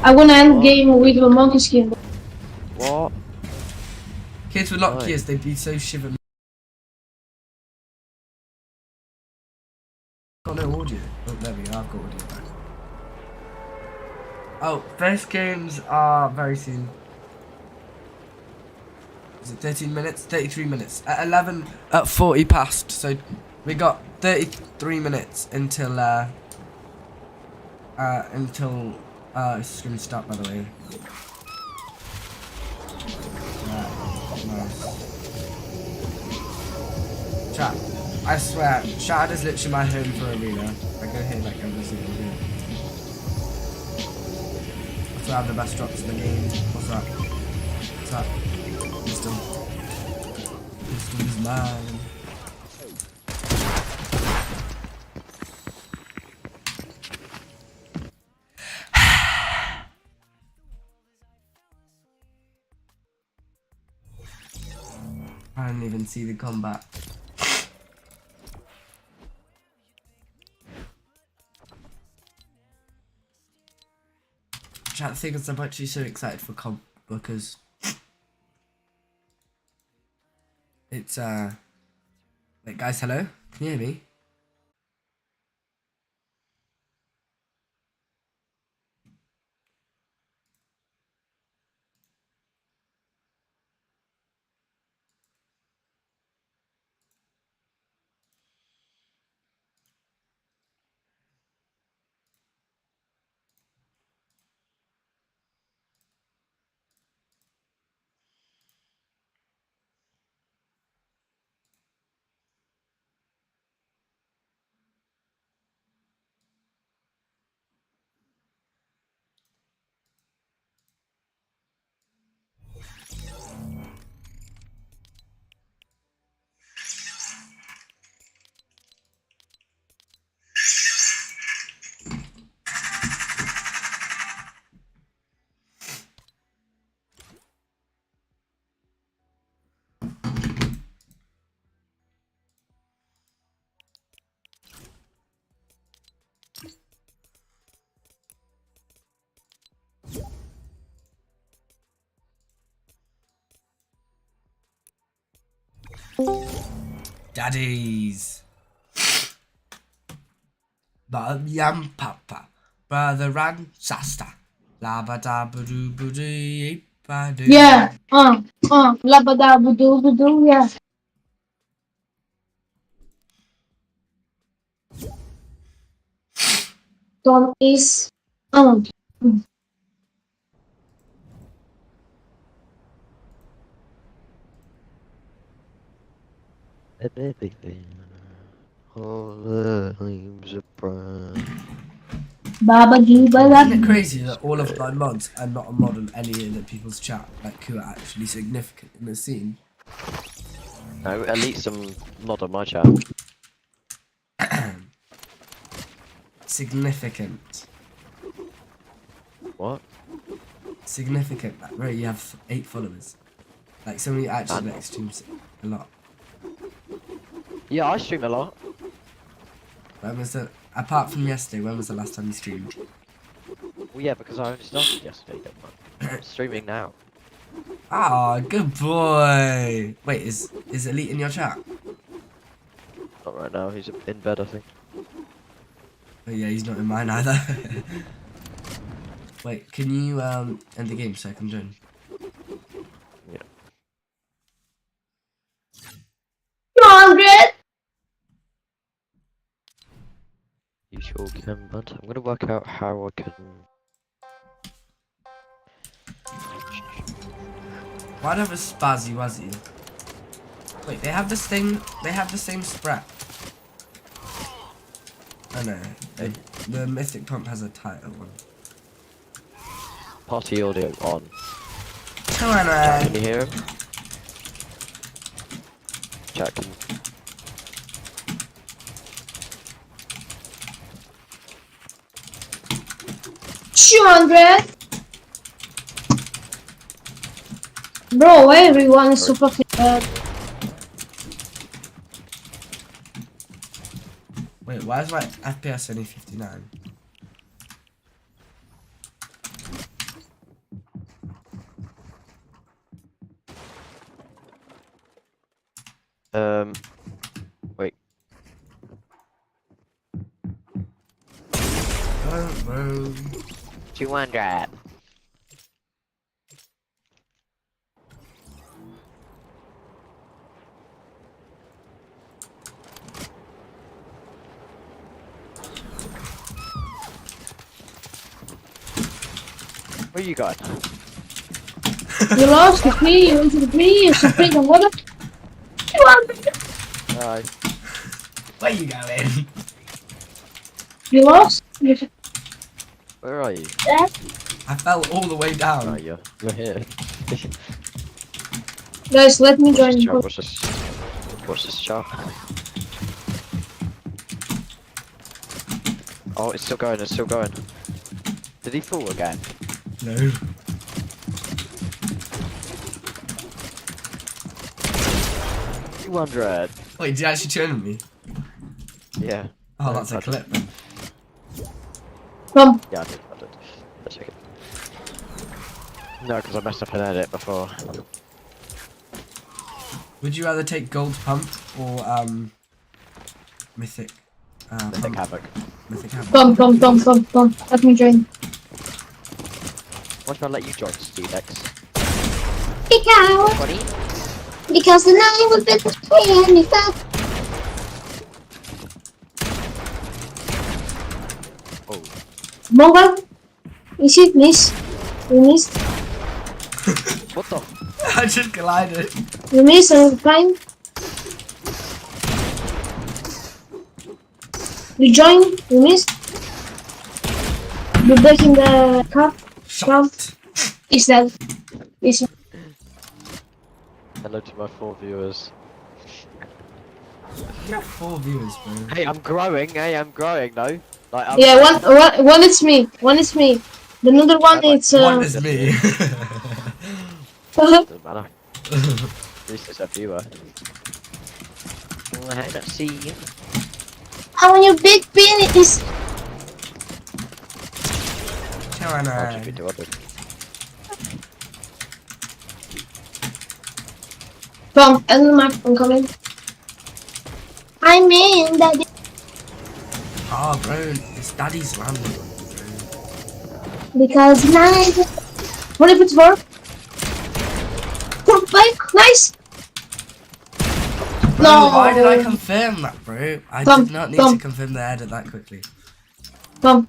I want to end game with the monkey skin. Bro. What? Kids would not Why? kiss, they'd be so shiver. Got no audio. Oh, there we go, I've got audio back. Oh, first games are very soon. Is it 13 minutes? 33 minutes. At 11, at 40 past, so we got 33 minutes until it's gonna start, by the way. Nice. Chat, I swear, Shad is literally my home for arena. I go here like every single day. That's where I have the best drops in the game. What's that? What's that? Pistol. Pistol is mine. I didn't even see the combat. Chat, the thing is, I'm actually so excited for comp because it's like, guys, hello, can you hear me? Daddies. Yam papa. Brother and sister. Laba da boo boo doo. Yeah. Labada budu budu. Yeah. Tom is. and everything. All the leaves are brown. Baba Isn't it crazy that all of my mods are not a mod on any of the people's chat, like who are actually significant in the scene? No, at least some not on my chat. Significant. What? Significant. Like, bro, you have 8 followers. Like somebody actually like streams a lot. Yeah, I stream a lot. When was the, apart from yesterday, when was the last time you streamed? Well, yeah, because I only started yesterday. I'm streaming now. Ah, good boy. Wait, is Elite in your chat? Not right now. He's in bed, I think. Oh yeah, he's not in mine either. Wait, can you end the game so I can join? Yeah. 200. You sure can, but I'm gonna work out how I can. Why do I have a Spazzy Wazzy? Wait, they have this thing. They have the same sprat. Oh no, the Mythic Pump has a tighter one. Party audio on. Come on, Jack, can you hear him? Jack, can... 200. Bro, everyone is super fit. Wait, why is my FPS only 59? Wait. Bro. 200. Where you going? You lost the P, you went to the P, you should think of what? 200. Hi. Where you going? You lost? Where are you? I fell all the way down. Oh, you're here. Guys, let me join you. What's this chart? Oh, it's still going, it's still going. Did he fall again? No. $200. Wait, did you actually turn me? Yeah. Oh, that's a clip then. Come. Yeah, I did. Let's check it. No, because I messed up an edit before. Would you rather take Gold Pump or Mythic? Mythic Havoc. Mythic Havoc. Come. Let me join. Why should I let you join, Stevex? Because the night will be the Oh. Mongo, is it miss? You missed. What the? I just collided. You missed and fine. You joined. You missed. You're breaking the cup. Shot. Is that? Is it? Hello to my 4 viewers. You got 4 viewers, bro. Hey, I'm growing. Hey, I'm growing though. Like, I'm Yeah, one is me. One is me. The another one is One is me. Doesn't matter. At least it's a viewer. Let's see. How your big penis? I'll just be 200. Come, and I'm coming. I'm in, daddy. Oh, bro, it's Daddy's land. Because nice. What if it's for? Bike, nice. Bro, No. why did I confirm that, bro? I did not need to confirm the edit that quickly. Come,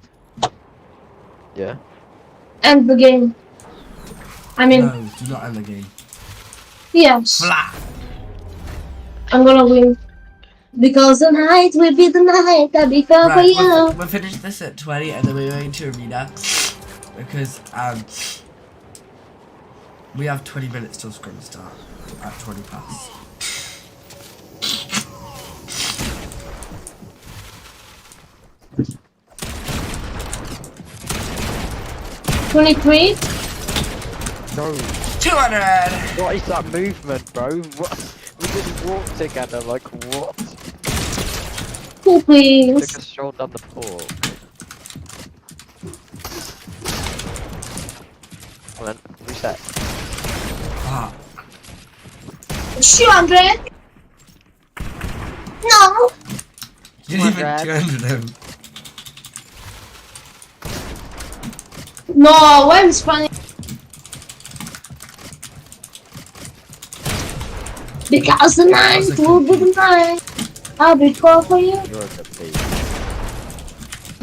Yeah. end the game. I mean, No, do not end the game. yes. Flat. I'm gonna win. Because the night will be the night that we fell for Right, you. we'll finish this at 20 and then we're going to arena. Because, we have 20 minutes till scrum start at 20 past. $23. No. 200. What is that movement, bro? What? We just walked together. Like what? Cool, please. Took a stroll down the porch. Come on, reset. Ah. 200. No. You didn't even 200 him. No, I'm funny. Because the night will be the night. I'll be called for you. You're a complete.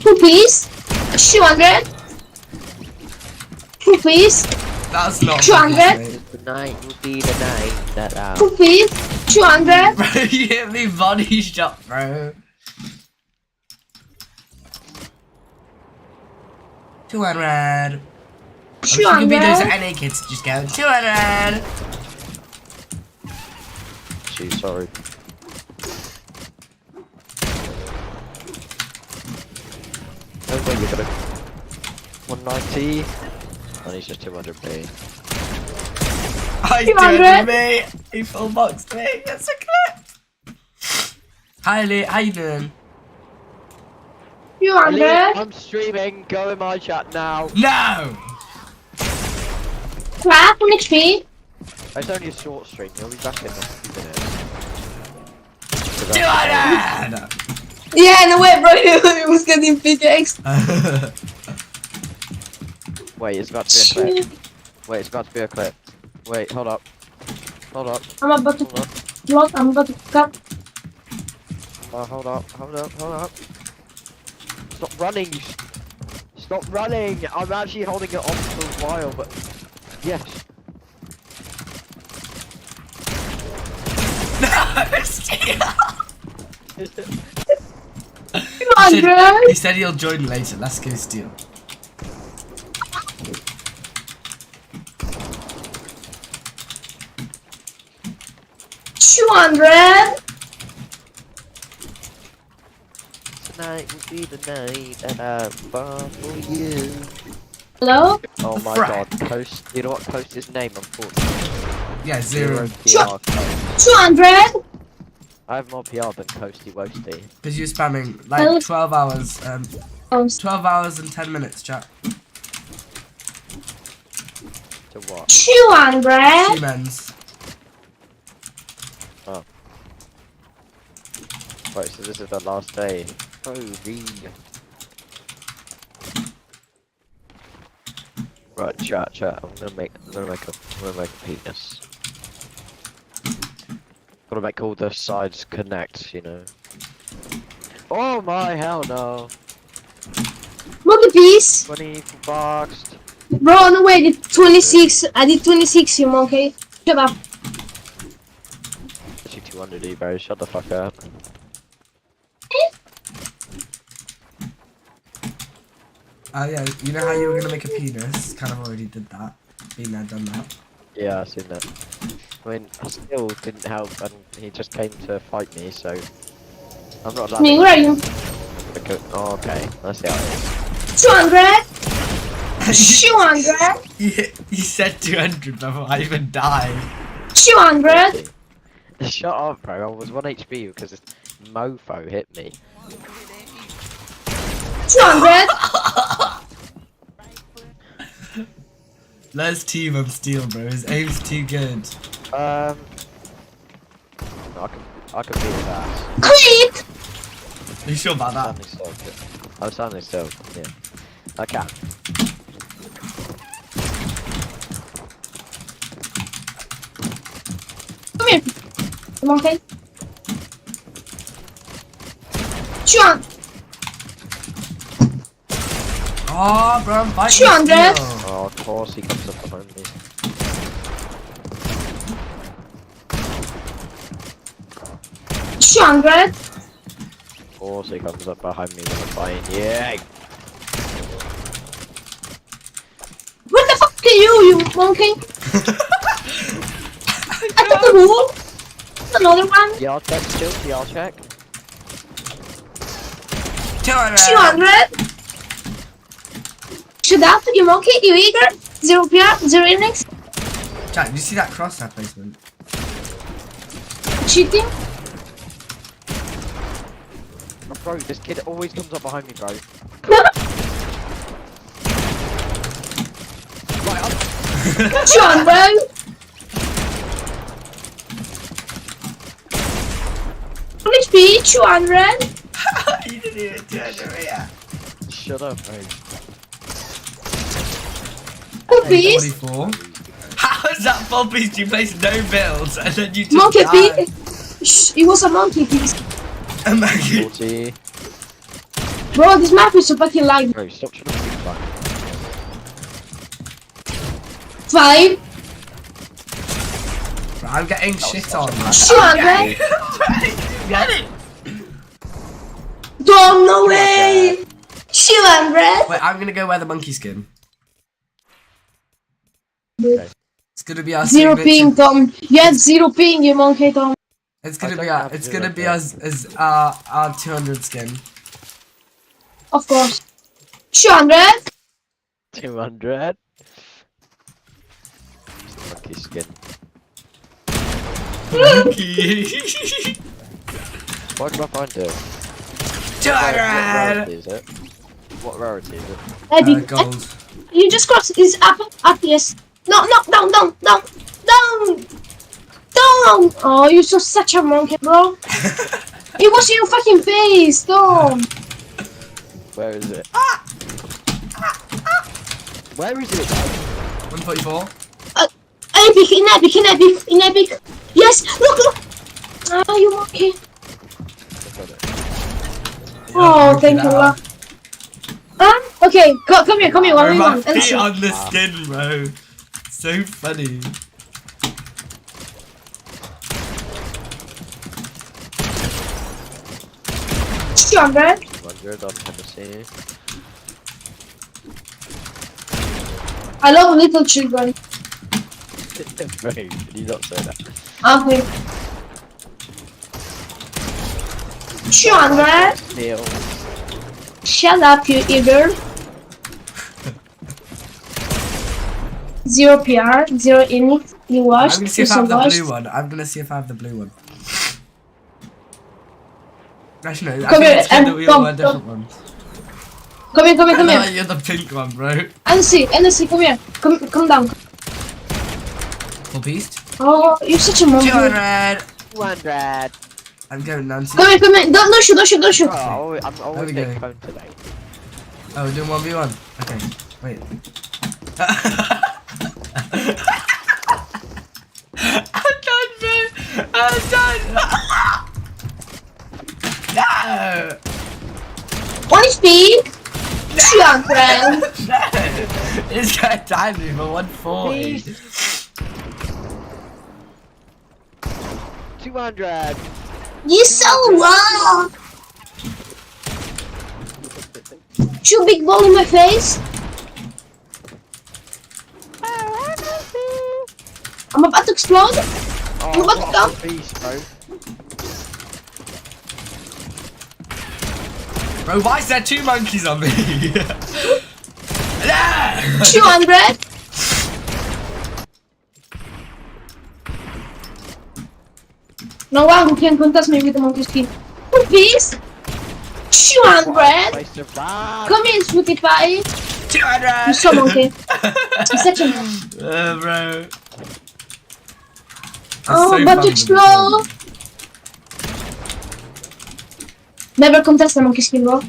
2 piece. 200. 2 piece. That's not 200. The night will be the night that I'll... 2 piece. 200. Bro, you hit me body shot, bro. 200. You can be those NA kids just go 200. Gee, sorry. Oh, wait, you got a 190. And he's just 200p. I 200 me. He full boxed me. That's a clip. Hi, Lee. How you doing? 200. I'm streaming. Go in my chat now. No. Crap on XP. It's only a short stream. You'll be back in a few minutes. 200. Yeah, no way, bro. It was getting pickaxe. Wait, it's about to be a clip. Wait, it's about to be a clip. Wait, hold up. Hold up. I'm about to block. I'm about to cut. Oh, hold up. Hold up. Hold up. Stop running. You stop running. I'm actually holding it on for a while, but yes. He said he'll join later. Let's go steal. $200. Tonight will be the night that I fall for you. Hello? Oh my god, Coast. You know what Coast's name, unfortunately? Yeah, 0. PR. 200. I have more PR than Coasty Woasty. Because you're spamming like 12 hours. 12 hours and 10 minutes, chat. To what? 200. Siemens. Oh. Right, so this is the last day. Holy. Right, chat. I'm gonna make a penis. Gotta make all the sides connect, you know. Oh my hell no. Look at this. 20 boxed. Bro, no way. I did 26. I did 26, you monkey. Shut up. Actually 200 bro. Shut the fuck up. Yeah, you know how you were gonna make a penis? Kind of already did that. Been there, done that. Yeah, I've seen that. I mean, I still didn't help, and he just came to fight me, so I'm not allowed. Me, where are you? Okay, oh, okay. Let's see how it is. 200. 200. You said 200 before I even died. 200. Shut up, bro. I was 1 HP because this mofo hit me. 200. Let's team on Steel, bro. His aim's too good. I can beat that. Creep. Are you sure about that? I'm standing still. Yeah, I can. Come here. Come on, okay. 200. Oh, bro, I'm fighting 200. Steel. Oh, of course he comes up behind me. $200. course he comes up behind me when I'm fighting. Yeah. What the fuck are you monkey? I took the rule. Another one. Yard check still, yard check. 200. Shoot out, you monkey, you eager? 0 PR, 0 index. Jack, did you see that crosshair placement? Cheating. Oh, bro, this kid always comes up behind me, bro. Right up. 200. HP, 200. You didn't even turn it, yeah. Shut up, bro. Full piece. 44. How is that full piece? You placed no builds and then you just Monkey died. piece. Shh, it was a monkey piece. A monkey. 40. Bro, this map is so fucking laggy. Bro, stop trying to speak back. 5. Bro, I'm getting shit on. 200. Get it. Don't, no way. 200. Wait, I'm gonna go wear the monkey skin. Okay. It's gonna be our 0 signature. ping, Tom. You had 0 ping, you monkey, Tom. It's gonna be our. It's gonna be as our 200 skin. Of course. 200. 200. Monkey skin. Monkey. What can I find it? 200. What rarity is it? What rarity is it? Epic. Gold. You just crossed. It's up, yes. No, down. Oh, you're such a monkey, bro. It was your fucking face, Tom. Where is it? Where is it? 144. In epic. Yes, look. Ah, you monkey. Oh, thank you, Allah. Okay, come here. What do you My want? feet on the skin, bro. So funny. $200. 100 on Tennessee. I love little children. Bro, can you not say that? Okay. 200. Neil. Shut up, you eager. 0 PR, 0 init. You watched. I'm gonna see if I have the blue one. I'm gonna see if I have the blue one. Actually, no. I Come think here, it's good that we all wear come. different ones. Come here. No, you're the pink one, bro. NC, come here. Come down. Full beast. Oh, you're such a monkey. 200. 200. I'm going, Nancy. Come here. Don't shoot. Oh, I'm There always we getting go. phone today. Oh, we're doing 1v1. Okay, wait. I'm done, bro. I'm done. No. 1 HP. 200. This guy timed me for 140. 200. You so wrong. Too big ball in my face. I'm about to explode. I'm about to come. Beast, bro. Bro, why is there 2 monkeys on me? 200. No one who can contest me with the monkey skin. Please. 200. Come in, sweetie pie. 200. You're so monkey. You're such a monkey. Bro. Oh, so about fun to with explode. Never contest the monkey skin, bro.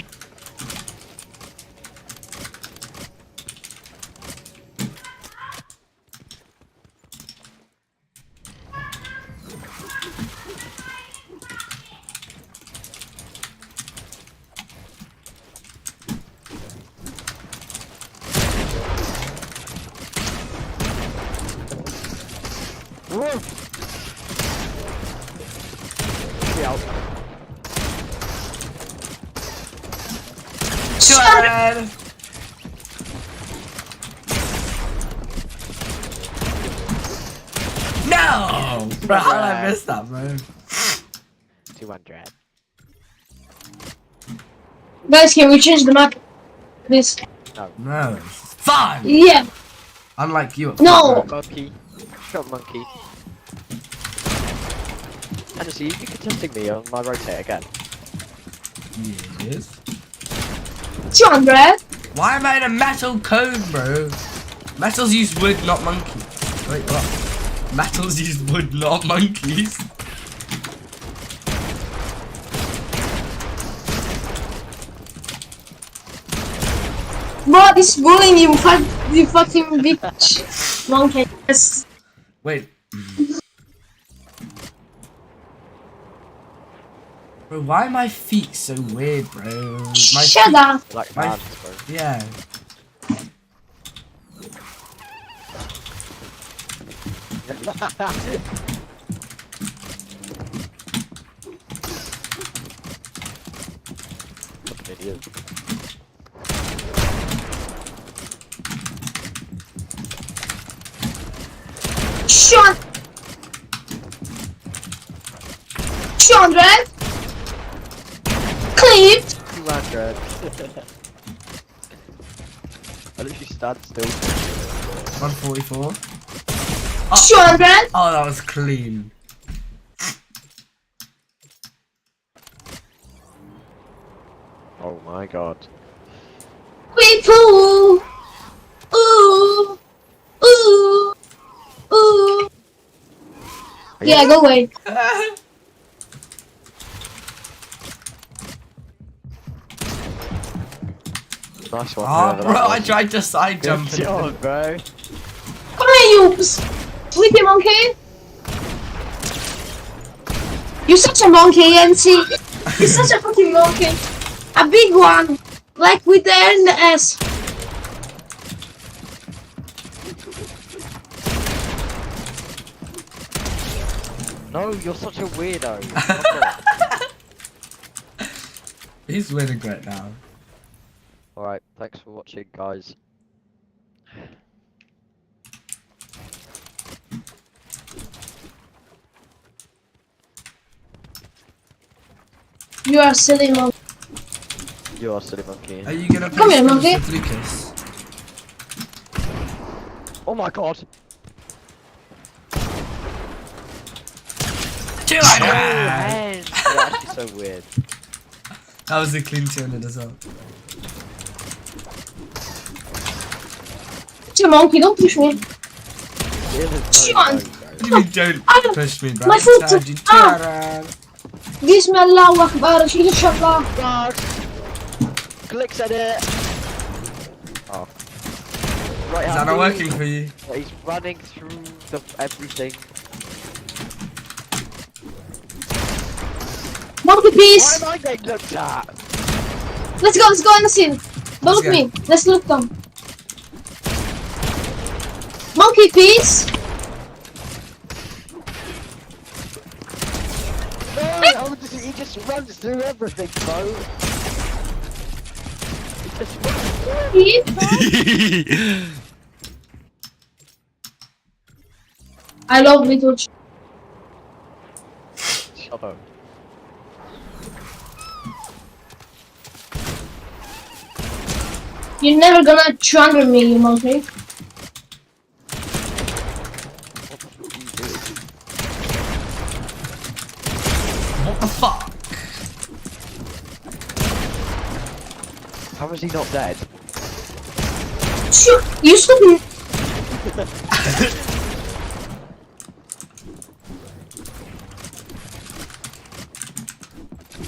Oh, bro, how did I miss that, bro? 200. Guys, can we change the map? Please. No. Fine! Yeah. Unlike you. No. Monkey. Shot monkey. Honestly, you could testing me on my rotate again. Yes. 200. Why am I in a metal cone, bro? Metals use wood, not monkeys. Wait, what? Metals use wood, not monkeys. Bro, this bullying you, you fucking bitch. Monkey. Yes. Wait. Bro, why are my feet so weird, bro? My Shut feet, up. Like my, hands, bro. yeah. Idiot. Shut. 200. Clipped. 200. I literally stand still. 144. 200. Oh, that was clean. Oh my god. Quick ooh. Ooh. Ooh. Ooh. Yeah, go away. Nice one. Oh, bro, I tried to side jump. Good job, bro. Come here, you sleepy monkey. You're such a monkey, NC. You're such a fucking monkey. A big one. Like with the air in the ass. No, you're such a weirdo. He's winning right now. Alright, thanks for watching, guys. You are silly monkey. You are silly monkey. Are you gonna Come play here, monkey. with Lucas? Oh my god. 200! You're actually so weird. That was a clean 200 as well. You monkey, don't push me. You don't push me, bro. My foot. Ah. Bismillah Akbar, inshallah. Clicks at it. Oh. Right, Is that not working for you? He's running through the everything. Monkey piece. Why am I getting looked at? Let's go in the scene. Don't look me. Let's look them. Monkey piece. No, he just runs through everything, bro. He just runs through I love little. Shut up. You're never gonna 200 me, you monkey. What the fuck? How is he not dead? You stupid.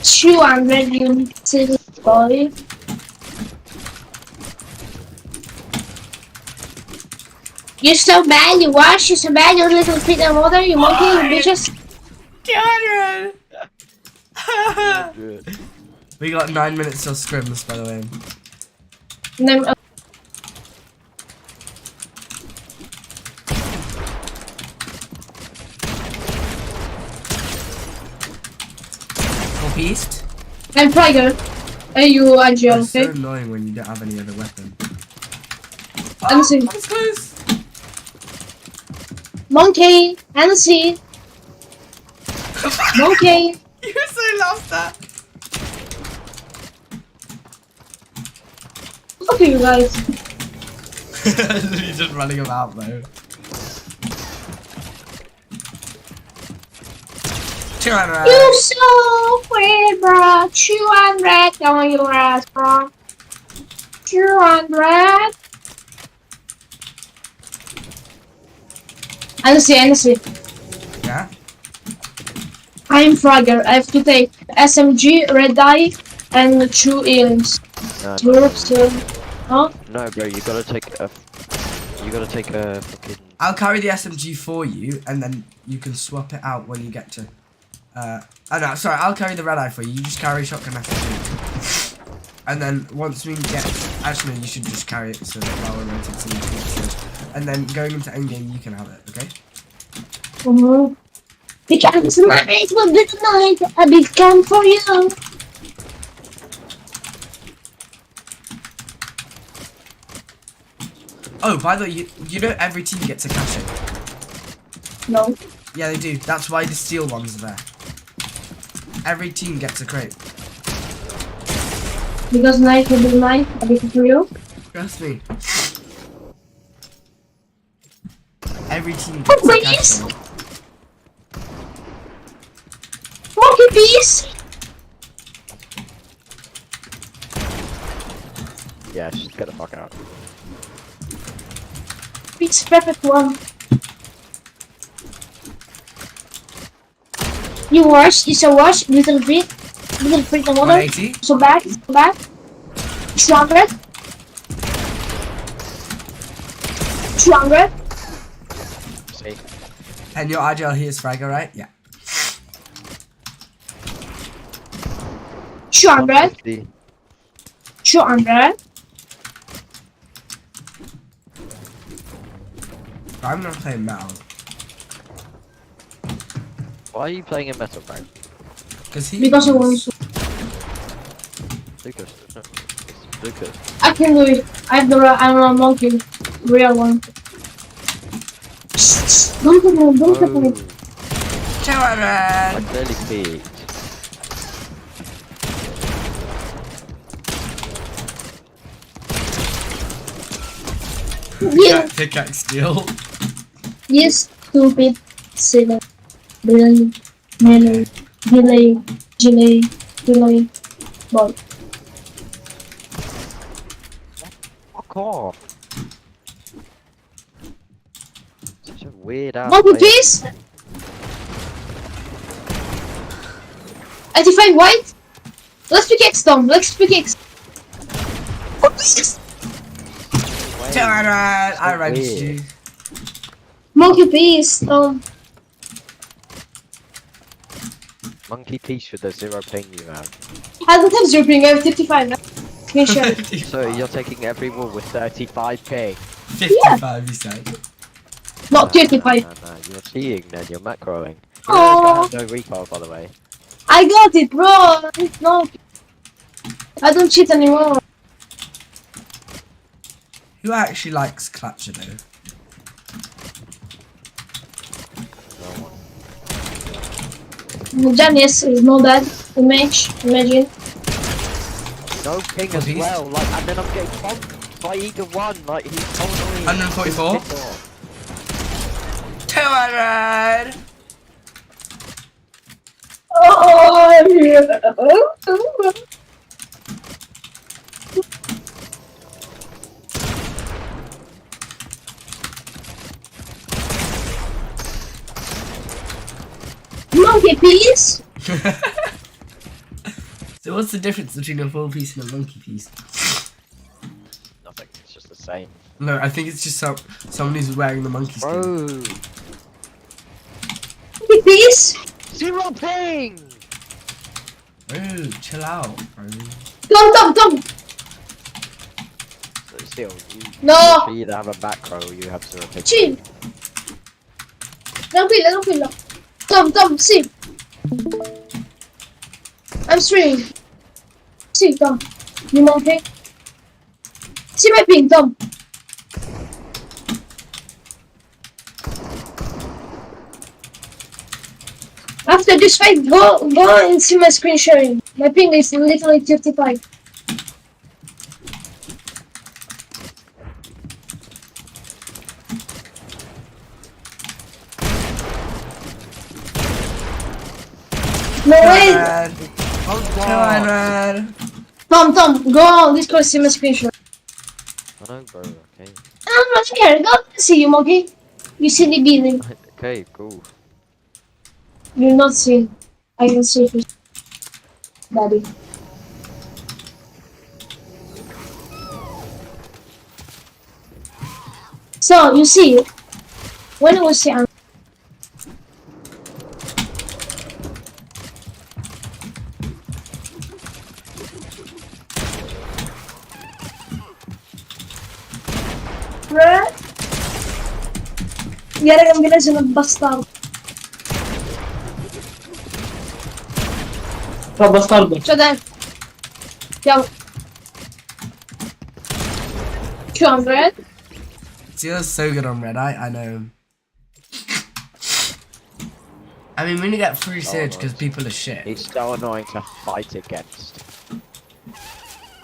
200 you silly boy. You're so bad, you wash, you're so bad, you little pig and water, you monkey, you bitches. 200! We got 9 minutes of scrims, by the way. Beast? I'm Tiger. Are you Angel, It's okay? so annoying when you don't have any other weapon. Answer. That's close. Monkey, Answer. Monkey. You so lost that. Look at you guys. He's just running about though. 200. You so weird, bro. 200 on your ass, bro. 200. Honestly. Yeah? I'm Frogger. I have to take SMG, red dye, and 2 earrings. Huh? No, bro, you gotta take a fucking. I'll carry the SMG for you, and then you can swap it out when you get to. Oh no, sorry, I'll carry the red eye for you. You just carry shotgun SMG. And then once we get. Actually, no, you should just carry it so that while we're rotating. And then going into endgame, you can have it, okay? Because tonight will be the night I become for you. Oh, by the way, you know every team gets a cache. No. Yeah, they do. That's why the steel ones are there. Every team gets a crate. Because night will be the night I become for you. Trust me. Every team gets a cache. Monkey piece. Yeah, just get the fuck out. It's perfect one. You wash, it's a wash, little bit the water. 180. So back. 200. 200. See. And your agile here is Fragger, right? Yeah. 200. 200. I'm not playing metal. Why are you playing in metal, bro? Because I want to. Lucas. No, it's Lucas. I can do it. I'm a monkey. Real one. Don't get me. 200. I clearly peeked. Yeah. Pickaxe steel. Yes, stupid, silly, brilliant, melee, delay, ball. Fuck off. Such a weird ass. Monkey piece. 85 white. Let's pick X Tom. Let's pick X. Oh, please. 200. I registered you. Monkey piece. Monkey piece with the 0 ping you have. I don't have 0 ping. I have 55 now. Can you share? So you're taking every wall with 35 ping. 55, you said. Not 35. No, you're cheating then. You're macroing. Oh. No recoil, by the way. I got it, bro. No. I don't cheat anymore. Who actually likes Clutcher though? Janice is not bad. Imagine. No ping as well. Like, and then I'm getting bumped by either one. Like he's so annoying. 144. 200. Oh, yeah. Monkey piece. So what's the difference between a full piece and a monkey piece? Nothing. It's just the same. No, I think it's just someone who's wearing the monkey skin. Monkey piece. 0 ping. Oh, chill out, bro. Come. So still, No. you either have a macro or you have 0 ping. Chill. Tranquilo. Tom, see. I'm streaming. See, Tom. You want ping? See my ping, Tom. I have after this fight, go and see my screen sharing. My ping is literally 55. No way! Come on, Red. Tom, go on Discord, see my screen share. I know, bro. Okay. I'm not scared. Go see you, monkey. You see the building. Okay, cool. You're not seeing. I can see you, daddy. So you see, when we see. Ieri che mi sono bastardo. Ciao bastardo. Ciao Dan. Ciao. 200. Zeal's so good on Red Eye, I know. I mean, we only get free Surge because people are shit. He's so annoying to fight against.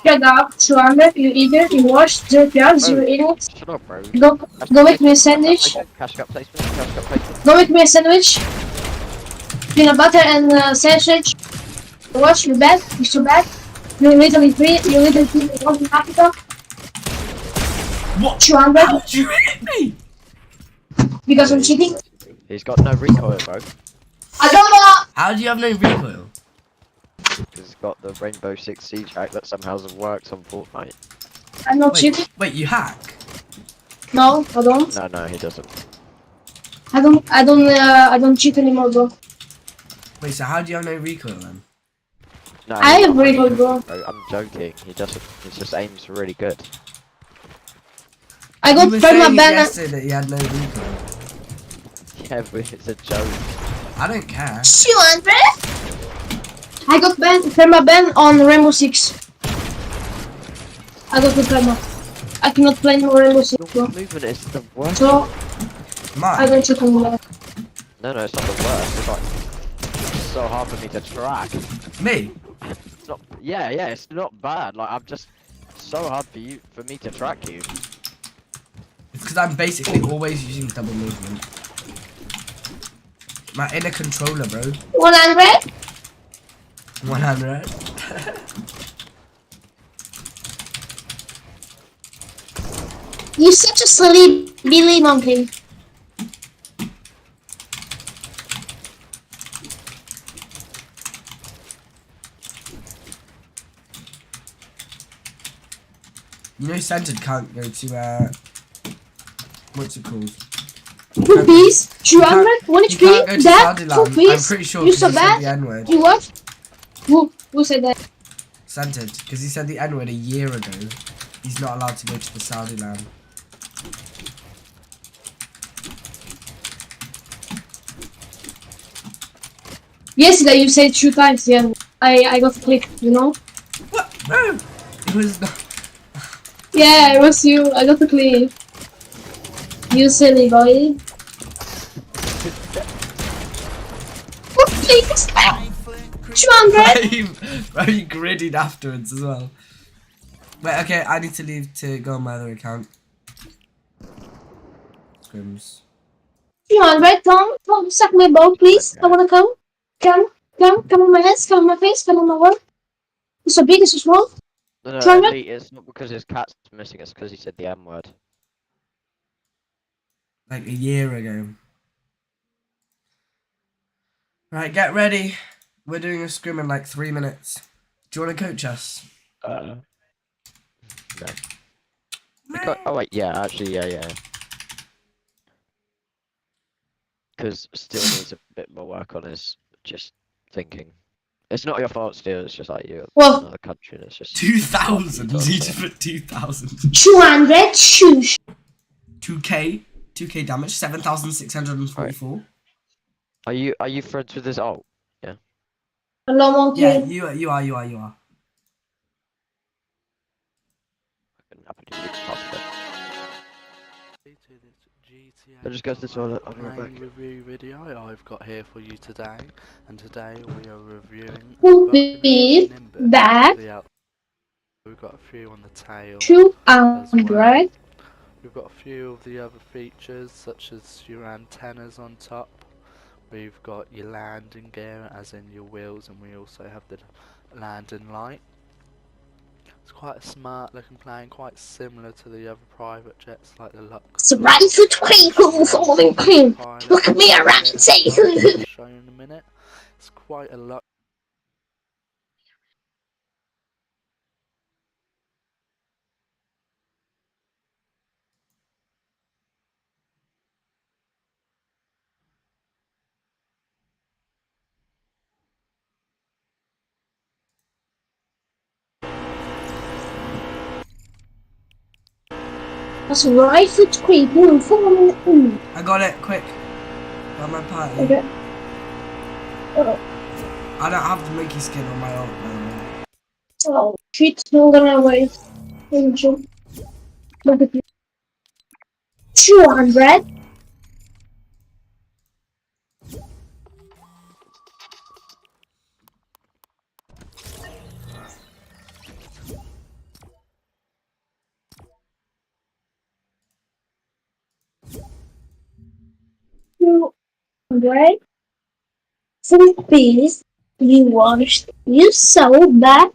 Shut up, 200, you idiot, you washed 0 yards, you idiot. Shut up, bro. Go make me a sandwich. Cash cup placement, cash cup placement. Go make me a sandwich. Peanut butter and sausage. Wash your bed, it's your bed. You're literally free, in Africa. What? 200. How did you hit me? Because I'm cheating. He's got no recoil, bro. I don't know. How do you have no recoil? Because he's got the Rainbow Six Siege hack that somehow works on Fortnite. I'm not cheating. Wait, you hack? No, I don't. No, he doesn't. I don't cheat anymore, bro. Wait, so how do you have no recoil then? No, I have recoil, bro. I'm joking. He doesn't. He just aims really good. I got you were saying perma ban. yesterday that you had no recoil. Yeah, but it's a joke. I don't care. 200. I got perma ban on Rainbow Six. I got the perma. I cannot play no Rainbow Six, bro. Movement is the worst. So I don't cheat anymore. No, it's not the worst. It's like it's so hard for me to track. Me? It's not. Yeah, it's not bad. Like I'm just so hard for me to track you. It's because I'm basically always using double movement. My inner controller, bro. 100. 100. You such a silly Billy monkey. You know Centered can't go to, what's it called? 2 piece, 200, 1 You can't go HP, to that, Saudiland. 2 piece. I'm pretty sure You because saw he said that? the N-word. You what? Who said that? Centered, because he said the N-word a year ago. He's not allowed to go to the Saudi land. Yesterday you said 2 times, yeah. I got clicked, you know? What? No! It was not. Yeah, it was you. I got the click. You silly boy. What please? 200? Very gritted afterwards as well. Wait, okay, I need to leave to go on my other account. Scrims. 200, Tom, suck my ball, please. I wanna come. Come on my hands, come on my face, come on my work. It's so big, it's so small. No, 200? Elite, it's not because his cat's missing. It's because he said the M word. Like a year ago. Right, get ready. We're doing a scrim in like 3 minutes. Do you want to coach us? No. Oh wait, yeah, actually, yeah. Because Steel needs a bit more work on his just thinking. It's not your fault, Steel. It's just like you're Well, another country. And it's just 2,000. You just put 2,000. 200, shush. 2k damage. 7,644. Are you friends with his ult? Yeah. Hello, monkey. Yeah, you are. But just go to the toilet. I'll be right back. Review video I've got here for you today, and today we are reviewing. Will be back. We've got a few on the tail. 200. We've got a few of the other features, such as your antennas on top. We've got your landing gear, as in your wheels, and we also have the landing light. It's quite a smart looking plane, quite similar to the other private jets like the Lux. It's a right foot cream, falling cream. Look at me around and say. I'll show you in a minute. It's quite a lot. That's right foot cream, falling. I got it, quick. Got my party. Okay. I don't have the monkey skin on my own, by the way. Oh, shit, hold on, wait. 200. Right? Some piece you watched, you saw that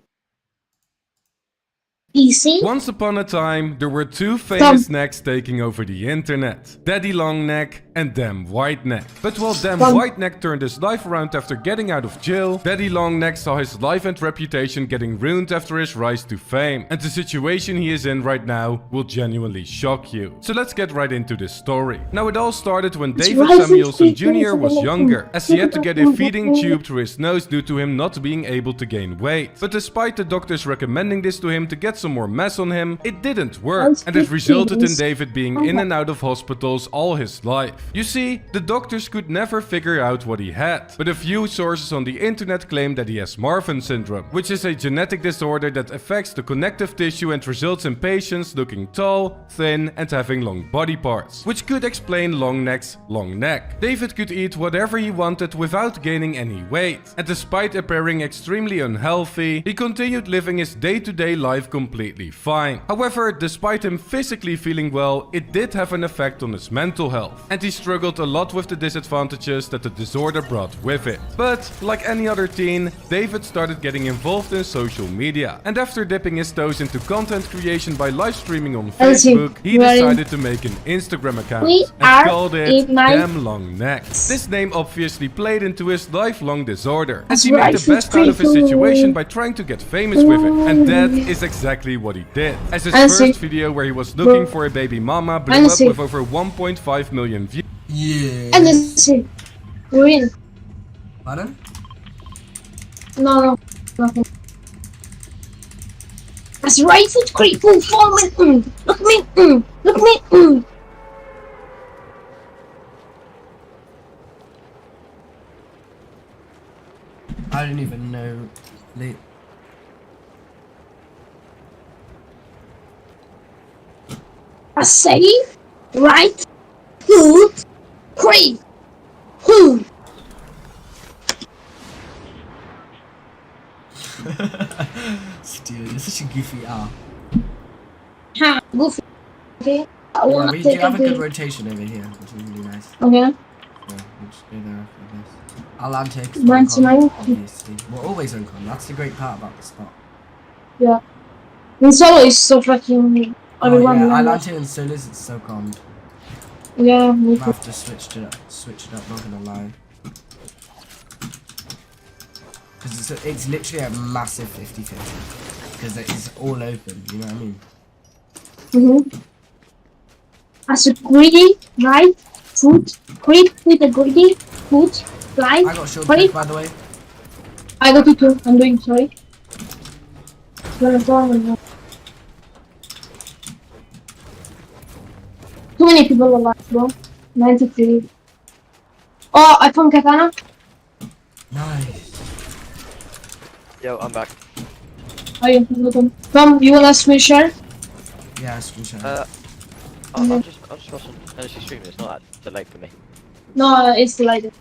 easy. Once upon a time, there were two famous necks taking over the internet. Daddy Longneck and Damn Whiteneck. But while Damn Whiteneck turned his life around after getting out of jail, Daddy Longneck saw his life and reputation getting ruined after his rise to fame. And the situation he is in right now will genuinely shock you. So let's get right into this story. Now it all started when David Samuelson Jr. was younger, as he had to get a feeding tube through his nose due to him not being able to gain weight. But despite the doctors recommending this to him to get some more mess on him, it didn't work, and it resulted in David being in and out of hospitals all his life. You see, the doctors could never figure out what he had, but a few sources on the internet claim that he has Marfan syndrome, which is a genetic disorder that affects the connective tissue and results in patients looking tall, thin, and having long body parts, which could explain Longneck's long neck. David could eat whatever he wanted without gaining any weight, and despite appearing extremely unhealthy, he continued living his day-to-day life completely fine. However, despite him physically feeling well, it did have an effect on his mental health, and he struggled a lot with the disadvantages that the disorder brought with it. But, like any other teen, David started getting involved in social media, and after dipping his toes into content creation by live streaming on Facebook, he decided to make an Instagram account and called it Damn Longneck. This name obviously played into his lifelong disorder, as he made the best out of his situation by trying to get famous with it, and that is exactly what he did. As his first video where he was looking for a baby mama blew up with over 1.5 million views. Yeah. And let's win. Pardon? No, nothing. That's right foot creep, falling. Look me, look me. I don't even know. I say, right foot creep, Stu, you're such a goofy R. Ha, goofy. Okay. Yeah, we do have a good rotation over here, which is really nice. Okay. Yeah, we'll just go there after this. Atlantic, obviously. We're always on con, that's the great part about the spot. Yeah. And solo is so fucking... Oh yeah, Atlantic and solos, it's so calm. Yeah, me I have to switch it up, not gonna lie. Because it's literally a massive 50-50. Because it is all open, you know what I mean? Mm-hmm. As a greedy, right, foot, creep with a greedy, foot, right, I got short click, by the way. I got it too, I'm doing, sorry. Too many people alive, bro. 93. Oh, I found Katana. Nice. Yo, I'm back. Oh, yeah, Tom, you wanna switch share? Yeah, switch share. I'm just watching Energy stream. It's not that late for me. No, it's delayed.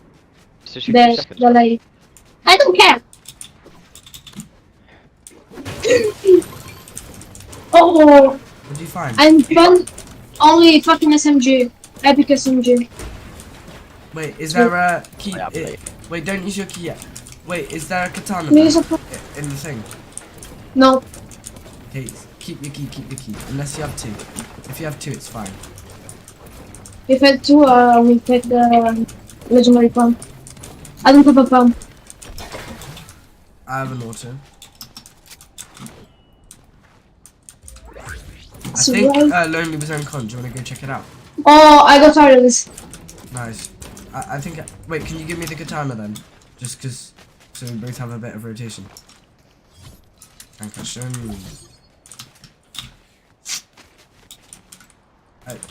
So shoot 2 seconds. Delayed. I don't care. Oh. What did you find? I'm fun. Only fucking SMG. Epic SMG. Wait, is there a key? Wait, don't use your key yet. Wait, is there a katana in the thing? No. Okay, keep your key. Unless you have 2. If you have 2, it's fine. If I had 2, we'll take the legendary pump. I don't have a pump. I have an auto. I think Lonely was on con. Do you want to go check it out? Oh, I got tired of this. Nice. I think. Wait, can you give me the katana then? Just because, so we both have a bit of rotation.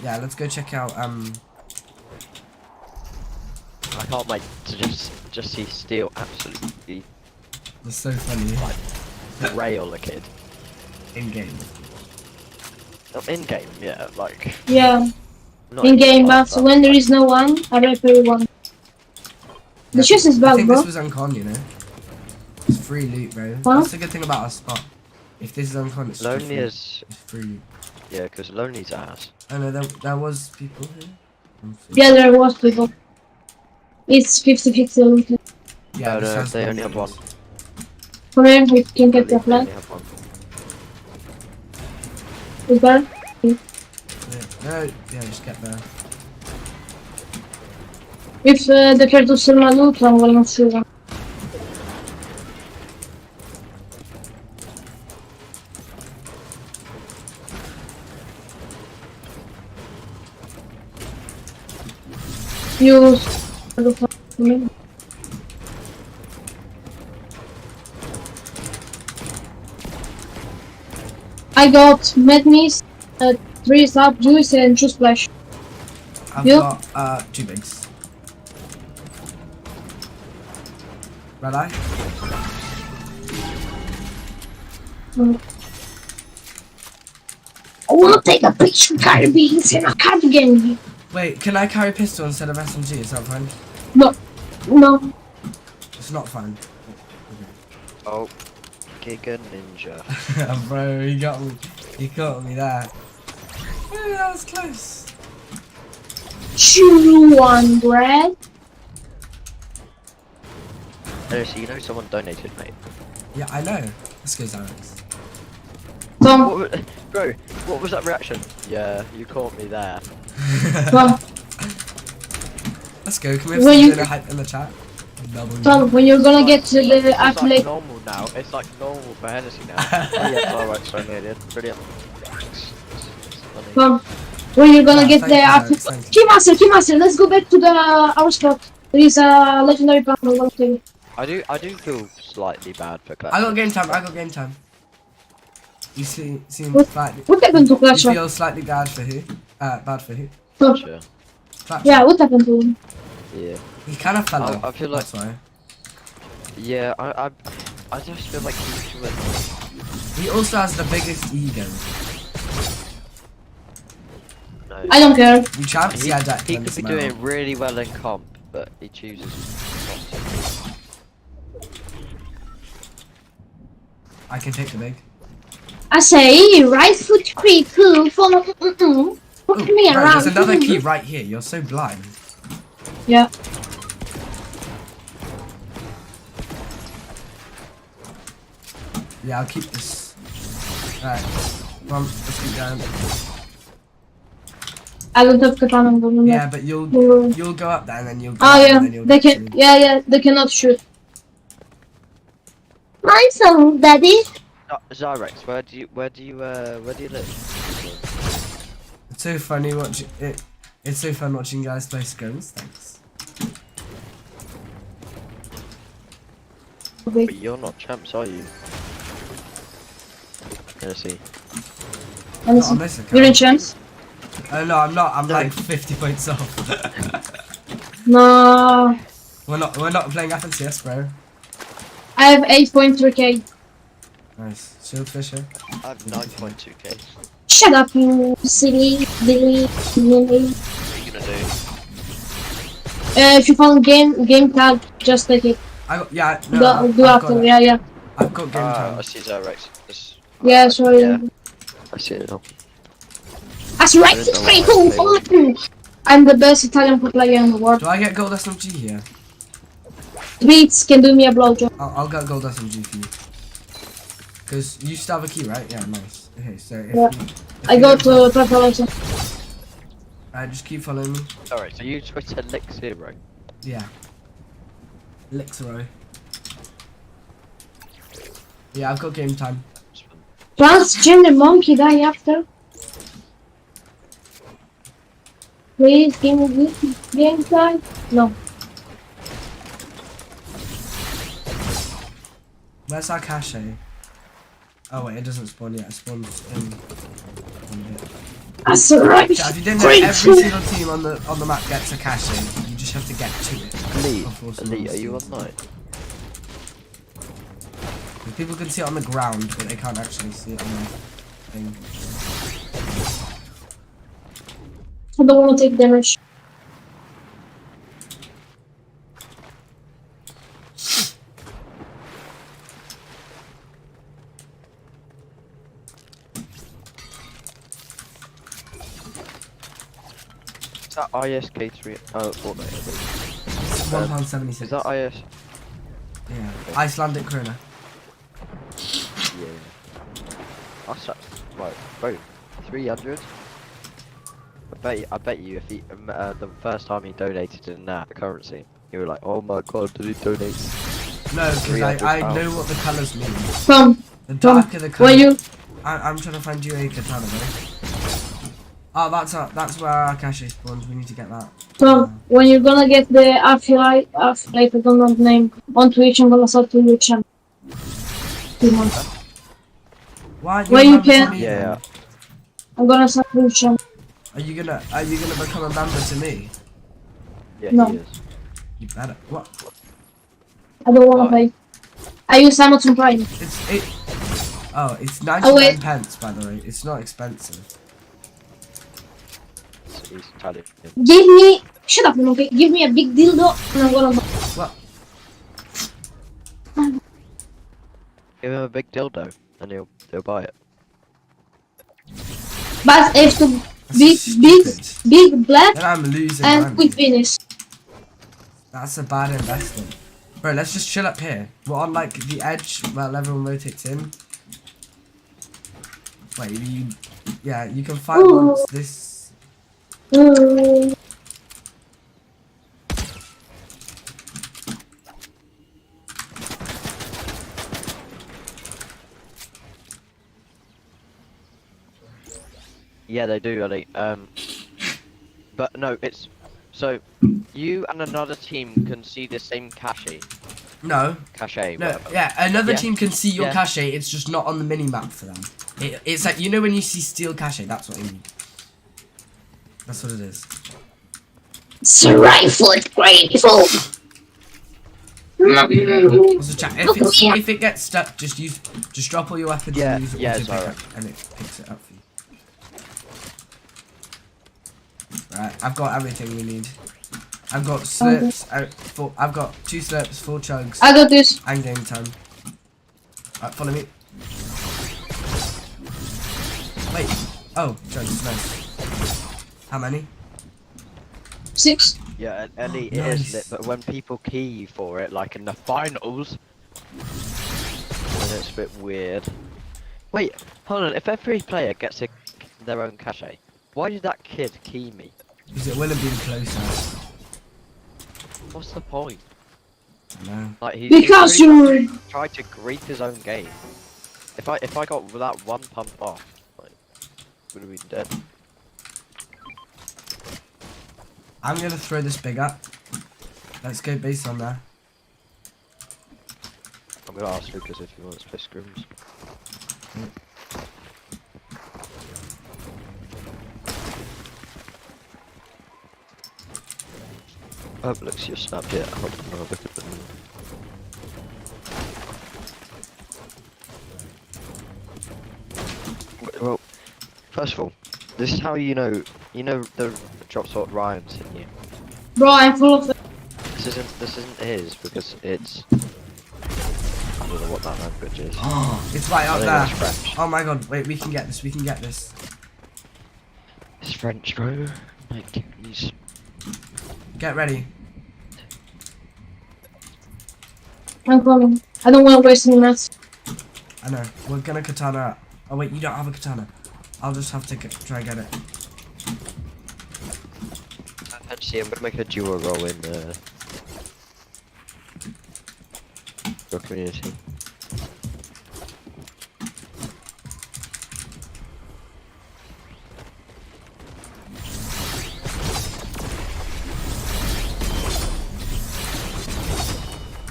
Yeah, let's go check out. I can't wait to just see Steel absolutely. That's so funny. Like rail a kid. In game. In game, yeah, like. Yeah. Not In game, like but when there is no one, I rep everyone. The chest is I bad, think bro. this was uncon, you know. It's free loot, bro. What? That's the good thing about our spot. If this is uncon, it's Lonely free. is. It's free. Yeah, because Lonely's ass. Oh no, there was people here. Yeah, there was people. It's 50-50. Yeah, no, this has they been only have one. Come here, we can get the They flag. only have one. Is that? Yeah, just get there. If they try to steal my loot, I'm gonna steal them. You. I got Madness, 3 Slap Juice, and 2 Splash. I've You? got 2 bigs. Red eye. I wanna take a picture of carabines in a cardigan. Wait, can I carry pistol instead of SMG? Is that fine? No. No. It's not fine. Oh, Giga Ninja. Bro, he got me. He caught me there. Oh, that was close. 200. Oh, so you know someone donated, mate. Yeah, I know. Let's go, Zyrex. Bro, what was that reaction? Yeah, you caught me there. Let's go. Can we have When some you- dinner hype in the chat? Double Tom, when you're gonna get to the It's like athlete, normal now. It's like normal for Hennessy now. Oh yeah, alright, so needed. Brilliant. Tom, when you're gonna Yeah, get thank the you, athlete. Zyrex, thank you. Key master, let's go back to the our spot. There is a legendary panel. I do feel slightly bad for Clash. I got game time. You seem What- slightly. what happened to Clash? You feel slightly bad for who? Bad for who? Sure. Clash. Yeah, what happened to him? Yeah. He kind of fell off. I feel like. That's why. Yeah, I just feel like He also has the biggest ego. No. I don't care. You champs? He, Yeah, Jack. he could be doing really well in comp, but he chooses not to. I can take the big. I say, right foot creep, poo, follow, Look me Bro, around. there's another key right here. You're so blind. Yeah. Yeah, I'll keep this. Alright. Come on, let's keep going. I don't have katana. Yeah, but you'll go up there and then you'll go Oh up yeah, and then you'll they get can. to- Yeah, they cannot shoot. My son, daddy. Zyrex, where do you live? It's so funny watching it. It's so fun watching guys play scrims. Thanks. But you're not champs, are you? Let's see. Not on this account. You're in champs? Oh no, I'm not. I'm like 50 points off. No. We're not playing FNCS, bro. I have 8.3k. Nice. Shield Fisher. I have 9.2k. Shut up, you silly, Billy. What are you gonna do? If you found game tag, just take it. I got, yeah, no, Do I've after, got it. yeah. I've got game time. I see Rex. Yeah, sorry. Yeah. I see it now. That's right, it's pretty cool. I'm the best Italian player in the world. Do I get gold SMG here? Tweets can do me a blowjob. I'll get gold SMG for you. Because you still have a key, right? Yeah, nice. Okay, so if Yeah. if I you go don't- to preparation. just keep following me. Alright, so you switched to Lick Zero. Yeah. Lixero. Yeah, I've got game time. Transgender monkey die after. Please give me game time. No. Where's our cache? Oh wait, it doesn't spawn yet. It spawns in. That's right. Yeah, if you didn't know, every single team on the map gets a cache. You just have to get to it. Elite, are you online? People can see it on the ground, but they can't actually see it on the thing. I don't want to take damage. Is that ISK3? Oh, Fortnite, I think. £1.76. Is that IS? Yeah. Icelandic krona. Yeah. That's right, bro. 300. I bet you if he the first time he donated in that currency, you were like, oh my god, did he donate? No, because I know what the colours mean. The Tom, darker the colour. where you? I'm trying to find you a katana, bro. Oh, that's where our cache spawns. We need to get that. Tom, when you're gonna get the affiliate, I don't know the name, on Twitch, I'm gonna start to your channel. 2 months. Why? Where you can? Yeah. I'm gonna start to your channel. Are you gonna become a member to me? Yeah, No. he is. You better. What? I don't wanna pay. I use Amazon Prime. It's 99 wait. pence, by the way. It's not expensive. He's Italian. Give me. Shut up, okay? Give me a big dildo, and I'm gonna. What? Give him a big dildo, and he'll buy it. But if to big black Then I'm losing and money. with Venus. That's a bad investment. Bro, let's just chill up here. We're on like the edge where everyone rotates in. Wait, you can fight once this. Yeah, they do, Ellie. But no, it's so you and another team can see the same cache. No. Cache. No. Whatever. Yeah, another Yeah. team can see your Yeah. cache. It's just not on the mini map for them. It's like, you know when you see steel cache. That's what I mean. That's what it is. It's a rifle, grateful. Also, chat, if it gets stuck, just drop all your weapons and use it yeah, to it's pick alright. up, and it picks it up for you. Right, I've got everything we need. I've got slurps. I've got 2 slurps, 4 chugs. I got this. And game time. Right, follow me. Wait. Oh, chugs, nice. How many? 6. Yeah, Ellie, it Nice. is lit, but when people key you for it, like in the finals, then it's a bit weird. Wait, hold on. If every player gets their own cache, why did that kid key me? Because it will have been closer. What's the point? No. Like he Because pretty much tried to grief his own game. If I got that one pump off, like, would have been dead. I'm gonna throw this big up. Let's go base on there. I'm gonna ask Lucas if he wants to play scrims. Oh, looks your Snapchat. Hold on, I'll look at them. Well, first Merciful. This is how you know the drop sword rhymes in you. Bro, I'm full of it. This isn't his because it's I don't know what that language is. Oh, it's right up I there. think it's French. Oh my god, wait, we can get this, we can get this. It's French, bro. Like he's Get ready. I'm coming. I don't want to waste any mats. I know, we're gonna katana. Oh wait, you don't have a katana. I'll just have to try get it. Actually, I'm gonna make a duo roll in your community.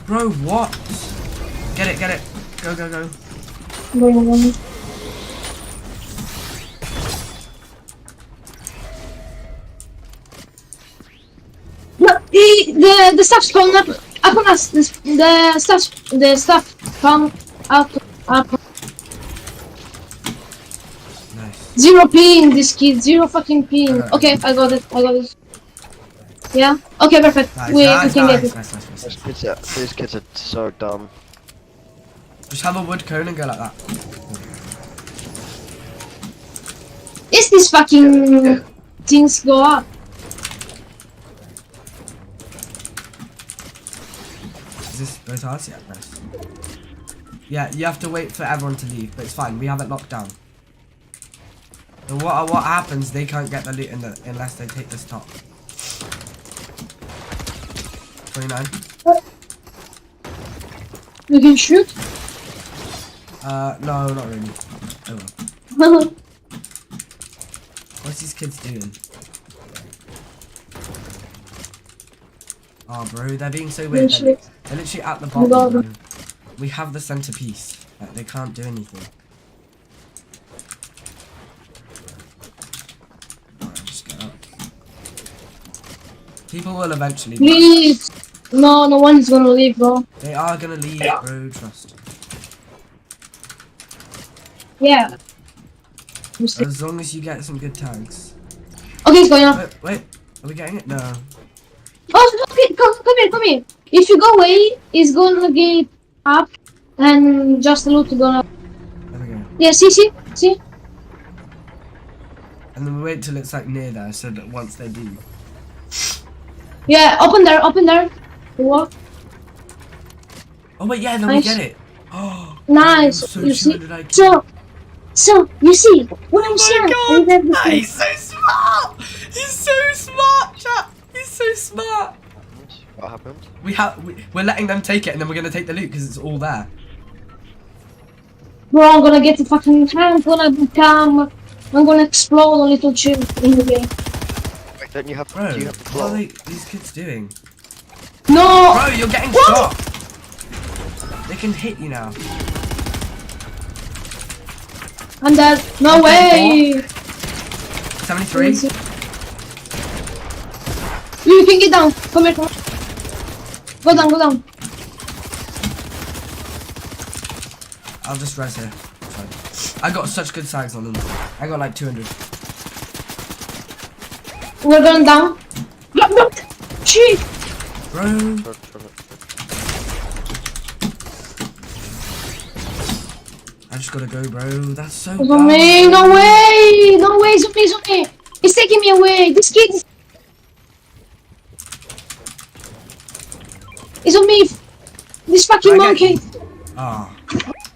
Bro, what? Get it, get it. Go, go, go. No, the stuff's coming up on us. The stuff come up. Nice. 0 ping, this kid. 0 fucking ping. Okay, I got it. I got it. Yeah. Okay, perfect. Nice, we nice, can nice, get it. nice. These kids are so dumb. Just have a wood cone and go like that. Is this fucking things go up? Is this both ours? Yeah, nice. Yeah, you have to wait for everyone to leave, but it's fine. We have it locked down. And what happens? They can't get the loot unless they take this top. 29. You can shoot? No, not really. Oh well. What's these kids doing? Oh, bro, they're being so weird. They're literally at the bottom. Bro. We have the centerpiece. Like, they can't do anything. Alright, just get up. People will eventually leave. No, no one's gonna leave, bro. They are gonna leave, bro. Trust. Yeah. As long as you get some good tags. Okay, it's going up. Wait, are we getting it? No. Oh, okay, come here, come here. If you go away, it's gonna get up, and just the loot is gonna. There we go. Yeah, see. And then we wait till it's like near there, so that once they do. Yeah, open there. What? Oh wait, yeah, then nice. we get it. Oh, nice. So you see? So you see what I'm saying? He's so smart. He's so smart, chat. He's so smart. What happened? We're letting them take it, and then we're gonna take the loot because it's all there. Bro, I'm gonna get the fucking. I'm gonna explode a little chip in the game. Wait, don't you have? Bro, do you have the what are block? these kids doing? No. Bro, you're getting shot. They can hit you now. I'm dead. No way. 73. You can get down. Come here. Go down. I'll just res here. Fine. I got such good tags on them. I got like 200. We're going down. No. Shit. Bro. I just gotta go, bro. That's so It's on me. No way. It's on me. He's taking me away. This kid is on me. This fucking monkey. Ah.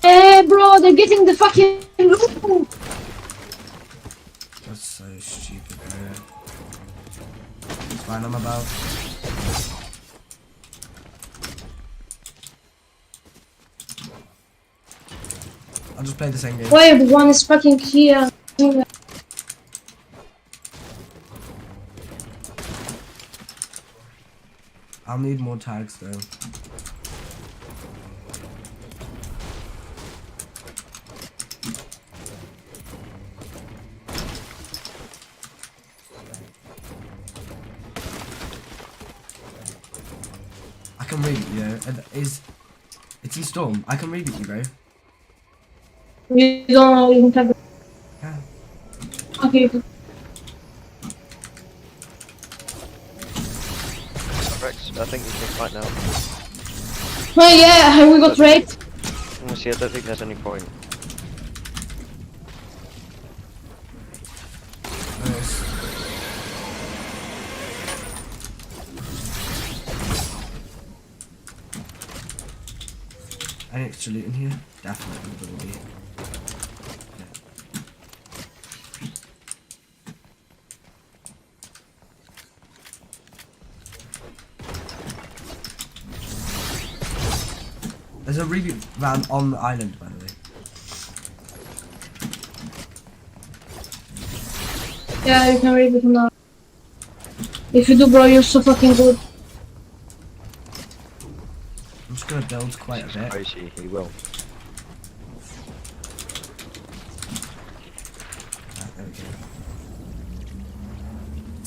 Hey, bro, they're getting the fucking loot. That's so stupid, bro. It's fine, I'm about. I'll just play the same game. Wait, one is fucking here. I'll need more tags though. I can read it, you know. It's in Storm. I can read it, you bro. You don't know, you can tag. Yeah. Okay. Rex, I think you can fight now. Oh yeah, we got raped. Honestly, I don't think there's any point. Nice. Any extra loot in here? Definitely will be. There's a reboot van on the island, by the way. Yeah, you can read it now. If you do, bro, you're so fucking good. I'm just gonna build quite a bit. Crazy, he will. There we go.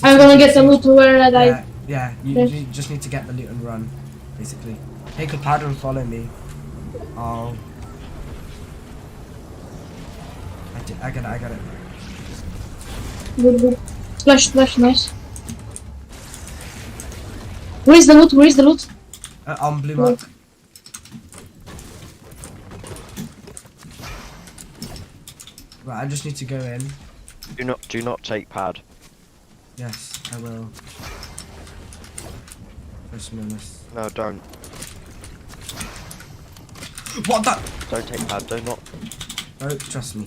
I'm gonna get the loot to where I died. Yeah, you just need to get the loot and run, basically. Take a pad and follow me. Oh. I got it. Good, good. Splash, nice. Where is the loot? On blue mark. Right, I just need to go in. Do not take pad. Yes, I will. Trust me on this. No, don't. What the? Don't take pad. Do not. Oh, trust me.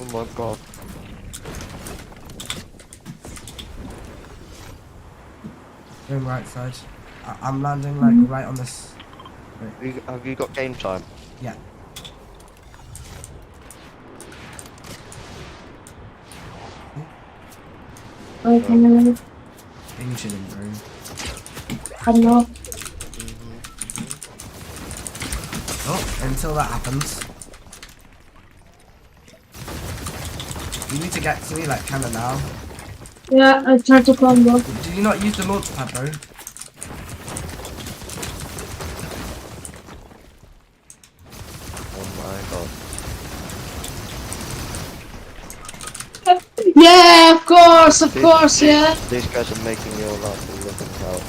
Oh my god. Going right side. I'm landing like right on this. Wait. Have you got game time? Yeah. Okay. Being chilling, bro. I don't know. Oh, until that happens. You need to get to me like kinda now. Yeah, I tried to combo. Did you not use the launch pad, bro? Oh my god. Yeah, of course, yeah. These guys are making your life a living hell.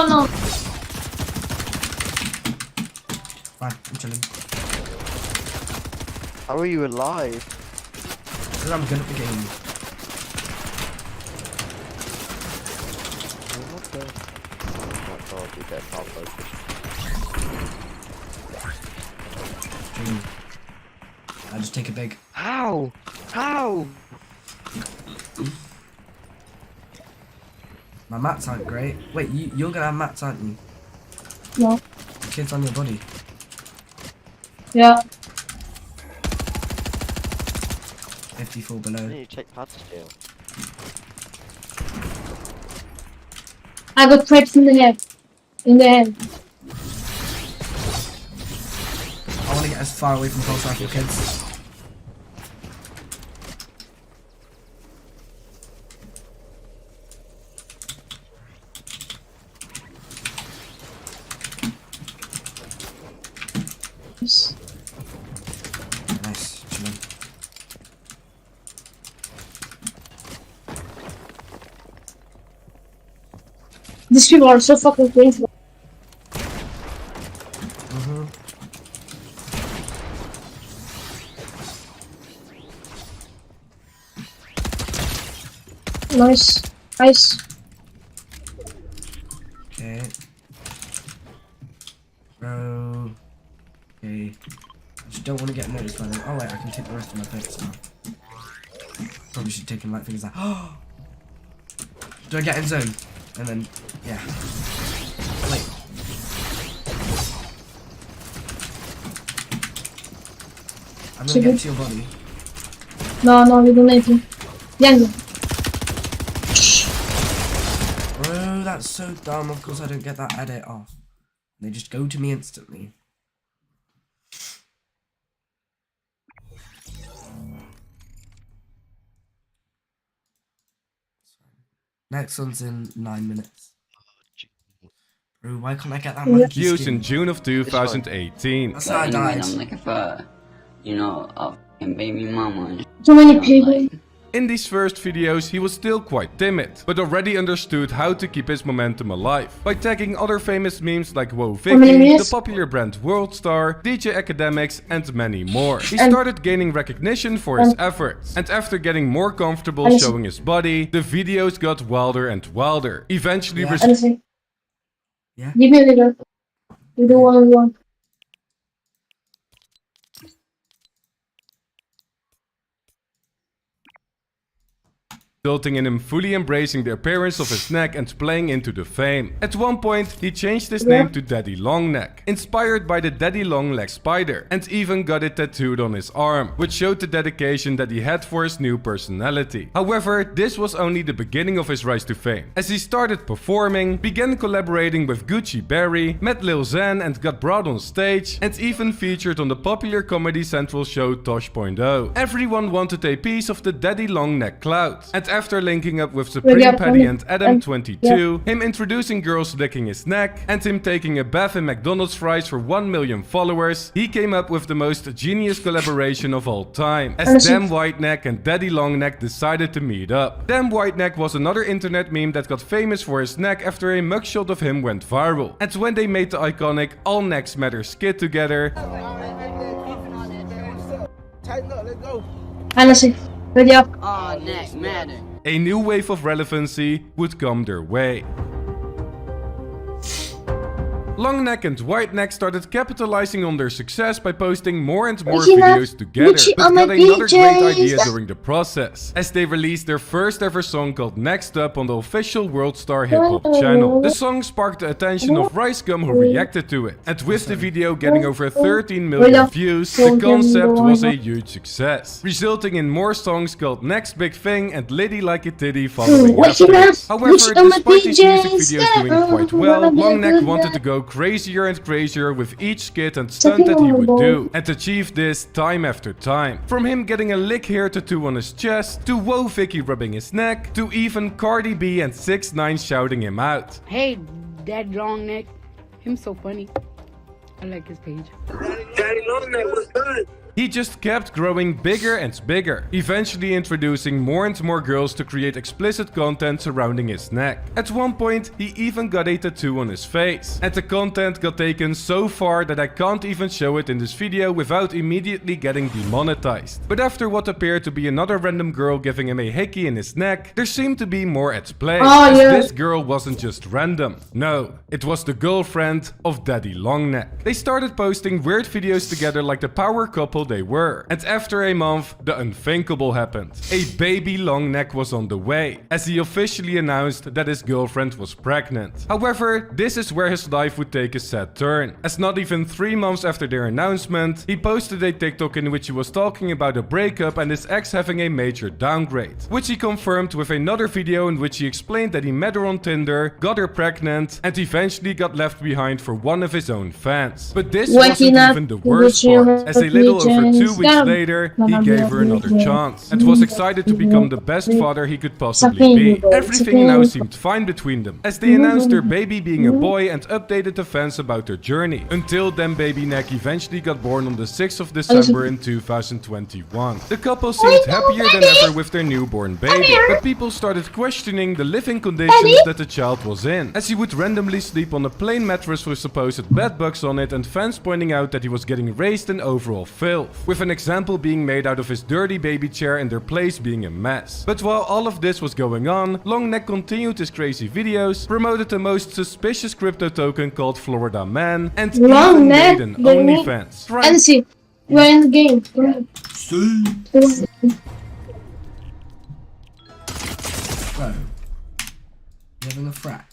No. Fine, I'm chilling. How are you alive? Because I'm good at the game. Oh my god, you get hard focus. I just take a big. How? How? My mats aren't great. Wait, you're gonna have mats, aren't you? No. The kids on your body. Yeah. 54 below. You take pad still. I got trapped in the head. I want to get as far away from pulse rifle kids. Nice, chilling. These people are so fucking painful. Nice. Okay. Bro. Okay. I just don't want to get noticed by them. Oh wait, I can take the rest of my picks now. Probably should take light fingers out. Oh! Do I get in zone? And then, yeah. Wait. I'm gonna get to your body. No, we don't need to. Younger. Bro, that's so dumb. Of course I don't get that edit off. They just go to me instantly. Next one's in 9 minutes. Bro, why can't I get that monkey views skin? in June of 2018. That's how I died. I'm looking for, you know, a fucking baby mama. Too many people. In these first videos, he was still quite timid, but already understood how to keep his momentum alive. By tagging other famous memes like Whoa Vicky, the popular brand Worldstar, DJ Academics, and many more. He started gaining recognition for his efforts. And after getting more comfortable showing his body, the videos got wilder and wilder. Eventually, Give me a little. We do one. resulting in him fully embracing the appearance of his neck and playing into the fame. At one point, he changed his name to Daddy Longneck, inspired by the Daddy Longleg spider, and even got it tattooed on his arm, which showed the dedication that he had for his new personality. However, this was only the beginning of his rise to fame, as he started performing, began collaborating with Gucci Berry, met Lil Xan and got brought on stage, and even featured on the popular Comedy Central show Tosh.0. Everyone wanted a piece of the Daddy Longneck cloud, and after linking up with Supreme Patty and Adam22, him introducing girls licking his neck, and him taking a bath in McDonald's fries for 1 million followers, he came up with the most genius collaboration of all time, as Damn Whiteneck and Daddy Longneck decided to meet up. Damn Whiteneck was another internet meme that got famous for his neck after a mugshot of him went viral. And when they made the iconic All Necks Matter skit together, Ready up. Oh, neck matter. a new wave of relevancy would come their way. Longneck and Whiteneck started capitalizing on their success by posting more and more videos together, but got another great idea during the process, as they released their first ever song called Next Up on the official Worldstar Hip Hop channel. The song sparked the attention of Ricegum, who reacted to it, and with the video getting over 13 million views, the concept was a huge success, resulting in more songs called Next Big Thing and Liddy Like a Titty following afterwards. However, despite these music videos doing quite well, Longneck wanted to go crazier and crazier with each skit and stunt that he would do, and achieved this time after time. From him getting a lick hair tattoo on his chest, to Whoa Vicky rubbing his neck, to even Cardi B and 6ix9ine shouting him out. Hey, Daddy Longneck, him so funny. I like his page. Daddy Longneck was good. He just kept growing bigger and bigger, eventually introducing more and more girls to create explicit content surrounding his neck. At one point, he even got a tattoo on his face, and the content got taken so far that I can't even show it in this video without immediately getting demonetized. But after what appeared to be another random girl giving him a hickey in his neck, there seemed to be more at play, as this girl wasn't just random. No, it was the girlfriend of Daddy Longneck. They started posting weird videos together like the power couple they were. And after a month, the unthinkable happened. A baby Longneck was on the way, as he officially announced that his girlfriend was pregnant. However, this is where his life would take a sad turn, as not even 3 months after their announcement, he posted a TikTok in which he was talking about a breakup and his ex having a major downgrade, which he confirmed with another video in which he explained that he met her on Tinder, got her pregnant, and eventually got left behind for one of his own fans. But this wasn't even the worst part, as a little over 2 weeks later, he gave her another chance, and was excited to become the best father he could possibly be. Everything now seemed fine between them, as they announced their baby being a boy and updated the fans about their journey, until Damn Baby Neck eventually got born on the 6th of December in 2021. The couple seemed happier than ever with their newborn baby, but people started questioning the living conditions that the child was in, as he would randomly sleep on a plain mattress with supposed bed bugs on it, and fans pointing out that he was getting raised in overall filth, with an example being made out of his dirty baby chair and their place being a mess. But while all of this was going on, Longneck continued his crazy videos, promoted the most suspicious crypto token called Florida Man, and even made an OnlyFans. And see, we're in the game. Bro, you having a frack?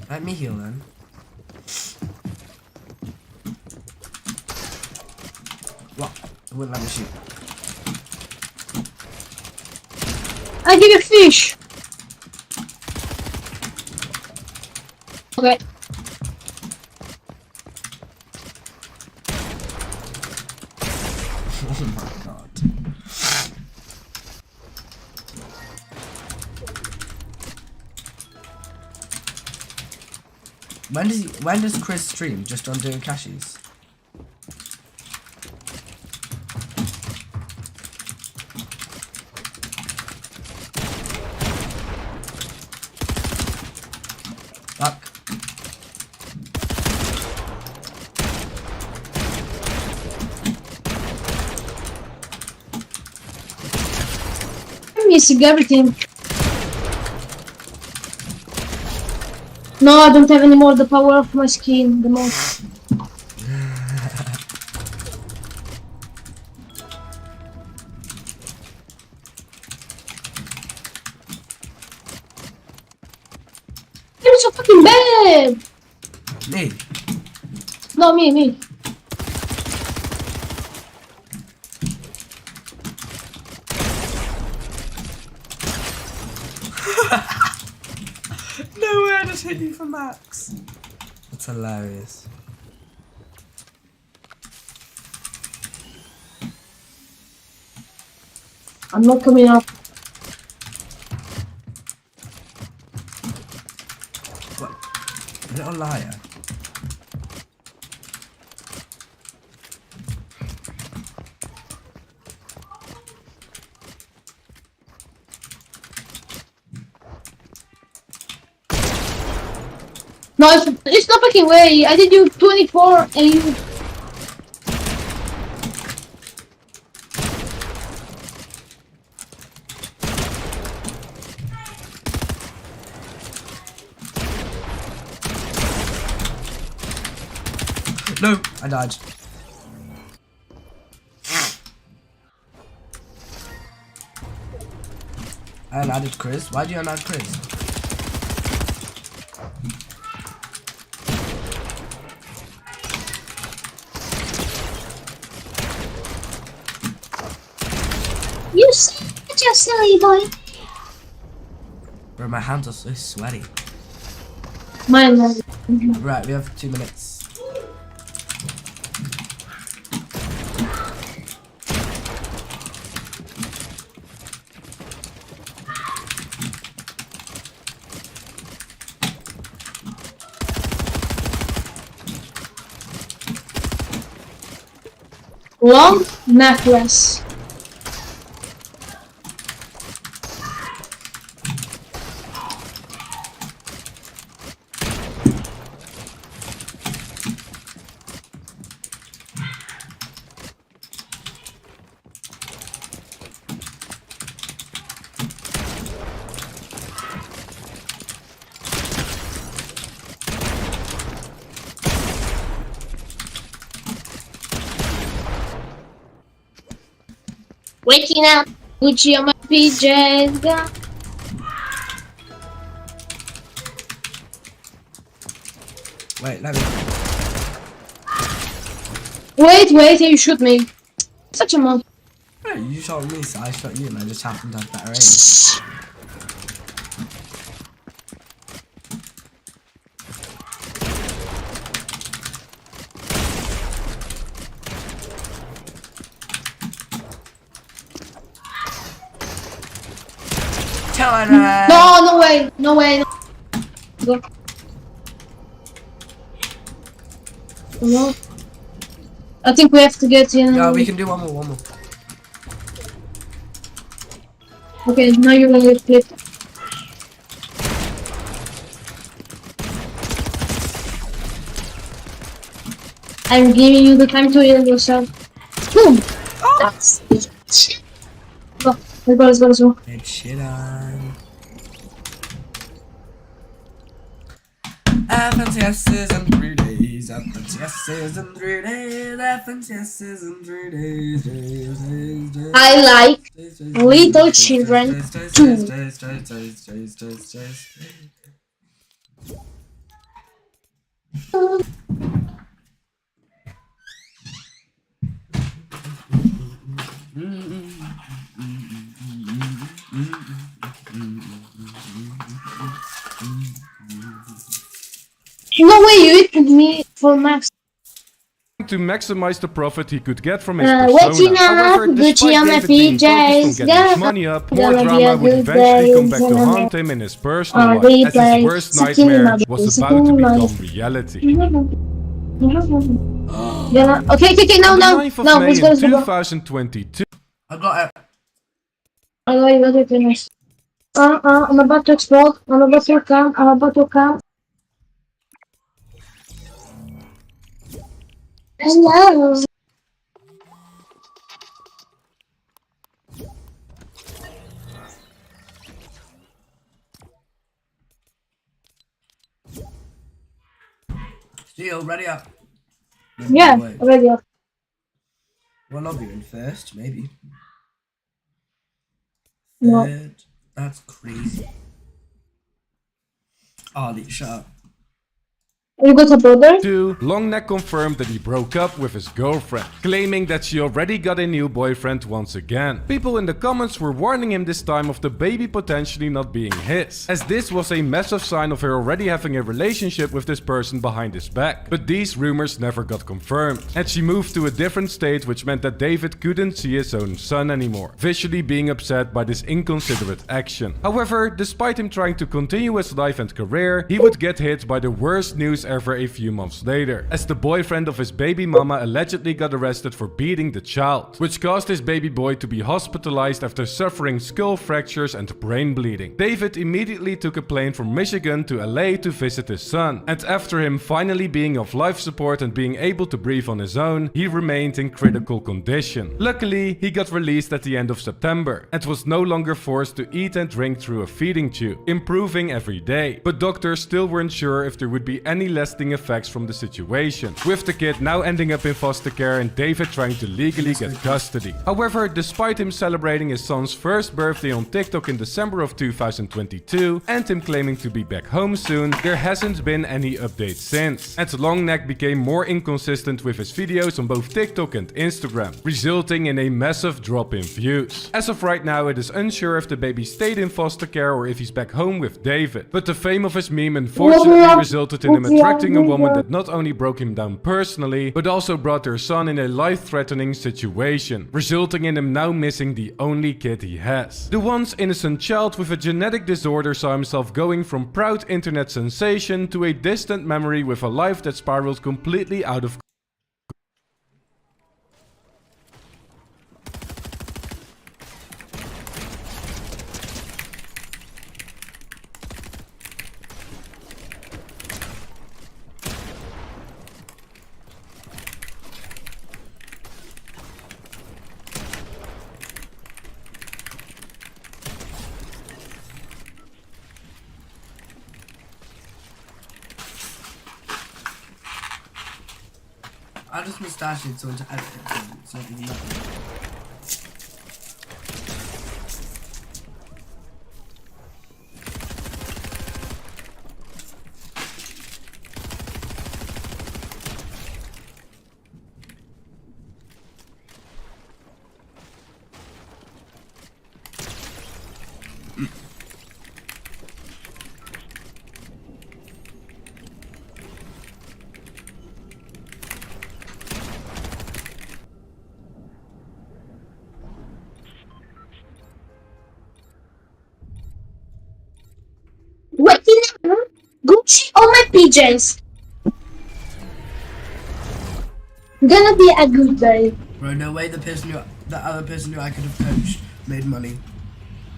Let me heal then. What? It wouldn't let me shoot. I give you fish. Okay. Oh my god. When does Chris stream? Just on doing cashies? Fuck. I'm missing everything. No, I don't have any more the power of my skin, the most. You're so fucking bad! Me? No, me. No way, I just hit you for max. That's hilarious. I'm not coming up. What? Little liar. No, it's not fucking way. I did you 24 and you... No, I died. I unadded Chris. Why do you unadd Chris? You such a silly boy. Bro, my hands are so sweaty. Mine was. Right, we have 2 minutes. Long necklace. Waking up, Gucci on my PJs. Wait, let me. Wait, you shoot me. Such a monk. Hey, you shot me, so I shot you, and I just happened to have better aim. No way. Go. No. I think we have to get in. Yeah, we can do one more. Okay, now you're gonna get flipped. I'm giving you the time to heal yourself. Boom! That's shit. Go. Let's go. Get shit on. F's yeses in 3 days. F's yeses in 3 days. F's yeses in 3 days. I like little children too. No way you hit me for max. to maximize the profit he could get from his waking persona. up, However, despite Gucci on my David being focused on PJs, getting his yeah. money up, more Gonna be drama a would good eventually day, come back to gonna haunt be- him in his personal life, as his replay. worst Sucking nightmare my was balls, about to sucking my- become reality. Okay, no, On the no, 9th of no, May let's go, in let's go. 2022, I got it. I know you better finish. I'm about to explode. I'm about to come. Hello. Steel, ready up. Yeah, already up. What lobby you in first? Maybe. No. Third. That's crazy. Ollie, shut up. You got a brother? 2. Longneck confirmed that he broke up with his girlfriend, claiming that she already got a new boyfriend once again. People in the comments were warning him this time of the baby potentially not being his, as this was a massive sign of her already having a relationship with this person behind his back. But these rumors never got confirmed, and she moved to a different state, which meant that David couldn't see his own son anymore, visually being upset by this inconsiderate action. However, despite him trying to continue his life and career, he would get hit by the worst news ever a few months later, as the boyfriend of his baby mama allegedly got arrested for beating the child, which caused his baby boy to be hospitalized after suffering skull fractures and brain bleeding. David immediately took a plane from Michigan to LA to visit his son, and after him finally being off life support and being able to breathe on his own, he remained in critical condition. Luckily, he got released at the end of September and was no longer forced to eat and drink through a feeding tube, improving every day. But doctors still weren't sure if there would be any lasting effects from the situation, with the kid now ending up in foster care and David trying to legally get custody. However, despite him celebrating his son's first birthday on TikTok in December of 2022 and him claiming to be back home soon, there hasn't been any update since, and Longneck became more inconsistent with his videos on both TikTok and Instagram, resulting in a massive drop in views. As of right now, it is unsure if the baby stayed in foster care or if he's back home with David, but the fame of his meme unfortunately resulted in him attracting a woman that not only broke him down personally, but also brought their son in a life-threatening situation, resulting in him now missing the only kid he has. The once innocent child with a genetic disorder saw himself going from proud internet sensation to a distant memory with a life that spiraled completely out of I just moustache it so it's edit it. It's not even that. Waking up, Gucci on my PJs. Gonna be a good day. Bro, no way the other person who I could have coached made money.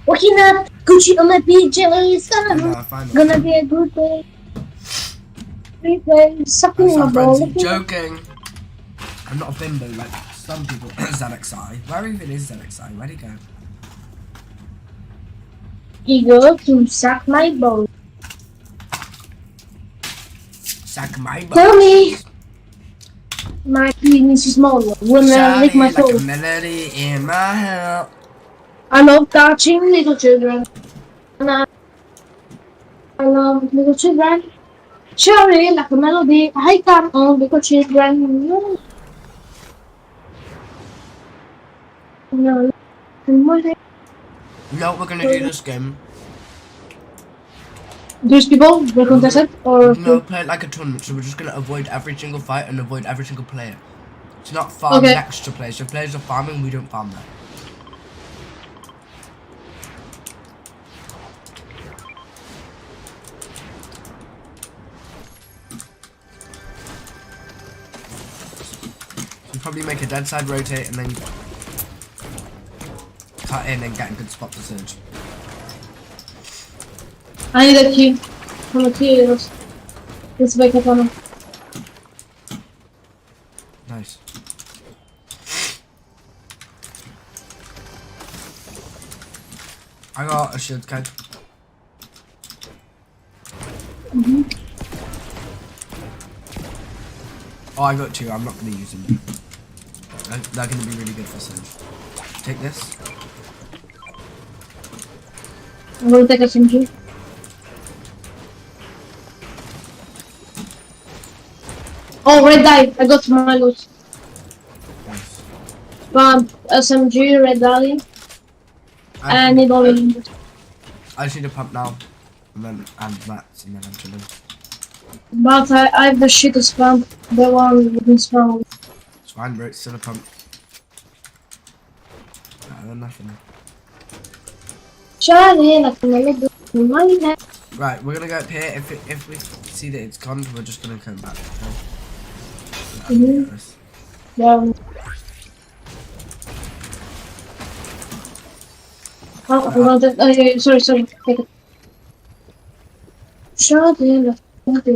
Waking up, Gucci on my PJs. Nah, fine. Gonna be a good day. Replay, sucking my balls. Joking. I'm not a bimbo like some people. ZXI. Where even is ZXI? Where'd he go? He go to suck my balls. Suck my balls. Tell me. My penis is small. When I lick my like toes. a melody in my head. I love touching little children. And I love little children. Cherry like a melody. I come on little children. No. You know what we're gonna do this game? These people will contest it or No, play it like a tournament, so we're just gonna avoid every single fight and avoid every single player. It's not farming Okay. next to players. If players are farming, we don't farm there. You probably make a dead side rotate and then cut in and get a good spot to surge. I need a key. From the key. Let's wake up on him. Nice. I got a shield keg. Oh, I got two. I'm not going to use them. They're going to be really good for surge. Take this. I'm gonna take a SMG. Oh, red dye. I got my loot. Nice. SMG, red dye. I need all of them. I just need a pump now. And then and mats and then I'm chilling. But I have the shittest pump. The one with the smell. It's fine, bro. It's still a pump. Better than nothing. Charlie, like my neck. Right, we're gonna go up here. If we see that it's gone, we're just gonna come back. Okay? Yeah. Oh, sorry. Take it. Charlie, like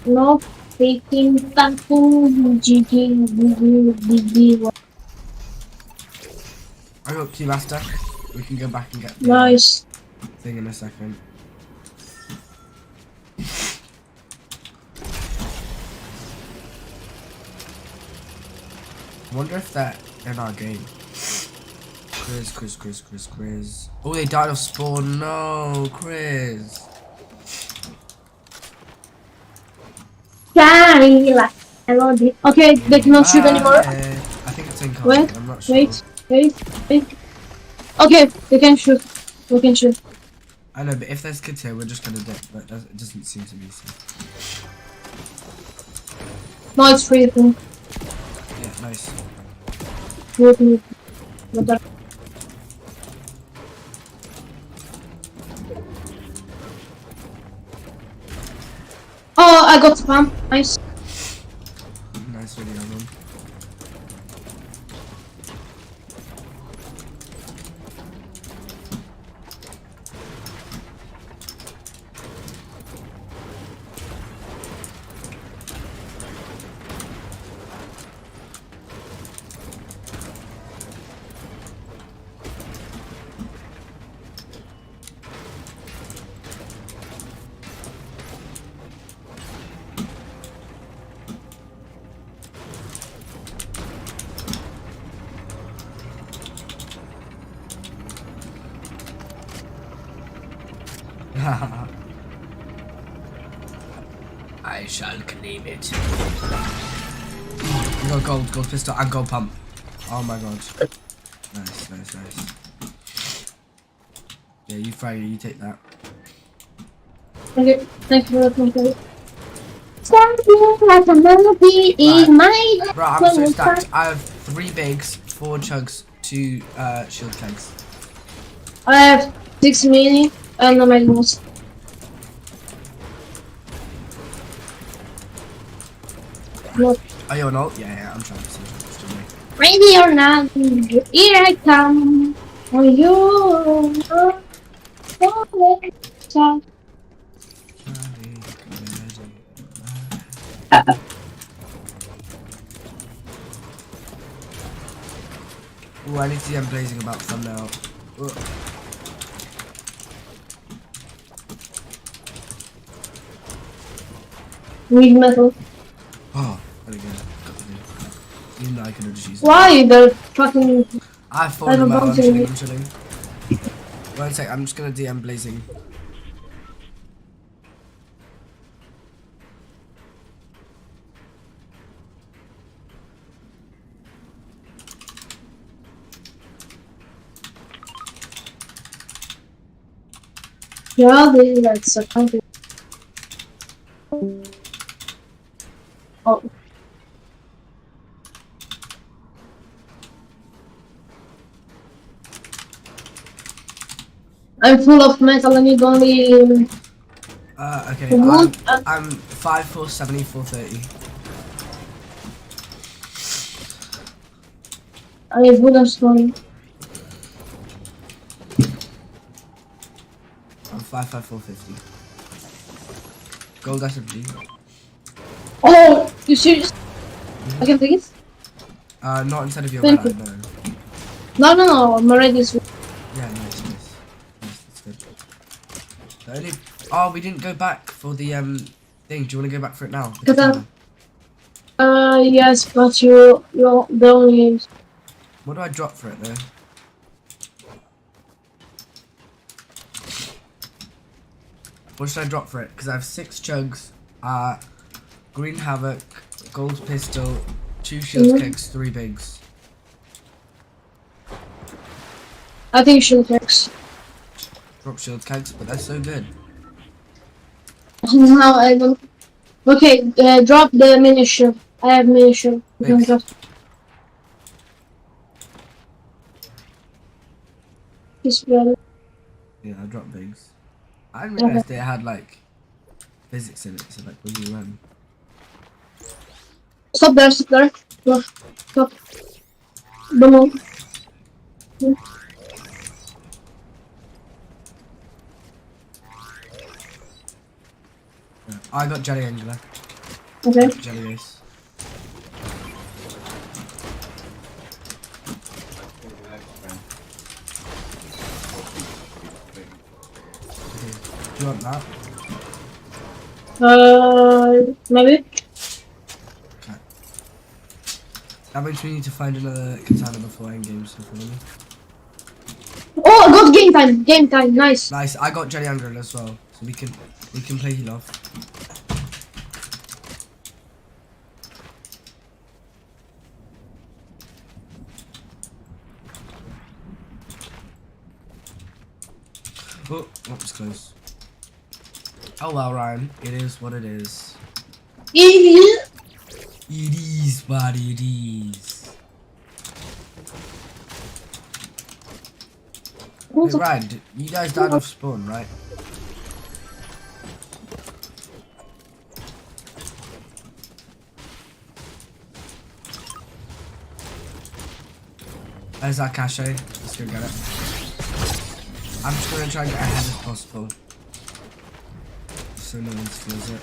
no faking tattoo, GG. I got key master. We can go back and get the Nice. thing in a second. I wonder if they're in our game. Quiz. Oh, they died of spawn. No, Chris. Charlie, like okay, they cannot shoot anymore. I think it's in common. I'm not sure. Wait. Okay, they can shoot. We can shoot. I know, but if there's kids here, we're just gonna dip. But it doesn't seem to be so. No, it's free. Yeah, nice. Wait. Oh, I got spam. Nice. Nice video, man. I shall claim it. We got gold pistol and gold pump. Oh my god. Nice. Yeah, you Friday, you take that. Okay, thank you for the something like a melody in my head. Right, I'm so stacked. I have 3 bigs, 4 chugs, 2 shield kegs. I have 6 mini and a magnus. What? Are you on ult? Yeah, I'm trying to see. Ready or not, here I come. For you. Oh, I need to see I'm blazing about thumbnail. Need metal. Oh, there we go. Even though I could have just used it. Why the fucking? I have 4 metal. I'm chilling. One sec, I'm just gonna DM blazing. Yeah, they like so country. Oh. I'm full of metal. I need only. Okay. Wood. I'm 5'4", 70, 430. I need wood and stone. I'm 5'5", 450. Gold SMG. Oh, you serious? I can take it? Not instead of your Thank red, you. no. No. I'm already. Yeah, nice. That's good. The only... Oh, we didn't go back for the thing. Do you want to go back for it now? The katana. Yes, but you're the only. What do I drop for it though? What should I drop for it? Because I have 6 chugs, green havoc, gold pistol, 2 shield kegs, 3 bigs. I think shield kegs. Drop shield kegs, but they're so good. No, I don't. Okay, drop the munition. I have munition. Bigs. Yeah, I dropped bigs. I didn't realize they had like physics in it, so like when you run. Stop there. Stop. Don't move. I got jelly angler. Okay. Jelly ace. Do you want that? Maybe. Okay. That means we need to find another katana before endgame, so follow me. Oh, I got game time. Game time. Nice. Nice. I got jelly angler as well, so we can play heal off. Oh, that was close. Oh well, Ryan. It is what it is. It is what it is. Hey, Ryan, you guys died off spawn, right? There's that cache. Let's go get it. I'm just gonna try and get ahead as possible, so no one steals it.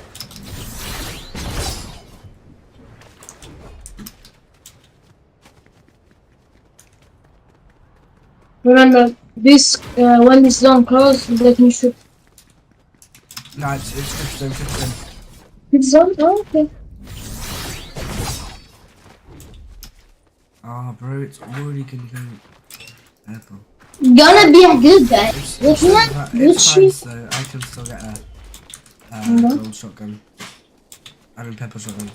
Remember, this when it's done close, let me shoot. No, it's 15. It's done? Oh, okay. Ah, bro, it's already gonna go purple. Gonna be a good guy. Which one? It's fine, so I can still get a gold shotgun. I mean pepper shotgun.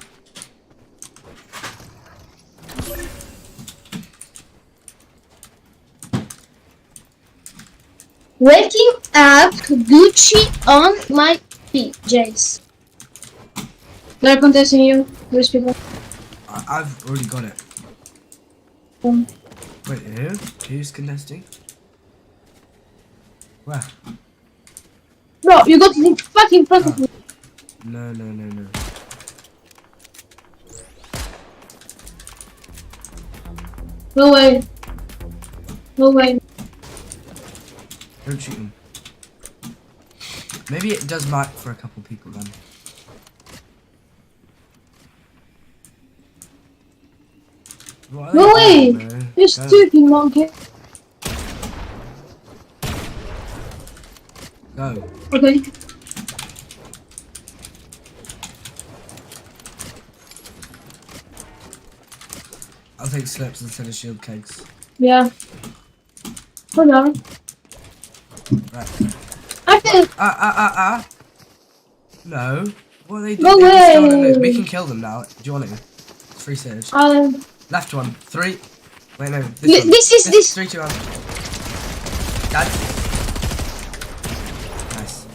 Waking up Gucci on my PJs. They're contesting you, those people. I've already got it. Wait, who? Who's contesting? Where? Bro, you got the fucking front of me. No. No way. No way. Don't shoot him. Maybe it does mark for a couple people then. No way! You're stupid monkey. Go. Okay. I'll take slips instead of shield kegs. Yeah. Hold on. Right. I can. No. What are they No doing? way. We can kill them now. Do you want to? It's free stage. Left one. 3. Wait, no. This 3, 2, 1. Dad. Nice.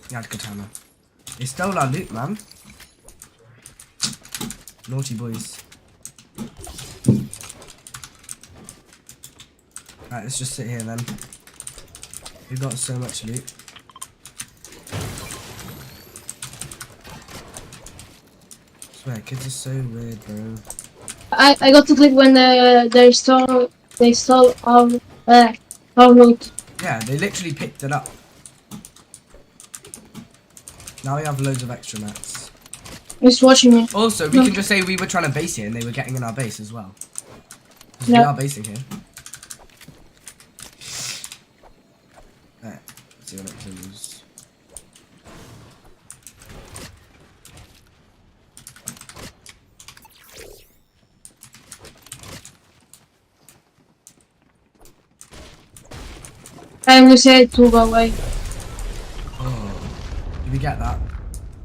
He had katana. He stole our loot, man. Naughty boys. Right, let's just sit here then. We've got so much loot. I swear, kids are so weird, bro. I got to click when they stole our loot. Yeah, they literally picked it up. Now we have loads of extra mats. It's watching me. Also, we can just say we were trying to base here and they were getting in our base as well. Because we Yeah. are basing here. Right, let's see what it does. And we said to go away. Oh, did we get that?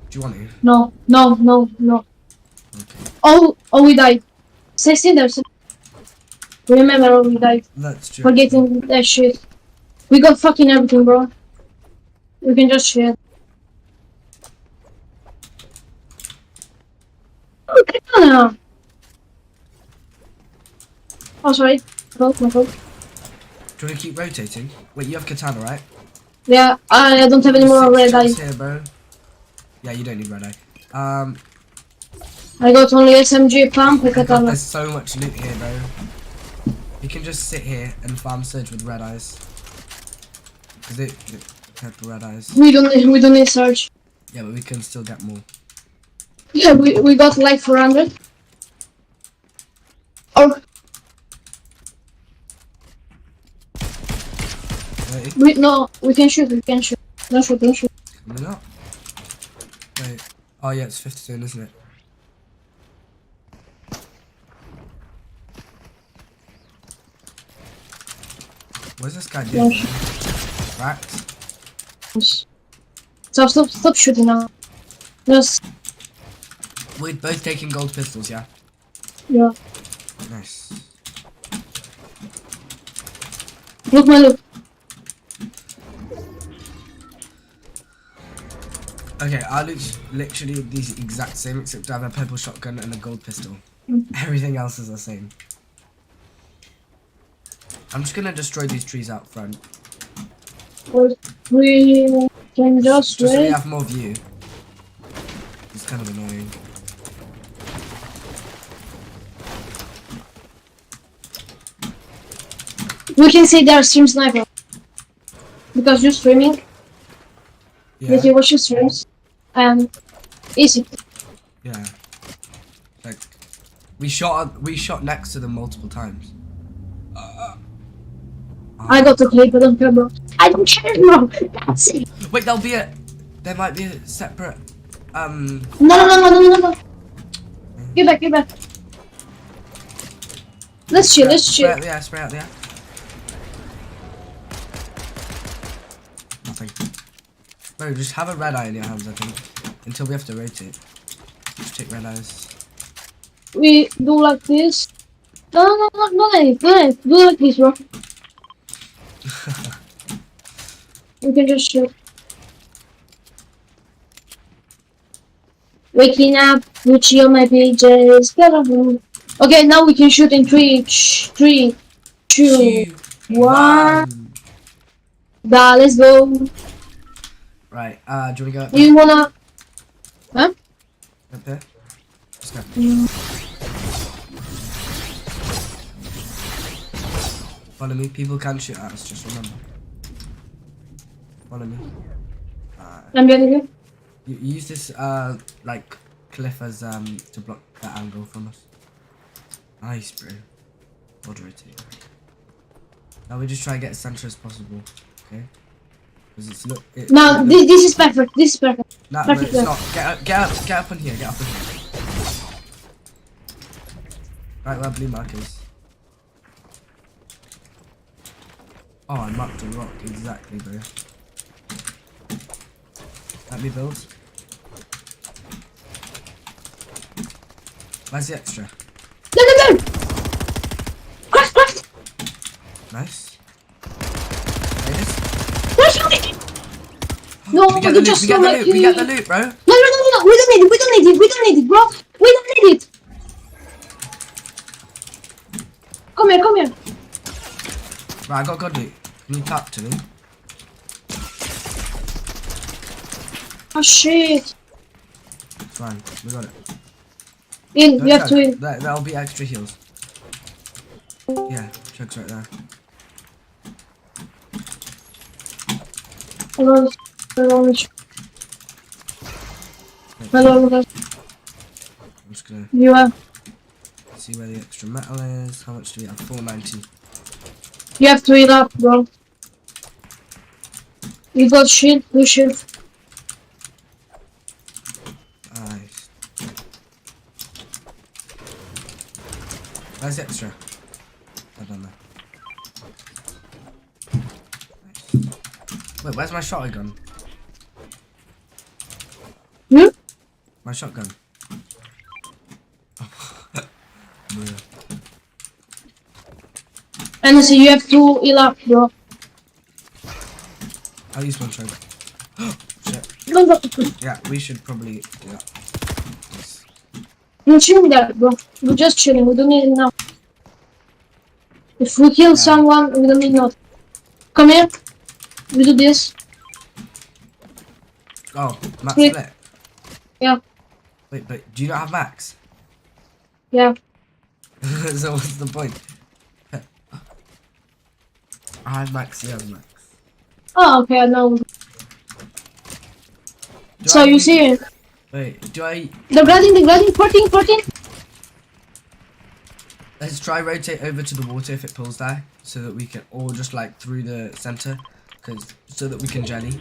Do you want it? No. Oh, we died. Stay there. Remember, we died. That's true. Forgetting that shit. We got fucking everything, bro. We can just share. Okay, no. Oh, sorry. My fault. Do you want to keep rotating? Wait, you have katana, right? Yeah, I don't have any more red eye. Here, bro. Yeah, you don't need red eye. I got only SMG pump and God, katana. there's so much loot here, bro. You can just sit here and farm surge with red eyes. Cause they have red eyes. We don't need search. Yeah, but we can still get more. Yeah, we got like 400. Or Wait. we can shoot. Don't shoot. Coming up. Wait. Oh yeah, it's 50 soon, isn't it? What is this guy doing? Cracked. Stop shooting now. Just We're both taking gold pistols, yeah? yeah. Nice. Look my look. Okay, our loot's literally the exact same except I have a purple shotgun and a gold pistol. Everything else is the same. I'm just gonna destroy these trees out front. We can just so we wait. have more view. It's kind of annoying. We can say they're stream sniper. Because you're streaming. Yeah. If you watch your streams. Easy. Yeah. Like we shot next to them multiple times. I got to clip, I don't care, bro. I don't care, bro. That's it. Wait, there might be a separate No. Get back. Let's chill. Spray out there. Nothing. Bro, just have a red eye in your hands, I think. Until we have to rotate. Just take red eyes. We do like this. No, do like this, bro. You can just shoot. Waking up, Gucci on my pages. Okay, now we can shoot in 3, 2, 1. Let's go. Right, do you wanna go up Do you wanna? Huh? Up there? Just go. Follow me, people can shoot at us, just remember. Follow me. I'm getting you. You use this like cliff as to block that angle from us. Nice, bro. Moderate. Now we just try to get as center as possible, okay? Because it's No, this is perfect. Nah, Perfect. it's not. Get up on here. Right where blue mark is. Oh, I marked a rock exactly, bro. Let me build. Where's the extra? No. Craft. Nice. No, we get the loot, we get the loot, bro. No. We don't need it, bro. We don't need it. Come here, come here. Right, I got God loot. Can you tap to me? Oh shit. Fine, we got it. In, we have to in. That'll be extra heals. Yeah, chug's right there. Hello, hello, hello, I'm just gonna you are. see where the extra metal is. How much do we have? 490. You have to eat up, bro. You got shield, blue shield. Nice. Where's the extra? I don't know. Nice. Wait, where's my shotgun? Hmm? My shotgun. And so you have to heal up, bro. I'll use one shot. Shit. No, no. Yeah, we should probably do that. Yes. Don't chill me that, bro. We're just chilling. We don't need it now. If we kill someone, we don't need not. Come here. We do this. Oh, max Wait. split. Yeah. Wait, but do you not have max? Yeah. So what's the point? I have max, you have max. Oh, okay, I know. Do So I you need- see it. Wait, do I... The grading, 14, 14. Let's try rotate over to the water if it pulls there, so that we can, or just like through the center, so that we can jelly.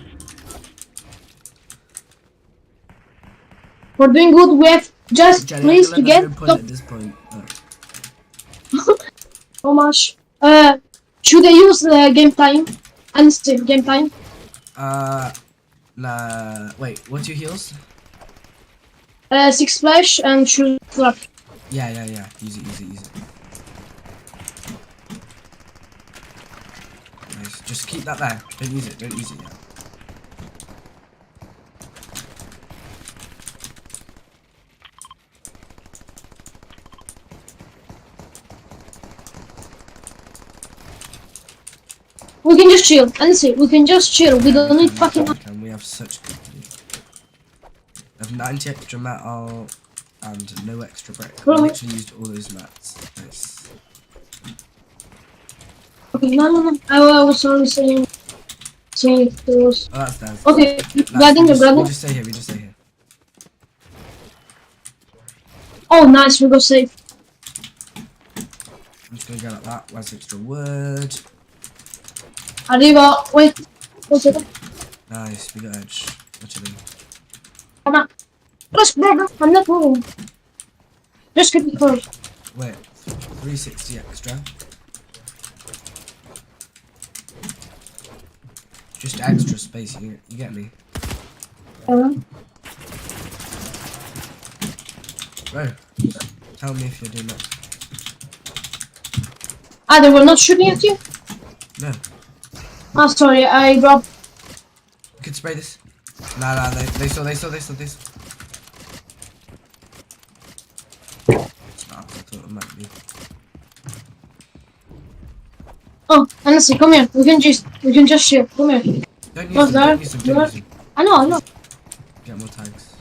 We're doing good. We have just Jelly, please I to feel like get there's no point at this point. How much? Should I use game time? And still game time. Nah. Wait, what's your heals? 6 splash and shoot flap. Yeah. Use it. Nice. Just keep that there. Don't use it yet. We can just chill. And see, we can just chill. We don't need fucking. And we have such good loot. We have 90 extra metal and no extra brick. We Bro. literally used all those mats. Nice. Okay, no. I was only saying it was. Oh, that's down. Okay, Nice. We grading. just stay here. Oh, nice. We go safe. I'm just gonna go like that. Where's the extra wood? Arriba. Wait. 1 second. Nice, we got edge. What you mean? Come on. Just, bro. I'm not moving. Just keep it close. Wait, 360 extra. Just extra space, you get me? Bro, tell me if you're doing that. Ah, they were not shooting at you? No. Ah, sorry, I dropped. You could spray this. Nah, they saw this. I thought it might be. Oh, honestly, come here. We can just shoot. Come here. Don't What's that? use them. I know. Get more tags.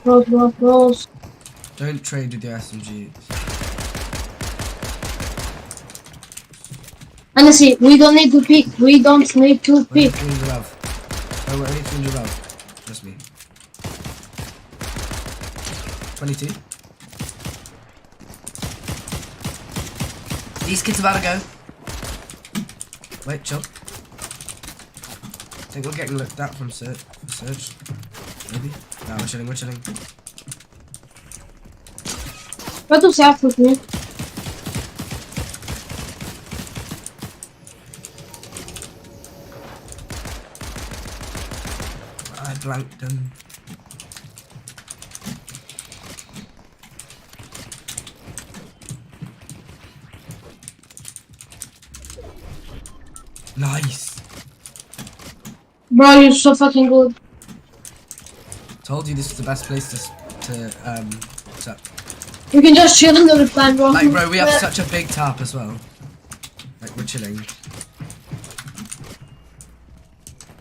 Close. Don't trade with your SMG. Honestly, we don't need to pick. We don't need to pick. 300 love. Oh, we're only 300 love. Trust me. 22. These kids about to go. Wait, chill. I think we're getting looked at from Surge. Maybe? No, we're chilling. What does that with me? I blanked them. Nice. Bro, you're so fucking good. Told you this is the best place to set. We can just chill in the reply, bro. Like, bro, we have such a big tap as well. Like, we're chilling.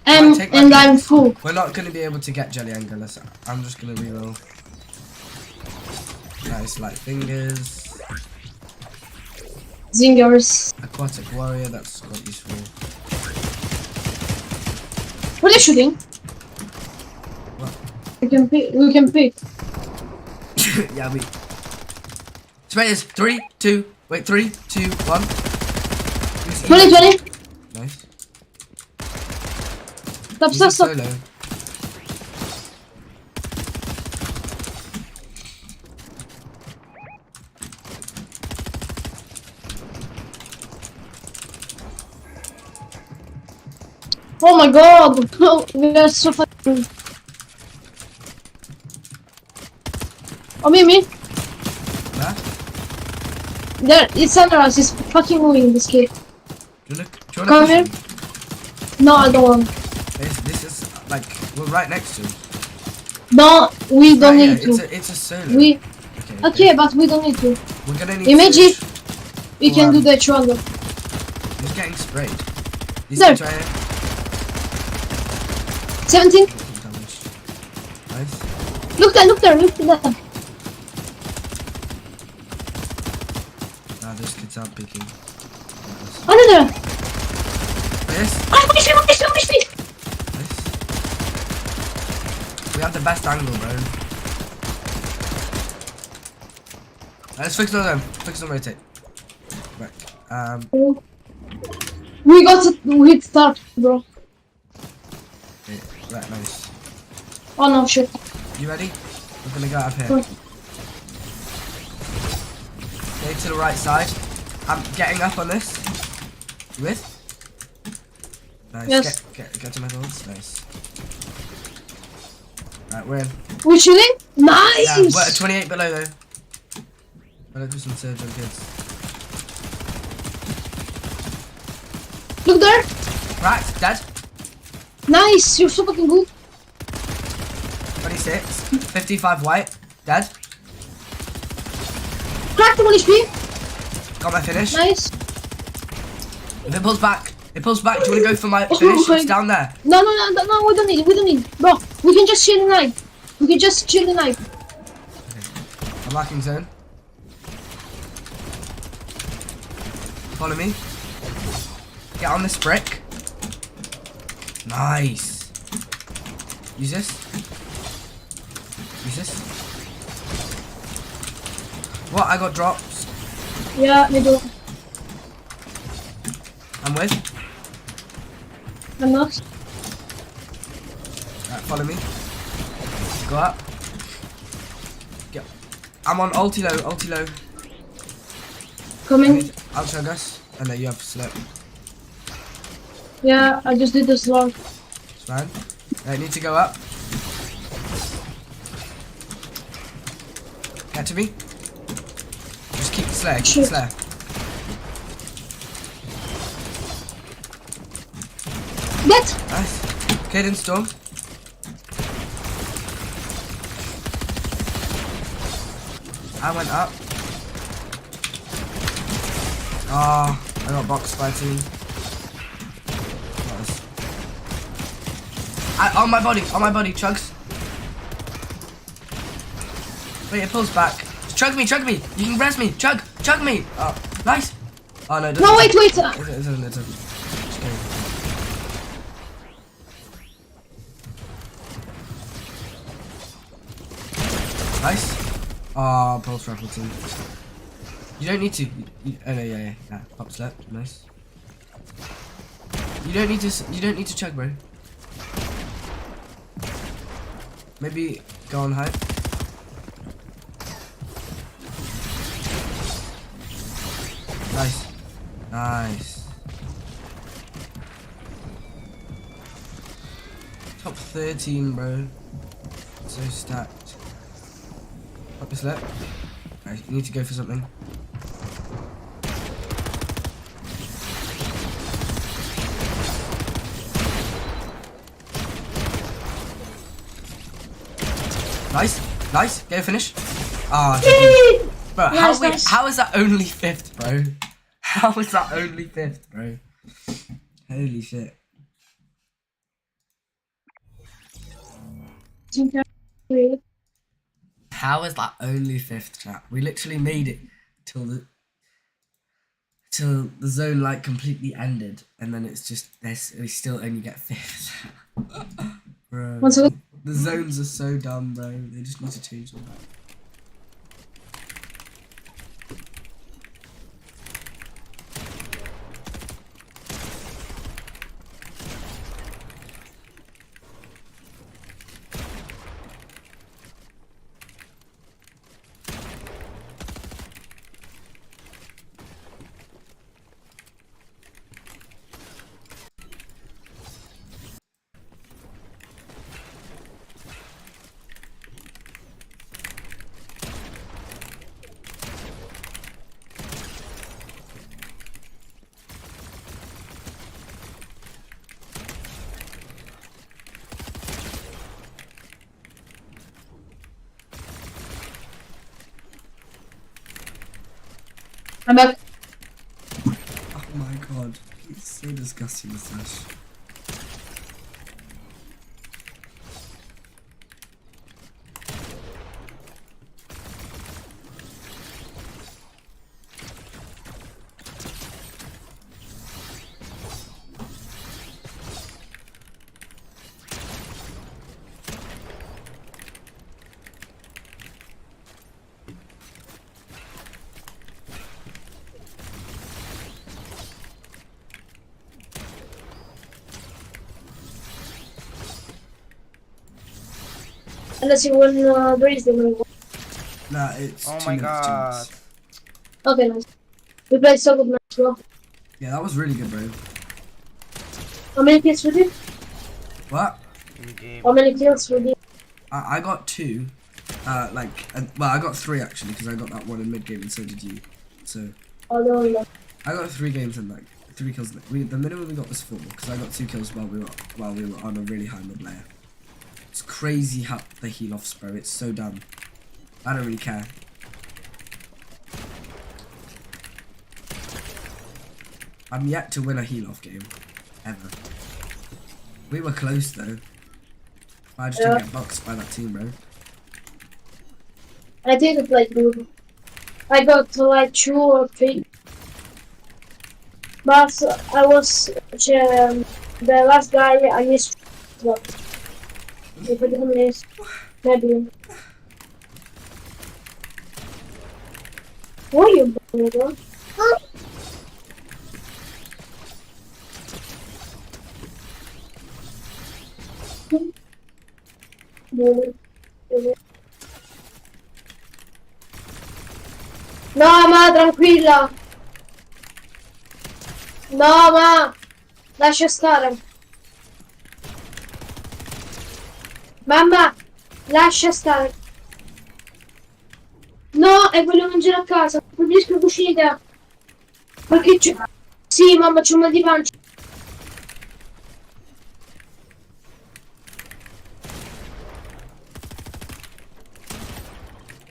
And I'm full. We're not going to be able to get Jelly Angular, so I'm just going to reroll. Nice light fingers. Zingers. Aquatic warrior, that's quite useful. What are they shooting? What? We can pick. Yeah, we. Spiders, 3, 2, 1. 20. Nice. Stop. Solo. Oh my god! We are so fucking. Oh, me. Huh? There, it's under us. It's fucking moving this kid. Do you wanna Come here. No, I don't want. This is like we're right next to him. No, we don't need to. It's a solo. Okay, but we don't need to. We're gonna need Imagine to. we can do the triangle. He's getting sprayed. He's There. trying it. 17. Nice. Look there. Nah, those kids are picking. Another. Yes. Finish me. Nice. We have the best angle, bro. Let's fix on them. Fix on rotate. Right. We got to hit start, bro. Okay. Right, nice. Oh no, shit. You ready? We're gonna go up here. Cool. Okay, to the right side. I'm getting up on this. You with? Nice. Yes. Get to my goals. Nice. Right, we're in. We're shooting? Nice! Yeah, we're at 28 below though. Better do some surge on kids. Look there. Cracked, dead. Nice, you're so fucking good. 26. 55 white. Dead. Cracked the 1 HP. Got my finish. Nice. If it pulls back. Do you want to go for my finish? It's down there. No, we don't need. Bro, we can just chill the night. Okay. I'm marking zone. Follow me. Get on this brick. Nice. Use this. What? I got drops. Yeah, me too. I'm with. I'm not. Right, follow me. Go up. Get. I'm on ulti low. Coming. I'll chug us. And then you have slip. Yeah, I just did this long. It's fine. I need to go up. Get to me. Just keep the Slayer. Keep the Slayer. Get! Nice. Kaden Storm. I went up. Oh, I got box fighting. Nice. On my body, chugs. Wait, it pulls back. Chug me. You can press me. Chug me. Oh, nice. Oh no, it doesn't. No, wait. It doesn't. Just kidding. Nice. Oh, pulse rifle team. You don't need to. Oh no, yeah. Pop slap. Nice. You don't need to chug, bro. Maybe go on high. Nice. Top 13, bro. So stacked. Pop this lip. Right, you need to go for something. Nice. Go finish. Ah, Bro, Nice. how is that only 5th, bro? How is that only 5th, bro? Holy shit. How is that only 5th, chat? We literally made it till the zone like completely ended, and then it's just this. We still only get 5th. Bro, the zones are so dumb, bro. They just need to change them back. I'm back. Oh my god, it's so disgusting, this Ash. Unless you win raise them. Nah, it's Oh 2 my minutes, god. 2 minutes. Okay, nice. We played so good match, bro. Yeah, that was really good, bro. How many kills we did? What? How many kills we did? I got 2. Well, I got 3 actually, because I got that one in mid game, and so did you. So. Oh no. I got 3 games and like 3 kills. The minimum we got was 4, because I got 2 kills while we were on a really high mid layer. It's crazy how the heal offs, bro. It's so dumb. I don't really care. I'm yet to win a heal off game, ever. We were close though. I just didn't get boxed by that team, bro. I didn't play good. I got to like 2 or 3. But I was the last guy I missed. If I didn't miss, maybe. What are you doing, bro? No, ma, tranquilla. No, ma. Lascia stare. Mamma, lascia stare. No, e voglio mangiare a casa. Non riesco a cucinare. Perché c'è... Sì, mamma, c'ho un mal di pancia.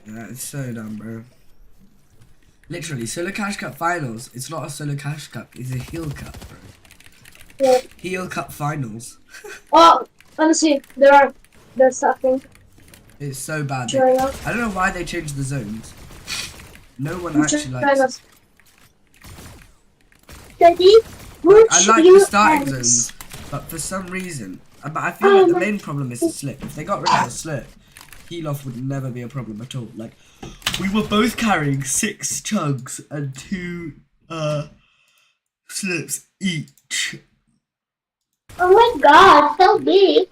Yeah, it's so dumb, bro. Literally, Solo Cash Cup finals. It's not a Solo Cash Cup. It's a Heal Cup, bro. Yeah. Heal Cup finals. Oh, honestly, there's something. It's so bad. Try out. I don't know why they changed the zones. No one actually likes it. Daddy, I like the starting zones, but for some reason, but I feel like the main problem is the slip. If they got rid of the slip, heal off would never be a problem at all. Like, we were both carrying 6 chugs and 2 slips each. Oh my god, so big.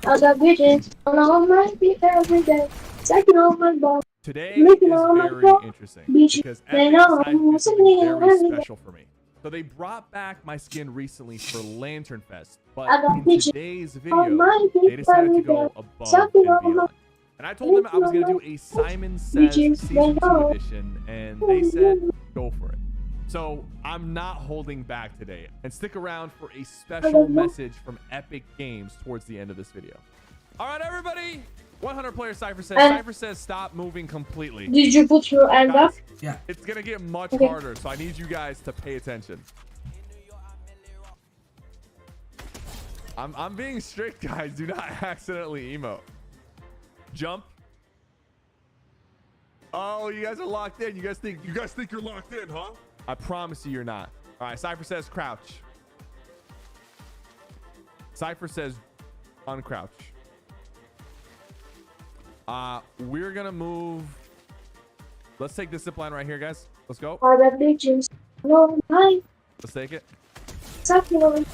I got bitches on all my feet every day. Second on my ball. Today is very interesting because Epic decided to do something very special for me. So they brought back my skin recently for Lantern Fest, but in today's video, they decided to go above and beyond. And I told them I was going to do a Simon Says Season 2 edition, and they said, go for it. So I'm not holding back today, and stick around for a special message from Epic Games towards the end of this video. All right, everybody, 100 player Cypher says. And- Cypher says stop moving completely. Did you put your hand up? Guys, Yeah. It's gonna get much Okay. harder, so I need you guys to pay attention. I'm being strict, guys. Do not accidentally emote. Jump. Oh, you guys are locked in. You guys think you're locked in, huh? I promise you, you're not. All right. Cypher says crouch. Cypher says uncrouch. We're gonna move. Let's take this zip line right here, guys. Let's go. All the bitches. No, hi. Let's take it. Exactly.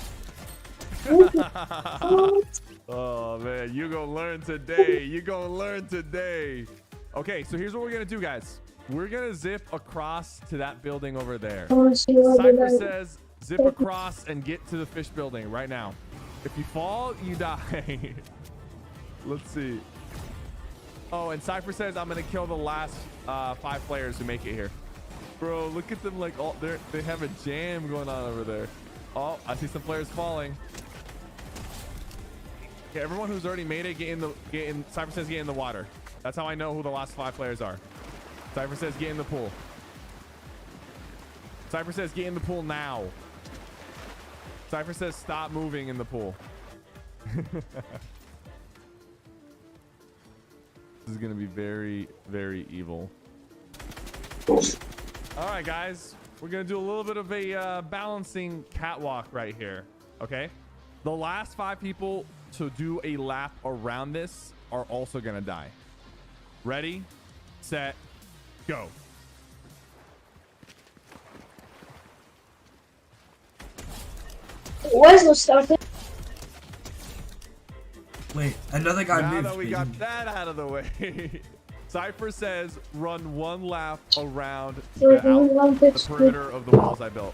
Oh man, you gonna learn today. You gonna learn today. Okay, so here's what we're gonna do, guys. We're gonna zip across to that building over there. Cypher says zip across and get to the fish building right now. If you fall, you die. Let's see. Oh, and Cypher says I'm gonna kill the last 5 players who make it here. Bro, look at them, like all they have a jam going on over there. Oh, I see some players falling. Okay, everyone who's already made it, Cypher says get in the water. That's how I know who the last 5 players are. Cypher says get in the pool. Cypher says get in the pool now. Cypher says stop moving in the pool. This is gonna be very, very evil. All right, guys, we're gonna do a little bit of a balancing catwalk right here. Okay, the last 5 people to do a lap around this are also gonna die. Ready, set, go. Where's the starter? Wait, another guy Now moved. that we got that out of the way, Cypher says run 1 lap around the perimeter of the walls I built.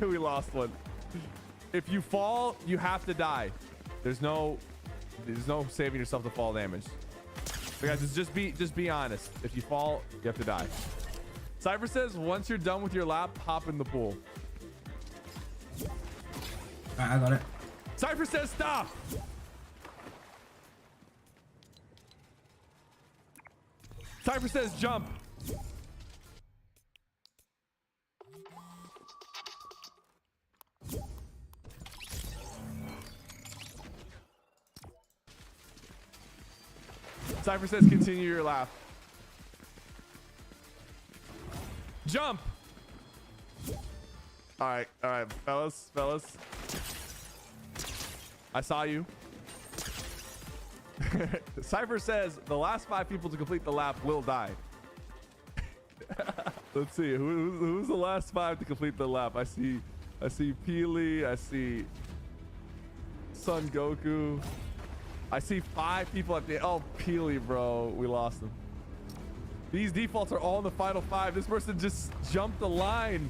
We lost one. If you fall, you have to die. There's no saving yourself to fall damage. But guys, just be honest. If you fall, you have to die. Cypher says once you're done with your lap, hop in the pool. Alright, I got it. Cypher says stop. Cypher says jump. Cypher says continue your lap. Jump. All right, fellas. I saw you. Cypher says the last 5 people to complete the lap will die. Let's see who's the last 5 to complete the lap. I see Peely. I see Son Goku. I see 5 people at the oh Peely, bro. We lost them. These defaults are all in the final 5. This person just jumped the line.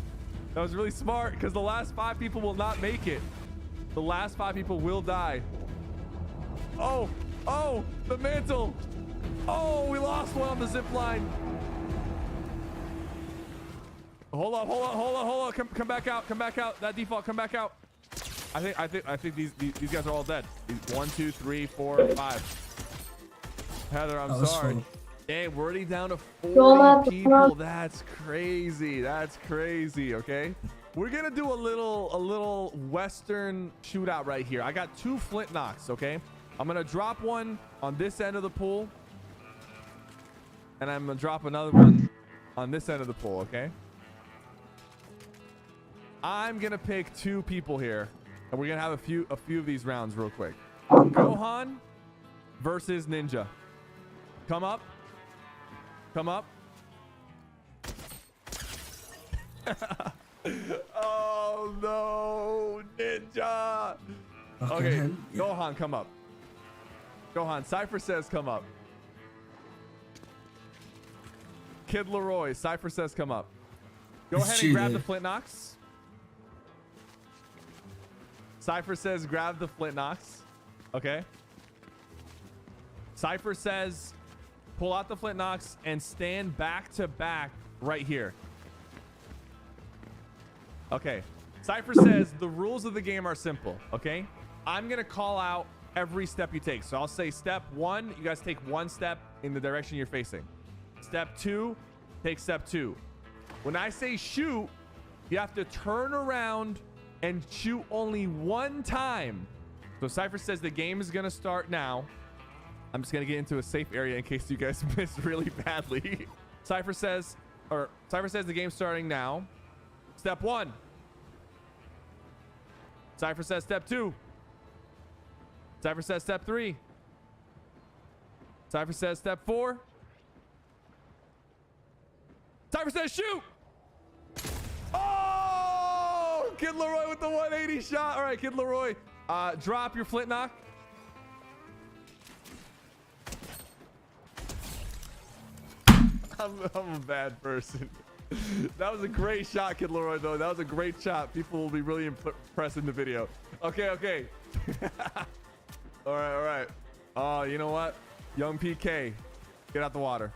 That was really smart because the last 5 people will not make it. The last 5 people will die. Oh, the mantle. Oh, we lost one on the zip line. Hold on. Come back out. That default, come back out. I think these guys are all dead. 1, 2, 3, 4, 5. Heather, I'm sorry. Fun. Dang, we're already down to 40 people. That's crazy. Okay, we're gonna do a little Western shootout right here. I got 2 flint knocks. Okay, I'm gonna drop one on this end of the pool, and I'm gonna drop another one on this end of the pool. Okay, I'm gonna pick 2 people here, and we're gonna have a few of these rounds real quick. Gohan versus Ninja. Come up. Oh no, Ninja. Okay, yeah. Gohan, come up. Gohan, Cypher says come up. Kid Leroy, Cypher says come up. Go ahead and grab the flint knocks. Cypher says grab the flint knocks. Okay. Cypher says pull out the flint knocks and stand back to back right here. Okay. Cypher says the rules of the game are simple. Okay. I'm going to call out every step you take. So I'll say step 1, you guys take 1 step in the direction you're facing. Step 2, take step 2. When I say shoot, you have to turn around and shoot only 1 time. So Cypher says the game is gonna start now. I'm just gonna get into a safe area in case you guys missed really badly. Cypher says the game's starting now. Step 1. Cypher says step 2. Cypher says step 3. Cypher says step 4. Cypher says shoot. Oh, Kid Leroy with the 180 shot. All right, Kid Leroy, drop your flint knock. I'm a bad person. That was a great shot, Kid Leroy, though. That was a great shot. People will be really impressed in the video. Okay. All right. Oh, you know what? Young PK, get out the water.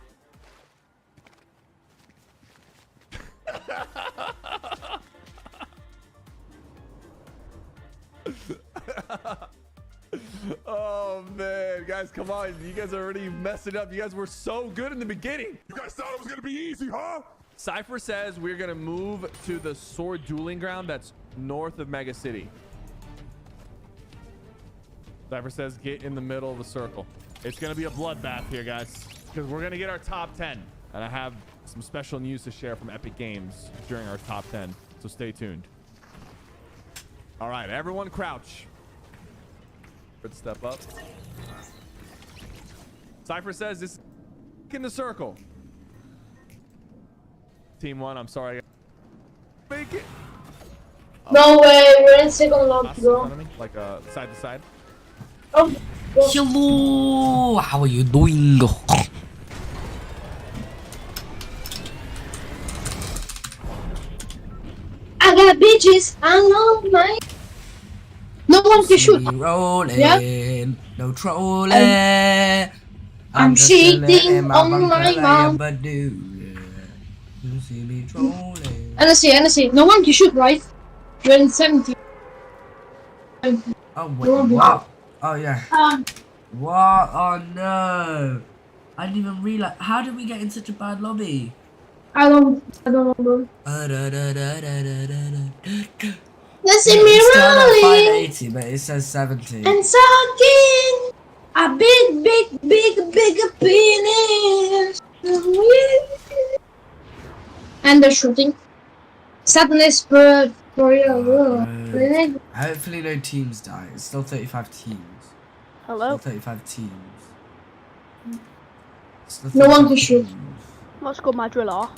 Oh man, guys, come on. You guys are already messing up. You guys were so good in the beginning. You guys thought it was gonna be easy, huh? Cypher says we're gonna move to the sword dueling ground that's north of Mega City. Cypher says get in the middle of the circle. It's gonna be a bloodbath here, guys, because we're gonna get our top 10, and I have some special news to share from Epic Games during our top 10, so stay tuned. All right, everyone crouch. Good, step up. Cypher says this in the circle. Team 1, I'm sorry. Make it. No way, we're in second lobby, bro. Like side to side. Oh. Hello, how are you doing? I got bitches. I love my. No one can shoot. Rolling, yeah? no trolling. I'm cheating on my mom. You see me trolling. NSC. No one can shoot, right? You're in 70. Oh wait, what? Oh yeah. What? Oh no! I didn't even realize. How did we get in such a bad lobby? I don't know, bro. Let's see me rolling. 580, but it says 70. And sucking a big penis. And they're shooting. Sadness for your Hopefully no teams die. It's still 35 teams. Hello? Still 35 teams. No one can shoot. Let's go, my driller.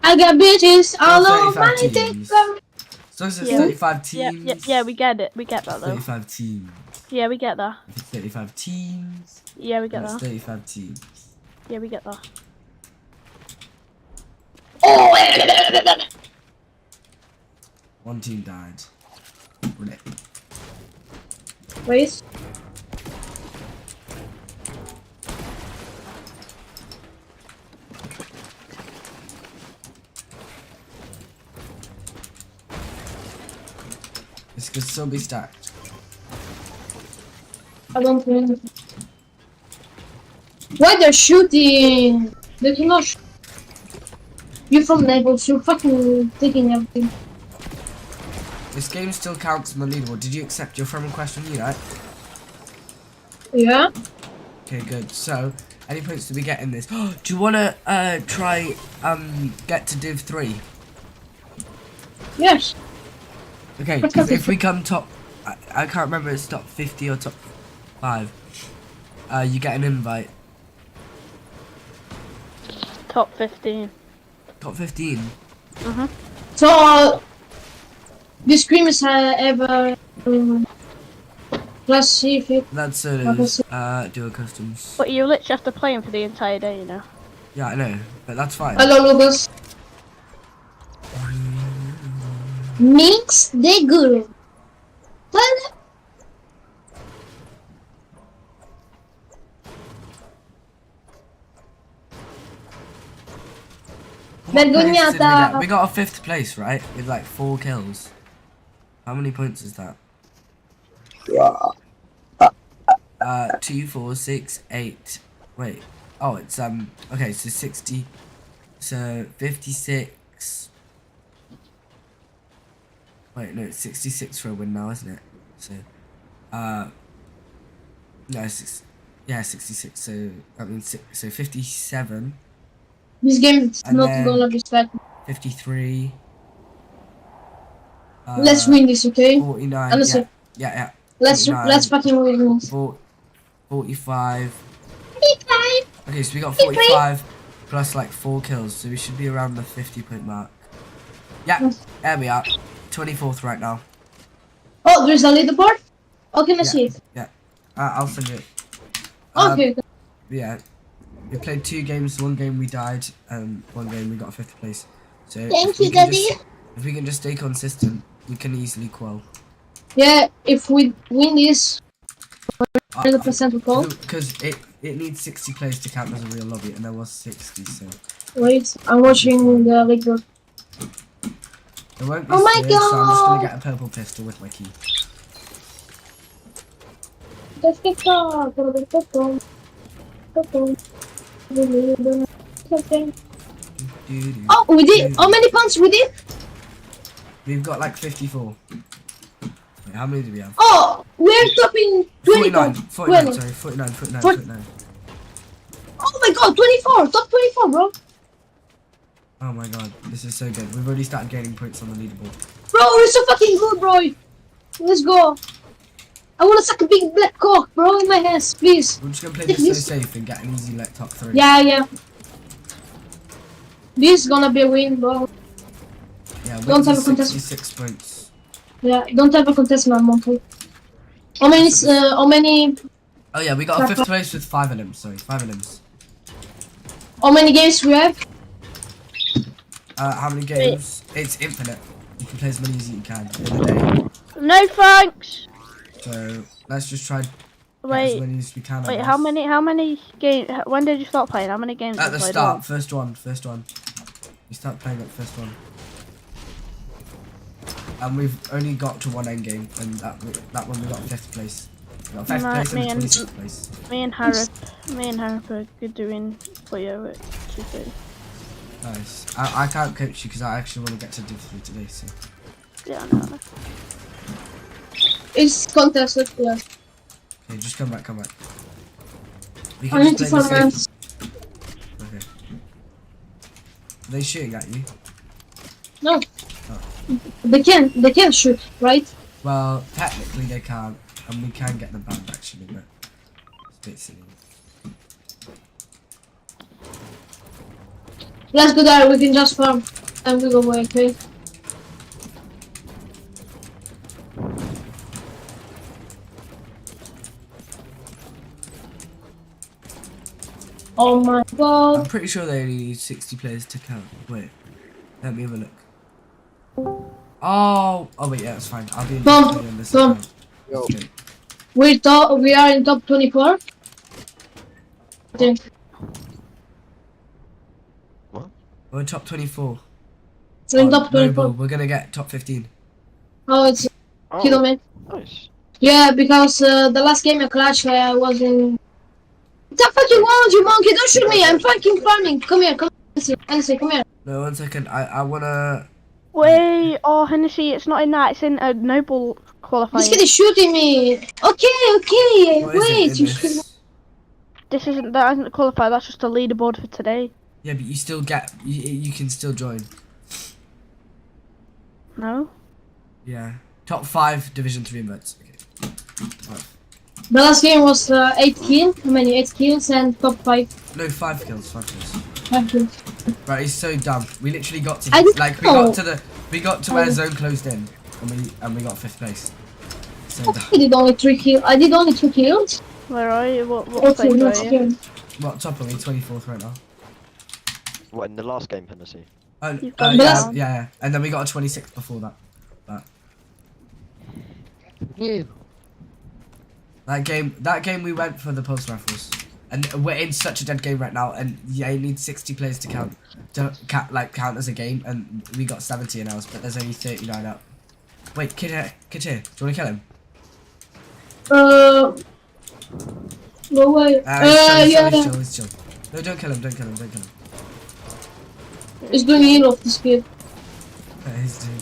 I got bitches all over my dick. So it's 35 teams. Yeah, we get it. We get that though. 35 teams. Yeah, we get that. If it's 35 teams. Yeah, we get that. 35 teams. Yeah, we get that. Oh! One team died. Wait. This could still be stacked. I don't think. Why they're shooting? They cannot shoot. You're from Naples, you're fucking taking everything. This game still counts on the leaderboard. Did you accept your friend request from me, right? Yeah. Okay, good. So, any points to be getting this? Do you wanna try get to Div 3? Yes. Okay, because if we come top, I can't remember if it's top 50 or top 5. You get an invite. Top 15. Top 15. So, the screamers ever classified. That's so it is. Dual customs. But you literally have to play him for the entire day, you know. Yeah, I know, but that's fine. Hello, Lucas. Mix the guru. We got a 5th place, right? With like 4 kills. How many points is that? 2, 4, 6, 8. Wait. Oh, it's okay. So 60. So 56. Wait, no, it's 66 for a win now, isn't it? So, no, yeah, 66. So I mean, so 57. This game is not gonna be stacked. 53. Let's win this, okay? 49. Honestly. Yeah. Let's fucking win this. 45. 45. Okay, so we got 45 plus like 4 kills, so we should be around the 50-point mark. Yeah, there we are. 24th right now. Oh, there's a leaderboard? Oh, can I see it? Yeah, I'll send you it. Okay. Yeah, we played 2 games. 1 game we died, and 1 game we got 5th place. So Thank you, Daddy. If we can just stay consistent, we can easily qual. Yeah, if we win this, 100% we qual. Because it needs 60 players to count as a real lobby, and there was 60. So wait, I'm watching the leaderboard. There won't be Oh my spears, so I'm just gonna God. get a purple pistol with my key. Oh, we did. How many points we did? We've got like 54. Wait, how many do we have? Oh, we're topping 20 49, points. 49, sorry, 49, 49. Oh my god, 24, top 24, bro. Oh my god, this is so good. We've already started gaining points on the leaderboard. Bro, we're so fucking good, bro. Let's go. I wanna suck a big black cock, bro, in my hands, please. We're just gonna play this so safe and get an easy like top 3. Yeah. This is gonna be a win, bro. Yeah, Don't have a contest. 66 points. Yeah, don't have a contest, man, monkey. How many? Oh yeah, we got a 5th place with 5 of them. Sorry, 5 of them. How many games we have? How many games? It's infinite. You can play as many as you can in a day. No thanks. So let's just try. Wait, as many as we can. wait. How many games? When did you start playing? How many games? At have the you played start, on? first one. You start playing at the first one. And we've only got to 1 end game, and that one we got 5th place. We got 5th place and 26th place. Me and Harrop are doing Puyo at 2:30. Nice. I can't coach you because I actually want to get to Div 3 today. So. Yeah, I know. It's contested, yeah. Okay, just come back. We I need to just play find the safe. Okay. Are they shooting at you? No. Oh. They can shoot, right? Well, technically they can't, and we can get them banned actually, but it's a bit silly. Let's go there, we can just farm and we go away, okay? Oh my god. I'm pretty sure they only need 60 players to count. Wait, let me have a look. Oh wait, yeah, that's fine. I'll be in this account. We are in top 24. I think. What? We're in top 24. So in top 24. No, we're gonna get top 15. Oh, it's Kilo Man. Nice. Yeah, because the last game at Clash I was in. What the fucking wrong with you, monkey? Don't shoot me! I'm fucking farming! Come here, Hennessy, come here. No, 1 second. I wanna. Wait, oh Hennessy, it's not in that. It's in a noble qualifier. This kid is shooting me. Okay. Wait. That isn't a qualifier. That's just a leaderboard for today. Yeah, but you still get. You can still join. No. Yeah. Top 5 Division 3 modes. Okay. Right. The last game was 8 kills. How many? 8 kills and top 5. No, 5 kills. 5 kills. 5 kills. Right, he's so dumb. We literally got to we got to where zone closed in, and we got 5th place. So I did only 3 kills. I did only 2 kills. Where are you? What place are you? What top are we? 24th right now. What in the last game, Hennessy? Yeah, and then we got a 26th before that. That game we went for the pulse rifles, and we're in such a dead game right now. And yeah, you need 60 players to count as a game, and we got 70 in ours, but there's only 39 up. Wait, kid here. Do you want to kill him? No way. He's chill, he's chill. No, don't kill him, don't kill him, don't kill him. He's doing heal off this kid. He's doing.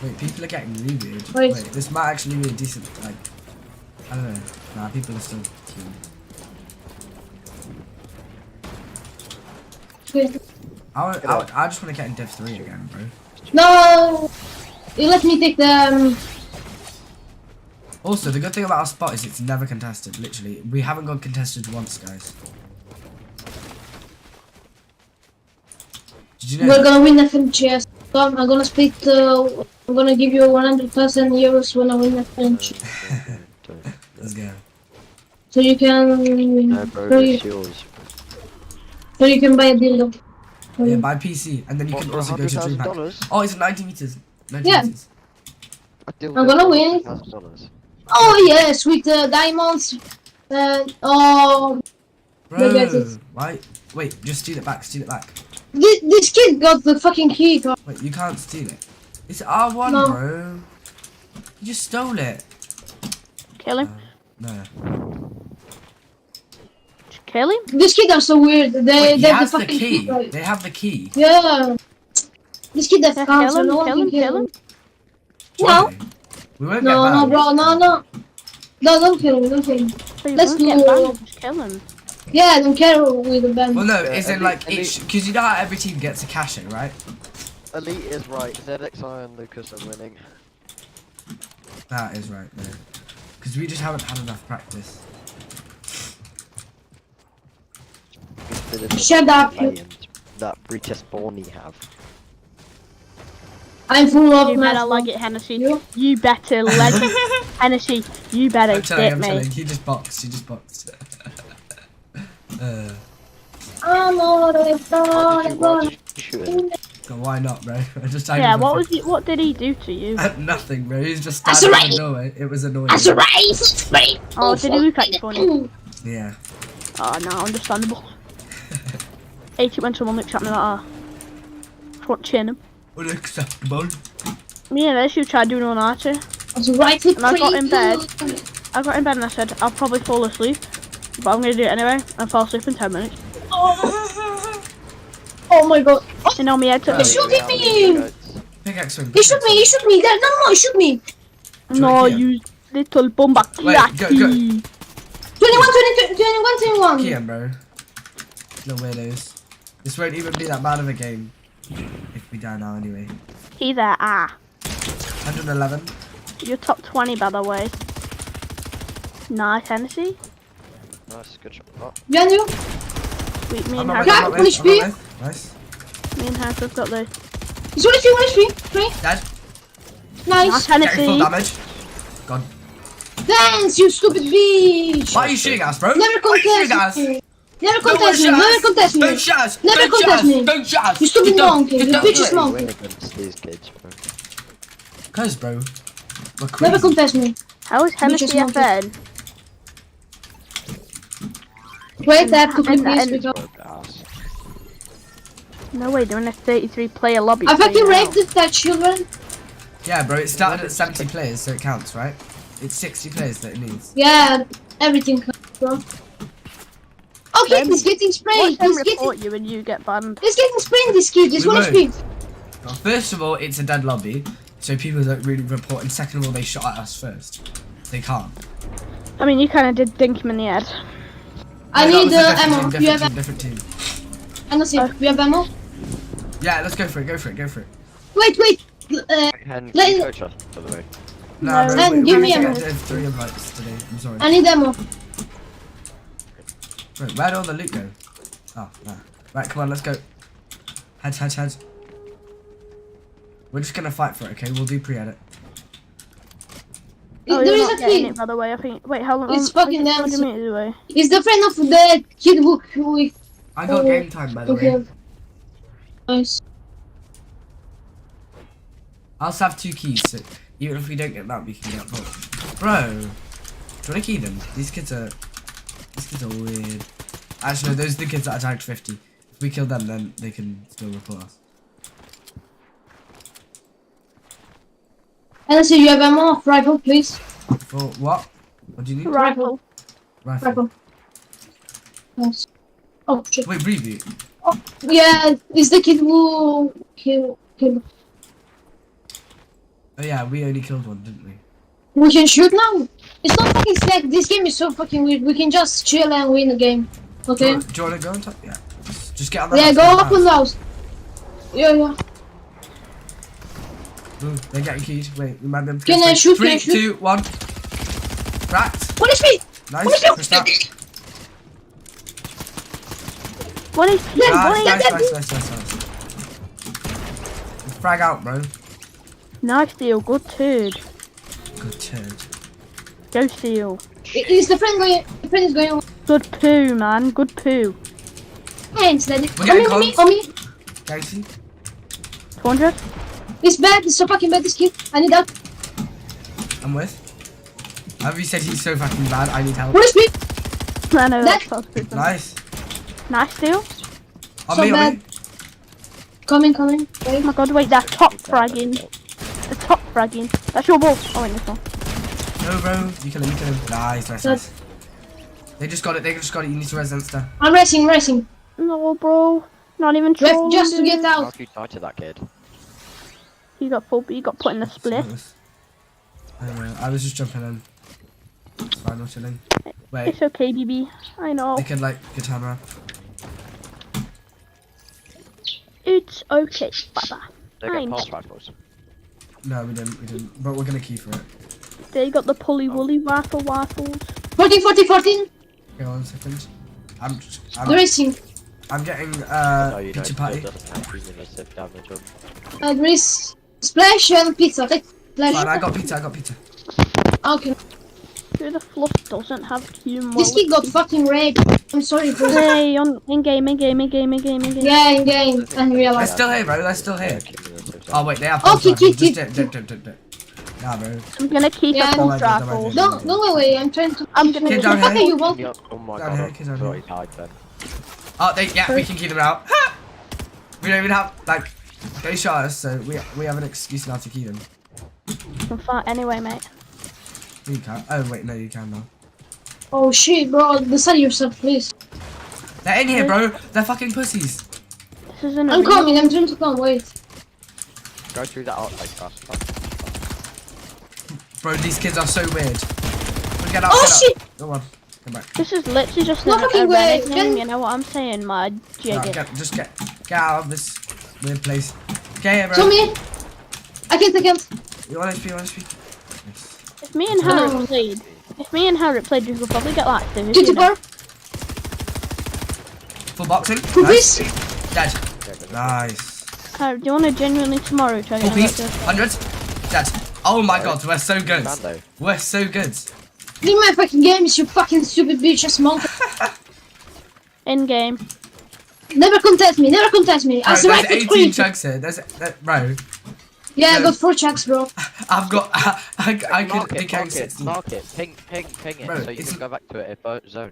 Wait, people are getting really weird. Wait. Wait, this might actually be a decent, like, I don't know. Nah, people are still queuing. Okay. I just want to get in Div 3 again, bro. No! You let me take the... Also, the good thing about our spot is it's never contested, literally. We haven't got contested once, guys. Did you know We're gonna win the FMGS. So I'm gonna split, I'm gonna give you 100,000 euros when I win the FMGS. Let's go. So you can... No, bro, so it's you, yours. so you can buy a dildo. Yeah, buy PC, and then you can also go to DreamHack. Oh, it's 90 meters. 90 Yeah. meters. I'm gonna win. Oh yes, with diamonds. Oh... Bro, Look at it. why? Wait, just steal it back, steal it back. This kid got the fucking key card. Wait, you can't steal it. It's R1, No. bro. You just stole it. Kill him. No. Just kill him. This kid are so weird. They Wait, he have has the the fucking key. card. They have the key. Yeah. This kid has Yeah, cancer. kill him, No one kill can him, kill kill him. him. No. We won't No, get no, banned. bro, no, no. No, don't kill him, don't kill him. So you Let's won't get do... banned, just kill him. Yeah, I don't care with the band. Well, no, it's in like each, because you know how every team gets a cache, right? Elite is right. ZXI and Lucas are winning. That is right, no. Because we just haven't had enough practice. Shut up, you. That British Bonnie have. I'm full of You better leg it, Hennessy. You better leg it, Hennessy. You better I'm telling, get I'm me. telling. He just boxed, he just boxed. I'm all the Why not, bro? I just Yeah, what was he? What did he do to you? Nothing, bro. He's just That's standing in right. the doorway. It was annoying. That's right. Oh, did he look at you funny? Yeah. Oh, no, understandable. Hate it when someone looks at me like that. Watching him. Unacceptable. Me and Liz, you tried doing all night. And That's right. I got in bed. I got in bed and I said, I'll probably fall asleep. But I'm gonna do it anyway. And fall asleep in 10 minutes. Oh my god. You know, my head took He shooting me! Pickaxe him. He shoot me, he shoot me. No, he shoot me. No, you little bomba. Wait, go. 21, 21. Kian, bro. Little weirdos. This won't even be that bad of a game. If we die now, anyway. He there, 111. You're top 20, by the way. Nice, Hennessy. Nice, good shot. Behind you. Wait, me I'm and not Harry. with, I'm not with. Nice. Me and Harry have got this. He's 1 HP. Dead. Nice. Getting full damage. Gone. Dance, you stupid bitch. Why are you shooting us, bro? Never Why are you shooting contest us? me. Never contest me. Never contest me. Don't shoot us. Never Don't shoot contest us. me. Don't shoot us. You stupid monkey. You don't bitch do it. monkey. Win against these kids, bro. Cause, bro. We're crazy. Never contest me. How is Hennessy just want FN? Wait, I have to click And- this and- because... No way, they're in a 33 player lobby. I so fucking you know. raped that children. Yeah, bro. It started at 70 players, so it counts, right? It's 60 players that it needs. Yeah, everything counts, bro. Okay, he's getting sprayed. Watch them He's getting... report you and you get banned. He's getting sprayed, this kid. He's We 1 won't. HP. Well, first of all, it's a dead lobby, so people don't really report. And second of all, they shot at us first. They can't. I mean, you kind of did dink him in the head. I No, that need was a ammo. different You team, have different team. ammo? We have ammo? Yeah, let's go for it. Go for it. Go for it. Wait. Hen, Let- can you coach us, by the way? Nah, No. bro, Hen, we give need me to ammo. get to 3 invites today. I'm sorry. I need ammo. Wait, where'd all the loot go? Oh, nah. Right, come on, let's go. Heads. We're just gonna fight for it, okay? We'll do pre-edit. Oh, There you're is not a getting kid. it, by the way. I think. Wait, how long? It's fucking 100 dancing. meters away. He's the friend of the kid who I got game time, by the way. okay. Nice. I also have 2 keys, so even if we don't get that, we can get both. Bro, do you wanna key them? These kids are weird. Actually, no, those are the kids that are tagged 50. If we kill them, then they can still report us. And so you have ammo, rifle, please. For what? What do you need? Rifle. Rifle. Nice. Oh shit. Wait, reboot. Oh, yeah, it's the kid who killed. Oh yeah, we only killed one, didn't we? We can shoot now. It's not fucking slack. This game is so fucking weird. We can just chill and win the game. Okay? Do you want to go on top? Yeah. Just get on the Yeah, house, go get on up on the house. Yeah. Ooh, they're getting keyed. Wait, remind them. Can I shoot? 3, 2, 1. Cracked. What is me? Nice. What is me? Push that. What is he? Nice. Frag out, bro. Nice deal, good turd. Good turd. Go steal. Is the friend going? The friend is going on. Good poo, man. Good poo. Thanks, daddy. We're getting On me. Casey. 200. It's bad. It's so fucking bad. This kid. I need help. I'm with. Have you said he's so fucking bad? I need help. What is me? I know that's possible. Nice. Nice deal. On So me, bad. on me. Coming. Oh my god, wait, they're top fragging. The top fragging. That's your ball. Oh, wait, this one. No, bro. You kill him. Nice. They just got it. You need to res Insta. I'm racing. No, bro. Not even trolling. Just to get How out. do you die to that kid? You got put in the split. I don't know. I was just jumping in. It's fine, not chilling. Wait. It's okay, BB. I know. They could like katana. It's okay, Baba. They got pulse rifles. No, we didn't. But we're gonna key for it. They got the pulley woolly waffles. 14. Okay, 1 second. I'm Racing. I'm getting No, you pizza don't. patty. It doesn't have cumulative damage on. There is splash and pizza. Take splash. Fine, I got pizza. Okay. Who the fluff doesn't have cumulative? This kid got fucking raped. I'm sorry, bro. Hey, in game. Yeah, in game. And They're realize. still here, bro. They're still here. Cumulative Oh wait, they have Oh, pulse rifles. key. Just Nah, bro. I'm gonna keep Yeah. a Don't pulse worry, don't rifle. worry. Don't go away. I'm trying to. I'm gonna Kid down Okay, here. you won't. Oh my Down here, god, kids down I thought here. he died then. Oh, we can keep them out. We don't even have like they shot us, so we have an excuse now to keep them. I'm fine anyway, mate. You can't. Oh wait, no, you can now. Oh shit, bro. Decide yourself, please. They're in here, bro. They're fucking pussies. This isn't. I'm coming. I'm trying to come. Wait. Go through that out like fast. Bro, these kids are so weird. Get out. Oh get shit! Out. Go on. Come back. This is literally just No a fucking way. renegade, you know what I'm saying, my No, jigger. just get out of this weird place. Okay, bro. Show me. I can't. You want HP? Yes. If me and Harriet played, we could probably get like 2. 54. Full boxing. Full Nice. piece. Dead. Nice. Harriet, do you want to genuinely tomorrow try Full getting piece. 100. Dead. Oh my god, we're so good. Mando. We're so good. Leave my fucking game, you fucking stupid bitch ass monkey. in game? Never contest me. Bro, As there's right 18 chugs here. Bro. Yeah, I got 4 chugs, bro. I've got. I could Mark become it, 60. mark it, ping it, Bro, so you can go back to it if zone.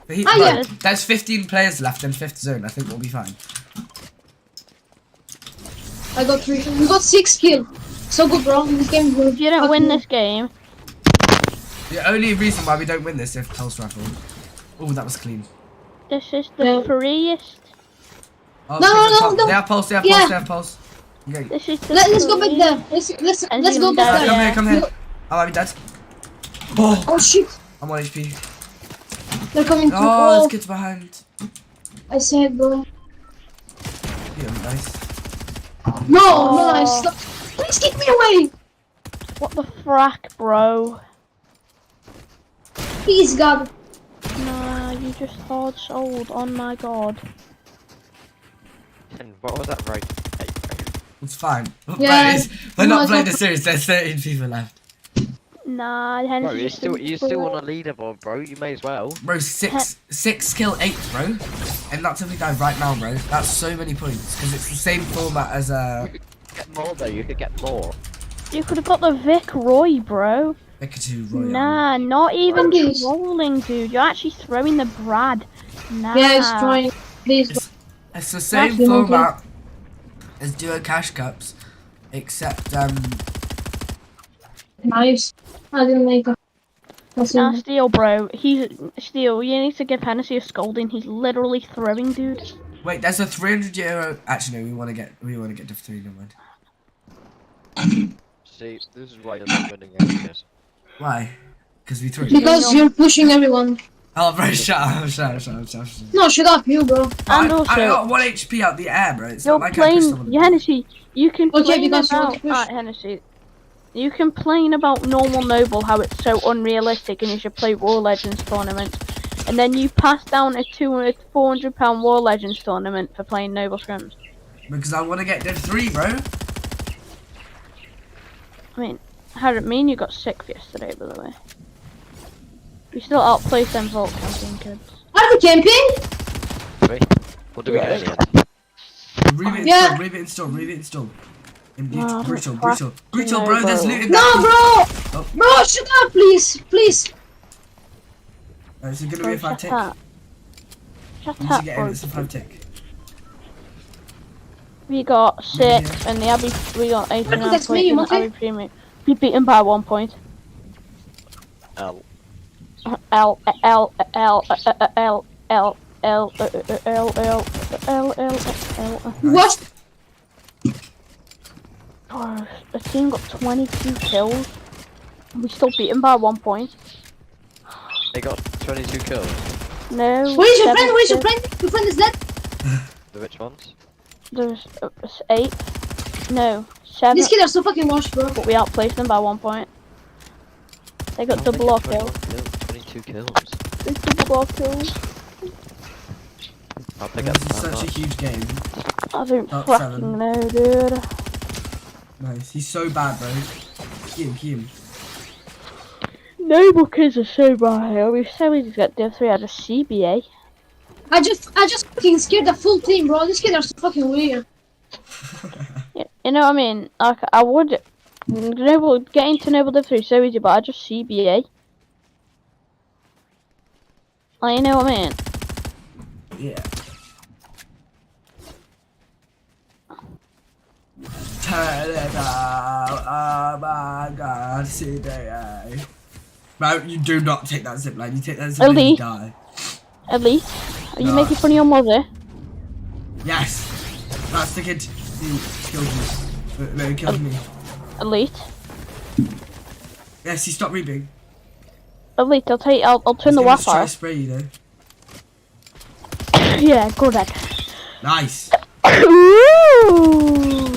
But Oh, bro, yeah. there's 15 players left in 5th zone. I think we'll be fine. I got 3. We got 6 kills. So good, bro. This game is good. If you don't win this game, The only reason why we don't win this is if pulse rifle. Oh, that was clean. this is the freest. Oh, No, kids no, on top. no. They have pulse. Yeah. They have pulse. Okay. This is the Let's go back freest. there. Let's go back there. Come here. I might be dead. Oh, Oh shit. I'm on HP. They're coming to. Oh, Oh, there's kids behind. I said, bro. Yeah, nice. No, nice. Please get me away. What the frack, bro? Please, God. Nah, you just hard sold. Oh my god. And what was that right? It's fine. Yeah. We're No, not it's playing not- the series. There's 13 people left. Nah, Bro, Henry's you're just still on a leaderboard, bro. You may as well. Bro, 6 kill 8, bro. And that's if we die right now, bro. That's so many points. Because it's the same format as Get more though. You could get more. You could have got the Vic Roy, bro. Ekatu Royale. Nah, not even Please. trolling, dude. You're actually throwing the Brad. Nah. Yeah, it's trying. Please. It's the same Actually, okay. format as Duo Cash Cups, except Nice. I didn't make it. Nah, Steel, bro. Steel, you need to give Hennessy a scolding. He's literally throwing, dude. Wait, there's a 300 euro. Actually, no, we want to get Div 3. Never mind. See, this is why you're not winning games. Why? Because we 3. Because you're pushing everyone. Oh, bro, shut up. No, shut up, you, bro. And also, I got 1 HP out the air, bro. It's you're not like I pushed playing. Hennessy, you can complain because you want about to push. Hennessy. You complain about normal noble, how it's so unrealistic, and you should play War Legends tournaments. And then you pass down a £400 War Legends tournament for playing noble scrims. Because I want to get Div 3, bro. I mean, how did it mean you got 6th yesterday, by the way? You still outplayed them Vault camping kids. Are we camping? Wait, what do we get in the end? Reave it install. No, Brutal, fuck bro. no, There's loot in No, that. bro! Bro, shut up, please. Is it gonna be a 5 tick? Shut We need up, to get in. It's a 5 tick. We got 6, and the Abbey, we got 89 That's points me, in the okay? Abbey Premium. We beat him by 1 point. L. What? Oh, the team got 22 kills. We still beat him by 1 point. They got 22 kills. No. Where's your friend? Where's your friend? Your friend is dead. The which ones? There's 8. No, 7. These kids are so fucking washed, bro. But we outplaced them by 1 point. They got double our kills. 22 kills. They double our kills. I'll pick This up is that such a much. huge game. I don't Top fucking 7. know, dude. Nice. He's so bad, bro. Keep him. Noble kids are so bad. We said we just got Div 3 out of CBA. I just fucking scared the full team, bro. These kids are so fucking weird. Yeah, you know what I mean? Like, I would. Getting to Noble Div 3 is so easy, but I just CBA. Like, you know what I mean? Yeah. Turn it out. Oh my god, CBA. Bro, you do not take that zipline. You take that zipline, you die. Elite, are you No. making fun of your mother? Yes! That's the kid who killed me. No, he killed me. Elite, Yes, he stopped reaping. Elite, I'll tell you, I'll turn the Let's try Wi-Fi. spray you though. Yeah, go ahead. Nice! Ooh.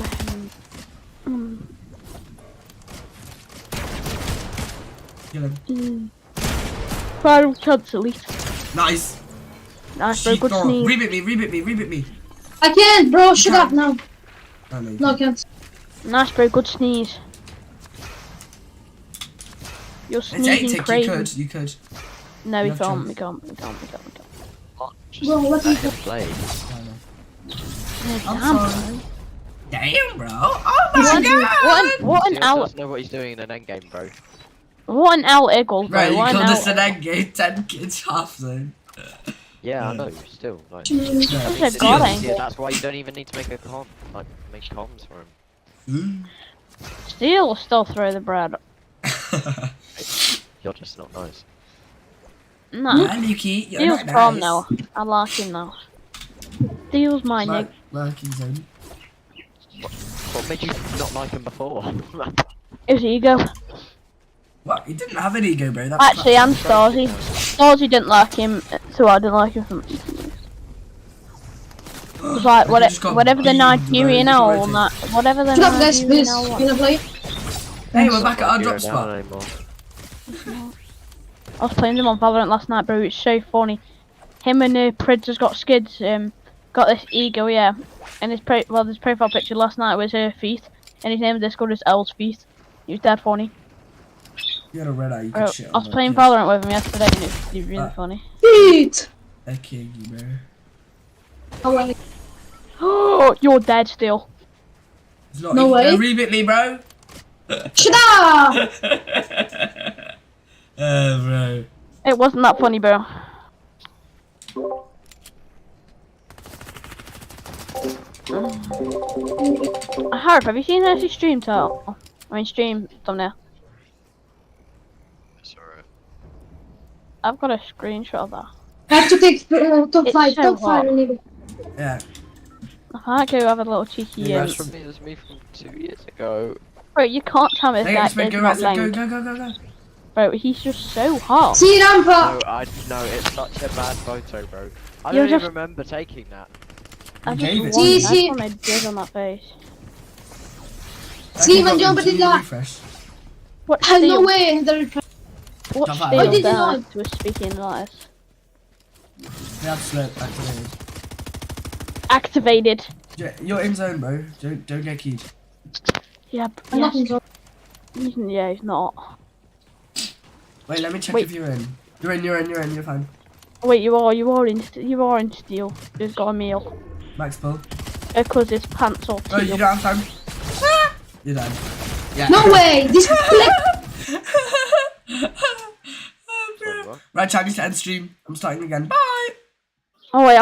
Kill him. Final chance, Elite. Nice! Nice, very good Thor. sneeze. Reap me. I can't, bro. Shut up now. Oh, no, you No, I can't. can't. Nice, very good sneeze. You're It's 8 sneezing tick, crazy. you could. No, You we have can't, choice. we can't. Just Bro, what let the him play. I'm Damn, sorry. bro. Damn, bro. Oh my What god! what an He out, doesn't know what he's doing in an endgame, bro. what an out eagle, Bro, bro. you What an called us out. an endgame 10 kids half zone. Yeah, I know, still. Like, That's a it's god easier, angle. that's why you don't even need to make a make comms for him. Steel will still throw the bread. You're just not nice. No. Yeah, Luki, you're Steel's not calm nice. now. I like him now. Steel's my nigga. Lurking zone. What made you not like him before? His ego. What? He didn't have an ego, bro. That's Actually, and Starzy. Starzy didn't like him, so I didn't like him from. It was like whatever the Nigerian owl and that, whatever the Shut up, guys, Nigerian please. owl. You wanna play? Hey, we're back at our You're drop down spot. anymore. I was playing them on Valorant last night, bro. It's so funny. Him and Prids has got skids. Got this ego, yeah. And his his profile picture last night was her feet, and his name in Discord is L's feet. He was dead funny. You had a red eye, you Bro, could shit I on was that playing kid. Valorant with him yesterday, and it was really funny. Feet. They're king, you bro. Alright. Oh, you're dead still. It's not No even- way. Read me, bro. Shut up! Bro. It wasn't that funny, bro. Harp, have you seen her stream title? I mean, stream thumbnail. It's alright. I've got a screenshot of that. I have to take top It's 5. so Top 5. hot. I need it. Yeah. I can't go have a little cheeky. Yeah, that's from me. That's me from 2 years ago. Bro, you can't tell me Hey, that X-Men, is go, not X-Men, length. go. Bro, he's just so hot. See Rampa. No, it's such a bad photo, bro. I You're don't even just- remember taking that. I just gave it. want, I See. just want a jizz on that face. See, Got mangiamo them di to là. refresh. What No steel? way. The What Top five. steel Oh, did you dialect was speaking like this? They have slurp activated. Activated. You're in zone, bro. Don't get keyed. Yeah, I'm not in yes. Yeah, he's not. Wait, let me check Wait. if you're in. You're in. You're fine. Wait, you are in steel. He's got a meal. Max pull. Because his pants are Oh, you teal. don't have time. You're done. Yeah. No way. This Right, Chinese to end stream. I'm starting again. Bye. Oh wait,